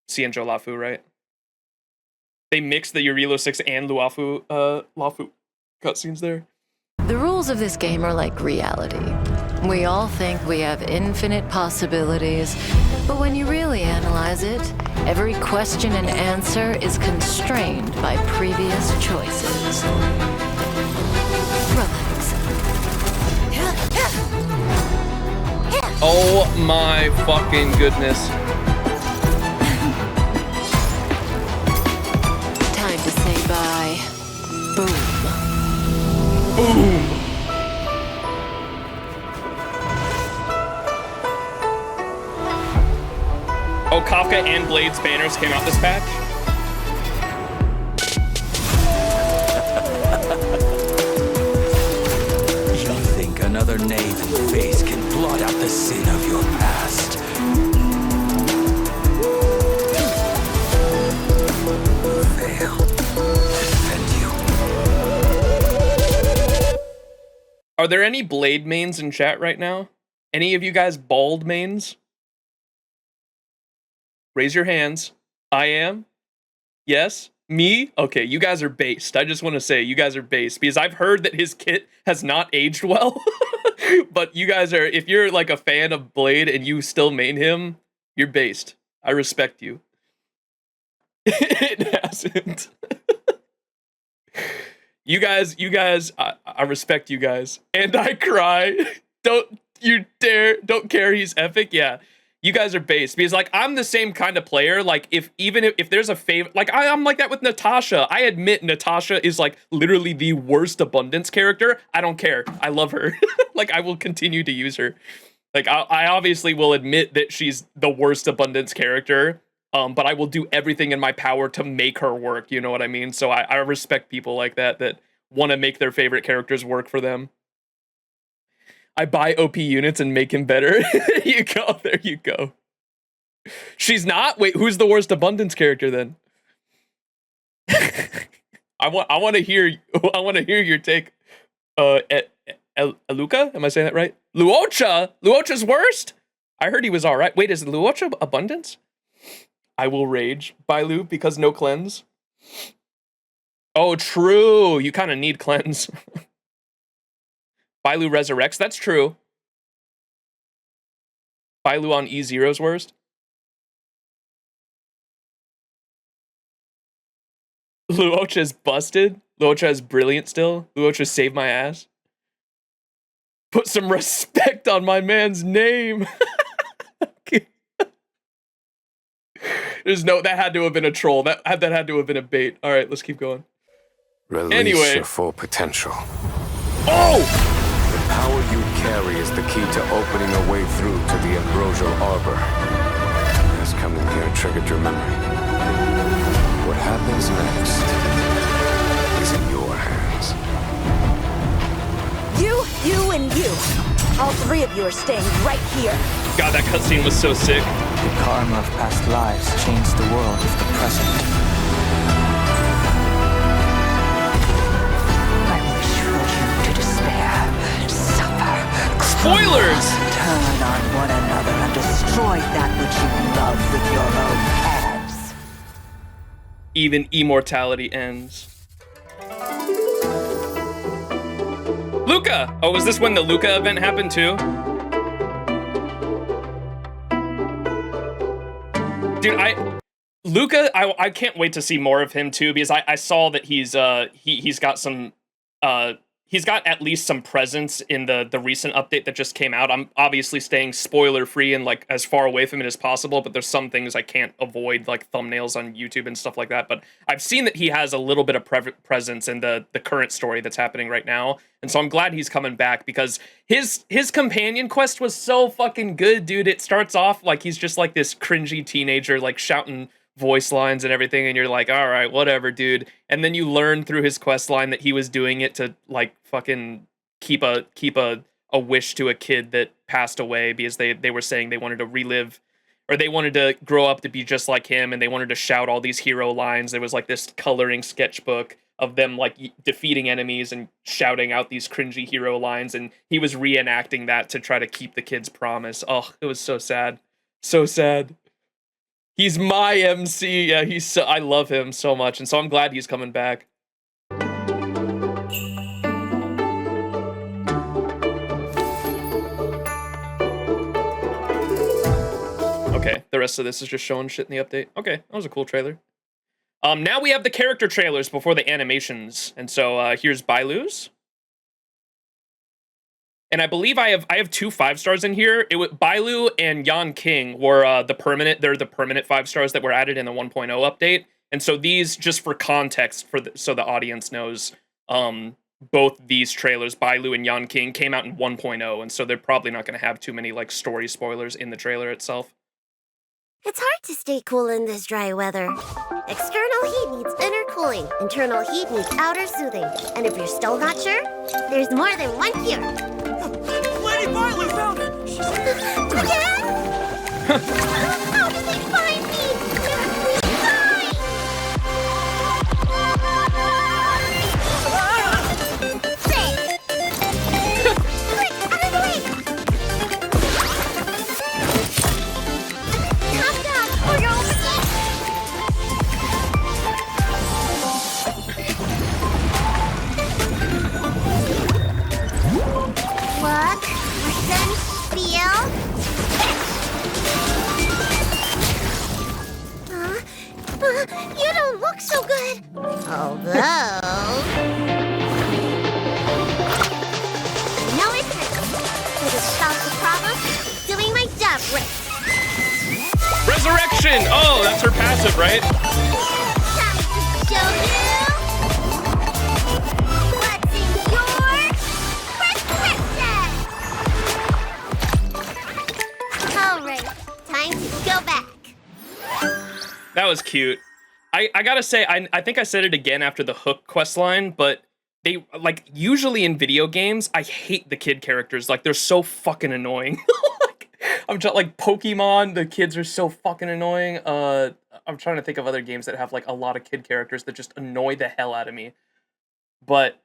Luofu, right? They mixed the Yurilo 6 and Luofu cutscenes there. The rules of this game are like reality. We all think we have infinite possibilities, but when you really analyze it, every question and answer is constrained by previous choices. Relax. Oh my fucking goodness. Time to say bye. Boom. Boom. Oh, Kafka and Blade's banners came out this patch? You think another knave in face can blot out the sin of your past? Fail. Defend you. Are there any Blade mains in chat right now? Any of you guys bald mains? Raise your hands. I am. Yes. Me? Okay, you guys are based. I just want to say you guys are based because I've heard that his kit has not aged well. But you guys are, if you're like a fan of Blade and you still main him, you're based. I respect you. It hasn't. You guys, I respect you guys. And I cry. Don't you dare, don't care he's epic. Yeah. You guys are based because like I'm the same kind of player. Like if there's a favorite, like I'm like that with Natasha. I admit Natasha is like literally the worst abundance character. I don't care. I love her. Like I will continue to use her. Like I obviously will admit that she's the worst abundance character. But I will do everything in my power to make her work. You know what I mean? So I respect people like that want to make their favorite characters work for them. I buy OP units and make him better. There you go. There you go. She's not? Wait, who's the worst abundance character then? I want to hear your take. Luca? Am I saying that right? Luocha? Luocha's worst? I heard he was all right. Wait, is Luocha abundance? I will rage. Bailu because no cleanse. Oh, true. You kind of need cleanse. Bailu resurrects. That's true. Bailu on E0's worst. Luocha's busted. Luocha is brilliant still. Luocha saved my ass. Put some respect on my man's name. Okay. There's no, that had to have been a troll. That had to have been a bait. All right, let's keep going. Release your full potential. Oh! The power you carry is the key to opening a way through to the ambrosial arbor. As coming here triggered your memory. What happens next is in your hands. You, and you. All three of you are staying right here. God, that cutscene was so sick. The karma of past lives changed the world of the present. I wish for you to despair, suffer, spoilers! Turn on one another and destroy that which you love with your own hands. Even immortality ends. Luca! Oh, was this when the Luca event happened too? Dude, Luca, I can't wait to see more of him too because I saw that he's got some he's got at least some presence in the recent update that just came out. I'm obviously staying spoiler free and like as far away from it as possible, but there's some things I can't avoid, like thumbnails on YouTube and stuff like that. But I've seen that he has a little bit of presence in the current story that's happening right now, and so I'm glad he's coming back because his companion quest was so fucking good, dude. It starts off like he's just like this cringy teenager, like shouting voice lines and everything, and you're like, all right, whatever, dude. And then you learn through his quest line that he was doing it to like fucking keep a wish to a kid that passed away because they were saying they wanted to relive, or they wanted to grow up to be just like him, and they wanted to shout all these hero lines. There was like this coloring sketchbook of them like defeating enemies and shouting out these cringy hero lines, and he was reenacting that to try to keep the kid's promise. Oh, it was so sad. So sad. He's my MC. Yeah, I love him so much, and so I'm glad he's coming back. Okay, the rest of this is just showing shit in the update. Okay, that was a cool trailer. Now we have the character trailers before the animations, and so here's Bailu's. And I believe I have 2 5-stars in here. Bailu and Yan King were the permanent 5-stars that were added in the 1.0 update. And so these, just for context, so the audience knows, both these trailers, Bailu and Yan King, came out in 1.0, and so they're probably not going to have too many like story spoilers in the trailer itself. It's hard to stay cool in this dry weather. External heat needs inner cooling. Internal heat needs outer soothing. And if you're still not sure, there's more than one cure. Lady Bartley found it! Dad? How did they find me? Quick, out of the way! Calm down, or you're over Look, listen, feel. You don't look so good. Although... No, it hurts. So to solve the problem, doing my job right. Resurrection! Oh, that's her passive, right? Time to show you what's in your prescription. All right, time to go back. That was cute. I gotta say, I think I said it again after the Hook questline, but they, like, usually in video games, I hate the kid characters. Like, they're so fucking annoying. I'm just like Pokemon, the kids are so fucking annoying. I'm trying to think of other games that have like a lot of kid characters that just annoy the hell out of me. But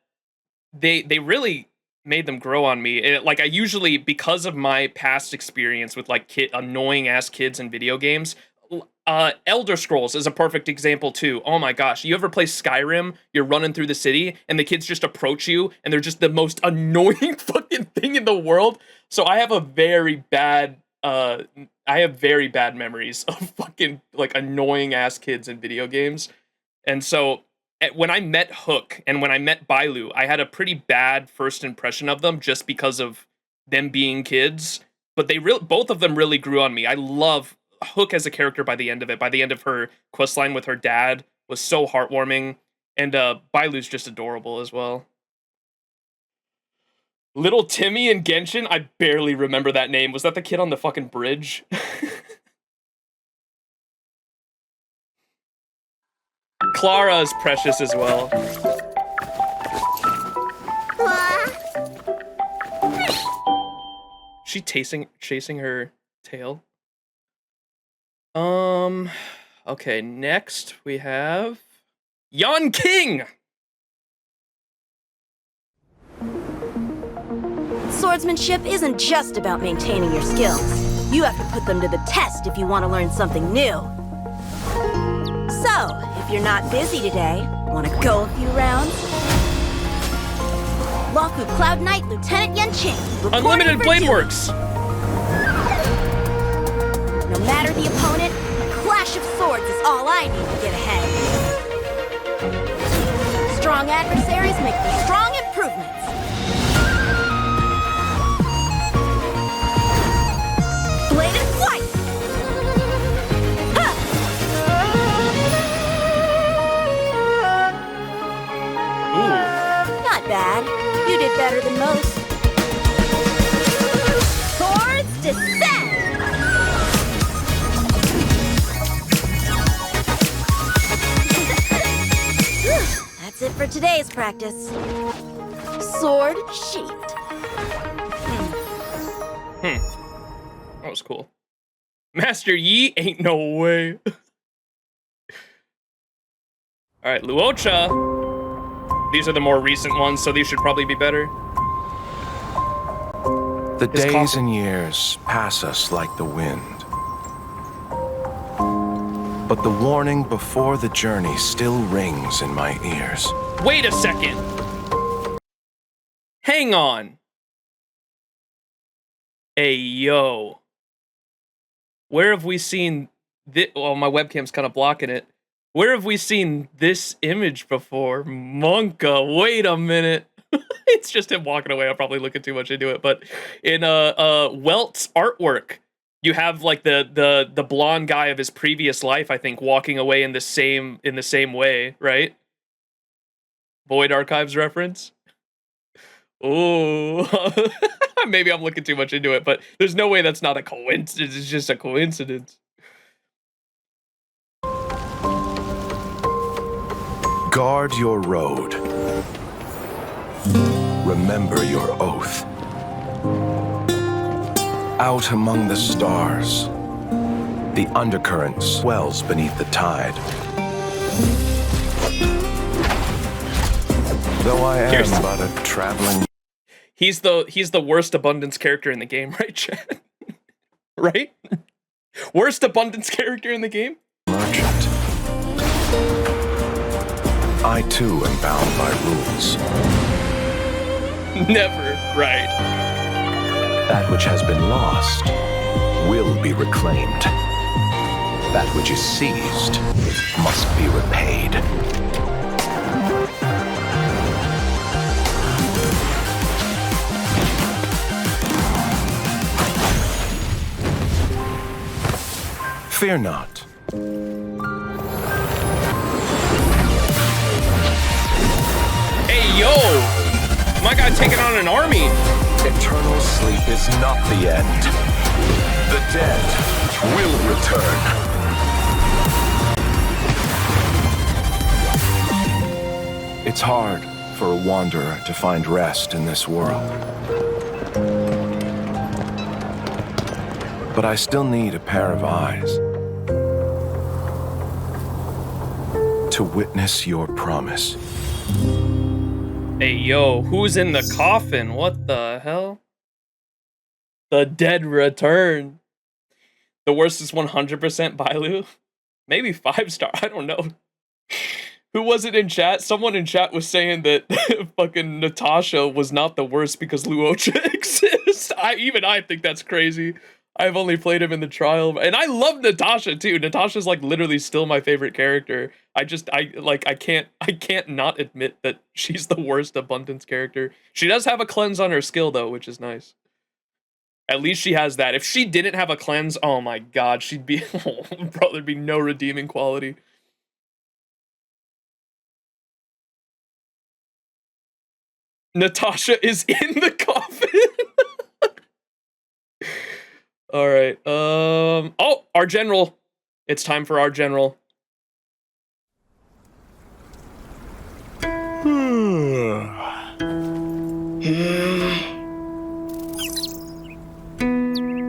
they really made them grow on me. Like, I usually, because of my past experience with like annoying ass kids in video games, Elder Scrolls is a perfect example too. Oh my gosh, you ever play Skyrim? You're running through the city and the kids just approach you and they're just the most annoying fucking thing in the world. So I have very bad memories of fucking like annoying ass kids in video games. And so when I met Hook and when I met Bailu, I had a pretty bad first impression of them just because of them being kids. But both of them really grew on me. I love Hook as a character by the end of it. By the end of her questline with her dad was so heartwarming, and Bailu's just adorable as well. Little Timmy and Genshin, I barely remember that name. Was that the kid on the fucking bridge? Clara is precious as well. She chasing her tail. Okay, next we have Yan King! Swordsmanship isn't just about maintaining your skills. You have to put them to the test if you want to learn something new. So, if you're not busy today, want to go a few rounds? Luofu Cloud Knight Lieutenant Yan Qing. Unlimited Blade Works! No matter the opponent, a clash of swords is all I need to get ahead. Strong adversaries make for strong improvements. improvements. Blade and flight! Not bad. You did better than most. Swords descend! That's it for today's practice. Sword sheathed. That was cool. Master Yi? Ain't no way. Alright, Luocha. These are the more recent ones, so these should probably be better. The days and years pass us like the wind. But the warning before the journey still rings in my ears. Wait a second. Hang on. Hey, yo. Where have we seen this? Well, my webcam's kind of blocking it. Where have we seen this image before? Monka, wait a minute. It's just him walking away. I'm probably looking too much into it. But in Welt's artwork, you have like the blonde guy of his previous life, I think, walking away in the same way, right? Void Archives reference. Oh, maybe I'm looking too much into it, but there's no way that's not a coincidence. It's just a coincidence. Guard your road. Remember your oath. Out among the stars, the undercurrent swells beneath the tide. Though I am but a traveling... He's the worst abundance character in the game, right, Chad? Right? Worst abundance character in the game? Merchant. I too am bound by rules. Never, right. That which has been lost will be reclaimed. That which is seized must be repaid. Fear not. Hey, yo! My guy taking on an army! Eternal sleep is not the end. The dead will return. It's hard for a wanderer to find rest in this world. But I still need a pair of eyes to witness your promise. Hey, yo, who's in the coffin? What the hell? The dead return. The worst is 100% Bailu. Maybe 5-star, I don't know. Who was it in chat? Someone in chat was saying that fucking Natasha was not the worst because Luocha exists. I think that's crazy. I've only played him in the trial, and I love Natasha too. Natasha's like literally still my favorite character. I can't not admit that she's the worst abundance character. She does have a cleanse on her skill though, which is nice. At least she has that. If she didn't have a cleanse, oh my god, she'd be bro, there'd be no redeeming quality. Natasha is in the coffin. All right. Oh, our general. It's time for our general.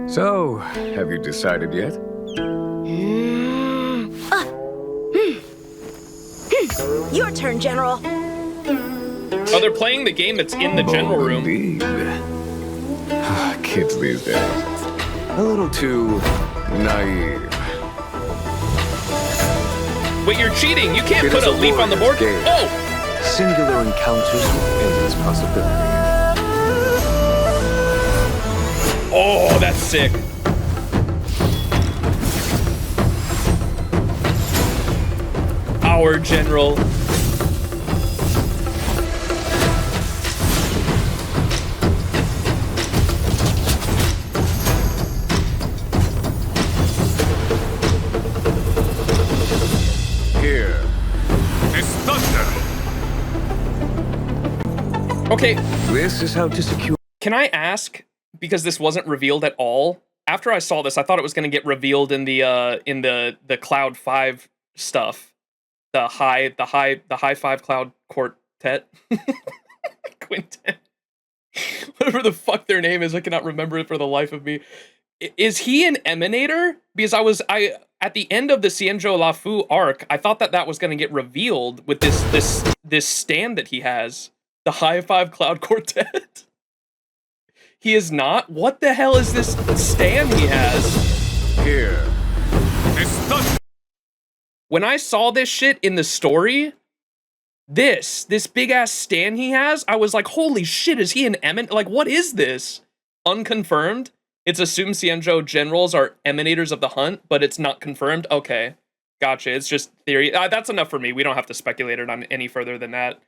So, have you decided yet? Your turn, General. Oh, they're playing the game that's in the general room. Indeed. Kids these days. A little too naive. Wait, you're cheating. You can't put a leaf on the board. Game. Oh! Singular encounters with endless possibilities. Oh, that's sick. Our general. Okay. This is how to secure. Can I ask, because this wasn't revealed at all? After I saw this, I thought it was going to get revealed in the Cloud 5 stuff. The high 5 Cloud Quartet. Quintet. Whatever the fuck their name is, I cannot remember it for the life of me. Is he an Emanator? Because I at the end of the XianZhou Luofu arc, I thought that was going to get revealed with this stand that he has, the High 5 Cloud Quartet. He is not? What the hell is this stand he has? Here. When I saw this shit in the story, this big ass stand he has, I was like, holy shit, is he an Eman? Like, what is this? Unconfirmed? It's assumed XianZhou generals are Emanators of the Hunt, but it's not confirmed? Okay. Gotcha. It's just theory. That's enough for me. We don't have to speculate it on any further than that.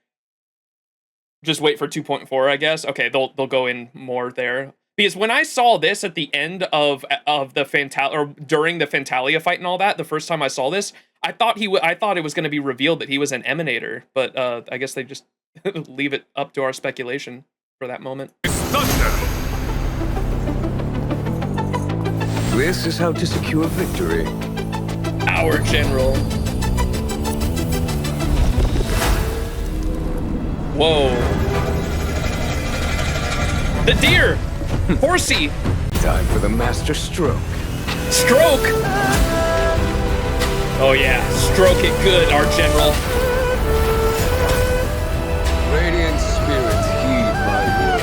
Just wait for 2.4, I guess. Okay, they'll go in more there. Because when I saw this at the end of the or during the Fantalia fight and all that, the first time I saw this, I thought it was going to be revealed that he was an Emanator, but I guess they just leave it up to our speculation for that moment. This is how to secure victory. Our general. Whoa. The deer! Horsey! Time for the master stroke. Stroke! Oh yeah, stroke it good, our general. Radiant spirits heed my will.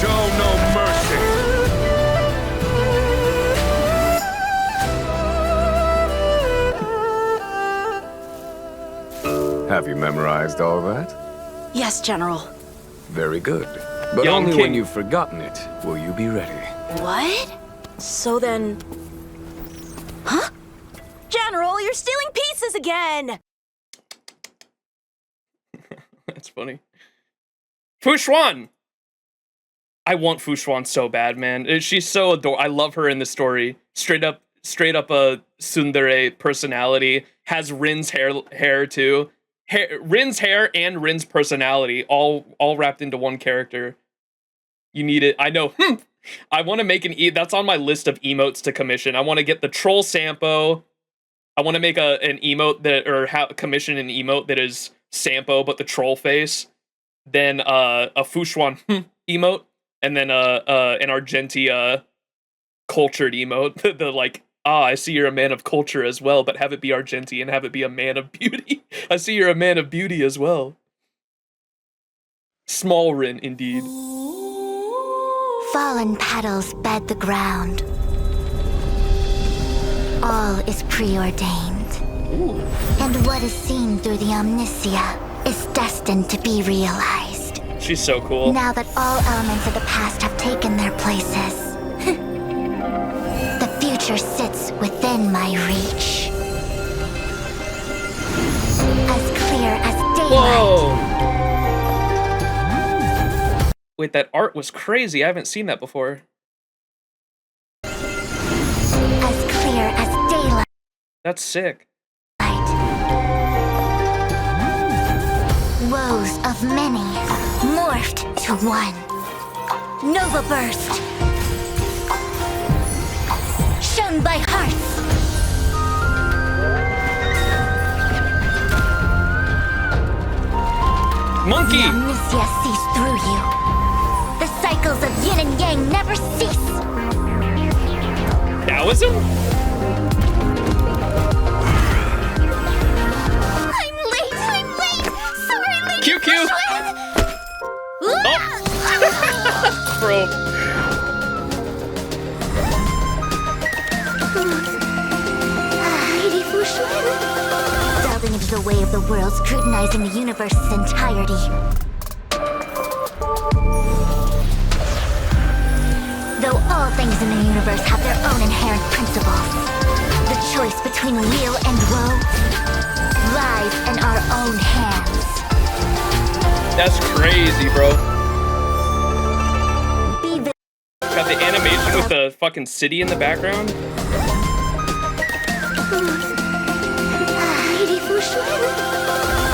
Show no mercy. Have you memorized all that? Yes, General. Very good. But Young only King. when you've forgotten it will you be ready. What? So then... Huh? General, you're stealing pieces again! That's funny. Fu Xuan! I want Fu Xuan so bad, man. She's so adorable. I love her in the story. Straight up a tsundere personality. Has Rin's hair too. Rin's hair and Rin's personality all wrapped into one character. You need it. I know. I want to make that's on my list of emotes to commission. I want to get the troll Sampo. I want to make an emote commission an emote that is Sampo but the troll face. Then a Fu Xuan emote, and then an Argenti cultured emote. The like, I see you're a man of culture as well, but have it be Argenti and have it be a man of beauty. I see you're a man of beauty as well. Small Rin, indeed. Fallen petals bed the ground. All is preordained. And what is seen through the omniscia is destined to be realized. She's so cool. Now that all elements of the past have taken their places, the future sits within my reach. As clear as daylight. Whoa! Wait, that art was crazy. I haven't seen that before. As clear as daylight. That's sick. Woes of many morphed to one. Nova burst. Shone by hearts. Monkey! The omniscia sees through you. The cycles of yin and yang never cease. Taoism? I'm late! Sorry, lady. QQ! Oh! Bro. Lady Fushuan. Delving into the way of the world, scrutinizing the universe's entirety. Though all things in the universe have their own inherent principles, the choice between weal and woe lies in our own hands. That's crazy, bro. Got the animation with the fucking city in the background. Lady Fushuan.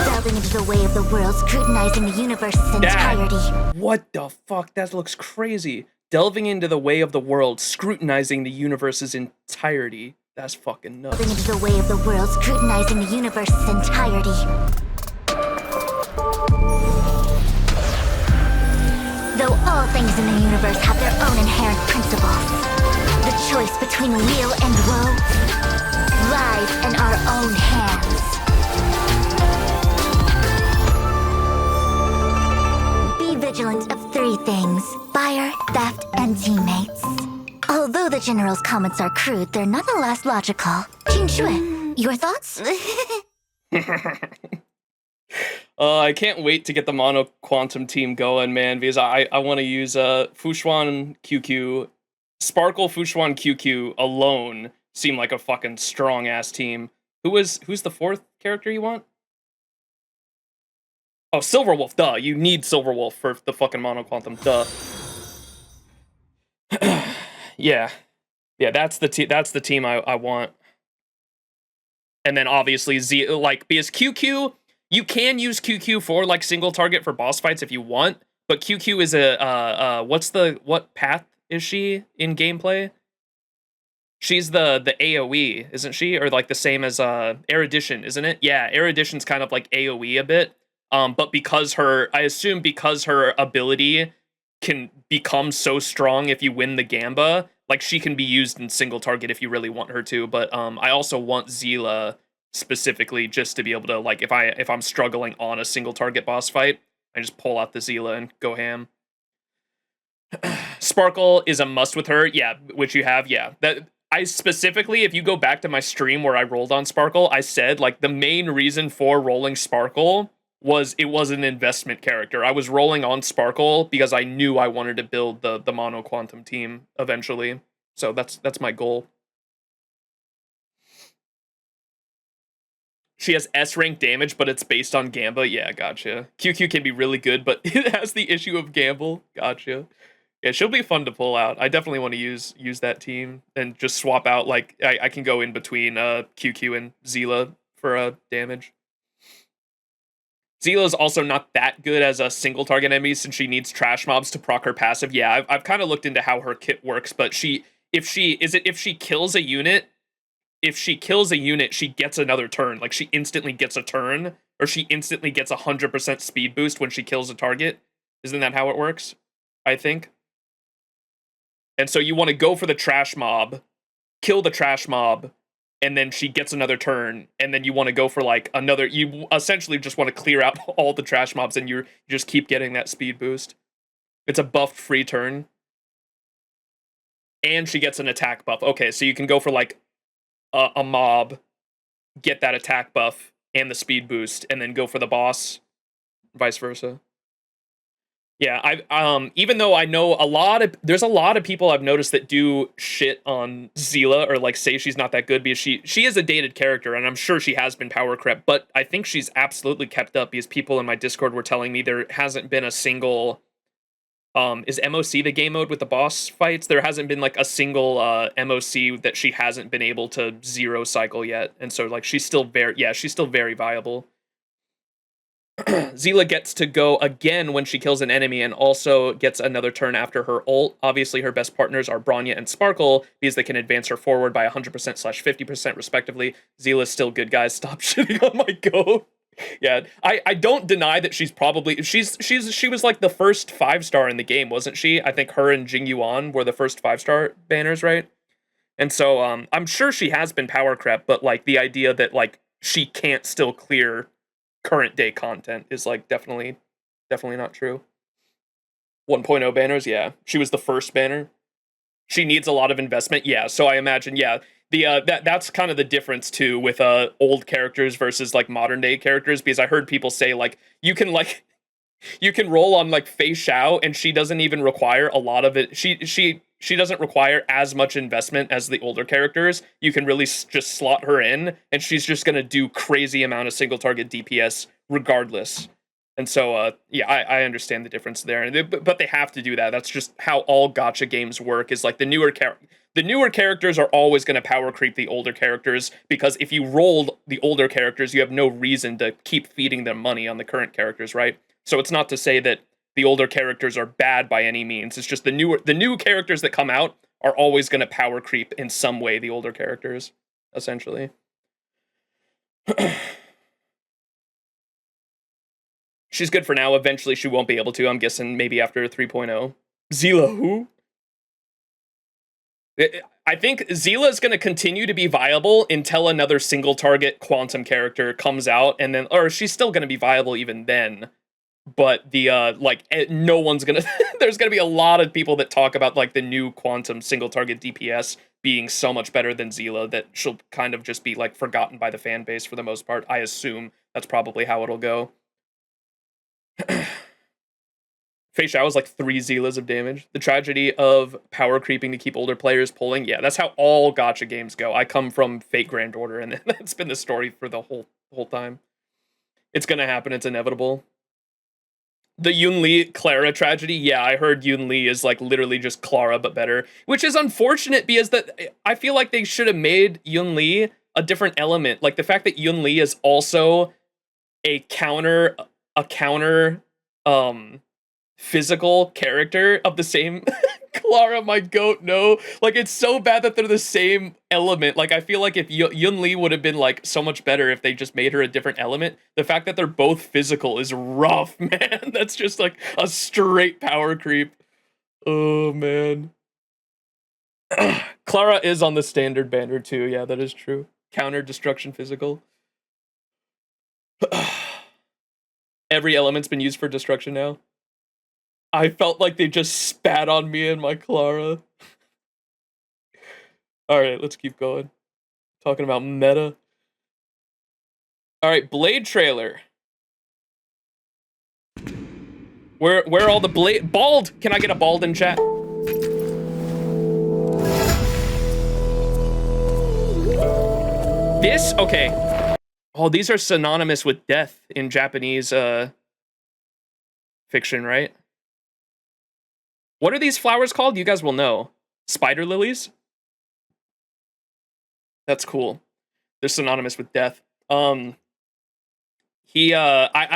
Delving into the way of the world, scrutinizing the universe's entirety. What the fuck? That looks crazy. Delving into the way of the world, scrutinizing the universe's entirety. That's fucking nuts. Delving into the way of the world, scrutinizing the universe's entirety. Though all things in the universe have their own inherent principles, the choice between weal and woe lies in our own hands. Be vigilant of 3 things: fire, theft, and teammates. Although the General's comments are crude, they're nonetheless logical. Jinshui, your thoughts? I can't wait to get the Mono Quantum team going, man, because I want to use Fushuan QQ. Sparkle, Fushuan, QQ alone seem like a fucking strong-ass team. Who's the 4th character you want? Oh, Silverwolf, duh. You need Silverwolf for the fucking Mono Quantum, duh. Yeah, that's the team I want. And then obviously because QQ, you can use QQ for like single target for boss fights if you want, but QQ is what path is she in gameplay? She's the AoE, isn't she? Or like the same as Erudition, isn't it? Yeah, Erudition's kind of like AoE a bit. But because her ability can become so strong if you win the Gamba, like she can be used in single target if you really want her to. But I also want Zila specifically just to be able to, like, if I'm struggling on a single target boss fight, I just pull out the Zila and go ham. Sparkle is a must with her, yeah, which you have, yeah. That I specifically, if you go back to my stream where I rolled on Sparkle, I said like the main reason for rolling Sparkle was it was an investment character. I was rolling on Sparkle because I knew I wanted to build the Mono Quantum team eventually. So that's my goal. She has S rank damage, but it's based on Gamba. Yeah, gotcha. QQ can be really good, but it has the issue of Gamble. Gotcha. Yeah, she'll be fun to pull out. I definitely want to use that team and just swap out. Like I can go in between QQ and Zila for damage. Zila's also not that good as a single target enemy since she needs trash mobs to proc her passive. Yeah, I've kind of looked into how her kit works, but if she kills a unit, she gets another turn. Like she instantly gets a turn, or she instantly gets 100% speed boost when she kills a target. Isn't that how it works? I think. And so you want to go for the trash mob, kill the trash mob, and then she gets another turn, and then you want to go for like another, you essentially just want to clear out all the trash mobs, and you just keep getting that speed boost. It's a buffed free turn. And she gets an attack buff. Okay, so you can go for like a mob, get that attack buff and the speed boost, and then go for the boss, vice versa. Yeah, even though I know there's a lot of people I've noticed that do shit on Zila or like say she's not that good because she is a dated character, and I'm sure she has been power crept, but I think she's absolutely kept up because people in my Discord were telling me there hasn't been a single is MOC the game mode with the boss fights? There hasn't been like a single MOC that she hasn't been able to zero cycle yet, and so like she's still very viable. Zila gets to go again when she kills an enemy and also gets another turn after her ult. Obviously, her best partners are Bronya and Sparkle because they can advance her forward by 100%/50% respectively. Zila's still good, guys. Stop shitting on my go. Yeah, I don't deny that she's probably she was like the first 5-star in the game, wasn't she? I think her and Jing Yuan were the first 5-star banners, right? And so I'm sure she has been power crept, but like the idea that like she can't still clear current day content is like definitely not true. 1.0 banners, yeah. She was the first banner. She needs a lot of investment, yeah. So I imagine, yeah, the that's kind of the difference too with old characters versus like modern day characters, because I heard people say like you can roll on like Fei Xiao and she doesn't even require a lot of it. She doesn't require as much investment as the older characters. You can really just slot her in, and she's just going to do crazy amount of single target DPS regardless. And so, yeah, I understand the difference there. But they have to do that. That's just how all gacha games work, is like the newer the newer characters are always going to power creep the older characters, because if you rolled the older characters, you have no reason to keep feeding them money on the current characters, right? So it's not to say that the older characters are bad by any means. It's just the new characters that come out are always going to power creep in some way the older characters, essentially. She's good for now. Eventually she won't be able to. I'm guessing maybe after 3.0. Zila who? I think Zila is going to continue to be viable until another single target quantum character comes out, and then, or she's still going to be viable even then. But the no one's gonna. There's gonna be a lot of people that talk about like the new quantum single target DPS being so much better than Zila that she'll kind of just be like forgotten by the fan base for the most part. I assume that's probably how it'll go. Fei Xiao is like 3 Zilas of damage. The tragedy of power creeping to keep older players pulling. Yeah, that's how all gacha games go. I come from Fate Grand Order, and that's been the story for the whole time. It's gonna happen. It's inevitable. The Yun Li Clara tragedy, yeah, I heard Yun Li is like literally just Clara but better, which is unfortunate because I feel like they should have made Yun Li a different element. Like the fact that Yun Li is also a counter physical character of the same Clara, my goat, no. Like, it's so bad that they're the same element. Like, I feel like if Yun Li would have been, like, so much better if they just made her a different element. The fact that they're both physical is rough, man. That's just, like, a straight power creep. Oh, man. Clara is on the standard banner, too. Yeah, that is true. Counter destruction physical. Every element's been used for destruction now. I felt like they just spat on me and my Clara. Alright, let's keep going. Talking about meta. Alright, Blade trailer. Where are all the Blade... Bald! Can I get a bald in chat? This? Okay. Oh, these are synonymous with death in Japanese, fiction, right? What are these flowers called? You guys will know. Spider lilies? That's cool. They're synonymous with death. I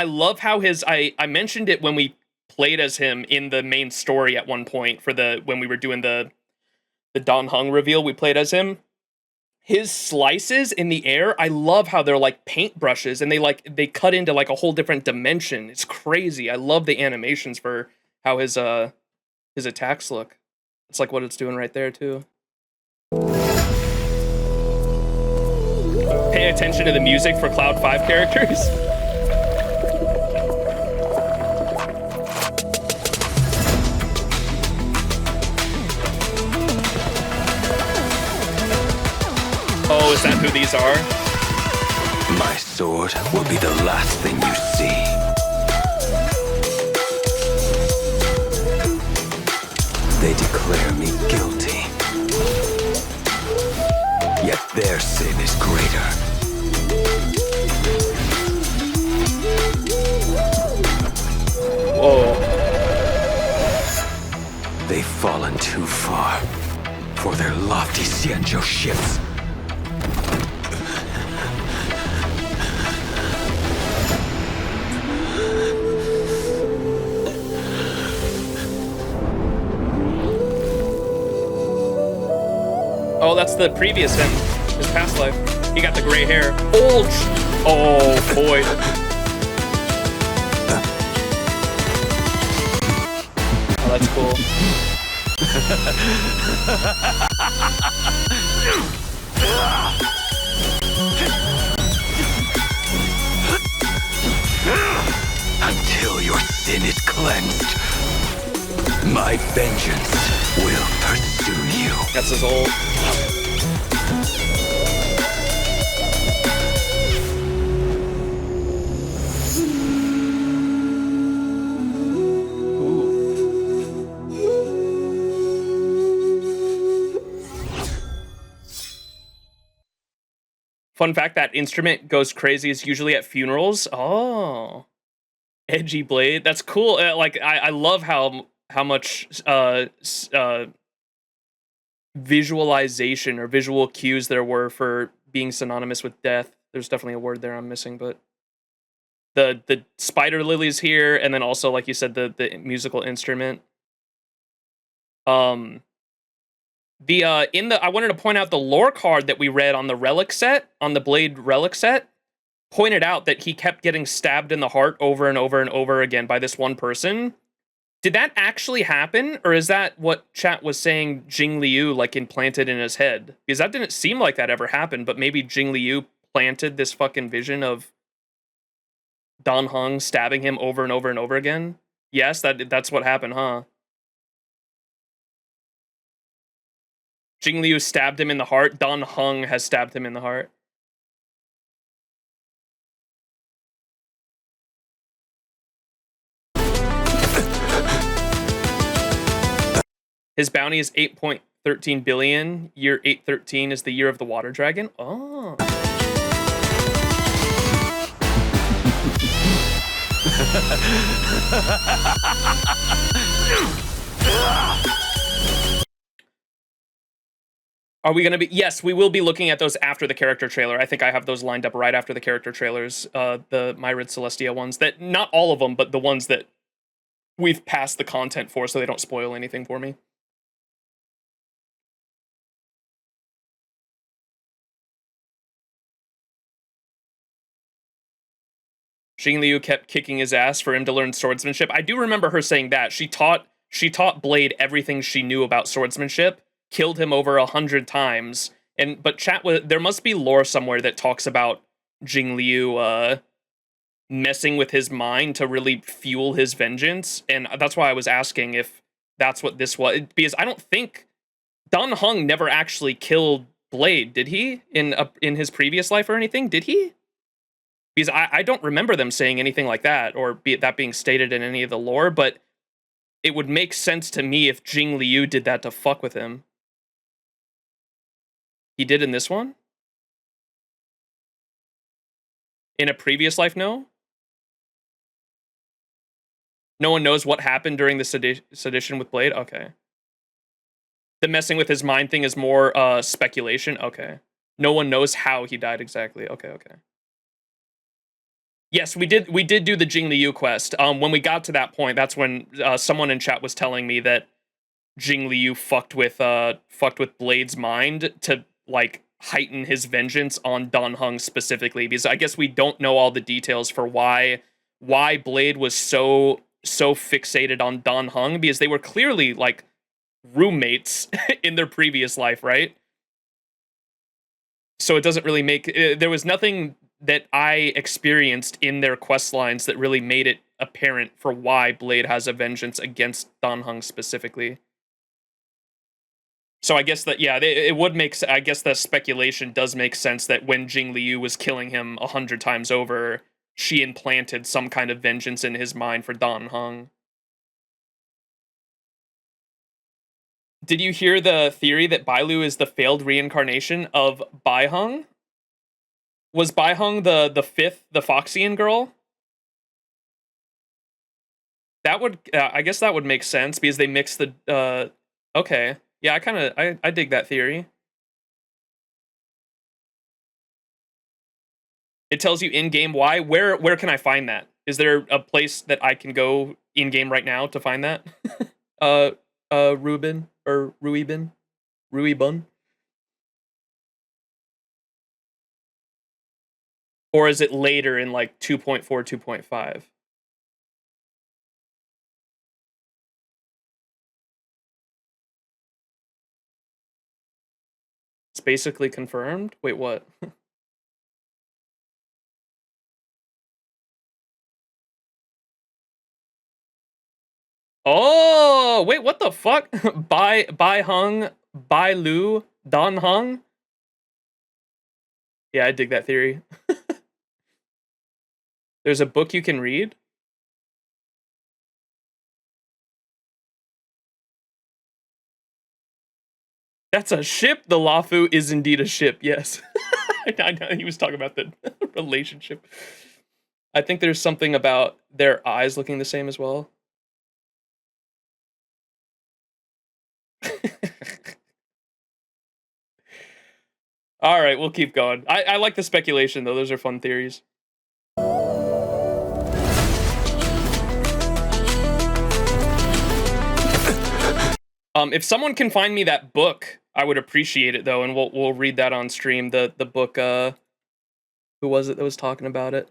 love how I mentioned it when we played as him in the main story at one point when we were doing the Dan Heng reveal, we played as him. His slices in the air, I love how they're like paintbrushes and they cut into like a whole different dimension. It's crazy. I love the animations for how his attacks look. It's like what it's doing right there, too. Pay attention to the music for Cloud 5 characters. Oh, is that who these are? My sword will be the last thing you see. They declare me guilty. Yet their sin is greater. Whoa. They've fallen too far for their lofty XianZhou ships. Oh, that's the previous him. His past life. He got the gray hair. Old. Oh, boy. Oh, that's cool. Until your sin is cleansed, my vengeance will pursue you. That's his old. Fun fact, that instrument goes crazy is usually at funerals. Oh. Edgy blade. That's cool. Like, I love how much visualization or visual cues there were for being synonymous with death. There's definitely a word there I'm missing, but the spider lilies here, and then also, like you said, the musical instrument. I wanted to point out the lore card that we read on the relic set, on the Blade relic set, pointed out that he kept getting stabbed in the heart over and over and over again by this one person. Did that actually happen, or is that what chat was saying Jing Liu like implanted in his head? Because that didn't seem like that ever happened, but maybe Jing Liu planted this fucking vision of Dan Heng stabbing him over and over and over again. Yes, that's what happened, huh? Jing Liu stabbed him in the heart. Dan Heng has stabbed him in the heart. His bounty is 8.13 billion. Year 813 is the year of the water dragon. Oh. Are we going to be... Yes, we will be looking at those after the character trailer. I think I have those lined up right after the character trailers. The Myrid Celestia ones. That, not all of them, but the ones that we've passed the content for so they don't spoil anything for me. Jing Liu kept kicking his ass for him to learn swordsmanship. I do remember her saying that. She taught Blade everything she knew about swordsmanship, killed him over 100 times. But there must be lore somewhere that talks about Jing Liu messing with his mind to really fuel his vengeance. And that's why I was asking if that's what this was. Because I don't think Dan Heng never actually killed Blade, did he? In his previous life or anything? Did he? Because I don't remember them saying anything like that, or that being stated in any of the lore, but it would make sense to me if Jing Liu did that to fuck with him. He did in this one? In a previous life, no? No one knows what happened during the sedition with Blade? Okay. The messing with his mind thing is more speculation? Okay. No one knows how he died exactly. Okay. Yes, we did do the Jing Liu quest. When we got to that point, that's when someone in chat was telling me that Jing Liu fucked with Blade's mind to like heighten his vengeance on Dan Heng specifically, because I guess we don't know all the details for why Blade was so fixated on Dan Heng, because they were clearly like roommates in their previous life, right? So it doesn't really make there was nothing that I experienced in their quest lines that really made it apparent for why Blade has a vengeance against Dan Heng specifically. So I guess that, yeah, it would make, I guess the speculation does make sense that when Jing Liu was killing him 100 times over, she implanted some kind of vengeance in his mind for Dan Heng. Did you hear the theory that Bailu is the failed reincarnation of Bai Heng? Was Bai Heng the fifth, the Foxian girl? That would, I guess that would make sense, because they mixed the, okay. Yeah, I dig that theory. It tells you in-game why. Where can I find that? Is there a place that I can go in-game right now to find that? Ruibun? Or is it later in like 2.4, 2.5? It's basically confirmed? Wait, what? Oh, wait, what the fuck? Bai Heng, Bai Lu, Dan Heng? Yeah, I dig that theory. There's a book you can read? That's a ship? The Luofu is indeed a ship, yes. I know he was talking about the relationship. I think there's something about their eyes looking the same as well. All right, we'll keep going. I like the speculation though. Those are fun theories. If someone can find me that book, I would appreciate it though, and we'll read that on stream. The book. Who was it that was talking about it?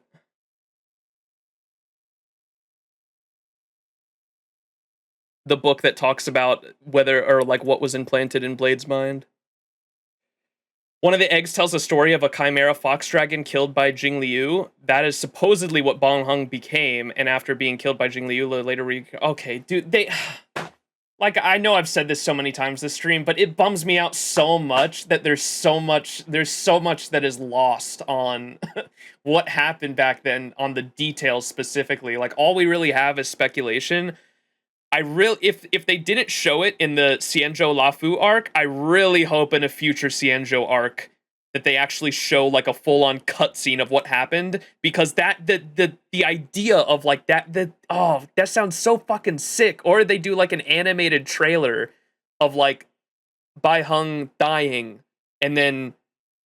The book that talks about whether or like what was implanted in Blade's mind. One of the eggs tells a story of a chimera fox dragon killed by Jing Liu. That is supposedly what Bong Hung became, and after being killed by Jing Liu, later okay, dude, they like, I know I've said this so many times this stream, but it bums me out so much that there's so much that is lost on what happened back then, on the details specifically. Like, all we really have is speculation. If they didn't show it in the XianZhou Luofu arc, I really hope in a future XianZhou arc that they actually show like a full-on cutscene of what happened, because the idea of like that sounds so fucking sick. Or they do like an animated trailer of like Bai Hung dying and then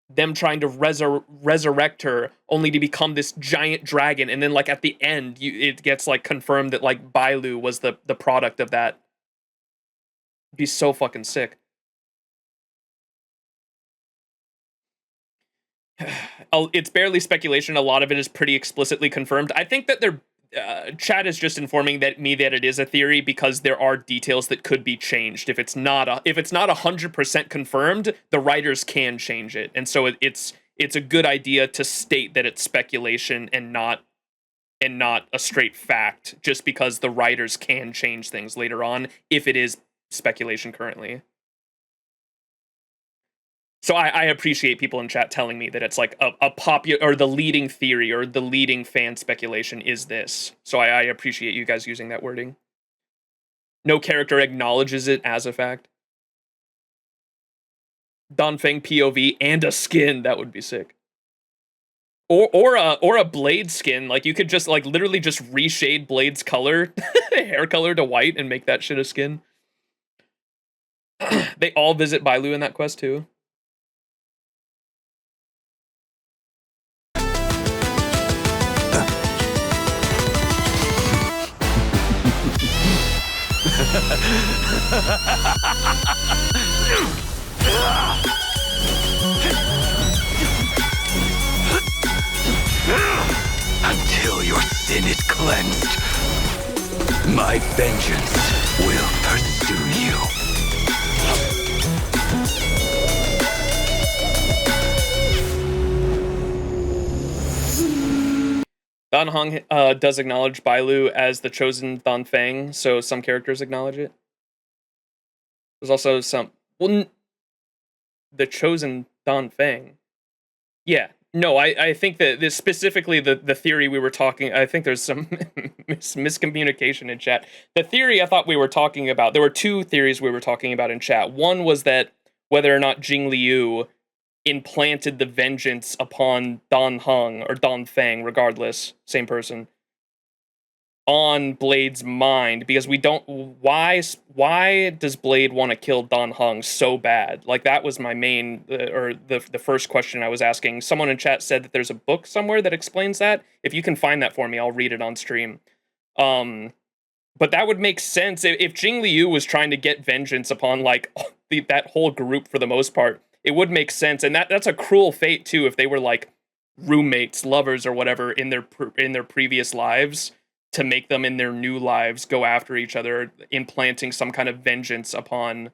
them trying to resurrect her only to become this giant dragon, and then like at the end it gets like confirmed that like Bailu was the product of that. It'd be so fucking sick. It's barely speculation. A lot of it is pretty explicitly confirmed. I think that chat is just informing me that it is a theory, because there are details that could be changed. If it's not 100% confirmed, the writers can change it, and so it's a good idea to state that it's speculation and not a straight fact, just because the writers can change things later on if it is speculation currently. So I appreciate people in chat telling me that it's like a popular, or the leading theory, or the leading fan speculation is this. So I appreciate you guys using that wording. No character acknowledges it as a fact. Donfeng POV and a skin, that would be sick. Or a Blade skin. Like, you could just like literally just reshade Blade's color, hair color to white, and make that shit a skin. They all visit Bailu in that quest too. Until your sin is cleansed, my vengeance will pursue you. Dan Hong does acknowledge Bailu as the chosen Donfeng, so some characters acknowledge it. There's also some... Well, the chosen Donfeng. Yeah. No, I think that this specifically the theory we were talking... I think there's some miscommunication in chat. The theory I thought we were talking about... There were two theories we were talking about in chat. One was that whether or not Jing Liu implanted the vengeance upon Don Hung, or Donfeng, regardless, same person, on Blade's mind, because we don't... Why does Blade want to kill Don Hung so bad? Like, that was my main, or the first question I was asking. Someone in chat said that there's a book somewhere that explains that. If you can find that for me, I'll read it on stream. But that would make sense if Jing Liu was trying to get vengeance upon, like, that whole group for the most part. It would make sense, and that's a cruel fate too. If they were like roommates, lovers, or whatever in their previous lives, to make them in their new lives go after each other, implanting some kind of vengeance upon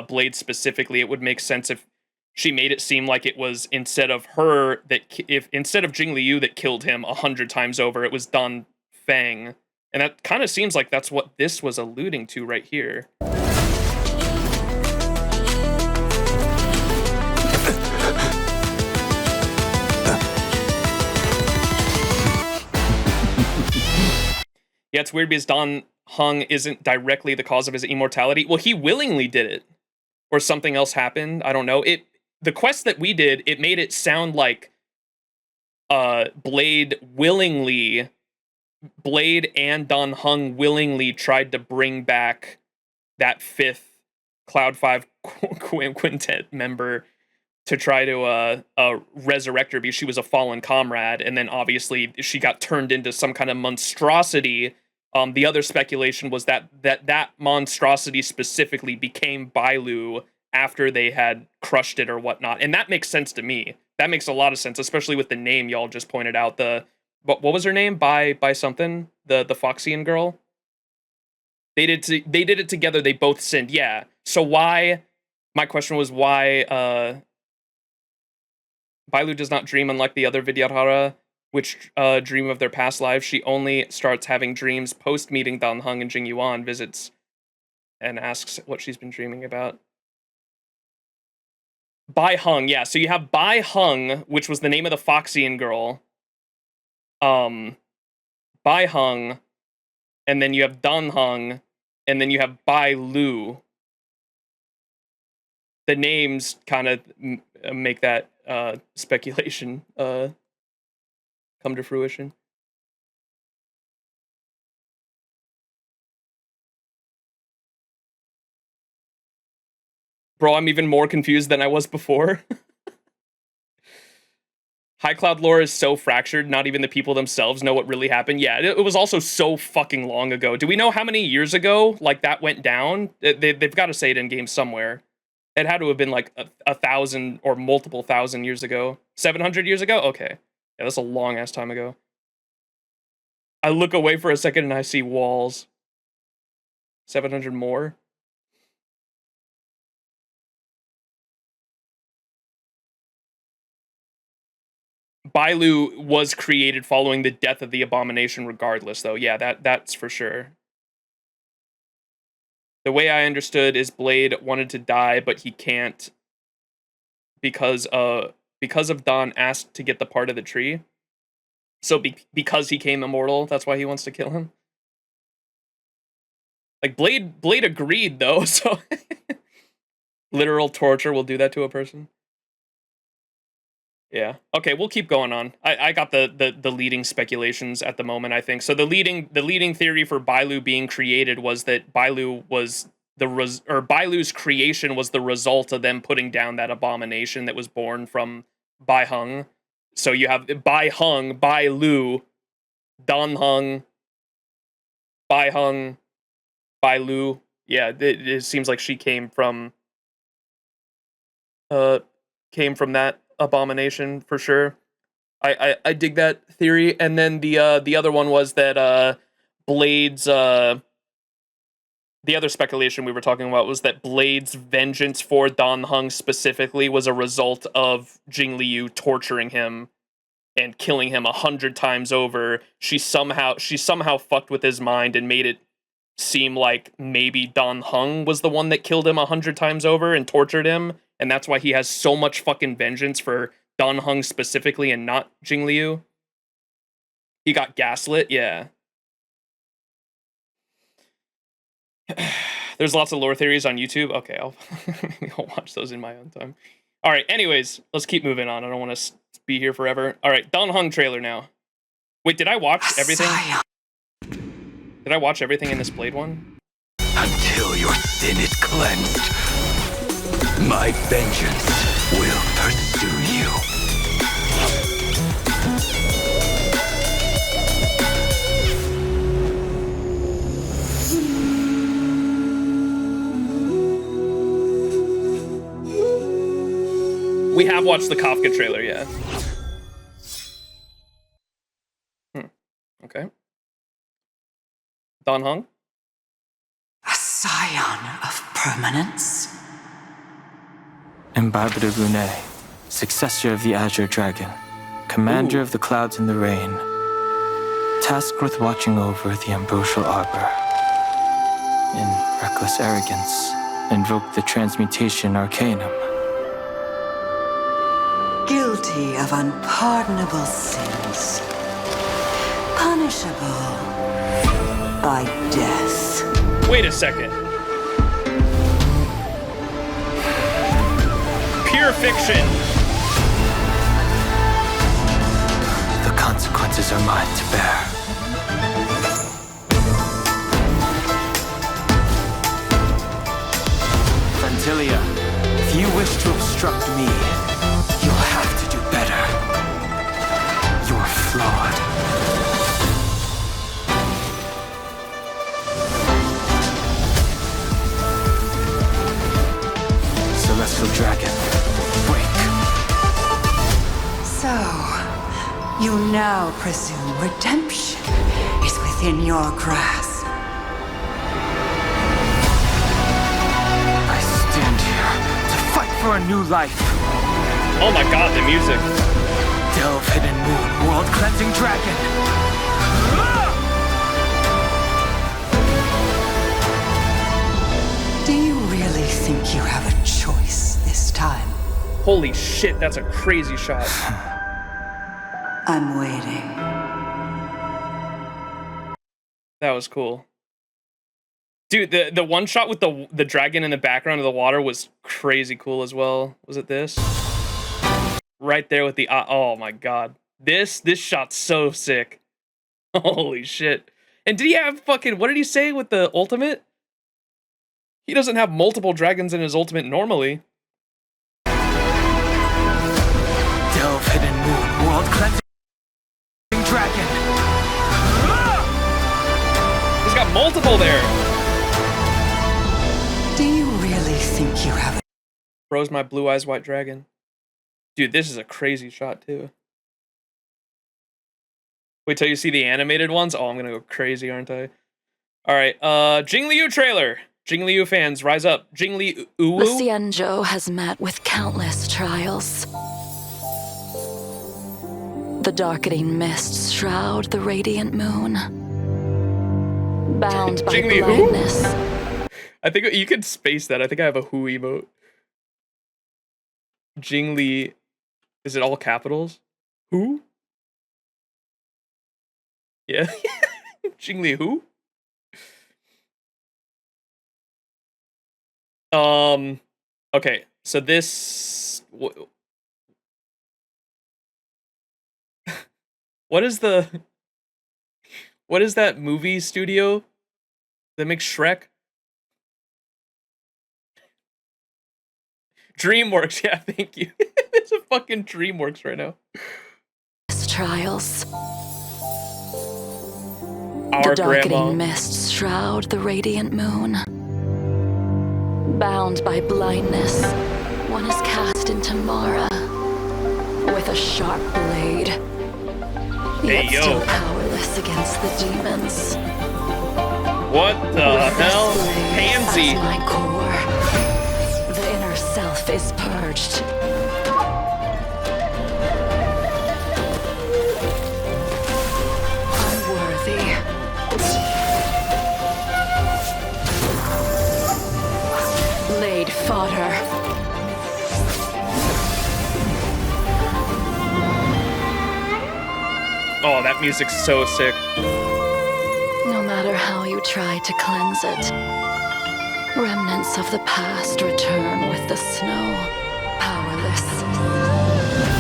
Blade specifically, it would make sense if she made it seem like it was instead of Jing Liu that killed him 100 times over, it was Don Feng, and that kind of seems like that's what this was alluding to right here. Yeah, it's weird because Don Hung isn't directly the cause of his immortality. Well, he willingly did it. Or something else happened. I don't know. The quest that we did, it made it sound like Blade and Don Hung willingly tried to bring back that fifth Cloud 5 quintet member to try to resurrect her because she was a fallen comrade, and then obviously she got turned into some kind of monstrosity. The other speculation was that monstrosity specifically became Bailu after they had crushed it or whatnot, and that makes sense to me. That makes a lot of sense, especially with the name y'all just pointed out. What was her name? By something? The Foxian girl. They did it together. They both sinned. Yeah. So why? My question was why. Bailu does not dream unlike the other Vidyadhara, which dream of their past lives. She only starts having dreams post-meeting Dan Heng, and Jing Yuan visits and asks what she's been dreaming about. Bai Heng, yeah. So you have Bai Heng, which was the name of the Foxian girl. Bai Heng, and then you have Dan Heng, and then you have Bai Lu. The names kind of make that speculation come to fruition. Bro, I'm even more confused than I was before. High Cloud lore is so fractured, not even the people themselves know what really happened. Yeah, it was also so fucking long ago. Do we know how many years ago, like, that went down? They've got to say it in game somewhere. It had to have been, like, 1,000 or multiple thousand years ago. 700 years ago? Okay. Yeah, that's a long-ass time ago. I look away for a second and I see walls. 700 more? Bailu was created following the death of the abomination regardless, though. Yeah, that's for sure. The way I understood is Blade wanted to die, but he can't because of Don asked to get the part of the tree. So because he came immortal, that's why he wants to kill him. Like, Blade agreed, though, so... Literal torture will do that to a person. Yeah. Okay, we'll keep going on. I got the leading speculations at the moment, I think. So the leading theory for Bailu being created was that Bailu was Bailu's creation was the result of them putting down that abomination that was born from Bai Heng. So you have Bai Heng, Bailu, Dan Heng, Bai Heng, Bailu. Yeah, it seems like she came from that abomination for sure. I dig that theory. And then the other one was that Blade's the other speculation we were talking about was that Blade's vengeance for Dan Heng specifically was a result of Jing Liu torturing him and killing him 100 times over. She somehow fucked with his mind and made it seem like maybe Dan Heng was the one that killed him 100 times over and tortured him. And that's why he has so much fucking vengeance for Dan Heng specifically and not Jing Liu. He got gaslit, yeah. There's lots of lore theories on YouTube. Okay, I'll watch those in my own time. All right, anyways, let's keep moving on. I don't want to be here forever. All right, Dan Heng trailer now. Wait, did I watch everything? Did I watch everything in this Blade one? Until your sin is cleansed, my vengeance will pursue you. We have watched the Kafka trailer, yeah. Okay. Dan Heng? A scion of permanence? Imbibed of Lune, successor of the Azure Dragon, commander of the clouds and the rain, tasked with watching over the ambrosial arbor. In reckless arrogance, invoked the transmutation arcanum. Guilty of unpardonable sins. Punishable by death. Wait a second. Pure fiction. The consequences are mine to bear. Fantilia, if you wish to obstruct me, now presume redemption is within your grasp. I stand here to fight for a new life. Oh my god, the music. Delve hidden moon, world cleansing dragon. Do you really think you have a choice this time? Holy shit, that's a crazy shot. I'm waiting. That was cool. Dude, the one shot with the dragon in the background of the water was crazy cool as well. Was it this? Right there with the oh my god. This shot's so sick. Holy shit. And did he have fucking, what did he say with the ultimate? He doesn't have multiple dragons in his ultimate normally. Delve hidden moon, world cleansing dragon. He's got multiple there. Do you really think you have a... Bro's my blue eyes white dragon. Dude, this is a crazy shot too. Wait till you see the animated ones. Oh, I'm gonna go crazy, aren't I? Alright, Jing Liu trailer. Jing Liu fans, rise up. Jing Liu The XianZhou has met with countless trials. The darkening mists shroud the radiant moon. Bound by Jing Liu. blindness. I think you could space that. I think I have a who emote. Jing Li. Is it all capitals? Who? Yeah. Jing Li who? Okay. So this what is that movie studio that makes Shrek? DreamWorks, yeah, thank you. It's a fucking DreamWorks right now. Trials. Our the darkening grandma. mists shroud the radiant moon. Bound by blindness, one is cast into Mara with a sharp blade. Hey, Yet yo. still powerless against the demons. What the hell? Pansy. At my core, the inner self is purged. Unworthy. Blade fodder. Oh, that music's so sick. No matter how you try to cleanse it, remnants of the past return with the snow, powerless,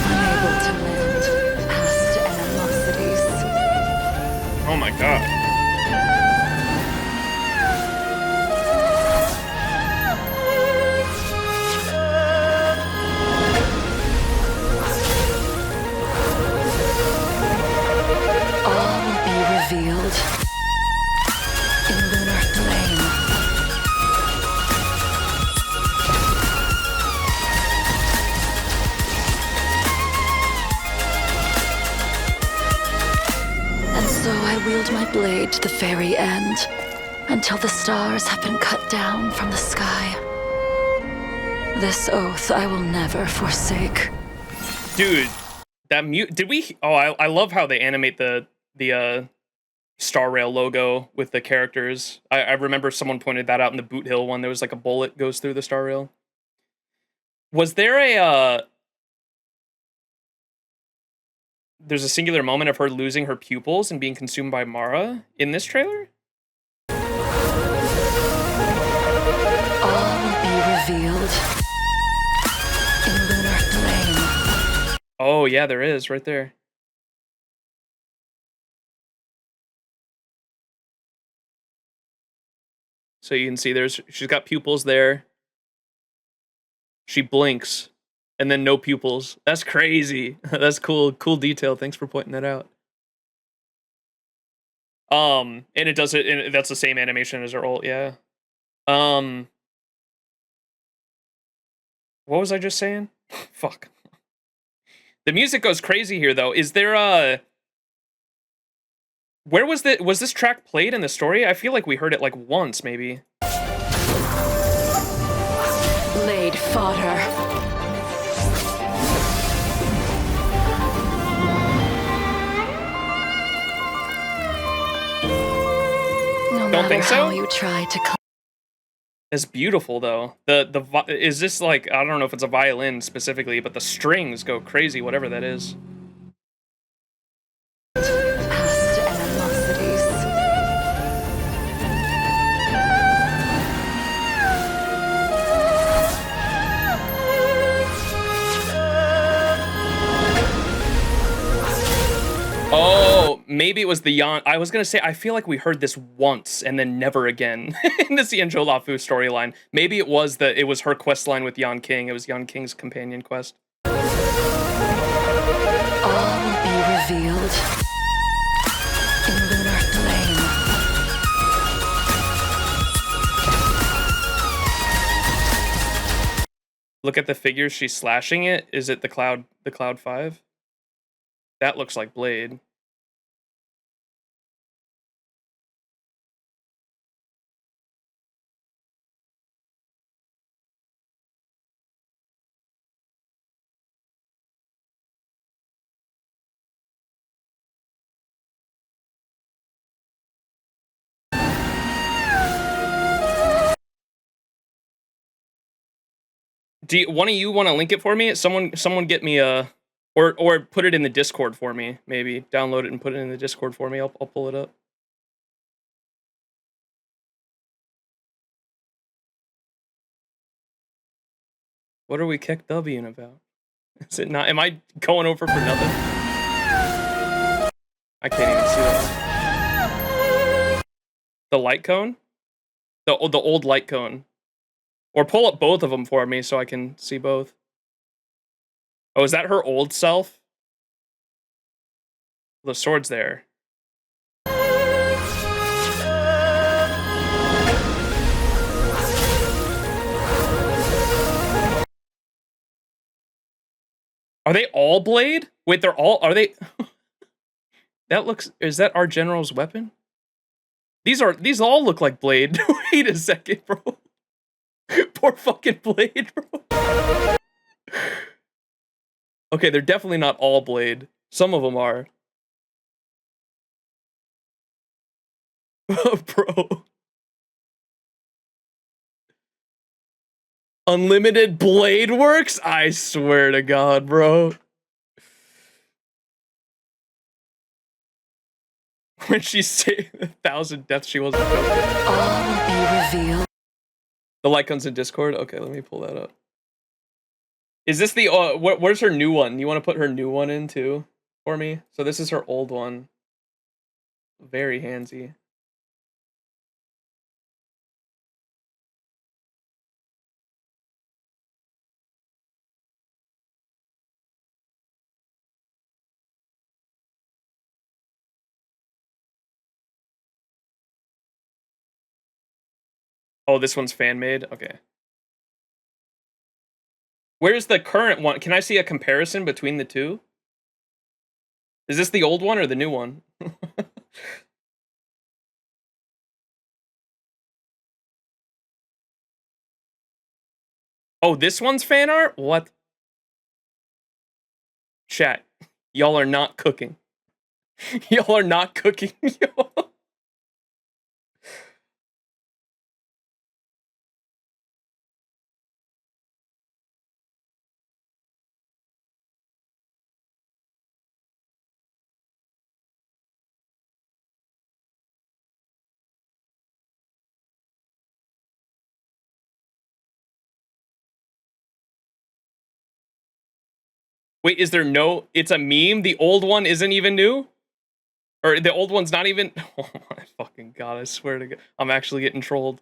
unable to mend past animosities. Oh my god. All will be revealed in lunar flame. And so I wield my blade to the very end, until the stars have been cut down from the sky. This oath I will never forsake. Dude, that did we? Oh, I love how they animate the Star Rail logo with the characters. I remember someone pointed that out in the Boot Hill one. There was like a bullet goes through the Star Rail. Was there a there's a singular moment of her losing her pupils and being consumed by Mara in this trailer? All will be revealed in lunar flame. Oh yeah, there is right there. So you can see she's got pupils there. She blinks and then no pupils. That's crazy. That's cool. Cool detail. Thanks for pointing that out. And it does it, and that's the same animation as her ult, yeah. What was I just saying? Fuck. The music goes crazy here though. Is there Where was this track played in the story? I feel like we heard it like once, maybe. Blade fodder. No Don't think matter so? how you try to It's beautiful though. Is this like, I don't know if it's a violin specifically, but the strings go crazy, whatever that is. past animosities. Oh, maybe it was the Yan. I was gonna say, I feel like we heard this once and then never again in the XianZhou Luofu storyline. Maybe it was her quest line with Yan King. It was Yan King's companion quest. All will be revealed in lunar flame. Look at the figures she's slashing it. Is it the Cloud 5? That looks like Blade. One of you want to link it for me? Someone get me a, or put it in the Discord for me. Maybe download it and put it in the Discord for me. I'll pull it up. What are we kick W'ing about? Is it not? Am I going over for nothing? I can't even see that. The light cone? The old light cone. Or pull up both of them for me so I can see both. Oh, is that her old self? The sword's there. Are they all Blade? Wait, are they? That looks, is that our general's weapon? These all look like Blade. Wait a second, bro. Poor fucking Blade, bro. Okay, they're definitely not all Blade. Some of them are. Bro. Unlimited Blade works? I swear to God, bro. When she saved 1,000 deaths, she wasn't joking. All will be revealed. The light comes in Discord? Okay, let me pull that up. Is this the, where's her new one? You want to put her new one in too for me? So this is her old one. Very handsy. Oh, this one's fan made? Okay. Where's the current one? Can I see a comparison between the two? Is this the old one or the new one? Oh, this one's fan art? What? Chat. Y'all are not cooking. Y'all are not cooking. Wait, is there no... It's a meme? The old one isn't even new? Or the old one's not even... Oh my fucking God, I swear to God. I'm actually getting trolled.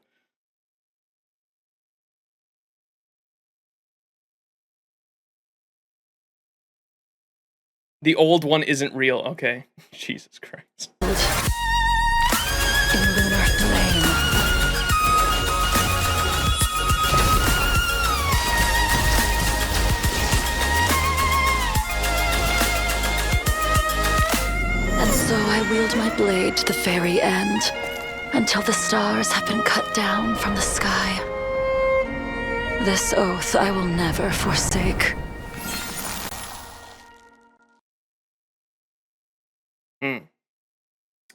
The old one isn't real. Okay. Jesus Christ. In lunar flame. And so I wield my blade to the very end, until the stars have been cut down from the sky. This oath I will never forsake.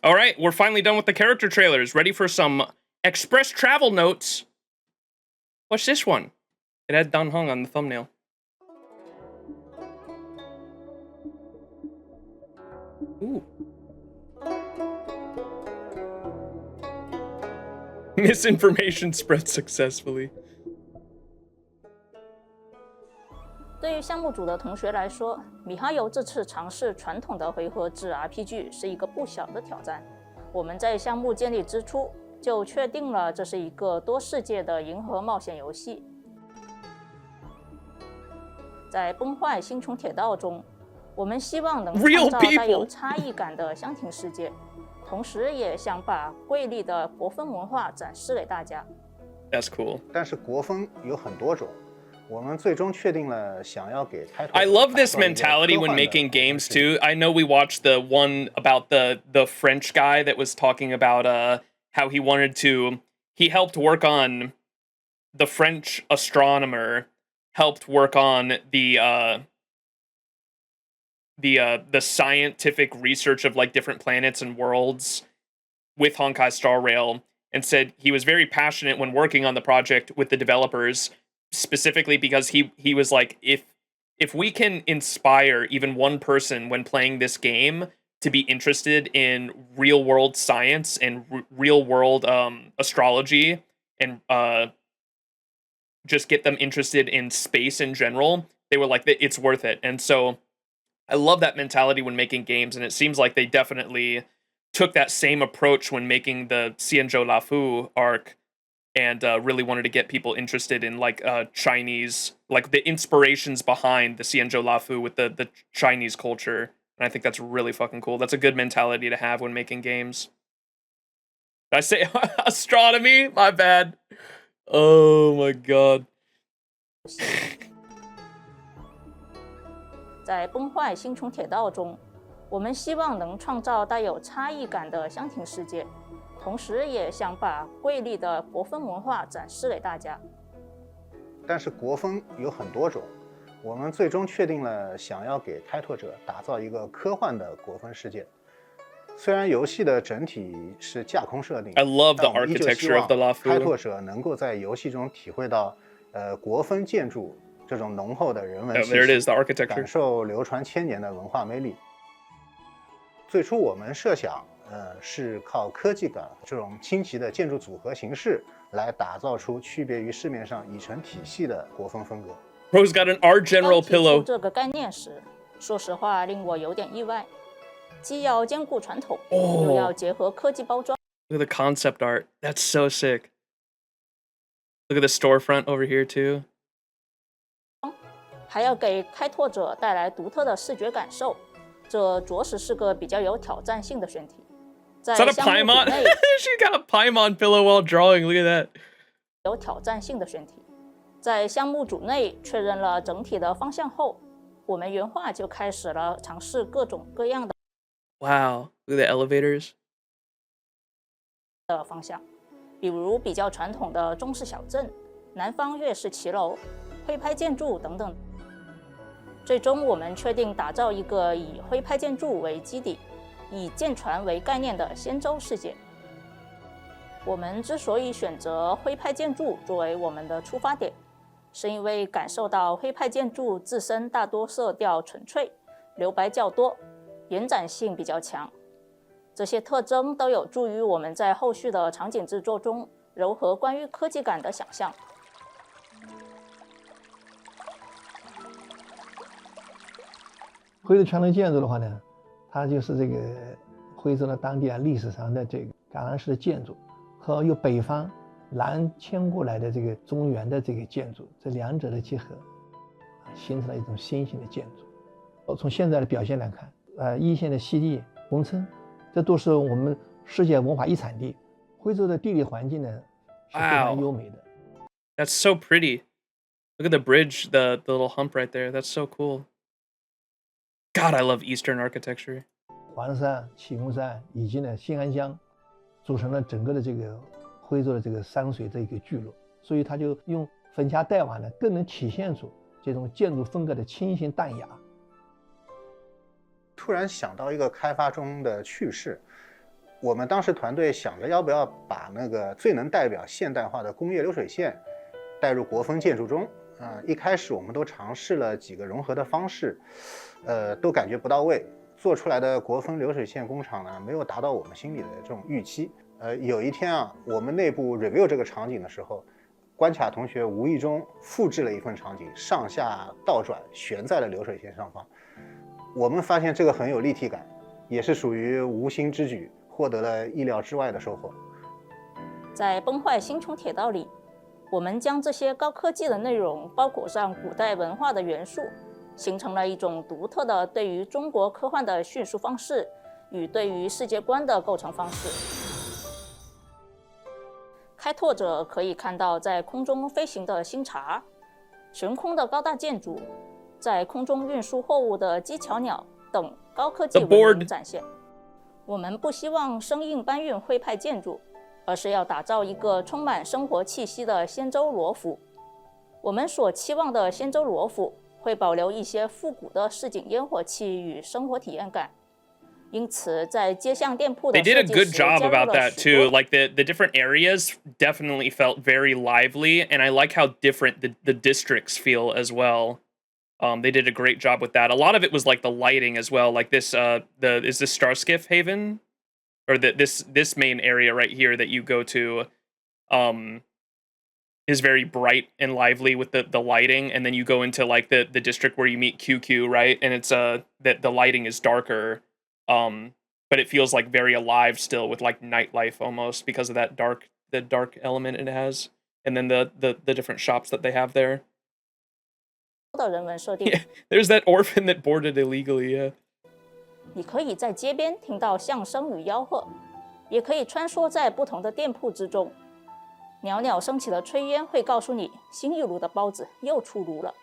All right, we're finally done with the character trailers. Ready for some express travel notes. What's this one? It had Dan Heng on the thumbnail. Ooh. Misinformation spread successfully. 对于项目组的同学来说，米哈游这次尝试传统的回合制 RPG 是一个不小的挑战。我们在项目建立之初就确定了这是一个多世界的银河冒险游戏。在崩坏星穹铁道中，我们希望能创造带有差异感的箱庭世界，同时也想把瑰丽的国风文化展示给大家。That's cool. 但是国风有很多种。 我们最终确定了想要给开拓。 I love this mentality when making games too. I know we watched the one about the French guy that was talking about how he wanted to. He helped work on the French astronomer helped work on the scientific research of like different planets and worlds with Honkai Star Rail, and said he was very passionate when working on the project with the developers. Specifically because he was like, if we can inspire even one person when playing this game to be interested in real world science and real world astrology and just get them interested in space in general, they were like, it's worth it. And so I love that mentality when making games, and it seems like they definitely took that same approach when making the XianZhou Luofu arc. And really wanted to get people interested in like Chinese, like the inspirations behind the XianZhou Luofu with the Chinese culture. And I think that's really fucking cool. That's a good mentality to have when making games. Did I say astronomy? My bad. Oh my god. 在崩坏星穹铁道中，我们希望能创造带有差异感的箱庭世界。 同时也想把瑰丽的国风文化展示给大家。但是国风有很多种，我们最终确定了想要给开拓者打造一个科幻的国风世界。虽然游戏的整体是架空设定， I love the 但我们依旧 architecture of the 希望 Luofu. 开拓者能够在游戏中体会到，国风建筑这种浓厚的人文气息， there it is, the architecture. 感受流传千年的文化魅力。最初我们设想。 是靠科技感这种清奇的建筑组合形式来打造出区别于市面上已成体系的国风风格。Rose got an art general pillow. 这个概念时，说实话令我有点意外，既要兼顾传统，又要结合科技包装。Look at the concept art. That's so sick. Look at the storefront over here too. 还要给开拓者带来独特的视觉感受，这着实是个比较有挑战性的选题。 Is that a Paimon? She got a Paimon pillow while drawing. Look at that. 有挑战性的选题，在项目组内确认了整体的方向后，我们原画就开始了尝试各种各样的 Wow, look at the elevators. 的方向，比如比较传统的中式小镇、南方粤式骑楼、徽派建筑等等。最终，我们确定打造一个以徽派建筑为基底。 以舰船为概念的仙舟世界。我们之所以选择徽派建筑作为我们的出发点，是因为感受到徽派建筑自身大多色调纯粹，留白较多，延展性比较强。这些特征都有助于我们在后续的场景制作中糅合关于科技感的想象。徽州传统建筑的话呢？ 它就是这个徽州的当地历史上的这个橄榄式的建筑，和由北方南迁过来的这个中原的这个建筑，这两者的结合，形成了一种新型的建筑。从现在的表现来看，一线的西递、宏村，这都是我们世界文化遗产地。徽州的地理环境呢是非常优美的。That's so pretty. Look at the bridge, the little hump right there. That's so cool. God, I love Eastern architecture. 黄山、启功山以及呢新安江，组成了整个的这个徽州的这个山水这一个聚落。所以他就用粉墙黛瓦呢，更能体现出这种建筑风格的清新淡雅。突然想到一个开发中的趣事，我们当时团队想着要不要把那个最能代表现代化的工业流水线带入国风建筑中。一开始我们都尝试了几个融合的方式，都感觉不到位，做出来的国风流水线工厂呢，没有达到我们心里的这种预期。有一天啊，我们内部 review 这个场景的时候，关卡同学无意中复制了一份场景，上下倒转悬在了流水线上方。我们发现这个很有立体感，也是属于无心之举，获得了意料之外的收获。在崩坏星穹铁道里，我们将这些高科技的内容包裹上古代文化的元素，形成了一种独特的对于中国科幻的叙述方式与对于世界观的构成方式。开拓者可以看到在空中飞行的星碴，悬空的高大建筑，在空中运输货物的机巧鸟等高科技文明展现。我们不希望生硬搬运徽派建筑，而是要打造一个充满生活气息的仙州罗浮。我们所期望的仙州罗浮会保留一些复古的市井烟火气与生活体验感。因此，在街巷店铺的 They did a good job about that too. Like the different areas definitely felt very lively, and I like how different the districts feel as well. They did a great job with that. A lot of it was like the lighting as well. Like this, is this Starskiff Haven, or this main area right here that you go to, is very bright and lively with the lighting, and then you go into like the district where you meet QQ, right? And it's that the lighting is darker. But it feels like very alive still with like nightlife almost because of that the dark element it has, and then the different shops that they have there. 的人文设定。Yeah, there's that orphan that boarded illegally. Yeah. 你可以在街边听到相声与吆喝，也可以穿梭在不同的店铺之中。袅袅升起的炊烟会告诉你，新一炉的包子又出炉了。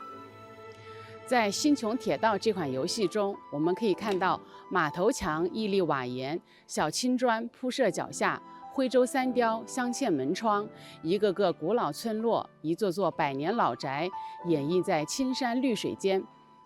在星穹铁道这款游戏中，我们可以看到马头墙屹立瓦檐，小青砖铺设脚下，徽州三雕镶嵌门窗，一个个古老村落，一座座百年老宅，掩映在青山绿水间。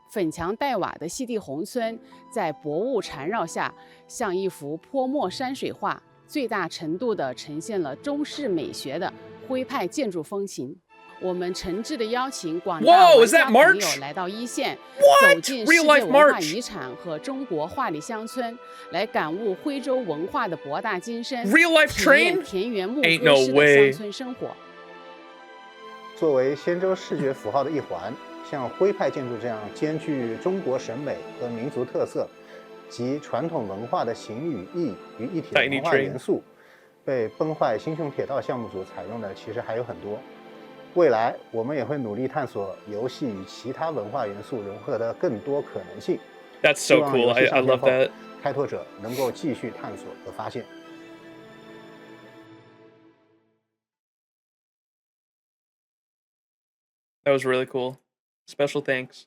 粉墙黛瓦的西递宏村，在薄雾缠绕下，像一幅泼墨山水画，最大程度地呈现了中式美学的徽派建筑风情。我们诚挚地邀请广大玩家朋友来到一线，走进世界文化遗产和中国画里乡村，来感悟徽州文化的博大精深，体验田园牧歌式的乡村生活。作为仙州视觉符号的一环，像徽派建筑这样兼具中国审美和民族特色及传统文化的形与意于一体的文化元素，被崩坏星穹铁道项目组采用的其实还有很多。未来我们也会努力探索游戏与其他文化元素融合的更多可能性。That's so cool. I love that. 开拓者能够继续探索和发现。That was really cool. Special thanks.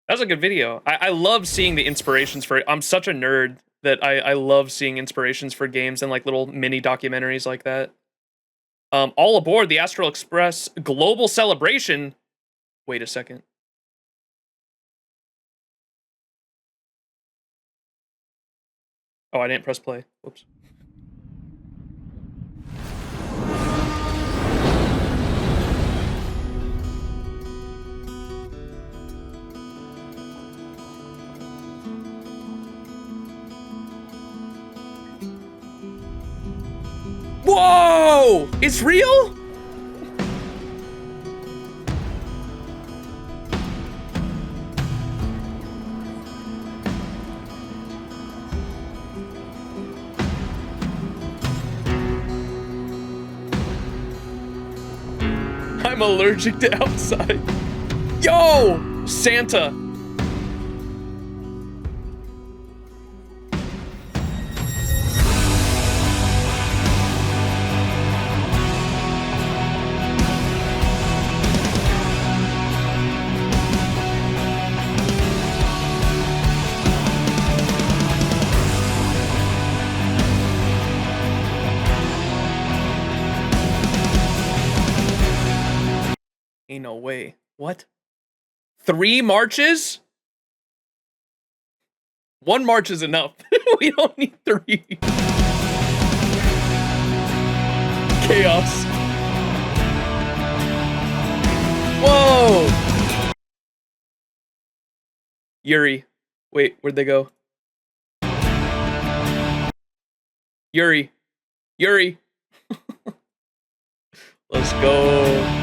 That was a good video. I love seeing the inspirations for it. I'm such a nerd that I love seeing inspirations for games and like little mini documentaries like that. All aboard the Astral Express Global Celebration. Wait a second. Oh, I didn't press play. Whoops. Whoa! It's real? I'm allergic to outside. Yo! Santa. Ain't no way. What? 3 marches? 1 march is enough. We don't need 3. Chaos. Whoa! Yuri. Wait, where'd they go? Yuri. Yuri. Let's go.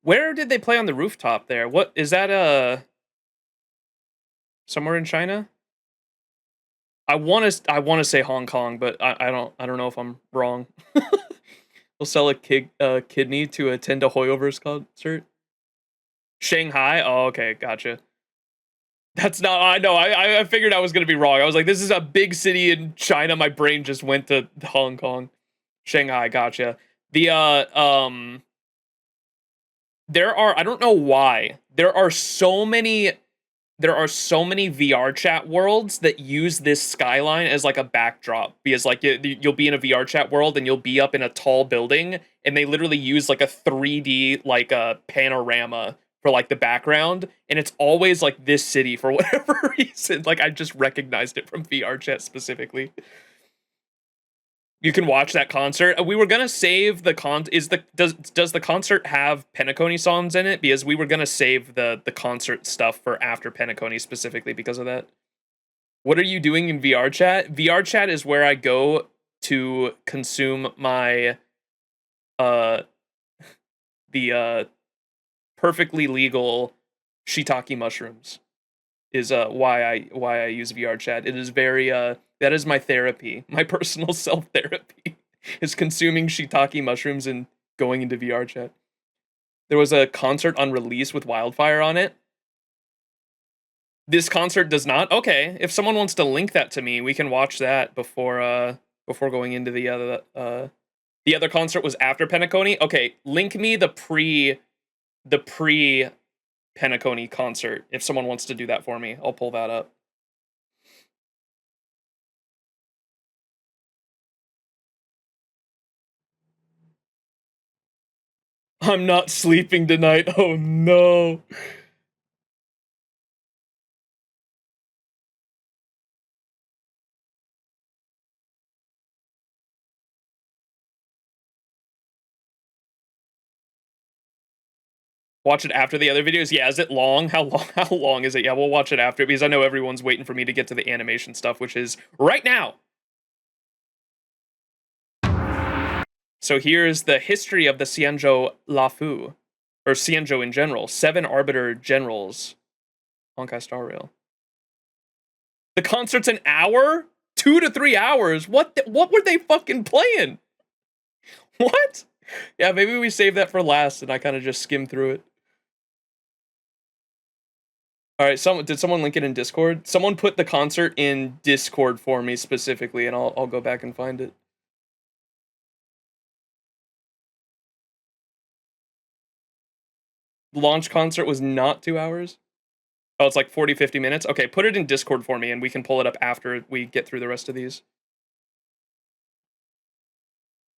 Where did they play on the rooftop there? What is that? Somewhere in China? I want to say Hong Kong, but I don't know if I'm wrong. We'll sell a kidney to attend a Hoyoverse concert. Shanghai? Oh, okay, gotcha. That's not. I know. I figured I was gonna be wrong. I was like, this is a big city in China. My brain just went to Hong Kong. Shanghai, gotcha. The there are, I don't know why, there are so many VR chat worlds that use this skyline as like a backdrop, because like you'll be in a VR chat world and you'll be up in a tall building and they literally use like a 3D like a panorama for like the background, and it's always like this city for whatever reason. Like I just recognized it from VR chat specifically. You can watch that concert. We were gonna save the does the concert have Penacony songs in it? Because we were gonna save the concert stuff for after Penacony specifically because of that. What are you doing in VR chat? VR chat is where I go to consume my the perfectly legal shiitake mushrooms. Is why I use VR chat. It is very that is my therapy. My personal self-therapy is consuming shiitake mushrooms and going into VR chat. There was a concert on release with Wildfire on it. This concert does not? Okay, if someone wants to link that to me, we can watch that before going into the other concert was after Penacony. Okay, link me the pre Penacony concert if someone wants to do that for me. I'll pull that up. I'm not sleeping tonight. Oh no. Watch it after the other videos? Yeah, is it long? How long is it? Yeah, we'll watch it after, because I know everyone's waiting for me to get to the animation stuff, which is right now. So here's the history of the XianZhou Luofu, or XianZhou in general. 7 Arbiter Generals. Honkai Star Rail. The concert's an hour? 2 to 3 hours? What were they fucking playing? What? Yeah, maybe we save that for last and I kind of just skim through it. All right, did someone link it in Discord? Someone put the concert in Discord for me specifically, and I'll go back and find it. Launch concert was not 2 hours? Oh, it's like 40, 50 minutes? Okay, put it in Discord for me, and we can pull it up after we get through the rest of these.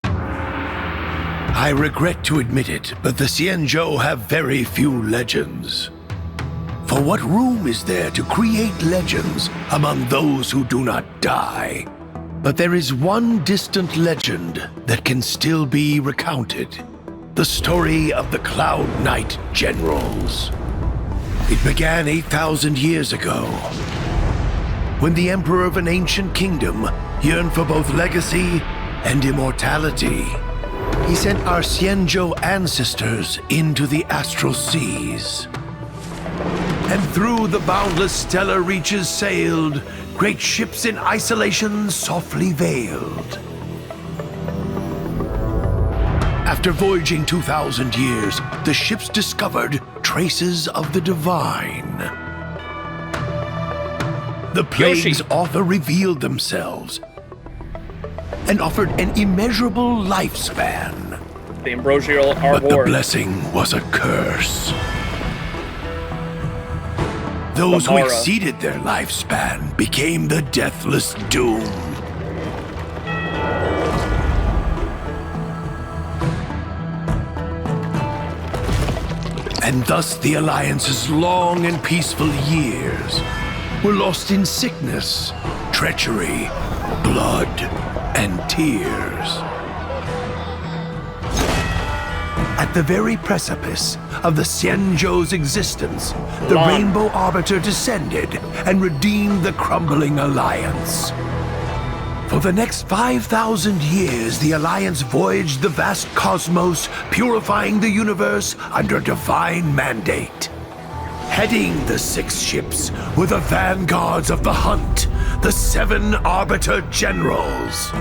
I regret to admit it, but the XianZhou have very few legends. For what room is there to create legends among those who do not die? But there is one distant legend that can still be recounted. The story of the Cloud Knight Generals. It began 8,000 years ago, when the emperor of an ancient kingdom yearned for both legacy and immortality, he sent our XianZhou ancestors into the astral seas. And through the boundless stellar reaches sailed great ships in isolation softly veiled. After voyaging 2,000 years, the ships discovered traces of the divine. The plague's author revealed themselves and offered an immeasurable lifespan. The Ambrosial Arbor. But the blessing was a curse. Those who exceeded their lifespan became the deathless doom. And thus the Alliance's long and peaceful years were lost in sickness, treachery, blood, and tears. At the very precipice of the XianZhou's existence, the Rainbow Arbiter descended and redeemed the crumbling Alliance. For the next 5,000 years, the Alliance voyaged the vast cosmos, purifying the universe under divine mandate. Heading the 6 ships were the vanguards of the hunt, the 7 Arbiter Generals.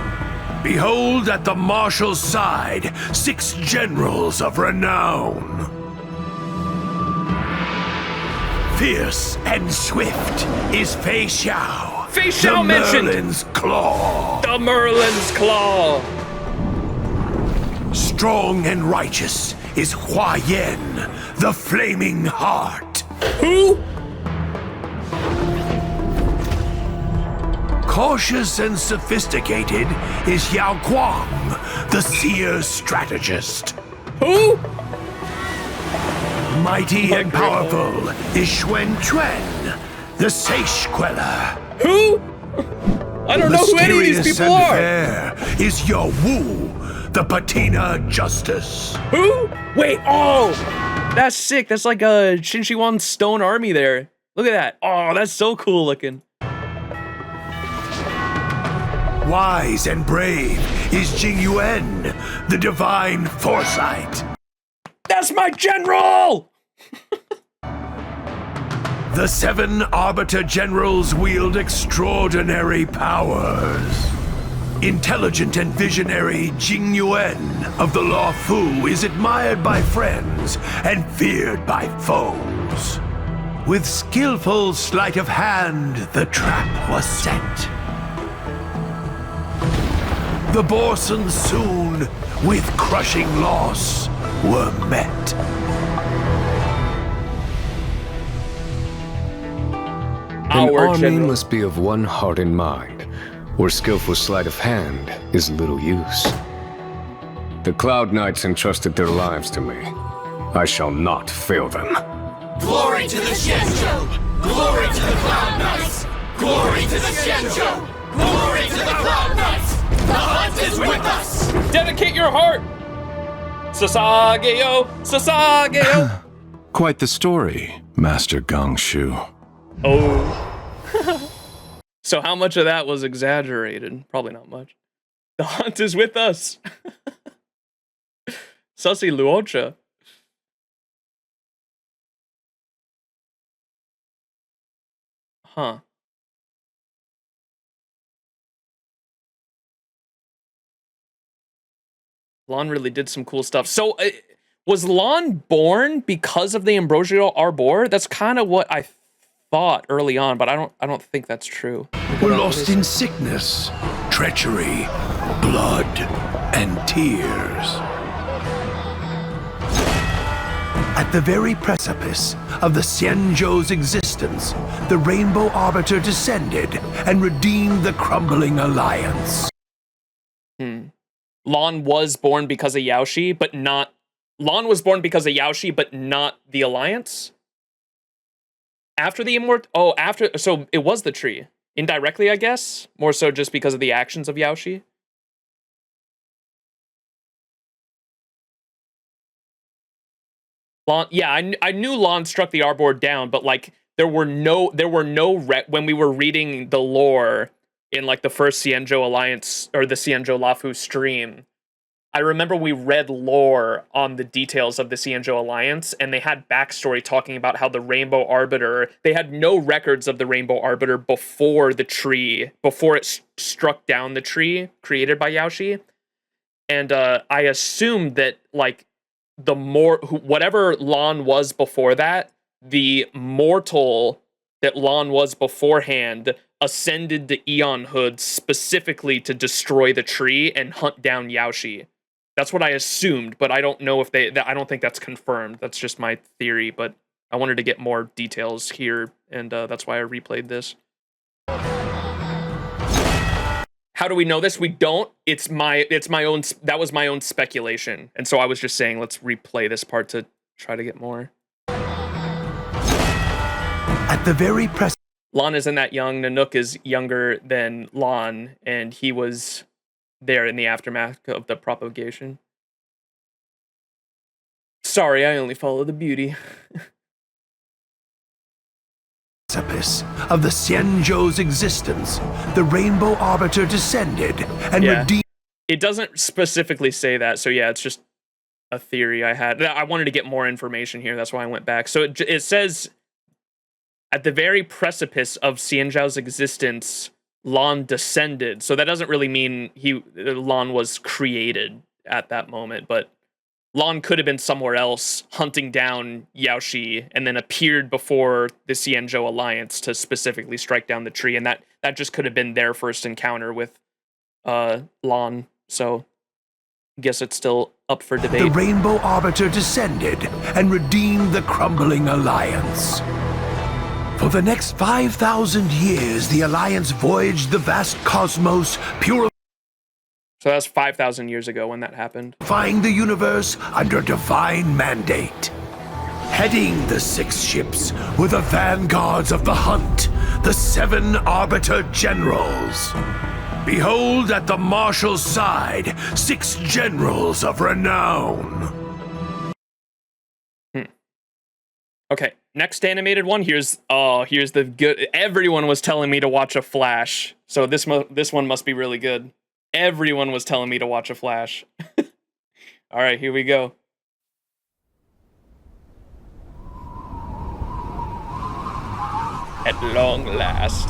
Behold at the Marshal's side, 6 generals of renown. Fierce and swift is Fei Xiao. Fei Xiao mentioned! Merlin's Claw. The Merlin's Claw. Strong and righteous is Hua Yan, the Flaming Heart. Who? Cautious and sophisticated is Yao Guang, the Seer's Strategist. Who? Mighty and powerful is Xuan Quan, the Sage Queller. Who? I don't know who any of these people are. There is Yo Wu, the Patina Justice. Who? Wait, oh! That's sick. That's like a Shinshiwan's stone army there. Look at that. Oh, that's so cool looking. Wise and brave is Jing Yuan, the Divine Foresight. That's my general! The 7 Arbiter Generals wield extraordinary powers. Intelligent and visionary Jing Yuan of the Luofu is admired by friends and feared by foes. With skillful sleight of hand, the trap was set. The Borsons soon, with crushing loss, were met. An army must be of one heart and mind, where skillful sleight of hand is little use. The Cloud Knights entrusted their lives to me. I shall not fail them. Glory to the XianZhou! Glory to the Cloud Knights! Glory to the XianZhou! Glory to the Cloud Knights! The hunt is with us! Dedicate your heart! Sasageo! Sasageo! Quite the story, Master Gongshu. Oh. So how much of that was exaggerated? Probably not much. The hunt is with us. Sussy Luocha. Huh. Lon really did some cool stuff. So, was Lon born because of the Ambrosial Arbor? That's kind of what I thought early on, but I don't think that's true. Were lost in sickness, treachery, blood, and tears. At the very precipice of the XianZhou's existence, the Rainbow Arbiter descended and redeemed the crumbling Alliance. Lon was born because of Yaoshi, but not... Lon was born because of Yaoshi, but not the Alliance? After the Oh, after... So it was the tree. Indirectly, I guess? More so just because of the actions of Yaoshi? Lon... Yeah, I knew Lon struck the Arbor down, but, like, when we were reading the lore, in like the first XianZhou Alliance or the XianZhou Luofu stream, I remember we read lore on the details of the XianZhou Alliance, and they had backstory talking about how the Rainbow Arbiter, they had no records of the Rainbow Arbiter before the tree, before it struck down the tree created by Yaoshi. And I assumed that, like, whatever Lan was before that, the mortal that Lan was beforehand ascended to Eon Hood specifically to destroy the tree and hunt down Yaoshi. That's what I assumed, but I don't know if I don't think that's confirmed. That's just my theory, but I wanted to get more details here, and that's why I replayed this. How do we know this? We don't. It's my own. That was my own speculation, and so I was just saying, let's replay this part to try to get more. At the very Lan isn't that young. Nanook is younger than Lan, and he was there in the aftermath of the propagation. Sorry, I only follow the beauty. Precipice of the XianZhou's existence, the Rainbow Arbiter descended and redeemed. It doesn't specifically say that, so yeah, it's just a theory I had. I wanted to get more information here, that's why I went back. So it says, at the very precipice of XianZhou's existence, Lan descended. So that doesn't really mean Lan was created at that moment, but Lan could have been somewhere else hunting down Yaoshi and then appeared before the XianZhou Alliance to specifically strike down the tree, and that just could have been their first encounter with Lan. So I guess it's still up for debate. The Rainbow Arbiter descended and redeemed the crumbling Alliance. For the next 5,000 years, the Alliance voyaged the vast cosmos, purifying So that was 5,000 years ago when that happened. the universe under divine mandate. Heading the 6 ships were the vanguards of the hunt, the 7 Arbiter Generals. Behold at the Marshal's side, 6 generals of renown. Okay, next animated one. Here's the good. Everyone was telling me to watch a Flash, so this one must be really good. Everyone was telling me to watch a Flash. All right, here we go. At long last.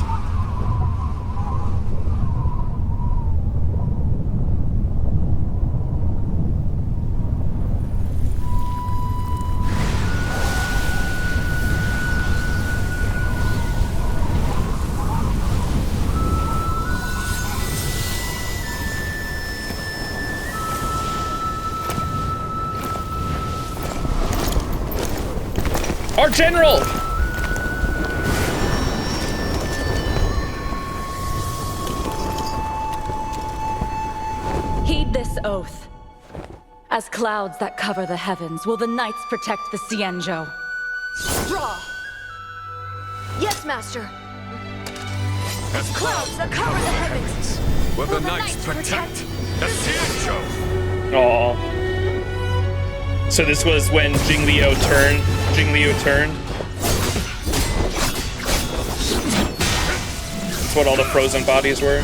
Our general! Heed this oath. As clouds that cover the heavens, will the knights protect the XianZhou. Draw! Yes, Master. As clouds that cover the heavens, will the knights protect the XianZhou. Aww. So this was when Jing Liu turned. That's what all the frozen bodies were.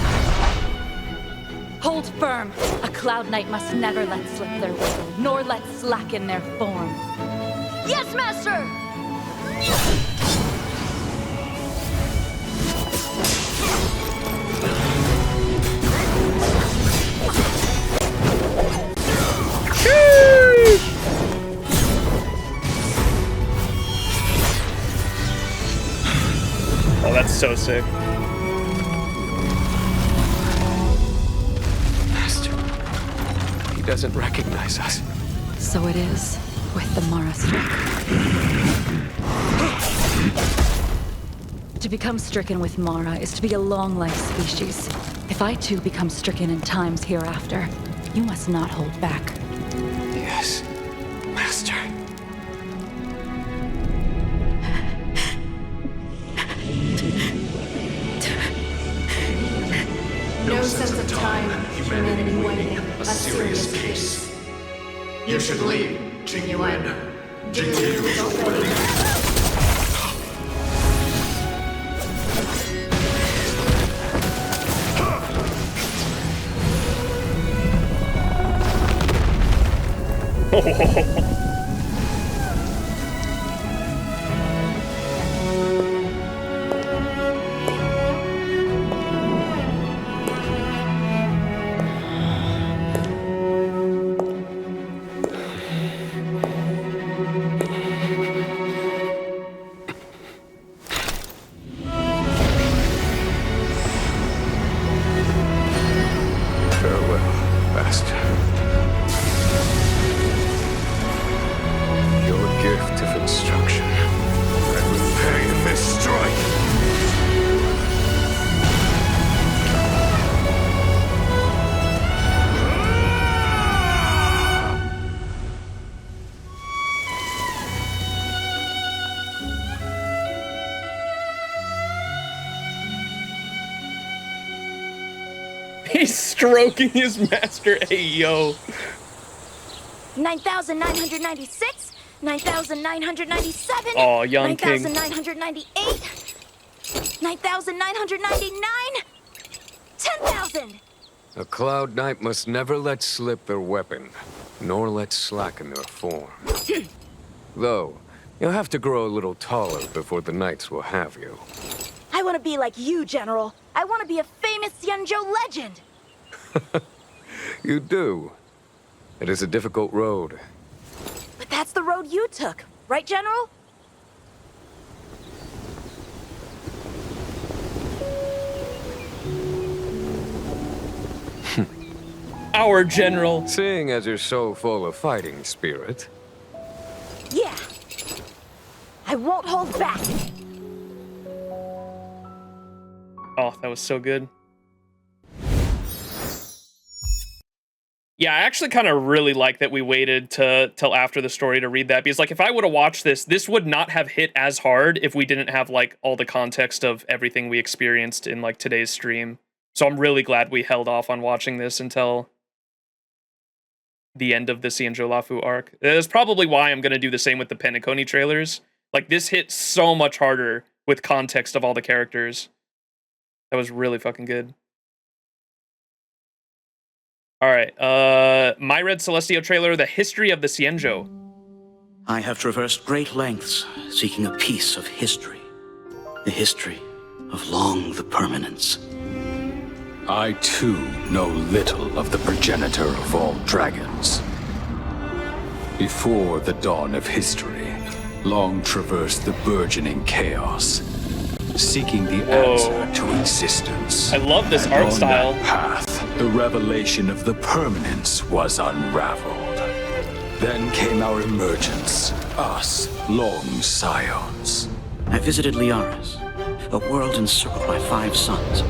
Hold firm. A cloud knight must never let slip their wiggle, nor let slacken their form. Yes, Master! Oh, that's so sick. Master, he doesn't recognize us. So it is with the Mara struck. To become stricken with Mara is to be a long-life species. If I too become stricken in times hereafter, you must not hold back. Yes, Master. No sense of time, humanity waiting, a serious case. You should leave, Jingyuan. Jingliu is already... He's stroking his master. Hey, yo. 9,996, 9,997. Oh, young king. 9,998, 9,999, 10,000. A Cloud Knight must never let slip their weapon, nor let slacken their form. Though, you'll have to grow a little taller before the knights will have you. I want to be like you, General. I want to be a famous XianZhou legend. You do. It is a difficult road. But that's the road you took, right, General? Our general. Seeing as you're so full of fighting spirit. Yeah. I won't hold back. Oh, that was so good. Yeah, I actually kind of really like that we waited till after the story to read that, because like if I would have watched this would not have hit as hard if we didn't have like all the context of everything we experienced in like today's stream. So I'm really glad we held off on watching this until the end of the XianZhou Luofu arc. That's probably why I'm going to do the same with the Penacony trailers. Like this hit so much harder with context of all the characters. That was really fucking good. All right, My Red Celestio trailer, The History of the XianZhou. I have traversed great lengths seeking a piece of history. The history of Long the Permanence. I too know little of the progenitor of all dragons. Before the dawn of history, Long traversed the burgeoning chaos, seeking the answer to existence. I love this art style. On that path, the revelation of the permanence was unraveled. Then came our emergence, us, Long Scions. I visited Liaris, a world encircled by 5 suns.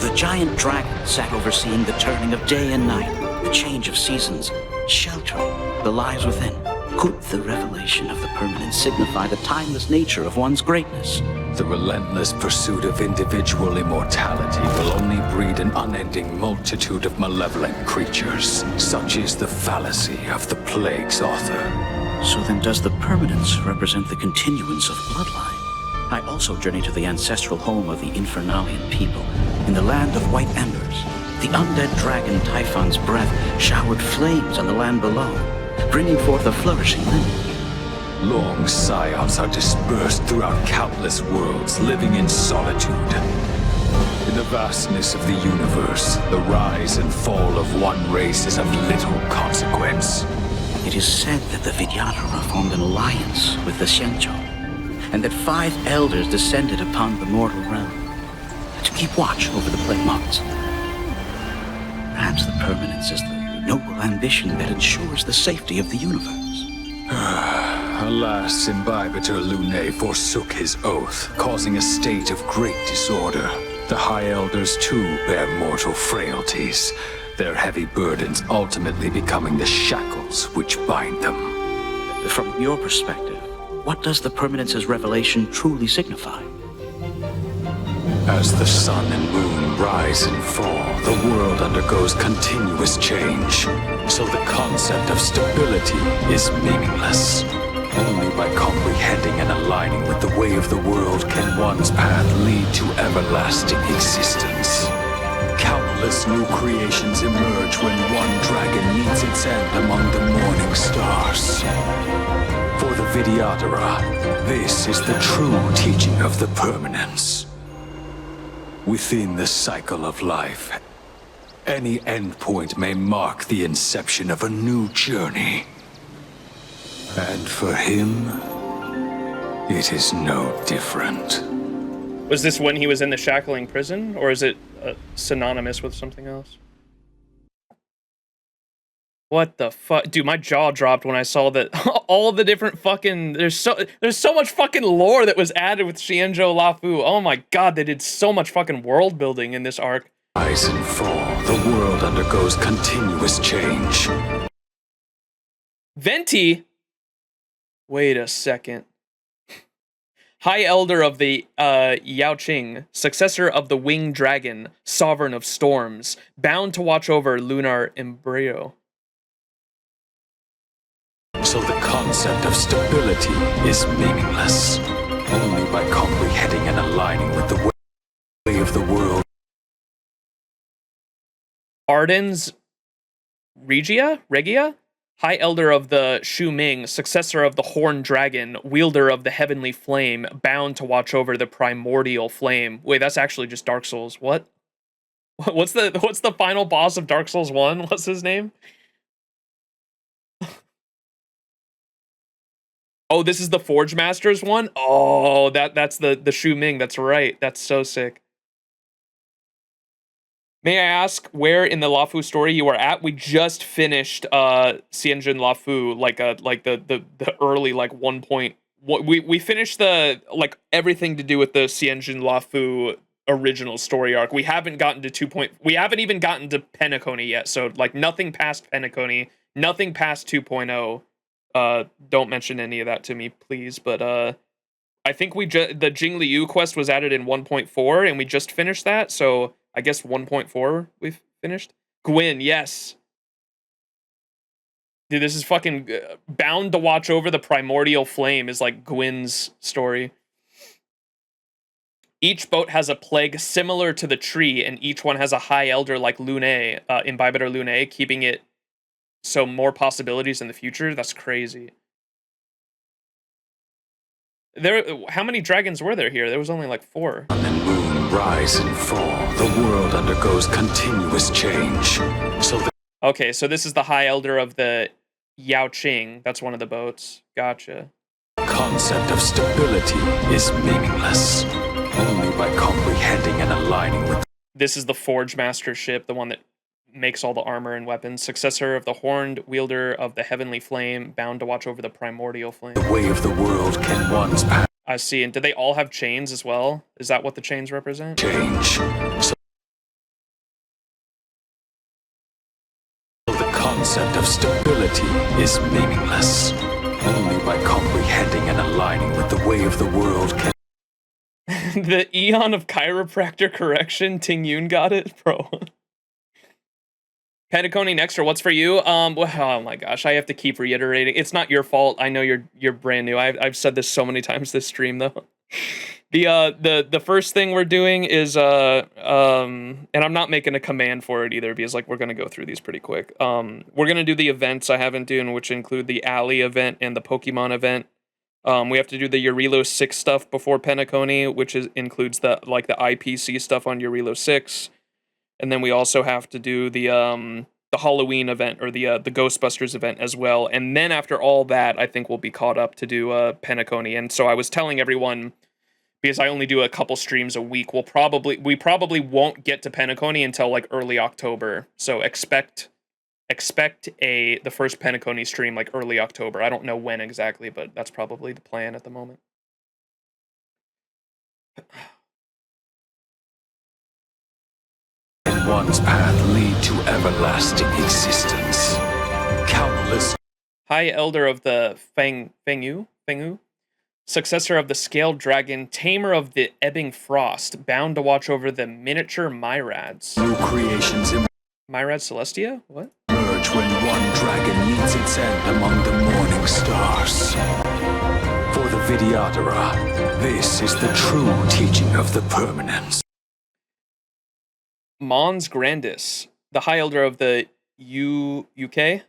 The giant dragon sat overseeing the turning of day and night, the change of seasons, sheltering the lives within. Could the revelation of the permanence signify the timeless nature of one's greatness? The relentless pursuit of individual immortality will only breed an unending multitude of malevolent creatures. Such is the fallacy of the plague's author. So then does the permanence represent the continuance of bloodline? I also journeyed to the ancestral home of the Infernalian people. In the land of white embers, the undead dragon Typhon's breath showered flames on the land below, bringing forth a flourishing lineage. Long Scions are dispersed throughout countless worlds, living in solitude. In the vastness of the universe, the rise and fall of one race is of little consequence. It is said that the Vidyadhara formed an alliance with the XianZhou, and that 5 elders descended upon the mortal realm to keep watch over the plague moths. Perhaps the permanence is the noble ambition that ensures the safety of the universe. Alas, Imbibitor Lunae forsook his oath, causing a state of great disorder. The High Elders too bear mortal frailties, their heavy burdens ultimately becoming the shackles which bind them. From your perspective, what does the permanence's revelation truly signify? As the sun and moon rise and fall, the world undergoes continuous change. So the concept of stability is meaningless. Only by comprehending and aligning with the way of the world can one's path lead to everlasting existence. Countless Countless new creations emerge when one dragon meets its end among the morning stars. For the Vidyadhara, this is the true teaching of the permanence. Within the cycle of life, any endpoint may mark the inception of a new journey. And for him, it is no different. Was this when he was in the shackling prison, or is it synonymous with something else? What the fuck? Dude, my jaw dropped when I saw that all the different fucking... There's so much fucking lore that was added with XianZhou Luofu. Oh my god, they did so much fucking world building in this arc. Rise and fall, the world undergoes continuous change. Venti? Wait a second. High Elder of the Yaoqing, successor of the Winged Dragon, Sovereign of Storms, bound to watch over lunar embryo. So the concept of stability is meaningless. Only by comprehending and aligning with the way of the world. Arden's Regia? High Elder of the Shu Ming, successor of the Horned Dragon, wielder of the Heavenly Flame, bound to watch over the Primordial Flame. Wait, that's actually just Dark Souls. What? What's the final boss of Dark Souls 1? What's his name? Oh, this is the Forge Masters one? Oh, that's the Shu Ming. That's right. That's so sick. May I ask where in the Luofu story you are at? We just finished XianZhou Luofu, like the early like 1 point. We finished the like everything to do with the XianZhou Luofu original story arc. We haven't gotten to 2 point. We haven't even gotten to Penacony yet. So like nothing past Penacony, nothing past 2.0. Don't mention any of that to me, please. But I think the Jingliu quest was added in 1.4, and we just finished that. So I guess 1.4 we've finished. Gwyn, yes. Dude, this is fucking bound to watch over the Primordial Flame is like Gwyn's story. Each boat has a plague similar to the tree, and each one has a high elder like Lune, Imbibitor Lune, keeping it so more possibilities in the future. That's crazy. How many dragons were there here? There was only like 4. Rise and fall, the world undergoes continuous change. Okay, so this is the High Elder of the Yaoqing. That's one of the boats. Gotcha. Concept of stability is meaningless. Only by comprehending and aligning with... This is the Forge Master ship, the one that makes all the armor and weapons. Successor of the Horned, wielder of the Heavenly Flame, bound to watch over the Primordial Flame. The way of the world can once pass. I see. And do they all have chains as well? Is that what the chains represent? Change. So the concept of stability is meaningless. Only by comprehending and aligning with the way of the world can... The Eon of Chiropractor Correction, Ting Yun got it, bro. Penacony Nexter, what's for you? Oh my gosh, I have to keep reiterating. It's not your fault. I know you're brand new. I've said this so many times this stream though. The first thing we're doing is and I'm not making a command for it either because like we're gonna go through these pretty quick. We're gonna do the events I haven't done, which include the Alley event and the Pokemon event. We have to do the Eurilo 6 stuff before Penacony, which includes the IPC stuff on Eurilo 6. And then we also have to do the Halloween event or the Ghostbusters event as well. And then after all that, I think we'll be caught up to do Penacony. And so I was telling everyone, because I only do a couple streams a week, we probably won't get to Penacony until like early October. So expect the first Penacony stream like early October. I don't know when exactly, but that's probably the plan at the moment. One's path lead to everlasting existence. Countless... High Elder of the Fengu? Successor of the Scaled Dragon, Tamer of the Ebbing Frost, bound to watch over the miniature Myrads. New creations Myrad Celestia? What? Emerge when one dragon meets its end among the morning stars. For the Vidyadhara, this is the true teaching of the permanence. Mons Grandis, the High Elder of the UK,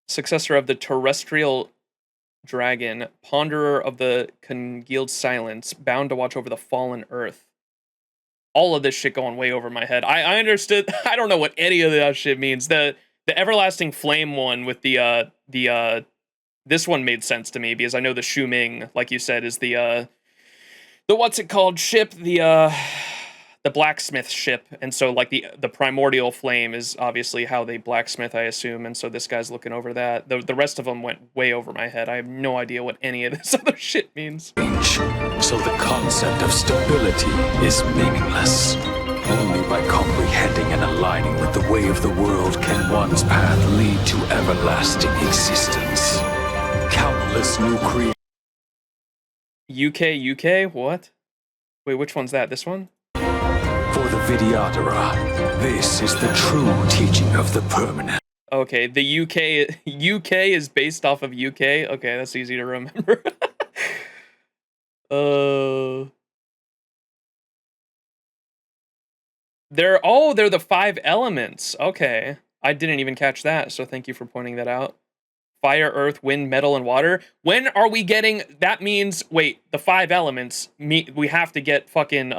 successor of the terrestrial dragon, ponderer of the congealed silence, bound to watch over the fallen earth. All of this shit going way over my head. I understood. I don't know what any of that shit means. The everlasting flame one with the this one made sense to me because I know the Shu Ming, like you said, is the what's it called ship, the blacksmith ship, and so like the primordial flame is obviously how they blacksmith, I assume, and so this guy's looking over that. The rest of them went way over my head. I have no idea what any of this other shit means. So the concept of stability is meaningless. Only by comprehending and aligning with the way of the world can one's path lead to everlasting existence. Countless new creatures. UK? What? Wait, which one's that? This one? For the Vidyadhara, this is the true teaching of the permanent. Okay, the UK is based off of UK? Okay, that's easy to remember. They're the 5 elements. Okay. I didn't even catch that, so thank you for pointing that out. Fire, earth, wind, metal, and water. When are we getting... That means... Wait, the 5 elements... We have to get fucking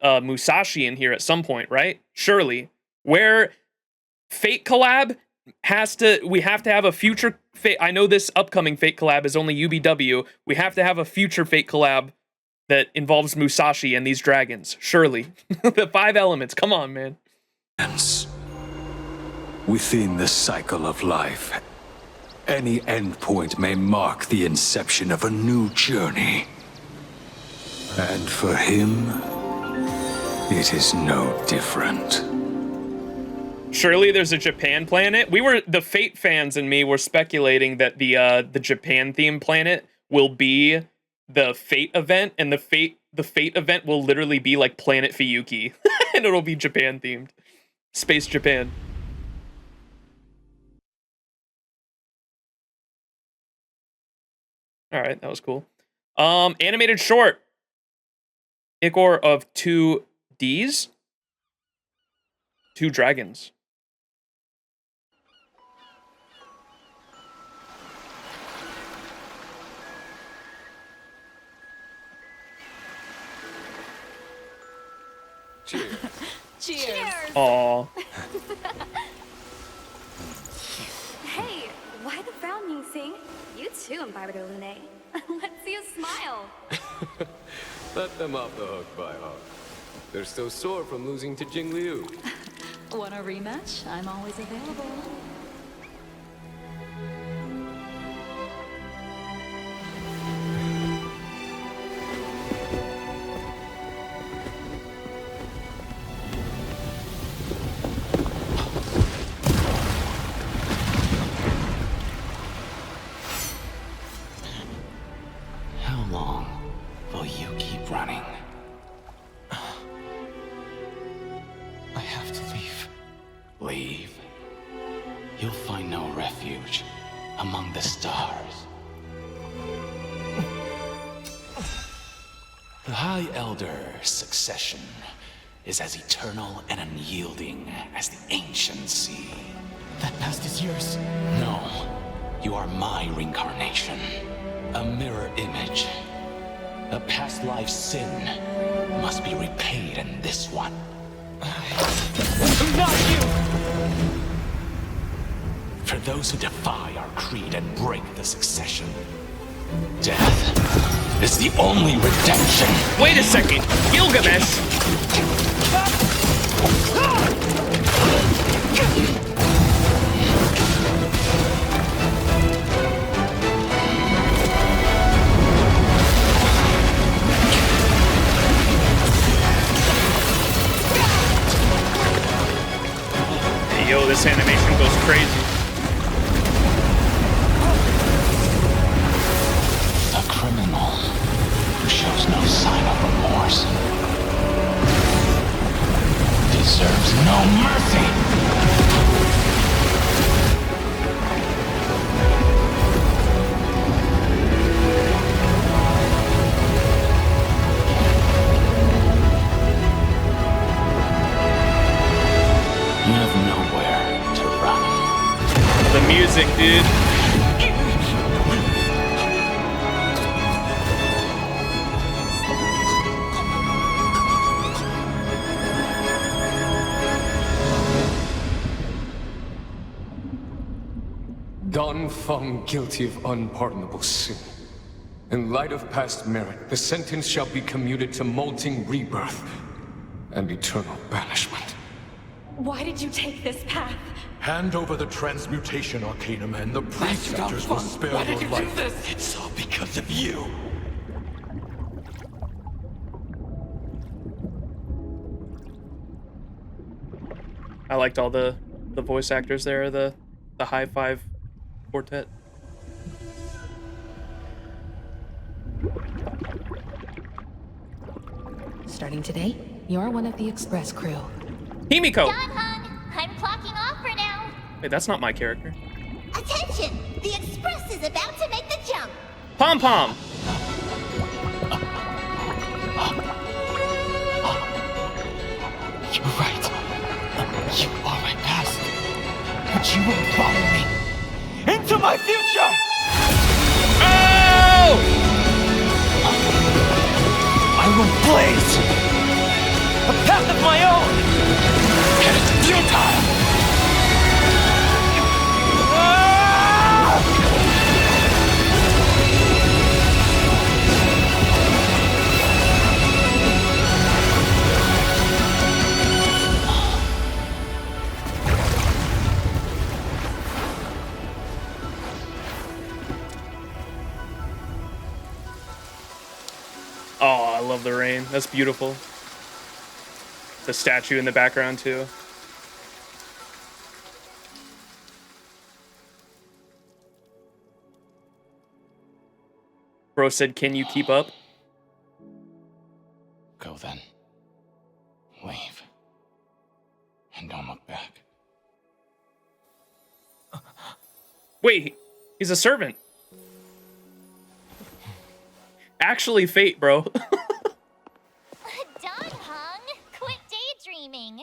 Musashi in here at some point, right? Surely. Where Fate collab has to... We have to have a future... Fate... I know this upcoming Fate collab is only UBW. We have to have a future Fate collab that involves Musashi and these dragons. Surely. The 5 elements. Come on, man. Within the cycle of life... Any endpoint may mark the inception of a new journey. And for him, it is no different. Surely there's a Japan planet? The Fate fans and me were speculating that the Japan themed planet will be the Fate event, and the Fate event will literally be like Planet Fiyuki. And it'll be Japan themed. Space Japan. All right, that was cool. Animated short. Ichor of 2 Ds. 2 dragons. Cheers. Cheers. Aww. Hey, why the frown, Ming Sing? You too, Embibber Lune. Let's see you smile. Let them off the hook, by heart. They're still sore from losing to Jing Liu. Want a rematch? I'm always available. Succession is as eternal and unyielding as the ancient sea. That past is yours. No, you are my reincarnation. A mirror image. A past life sin must be repaid in this one. Not you! For those who defy our creed and break the succession, death is the only redemption. Wait a second, Gilgamesh! Hey, yo, this animation goes crazy. Shows no sign of remorse. Deserves no mercy. You have nowhere to run. The music, dude. Don found guilty of unpardonable sin. In light of past merit, the sentence shall be commuted to molting rebirth and eternal banishment. Why did you take this path? Hand over the transmutation arcanum and the preceptors will spare your life. It's all because of you. I liked all the voice actors there, the high five quartet. Starting today, you're one of the express crew. Himiko! I'm clocking off for now. Wait, that's not my character. Attention! The express is about to make the jump. Pom Pom! You're right. You are my past. But you won't follow me into my future! Oh! I will blaze a path of my own! And it's futile! Oh, I love the rain. That's beautiful. The statue in the background, too. Bro said, can you keep up? Go then. Leave. And don't look back. Wait, he's a servant. Actually fate, bro. Don Hung, quit daydreaming.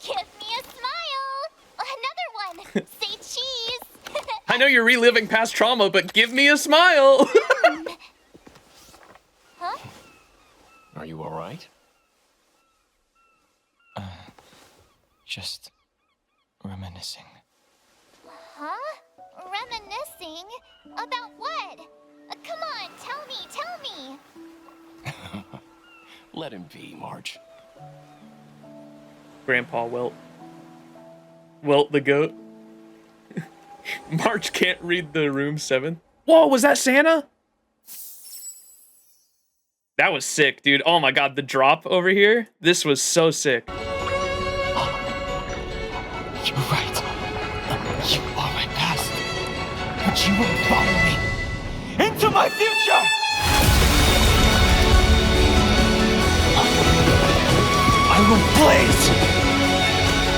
Give me a smile. Another one. Say cheese. I know you're reliving past trauma, but give me a smile. Huh? Are you alright? Just reminiscing. Huh? Reminiscing? About what? Come on, tell me. Let him be, Marge. Grandpa Wilt. Wilt the goat. March can't read the room 7. Whoa, was that Santa? That was sick, dude. Oh my god, the drop over here. This was so sick. You're right. You are my past. But you won't follow me into my future! I will blaze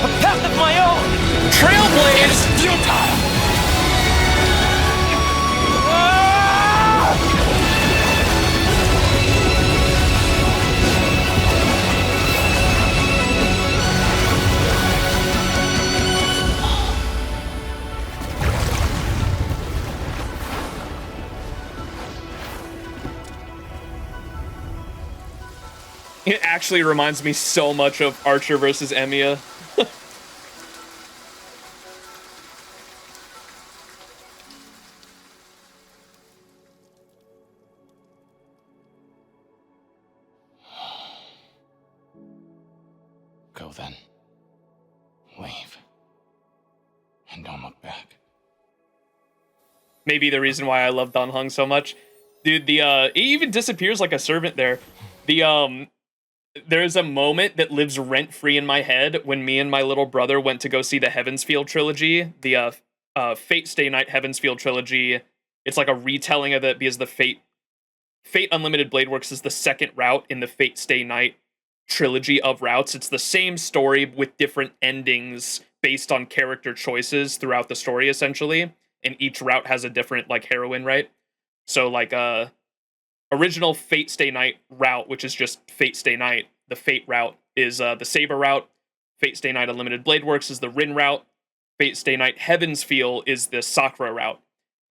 a path of my own! Trailblaze! It's futile! It actually reminds me so much of Archer versus Emiya. Go then. Leave. And don't look back. Maybe the reason why I love Don Hung so much. Dude, it even disappears like a servant there. There's a moment that lives rent-free in my head when me and my little brother went to go see the Heavensfield trilogy, the Fate Stay Night Heavensfield trilogy. It's like a retelling of it because the Fate Unlimited Blade Works is the second route in the Fate Stay Night trilogy of routes. It's the same story with different endings based on character choices throughout the story, essentially. And each route has a different, like, heroine, right? So, like, original Fate Stay Night route, which is just Fate Stay Night. The Fate route is the Saber route. Fate Stay Night Unlimited Blade Works is the Rin route. Fate Stay Night Heaven's Feel is the Sakura route.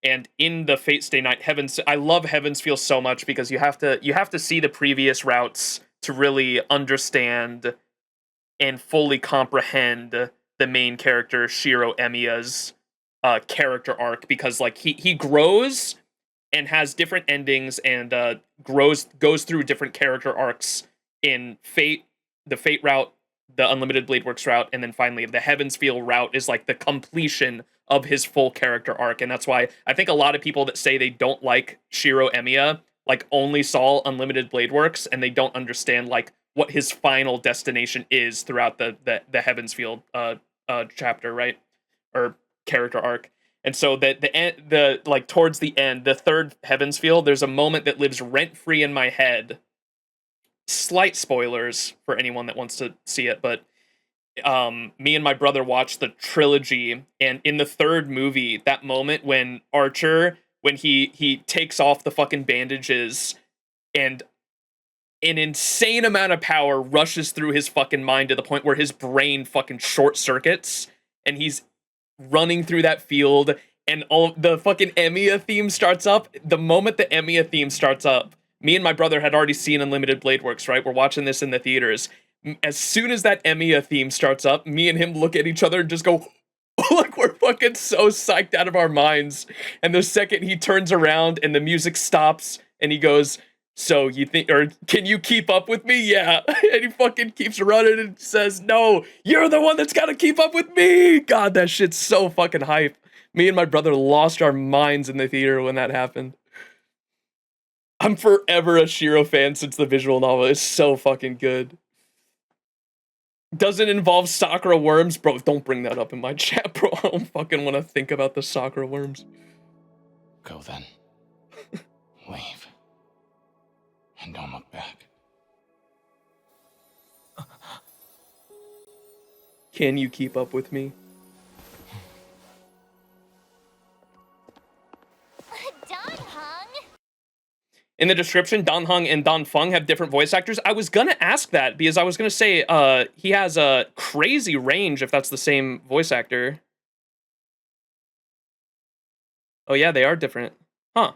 And in the Fate Stay Night Heavens, I love Heaven's Feel so much because you have to see the previous routes to really understand and fully comprehend the main character Shiro Emiya's character arc, because like he grows and has different endings and goes through different character arcs in Fate, the Fate route, the Unlimited Blade Works route, and then finally the Heaven's Feel route is like the completion of his full character arc. And that's why I think a lot of people that say they don't like Shiro Emiya like only saw Unlimited Blade Works, and they don't understand like what his final destination is throughout the Heaven's Feel chapter, right? Or character arc. And so the like towards the end, the third Heaven's Feel, there's a moment that lives rent-free in my head. Slight spoilers for anyone that wants to see it, but me and my brother watched the trilogy, and in the third movie, that moment when Archer, when he takes off the fucking bandages and an insane amount of power rushes through his fucking mind to the point where his brain fucking short circuits, and he's running through that field, and all the fucking Emiya theme starts up. The moment the Emiya theme starts up, me and my brother had already seen Unlimited Blade Works, right? We're watching this in the theaters. As soon as that Emiya theme starts up, me and him look at each other and just go, like we're fucking so psyched out of our minds. And the second he turns around and the music stops and he goes, so you think, or can you keep up with me? Yeah. And he fucking keeps running and says, no, you're the one that's gotta keep up with me. God, that shit's so fucking hype. Me and my brother lost our minds in the theater when that happened. I'm forever a Shiro fan since the visual novel is so fucking good. Doesn't involve Sakura worms? Bro, don't bring that up in my chat, bro. I don't fucking want to think about the Sakura worms. Go then. Leave. And don't look back. Can you keep up with me? In the description, Dan Heng and Dan Feng have different voice actors. I was gonna ask that because I was gonna say he has a crazy range if that's the same voice actor. Oh yeah, they are different. Huh.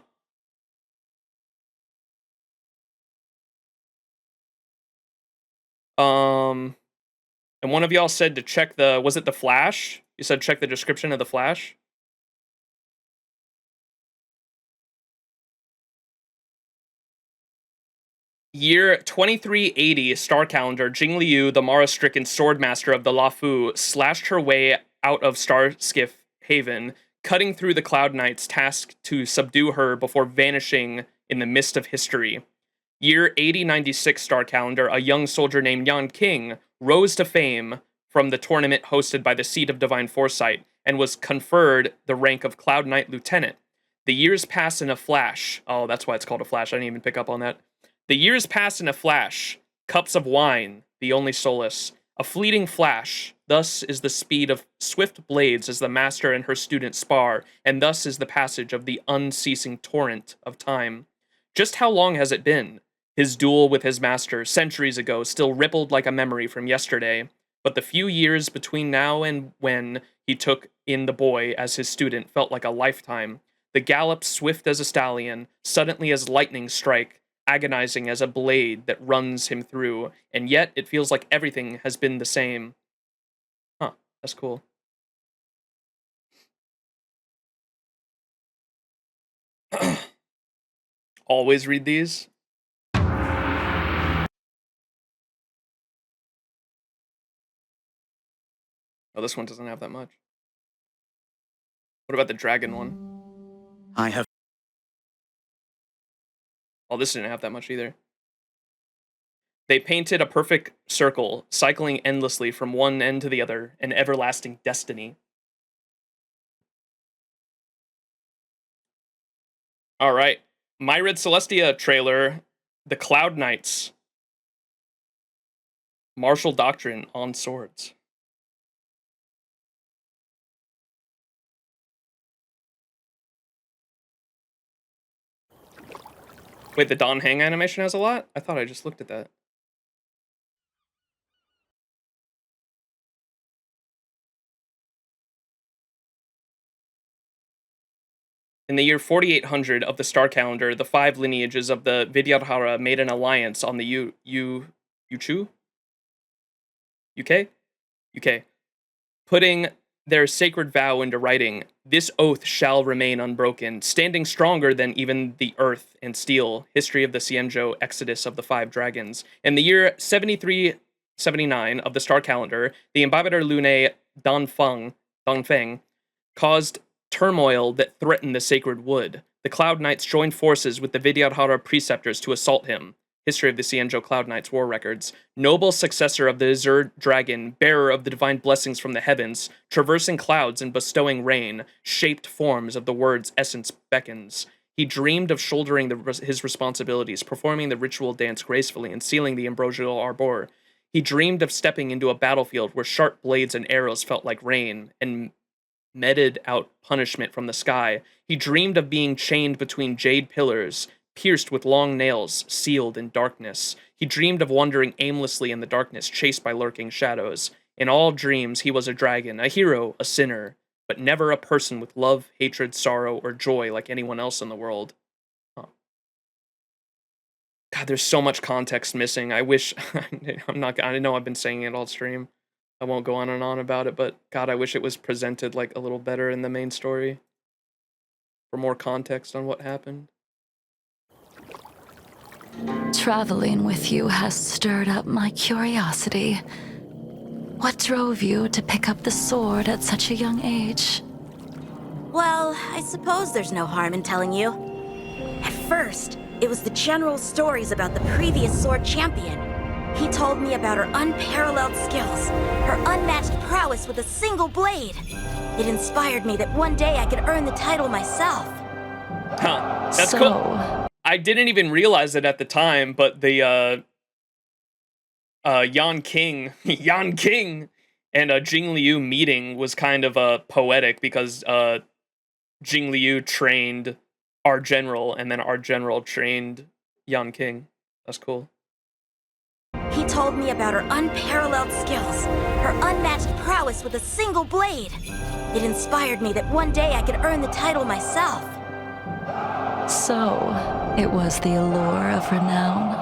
And one of y'all said to check the, was it the Flash? You said check the description of the Flash? Year 2380, star calendar, Jing Liu, the Mara-stricken swordmaster of the Luofu, slashed her way out of Starskiff Haven, cutting through the Cloud Knights tasked to subdue her before vanishing in the mist of history. Year 8096 star calendar, a young soldier named Yan King rose to fame from the tournament hosted by the Seat of Divine Foresight and was conferred the rank of Cloud Knight Lieutenant. The years pass in a flash. Oh, that's why it's called a flash. I didn't even pick up on that. The years pass in a flash, cups of wine, the only solace. A fleeting flash, thus is the speed of swift blades as the master and her student spar, and thus is the passage of the unceasing torrent of time. Just how long has it been? His duel with his master, centuries ago, still rippled like a memory from yesterday, but the few years between now and when he took in the boy as his student felt like a lifetime. The gallop swift as a stallion, suddenly as lightning strike, agonizing as a blade that runs him through, and yet it feels like everything has been the same. Huh, that's cool. Always read these. Oh, this one doesn't have that much. What about the dragon one? I have... Oh, this didn't have that much either. They painted a perfect circle, cycling endlessly from one end to the other, an everlasting destiny. Alright. My Red Celestia trailer, The Cloud Knights. Martial Doctrine on Swords. Wait, the Dan Heng animation has a lot? I thought I just looked at that. In the year 4800 of the star calendar, the 5 lineages of the Vidyadhara made an alliance on the Yuchu? UK? Putting their sacred vow into writing. This oath shall remain unbroken, standing stronger than even the earth and steel. History of the XianZhou Exodus of the 5 Dragons. In the year 7379 of the star calendar, the Imbibitor Lunae Dongfeng caused turmoil that threatened the sacred wood. The Cloud Knights joined forces with the Vidyadhara preceptors to assault him. History of the XianZhou Cloud Knights War Records. Noble successor of the Azure Dragon, bearer of the divine blessings from the heavens, traversing clouds and bestowing rain, shaped forms of the word's essence beckons. He dreamed of shouldering his responsibilities, performing the ritual dance gracefully, and sealing the ambrosial arbor. He dreamed of stepping into a battlefield where sharp blades and arrows felt like rain, and meted out punishment from the sky. He dreamed of being chained between jade pillars, pierced with long nails, sealed in darkness. He dreamed of wandering aimlessly in the darkness, chased by lurking shadows. In all dreams, he was a dragon, a hero, a sinner, but never a person with love, hatred, sorrow, or joy like anyone else in the world. Huh. God, there's so much context missing. I wish, I know I've been saying it all stream. I won't go on and on about it, but God, I wish it was presented like a little better in the main story. For more context on what happened. Traveling with you has stirred up my curiosity. What drove you to pick up the sword at such a young age? Well, I suppose there's no harm in telling you. At first, it was the general's stories about the previous sword champion. He told me about her unparalleled skills, her unmatched prowess with a single blade. It inspired me that one day I could earn the title myself. Huh, that's cool. I didn't even realize it at the time, but the Yan King and Jing Liu meeting was kind of poetic because Jing Liu trained our general, and then our general trained Yan King. That's cool. He told me about her unparalleled skills, her unmatched prowess with a single blade. It inspired me that one day I could earn the title myself. So, it was the allure of renown.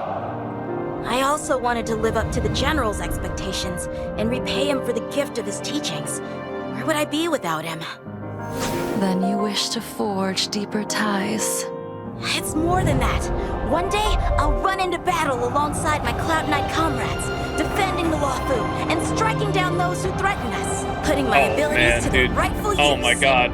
I also wanted to live up to the general's expectations and repay him for the gift of his teachings. Where would I be without him? Then you wish to forge deeper ties. It's more than that. One day, I'll run into battle alongside my Cloud Knight comrades, defending the Luofu and striking down those who threaten us, putting my abilities to their rightful use. Oh my god.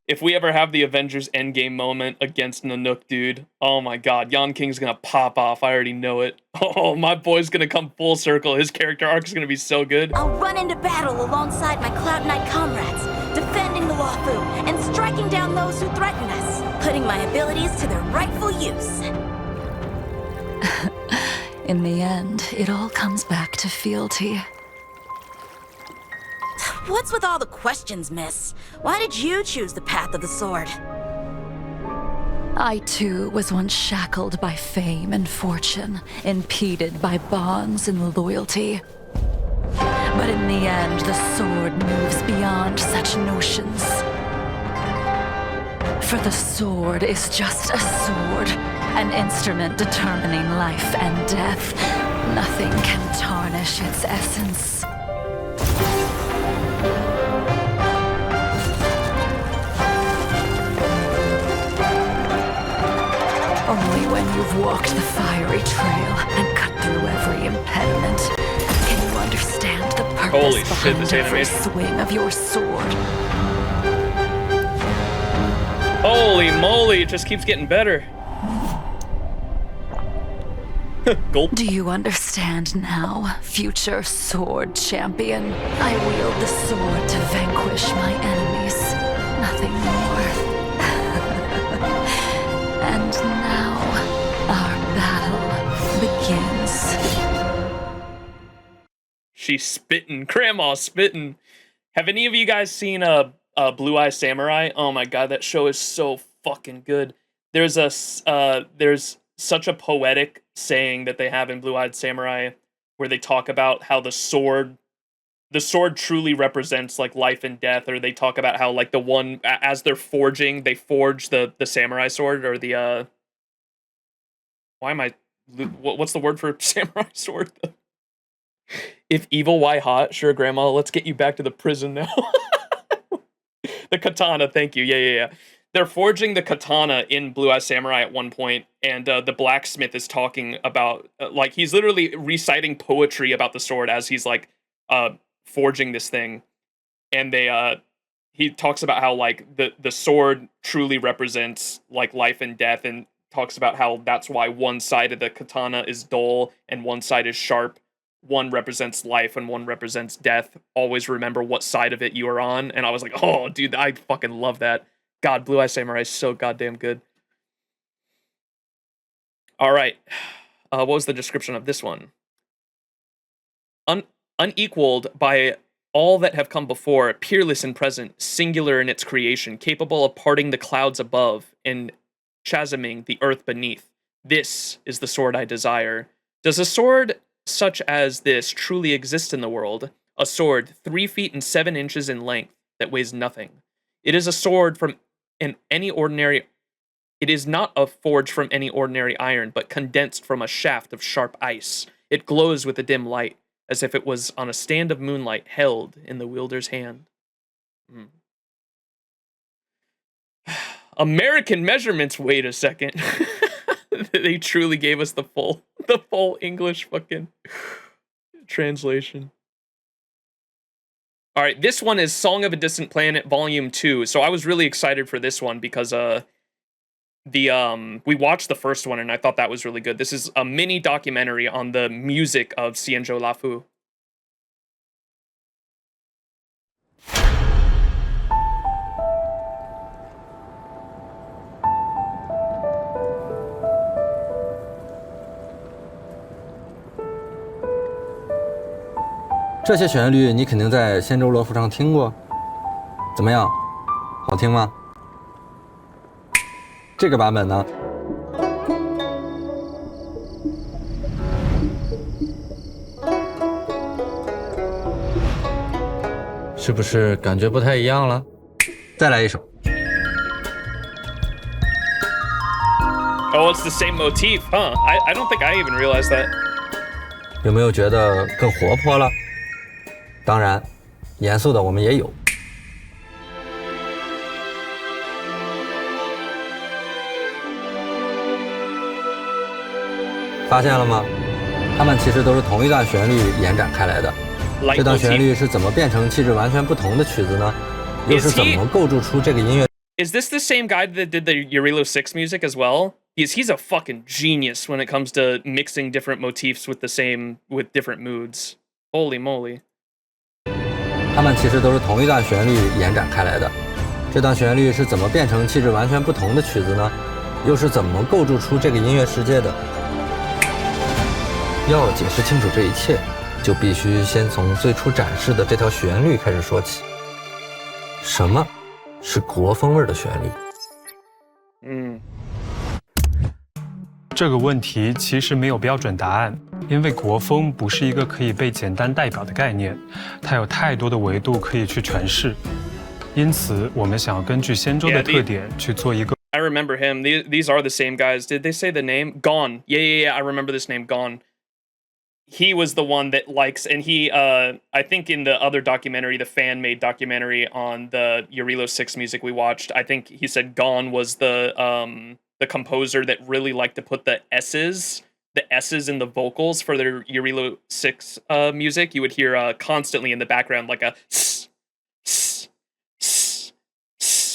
If we ever have the Avengers Endgame moment against Nanook, dude, oh my god, Yan King's gonna pop off. I already know it. Oh, my boy's gonna come full circle. His character arc is gonna be so good. I'll run into battle alongside my Cloud Knight comrades, defending the Luofu and striking down those who threaten us, putting my abilities to their rightful use. In the end, it all comes back to fealty. What's with all the questions, miss? Why did you choose the path of the sword? I too was once shackled by fame and fortune, impeded by bonds and loyalty. But in the end, the sword moves beyond such notions. For the sword is just a sword, an instrument determining life and death. Nothing can tarnish its essence. Only when you've walked the fiery trail and cut through every impediment can you understand the purpose behind every swing of your sword. Holy moly, it just keeps getting better. Gulp. Do you understand now, future sword champion? I wield the sword to vanquish my enemies, nothing more. And now, our battle begins. She's spitting. Grandma's spitting. Have any of you guys seen Blue Eye Samurai? Oh my god, that show is so fucking good. There's such a poetic saying that they have in Blue Eyed Samurai where they talk about how the sword the sword truly represents like life and death, or they talk about how like the one as they're forging, they forge the samurai sword or the what's the word for samurai sword? If evil, why hot? Sure, Grandma, let's get you back to the prison now. The katana, thank you. Yeah. They're forging the katana in Blue Eye Samurai at one point, and the blacksmith is talking about, like, he's literally reciting poetry about the sword as he's, like, forging this thing. And he talks about how, like, the sword truly represents, like, life and death, and talks about how that's why one side of the katana is dull and one side is sharp. One represents life and one represents death. Always remember what side of it you are on. And I was like, oh, dude, I fucking love that. God, Blue Eye Samurai is so goddamn good. All right. What was the description of this one? Unequaled by all that have come before, peerless in present, singular in its creation, capable of parting the clouds above and chasming the earth beneath. This is the sword I desire. Does a sword such as this truly exist in the world? A sword 3 feet and 7 inches in length that weighs nothing. It is a sword from any ordinary. It is not a forge from any ordinary iron, but condensed from a shaft of sharp ice. It glows with a dim light, as if it was on a stand of moonlight held in the wielder's hand. American measurements. Wait a second. They truly gave us the full English fucking translation. All right, this one is Song of a Distant Planet Volume 2. So I was really excited for this one because we watched the first one and I thought that was really good. This is a mini documentary on the music of XianZhou Luofu.这些旋律你肯定在仙州罗浮上听过，怎么样？好听吗？这个版本呢？是不是感觉不太一样了？再来一首。Oh, it's the same motif, huh? I don't think I even realized that. 有没有觉得更活泼了？当然，严肃的我们也有。发现了吗？它们其实都是同一段旋律延展开来的。这段旋律是怎么变成气质完全不同的曲子呢？又是怎么构筑出这个音乐 Is this the same guy that did the Yurilo 6 music as well? He's a fucking genius when it comes to mixing different motifs with different moods. Holy moly. 它们其实都是同一段旋律延展开来的。这段旋律是怎么变成气质完全不同的曲子呢？又是怎么构筑出这个音乐世界的？要解释清楚这一切，就必须先从最初展示的这条旋律开始说起。什么是国风味的旋律？这个问题其实没有标准答案。因为国风不是一个可以被简单代表的概念，它有太多的维度可以去诠释。因此，我们想要根据仙州的特点去做一个。I remember him. These are the same guys. Did they say the name? Gone. Yeah. I remember this name. Gone. He was the one that likes, and he, I think in the other documentary, the fan-made documentary on the Yurilo 6 music we watched, I think he said Gone was the composer that really liked to put the S's in the vocals for their Yurilo 6 music. You would hear constantly in the background like a s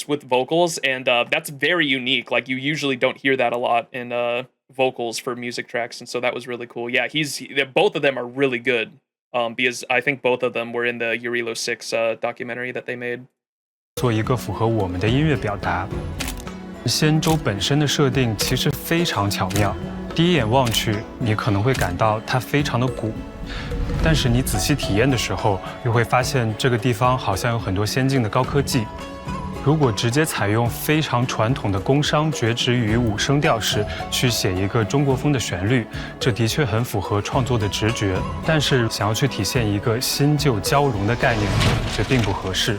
with vocals, and that's very unique. Like you usually don't hear that a lot in vocals for music tracks, and so that was really cool. Yeah, both of them are really good because I think both of them were in the Yurilo 6 documentary that they made. 做一个符合我们的音乐表达。仙州本身的设定其实非常巧妙。第一眼望去，你可能会感到它非常的古，但是你仔细体验的时候，又会发现这个地方好像有很多先进的高科技。如果直接采用非常传统的宫商角徵羽5声调式去写一个中国风的旋律，这的确很符合创作的直觉。但是想要去体现一个新旧交融的概念，这并不合适。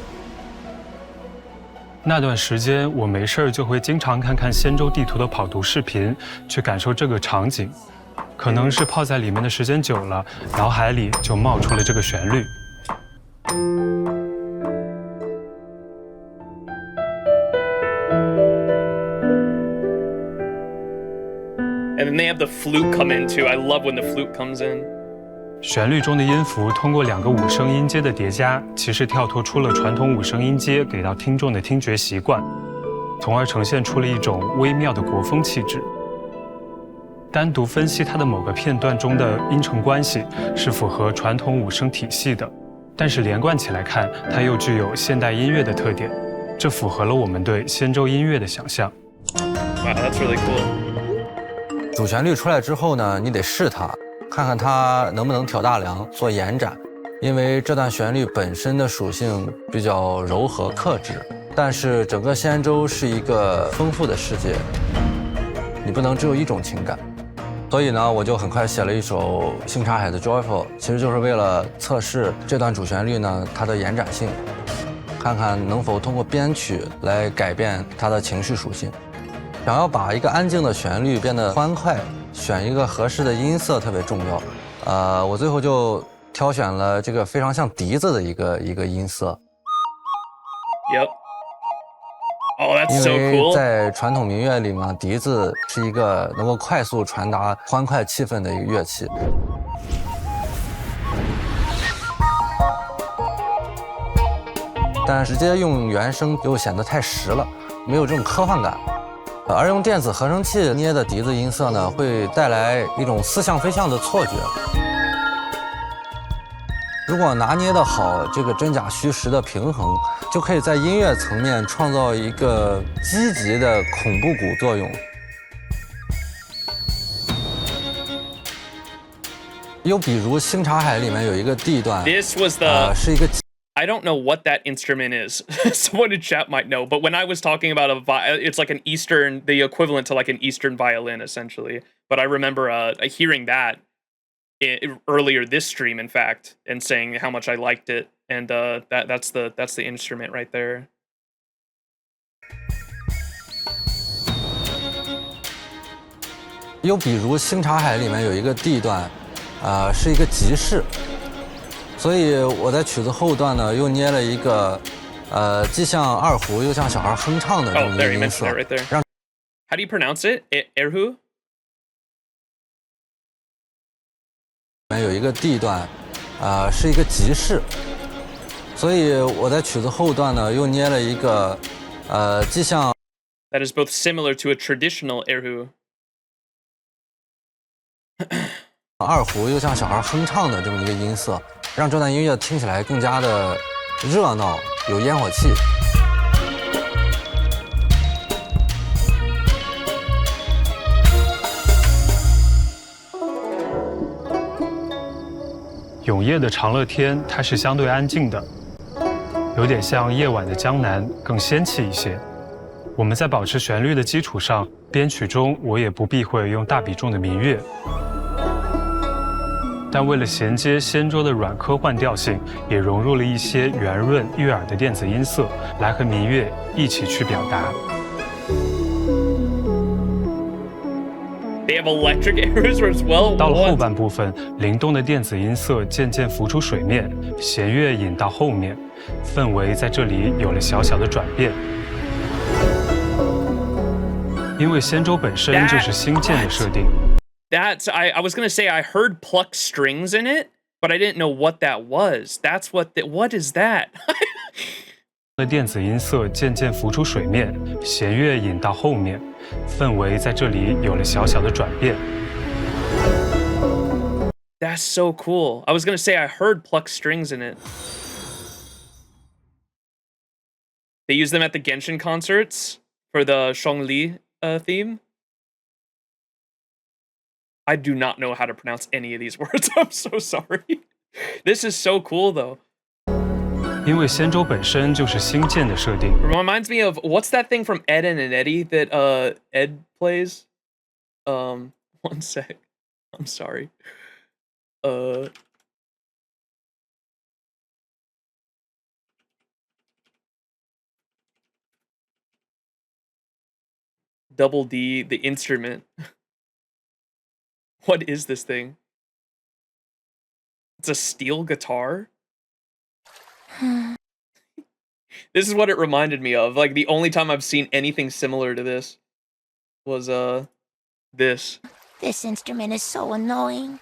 那段时间，我没事儿就会经常看看仙州地图的跑图视频，去感受这个场景。可能是泡在里面的时间久了，脑海里就冒出了这个旋律。And then they have the flute come in too. I love when the flute comes in. 旋律中的音符通过2个5声音阶的叠加，其实跳脱出了传统5声音阶给到听众的听觉习惯，从而呈现出了一种微妙的国风气质。单独分析它的某个片段中的音程关系是符合传统5声体系的，但是连贯起来看，它又具有现代音乐的特点，这符合了我们对仙州音乐的想象。Wow, that's really cool. 主旋律出来之后呢，你得试它，看看它能不能调大梁做延展，因为这段旋律本身的属性比较柔和克制，但是整个仙州是一个丰富的世界，你不能只有一种情感。所以呢，我就很快写了一首星茶海的 Joyful， 其实就是为了测试这段主旋律呢它的延展性，看看能否通过编曲来改变它的情绪属性。想要把一个安静的旋律变得欢快，选一个合适的音色特别重要。我最后就挑选了这个非常像笛子的一个音色。Yep. Oh, that's so 因 cool. 为在传统民乐里嘛，笛子是一个能够快速传达欢快气氛的一个乐器。但直接用原声又显得太实了，没有这种科幻感。而用电子合成器捏的笛子音色呢，会带来一种似像非像的错觉。如果拿捏得好这个真假虚实的平衡，就可以在音乐层面创造一个积极的恐怖谷作用。又比如《星茶海》里面有一个地段， This was the 是一个。I don't know what that instrument is. Someone in chat might know. But when I was talking about it's like an Eastern, the equivalent to like an Eastern violin, essentially. But I remember hearing that earlier this stream, in fact, and saying how much I liked it. And that's the instrument right there. 又比如《星茶海》里面有一个地段，是一个集市。所以我在曲子后段呢，又捏了一个，既像二胡又像小孩哼唱的这么一个音色。让 How do you pronounce it? Erhu? 里面有一个地段，是一个集市。所以我在曲子后段呢，又捏了一个，既像 That is both similar to a traditional erhu. 二胡又像小孩哼唱的这么一个音色，让这段音乐听起来更加的热闹，有烟火气。永夜的长乐天，它是相对安静的，有点像夜晚的江南，更仙气一些。我们在保持旋律的基础上，编曲中我也不避讳用大比重的民乐。但为了衔接仙州的软科幻调性，也融入了一些圆润悦耳的电子音色，来和民乐一起去表达。They have electric erhus as well. 到了后半部分，灵动的电子音色渐渐浮出水面，弦乐引到后面，氛围在这里有了小小的转变。因为仙州本身就是星舰的设定。That's I was gonna say I heard pluck strings in it, but I didn't know what that was. That's what is that? 电子音色渐渐浮出水面，弦乐引到后面，氛围在这里有了小小的转变。That's so cool. I was gonna say I heard pluck strings in it. They use them at the Genshin concerts for the Zhongli theme. I do not know how to pronounce any of these words. I'm so sorry. This is so cool, though. 因为仙州本身就是新建的设定。Reminds me of what's that thing from Ed and Eddie that Ed plays? One sec. I'm sorry. Double D, the instrument. What is this thing? It's a steel guitar? This is what it reminded me of. Like, the only time I've seen anything similar to this was, this. This instrument is so annoying.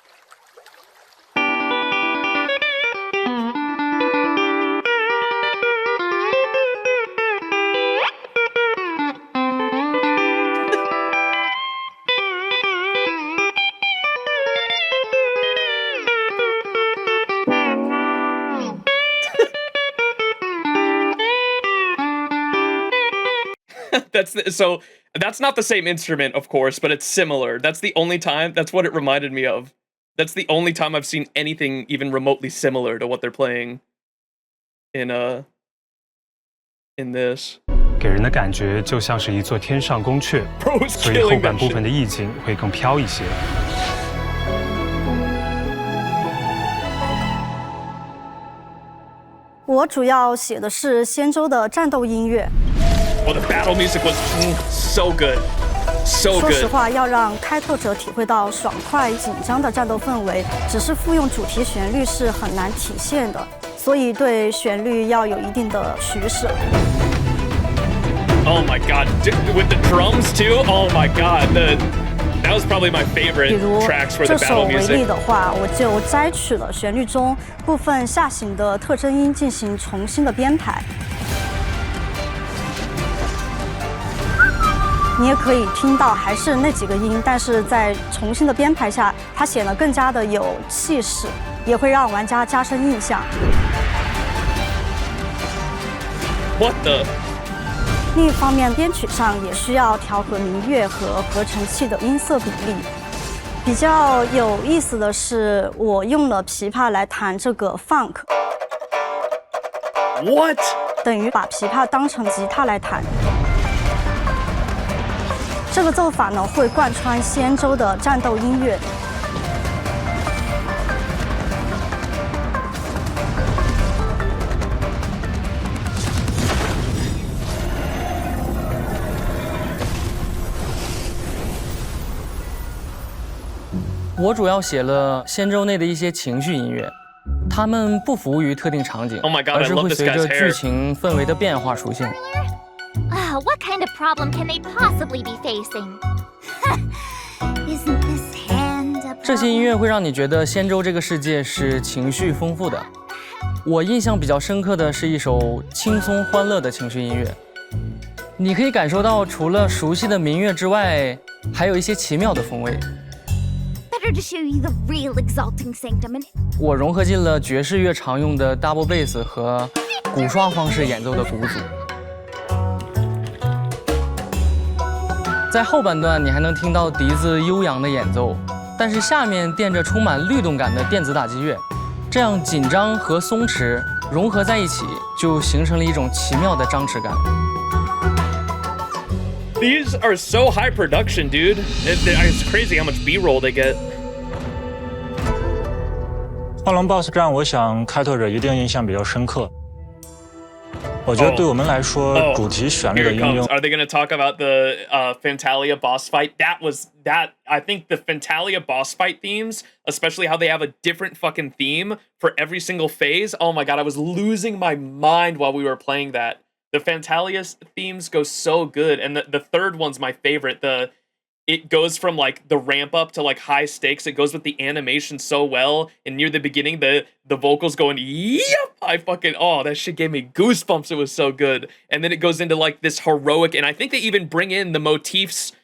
That's not the same instrument, of course, but it's similar. That's the only time. That's what it reminded me of. That's the only time I've seen anything even remotely similar to what they're playing in this. 给人的感觉就像是一座天上宫阙，所以后半部分的意境会更飘一些。我主要写的是仙州的战斗音乐。Oh, the battle music was so good, so good. 说实话，要让开拓者体会到爽快紧张的战斗氛围，只是复用主题旋律是很难体现的，所以对旋律要有一定的取舍。Oh my god, with the drums too. Oh my god, that was probably my favorite tracks for the battle music. 这首为例的话，我就摘取了旋律中部分下行的特征音进行重新的编排。你也可以听到还是那几个音，但是在重新的编排下，它显得更加的有气势，也会让玩家加深印象。What the？ 另一方面，编曲上也需要调和民乐和合成器的音色比例。比较有意思的是，我用了琵琶来弹这个 funk。What？ 等于把琵琶当成吉他来弹。这个奏法呢，会贯穿仙州的战斗音乐。我主要写了仙州内的一些情绪音乐，它们不服务于特定场景，而是会随着剧情氛围的变化出现。What kind of problem can they possibly be facing? Isn't this hand a problem? 这些音乐会让你觉得仙州这个世界是情绪丰富的。我印象比较深刻的是一首轻松欢乐的情绪音乐，你可以感受到除了熟悉的民乐之外，还有一些奇妙的风味。Better to show you the real exalting sanctum. 我融合进了爵士乐常用的 double bass 和鼓刷方式演奏的鼓组。在后半段，你还能听到笛子悠扬的演奏，但是下面垫着充满律动感的电子打击乐，这样紧张和松弛融合在一起，就形成了一种奇妙的张弛感。These are so high production, dude. It's crazy how much B-roll they get. 画龙 BOSS 战，我想开拓者一定印象比较深刻。我觉得对我们来说，主题旋律的应用。Are they going to talk about the Fantalia boss fight? I think the Fantalia boss fight themes, especially how they have a different fucking theme for every single phase. Oh my god, I was losing my mind while we were playing that. The Fantalia themes go so good, and the third one's my favorite. It goes from like the ramp up to like high stakes. It goes with the animation so well, and near the beginning, the vocals going yep. That shit gave me goosebumps. It was so good, and then it goes into like this heroic, and I think they even bring in the motifs.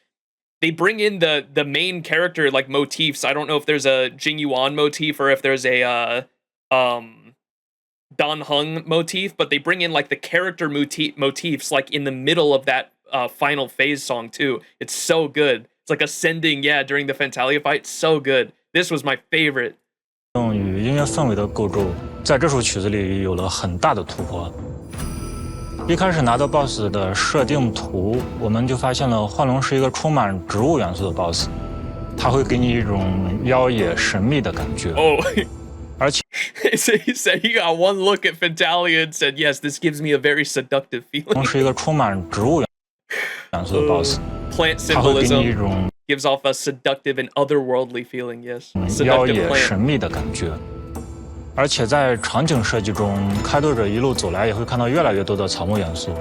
They bring in the main character like motifs. I don't know if there's a Jing Yuan motif or if there's a Dan Heng motif, but they bring in like the character motifs like in the middle of that final phase song too. It's so good. It's like ascending, during the Fantalia fight. So good. This was my favorite. 与音乐氛围的构筑在这首曲子里有了很大的突破。一开始拿到 BOSS 的设定图，我们就发现了幻龙是一个充满植物元素的 BOSS， 它会给你一种妖冶神秘的感觉。而且 he said he got one look at Fentalia and said, "Yes, this gives me a very seductive feeling." 是一个充满植物元素的 BOSS， plant symbolism gives off a seductive and otherworldly feeling. Yes, 妖冶神秘的感觉。而且在场景设计中，开拓者一路走来也会看到越来越多的草木元素。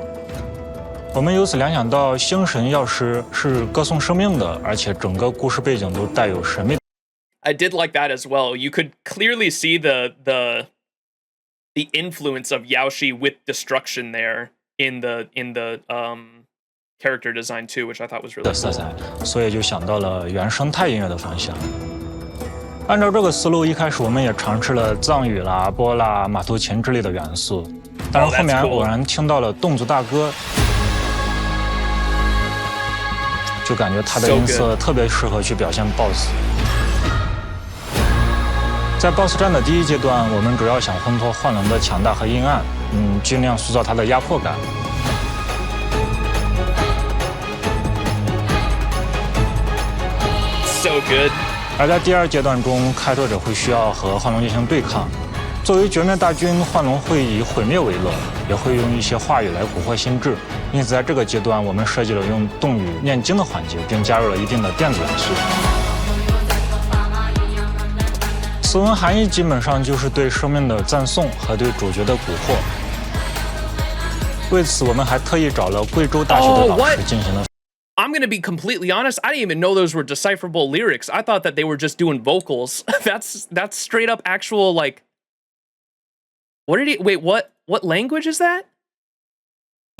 我们由此联想到星神药师是歌颂生命的，而且整个故事背景都带有神秘。I did like that as well. You could clearly see the influence of Yaoshi with destruction there in the character design too, which I thought was really cool. 色彩，所以就想到了原生态音乐的方向。按照这个思路，一开始我们也尝试了藏语啦、波啦、马头琴之类的元素，但是后面偶然听到了侗族大歌，就感觉它的音色特别适合去表现 BOSS。在 BOSS 战的第一阶段，我们主要想烘托幻龙的强大和阴暗，尽量塑造它的压迫感。So good. 而在第二阶段中，开拓者会需要和幻龙进行对抗。作为绝灭大军，幻龙会以毁灭为乐，也会用一些话语来蛊惑心智。因此，在这个阶段，我们设计了用动语念经的环节，并加入了一定的电子元素。词文含义基本上就是对生命的赞颂和对主角的蛊惑。为此，我们还特意找了贵州大学的老师进行了。I'm gonna be completely honest. I didn't even know those were decipherable lyrics. I thought that they were just doing vocals. That's straight up actual like. What did he wait? What language is that?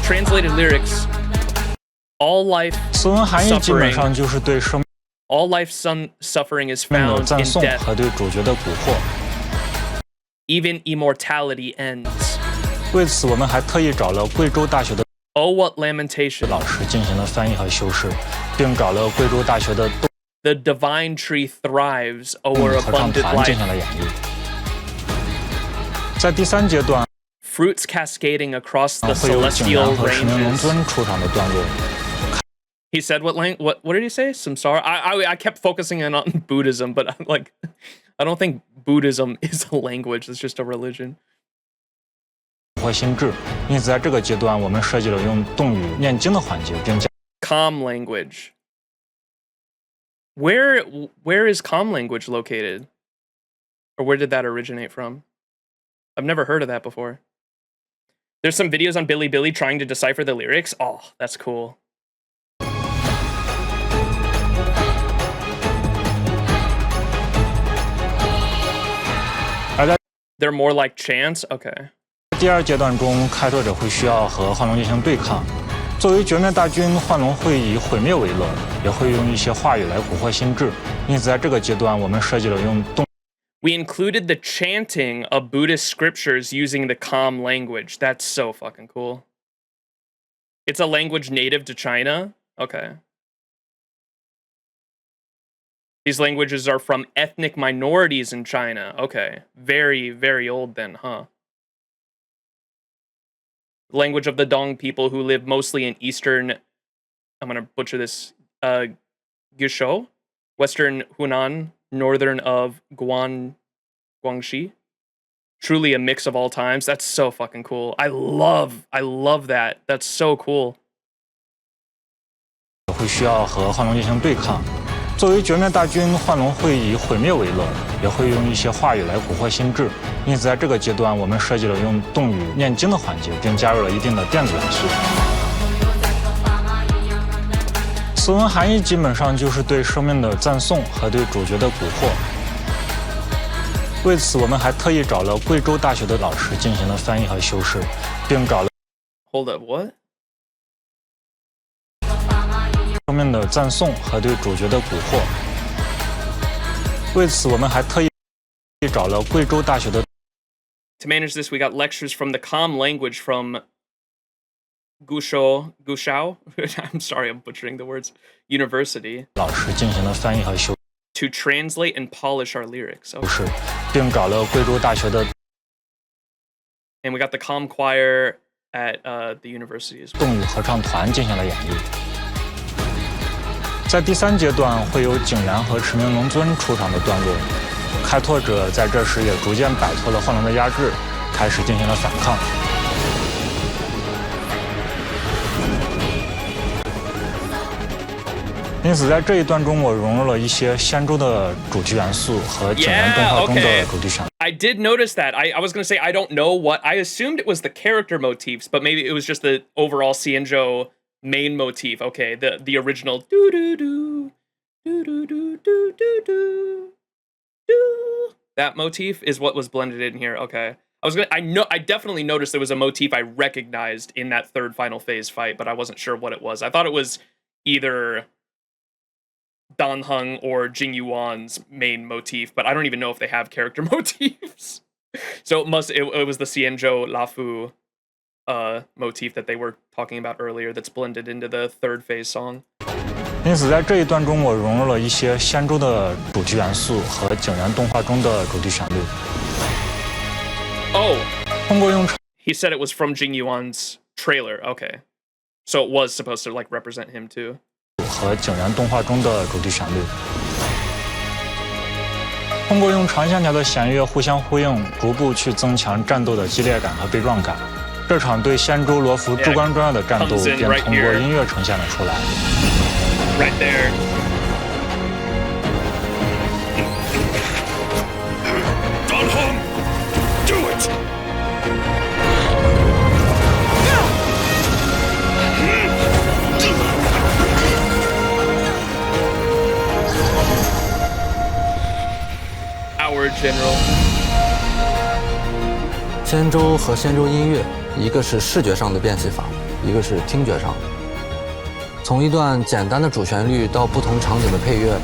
Translated lyrics. All life suffering. All life suffering is found in death. 和对主角的蛊惑。Even immortality ends. 为此，我们还特意找了贵州大学的。Oh, what lamentation! 老师进行了翻译和修饰，并找了贵州大学的 The divine tree thrives over abundant life. 进行了演绎。在第三阶段 ，fruits cascading across the celestial ranges. 出场的段落。He said what did he say? Samsara. I kept focusing in on Buddhism, but I'm like, I don't think Buddhism is a language. It's just a religion. 或心智，因此在这个阶段，我们设计了用动语念经的环节，并加 calm language. Where is calm language located? Or where did that originate from? I've never heard of that before. There's some videos on Bilibili trying to decipher the lyrics. Oh, that's cool. They're more like chants? Okay. 第二阶段中，开拓者会需要和幻龙进行对抗。作为绝灭大军，幻龙会以毁灭为乐，也会用一些话语来蛊惑心智。因此，在这个阶段，我们设计了用动。We included the chanting of Buddhist scriptures using the calm language. That's so fucking cool. It's a language native to China? Okay. These languages are from ethnic minorities in China. Okay. Very, very old then, huh? Language of the Dong people who live mostly in eastern, I'm gonna butcher this, Guizhou, western Hunan, northern of Guangxi. Truly a mix of all times. That's so fucking cool. I love that. That's so cool. 会需要和幻龙进行对抗。作为绝灭大军，幻龙会以毁灭为乐，也会用一些话语来蛊惑心智。因此，在这个阶段，我们设计了用动语念经的环节，并加入了一定的电子元素。词文含义基本上就是对生命的赞颂和对主角的蛊惑。为此，我们还特意找了贵州大学的老师进行了翻译和修饰，并找了 Hold up, what? 生命的赞颂和对主角的蛊惑。为此，我们还特意找了贵州大学的。To manage this, we got lectures from the calm language from Guizhou. I'm sorry, I'm butchering the words. University. 老师进行了翻译和修。To translate and polish our lyrics. 是，并找了贵州大学的 And we got the comm choir at the university as well. 动物合唱团进行了演绎。在第3阶段会有警员和驰名龙尊出场的段落，开拓者在这时也逐渐摆脱了幻龙的压制，开始进行了反抗。因此，在这一段中，我融入了一些仙州的主题元素和警员动画中的主题旋律。I did notice that. I was gonna say I don't know what. I assumed it was the character motifs, but maybe it was just the overall XianZhou main motif. Okay, the original do do do do do do do do do do. That motif is what was blended in here. Okay. I definitely noticed there was a motif I recognized in that third final phase fight, but I wasn't sure what it was. I thought it was either Dan Heng or Jing Yuan's main motif, but I don't even know if they have character motifs. So it was the XianZhou Luofu motif that they were talking about earlier that's blended into the third phase song. 因此，在这一段中，我融入了一些仙州的主题元素和警员动画中的主题旋律。Oh, 通过用 he said it was from Jing Yuan's trailer. Okay, so it was supposed to like represent him too. 和警员动画中的主题旋律，通过用长线条的弦乐互相呼应，逐步去增强战斗的激烈感和悲壮感。这场对仙州罗浮至关重要的战斗便通过音乐呈现了出来。Right there. Dan Heng, do it! Our general. 仙州和仙州音乐，一个是视觉上的变戏法，一个是听觉上的。从一段简单的主旋律到不同场景的配乐，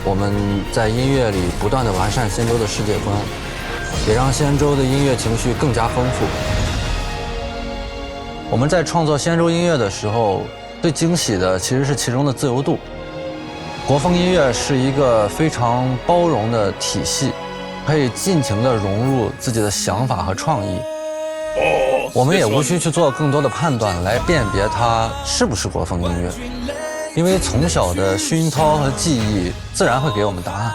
我们在音乐里不断地完善仙州的世界观，也让仙州的音乐情绪更加丰富。我们在创作仙州音乐的时候，最惊喜的其实是其中的自由度。国风音乐是一个非常包容的体系，可以尽情地融入自己的想法和创意。我们也无需去做更多的判断来辨别它是不是国风音乐，因为从小的熏陶和记忆自然会给我们答案。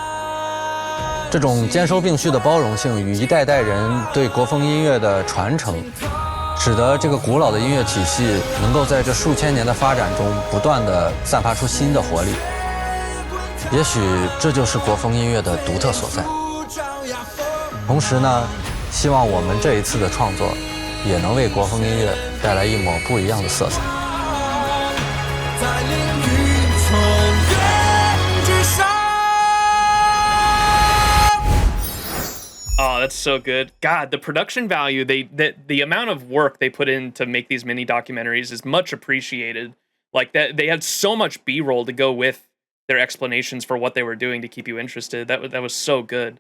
这种兼收并蓄的包容性与一代代人对国风音乐的传承，使得这个古老的音乐体系能够在这数千年的发展中不断地散发出新的活力。也许这就是国风音乐的独特所在。同时呢，希望我们这一次的创作也能为国风音乐带来一抹不一样的色彩。Oh, that's so good. God, the production value, the amount of work they put in to make these mini documentaries is much appreciated. Like that, they had so much B-roll to go with their explanations for what they were doing to keep you interested. That was so good.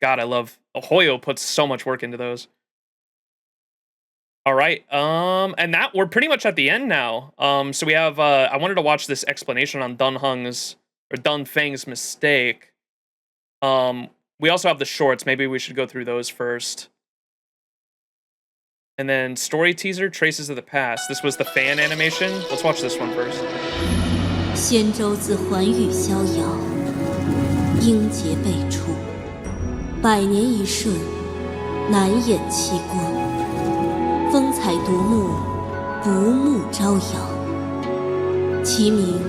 God, I love Hoyo puts so much work into those. All right, and that we're pretty much at the end now. So we have I wanted to watch this explanation on Dun Feng's mistake. We also have the shorts. Maybe we should go through those first. And then story teaser, Traces of the Past. This was the fan animation. Let's watch this one first. 仙州自寰宇逍遥，英杰辈出，百年一瞬，难掩其光。风采夺目，不慕朝阳。其名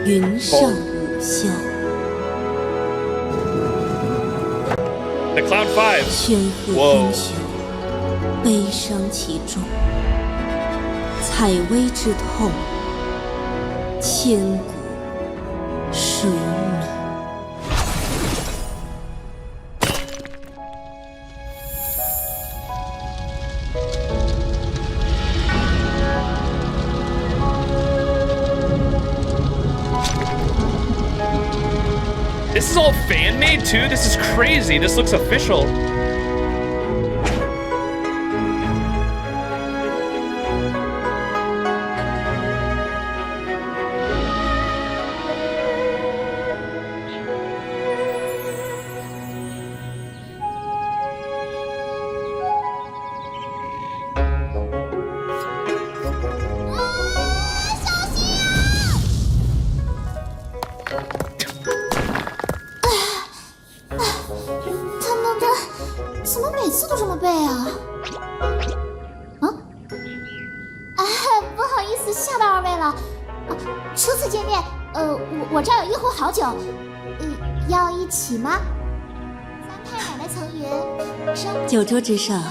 云上五霄。The Cloud 5. 煊赫英雄，悲伤其中。采薇之痛。 千古水泯。This is all fan made too. This is crazy. This looks official. 思吓到二位了。啊，初次见面，我这儿有一壶好酒，要一起吗？咱太奶奶曾云，酒桌之上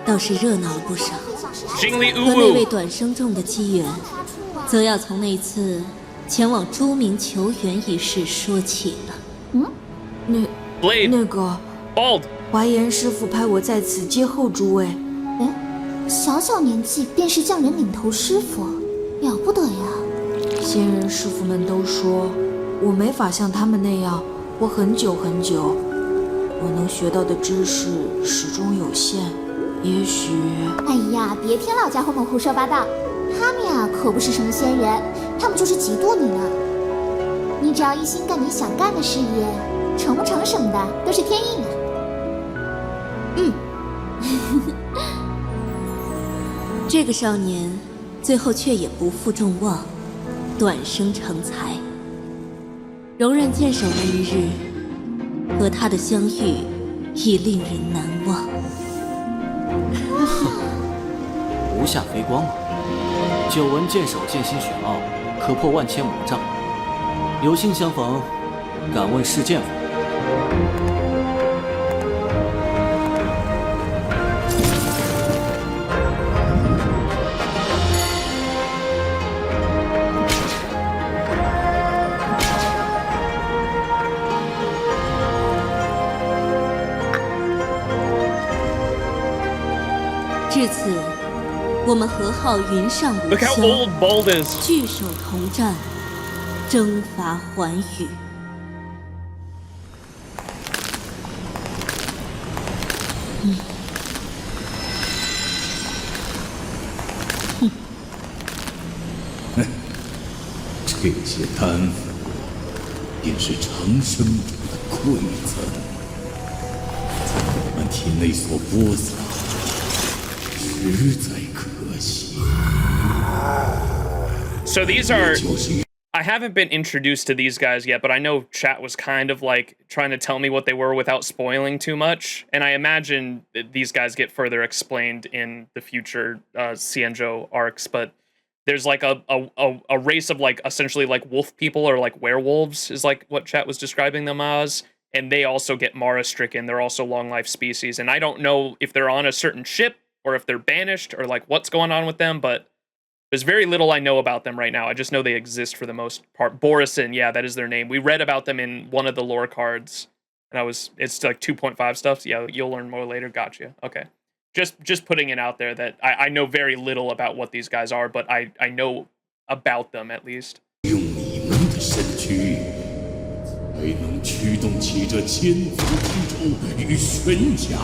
倒是热闹了不少。和那位短生众的机缘，则要从那次前往朱明求援一事说起了。那个华严师傅派我在此接候诸位。小小年纪便是匠人领头师傅，了不得呀！仙人师傅们都说，我没法像他们那样活很久很久，我能学到的知识始终有限。也许……哎呀，别听老家伙们胡说八道，他们呀可不是什么仙人，他们就是嫉妒你呢。你只要一心干你想干的事业，成不成什么的都是天意呢。这个少年最后却也不负众望，短生成才。荣刃剑手那一日，和他的相遇已令人难忘。无下飞光嘛，久闻剑手剑心玄奥，可破万千魔障。有幸相逢，敢问是剑否？至此，我们和号云上无Look how 相， old Bald is. 聚首同战，征伐寰宇。这些丹粉便是长生主的馈赠，在我们体内所播撒，实在可惜。 So these are... I haven't been introduced to these guys yet, but I know chat was kind of like trying to tell me what they were without spoiling too much. And I imagine that these guys get further explained in the future XianZhou arcs, but there's like a race of like essentially like wolf people or like werewolves is like what chat was describing them as. And they also get Mara stricken. They're also long life species. And I don't know if they're on a certain ship or if they're banished or like what's going on with them, but there's very little I know about them right now. I just know they exist for the most part. Borisin, yeah, that is their name. We read about them in one of the lore cards. And it's like 2.5 stuff. So yeah, you'll learn more later. Gotcha. Okay. Just putting it out there that I know very little about what these guys are, but I know about them at least. 用你们的身躯，才能驱动起这千族之舟与玄甲。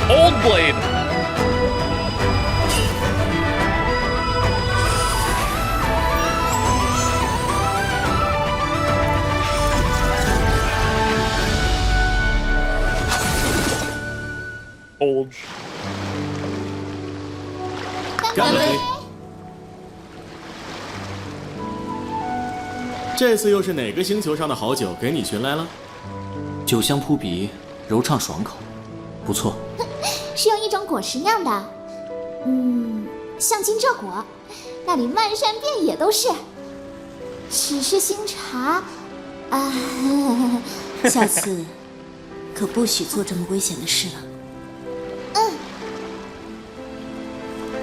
Old Blade. Old. 干杯！这次又是哪个星球上的好酒给你寻来了？酒香扑鼻，柔畅爽口，不错。是用一种果实酿的，像金蔗果，那里漫山遍野都是。只是新茶，啊，下次可不许做这么危险的事了。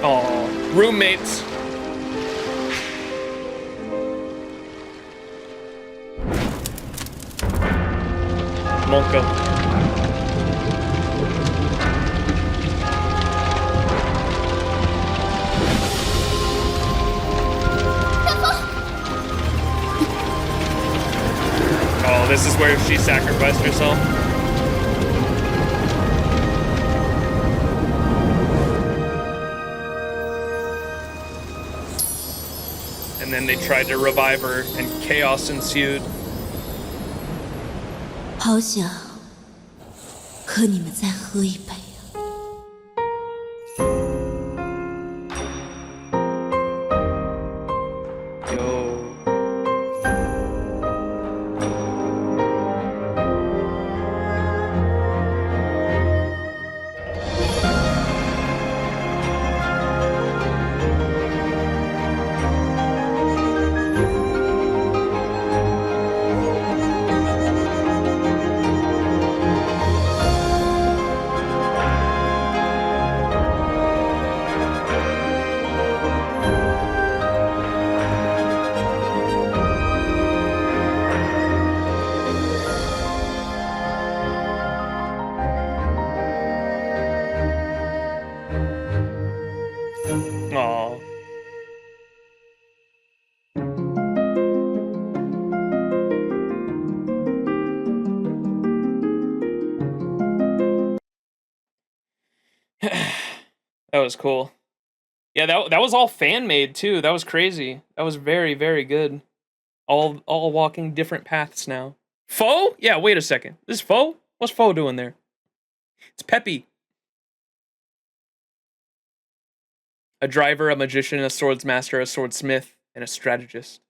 Oh, roommates. Monka. Oh, this is where she sacrificed herself. And then they tried to revive her, and chaos ensued. 好想和你们再喝一杯啊！ That was cool. Yeah, that was all fan made too. That was crazy. That was very, very good. All walking different paths now. Foe? Yeah, wait a second. This is Foe? What's Foe doing there? It's Peppy. A driver, a magician, a swordsmaster, a swordsmith, and a strategist.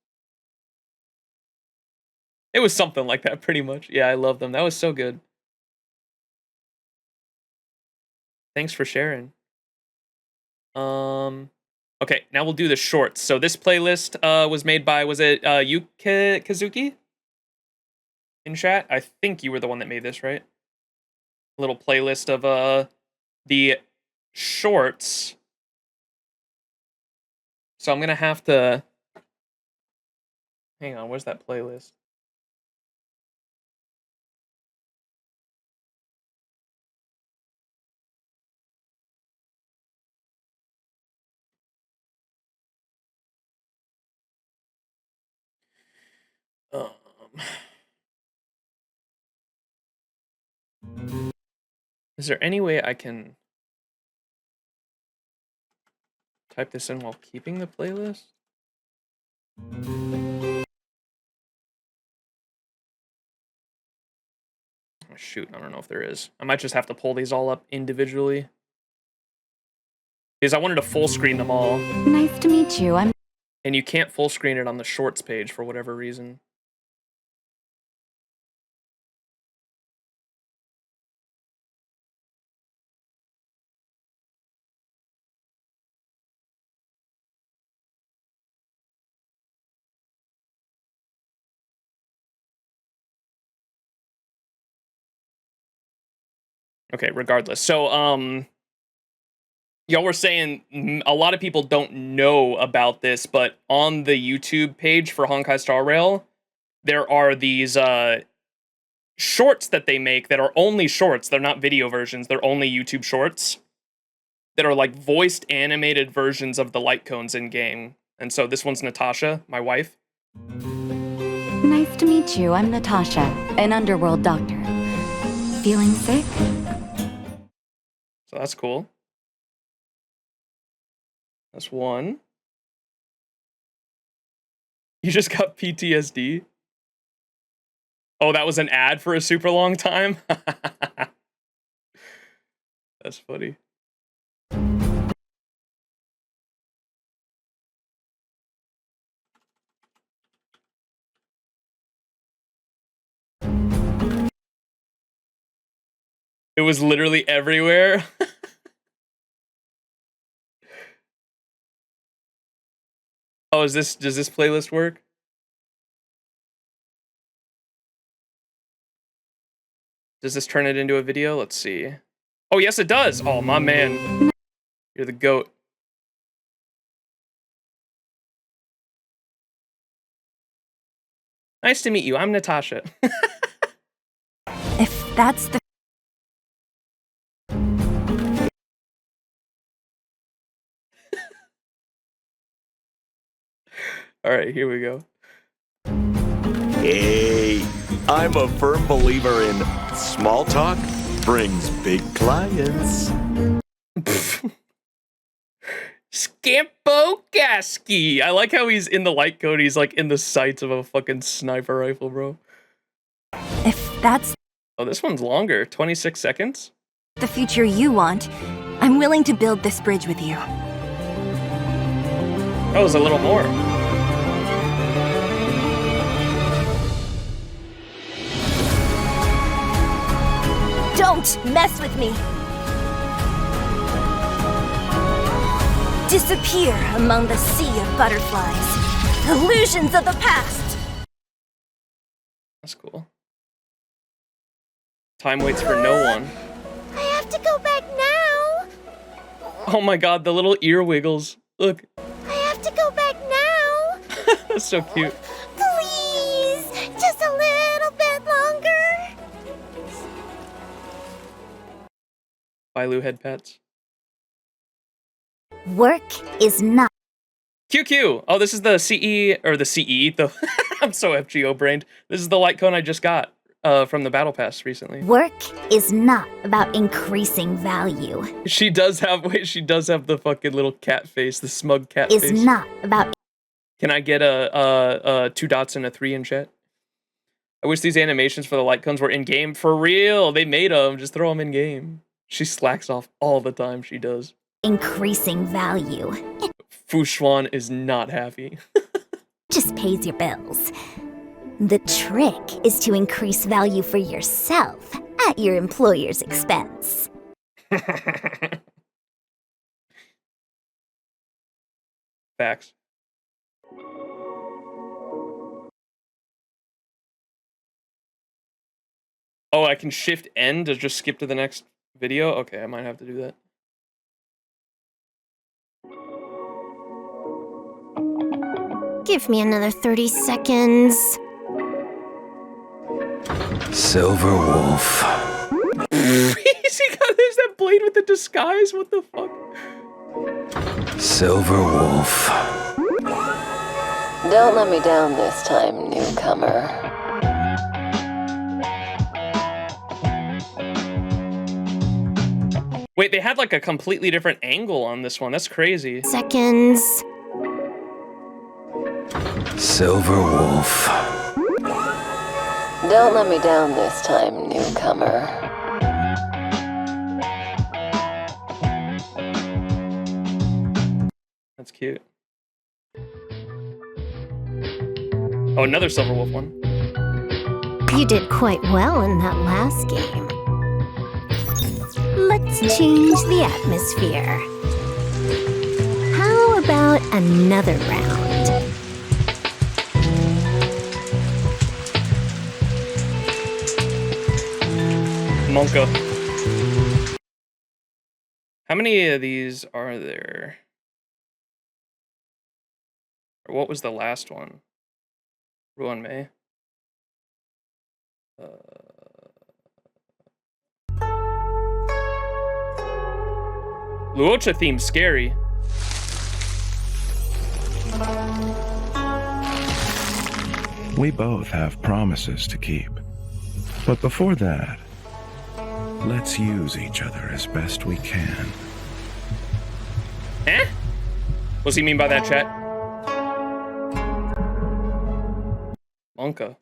It was something like that, pretty much. Yeah, I love them. That was so good. Thanks for sharing. Okay, now we'll do the shorts. So this playlist was made by, was it Yuki Kazuki? In chat? I think you were the one that made this, right? A little playlist of the shorts. So I'm gonna have to hang on, where's that playlist? Is there any way I can type this in while keeping the playlist? Oh, shoot, I don't know if there is. I might just have to pull these all up individually. Because I wanted to full screen them all. Nice to meet you. And you can't full screen it on the shorts page for whatever reason. Okay, regardless. So, y'all were saying a lot of people don't know about this, but on the YouTube page for Honkai Star Rail, there are these shorts that they make that are only shorts. They're not video versions. They're only YouTube shorts that are like voiced animated versions of the light cones in game. And so this one's Natasha, my wife. Nice to meet you. I'm Natasha, an underworld doctor. Feeling sick? So that's cool. That's one. You just got PTSD? Oh, that was an ad for a super long time? That's funny. It was literally everywhere. Oh, does this playlist work? Does this turn it into a video? Let's see. Oh, yes, it does. Oh, my man. You're the GOAT. Nice to meet you. I'm Natasha. If that's the... All right, here we go. Hey, I'm a firm believer in small talk brings big clients. Scampogaski. I like how he's in the light cone. He's like in the sights of a fucking sniper rifle, bro. If that's... Oh, this one's longer. 26 seconds? the future you want, I'm willing to build this bridge with you. That was a little more. Don't mess with me! Disappear among the sea of butterflies. Illusions of the past! That's cool. Time waits for no one. I have to go back now! Oh my god, the little ear wiggles. Look. I have to go back now! That's so cute. Please! Just a little bit longer! Bailu head pets. Work is not. QQ! Oh, this is the CE, or the CE, the I'm so FGO brained. This is the light cone I just got. from the battle pass recently. Work is not about increasing value. She does have the fucking little cat face, the smug cat Is face. not about. Can I get a 2 dots and a 3 in chat? I wish these animations for the light cones were in game for real. They made them. Just throw them in game. She slacks off all the time. She does. Increasing value. Fushuan is not happy. Just pays your bills. The trick is to increase value for yourself at your employer's expense. Facts. Oh, I can shift N to just skip to the next video? Okay, I might have to do that. Give me another 30 seconds. Silver Wolf. He got there's that blade with the disguise. What the fuck? Silver Wolf. Don't let me down this time, newcomer. Wait, they had like a completely different angle on this one. That's crazy. Seconds. Silver Wolf. Don't let me down this time, newcomer. That's cute. Oh, another Silver Wolf one. You did quite well in that last game. Let's change the atmosphere. How about another round? Monka. How many of these are there? Or what was the last one? Ruan Mei? Luocha theme's scary. We both have promises to keep. But before that, let's use each other as best we can. Eh? What's he mean by that, chat? Monka.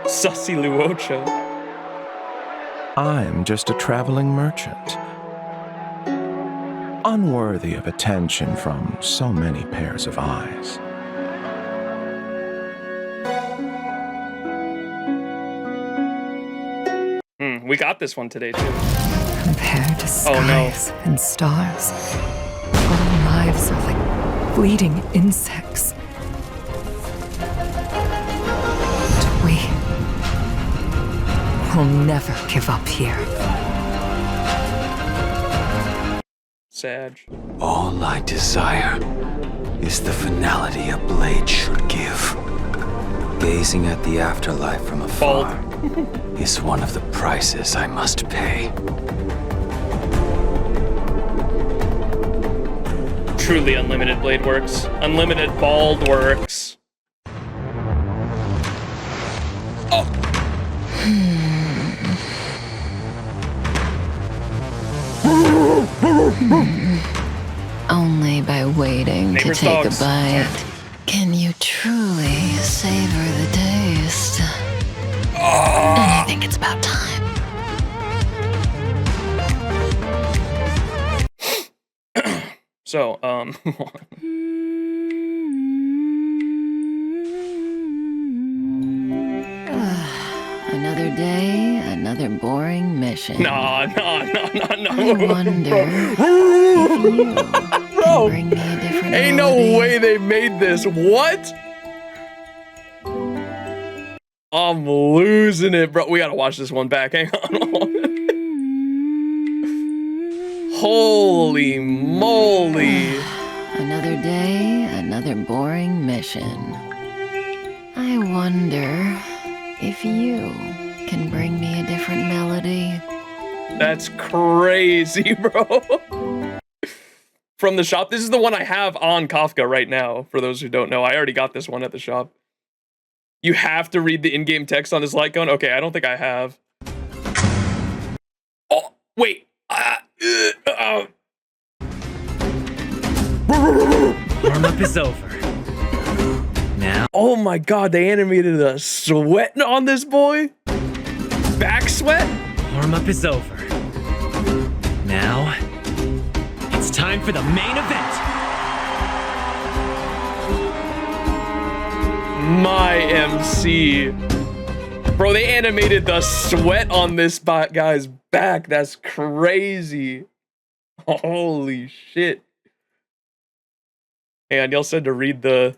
Sussy Luocha. I'm just a traveling merchant. Unworthy of attention from so many pairs of eyes. We got this one today, too. Compared to skies and stars, our lives are like fleeting insects. But we will never give up here. Sad. All I desire is the finality a blade should give. Gazing at the afterlife from afar is one of the prices I must pay. Truly unlimited blade works. Unlimited bald works. Oh. Only by waiting Neighbor's to take dogs. a bite can you truly savor the taste. And I think it's about time. So, Another day, another boring mission. No. I wonder if you can bring me a different Ain't no melody. way they made this. What? I'm losing it, bro. We gotta watch this one back. Hang on. Holy moly. Another day, another boring mission. I wonder if you can bring me a different melody. That's crazy, bro. From the shop. This is the one I have on Kafka right now, for those who don't know. I already got this one at the shop. You have to read the in-game text on this light cone? Okay, I don't think I have. Oh, wait. Warm-up is over. Now. Oh my god, they animated a sweat on this boy? Back sweat? Warm-up is over. Now, it's time for the main event. My MC. Bro, they animated the sweat on this guy's back. That's crazy. Holy shit. And y'all said to read the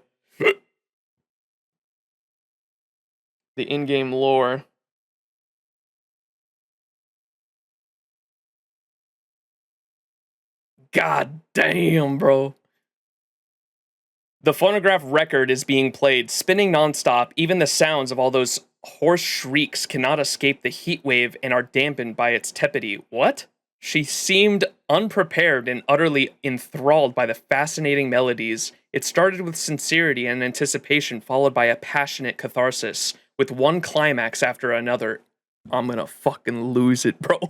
in-game lore. God damn, bro. The phonograph record is being played, spinning nonstop. Even the sounds of all those hoarse shrieks cannot escape the heat wave and are dampened by its tepidity. What? She seemed unprepared and utterly enthralled by the fascinating melodies. It started with sincerity and anticipation, followed by a passionate catharsis, with one climax after another. I'm gonna fucking lose it, bro.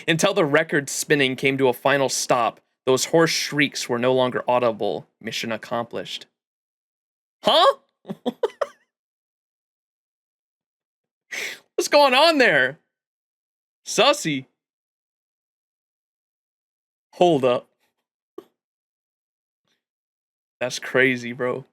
Until the record spinning came to a final stop, those hoarse shrieks were no longer audible. Mission accomplished. Huh? What's going on there? Sussy. Hold up. That's crazy, bro.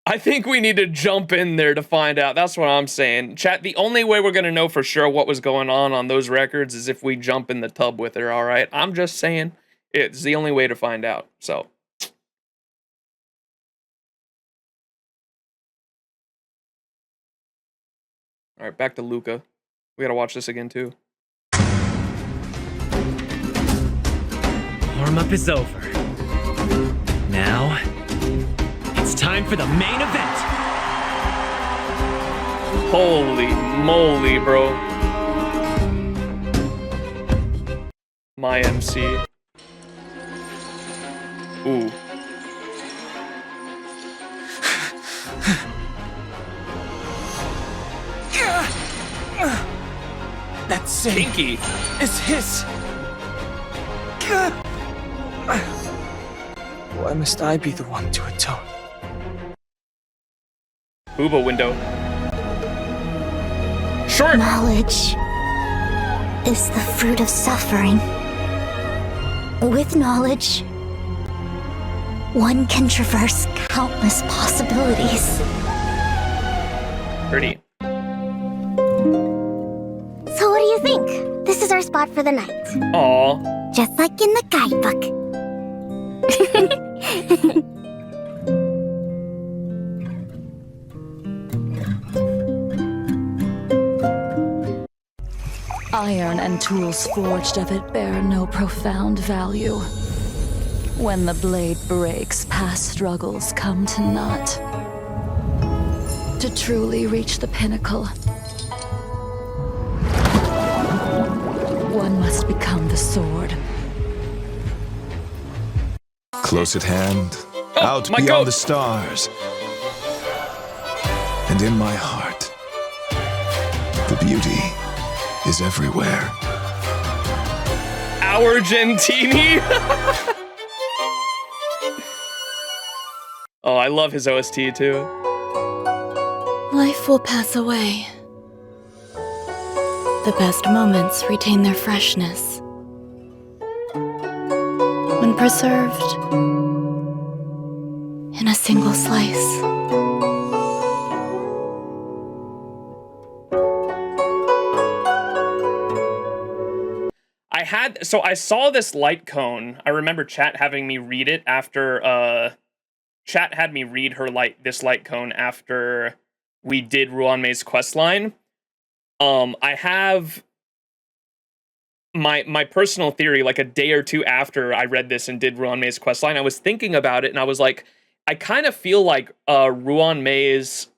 I think we need to jump in there to find out. That's what I'm saying. Chat, the only way we're going to know for sure what was going on those records is if we jump in the tub with her, all right? I'm just saying. It's the only way to find out, so. All right, back to Luca. We got to watch this again, too. Warm-up is over. Now, it's time for the main event. Holy moly, bro. My MC. Ooh. That sin Pinky is his. Why must I be the one to atone? Booba window. Short. Knowledge is the fruit of suffering. With knowledge, one can traverse countless possibilities. Pretty. So what do you think? This is our spot for the night. Aw. Just like in the guidebook. Iron and tools forged of it bear no profound value. When the blade breaks, past struggles come to naught. To truly reach the pinnacle, one must become the sword. Close at hand, out beyond the stars. And in my heart, the beauty is everywhere. Our Gentini. Oh, I love his OST too. Life will pass away. The best moments retain their freshness. When preserved in a single slice. So I saw this light cone. I remember chat having me read it after chat had me read this light cone after we did Ruanmei's questline. I have my personal theory, like a day or two after I read this and did Ruanmei's questline, I was thinking about it and I was like, I kind of feel like Ruanmei's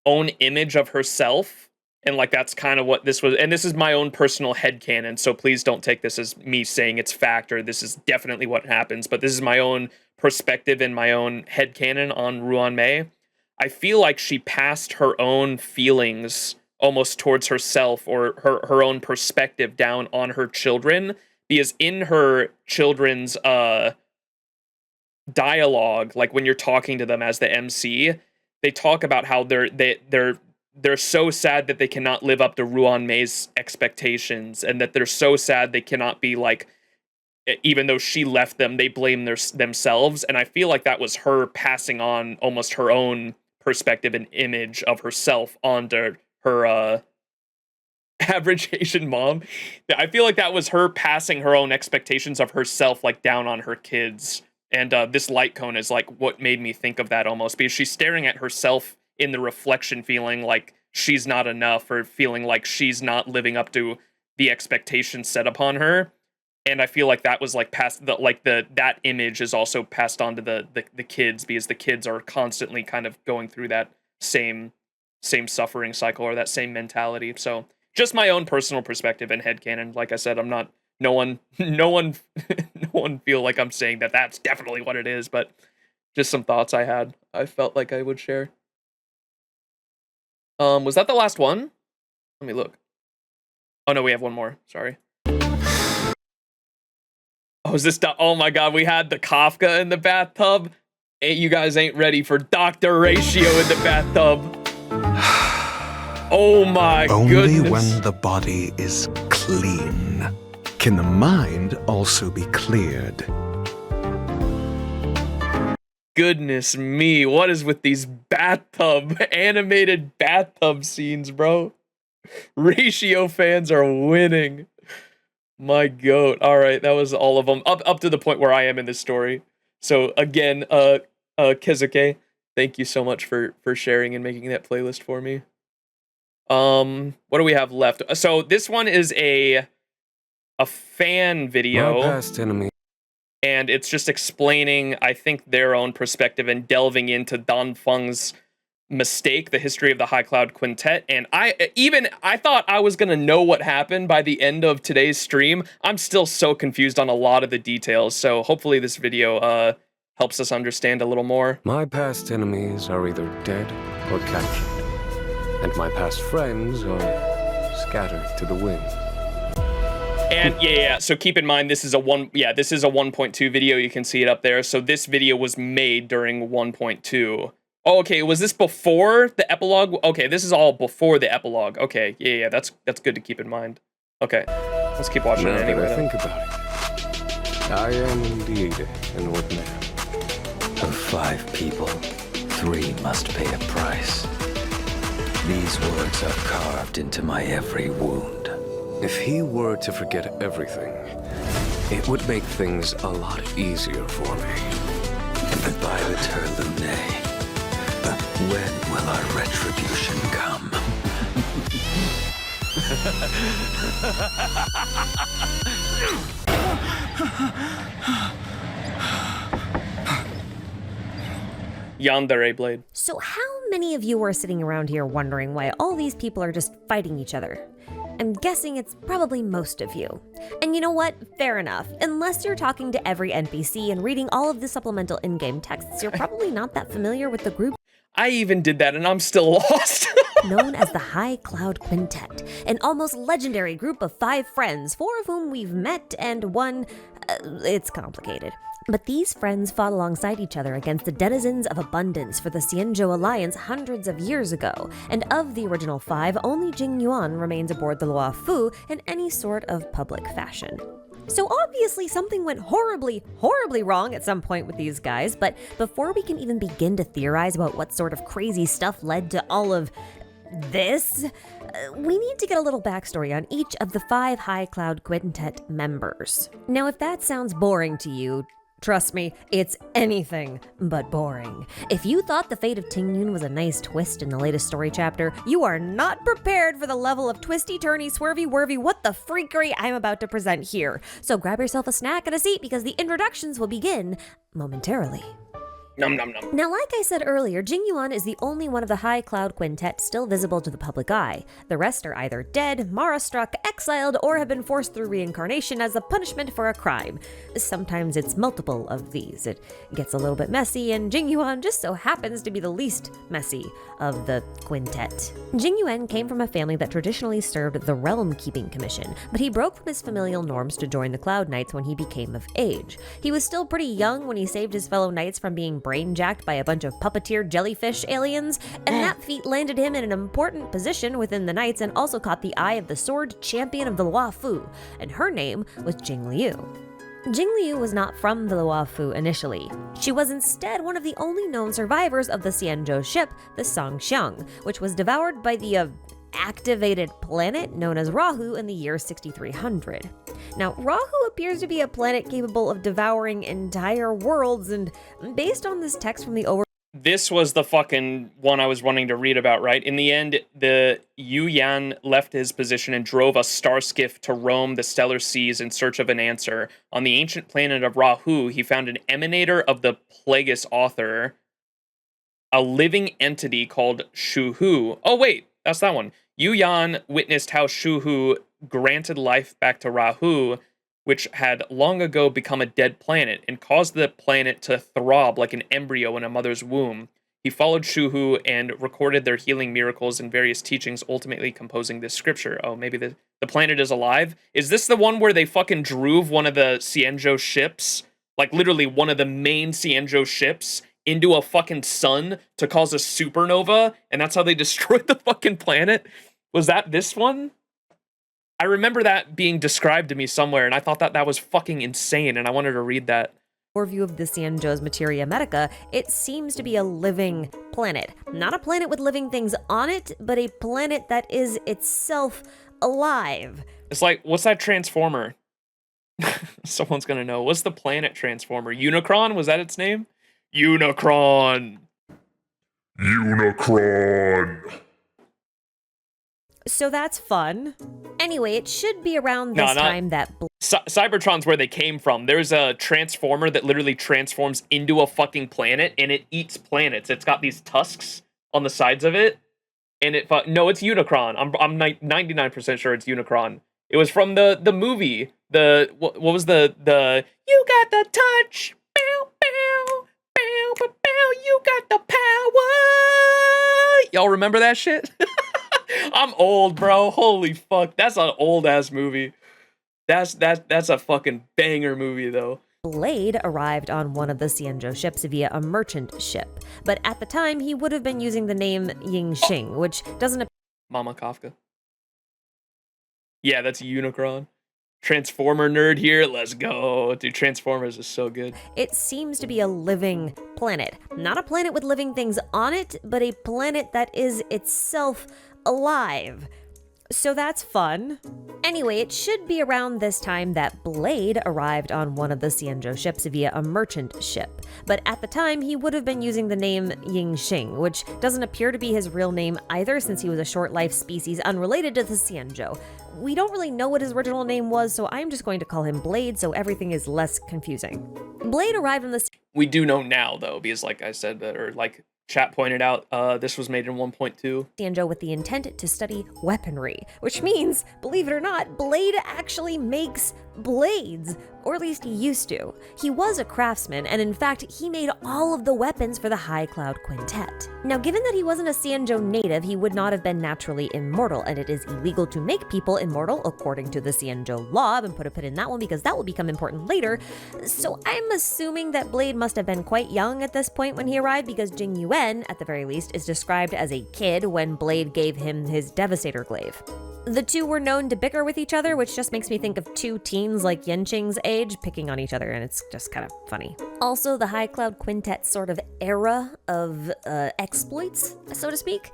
own image of herself And like that's kind of what this was. And this is my own personal headcanon, so please don't take this as me saying it's fact or this is definitely what happens, but this is my own perspective and my own headcanon on Ruan Mei. I feel like she passed her own feelings almost towards herself or her own perspective down on her children, because in her children's dialogue, like when you're talking to them as the MC, they talk about how they're so sad that they cannot live up to Ruan Mei's expectations, and that they're so sad they cannot be like, even though she left them, they blame themselves. And I feel like that was her passing on almost her own perspective and image of herself onto her average Asian mom. I feel like that was her passing her own expectations of herself like down on her kids. And this light cone is like what made me think of that almost, because she's staring at herself in the reflection, feeling like she's not enough, or feeling like she's not living up to the expectations set upon her. And I feel like that was like that image is also passed on to the kids, because the kids are constantly kind of going through that same suffering cycle or that same mentality. So just my own personal perspective and headcanon. Like I said, I'm not, no one feel like I'm saying that that's definitely what it is, but just some thoughts I felt like I would share. Was that the last one? Let me look. Oh no, we have one more. Sorry. Oh, is this? Oh my God, we had the Kafka in the bathtub. You guys ain't ready for Dr. Ratio in the bathtub. Oh my goodness. Only when the body is clean can the mind also be cleared. Goodness me, what is with these animated bathtub scenes, bro? Ratio fans are winning. My goat. All right, that was all of them. Up to the point where I am in this story. So again, Kizuke, thank you so much for sharing and making that playlist for me. What do we have left? So this one is a fan video. My past enemy. And it's just explaining, I think, their own perspective and delving into Dan Feng's mistake, the history of the High Cloud Quintet. And I thought I was gonna know what happened by the end of today's stream. I'm still so confused on a lot of the details. So hopefully this video helps us understand a little more. My past enemies are either dead or captured, and my past friends are scattered to the wind. And yeah, so keep in mind this is a 1.2 video. You can see it up there. So this video was made during 1.2. Oh, okay, was this before the epilogue? Okay, this is all before the epilogue. Okay, yeah, that's good to keep in mind. Okay, let's keep watching it anyway. Now that I think about it, I am indeed an old man. Of 5 people, 3 must pay a price. These words are carved into my every wound. If he were to forget everything, it would make things a lot easier for me. Goodbye, Lune. When will our retribution come? Yandere Blade. So how many of you are sitting around here wondering why all these people are just fighting each other? I'm guessing it's probably most of you. And you know what? Fair enough. Unless you're talking to every NPC and reading all of the supplemental in-game texts, you're probably not that familiar with the group. I even did that and I'm still lost. Known as the High Cloud Quintet, an almost legendary group of 5 friends, 4 of whom we've met and one, it's complicated. But these friends fought alongside each other against the denizens of abundance for the XianZhou Alliance hundreds of years ago, and of the original 5, only Jing Yuan remains aboard the Luofu in any sort of public fashion. So obviously something went horribly, horribly wrong at some point with these guys, but before we can even begin to theorize about what sort of crazy stuff led to all of this, we need to get a little backstory on each of the 5 High Cloud Quintet members. Now, if that sounds boring to you, trust me, it's anything but boring. If you thought the fate of Tingyun was a nice twist in the latest story chapter, you are not prepared for the level of twisty-turny, swervy-worvy, what the freakery I'm about to present here. So grab yourself a snack and a seat because the introductions will begin momentarily. Nom nom nom. Now, like I said earlier, Jingyuan is the only one of the High Cloud Quintet still visible to the public eye. The rest are either dead, Mara-struck, exiled, or have been forced through reincarnation as a punishment for a crime. Sometimes it's multiple of these. It gets a little bit messy, and Jingyuan just so happens to be the least messy of the quintet. Jingyuan came from a family that traditionally served the Realm Keeping Commission, but he broke from his familial norms to join the Cloud Knights when he became of age. He was still pretty young when he saved his fellow knights from being brain-jacked by a bunch of puppeteer jellyfish aliens, and that feat landed him in an important position within the knights and also caught the eye of the sword champion of the Luofu, and her name was Jing Liu. Jing Liu was not from the Luofu initially. She was instead one of the only known survivors of the XianZhou ship, the Songxiang, which was devoured by the activated planet known as Rahu in the year 6300. Now, Rahu appears to be a planet capable of devouring entire worlds, and based on this text from the This was the fucking one I was wanting to read about, right? In the end, the Yu Yan left his position and drove a star skiff to roam the stellar seas in search of an answer. On the ancient planet of Rahu, he found an emanator of the Plagueis author, a living entity called Shuhu. Oh, wait, that's that one. Yu Yan witnessed how Shuhu granted life back to Rahu, which had long ago become a dead planet, and caused the planet to throb like an embryo in a mother's womb. He followed Shuhu and recorded their healing miracles and various teachings, ultimately composing this scripture. Oh, maybe the planet is alive? Is this the one where they fucking drove one of the XianZhou ships, like literally one of the main XianZhou ships, into a fucking sun to cause a supernova, and that's how they destroyed the fucking planet? Was that this one? I remember that being described to me somewhere, and I thought that was fucking insane, and I wanted to read that. overview of the XianZhou's materia medica, it seems to be a living planet. Not a planet with living things on it, but a planet that is itself alive. It's like, what's that transformer? Someone's gonna know. What's the planet transformer? Unicron? Was that its name? Unicron! Unicron! So that's fun. Anyway, it should be around this time that... Cybertron's where they came from. There's a transformer that literally transforms into a fucking planet, and it eats planets. It's got these tusks on the sides of it, and it... No, it's Unicron. I'm 99% sure it's Unicron. It was from the movie. What was the... You got the touch! Bow, bow, bow, bow, bow, you got the power! Y'all remember that shit? I'm old, bro. Holy fuck. That's an old-ass movie. That's a fucking banger movie, though. Blade arrived on one of the XianZhou ships via a merchant ship, but at the time he would have been using the name Yingxing, which doesn't... Mama Kafka. Yeah, that's Unicron. Transformer nerd here. Let's go. Dude, Transformers is so good. It seems to be a living planet. Not a planet with living things on it, but a planet that is itself alive. So that's fun. Anyway, it should be around this time that Blade arrived on one of the XianZhou ships via a merchant ship, but at the time he would have been using the name Yingxing, which doesn't appear to be his real name either, since he was a short-life species unrelated to the XianZhou. We don't really know what his original name was, so I'm just going to call him Blade so everything is less confusing. Blade arrived on the... We do know now, though, because like I said, or like chat pointed out, this was made in 1.2. XianZhou with the intent to study weaponry, which means, believe it or not, Blade actually makes blades, or at least he used to. He was a craftsman, and in fact, he made all of the weapons for the High Cloud Quintet. Now, given that he wasn't a XianZhou native, he would not have been naturally immortal, and it is illegal to make people immortal according to the XianZhou law. I'm gonna put a pin in that one because that will become important later. So I'm assuming that Blade must have been quite young at this point when he arrived, because Jing Yuan, at the very least, is described as a kid when Blade gave him his Devastator glaive. The two were known to bicker with each other, which just makes me think of two teens like Yenqing's age picking on each other, and it's just kind of funny. Also, the High Cloud Quintet's sort of era of exploits, so to speak,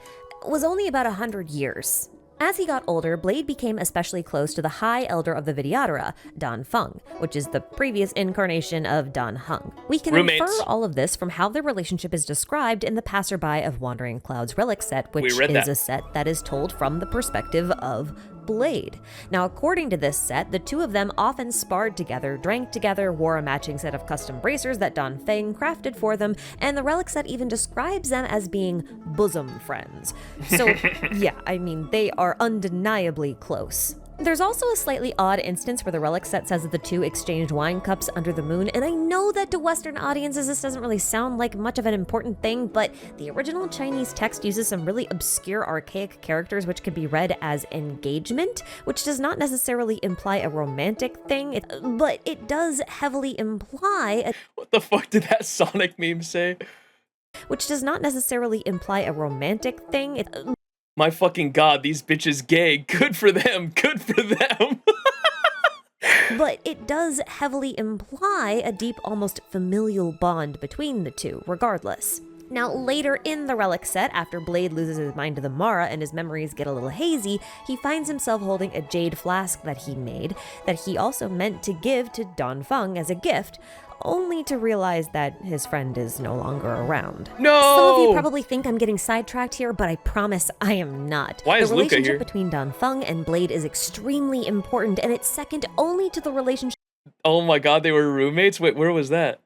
was only about 100 years. As he got older, Blade became especially close to the High Elder of the Vidyadhara, Dan Feng, which is the previous incarnation of Dan Heng. We can infer all of this from how their relationship is described in the Passerby of Wandering Cloud's relic set, which is a set that is told from the perspective of Blade. Now, according to this set, the two of them often sparred together, drank together, wore a matching set of custom bracers that Don Feng crafted for them, and the relic set even describes them as being bosom friends. So, yeah, I mean, they are undeniably close. There's also a slightly odd instance where the relic set says that the two exchanged wine cups under the moon, and I know that to Western audiences this doesn't really sound like much of an important thing, but the original Chinese text uses some really obscure archaic characters which could be read as engagement, which does not necessarily imply a romantic thing, but it does heavily imply What the fuck did that Sonic meme say? Which does not necessarily imply a romantic thing. My fucking god, these bitches gay. Good for them. Good for them. But it does heavily imply a deep, almost familial bond between the two, regardless. Now, later in the relic set, after Blade loses his mind to the Mara and his memories get a little hazy, he finds himself holding a jade flask that he made, that he also meant to give to Don Feng as a gift, only to realize that his friend is no longer around. No! Some of you probably think I'm getting sidetracked here, but I promise I am not. Why is Luca here? The relationship between Don Feng and Blade is extremely important, and it's second only to the relationship. Oh my god, they were roommates? Wait, where was that?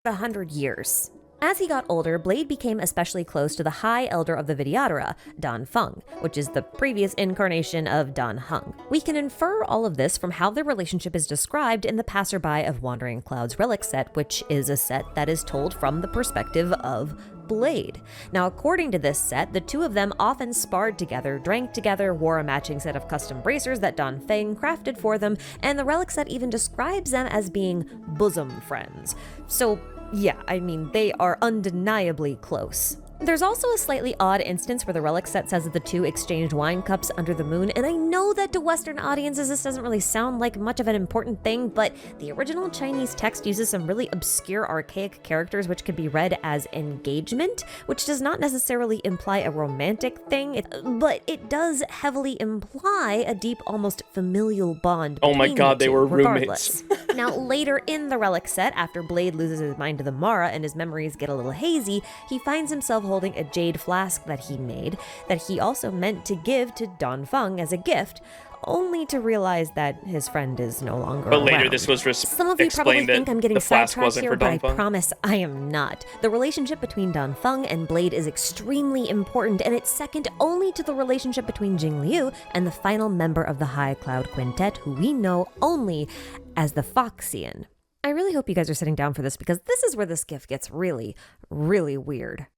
100 years. As he got older, Blade became especially close to the High Elder of the Vidyadhara, Don Feng, which is the previous incarnation of Don Hung. We can infer all of this from how their relationship is described in the Passerby of Wandering Cloud's relic set, which is a set that is told from the perspective of Blade. Now, according to this set, the two of them often sparred together, drank together, wore a matching set of custom bracers that Don Feng crafted for them, and the relic set even describes them as being bosom friends. So, yeah, I mean, they are undeniably close. There's also a slightly odd instance where the relic set says that the two exchanged wine cups under the moon, and I know that to Western audiences this doesn't really sound like much of an important thing, but the original Chinese text uses some really obscure archaic characters which could be read as engagement, which does not necessarily imply a romantic thing, but it does heavily imply a deep, almost familial bond. Oh my god, they were regardless. roommates. Now, later in the relic set, after Blade loses his mind to the Mara and his memories get a little hazy, he finds himself holding a jade flask that he made, that he also meant to give to Don Feng as a gift, only to realize that his friend is no longer But later around. this was Some of you probably think I'm getting the flask sidetracked wasn't here, for but Don I Feng. promise I am not. The relationship between Don Feng and Blade is extremely important, and it's second only to the relationship between Jing Liu and the final member of the High Cloud Quintet, who we know only as the Foxian. I really hope you guys are sitting down for this, because this is where this gift gets really, really weird.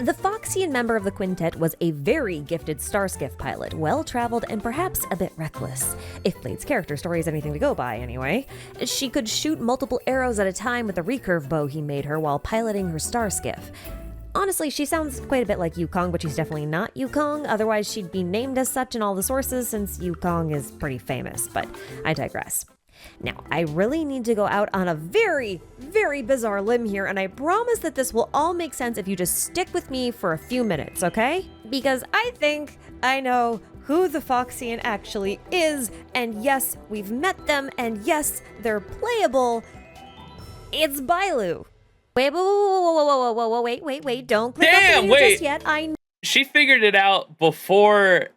The Foxian member of the quintet was a very gifted Starskiff pilot, well-traveled and perhaps a bit reckless, if Blade's character story is anything to go by anyway. She could shoot multiple arrows at a time with a recurve bow he made her while piloting her Starskiff. Honestly, she sounds quite a bit like Yukong, but she's definitely not Yukong, otherwise she'd be named as such in all the sources since Yukong is pretty famous, but I digress. Now, I really need to go out on a very, very bizarre limb here, and I promise that this will all make sense if you just stick with me for a few minutes, okay? Because I think I know who the Foxian actually is, and yes, we've met them, and yes, they're playable. It's Bailu. Wait, don't click off the video just yet. She figured it out before...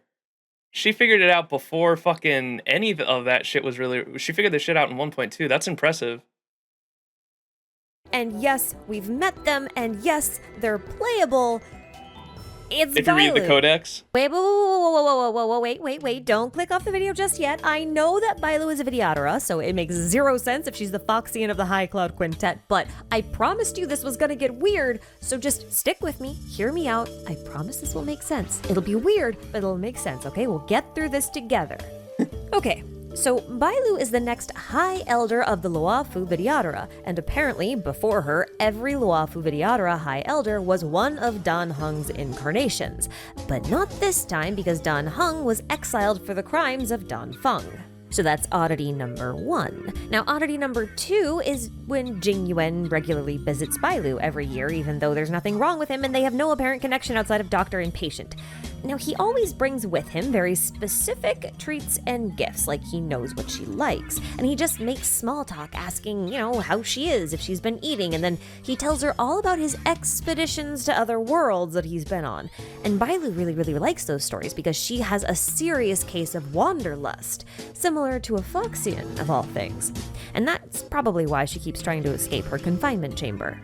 She figured it out before fucking any of that shit was really... She figured this shit out in 1.2. That's impressive. And yes, we've met them, and yes, they're playable. It's if you read the Bailu. codex. Wait, don't click off the video just yet. I know that Bailu is a Vidyadhara, so it makes zero sense if she's the Foxian of the High Cloud Quintet, but I promised you this was gonna get weird, so just stick with me, hear me out. I promise this will make sense. It'll be weird, but it'll make sense, okay? We'll get through this together. Okay. So, Bailu is the next High Elder of the Luofu Vidyadhara, and apparently, before her, every Luofu Vidyadhara High Elder was one of Don Hung's incarnations. But not this time, because Don Hung was exiled for the crimes of Don Feng. So that's oddity number 1. Now, oddity number 2 is when Jing Yuan regularly visits Bailu every year, even though there's nothing wrong with him and they have no apparent connection outside of doctor and patient. Now, he always brings with him very specific treats and gifts, like he knows what she likes, and he just makes small talk asking, how she is, if she's been eating, and then he tells her all about his expeditions to other worlds that he's been on. And Bailu really, really likes those stories because she has a serious case of wanderlust, similar to a Foxian, of all things. And that's probably why she keeps trying to escape her confinement chamber.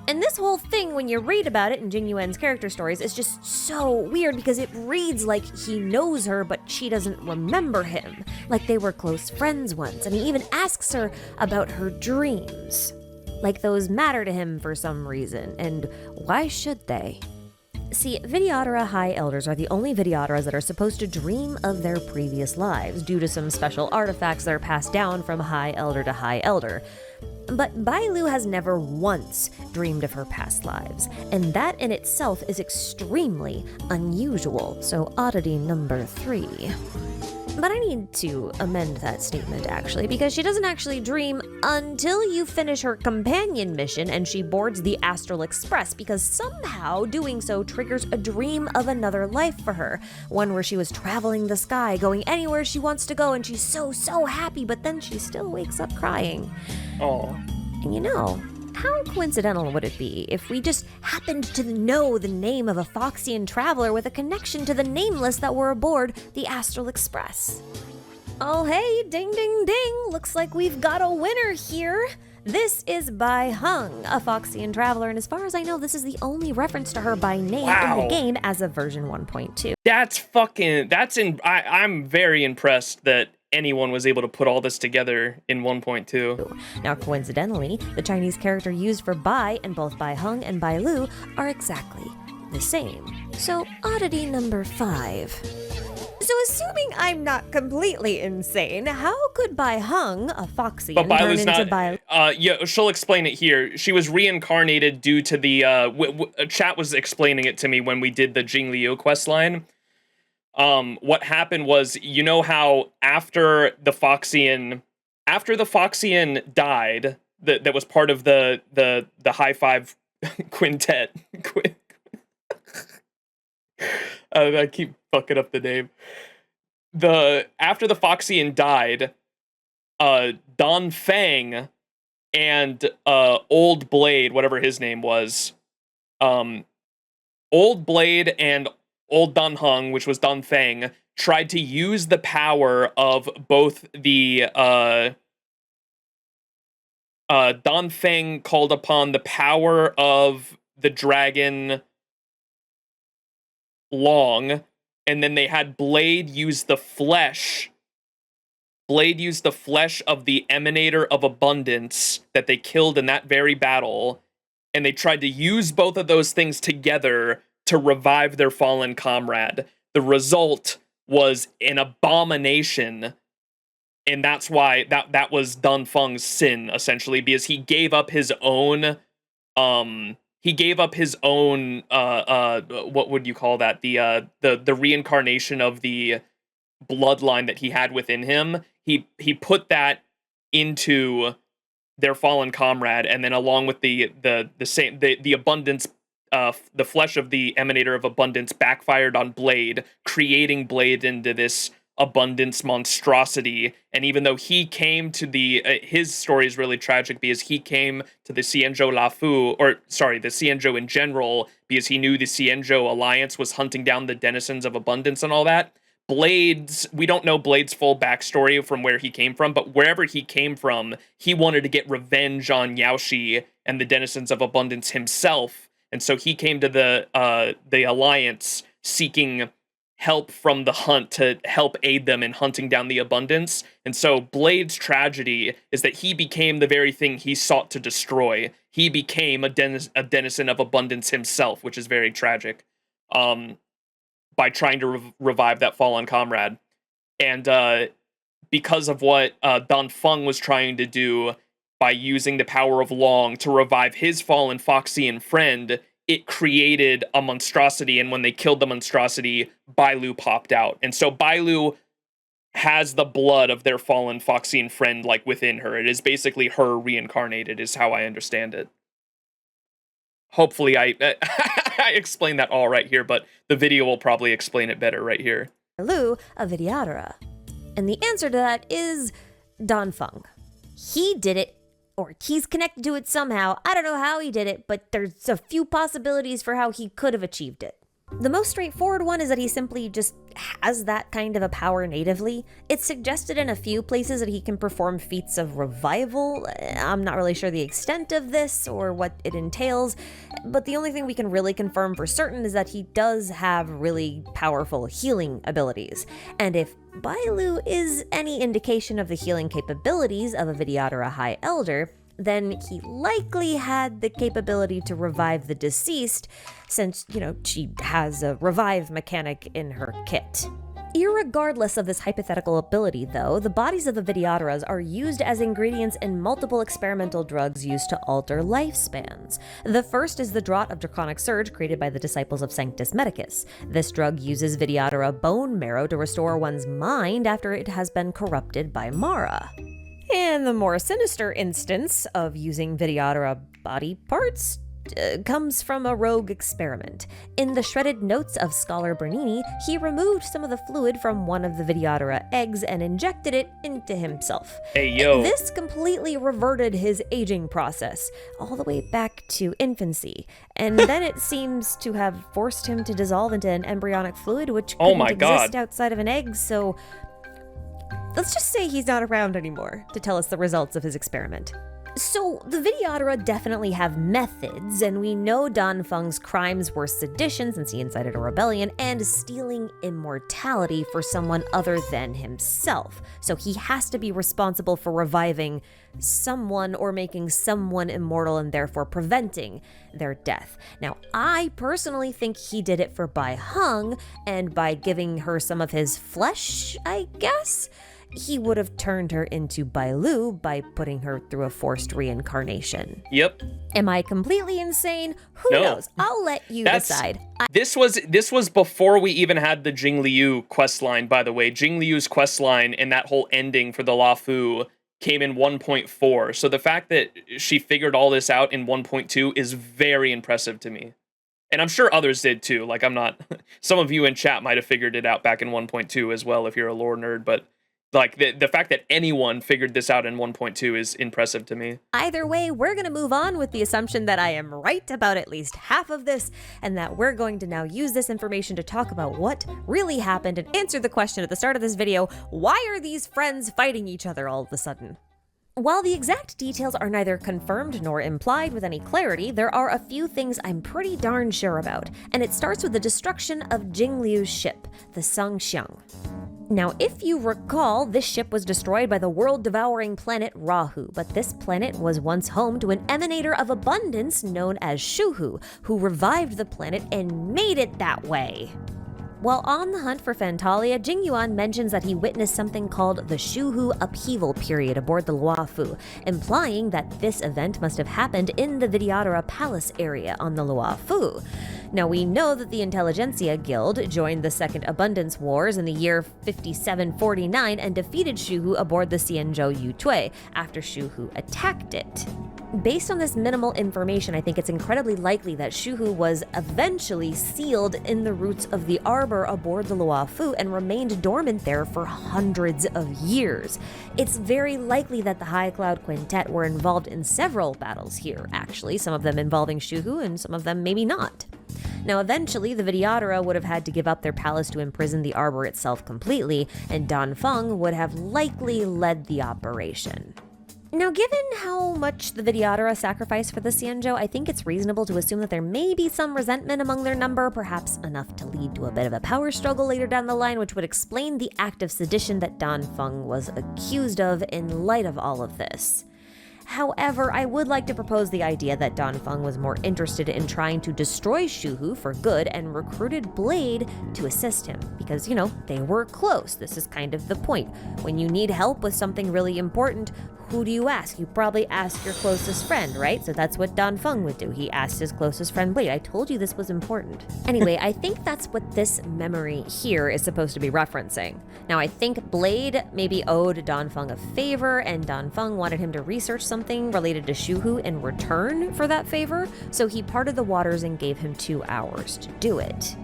And this whole thing, when you read about it in Jing Yuan's character stories, is just so weird because it reads like he knows her, but she doesn't remember him. Like they were close friends once, and he even asks her about her dreams. Like those matter to him for some reason, and why should they? See, Vidyadhara High Elders are the only Vidyadharas that are supposed to dream of their previous lives due to some special artifacts that are passed down from High Elder to High Elder. But Bailu has never once dreamed of her past lives, and that in itself is extremely unusual, so oddity number 3. But I need to amend that statement, actually, because she doesn't actually dream until you finish her companion mission and she boards the Astral Express, because somehow doing so triggers a dream of another life for her. One where she was traveling the sky, going anywhere she wants to go, and she's so happy, but then she still wakes up crying. Oh. And how coincidental would it be if we just happened to know the name of a Foxian traveler with a connection to the Nameless that were aboard the Astral Express? Oh hey, ding ding ding, looks like we've got a winner here. This is Bai Hung, a Foxian traveler, and as far as I know, this is the only reference to her by name in the game as of version 1.2. I'm very impressed that anyone was able to put all this together in 1.2. Now, coincidentally, the Chinese character used for Bai in both Bai Hung and Bai Lu are exactly the same. So, oddity number 5. So, assuming I'm not completely insane, how could Bai Hung, a Foxian, turn into Bai Lu? Yeah, she'll explain it here. She was reincarnated due to the, chat was explaining it to me when we did the Jing Liu questline. What happened was, how after the Foxian died, that was part of the High Five quintet. I keep fucking up the name. After the Foxian died, Don Fang and Old Blade, whatever his name was, Old Blade and Old Don Hung, which was Don Feng, tried to use the power of both the Don Feng called upon the power of the dragon Long, and then they had Blade use the flesh. Blade used the flesh of the Emanator of Abundance that they killed in that very battle, and they tried to use both of those things together to revive their fallen comrade. The result was an abomination, and that's why that was Dun Feng's sin, essentially, because he gave up his own what would you call that, the reincarnation of the bloodline that he had within him. He put that into their fallen comrade, and then along with the abundance, the flesh of the Emanator of Abundance backfired on Blade, creating Blade into this abundance monstrosity. And even though he came to his story is really tragic because he came to the XianZhou Luofu, the XianZhou in general, because he knew the XianZhou Alliance was hunting down the denizens of abundance and all that. We don't know Blade's full backstory from where he came from, but wherever he came from, he wanted to get revenge on Yaoshi and the denizens of abundance himself. And so he came to the Alliance seeking help from the hunt to help aid them in hunting down the abundance. And so Blade's tragedy is that he became the very thing he sought to destroy. He became a denizen of abundance himself, which is very tragic, by trying to revive that fallen comrade. And because of what Don Feng was trying to do by using the power of Long to revive his fallen Foxian friend, it created a monstrosity, and when they killed the monstrosity, Bailu popped out. And so Bailu has the blood of their fallen Foxine friend, like, within her. It is basically her reincarnated, is how I understand it. Hopefully I explained that all right here, but the video will probably explain it better right here. Lu a Vidyadhara? And the answer to that is Danfeng. He did it, or he's connected to it somehow. I don't know how he did it, but there's a few possibilities for how he could have achieved it. The most straightforward one is that he simply just has that kind of a power natively. It's suggested in a few places that he can perform feats of revival. I'm not really sure the extent of this or what it entails, but the only thing we can really confirm for certain is that he does have really powerful healing abilities. And if Bailu is any indication of the healing capabilities of a Vidyadhara High Elder, then he likely had the capability to revive the deceased, since, she has a revive mechanic in her kit. Irregardless of this hypothetical ability, though, the bodies of the Vidyadharas are used as ingredients in multiple experimental drugs used to alter lifespans. The first is the draught of Draconic Surge created by the disciples of Sanctus Medicus. This drug uses Vidyadhara bone marrow to restore one's mind after it has been corrupted by Mara. And the more sinister instance of using Vidyadhara body parts comes from a rogue experiment. In the shredded notes of Scholar Bernini, he removed some of the fluid from one of the Vidyadhara eggs and injected it into himself. Hey, yo. This completely reverted his aging process, all the way back to infancy. And then it seems to have forced him to dissolve into an embryonic fluid, which couldn't exist outside of an egg, so let's just say he's not around anymore to tell us the results of his experiment. So, the Vidyadhara definitely have methods, and we know Danfeng's crimes were sedition, since he incited a rebellion, and stealing immortality for someone other than himself. So he has to be responsible for reviving someone or making someone immortal and therefore preventing their death. Now, I personally think he did it for Bai Heng, and by giving her some of his flesh, I guess, he would have turned her into Bailu by putting her through a forced reincarnation. Yep. Am I completely insane? Who knows? I'll let you decide. This was before we even had the Jing Liu questline, by the way. Jing Liu's questline and that whole ending for the Luofu came in 1.4. So the fact that she figured all this out in 1.2 is very impressive to me. And I'm sure others did too. Like, some of you in chat might have figured it out back in 1.2 as well if you're a lore nerd, but like, the fact that anyone figured this out in 1.2 is impressive to me. Either way, we're going to move on with the assumption that I am right about at least half of this, and that we're going to now use this information to talk about what really happened and answer the question at the start of this video: why are these friends fighting each other all of a sudden? While the exact details are neither confirmed nor implied with any clarity, there are a few things I'm pretty darn sure about, and it starts with the destruction of Jing Liu's ship, the Sangxiang. Now, if you recall, this ship was destroyed by the world-devouring planet Rahu, but this planet was once home to an emanator of abundance known as Shuhu, who revived the planet and made it that way. While on the hunt for Phantalia, Jing Yuan mentions that he witnessed something called the Shuhu upheaval period aboard the Luofu, implying that this event must have happened in the Vidyadhara Palace area on the Luofu. Now, we know that the Intelligentsia Guild joined the Second Abundance Wars in the year 5749 and defeated Shuhu aboard the XianZhou Luofu after Shuhu attacked it. Based on this minimal information, I think it's incredibly likely that Shuhu was eventually sealed in the roots of the arbor aboard the Luofu and remained dormant there for hundreds of years. It's very likely that the High Cloud Quintet were involved in several battles here, actually, some of them involving Shuhu and some of them maybe not. Now, eventually, the Vidyadhara would have had to give up their palace to imprison the arbor itself completely, and Danfeng would have likely led the operation. Now, given how much the Vidyadhara sacrificed for the XianZhou, I think it's reasonable to assume that there may be some resentment among their number, perhaps enough to lead to a bit of a power struggle later down the line, which would explain the act of sedition that Danfeng was accused of in light of all of this. However, I would like to propose the idea that Danfeng was more interested in trying to destroy Shuhu for good and recruited Blade to assist him, because, they were close. This is kind of the point. When you need help with something really important, who do you ask? You probably ask your closest friend, right? So that's what Don Feng would do. He asked his closest friend Blade. I told you this was important. Anyway, I think that's what this memory here is supposed to be referencing. Now, I think Blade maybe owed Don Feng a favor, and Don Feng wanted him to research something related to Shuhu in return for that favor, so he parted the waters and gave him 2 hours to do it.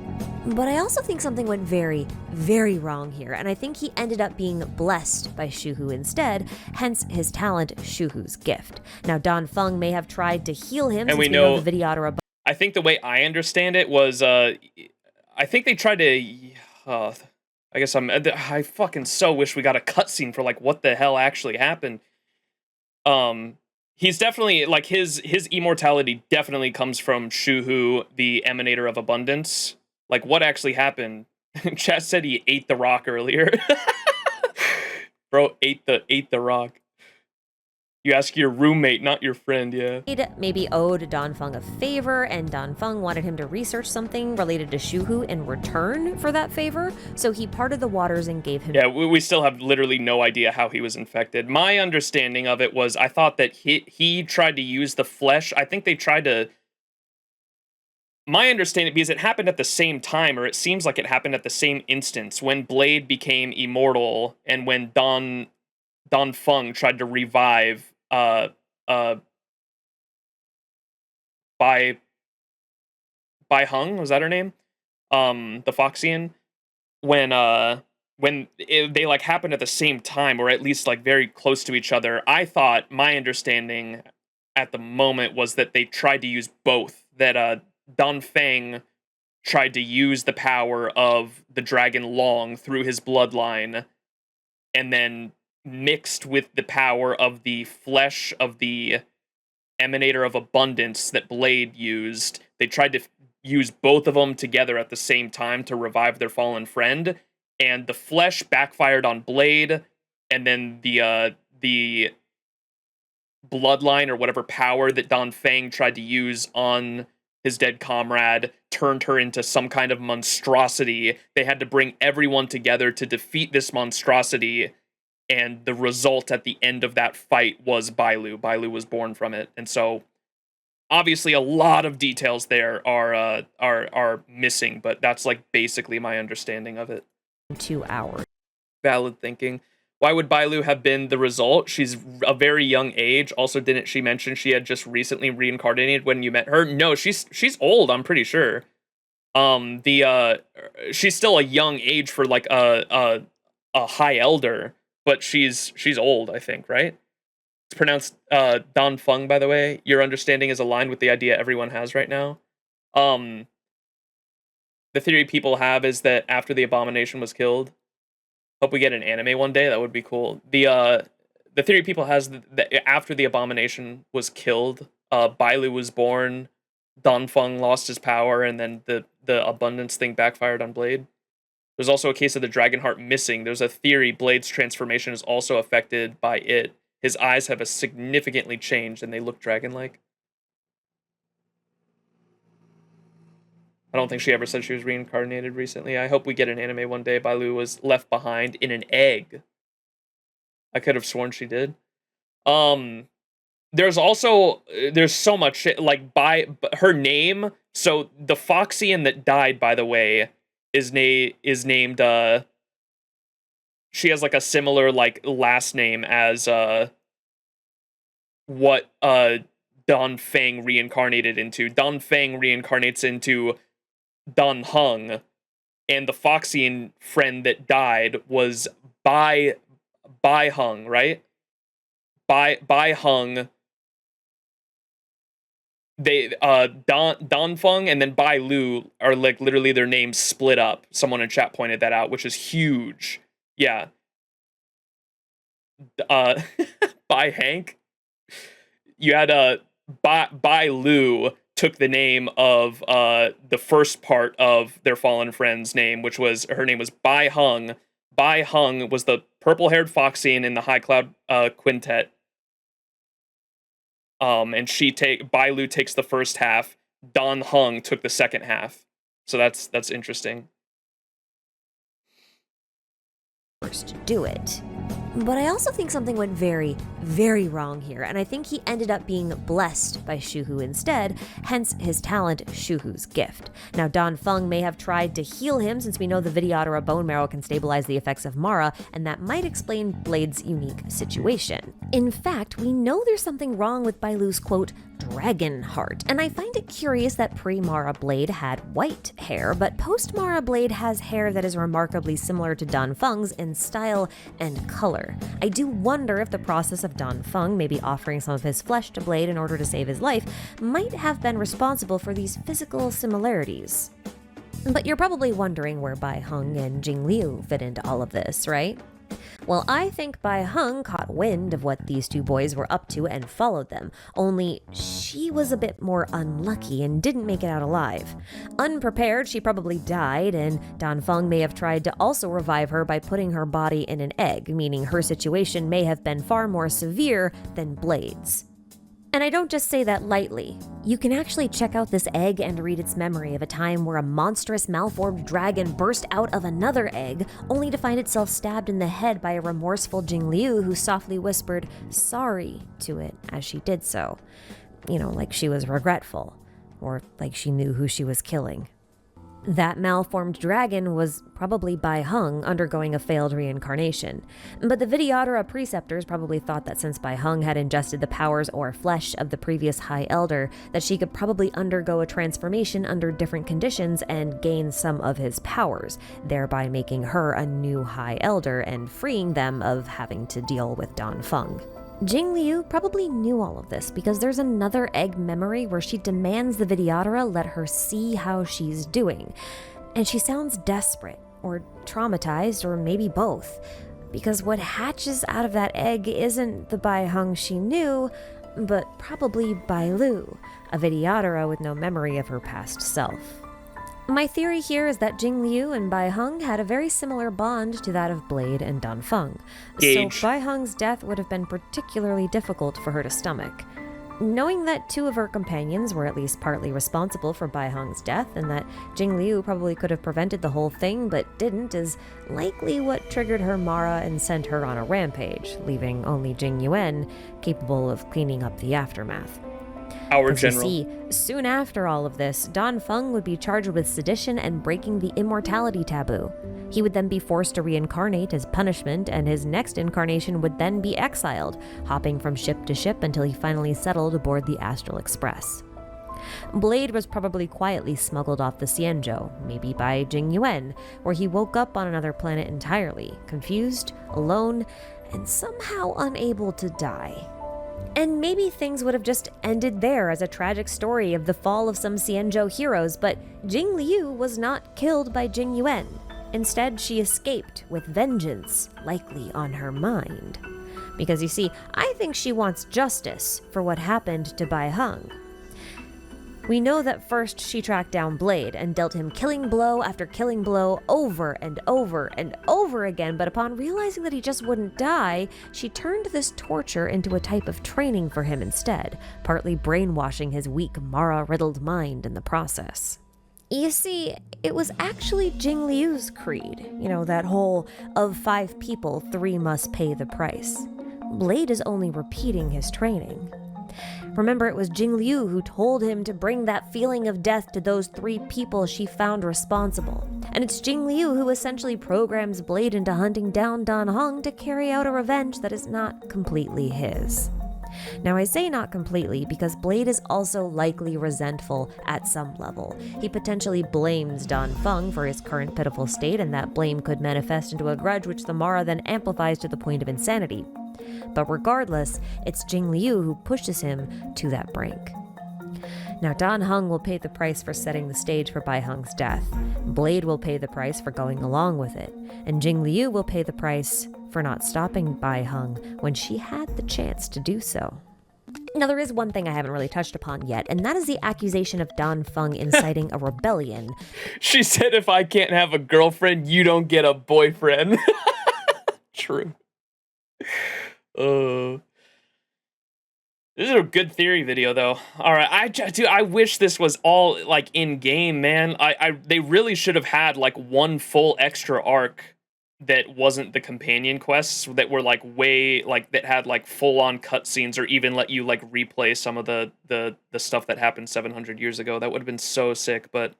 But I also think something went very, very wrong here, and I think he ended up being blessed by Shuhu instead, hence his talent, Shuhu's gift. Now, Don Feng may have tried to heal him, and since we know the Vidyadhara above. I think the way I understand it was, I think they tried to, I guess I fucking so wish we got a cutscene for, like, what the hell actually happened. He's definitely, like, his immortality definitely comes from Shuhu, the emanator of abundance. Like, what actually happened? Chat said he ate the rock earlier. Bro, ate the rock. You ask your roommate, not your friend, yeah. Maybe owed Don Feng a favor, and Don Feng wanted him to research something related to Shuhu in return for that favor, so he parted the waters and gave him... Yeah, we still have literally no idea how he was infected. My understanding of it was, I thought that he tried to use the flesh. I think they tried to... My understanding, because it happened at the same time, or it seems like it happened at the same instance, when Blade became immortal, and when Don Feng tried to revive Bai Hung, was that her name? The Foxian. When they like happened at the same time, or at least like very close to each other, I thought, my understanding at the moment was that they tried to use both. That Don Feng tried to use the power of the Dragon Long through his bloodline, and then mixed with the power of the flesh of the emanator of abundance that Blade used. They tried to use both of them together at the same time to revive their fallen friend, and the flesh backfired on Blade, and then the bloodline or whatever power that Don Feng tried to use on his dead comrade turned her into some kind of monstrosity. They had to bring everyone together to defeat this monstrosity, and the result at the end of that fight was Bailu. Bailu was born from it, and so obviously a lot of details there are missing, but that's like basically my understanding of it. 2 hours. Valid thinking. Why would Bailu have been the result? She's a very young age. Also, didn't she mention she had just recently reincarnated when you met her? No, she's old, I'm pretty sure. She's still a young age for like a high elder, but she's old, I think, right? It's pronounced Don Feng, by the way. Your understanding is aligned with the idea everyone has right now. The theory people have is that after the abomination was killed, hope we get an anime one day. That would be cool. The theory people has that after the abomination was killed, Bailu was born, Don Feng lost his power, and then the abundance thing backfired on Blade. There's also a case of the dragon heart missing. There's a theory Blade's transformation is also affected by it. His eyes have significantly changed, and they look dragon-like. I don't think she ever said she was reincarnated recently. I hope we get an anime one day. Bailu was left behind in an egg. I could have sworn she did. There's so much shit, like, by her name. So the Foxian that died, by the way, is named, she has like a similar like last name as what Don Feng reincarnated into. Don Feng reincarnates into Don Hung, and the Foxian friend that died was Bai Hung, right? Bai Hung. They Don Feng and then Bai Lu are like literally their names split up. Someone in chat pointed that out, which is huge. Yeah. Bai Hank. You had Bai Lu took the name of the first part of their fallen friend's name, which was, her name was Bai Hung. Bai Hung was the purple-haired Foxian in the High Cloud Quintet. And Bai Lu takes the first half. Don Hung took the second half. So that's interesting. First, do it. But I also think something went very, very wrong here, and I think he ended up being blessed by Shuhu instead, hence his talent, Shuhu's gift. Now, Dan Feng may have tried to heal him, since we know the Vidyadhara bone marrow can stabilize the effects of Mara, and that might explain Blade's unique situation. In fact, we know there's something wrong with Bailu's, quote, dragon heart, and I find it curious that pre-Mara Blade had white hair, but post-Mara Blade has hair that is remarkably similar to Dan Feng's in style and color. I do wonder if the process of Dan Feng, maybe offering some of his flesh to Blade in order to save his life, might have been responsible for these physical similarities. But you're probably wondering where Bai Heng and Jing Liu fit into all of this, right? Well, I think Bai Heng caught wind of what these two boys were up to and followed them, only she was a bit more unlucky and didn't make it out alive. Unprepared, she probably died, and Dan Feng may have tried to also revive her by putting her body in an egg, meaning her situation may have been far more severe than Blade's. And I don't just say that lightly. You can actually check out this egg and read its memory of a time where a monstrous malformed dragon burst out of another egg, only to find itself stabbed in the head by a remorseful Jing Liu who softly whispered sorry to it as she did so. You know, like she was regretful, or like she knew who she was killing. That malformed dragon was probably Bai Heng undergoing a failed reincarnation. But the Vidyadhara preceptors probably thought that since Bai Heng had ingested the powers or flesh of the previous High Elder, that she could probably undergo a transformation under different conditions and gain some of his powers, thereby making her a new High Elder and freeing them of having to deal with Dan Feng. Jing Liu probably knew all of this because there's another egg memory where she demands the Vidyadhara let her see how she's doing. And she sounds desperate, or traumatized, or maybe both. Because what hatches out of that egg isn't the Bai Heng she knew, but probably Bailu, a Vidyadhara with no memory of her past self. My theory here is that Jing Liu and Bai Heng had a very similar bond to that of Blade and Dan Feng. So Bai Heng's death would have been particularly difficult for her to stomach. Knowing that two of her companions were at least partly responsible for Bai Heng's death, and that Jing Liu probably could have prevented the whole thing but didn't, is likely what triggered her Mara and sent her on a rampage, leaving only Jing Yuan capable of cleaning up the aftermath. Our general. You see, soon after all of this, Dan Feng would be charged with sedition and breaking the immortality taboo. He would then be forced to reincarnate as punishment, and his next incarnation would then be exiled, hopping from ship to ship until he finally settled aboard the Astral Express. Blade was probably quietly smuggled off the XianZhou, maybe by Jing Yuan, where he woke up on another planet entirely, confused, alone, and somehow unable to die. And maybe things would have just ended there as a tragic story of the fall of some XianZhou heroes, but Jing Liu was not killed by Jing Yuan. Instead, she escaped with vengeance, likely on her mind. Because you see, I think she wants justice for what happened to Bai Heng. We know that first she tracked down Blade and dealt him killing blow after killing blow over and over and over again, but upon realizing that he just wouldn't die, she turned this torture into a type of training for him instead, partly brainwashing his weak Mara-riddled mind in the process. You see, it was actually Jing Liu's creed, that whole, of 5 people, 3 must pay the price. Blade is only repeating his training. Remember, it was Jing Liu who told him to bring that feeling of death to those 3 people she found responsible. And it's Jing Liu who essentially programs Blade into hunting down Dan Heng to carry out a revenge that is not completely his. Now, I say not completely because Blade is also likely resentful at some level. He potentially blames Dan Feng for his current pitiful state, and that blame could manifest into a grudge which the Mara then amplifies to the point of insanity. But regardless, it's Jing Liu who pushes him to that brink. Now, Dan Heng will pay the price for setting the stage for Bai Heng's death. Blade will pay the price for going along with it. And Jing Liu will pay the price for not stopping Bai Heng when she had the chance to do so. Now, there is one thing I haven't really touched upon yet, and that is the accusation of Dan Feng inciting a rebellion. She said, if I can't have a girlfriend, you don't get a boyfriend. True. This is a good theory video, though. All right, I wish this was all like in game, man. They really should have had like one full extra arc that wasn't the companion quests that were like way like that had like full on cutscenes or even let you like replay some of the stuff that happened 700 years ago. That would have been so sick, but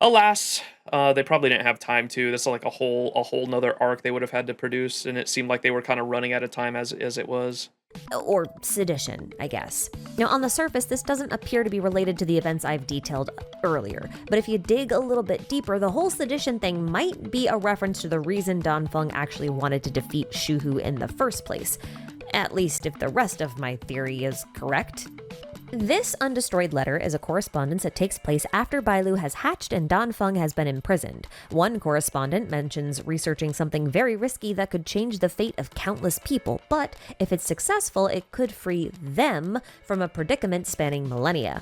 alas, they probably didn't have time to. This is like a whole nother arc they would have had to produce, and it seemed like they were kind of running out of time as it was. Or sedition, I guess. Now, on the surface, this doesn't appear to be related to the events I've detailed earlier, but if you dig a little bit deeper, the whole sedition thing might be a reference to the reason Danfeng actually wanted to defeat Shuhu in the first place. At least if the rest of my theory is correct. This undestroyed letter is a correspondence that takes place after Bailu has hatched and Danfeng has been imprisoned. One correspondent mentions researching something very risky that could change the fate of countless people, but if it's successful, it could free them from a predicament spanning millennia.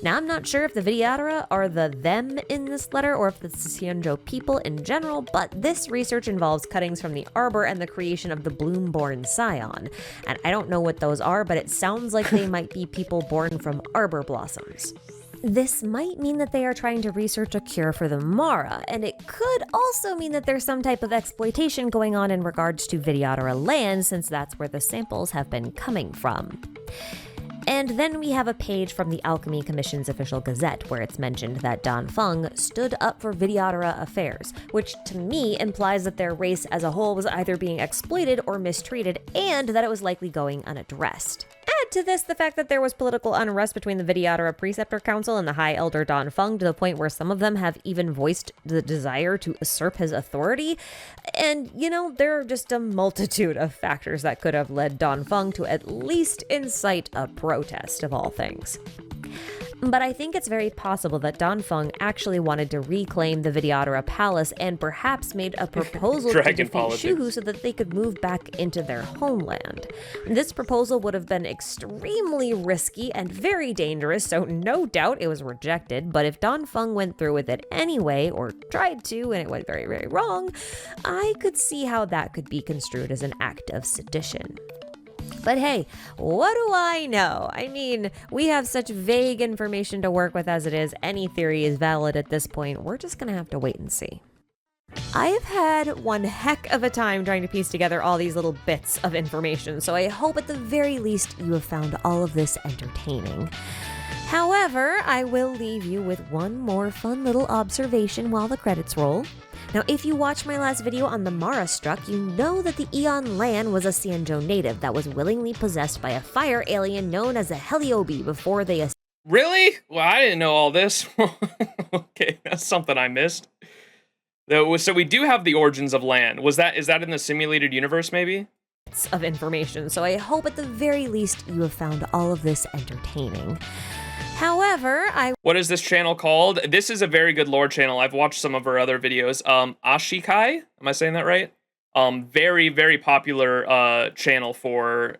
Now, I'm not sure if the Vidyadhara are the them in this letter or if it's the XianZhou people in general, but this research involves cuttings from the arbor and the creation of the Bloomborn Scion. And I don't know what those are, but it sounds like they might be people born from arbor blossoms. This might mean that they are trying to research a cure for the Mara, and it could also mean that there's some type of exploitation going on in regards to Vidyadhara land, since that's where the samples have been coming from. And then we have a page from the Alchemy Commission's official gazette where it's mentioned that Danfeng stood up for Vidyadhara affairs, which to me implies that their race as a whole was either being exploited or mistreated, and that it was likely going unaddressed. Add to this the fact that there was political unrest between the Vidyadhara Preceptor Council and the High Elder Danfeng to the point where some of them have even voiced the desire to usurp his authority. And, you know, there are just a multitude of factors that could have led Danfeng to at least incite a protest of all things. But I think it's very possible that Danfeng actually wanted to reclaim the Vidyadhara Palace and perhaps made a proposal to defeat Shuhu so that they could move back into their homeland. This proposal would have been extremely risky and very dangerous, so no doubt it was rejected, but if Danfeng went through with it anyway, or tried to, and it went very, very wrong, I could see how that could be construed as an act of sedition. But hey, what do I know? I mean, we have such vague information to work with as it is. Any theory is valid at this point. We're just gonna have to wait and see. I've had one heck of a time trying to piece together all these little bits of information, so I hope at the very least you have found all of this entertaining. However, I will leave you with one more fun little observation while the credits roll. Now, if you watched my last video on the Mara Struck, you know that the Aeon Lan was a XianZhou native that was willingly possessed by a fire alien known as a Heliobi before they... Really? Well, I didn't know all this. Okay, that's something I missed. So we do have the origins of Lan. Is that in the simulated universe, maybe? ...of information, so I hope at the very least you have found all of this entertaining. However, What is this channel called? This is a very good lore channel. I've watched some of her other videos. Ashikai? Am I saying that right? Very, very popular channel for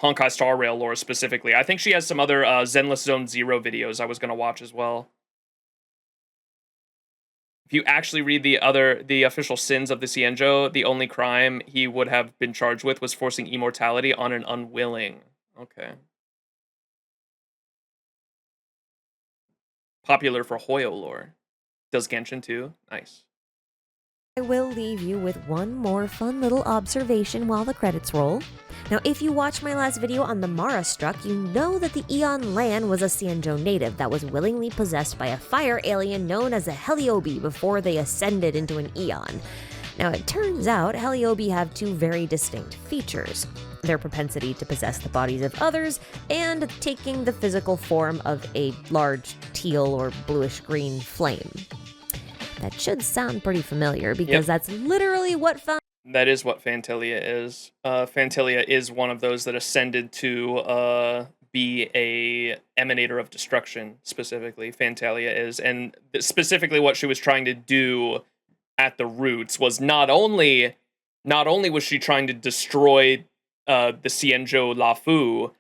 Honkai Star Rail lore specifically. I think she has some other Zenless Zone Zero videos I was going to watch as well. If you actually read the official sins of the XianZhou, the only crime he would have been charged with was forcing immortality on an unwilling. Okay. Popular for Hoyo lore. Does Genshin too? Nice. I will leave you with one more fun little observation while the credits roll. Now, if you watched my last video on the Mara Struck, you know that the Aeon Lan was a XianZhou native that was willingly possessed by a fire alien known as a Heliobi before they ascended into an Aeon. Now, it turns out Heliobi have two very distinct features: their propensity to possess the bodies of others, and taking the physical form of a large teal or bluish-green flame. That should sound pretty familiar, because that's literally what That is what Phantalia is. Phantalia is one of those that ascended to be a emanator of destruction, specifically. Phantalia is, and specifically what she was trying to do at the roots was not only was she trying to destroy the XianZhou Luofu,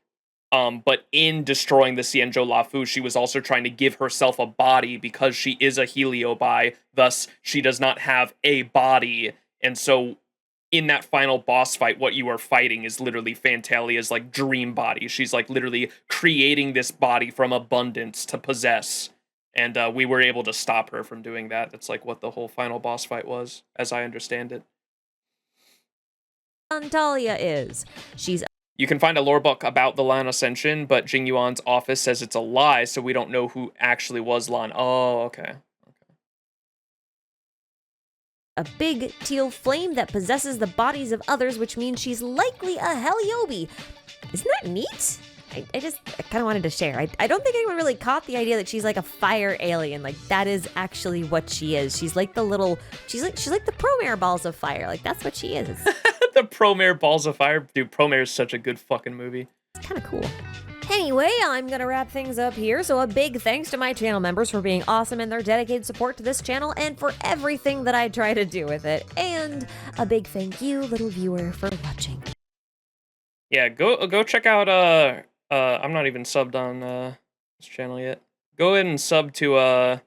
but in destroying the XianZhou Luofu, she was also trying to give herself a body because she is a Heliobi, thus she does not have a body. And so in that final boss fight, what you are fighting is literally Phantalia's like dream body. She's like literally creating this body from abundance to possess. And we were able to stop her from doing that. That's like what the whole final boss fight was, as I understand it. Talia is. She's You can find a lore book about the Lan Ascension, but Jing Yuan's office says it's a lie, so we don't know who actually was Lan. Oh, okay. a big teal flame that possesses the bodies of others, which means she's likely a Heliobi. Isn't that neat? I kind of wanted to share. I don't think anyone really caught the idea that she's like a fire alien. Like, that is actually what she is. She's like the little, she's like the Promare balls of fire. Like, that's what she is. The Promare balls of fire. Dude, Promare is such a good fucking movie. It's kind of cool. Anyway, I'm gonna wrap things up here, so a big thanks to my channel members for being awesome and their dedicated support to this channel and for everything that I try to do with it. And a big thank you, little viewer, for watching. Yeah, go check out, I'm not even subbed on, this channel yet. Go ahead and sub to, I'll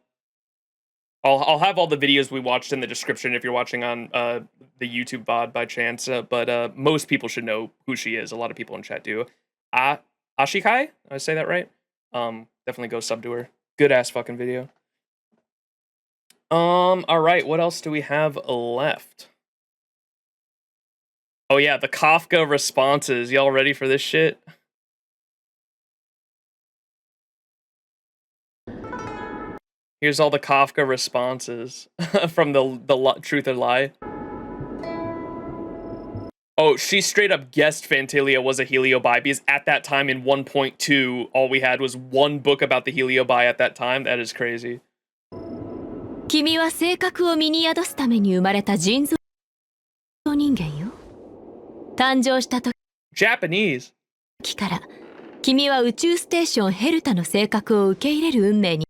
have all the videos we watched in the description if you're watching on, the YouTube VOD by chance, but most people should know who she is. A lot of people in chat do. Ashikai? Did I say that right? Definitely go sub to her. Good ass fucking video. Alright, what else do we have left? Oh yeah, the Kafka responses. Y'all ready for this shit? Here's all the Kafka responses from the Truth or Lie. Oh, she straight up guessed Phantalia was a Heliobi because at that time in 1.2, all we had was one book about the Heliobi at that time. That is crazy. 君は性格を身に宿すために生まれた人造人間よ。誕生した時 Japanese から君は宇宙ステーションヘルタの性格を受け入れる運命に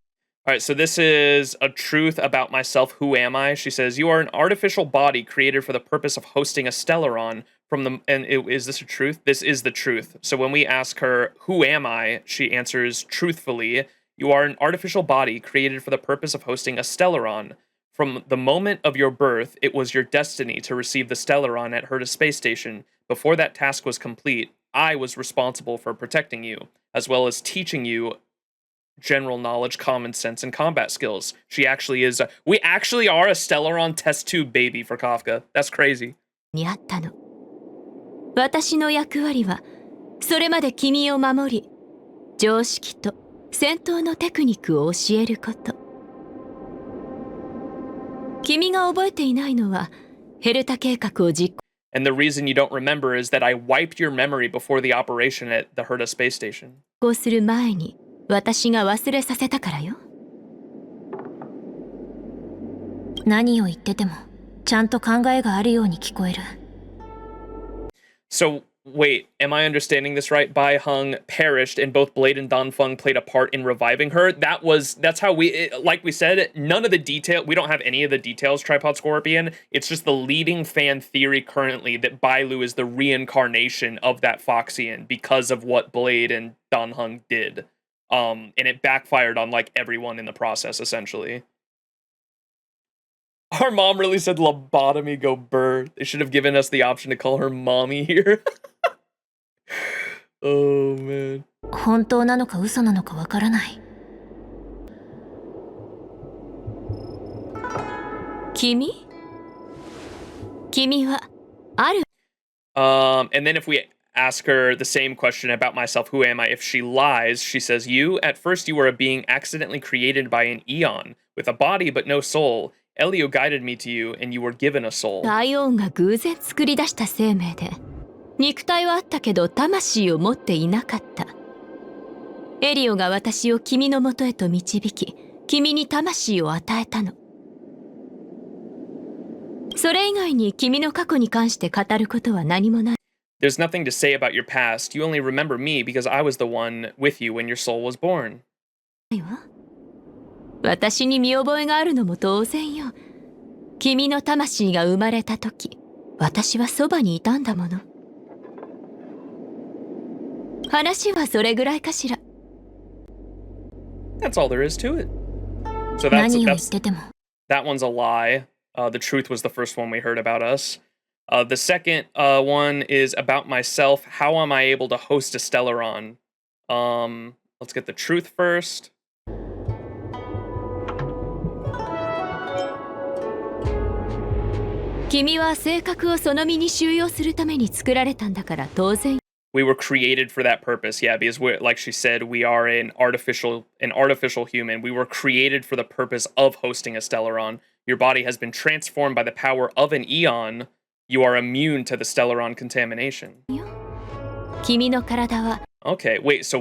Alright, so this is a truth about myself. Who am I? She says, you are an artificial body created for the purpose of hosting a Stellaron from the... And is this a truth? This is the truth. So when we ask her, who am I? She answers truthfully, you are an artificial body created for the purpose of hosting a Stellaron. From the moment of your birth, it was your destiny to receive the Stellaron at Herta Space Station. Before that task was complete, I was responsible for protecting you, as well as teaching you general knowledge, common sense, and combat skills. She actually is... we actually are a Stellaron test tube baby for Kafka. That's crazy. にあったの。私の役割は、それまで君を守り、常識と戦闘のテクニックを教えること。君が覚えていないのは、ヘルタ計画を実行。And the reason you don't remember is that I wiped your memory before the operation at the Herta Space Station. こうする前に、私が忘れさせたからよ。何を言ってても、ちゃんと考えがあるように聞こえる。So, wait, am I understanding this right? Bai Hung perished and both Blade and Danfeng played a part in reviving her. That's how like we said, none of the detail, we don't have any of the details, Tripod Scorpion. It's just the leading fan theory currently that Bailu is the reincarnation of that Foxian because of what Blade and Danheng did. And it backfired on, like, everyone in the process, essentially. Our mom really said lobotomy go burr. They should have given us the option to call her mommy here. Oh, man. 本当なのか嘘なのかわからない。君はある。And then if we ask her the same question about myself, who am I? If she lies, she says, at first you were a being accidentally created by an Eon, with a body but no soul. Elio guided me to you, and you were given a soul. ライオンが偶然作り出した生命で、肉体はあったけど魂を持っていなかった。エリオが私を君のもとへと導き、君に魂を与えたの。それ以外に君の過去に関して語ることは何もない。There's nothing to say about your past. You only remember me because I was the one with you when your soul was born. 私に見覚えがあるのも当然よ。君の魂が生まれた時、私はそばにいたんだもの。話はそれぐらいかしら。That's all there is to it. So that one's a lie. The truth was the first one we heard about us. The second one is about myself. How am I able to host a Stellaron? Let's get the truth first. 君は性格をその身に収容するために作られたんだから当然。We were created for that purpose, yeah, because we're, like she said, we are an artificial human. We were created for the purpose of hosting a Stellaron. Your body has been transformed by the power of an Eon. You are immune to the Stellaron contamination. 君の体は Okay, wait, so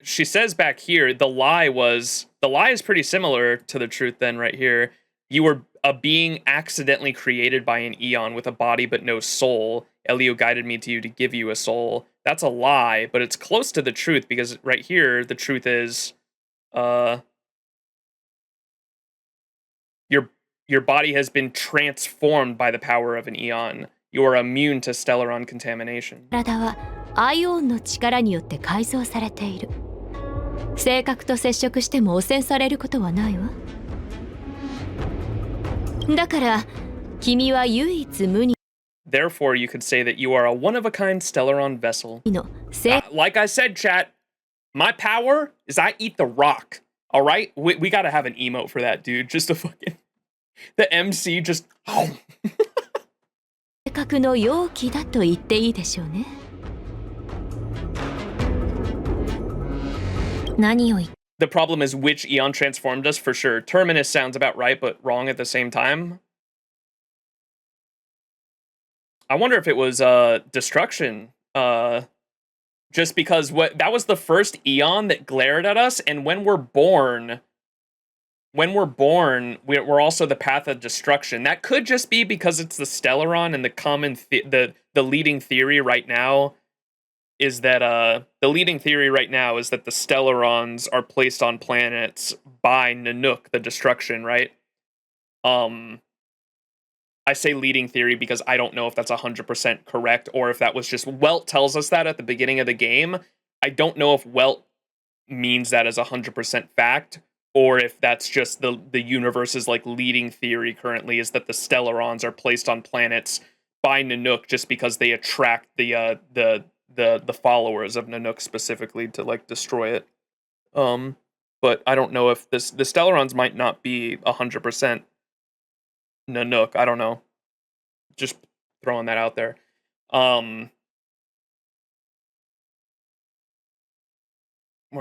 she says back here, the lie is pretty similar to the truth then right here. You were a being accidentally created by an Eon with a body but no soul. Elio guided me to you to give you a soul. That's a lie, but it's close to the truth because right here, the truth is, your body has been transformed by the power of an Eon. You are immune to Stellaron contamination. 体はアイオンの力によって改造されている。性格と接触しても汚染されることはないわ。だから君は唯一無二。Therefore, you could say that you are a one-of-a-kind Stellaron vessel. Like I said, chat, my power is I eat the rock. All right? We gotta have an emote for that, dude. Just a fucking... The MC just... 性格の容器だと言っていいでしょうね。何を言っ The problem is which Eon transformed us for sure. Terminus sounds about right, but wrong at the same time. I wonder if it was destruction. Just because that was the first Eon that glared at us, and when we're born, we're also the path of destruction. That could just be because it's the Stellaron, and the common the leading theory right now is that the Stellarons are placed on planets by Nanook, the destruction, right? I say leading theory because I don't know if that's 100% correct or if that was just Welt tells us that at the beginning of the game. I don't know if Welt means that as 100% fact or if that's just the universe's like leading theory currently is that the Stellarons are placed on planets by Nanook just because they attract the followers of Nanook specifically to like destroy it. But I don't know if the Stellarons might not be 100% Nanook. I don't know. Just throwing that out there. Where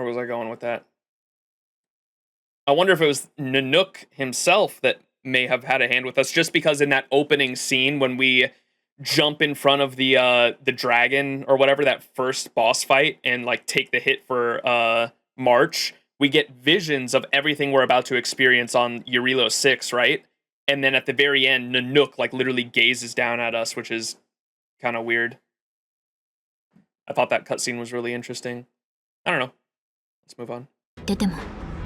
was I going with that? I wonder if it was Nanook himself that may have had a hand with us, just because in that opening scene when we jump in front of the dragon or whatever, that first boss fight, and like take the hit for March, we get visions of everything we're about to experience on Eurilo 6, right? And then at the very end, Nanook like literally gazes down at us, which is kind of weird. I thought that cutscene was really interesting. I don't know. Let's move on.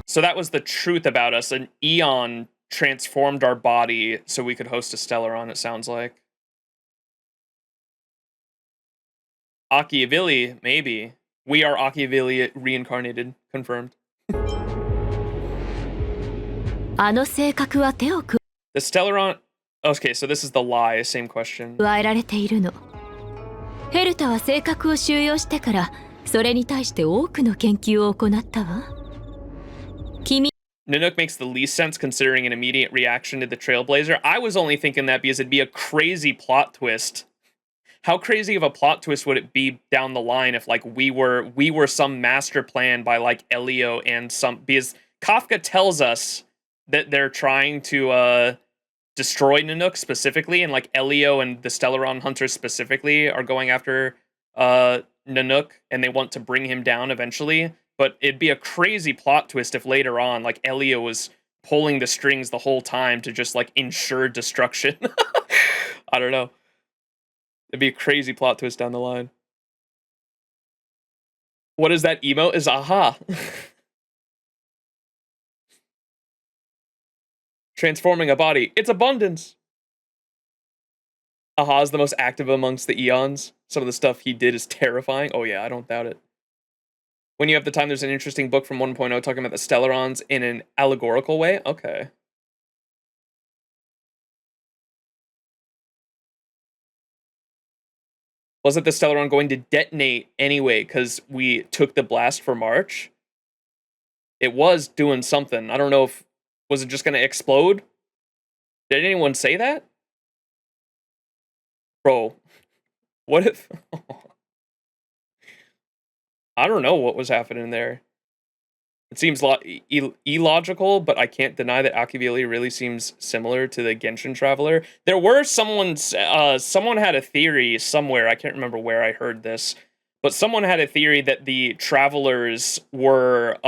So that was the truth about us. An Eon transformed our body so we could host a Stellaron, it sounds like. Machiavelli, maybe. We are Machiavelli reincarnated. Confirmed. The Stellaron... Okay, so this is the lie. Same question. 加えられているの。ヘルタは性格を収容してから、それに対して多くの研究を行ったわ。君 Nanook makes the least sense considering an immediate reaction to the Trailblazer. I was only thinking that because it'd be a crazy plot twist. How crazy of a plot twist would it be down the line if like we were some master plan by like Elio and some, because Kafka tells us that they're trying to destroy Nanook specifically, and like Elio and the Stellaron hunters specifically are going after Nanook, and they want to bring him down eventually. But it'd be a crazy plot twist if later on, like, Elio was pulling the strings the whole time to just, like, ensure destruction. I don't know. It'd be a crazy plot twist down the line. What is that emote? Is aha. Transforming a body. It's abundance. Aha is the most active amongst the Eons. Some of the stuff he did is terrifying. Oh yeah, I don't doubt it. When you have the time, there's an interesting book from 1.0 talking about the Stellarons in an allegorical way. Okay. Wasn't the Stellaron going to detonate anyway because we took the blast for March? It was doing something. I don't know if... Was it just going to explode? Did anyone say that? Bro, what if... I don't know what was happening there. It seems illogical, but I can't deny that Akivili really seems similar to the Genshin Traveler. There were someone had a theory somewhere, I can't remember where I heard this, but someone had a theory that the Travelers were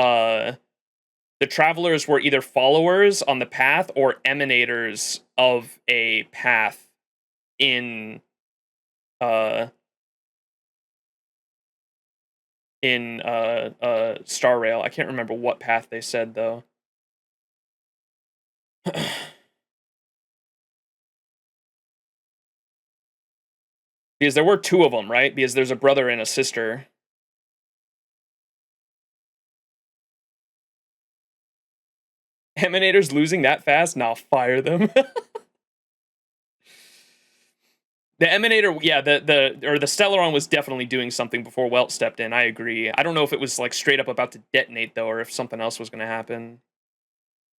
either followers on the path or emanators of a path in Star Rail. I can't remember what path they said though. Because there were two of them, right? Because there's a brother and a sister. Emanators losing that fast? Nah, fire them. The Emanator, yeah, the Stellaron was definitely doing something before Welt stepped in. I agree. I don't know if it was like straight up about to detonate though, or if something else was going to happen.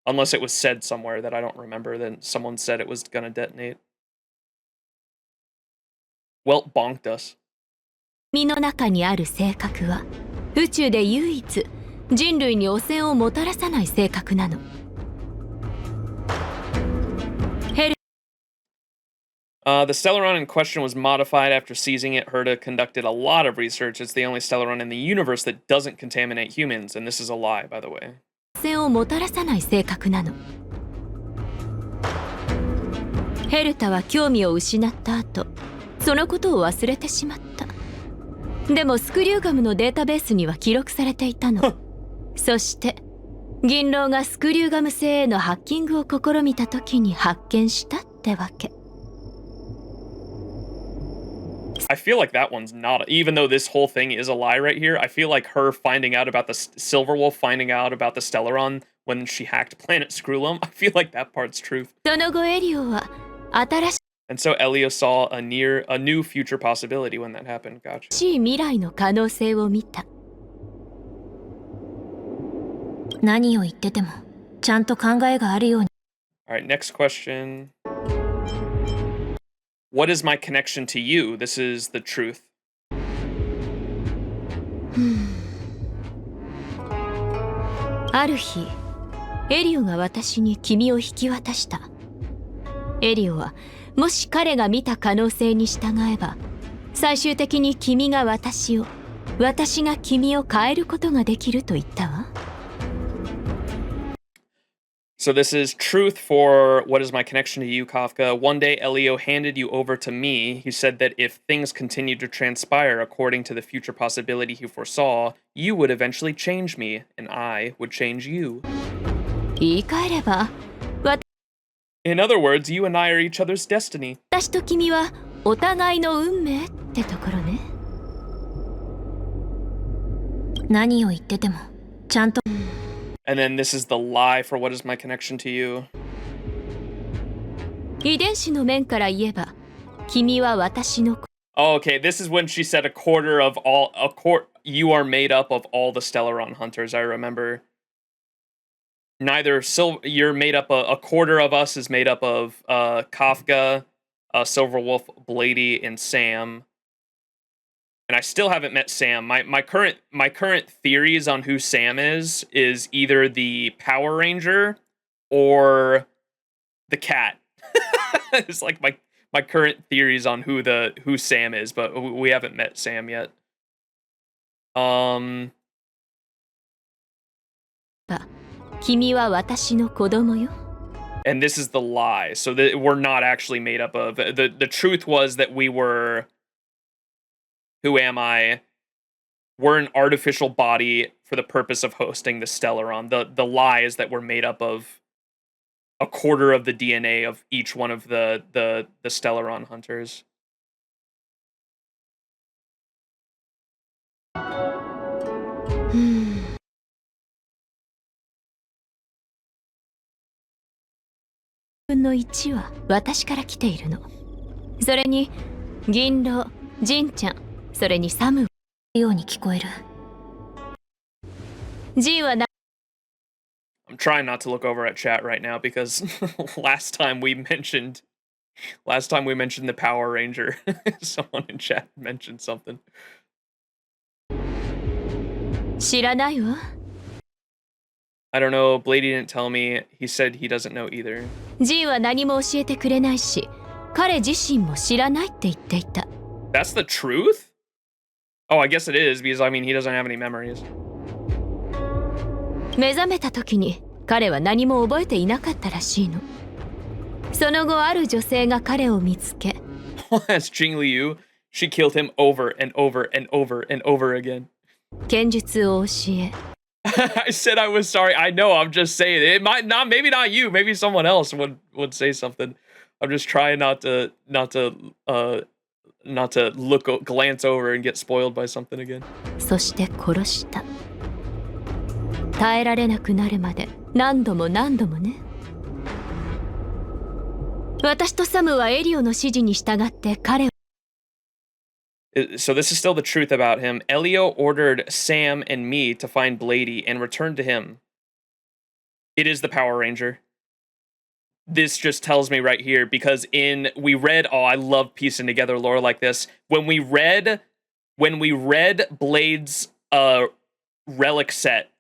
Unless it was said somewhere that I don't remember. Then someone said it was going to detonate. Welt bonked us. 身の中にある性格は宇宙で唯一人類に汚染をもたらさない性格なの。The Stellaron in question was modified after seizing it. Herta conducted a lot of research. It's the only Stellaron in the universe that doesn't contaminate humans, and this is a lie, by the way. 汚染をもたらさない性格なの。ヘルタは興味を失った後、そのことを忘れてしまった。でもスクリューガムのデータベースには記録されていたの。そして銀狼がスクリューガム製へのハッキングを試みた時に発見したってわけ。I feel like that one's not, even though this whole thing is a lie right here, I feel like her finding out about the Silverwolf, finding out about the Stellaron when she hacked Planet Screwlum, I feel like that part's truth. その後エリオは新しい And so Elio saw a new future possibility when that happened. Gotcha. 未来の可能性を見た。何を言っててもちゃんと考えがあるように。All right, next question. What is my connection to you? This is the truth. ある日、エリオが私に君を引き渡した。エリオはもし彼が見た可能性に従えば、最終的に君が私を、私が君を変えることができると言ったわ。So this is truth for what is my connection to you, Kafka. One day, Elio handed you over to me. He said that if things continued to transpire according to the future possibility he foresaw, you would eventually change me, and I would change you. 言い換えれば、In other words, you and I are each other's destiny. 私と君はお互いの運命ってところね。何を言っててもちゃんと。And then this is the lie for what is my connection to you. 遺伝子の面から言えば、君は私の。Oh, okay, this is when she said you are made up of all the Stellaron hunters, I remember. You're made up, a quarter of us is made up of Kafka, Silverwolf, Blady, and Sam. And I still haven't met Sam. My current theories on who Sam is either the Power Ranger or the cat. It's like my current theories on who Sam is, but we haven't met Sam yet. And this is the lie. So that we're not actually made up of. The truth was that we were. Who am I? We're an artificial body for the purpose of hosting the Stellaron. The lie is that we're made up of a quarter of the DNA of each one of the Stellaron hunters. I'm trying not to look over at chat right now because last time we mentioned Last time we mentioned the Power Ranger, someone in chat mentioned something. 知らないわ。 I don't know, Blady didn't tell me. He said he doesn't know either. ジンは何も教えてくれないし、彼自身も知らないって言っていた。 That's the truth? Oh, I guess it is, because I mean, he doesn't have any memories. 目覚めた時に彼は何も覚えていなかったらしいの。その後ある女性が彼を見つけ。That's Jing Liu. She killed him over and over and over and over again. 剣術を教え。I said I was sorry. I know. I'm just saying it might not. Maybe not you. Maybe someone else would say something. I'm just trying not to glance over and get spoiled by something again. そして殺した。耐えられなくなるまで何度も何度もね。私とサムはエリオの指示に従って彼を。 So this is still the truth about him. Elio ordered Sam and me to find Blady and return to him. It is the Power Ranger. This just tells me right here, because we read, oh, I love piecing together lore like this. When we read Blade's relic set,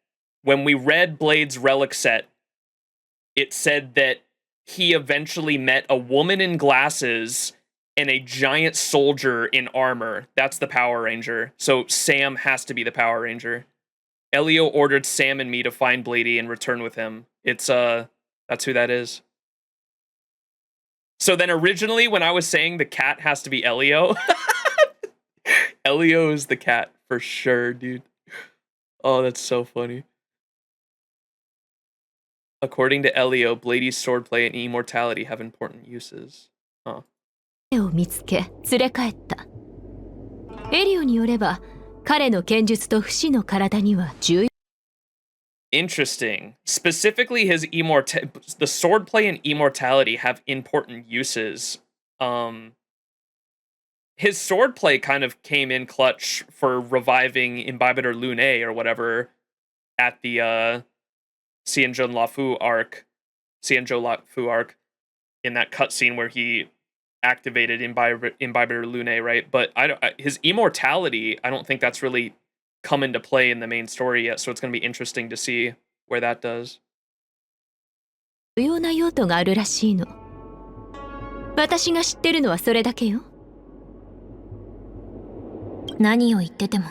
it said that he eventually met a woman in glasses and a giant soldier in armor. That's the Power Ranger. So Sam has to be the Power Ranger. Elio ordered Sam and me to find Blady and return with him. It's that's who that is. So then originally when I was saying the cat has to be Elio, Elio is the cat for sure, dude. Oh, that's so funny. According to Elio, Blady's swordplay and immortality have important uses. Huh. を見つけ連れ帰った。エリオによれば彼の剣術と不死の体には重要。 Interesting. Specifically, the swordplay and immortality have important uses. His swordplay kind of came in clutch for reviving Imbibitor Lune or whatever at the XianZhou Luofu arc, in that cutscene where he activated Imbibitor Lune, right? But his immortality, I don't think that's really come into play in the main story yet, so it's going to be interesting to see where that does. 重要な用途があるらしいの。私が知ってるのはそれだけよ。何を言ってても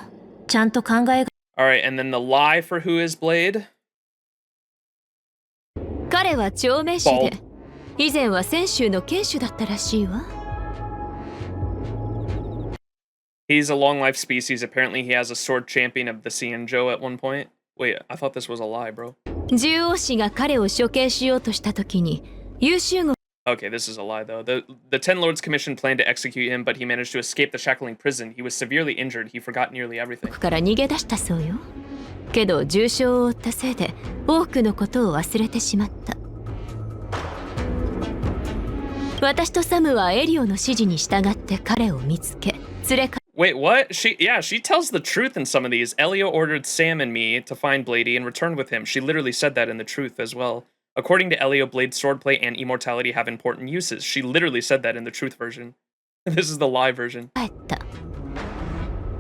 ちゃんと考えが。 Alright, and then the lie for who is Blade? 彼は長命種で、以前は泉州の剣手だったらしいわ。He's a long life species. Apparently, he has a sword champion of the XianZhou at one point. Wait, I thought this was a lie, bro. 獣王氏が彼を処刑しようとしたときに、優秀号。 Okay, this is a lie, though. The Ten Lords Commission planned to execute him, but he managed to escape the shackling prison. He was severely injured. He forgot nearly everything. から逃げ出したそうよ。けど重傷を負ったせいで多くのことを忘れてしまった。私とサムはエリオの指示に従って彼を見つけ、連れか。 Wait, what? She tells the truth in some of these. Elio ordered Sam and me to find Blady and return with him. She literally said that in the truth as well. According to Elio, Blade's swordplay and immortality have important uses. She literally said that in the truth version. This is the lie version.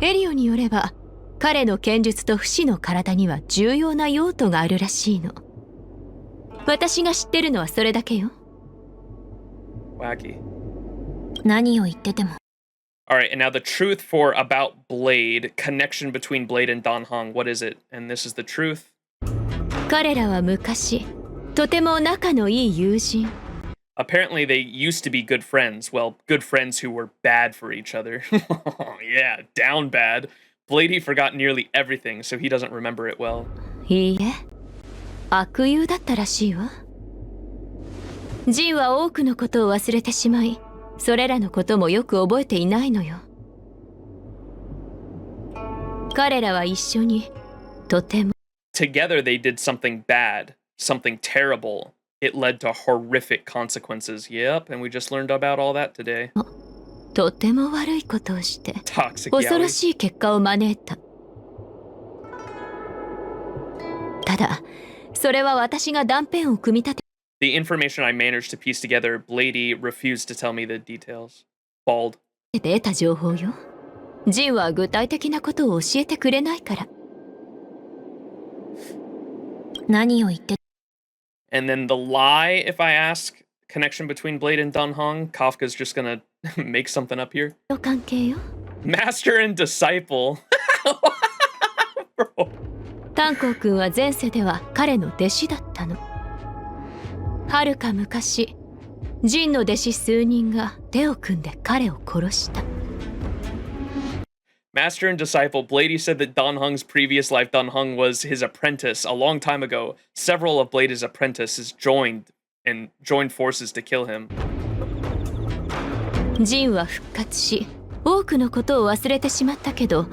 エリオによれば、彼の剣術と不死の体には重要な用途があるらしいの。私が知ってるのはそれだけよ。 Wacky. 何を言ってても。 Alright, and now the truth for about Blade, connection between Blade and Dan Hong, what is it? And this is the truth. 彼らは昔、とても仲のいい友人。 Apparently they used to be good friends. Well, good friends who were bad for each other. Yeah, down bad. Blady forgot nearly everything, so he doesn't remember it well. いいえ、悪友だったらしいわ。ジンは多くのことを忘れてしまい、それらのこともよく覚えていないのよ。彼らは一緒に、とても。 Together they did something bad, something terrible. It led to horrific consequences. Yep, and we just learned about all that today. とても悪いことをして、 Toxic 恐ろしい結果を招いた。ただ、それは私が断片を組み立て The information I managed to piece together, Blady refused to tell me the details. Bald. 得た情報よ。ジンは具体的なことを教えてくれないから。何を言って。And then the lie, if I ask connection between Blade and Dunhong, Kafka's just gonna make something up here. 関係よ。Master and disciple. Bro. 炭鉱君は前世では彼の弟子だったの。はるか昔、ジンの弟子数人が手を組んで彼を殺した。Master and disciple, Blady said that Dunhong's previous life, Dunhong was his apprentice. A long time ago, several of Blady's apprentices joined forces to kill him. ジンは復活し、多くのことを忘れてしまったけど。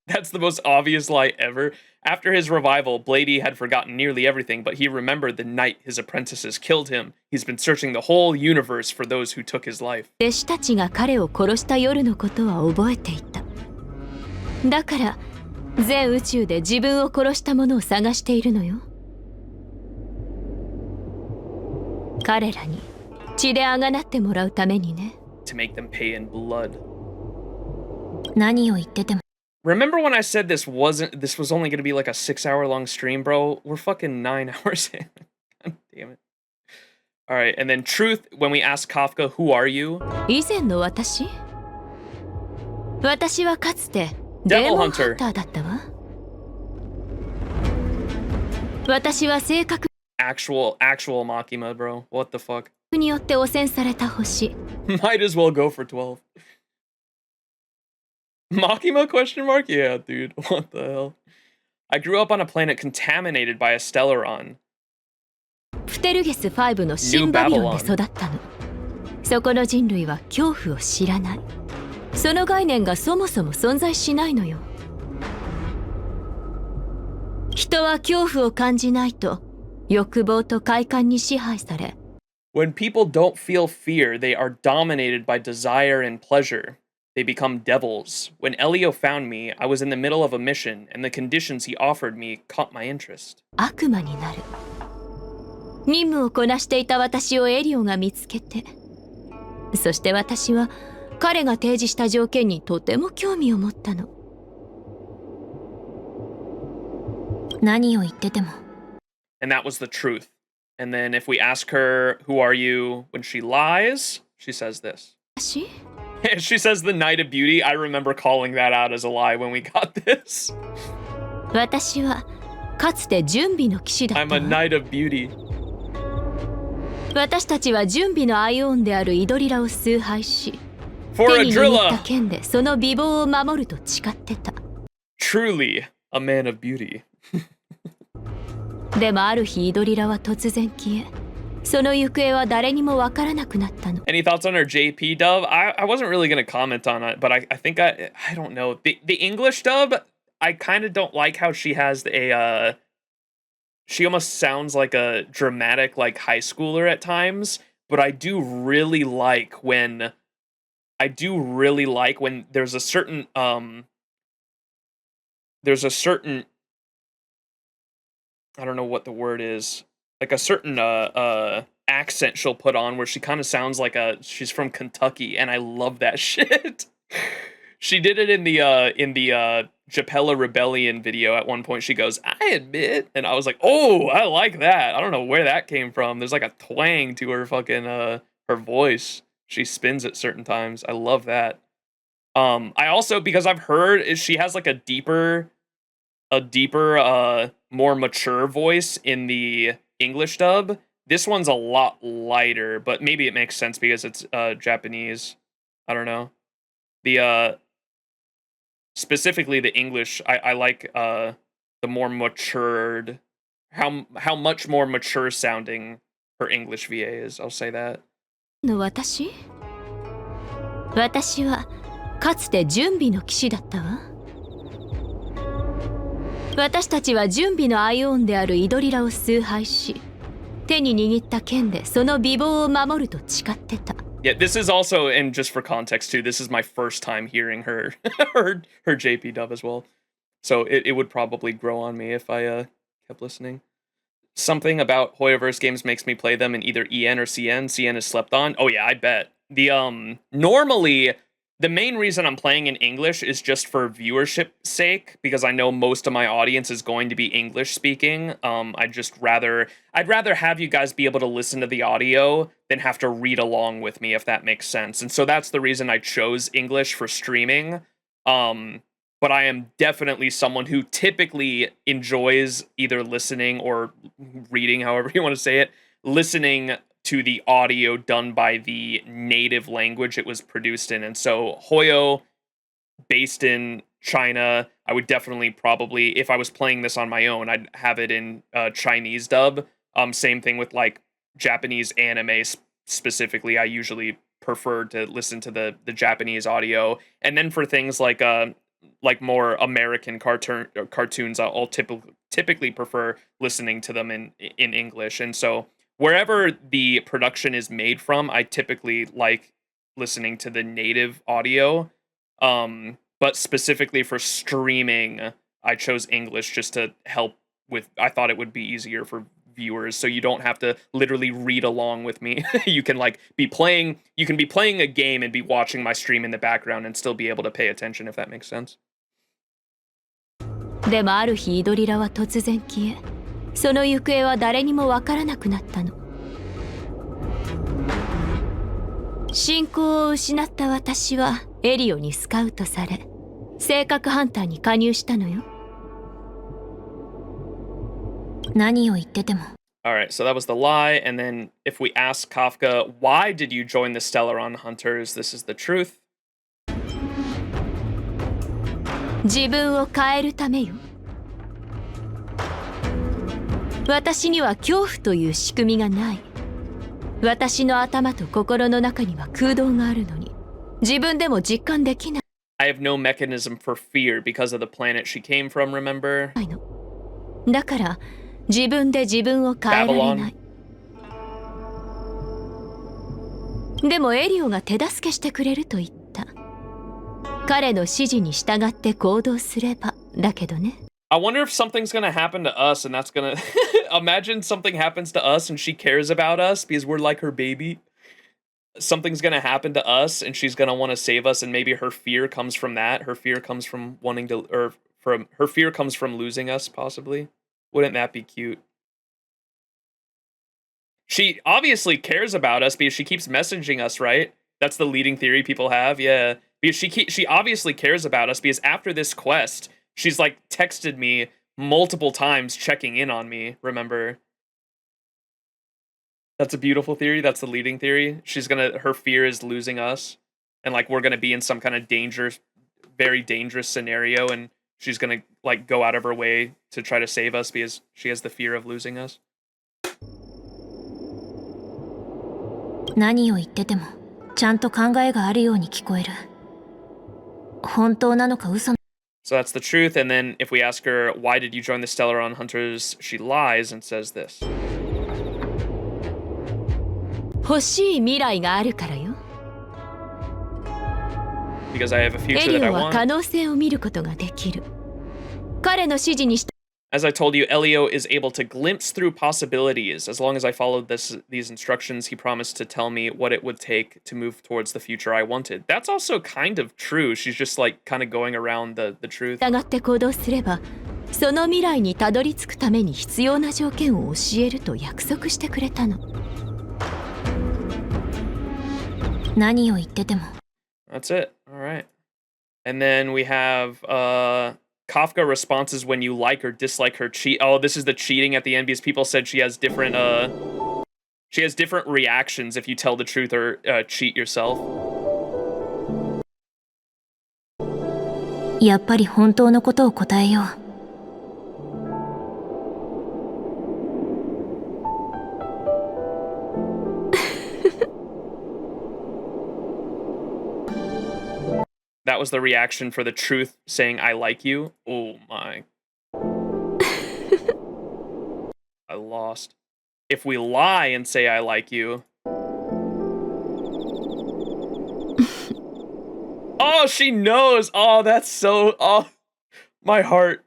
That's the most obvious lie ever. After his revival, Blady had forgotten nearly everything, but he remembered the night his apprentices killed him. He's been searching the whole universe for those who took his life. 弟子たちが彼を殺した夜のことは覚えていた。だから、全宇宙で自分を殺したものを探しているのよ。彼らに血であがなってもらうためにね。To make them pay in blood. 何を言ってても。Remember when I said this was only going to be like a 6-hour long stream, bro? We're fucking 9 hours in. God damn it. All right, and then truth, when we ask Kafka, who are you? 以前の私はかつて Devil Hunter. だったわ。私は正確 Actual Makima, bro. What the fuck? によって汚染された星。Might as well go for 12. Makima question mark? Yeah, dude. What the hell? I grew up on a planet contaminated by a Stellaron. プテルゲス5の新バビロンで育ったの。そこの人類は恐怖を知らない。その概念がそもそも存在しないのよ。人は恐怖を感じないと欲望と快感に支配され。When people don't feel fear, they are dominated by desire and pleasure. They become devils. When Elio found me, I was in the middle of a mission, and the conditions he offered me caught my interest. 悪魔になる。任務をこなしていた私をエリオが見つけて、そして私は彼が提示した条件にとても興味を持ったの。何を言ってても。And that was the truth. And then if we ask her, who are you, when she lies, she says this. She says the Night of Beauty. I remember calling that out as a lie when we got this. 私はかつて準備の騎士だった。I'm a Night of Beauty. 私たちは準備のアイオンであるイドリラを崇拝し、 For 手 a に握った Drilla. 剣でその美貌を守ると誓ってた。Truly a man of beauty. でもある日イドリラは突然消え、その行方は誰にもわからなくなったの。Any thoughts on her JP dub? I wasn't really going to comment on it, but I think I don't know. The English dub, I kind of don't like how she has she almost sounds like a dramatic like high schooler at times, but I do really like when there's a certain I don't know what the word is. Like a certain accent she'll put on where she kind of sounds like she's from Kentucky, and I love that shit. She did it in the Japella Rebellion video. At one point she goes, "I admit," and I was like, "Oh, I like that." I don't know where that came from. There's like a twang to her fucking her voice. She spins at certain times. I love that. I also, because I've heard she has like a deeper more mature voice in the English dub. This one's a lot lighter, but maybe it makes sense because it's Japanese. I don't know. The specifically the English, I like the more matured, how much more mature sounding her English VA is. I'll say that. 私はかつて準備の騎士だったわ。私たちは準備のアイオンであるイドリラを崇拝し、手に握った剣でその美貌を守ると誓ってた。Yeah, this is also, and just for context too, this is my first time hearing her her JP dub as well. So it would probably grow on me if I kept listening. Something about Hoyoverse games makes me play them in either EN or CN. CN is slept on. Oh yeah, I bet. Normally the main reason I'm playing in English is just for viewership sake, because I know most of my audience is going to be English speaking. I'd rather have you guys be able to listen to the audio than have to read along with me, if that makes sense. And so that's the reason I chose English for streaming. But I am definitely someone who typically enjoys either listening or reading, however you want to say it, listening to the audio done by the native language it was produced in. And so Hoyo, based in China, I would definitely probably, if I was playing this on my own, I'd have it in Chinese dub. Same thing with like Japanese anime specifically. I usually prefer to listen to the Japanese audio. And then for things like more American cartoons, I'll typically prefer listening to them in English. And so wherever the production is made from, I typically like listening to the native audio. But specifically for streaming, I chose English just to help with, I thought it would be easier for viewers, so you don't have to literally read along with me. You can be playing a game and be watching my stream in the background and still be able to pay attention, if that makes sense. でもある日イドリラは突然消え、その行方は誰にもわからなくなったの。信仰を失った私はエリオにスカウトされ、性格ハンターに加入したのよ。何を言ってても。Alright, so that was the lie, and then if we ask Kafka, why did you join the Stellaron Hunters, this is the truth. 自分を変えるためよ。私には恐怖という仕組みがない。私の頭と心の中には空洞があるのに、自分でも実感できない。I have no mechanism for fear because of the planet she came from, remember? だから自分で自分を変えられない。でもエリオが手助けしてくれると言った。彼の指示に従って行動すればだけどね。I wonder if something's gonna happen to us and that's gonna imagine something happens to us and she cares about us because we're like her baby. Something's gonna happen to us and she's gonna want to save us, and maybe her fear comes from that. Her fear comes from her fear comes from losing us, possibly. Wouldn't that be cute? She obviously cares about us because she keeps messaging us, right? That's the leading theory people have, yeah. Because she obviously cares about us because after this quest, she's like texted me multiple times checking in on me, remember? That's a beautiful theory. That's the leading theory. Her fear is losing us. And like we're gonna be in some kind of very dangerous scenario, and she's gonna like go out of her way to try to save us because she has the fear of losing us. 何を言っててもちゃんと考えがあるように聞こえる。本当なのか嘘。 So that's the truth, and then if we ask her, why did you join the Stellaron Hunters, she lies and says this. 欲しい未来があるからよ。 Because I have a future エ that リ I オは want. 可能性を見ることができる。彼の指示にした。 As I told you, Elio is able to glimpse through possibilities. As long as I followed these instructions, he promised to tell me what it would take to move towards the future I wanted. That's also kind of true. She's just like kind of going around the truth. 従って行動すれば、その未来にたどり着くために必要な条件を教えると約束してくれたの。何を言ってても。 That's it. All right. And then we have Kafka responses when you like or dislike her cheat. Oh, this is the cheating at the end because people said she has different reactions if you tell the truth or cheat yourself. やっぱり本当のことを答えよう。 That was the reaction for the truth saying I like you. Oh my. I lost. If we lie and say I like you. Oh, she knows. Oh, that's so, oh, my heart.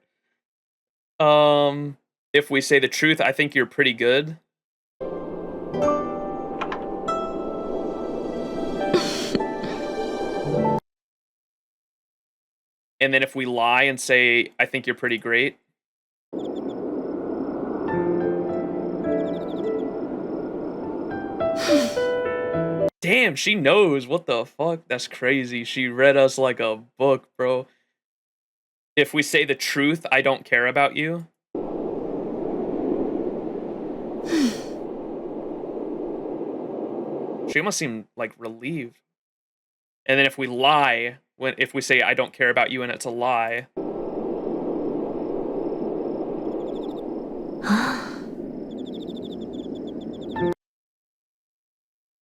If we say the truth, I think you're pretty good. And then if we lie and say, I think you're pretty great. Damn, she knows. What the fuck? That's crazy. She read us like a book, bro. If we say the truth, I don't care about you. She almost seemed like relieved. And then if we lie, if we say I don't care about you and it's a lie.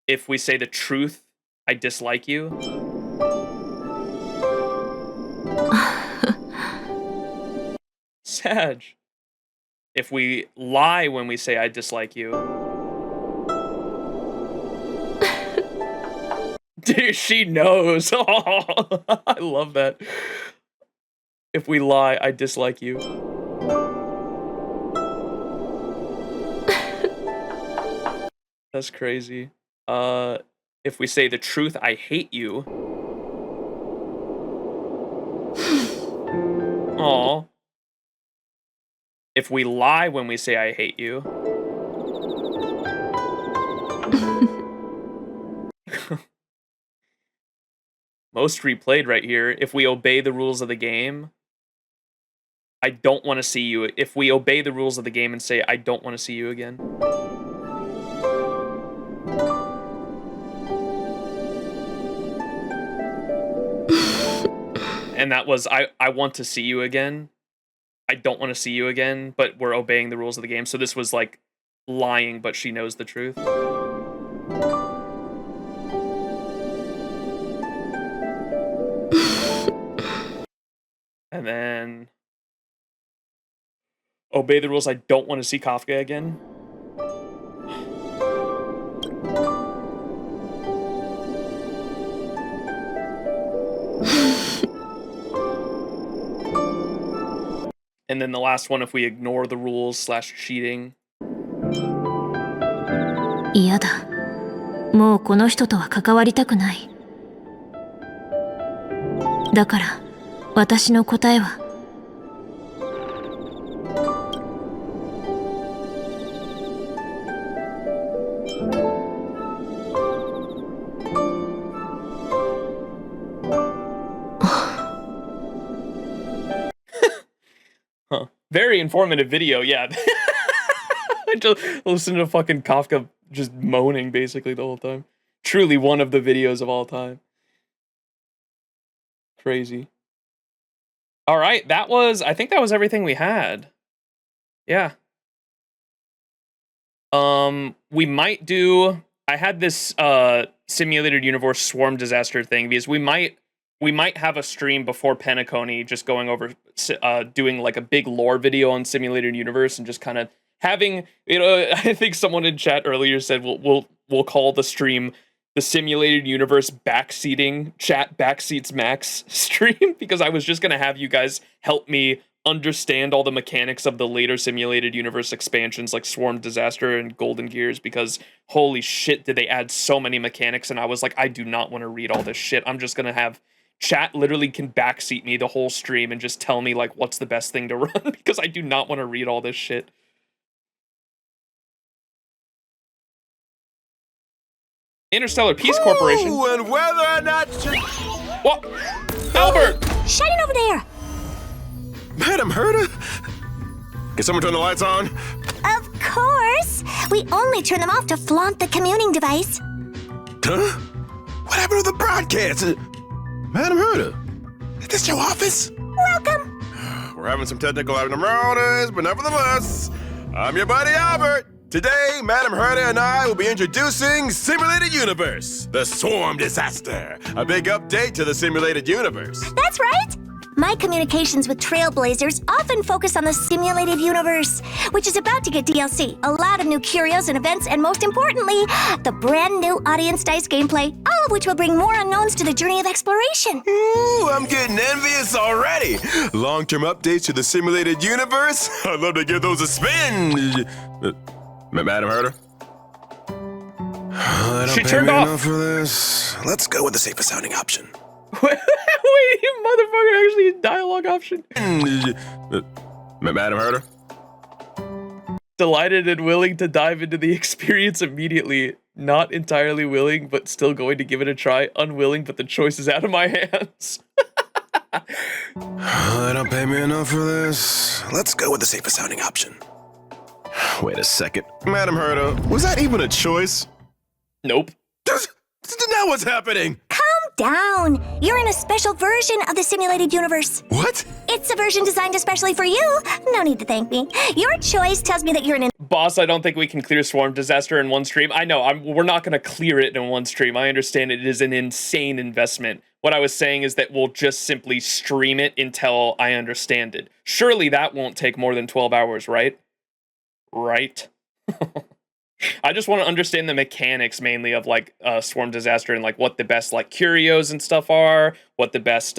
If we say the truth, I dislike you. Sag. If we lie when we say I dislike you. Dude, she knows. Oh, I love that. If we lie, I dislike you. That's crazy. If we say the truth, I hate you. Aw. If we lie when we say I hate you. Most replayed right here. If we obey the rules of the game, I don't want to see you. If we obey the rules of the game and say, I don't want to see you again. And that was, I want to see you again. I don't want to see you again, but we're obeying the rules of the game. So this was like lying, but she knows the truth. And then obey the rules. I don't want to see Kafka again. And then the last one, if we ignore the rules / cheating. 嫌だ。もうこの人とは関わりたくない。だから、私の答えは。Huh. Very informative video, yeah. I just listened to fucking Kafka just moaning basically the whole time. Truly one of the videos of all time. Crazy. All right, I think that was everything we had. Yeah. We might do, I had this simulated universe swarm disaster thing because we might have a stream before Penacony just going over doing like a big lore video on simulated universe and just kind of having, you know, I think someone in chat earlier said we'll call the stream the simulated universe backseats max stream, because I was just going to have you guys help me understand all the mechanics of the later simulated universe expansions like Swarm Disaster and Golden Gears, because holy shit did they add so many mechanics, and I was like, I do not want to read all this shit. I'm just going to have chat literally can backseat me the whole stream and just tell me like what's the best thing to run, because I do not want to read all this shit. Interstellar Peace Corporation. And whether or not what? Albert! Shining over there! Madam Herta? Can someone turn the lights on? Of course! We only turn them off to flaunt the communing device. Huh? What happened to the broadcast? Madam Herta, is this your office? Welcome! We're having some technical abnormalities, but nevertheless, I'm your buddy Albert. Today, Madam Herta and I will be introducing Simulated Universe, the Swarm Disaster. A big update to the Simulated Universe. That's right! My communications with Trailblazers often focus on the simulated universe, which is about to get DLC, a lot of new curios and events, and most importantly, the brand new audience dice gameplay, all of which will bring more unknowns to the journey of exploration. Ooh, I'm getting envious already. Long-term updates to the simulated universe? I'd love to give those a spin. Madam Herder? She turned off. For this. Let's go with the safest sounding option. Wait, you motherfucker, actually a dialogue option. Madam Herder? Delighted and willing to dive into the experience immediately. Not entirely willing, but still going to give it a try. Unwilling, but the choice is out of my hands. They don't pay me enough for this. Let's go with the safest sounding option. Wait a second. Madam Herder, was that even a choice? Nope. Now what's happening? Calm down. You're in a special version of the simulated universe. What? It's a version designed especially for you. No need to thank me. Your choice tells me that you're an... Boss, I don't think we can clear Swarm Disaster in one stream. I know, we're not going to clear it in one stream. I understand it is an insane investment. What I was saying is that we'll just simply stream it until I understand it. Surely that won't take more than 12 hours, right? Right? I just want to understand the mechanics mainly of like Swarm Disaster and like what the best like curios and stuff are, what the best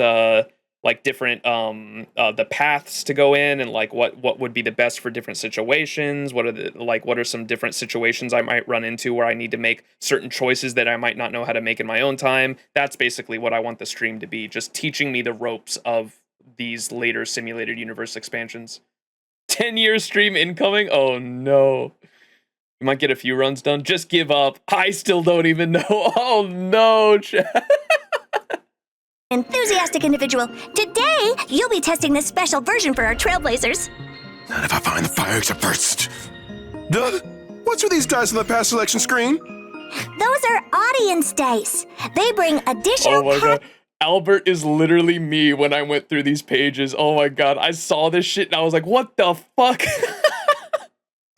like different the paths to go in, and like what would be the best for different situations. What are some different situations I might run into where I need to make certain choices that I might not know how to make in my own time. That's basically what I want the stream to be, just teaching me the ropes of these later simulated universe expansions. 10-year stream incoming? Oh no. You might get a few runs done. Just give up. I still don't even know. Oh no, enthusiastic individual. Today, you'll be testing this special version for our Trailblazers. Not if I find the fire exit first. What's with these dice on the past selection screen? Those are audience dice. They bring additional... Oh my god. Albert is literally me when I went through these pages. Oh my god. I saw this shit and I was like, what the fuck?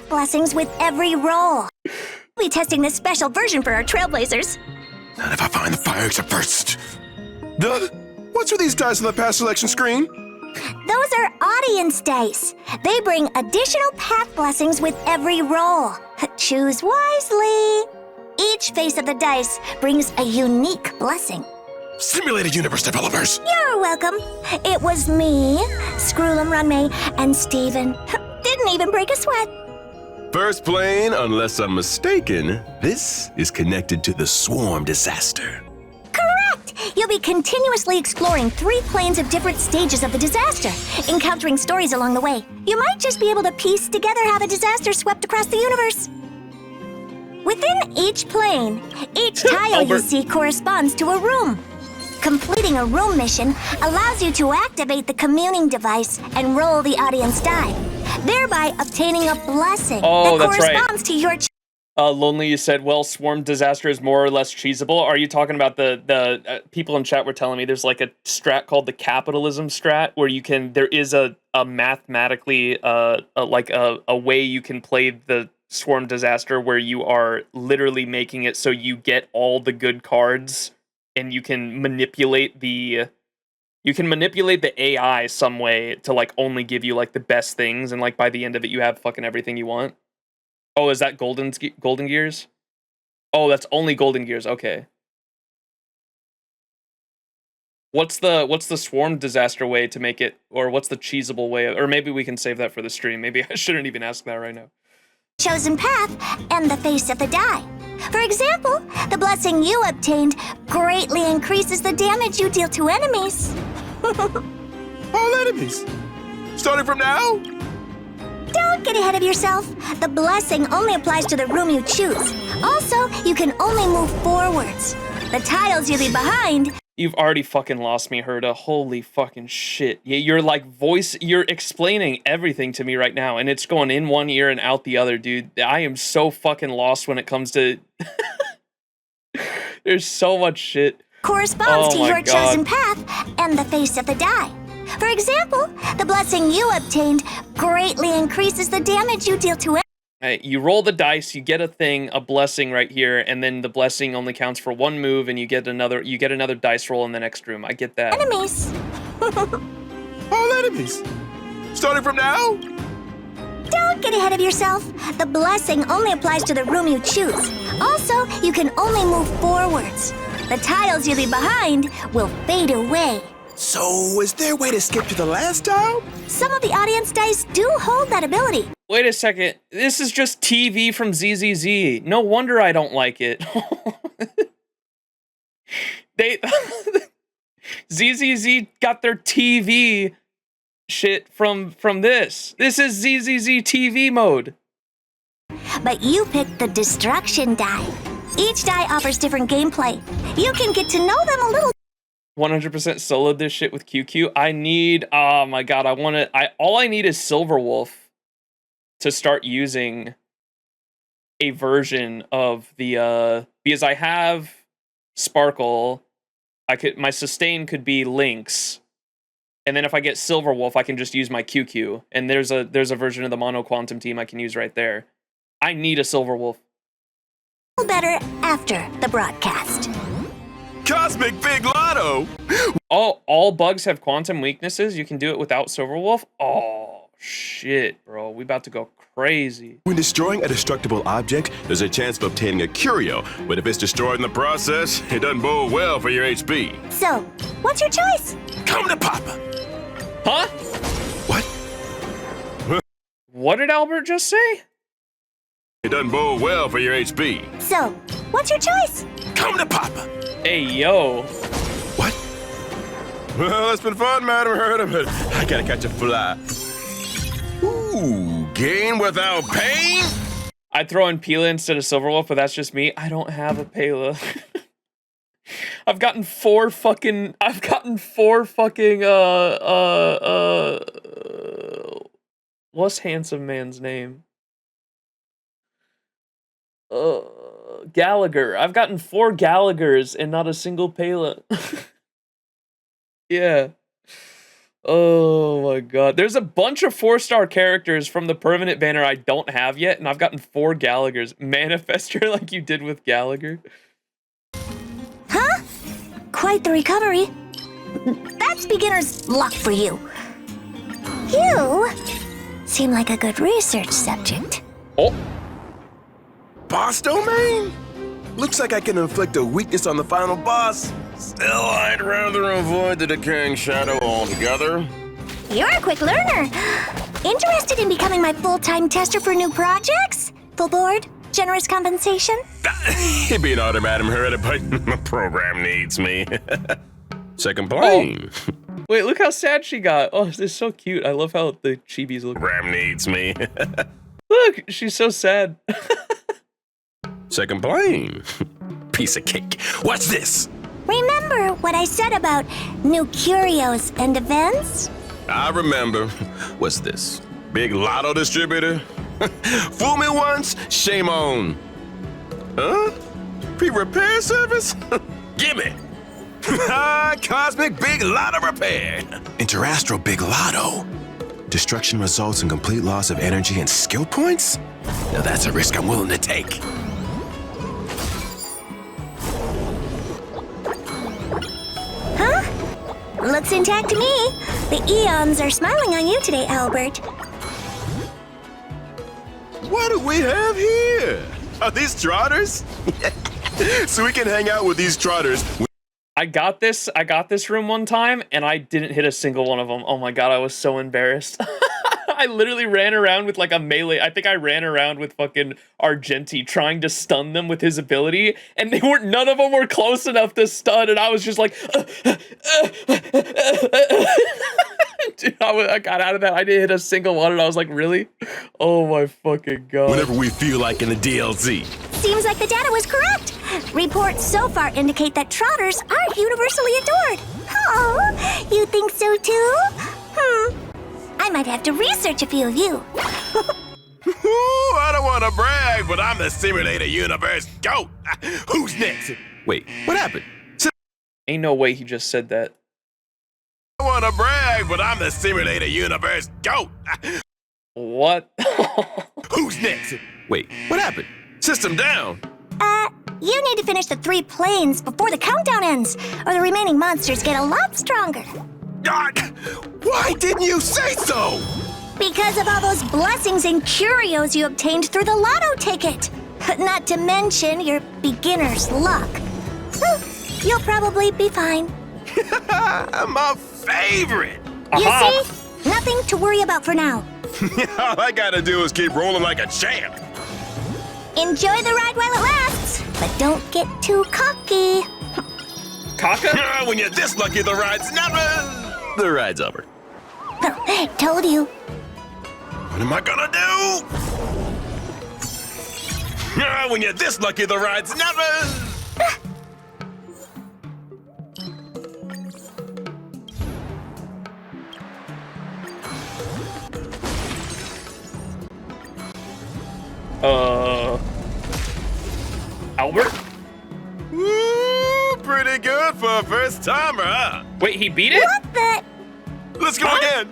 Blessings with every roll. We'll be testing this special version for our Trailblazers. Not if I find the fire exit first. What's with these dice on the past selection screen? Those are audience dice. They bring additional path blessings with every roll. Choose wisely. Each face of the dice brings a unique blessing. Simulated Universe developers. You're welcome. It was me, Scroolum Runmay, and Steven. Didn't even break a sweat. First plane, unless I'm mistaken, this is connected to the Swarm Disaster. Correct! You'll be continuously exploring 3 planes of different stages of the disaster, encountering stories along the way. You might just be able to piece together how the disaster swept across the universe. Within each plane, each tile you see corresponds to a room. Completing a room mission allows you to activate the communing device and roll the audience die, thereby obtaining a blessing that corresponds to your... Lonely, you said, well, Swarm Disaster is more or less cheesable. Are you talking about the people in chat were telling me there's like a strat called the capitalism strat where you can, there is a mathematically, like a way you can play the Swarm Disaster where you are literally making it so you get all the good cards and you can manipulate the AI some way to like only give you like the best things, and like by the end of it you have fucking everything you want. Oh, is that Golden Gears? Oh, that's only Golden Gears. Okay. What's the Swarm Disaster way to make it, or what's the cheesable way? Or maybe we can save that for the stream. Maybe I shouldn't even ask that right now. Chosen path and the face of the die. For example, the blessing you obtained greatly increases the damage you deal to enemies. All enemies? Starting from now? Don't get ahead of yourself. The blessing only applies to the room you choose. Also, you can only move forwards. The tiles you leave behind... You've already fucking lost me, Herda. Holy fucking shit. Yeah, you're explaining everything to me right now, and it's going in one ear and out the other, dude. I am so fucking lost when it comes to... There's so much shit. Corresponds to your chosen path and the face of the die. For example, the blessing you obtained greatly increases the damage you deal to it. You roll the dice, you get a blessing right here, and then the blessing only counts for one move, and you get another dice roll in the next room. I get that. Enemies. enemies. Starting from now? Don't get ahead of yourself. The blessing only applies to the room you choose. Also, you can only move forwards. The tiles you leave behind will fade away. So, is there a way to skip to the last tile? Some of the audience dice do hold that ability. Wait a second. This is just TV from XianZhou. No wonder I don't like it. XianZhou got their TV shit from this. This is XianZhou TV mode. But you picked the destruction die. Each die offers different gameplay. You can get to know them a little. 100% soloed this shit with QQ. I need, oh my god, all I need is Silverwolf to start using a version of the, because I have Sparkle, my sustain could be Lynx, and then if I get Silverwolf, I can just use my QQ, and there's a version of the Mono Quantum team I can use right there. I need a Silverwolf. Better after the broadcast. Cosmic Big Lotto! Oh, all bugs have quantum weaknesses? You can do it without Silverwolf? Oh, shit, bro. We about to go crazy. When destroying a destructible object, there's a chance of obtaining a curio, but if it's destroyed in the process, it doesn't bode well for your HP. So, what's your choice? Come to Papa! Huh? What? What did Albert just say? It doesn't bode well for your HP. So, what's your choice? Come to Papa! Hey, yo. What? Well, it's been fun, Madam Herda, but I gotta catch a fly. Ooh, gain without pain? I'd throw in Pela instead of Silverwolf, but that's just me. I don't have a Pela. I've gotten four fucking, what's handsome man's name? Gallagher. I've gotten 4 Gallaghers and not a single Pela. Yeah. Oh my god. There's a bunch of 4-star characters from the permanent banner I don't have yet, and I've gotten 4 Gallaghers. Manifester like you did with Gallagher. Huh? Quite the recovery. That's beginner's luck for you. You seem like a good research subject. Oh. Boss domain? Looks like I can inflict a weakness on the final boss. Still, I'd rather avoid the decaying shadow altogether. You're a quick learner. Interested in becoming my full-time tester for new projects? Full board? Generous compensation? It'd be an honor, Madam Herda, but my program needs me. Second plane. Oh. Wait, look how sad she got. Oh, this is so cute. I love how the chibis look. Program needs me. Look, she's so sad. Second plane. Piece of cake. What's this? Remember what I said about new curios and events? I remember. What's this? Big lotto distributor? Fool me once, shame on. Huh? Pre-repair service? Gimme! Cosmic Big Lotto Repair! Interastral Big Lotto? Destruction results in complete loss of energy and skill points? Now that's a risk I'm willing to take. Huh? Looks intact to me. The eons are smiling on you today, Albert. What do we have here? Are these trotters? So we can hang out with these trotters. I got this room one time, and I didn't hit a single one of them. Oh my god, I was so embarrassed. I literally ran around with like a melee. I think I ran around with fucking Argenti trying to stun them with his ability, and none of them were close enough to stun, and I was just like, dude, I got out of that. I didn't hit a single one, and I was like, really? Oh my fucking god. Whenever we feel like in the DLC. Seems like the data was correct. Reports so far indicate that trotters are universally adored. Oh, you think so too? I might have to research a few of you. Ooh, I don't want to brag, but I'm the simulator universe GOAT. Who's next? Wait, what happened? Ain't no way he just said that. I don't want to brag, but I'm the simulator universe GOAT. What? Who's next? Wait, what happened? System down. You need to finish the 3 planes before the countdown ends, or the remaining monsters get a lot stronger. God, why didn't you say so? Because of all those blessings and curios you obtained through the lotto ticket. Not to mention your beginner's luck. You'll probably be fine. My favorite. You see? Nothing to worry about for now. All I gotta do is keep rolling like a champ. Enjoy the ride while it lasts, but don't get too cocky. Kaka? When you're this lucky, the ride's never... The ride's over. Told you. What am I gonna do? When you're this lucky, the ride's never... Albert? Woo, pretty good for a first timer, huh? Wait, he beat it? What the? Let's go again.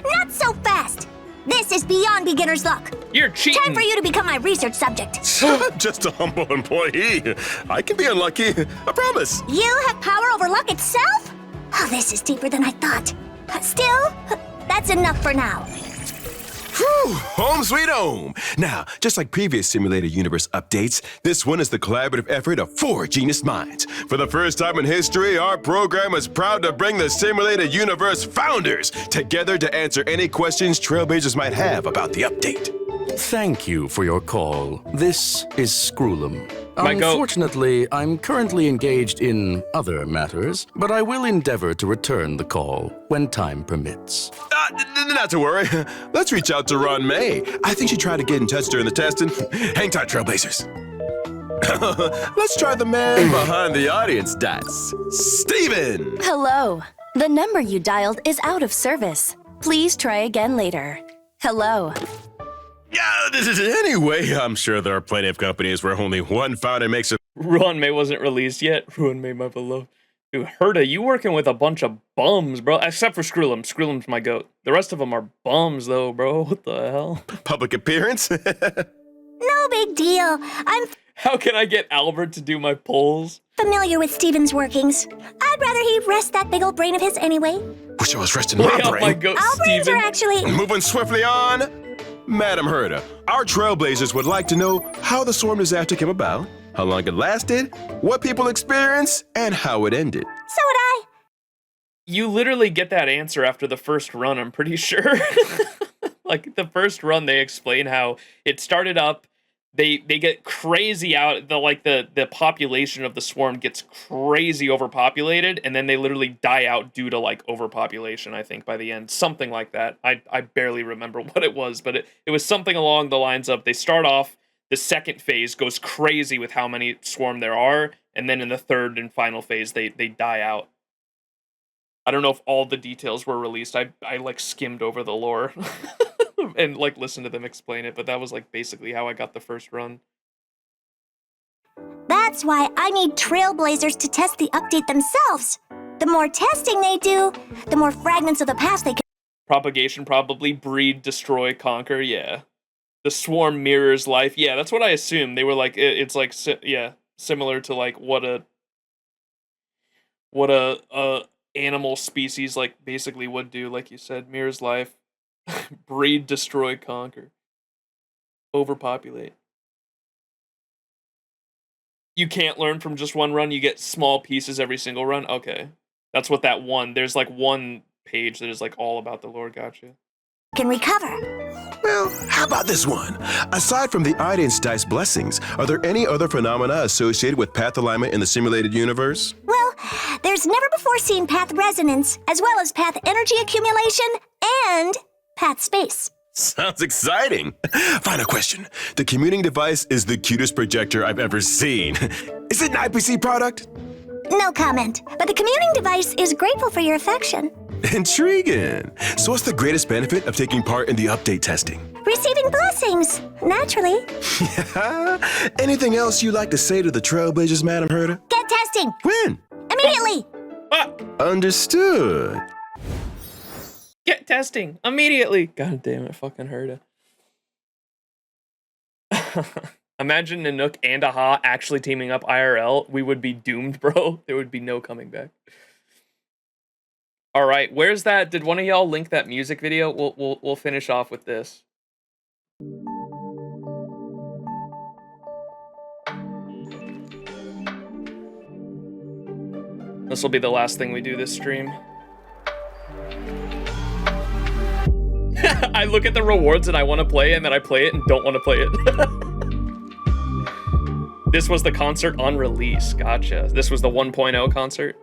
Not so fast. This is beyond beginner's luck. You're cheating. Time for you to become my research subject. Just a humble employee. I can be unlucky. I promise. You have power over luck itself? Oh, this is deeper than I thought. Still, that's enough for now. Whew, home sweet home. Now, just like previous Simulated Universe updates, this one is the collaborative effort of 4 genius minds. For the first time in history, our program is proud to bring the Simulated Universe founders together to answer any questions Trailblazers might have about the update. Thank you for your call. This is Screwlum. My goat. Unfortunately, I'm currently engaged in other matters, but I will endeavor to return the call when time permits. Not to worry. Let's reach out to Ron May. I think she tried to get in touch during the testing. Hang tight, Trailblazers. Let's try the man behind the audience dice, Steven! Hello. The number you dialed is out of service. Please try again later. Hello. Anyway, I'm sure there are plenty of companies where only one founder makes a... Ron May wasn't released yet. Ron May, my beloved. Dude, Herta, you working with a bunch of bums, bro. Except for Screwlum. Screwlum's my goat. The rest of them are bums, though, bro. What the hell? Public appearance? No big deal. I'm How can I get Albert to do my polls? familiar with Steven's workings. I'd rather he rest that big old brain of his anyway. Wish I was resting my brain. My goat, Our brains Steven. are actually... Moving swiftly on. Madam Herta, our Trailblazers would like to know how the storm disaster came about, how long it lasted, what people experienced, and how it ended. So would I. You literally get that answer after the first run, I'm pretty sure. Like, the first run, they explain how it started up, they get crazy out, the population of the swarm gets crazy overpopulated, and then they literally die out due to, like, overpopulation, I think, by the end. Something like that. I barely remember what it was, but it was something along the lines of, they start off, the second phase goes crazy with how many swarm there are, and then in the third and final phase, they die out. I don't know if all the details were released. I like skimmed over the lore and like listened to them explain it, but that was like basically how I got the first run. That's why I need Trailblazers to test the update themselves. The more testing they do, the more fragments of the past they can... Propagation probably, breed, destroy, conquer, yeah. The swarm mirrors life, yeah, that's what I assumed. They were like, it's like, yeah, similar to like what a animal species like basically would do, like you said, mirrors life, breed, destroy, conquer, overpopulate. You can't learn from just one run, you get small pieces every single run? Okay. That's what that one, there's like one page that is like all about the lore, gotcha. Can recover. Well, how about this one? Aside from the audience dice blessings, are there any other phenomena associated with path alignment in the simulated universe? Well, there's never before seen path resonance, as well as path energy accumulation and path space. Sounds exciting. Final question. The commuting device is the cutest projector I've ever seen. Is it an IPC product? No comment, but the commuting device is grateful for your affection. Intriguing. So what's the greatest benefit of taking part in the update testing? Receiving blessings, naturally. Yeah. Anything else you'd like to say to the Trailblazers, Madam Herta? Get testing! When? Immediately! Understood. Get testing immediately. God damn it, fucking Herta. Imagine Nanook and Aha actually teaming up IRL. We would be doomed, bro. There would be no coming back. All right, where's that? Did one of y'all link that music video? We'll finish off with this. This will be the last thing we do this stream. I look at the rewards and I want to play, and then I play it and don't want to play it. This was the concert on release. Gotcha. This was the 1.0 concert.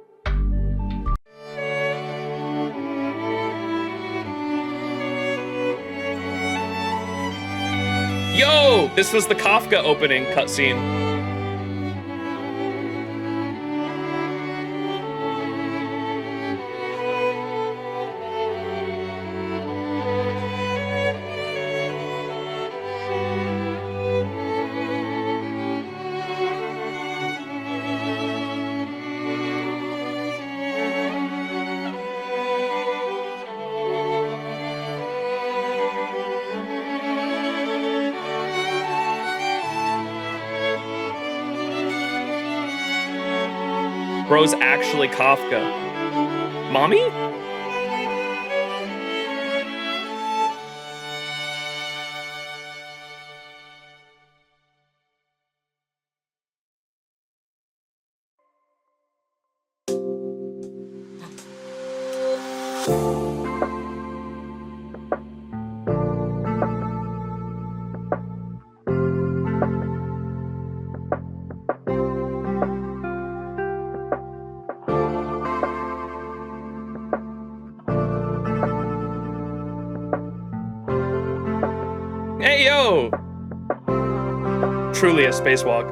Yo! This was the Kafka opening cutscene. Bro's actually Kafka. Mommy? Hey, yo! Truly a spacewalk.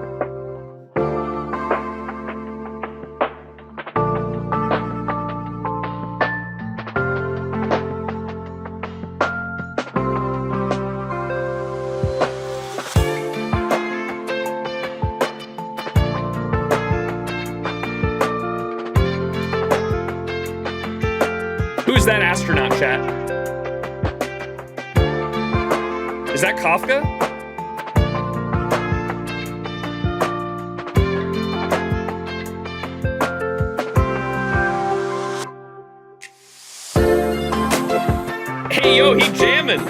Who's that astronaut, chat? Is that Kafka? Hey, yo, he jamming.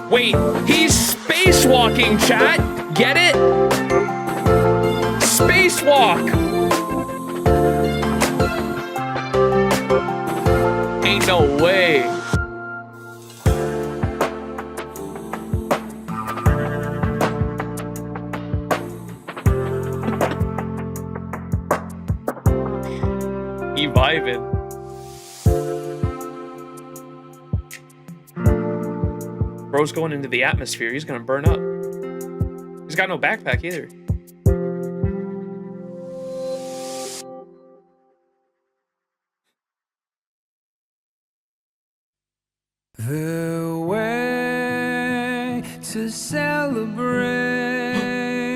Wait, he's spacewalking, chat. Get it? Spacewalk. Ain't no way. He vibing. Bro's going into the atmosphere. He's gonna burn up. He's got no backpack either. The way to celebrate.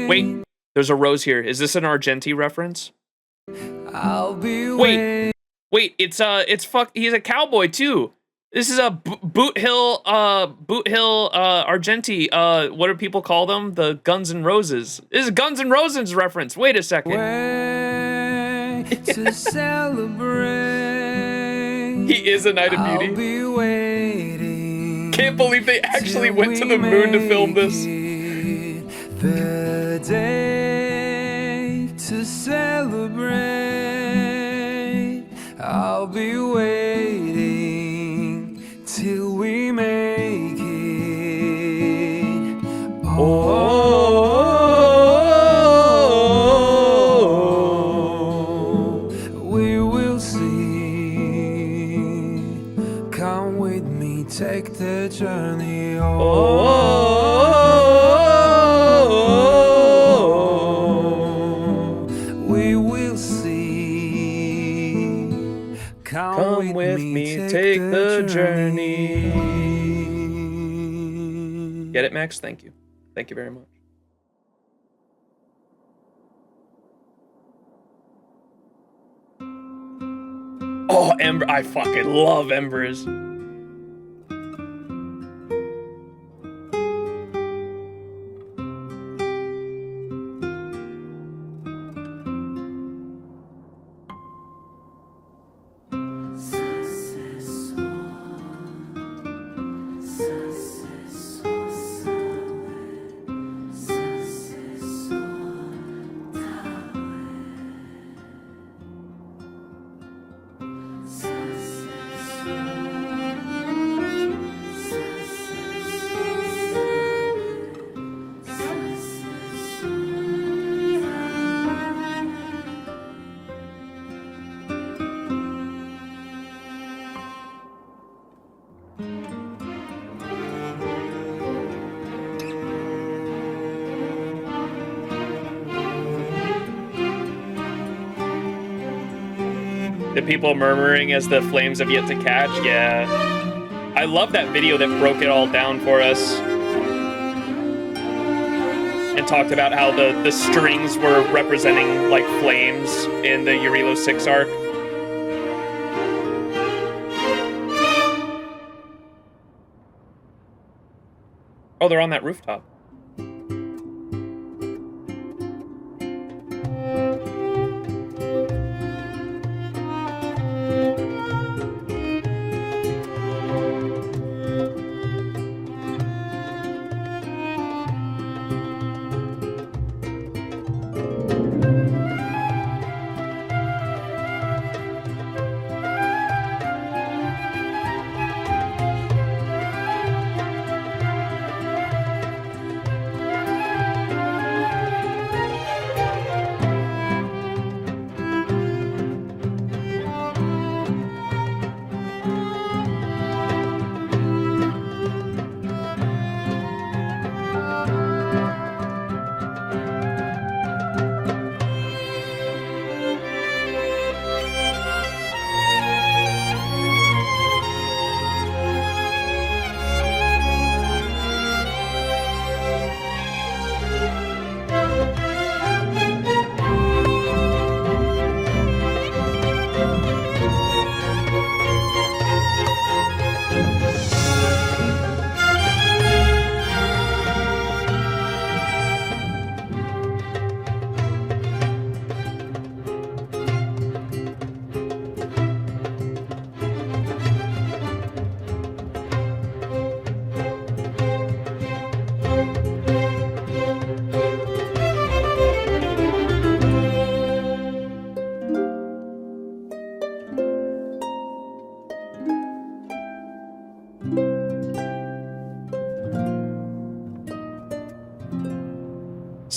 Wait, there's a rose here. Is this an Argenti reference? I'll be wait, it's he's a cowboy too. This is a Boot Hill Argenti. What do people call them? The Guns N' Roses. This is a Guns N' Roses reference. Wait a second. Way to celebrate. He is a Night of Beauty. I'll be waiting. Can't believe they actually went to the moon to film this. The day to celebrate. I'll be waiting till we make it. We will see. Come with me, take the journey. We will see. Come with me, take the journey. Get it, Max? Thank you. Thank you very much. Oh, Ember. I fucking love Embers. The people murmuring as the flames have yet to catch. Yeah. I love that video that broke it all down for us. And talked about how the strings were representing like flames in the Yurilo 6 arc. Oh, they're on that rooftop.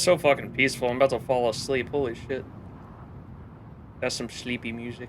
So fucking peaceful. I'm about to fall asleep. Holy shit. That's some sleepy music.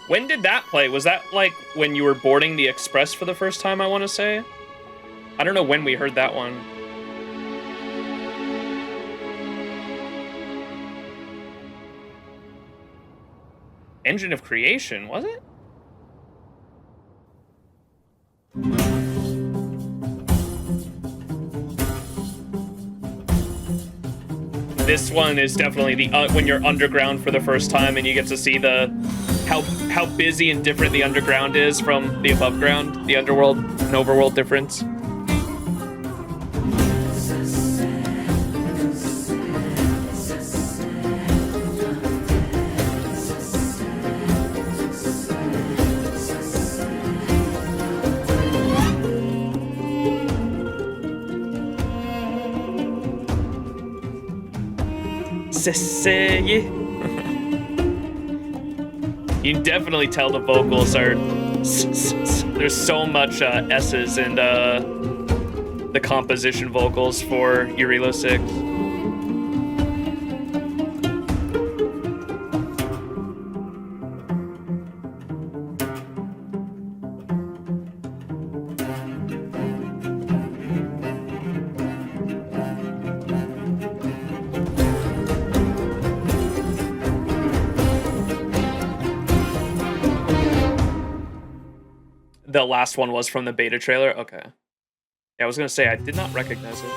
When did that play? Was that like when you were boarding the express for the first time, I want to say? I don't know when we heard that one. Engine of Creation, was it? This one is definitely the when you're underground for the first time and you get to see the how busy and different the underground is from the above ground, the underworld and overworld difference. You can definitely tell the vocals are There's so much S's in the composition vocals for Irilo 6. The last one was from the beta trailer? Okay. Yeah, I was gonna say, I did not recognize it.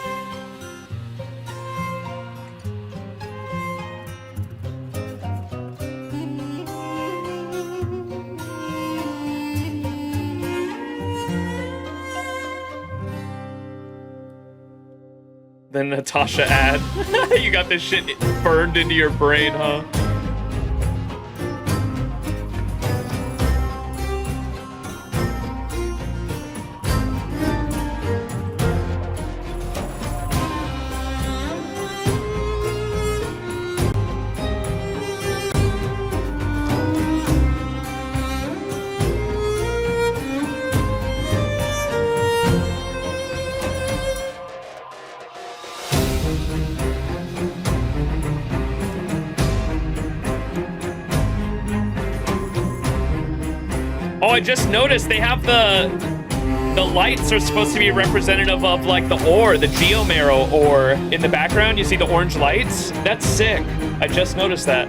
The Natasha ad. You got this shit burned into your brain, huh? Oh, I just noticed they have the lights are supposed to be representative of like the ore, the Geomarrow ore. In the background, you see the orange lights? That's sick. I just noticed that.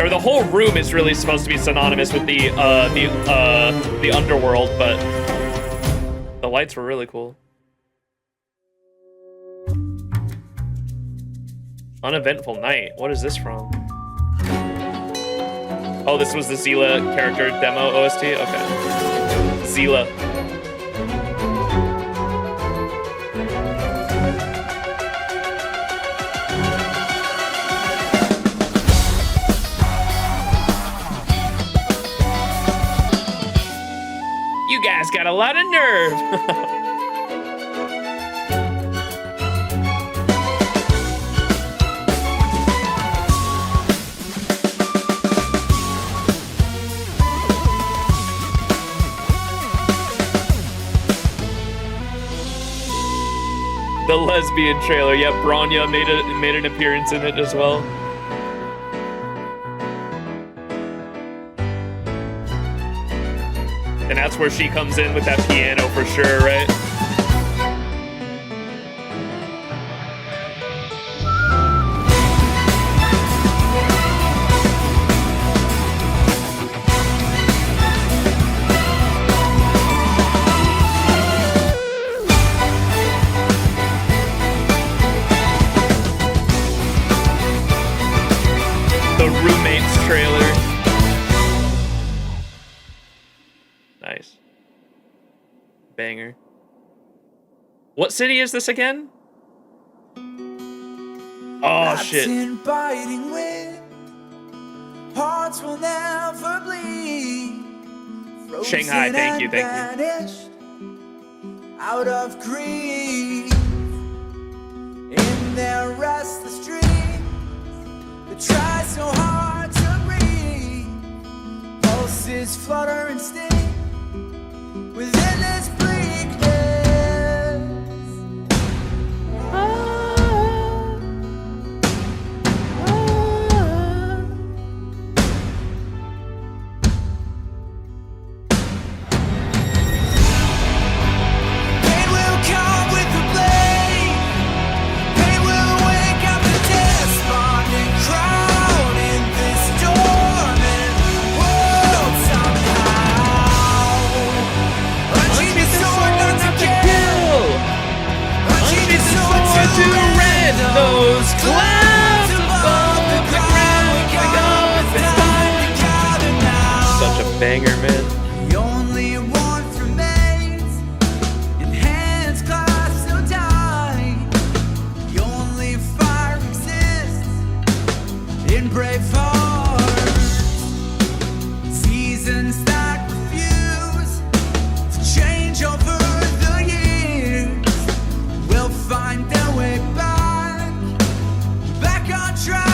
Or the whole room is really supposed to be synonymous with the underworld, but the lights were really cool. Uneventful night. What is this from? Oh, this was the Zila character demo OST? Okay. Zila. You guys got a lot of nerve. The lesbian trailer. Yep, Bronya made an appearance in it as well. And that's where she comes in with that piano for sure, right? Trailer. Nice. Banger. What city is this again? Oh shit. Biting wind, hearts will never bleed. Shanghai, thank you. Out of grief, in their restless dreams, they try so hard to pulses flutter and sting within this bleakness. Pain will come with the blade. Pain will wake up the despondent crowd in this storm. To rend those clouds above the ground. Such a banger, man. The only warmth remains in hands clasped so tight. The only fire exists in brave hearts. Seasons that refuse to change over the years will find their way back on track.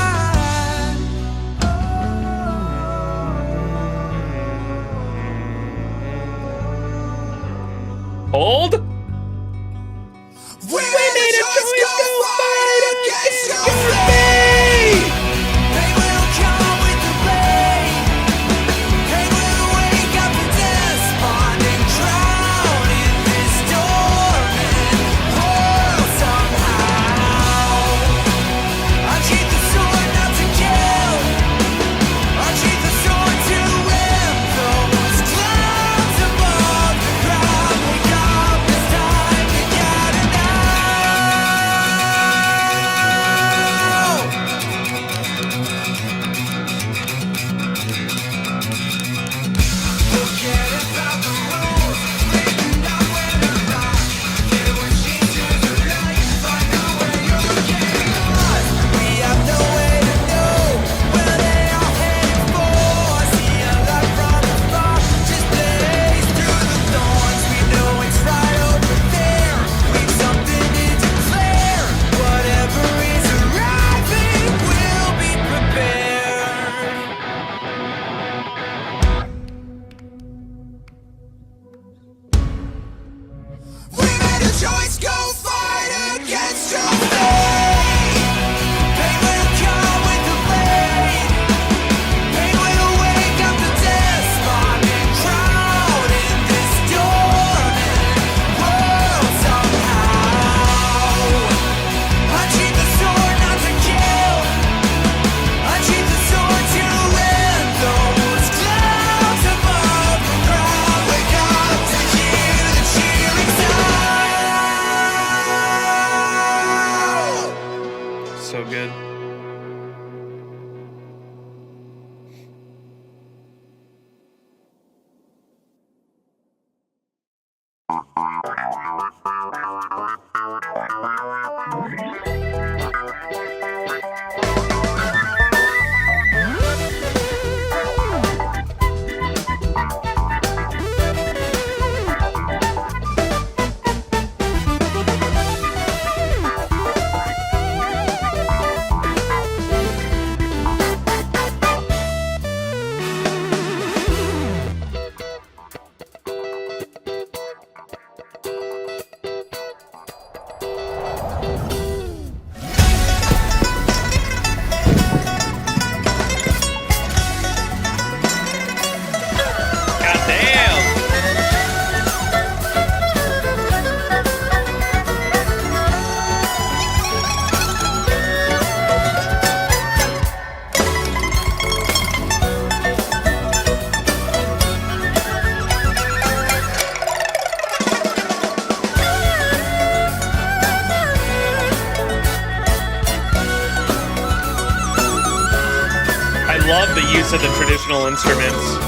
so good. Love the use of the traditional instruments.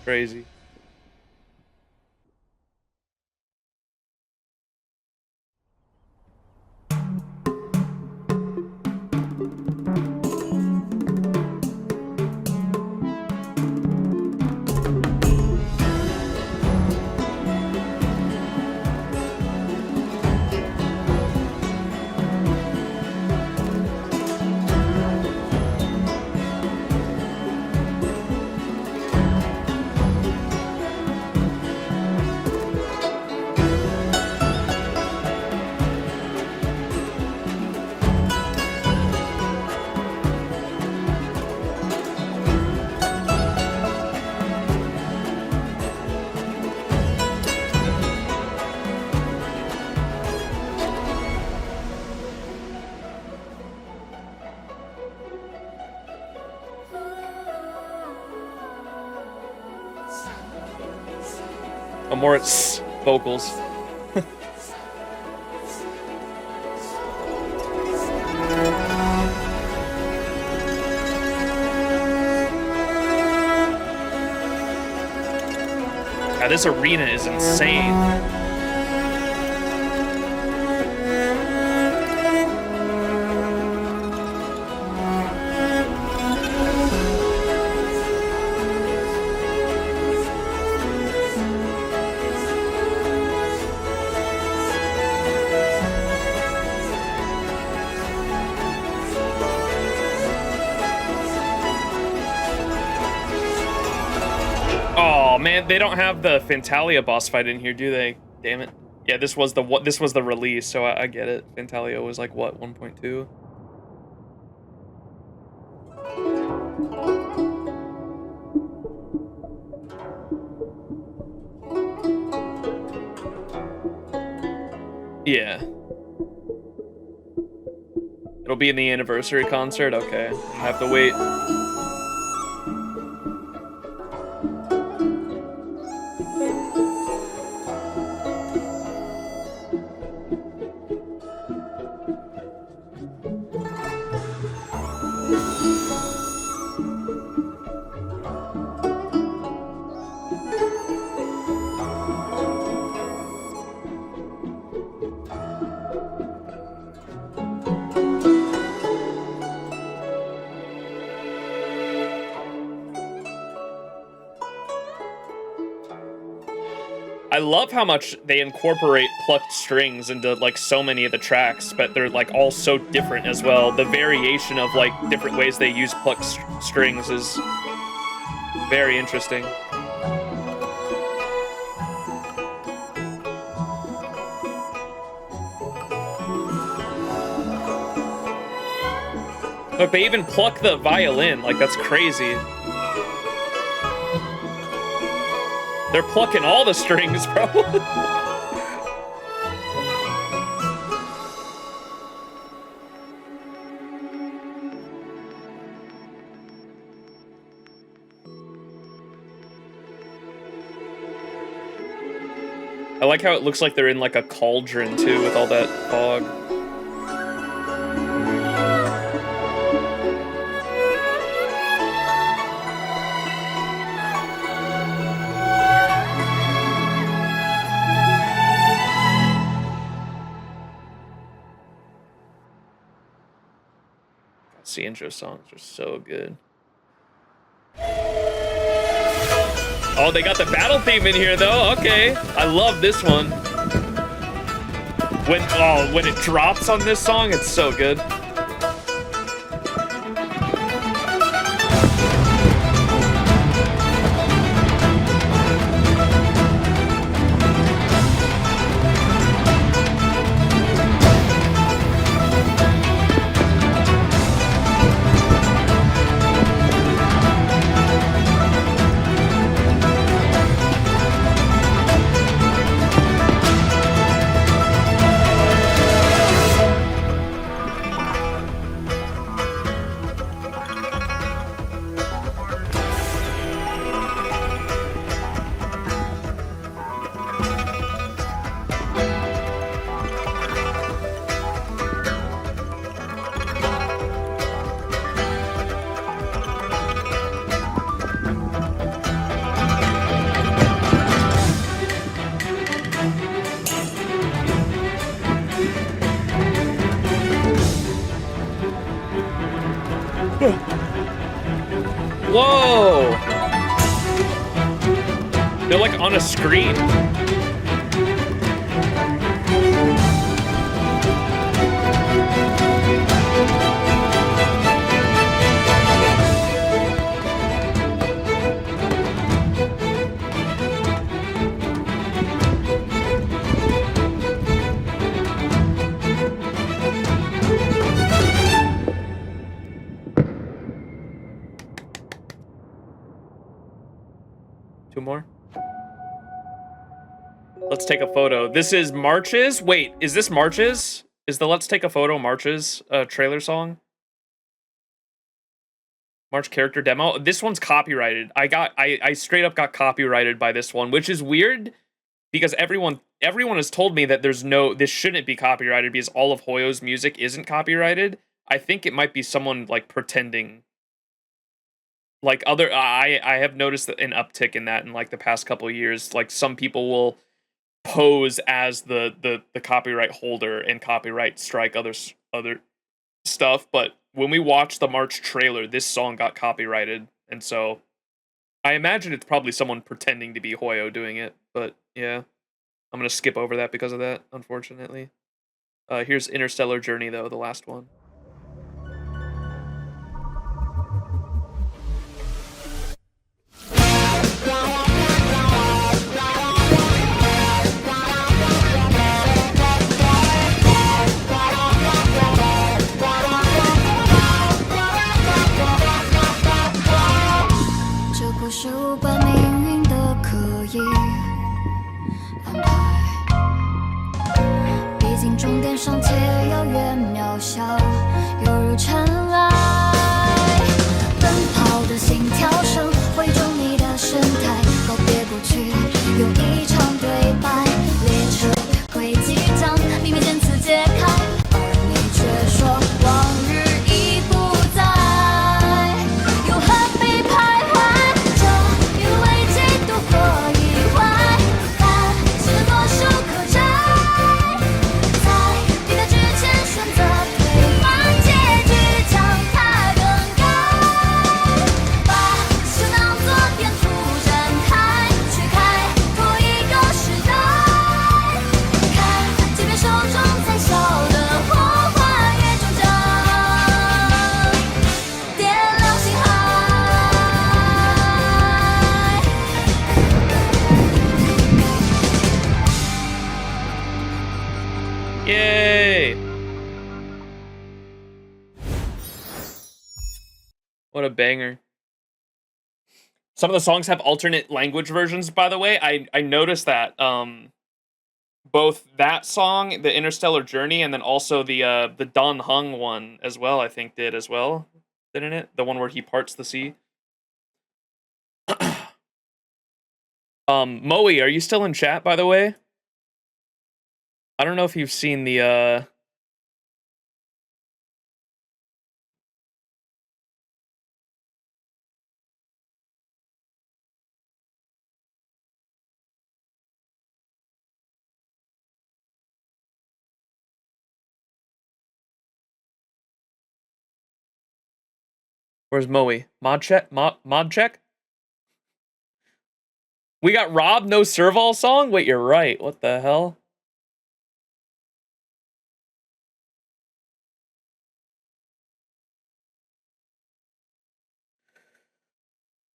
Crazy. More it's vocals. God, this arena is insane. Oh man, they don't have the Fantalia boss fight in here, do they? Damn it. Yeah, this was the release, so I get it. Fantalia was like what, 1.2? Yeah. It'll be in the anniversary concert? Okay. I have to wait. I love how much they incorporate plucked strings into like so many of the tracks, but they're like all so different as well. The variation of like different ways they use plucked strings is very interesting. Look, they even pluck the violin, like that's crazy. They're plucking all the strings, bro. I like how it looks like they're in like a cauldron too with all that fog. XianZhou songs are so good. Oh, they got the battle theme in here though. Okay, I love this one. When it drops on this song, it's so good. Whoa! They're like on a screen. Two more. Let's take a photo. This is Marches? Wait, is this Marches? Is the Let's Take a Photo Marches trailer song? March character demo. This one's copyrighted. I straight up got copyrighted by this one, which is weird because everyone has told me that this shouldn't be copyrighted because all of Hoyo's music isn't copyrighted. I think it might be someone like pretending. Like I have noticed an uptick in that in like the past couple of years. Like some people will pose as the copyright holder and copyright strike other stuff, but when we watched the March trailer, this song got copyrighted, and so I imagine it's probably someone pretending to be Hoyo doing it, but yeah. I'm gonna skip over that because of that, unfortunately. Here's Interstellar Journey, though, the last one. What a banger. Some of the songs have alternate language versions, by the way. I noticed that. Both that song, the Interstellar Journey, and then also the Don Hung one as well, I think did as well. Didn't it? The one where he parts the sea. Moe, are you still in chat, by the way? I don't know if you've seen the Where's Moe? Mod check? Mod check? We got Rob no Serval song? Wait, you're right. What the hell?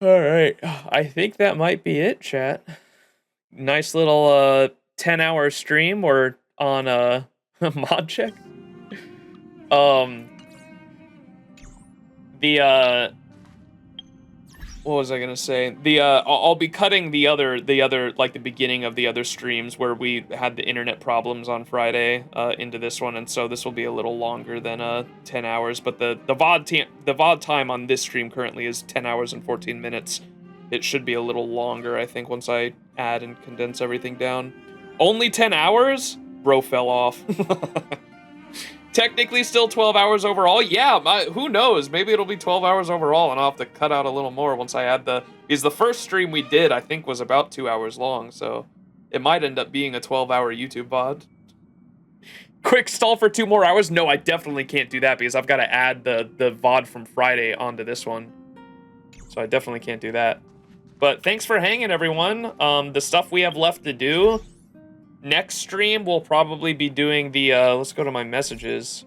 Alright. I think that might be it, chat. Nice little 10-hour stream. We're on mod check. What was I gonna say? I'll be cutting the other, like the beginning of the other streams where we had the internet problems on Friday, into this one, and so this will be a little longer than 10 hours. But the VOD time on this stream currently is 10 hours and 14 minutes. It should be a little longer, I think, once I add and condense everything down. Only 10 hours? Bro fell off. Technically still 12 hours overall? Yeah, who knows? Maybe it'll be 12 hours overall, and I'll have to cut out a little more once I add because the first stream we did, I think, was about 2 hours long, so it might end up being a 12-hour YouTube VOD. Quick stall for 2 more hours? No, I definitely can't do that, because I've got to add the VOD from Friday onto this one. So I definitely can't do that. But thanks for hanging, everyone. The stuff we have left to do... Next stream, we'll probably be doing the, let's go to my messages.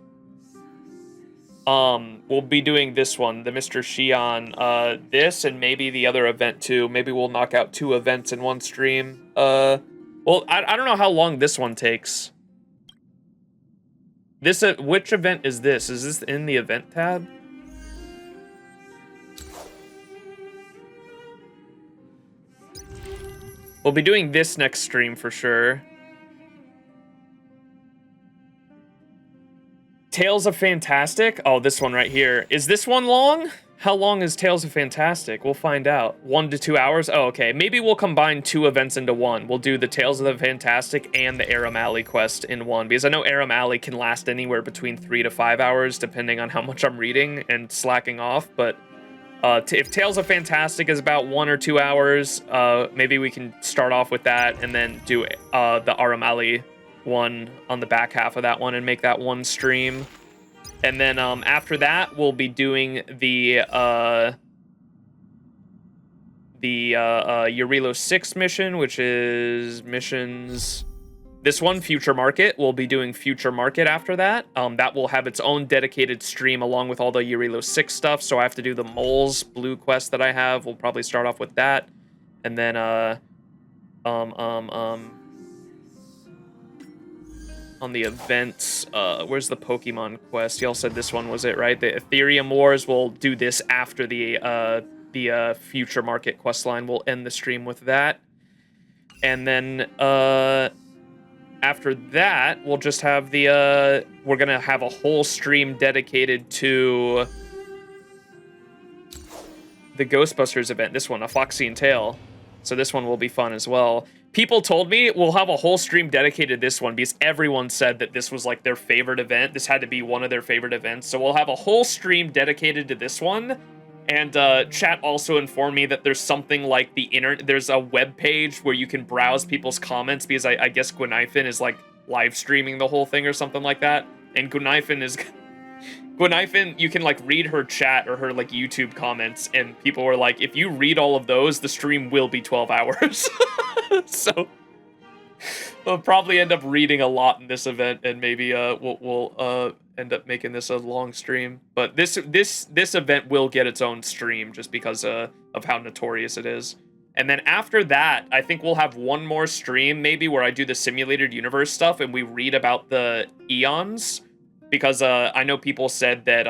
We'll be doing this one, the Mr. Xian, this, and maybe the other event too. Maybe we'll knock out 2 events in one stream. Well, I don't know how long this one takes. This, which event is this? Is this in the event tab? We'll be doing this next stream for sure. Tales of Fantastic? Oh, this one right here. Is this one long? How long is Tales of Fantastic? We'll find out. 1 to 2 hours? Oh, okay. Maybe we'll combine 2 events into one. We'll do the Tales of the Fantastic and the Aram Alley quest in one, because I know Aram Alley can last anywhere between 3 to 5 hours, depending on how much I'm reading and slacking off, but if Tales of Fantastic is about 1 or 2 hours, maybe we can start off with that and then do the Aram Alley one on the back half of that one and make that one stream. And then after that, we'll be doing the Eurilo 6 mission, which is missions... This one, Future Market, we'll be doing Future Market after that. That will have its own dedicated stream along with all the Eurilo 6 stuff, so I have to do the Moles Blue quest that I have. We'll probably start off with that. And then, on the events, where's the Pokemon quest? Y'all said this one was it, right? The Ethereum Wars, we'll do this after the Future Market quest line. We'll end the stream with that. And then, after that, we'll just have the, we're gonna have a whole stream dedicated to the Ghostbusters event. This one, A Foxy and Tail. So this one will be fun as well. People told me we'll have a whole stream dedicated to this one because everyone said that this was like their favorite event. This had to be one of their favorite events. So we'll have a whole stream dedicated to this one. And chat also informed me that there's something like there's a web page where you can browse people's comments because I guess Gwenifin is like live streaming the whole thing or something like that. And Gwenifin, you can like read her chat or her like YouTube comments, and people were like, if you read all of those, the stream will be 12 hours. So we'll probably end up reading a lot in this event, and maybe we'll end up making this a long stream. But this event will get its own stream just because of how notorious it is. And then after that, I think we'll have one more stream maybe where I do the simulated universe stuff and we read about the eons, because I know people said that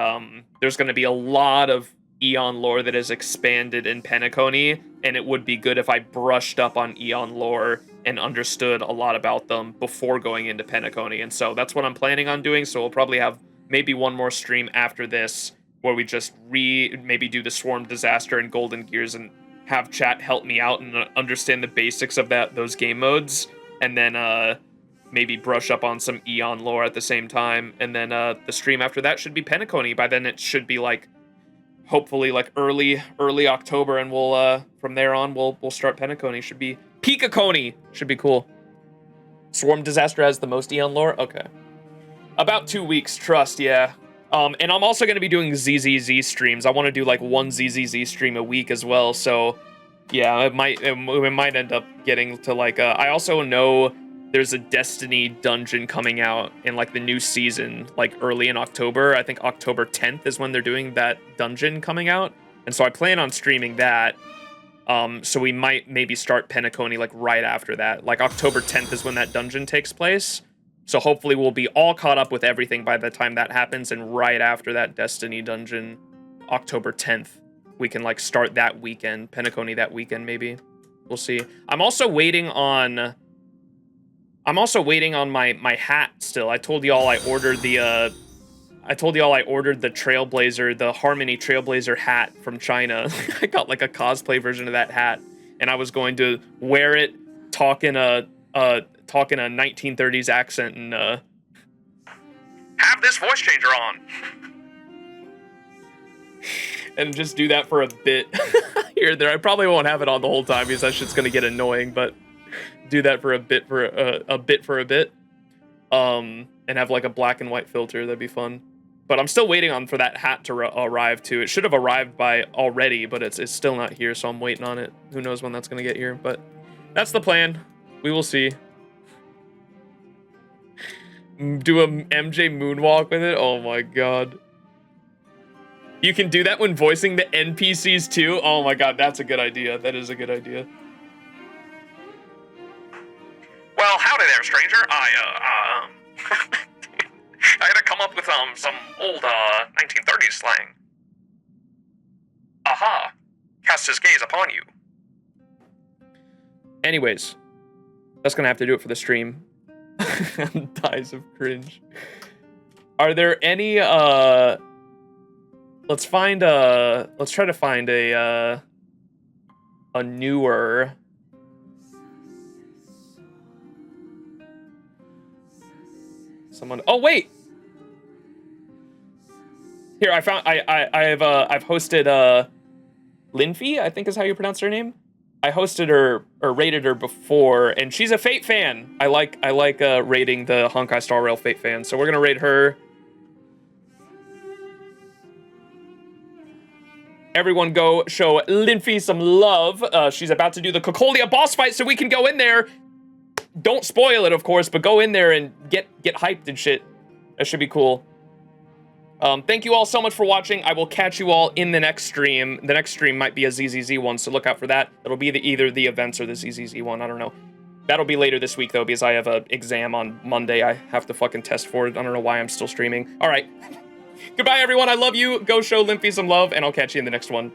there's going to be a lot of Eon lore that is expanded in Penacony, and it would be good if I brushed up on Eon lore and understood a lot about them before going into Penacony. And so that's what I'm planning on doing. So we'll probably have maybe one more stream after this where we just maybe do the Swarm Disaster and Golden Gears and have chat help me out and understand the basics of those game modes. And then maybe brush up on some Eon lore at the same time, and then the stream after that should be Penacony. By then it should be like, hopefully like early October, and we'll from there on we'll start Penacony. Should be Peakacony. Should be cool. Swarm Disaster has the most Eon lore? Okay. About 2 weeks, trust, yeah. And I'm also going to be doing ZZZ streams. I want to do like one ZZZ stream a week as well, so yeah, it might end up getting to like, I also know there's a Destiny dungeon coming out in like the new season, like early in October. I think October 10th is when they're doing that dungeon coming out, and so I plan on streaming that. So we might maybe start Penacony like right after that. Like October 10th is when that dungeon takes place. So hopefully we'll be all caught up with everything by the time that happens, and right after that Destiny dungeon, October 10th, we can like start that weekend, Penacony that weekend maybe. We'll see. I'm also waiting on my hat still. I told y'all I ordered the Trailblazer, the Harmony Trailblazer hat from China. I got like a cosplay version of that hat, and I was going to wear it, talk in a 1930s accent, and have this voice changer on, and just do that for a bit here and there. I probably won't have it on the whole time because that shit's gonna get annoying, but do that for a bit, and have like a black and white filter. That'd be fun. But I'm still waiting for that hat to arrive too. It should have arrived by already, but it's still not here, so I'm waiting on it. Who knows when that's gonna get here, but that's the plan. We will see. Do a MJ moonwalk with it? Oh my god. You can do that when voicing the NPCs too? Oh my god, that's a good idea. That is a good idea. Well, howdy there, stranger. I gotta come up with some old 1930s slang. Aha! Cast his gaze upon you. Anyways, that's gonna have to do it for the stream. Dies of cringe. Are there any let's try to find a newer someone. Oh wait, here I've hosted Linfy, I think is how you pronounce her name. I hosted her or rated her before, and she's a Fate fan. I like rating the Honkai Star Rail Fate fan, so we're gonna rate her. Everyone go show Linfy some love. She's about to do the Cocolia boss fight, so we can go in there. Don't spoil it, of course, but go in there and get hyped and shit. That should be cool. Thank you all so much for watching. I will catch you all in the next stream. The next stream might be a ZZZ one, so look out for that. It'll be either the events or the ZZZ one. I don't know. That'll be later this week, though, because I have an exam on Monday. I have to fucking test for it. I don't know why I'm still streaming. All right. Goodbye, everyone. I love you. Go show Limpy some love, and I'll catch you in the next one.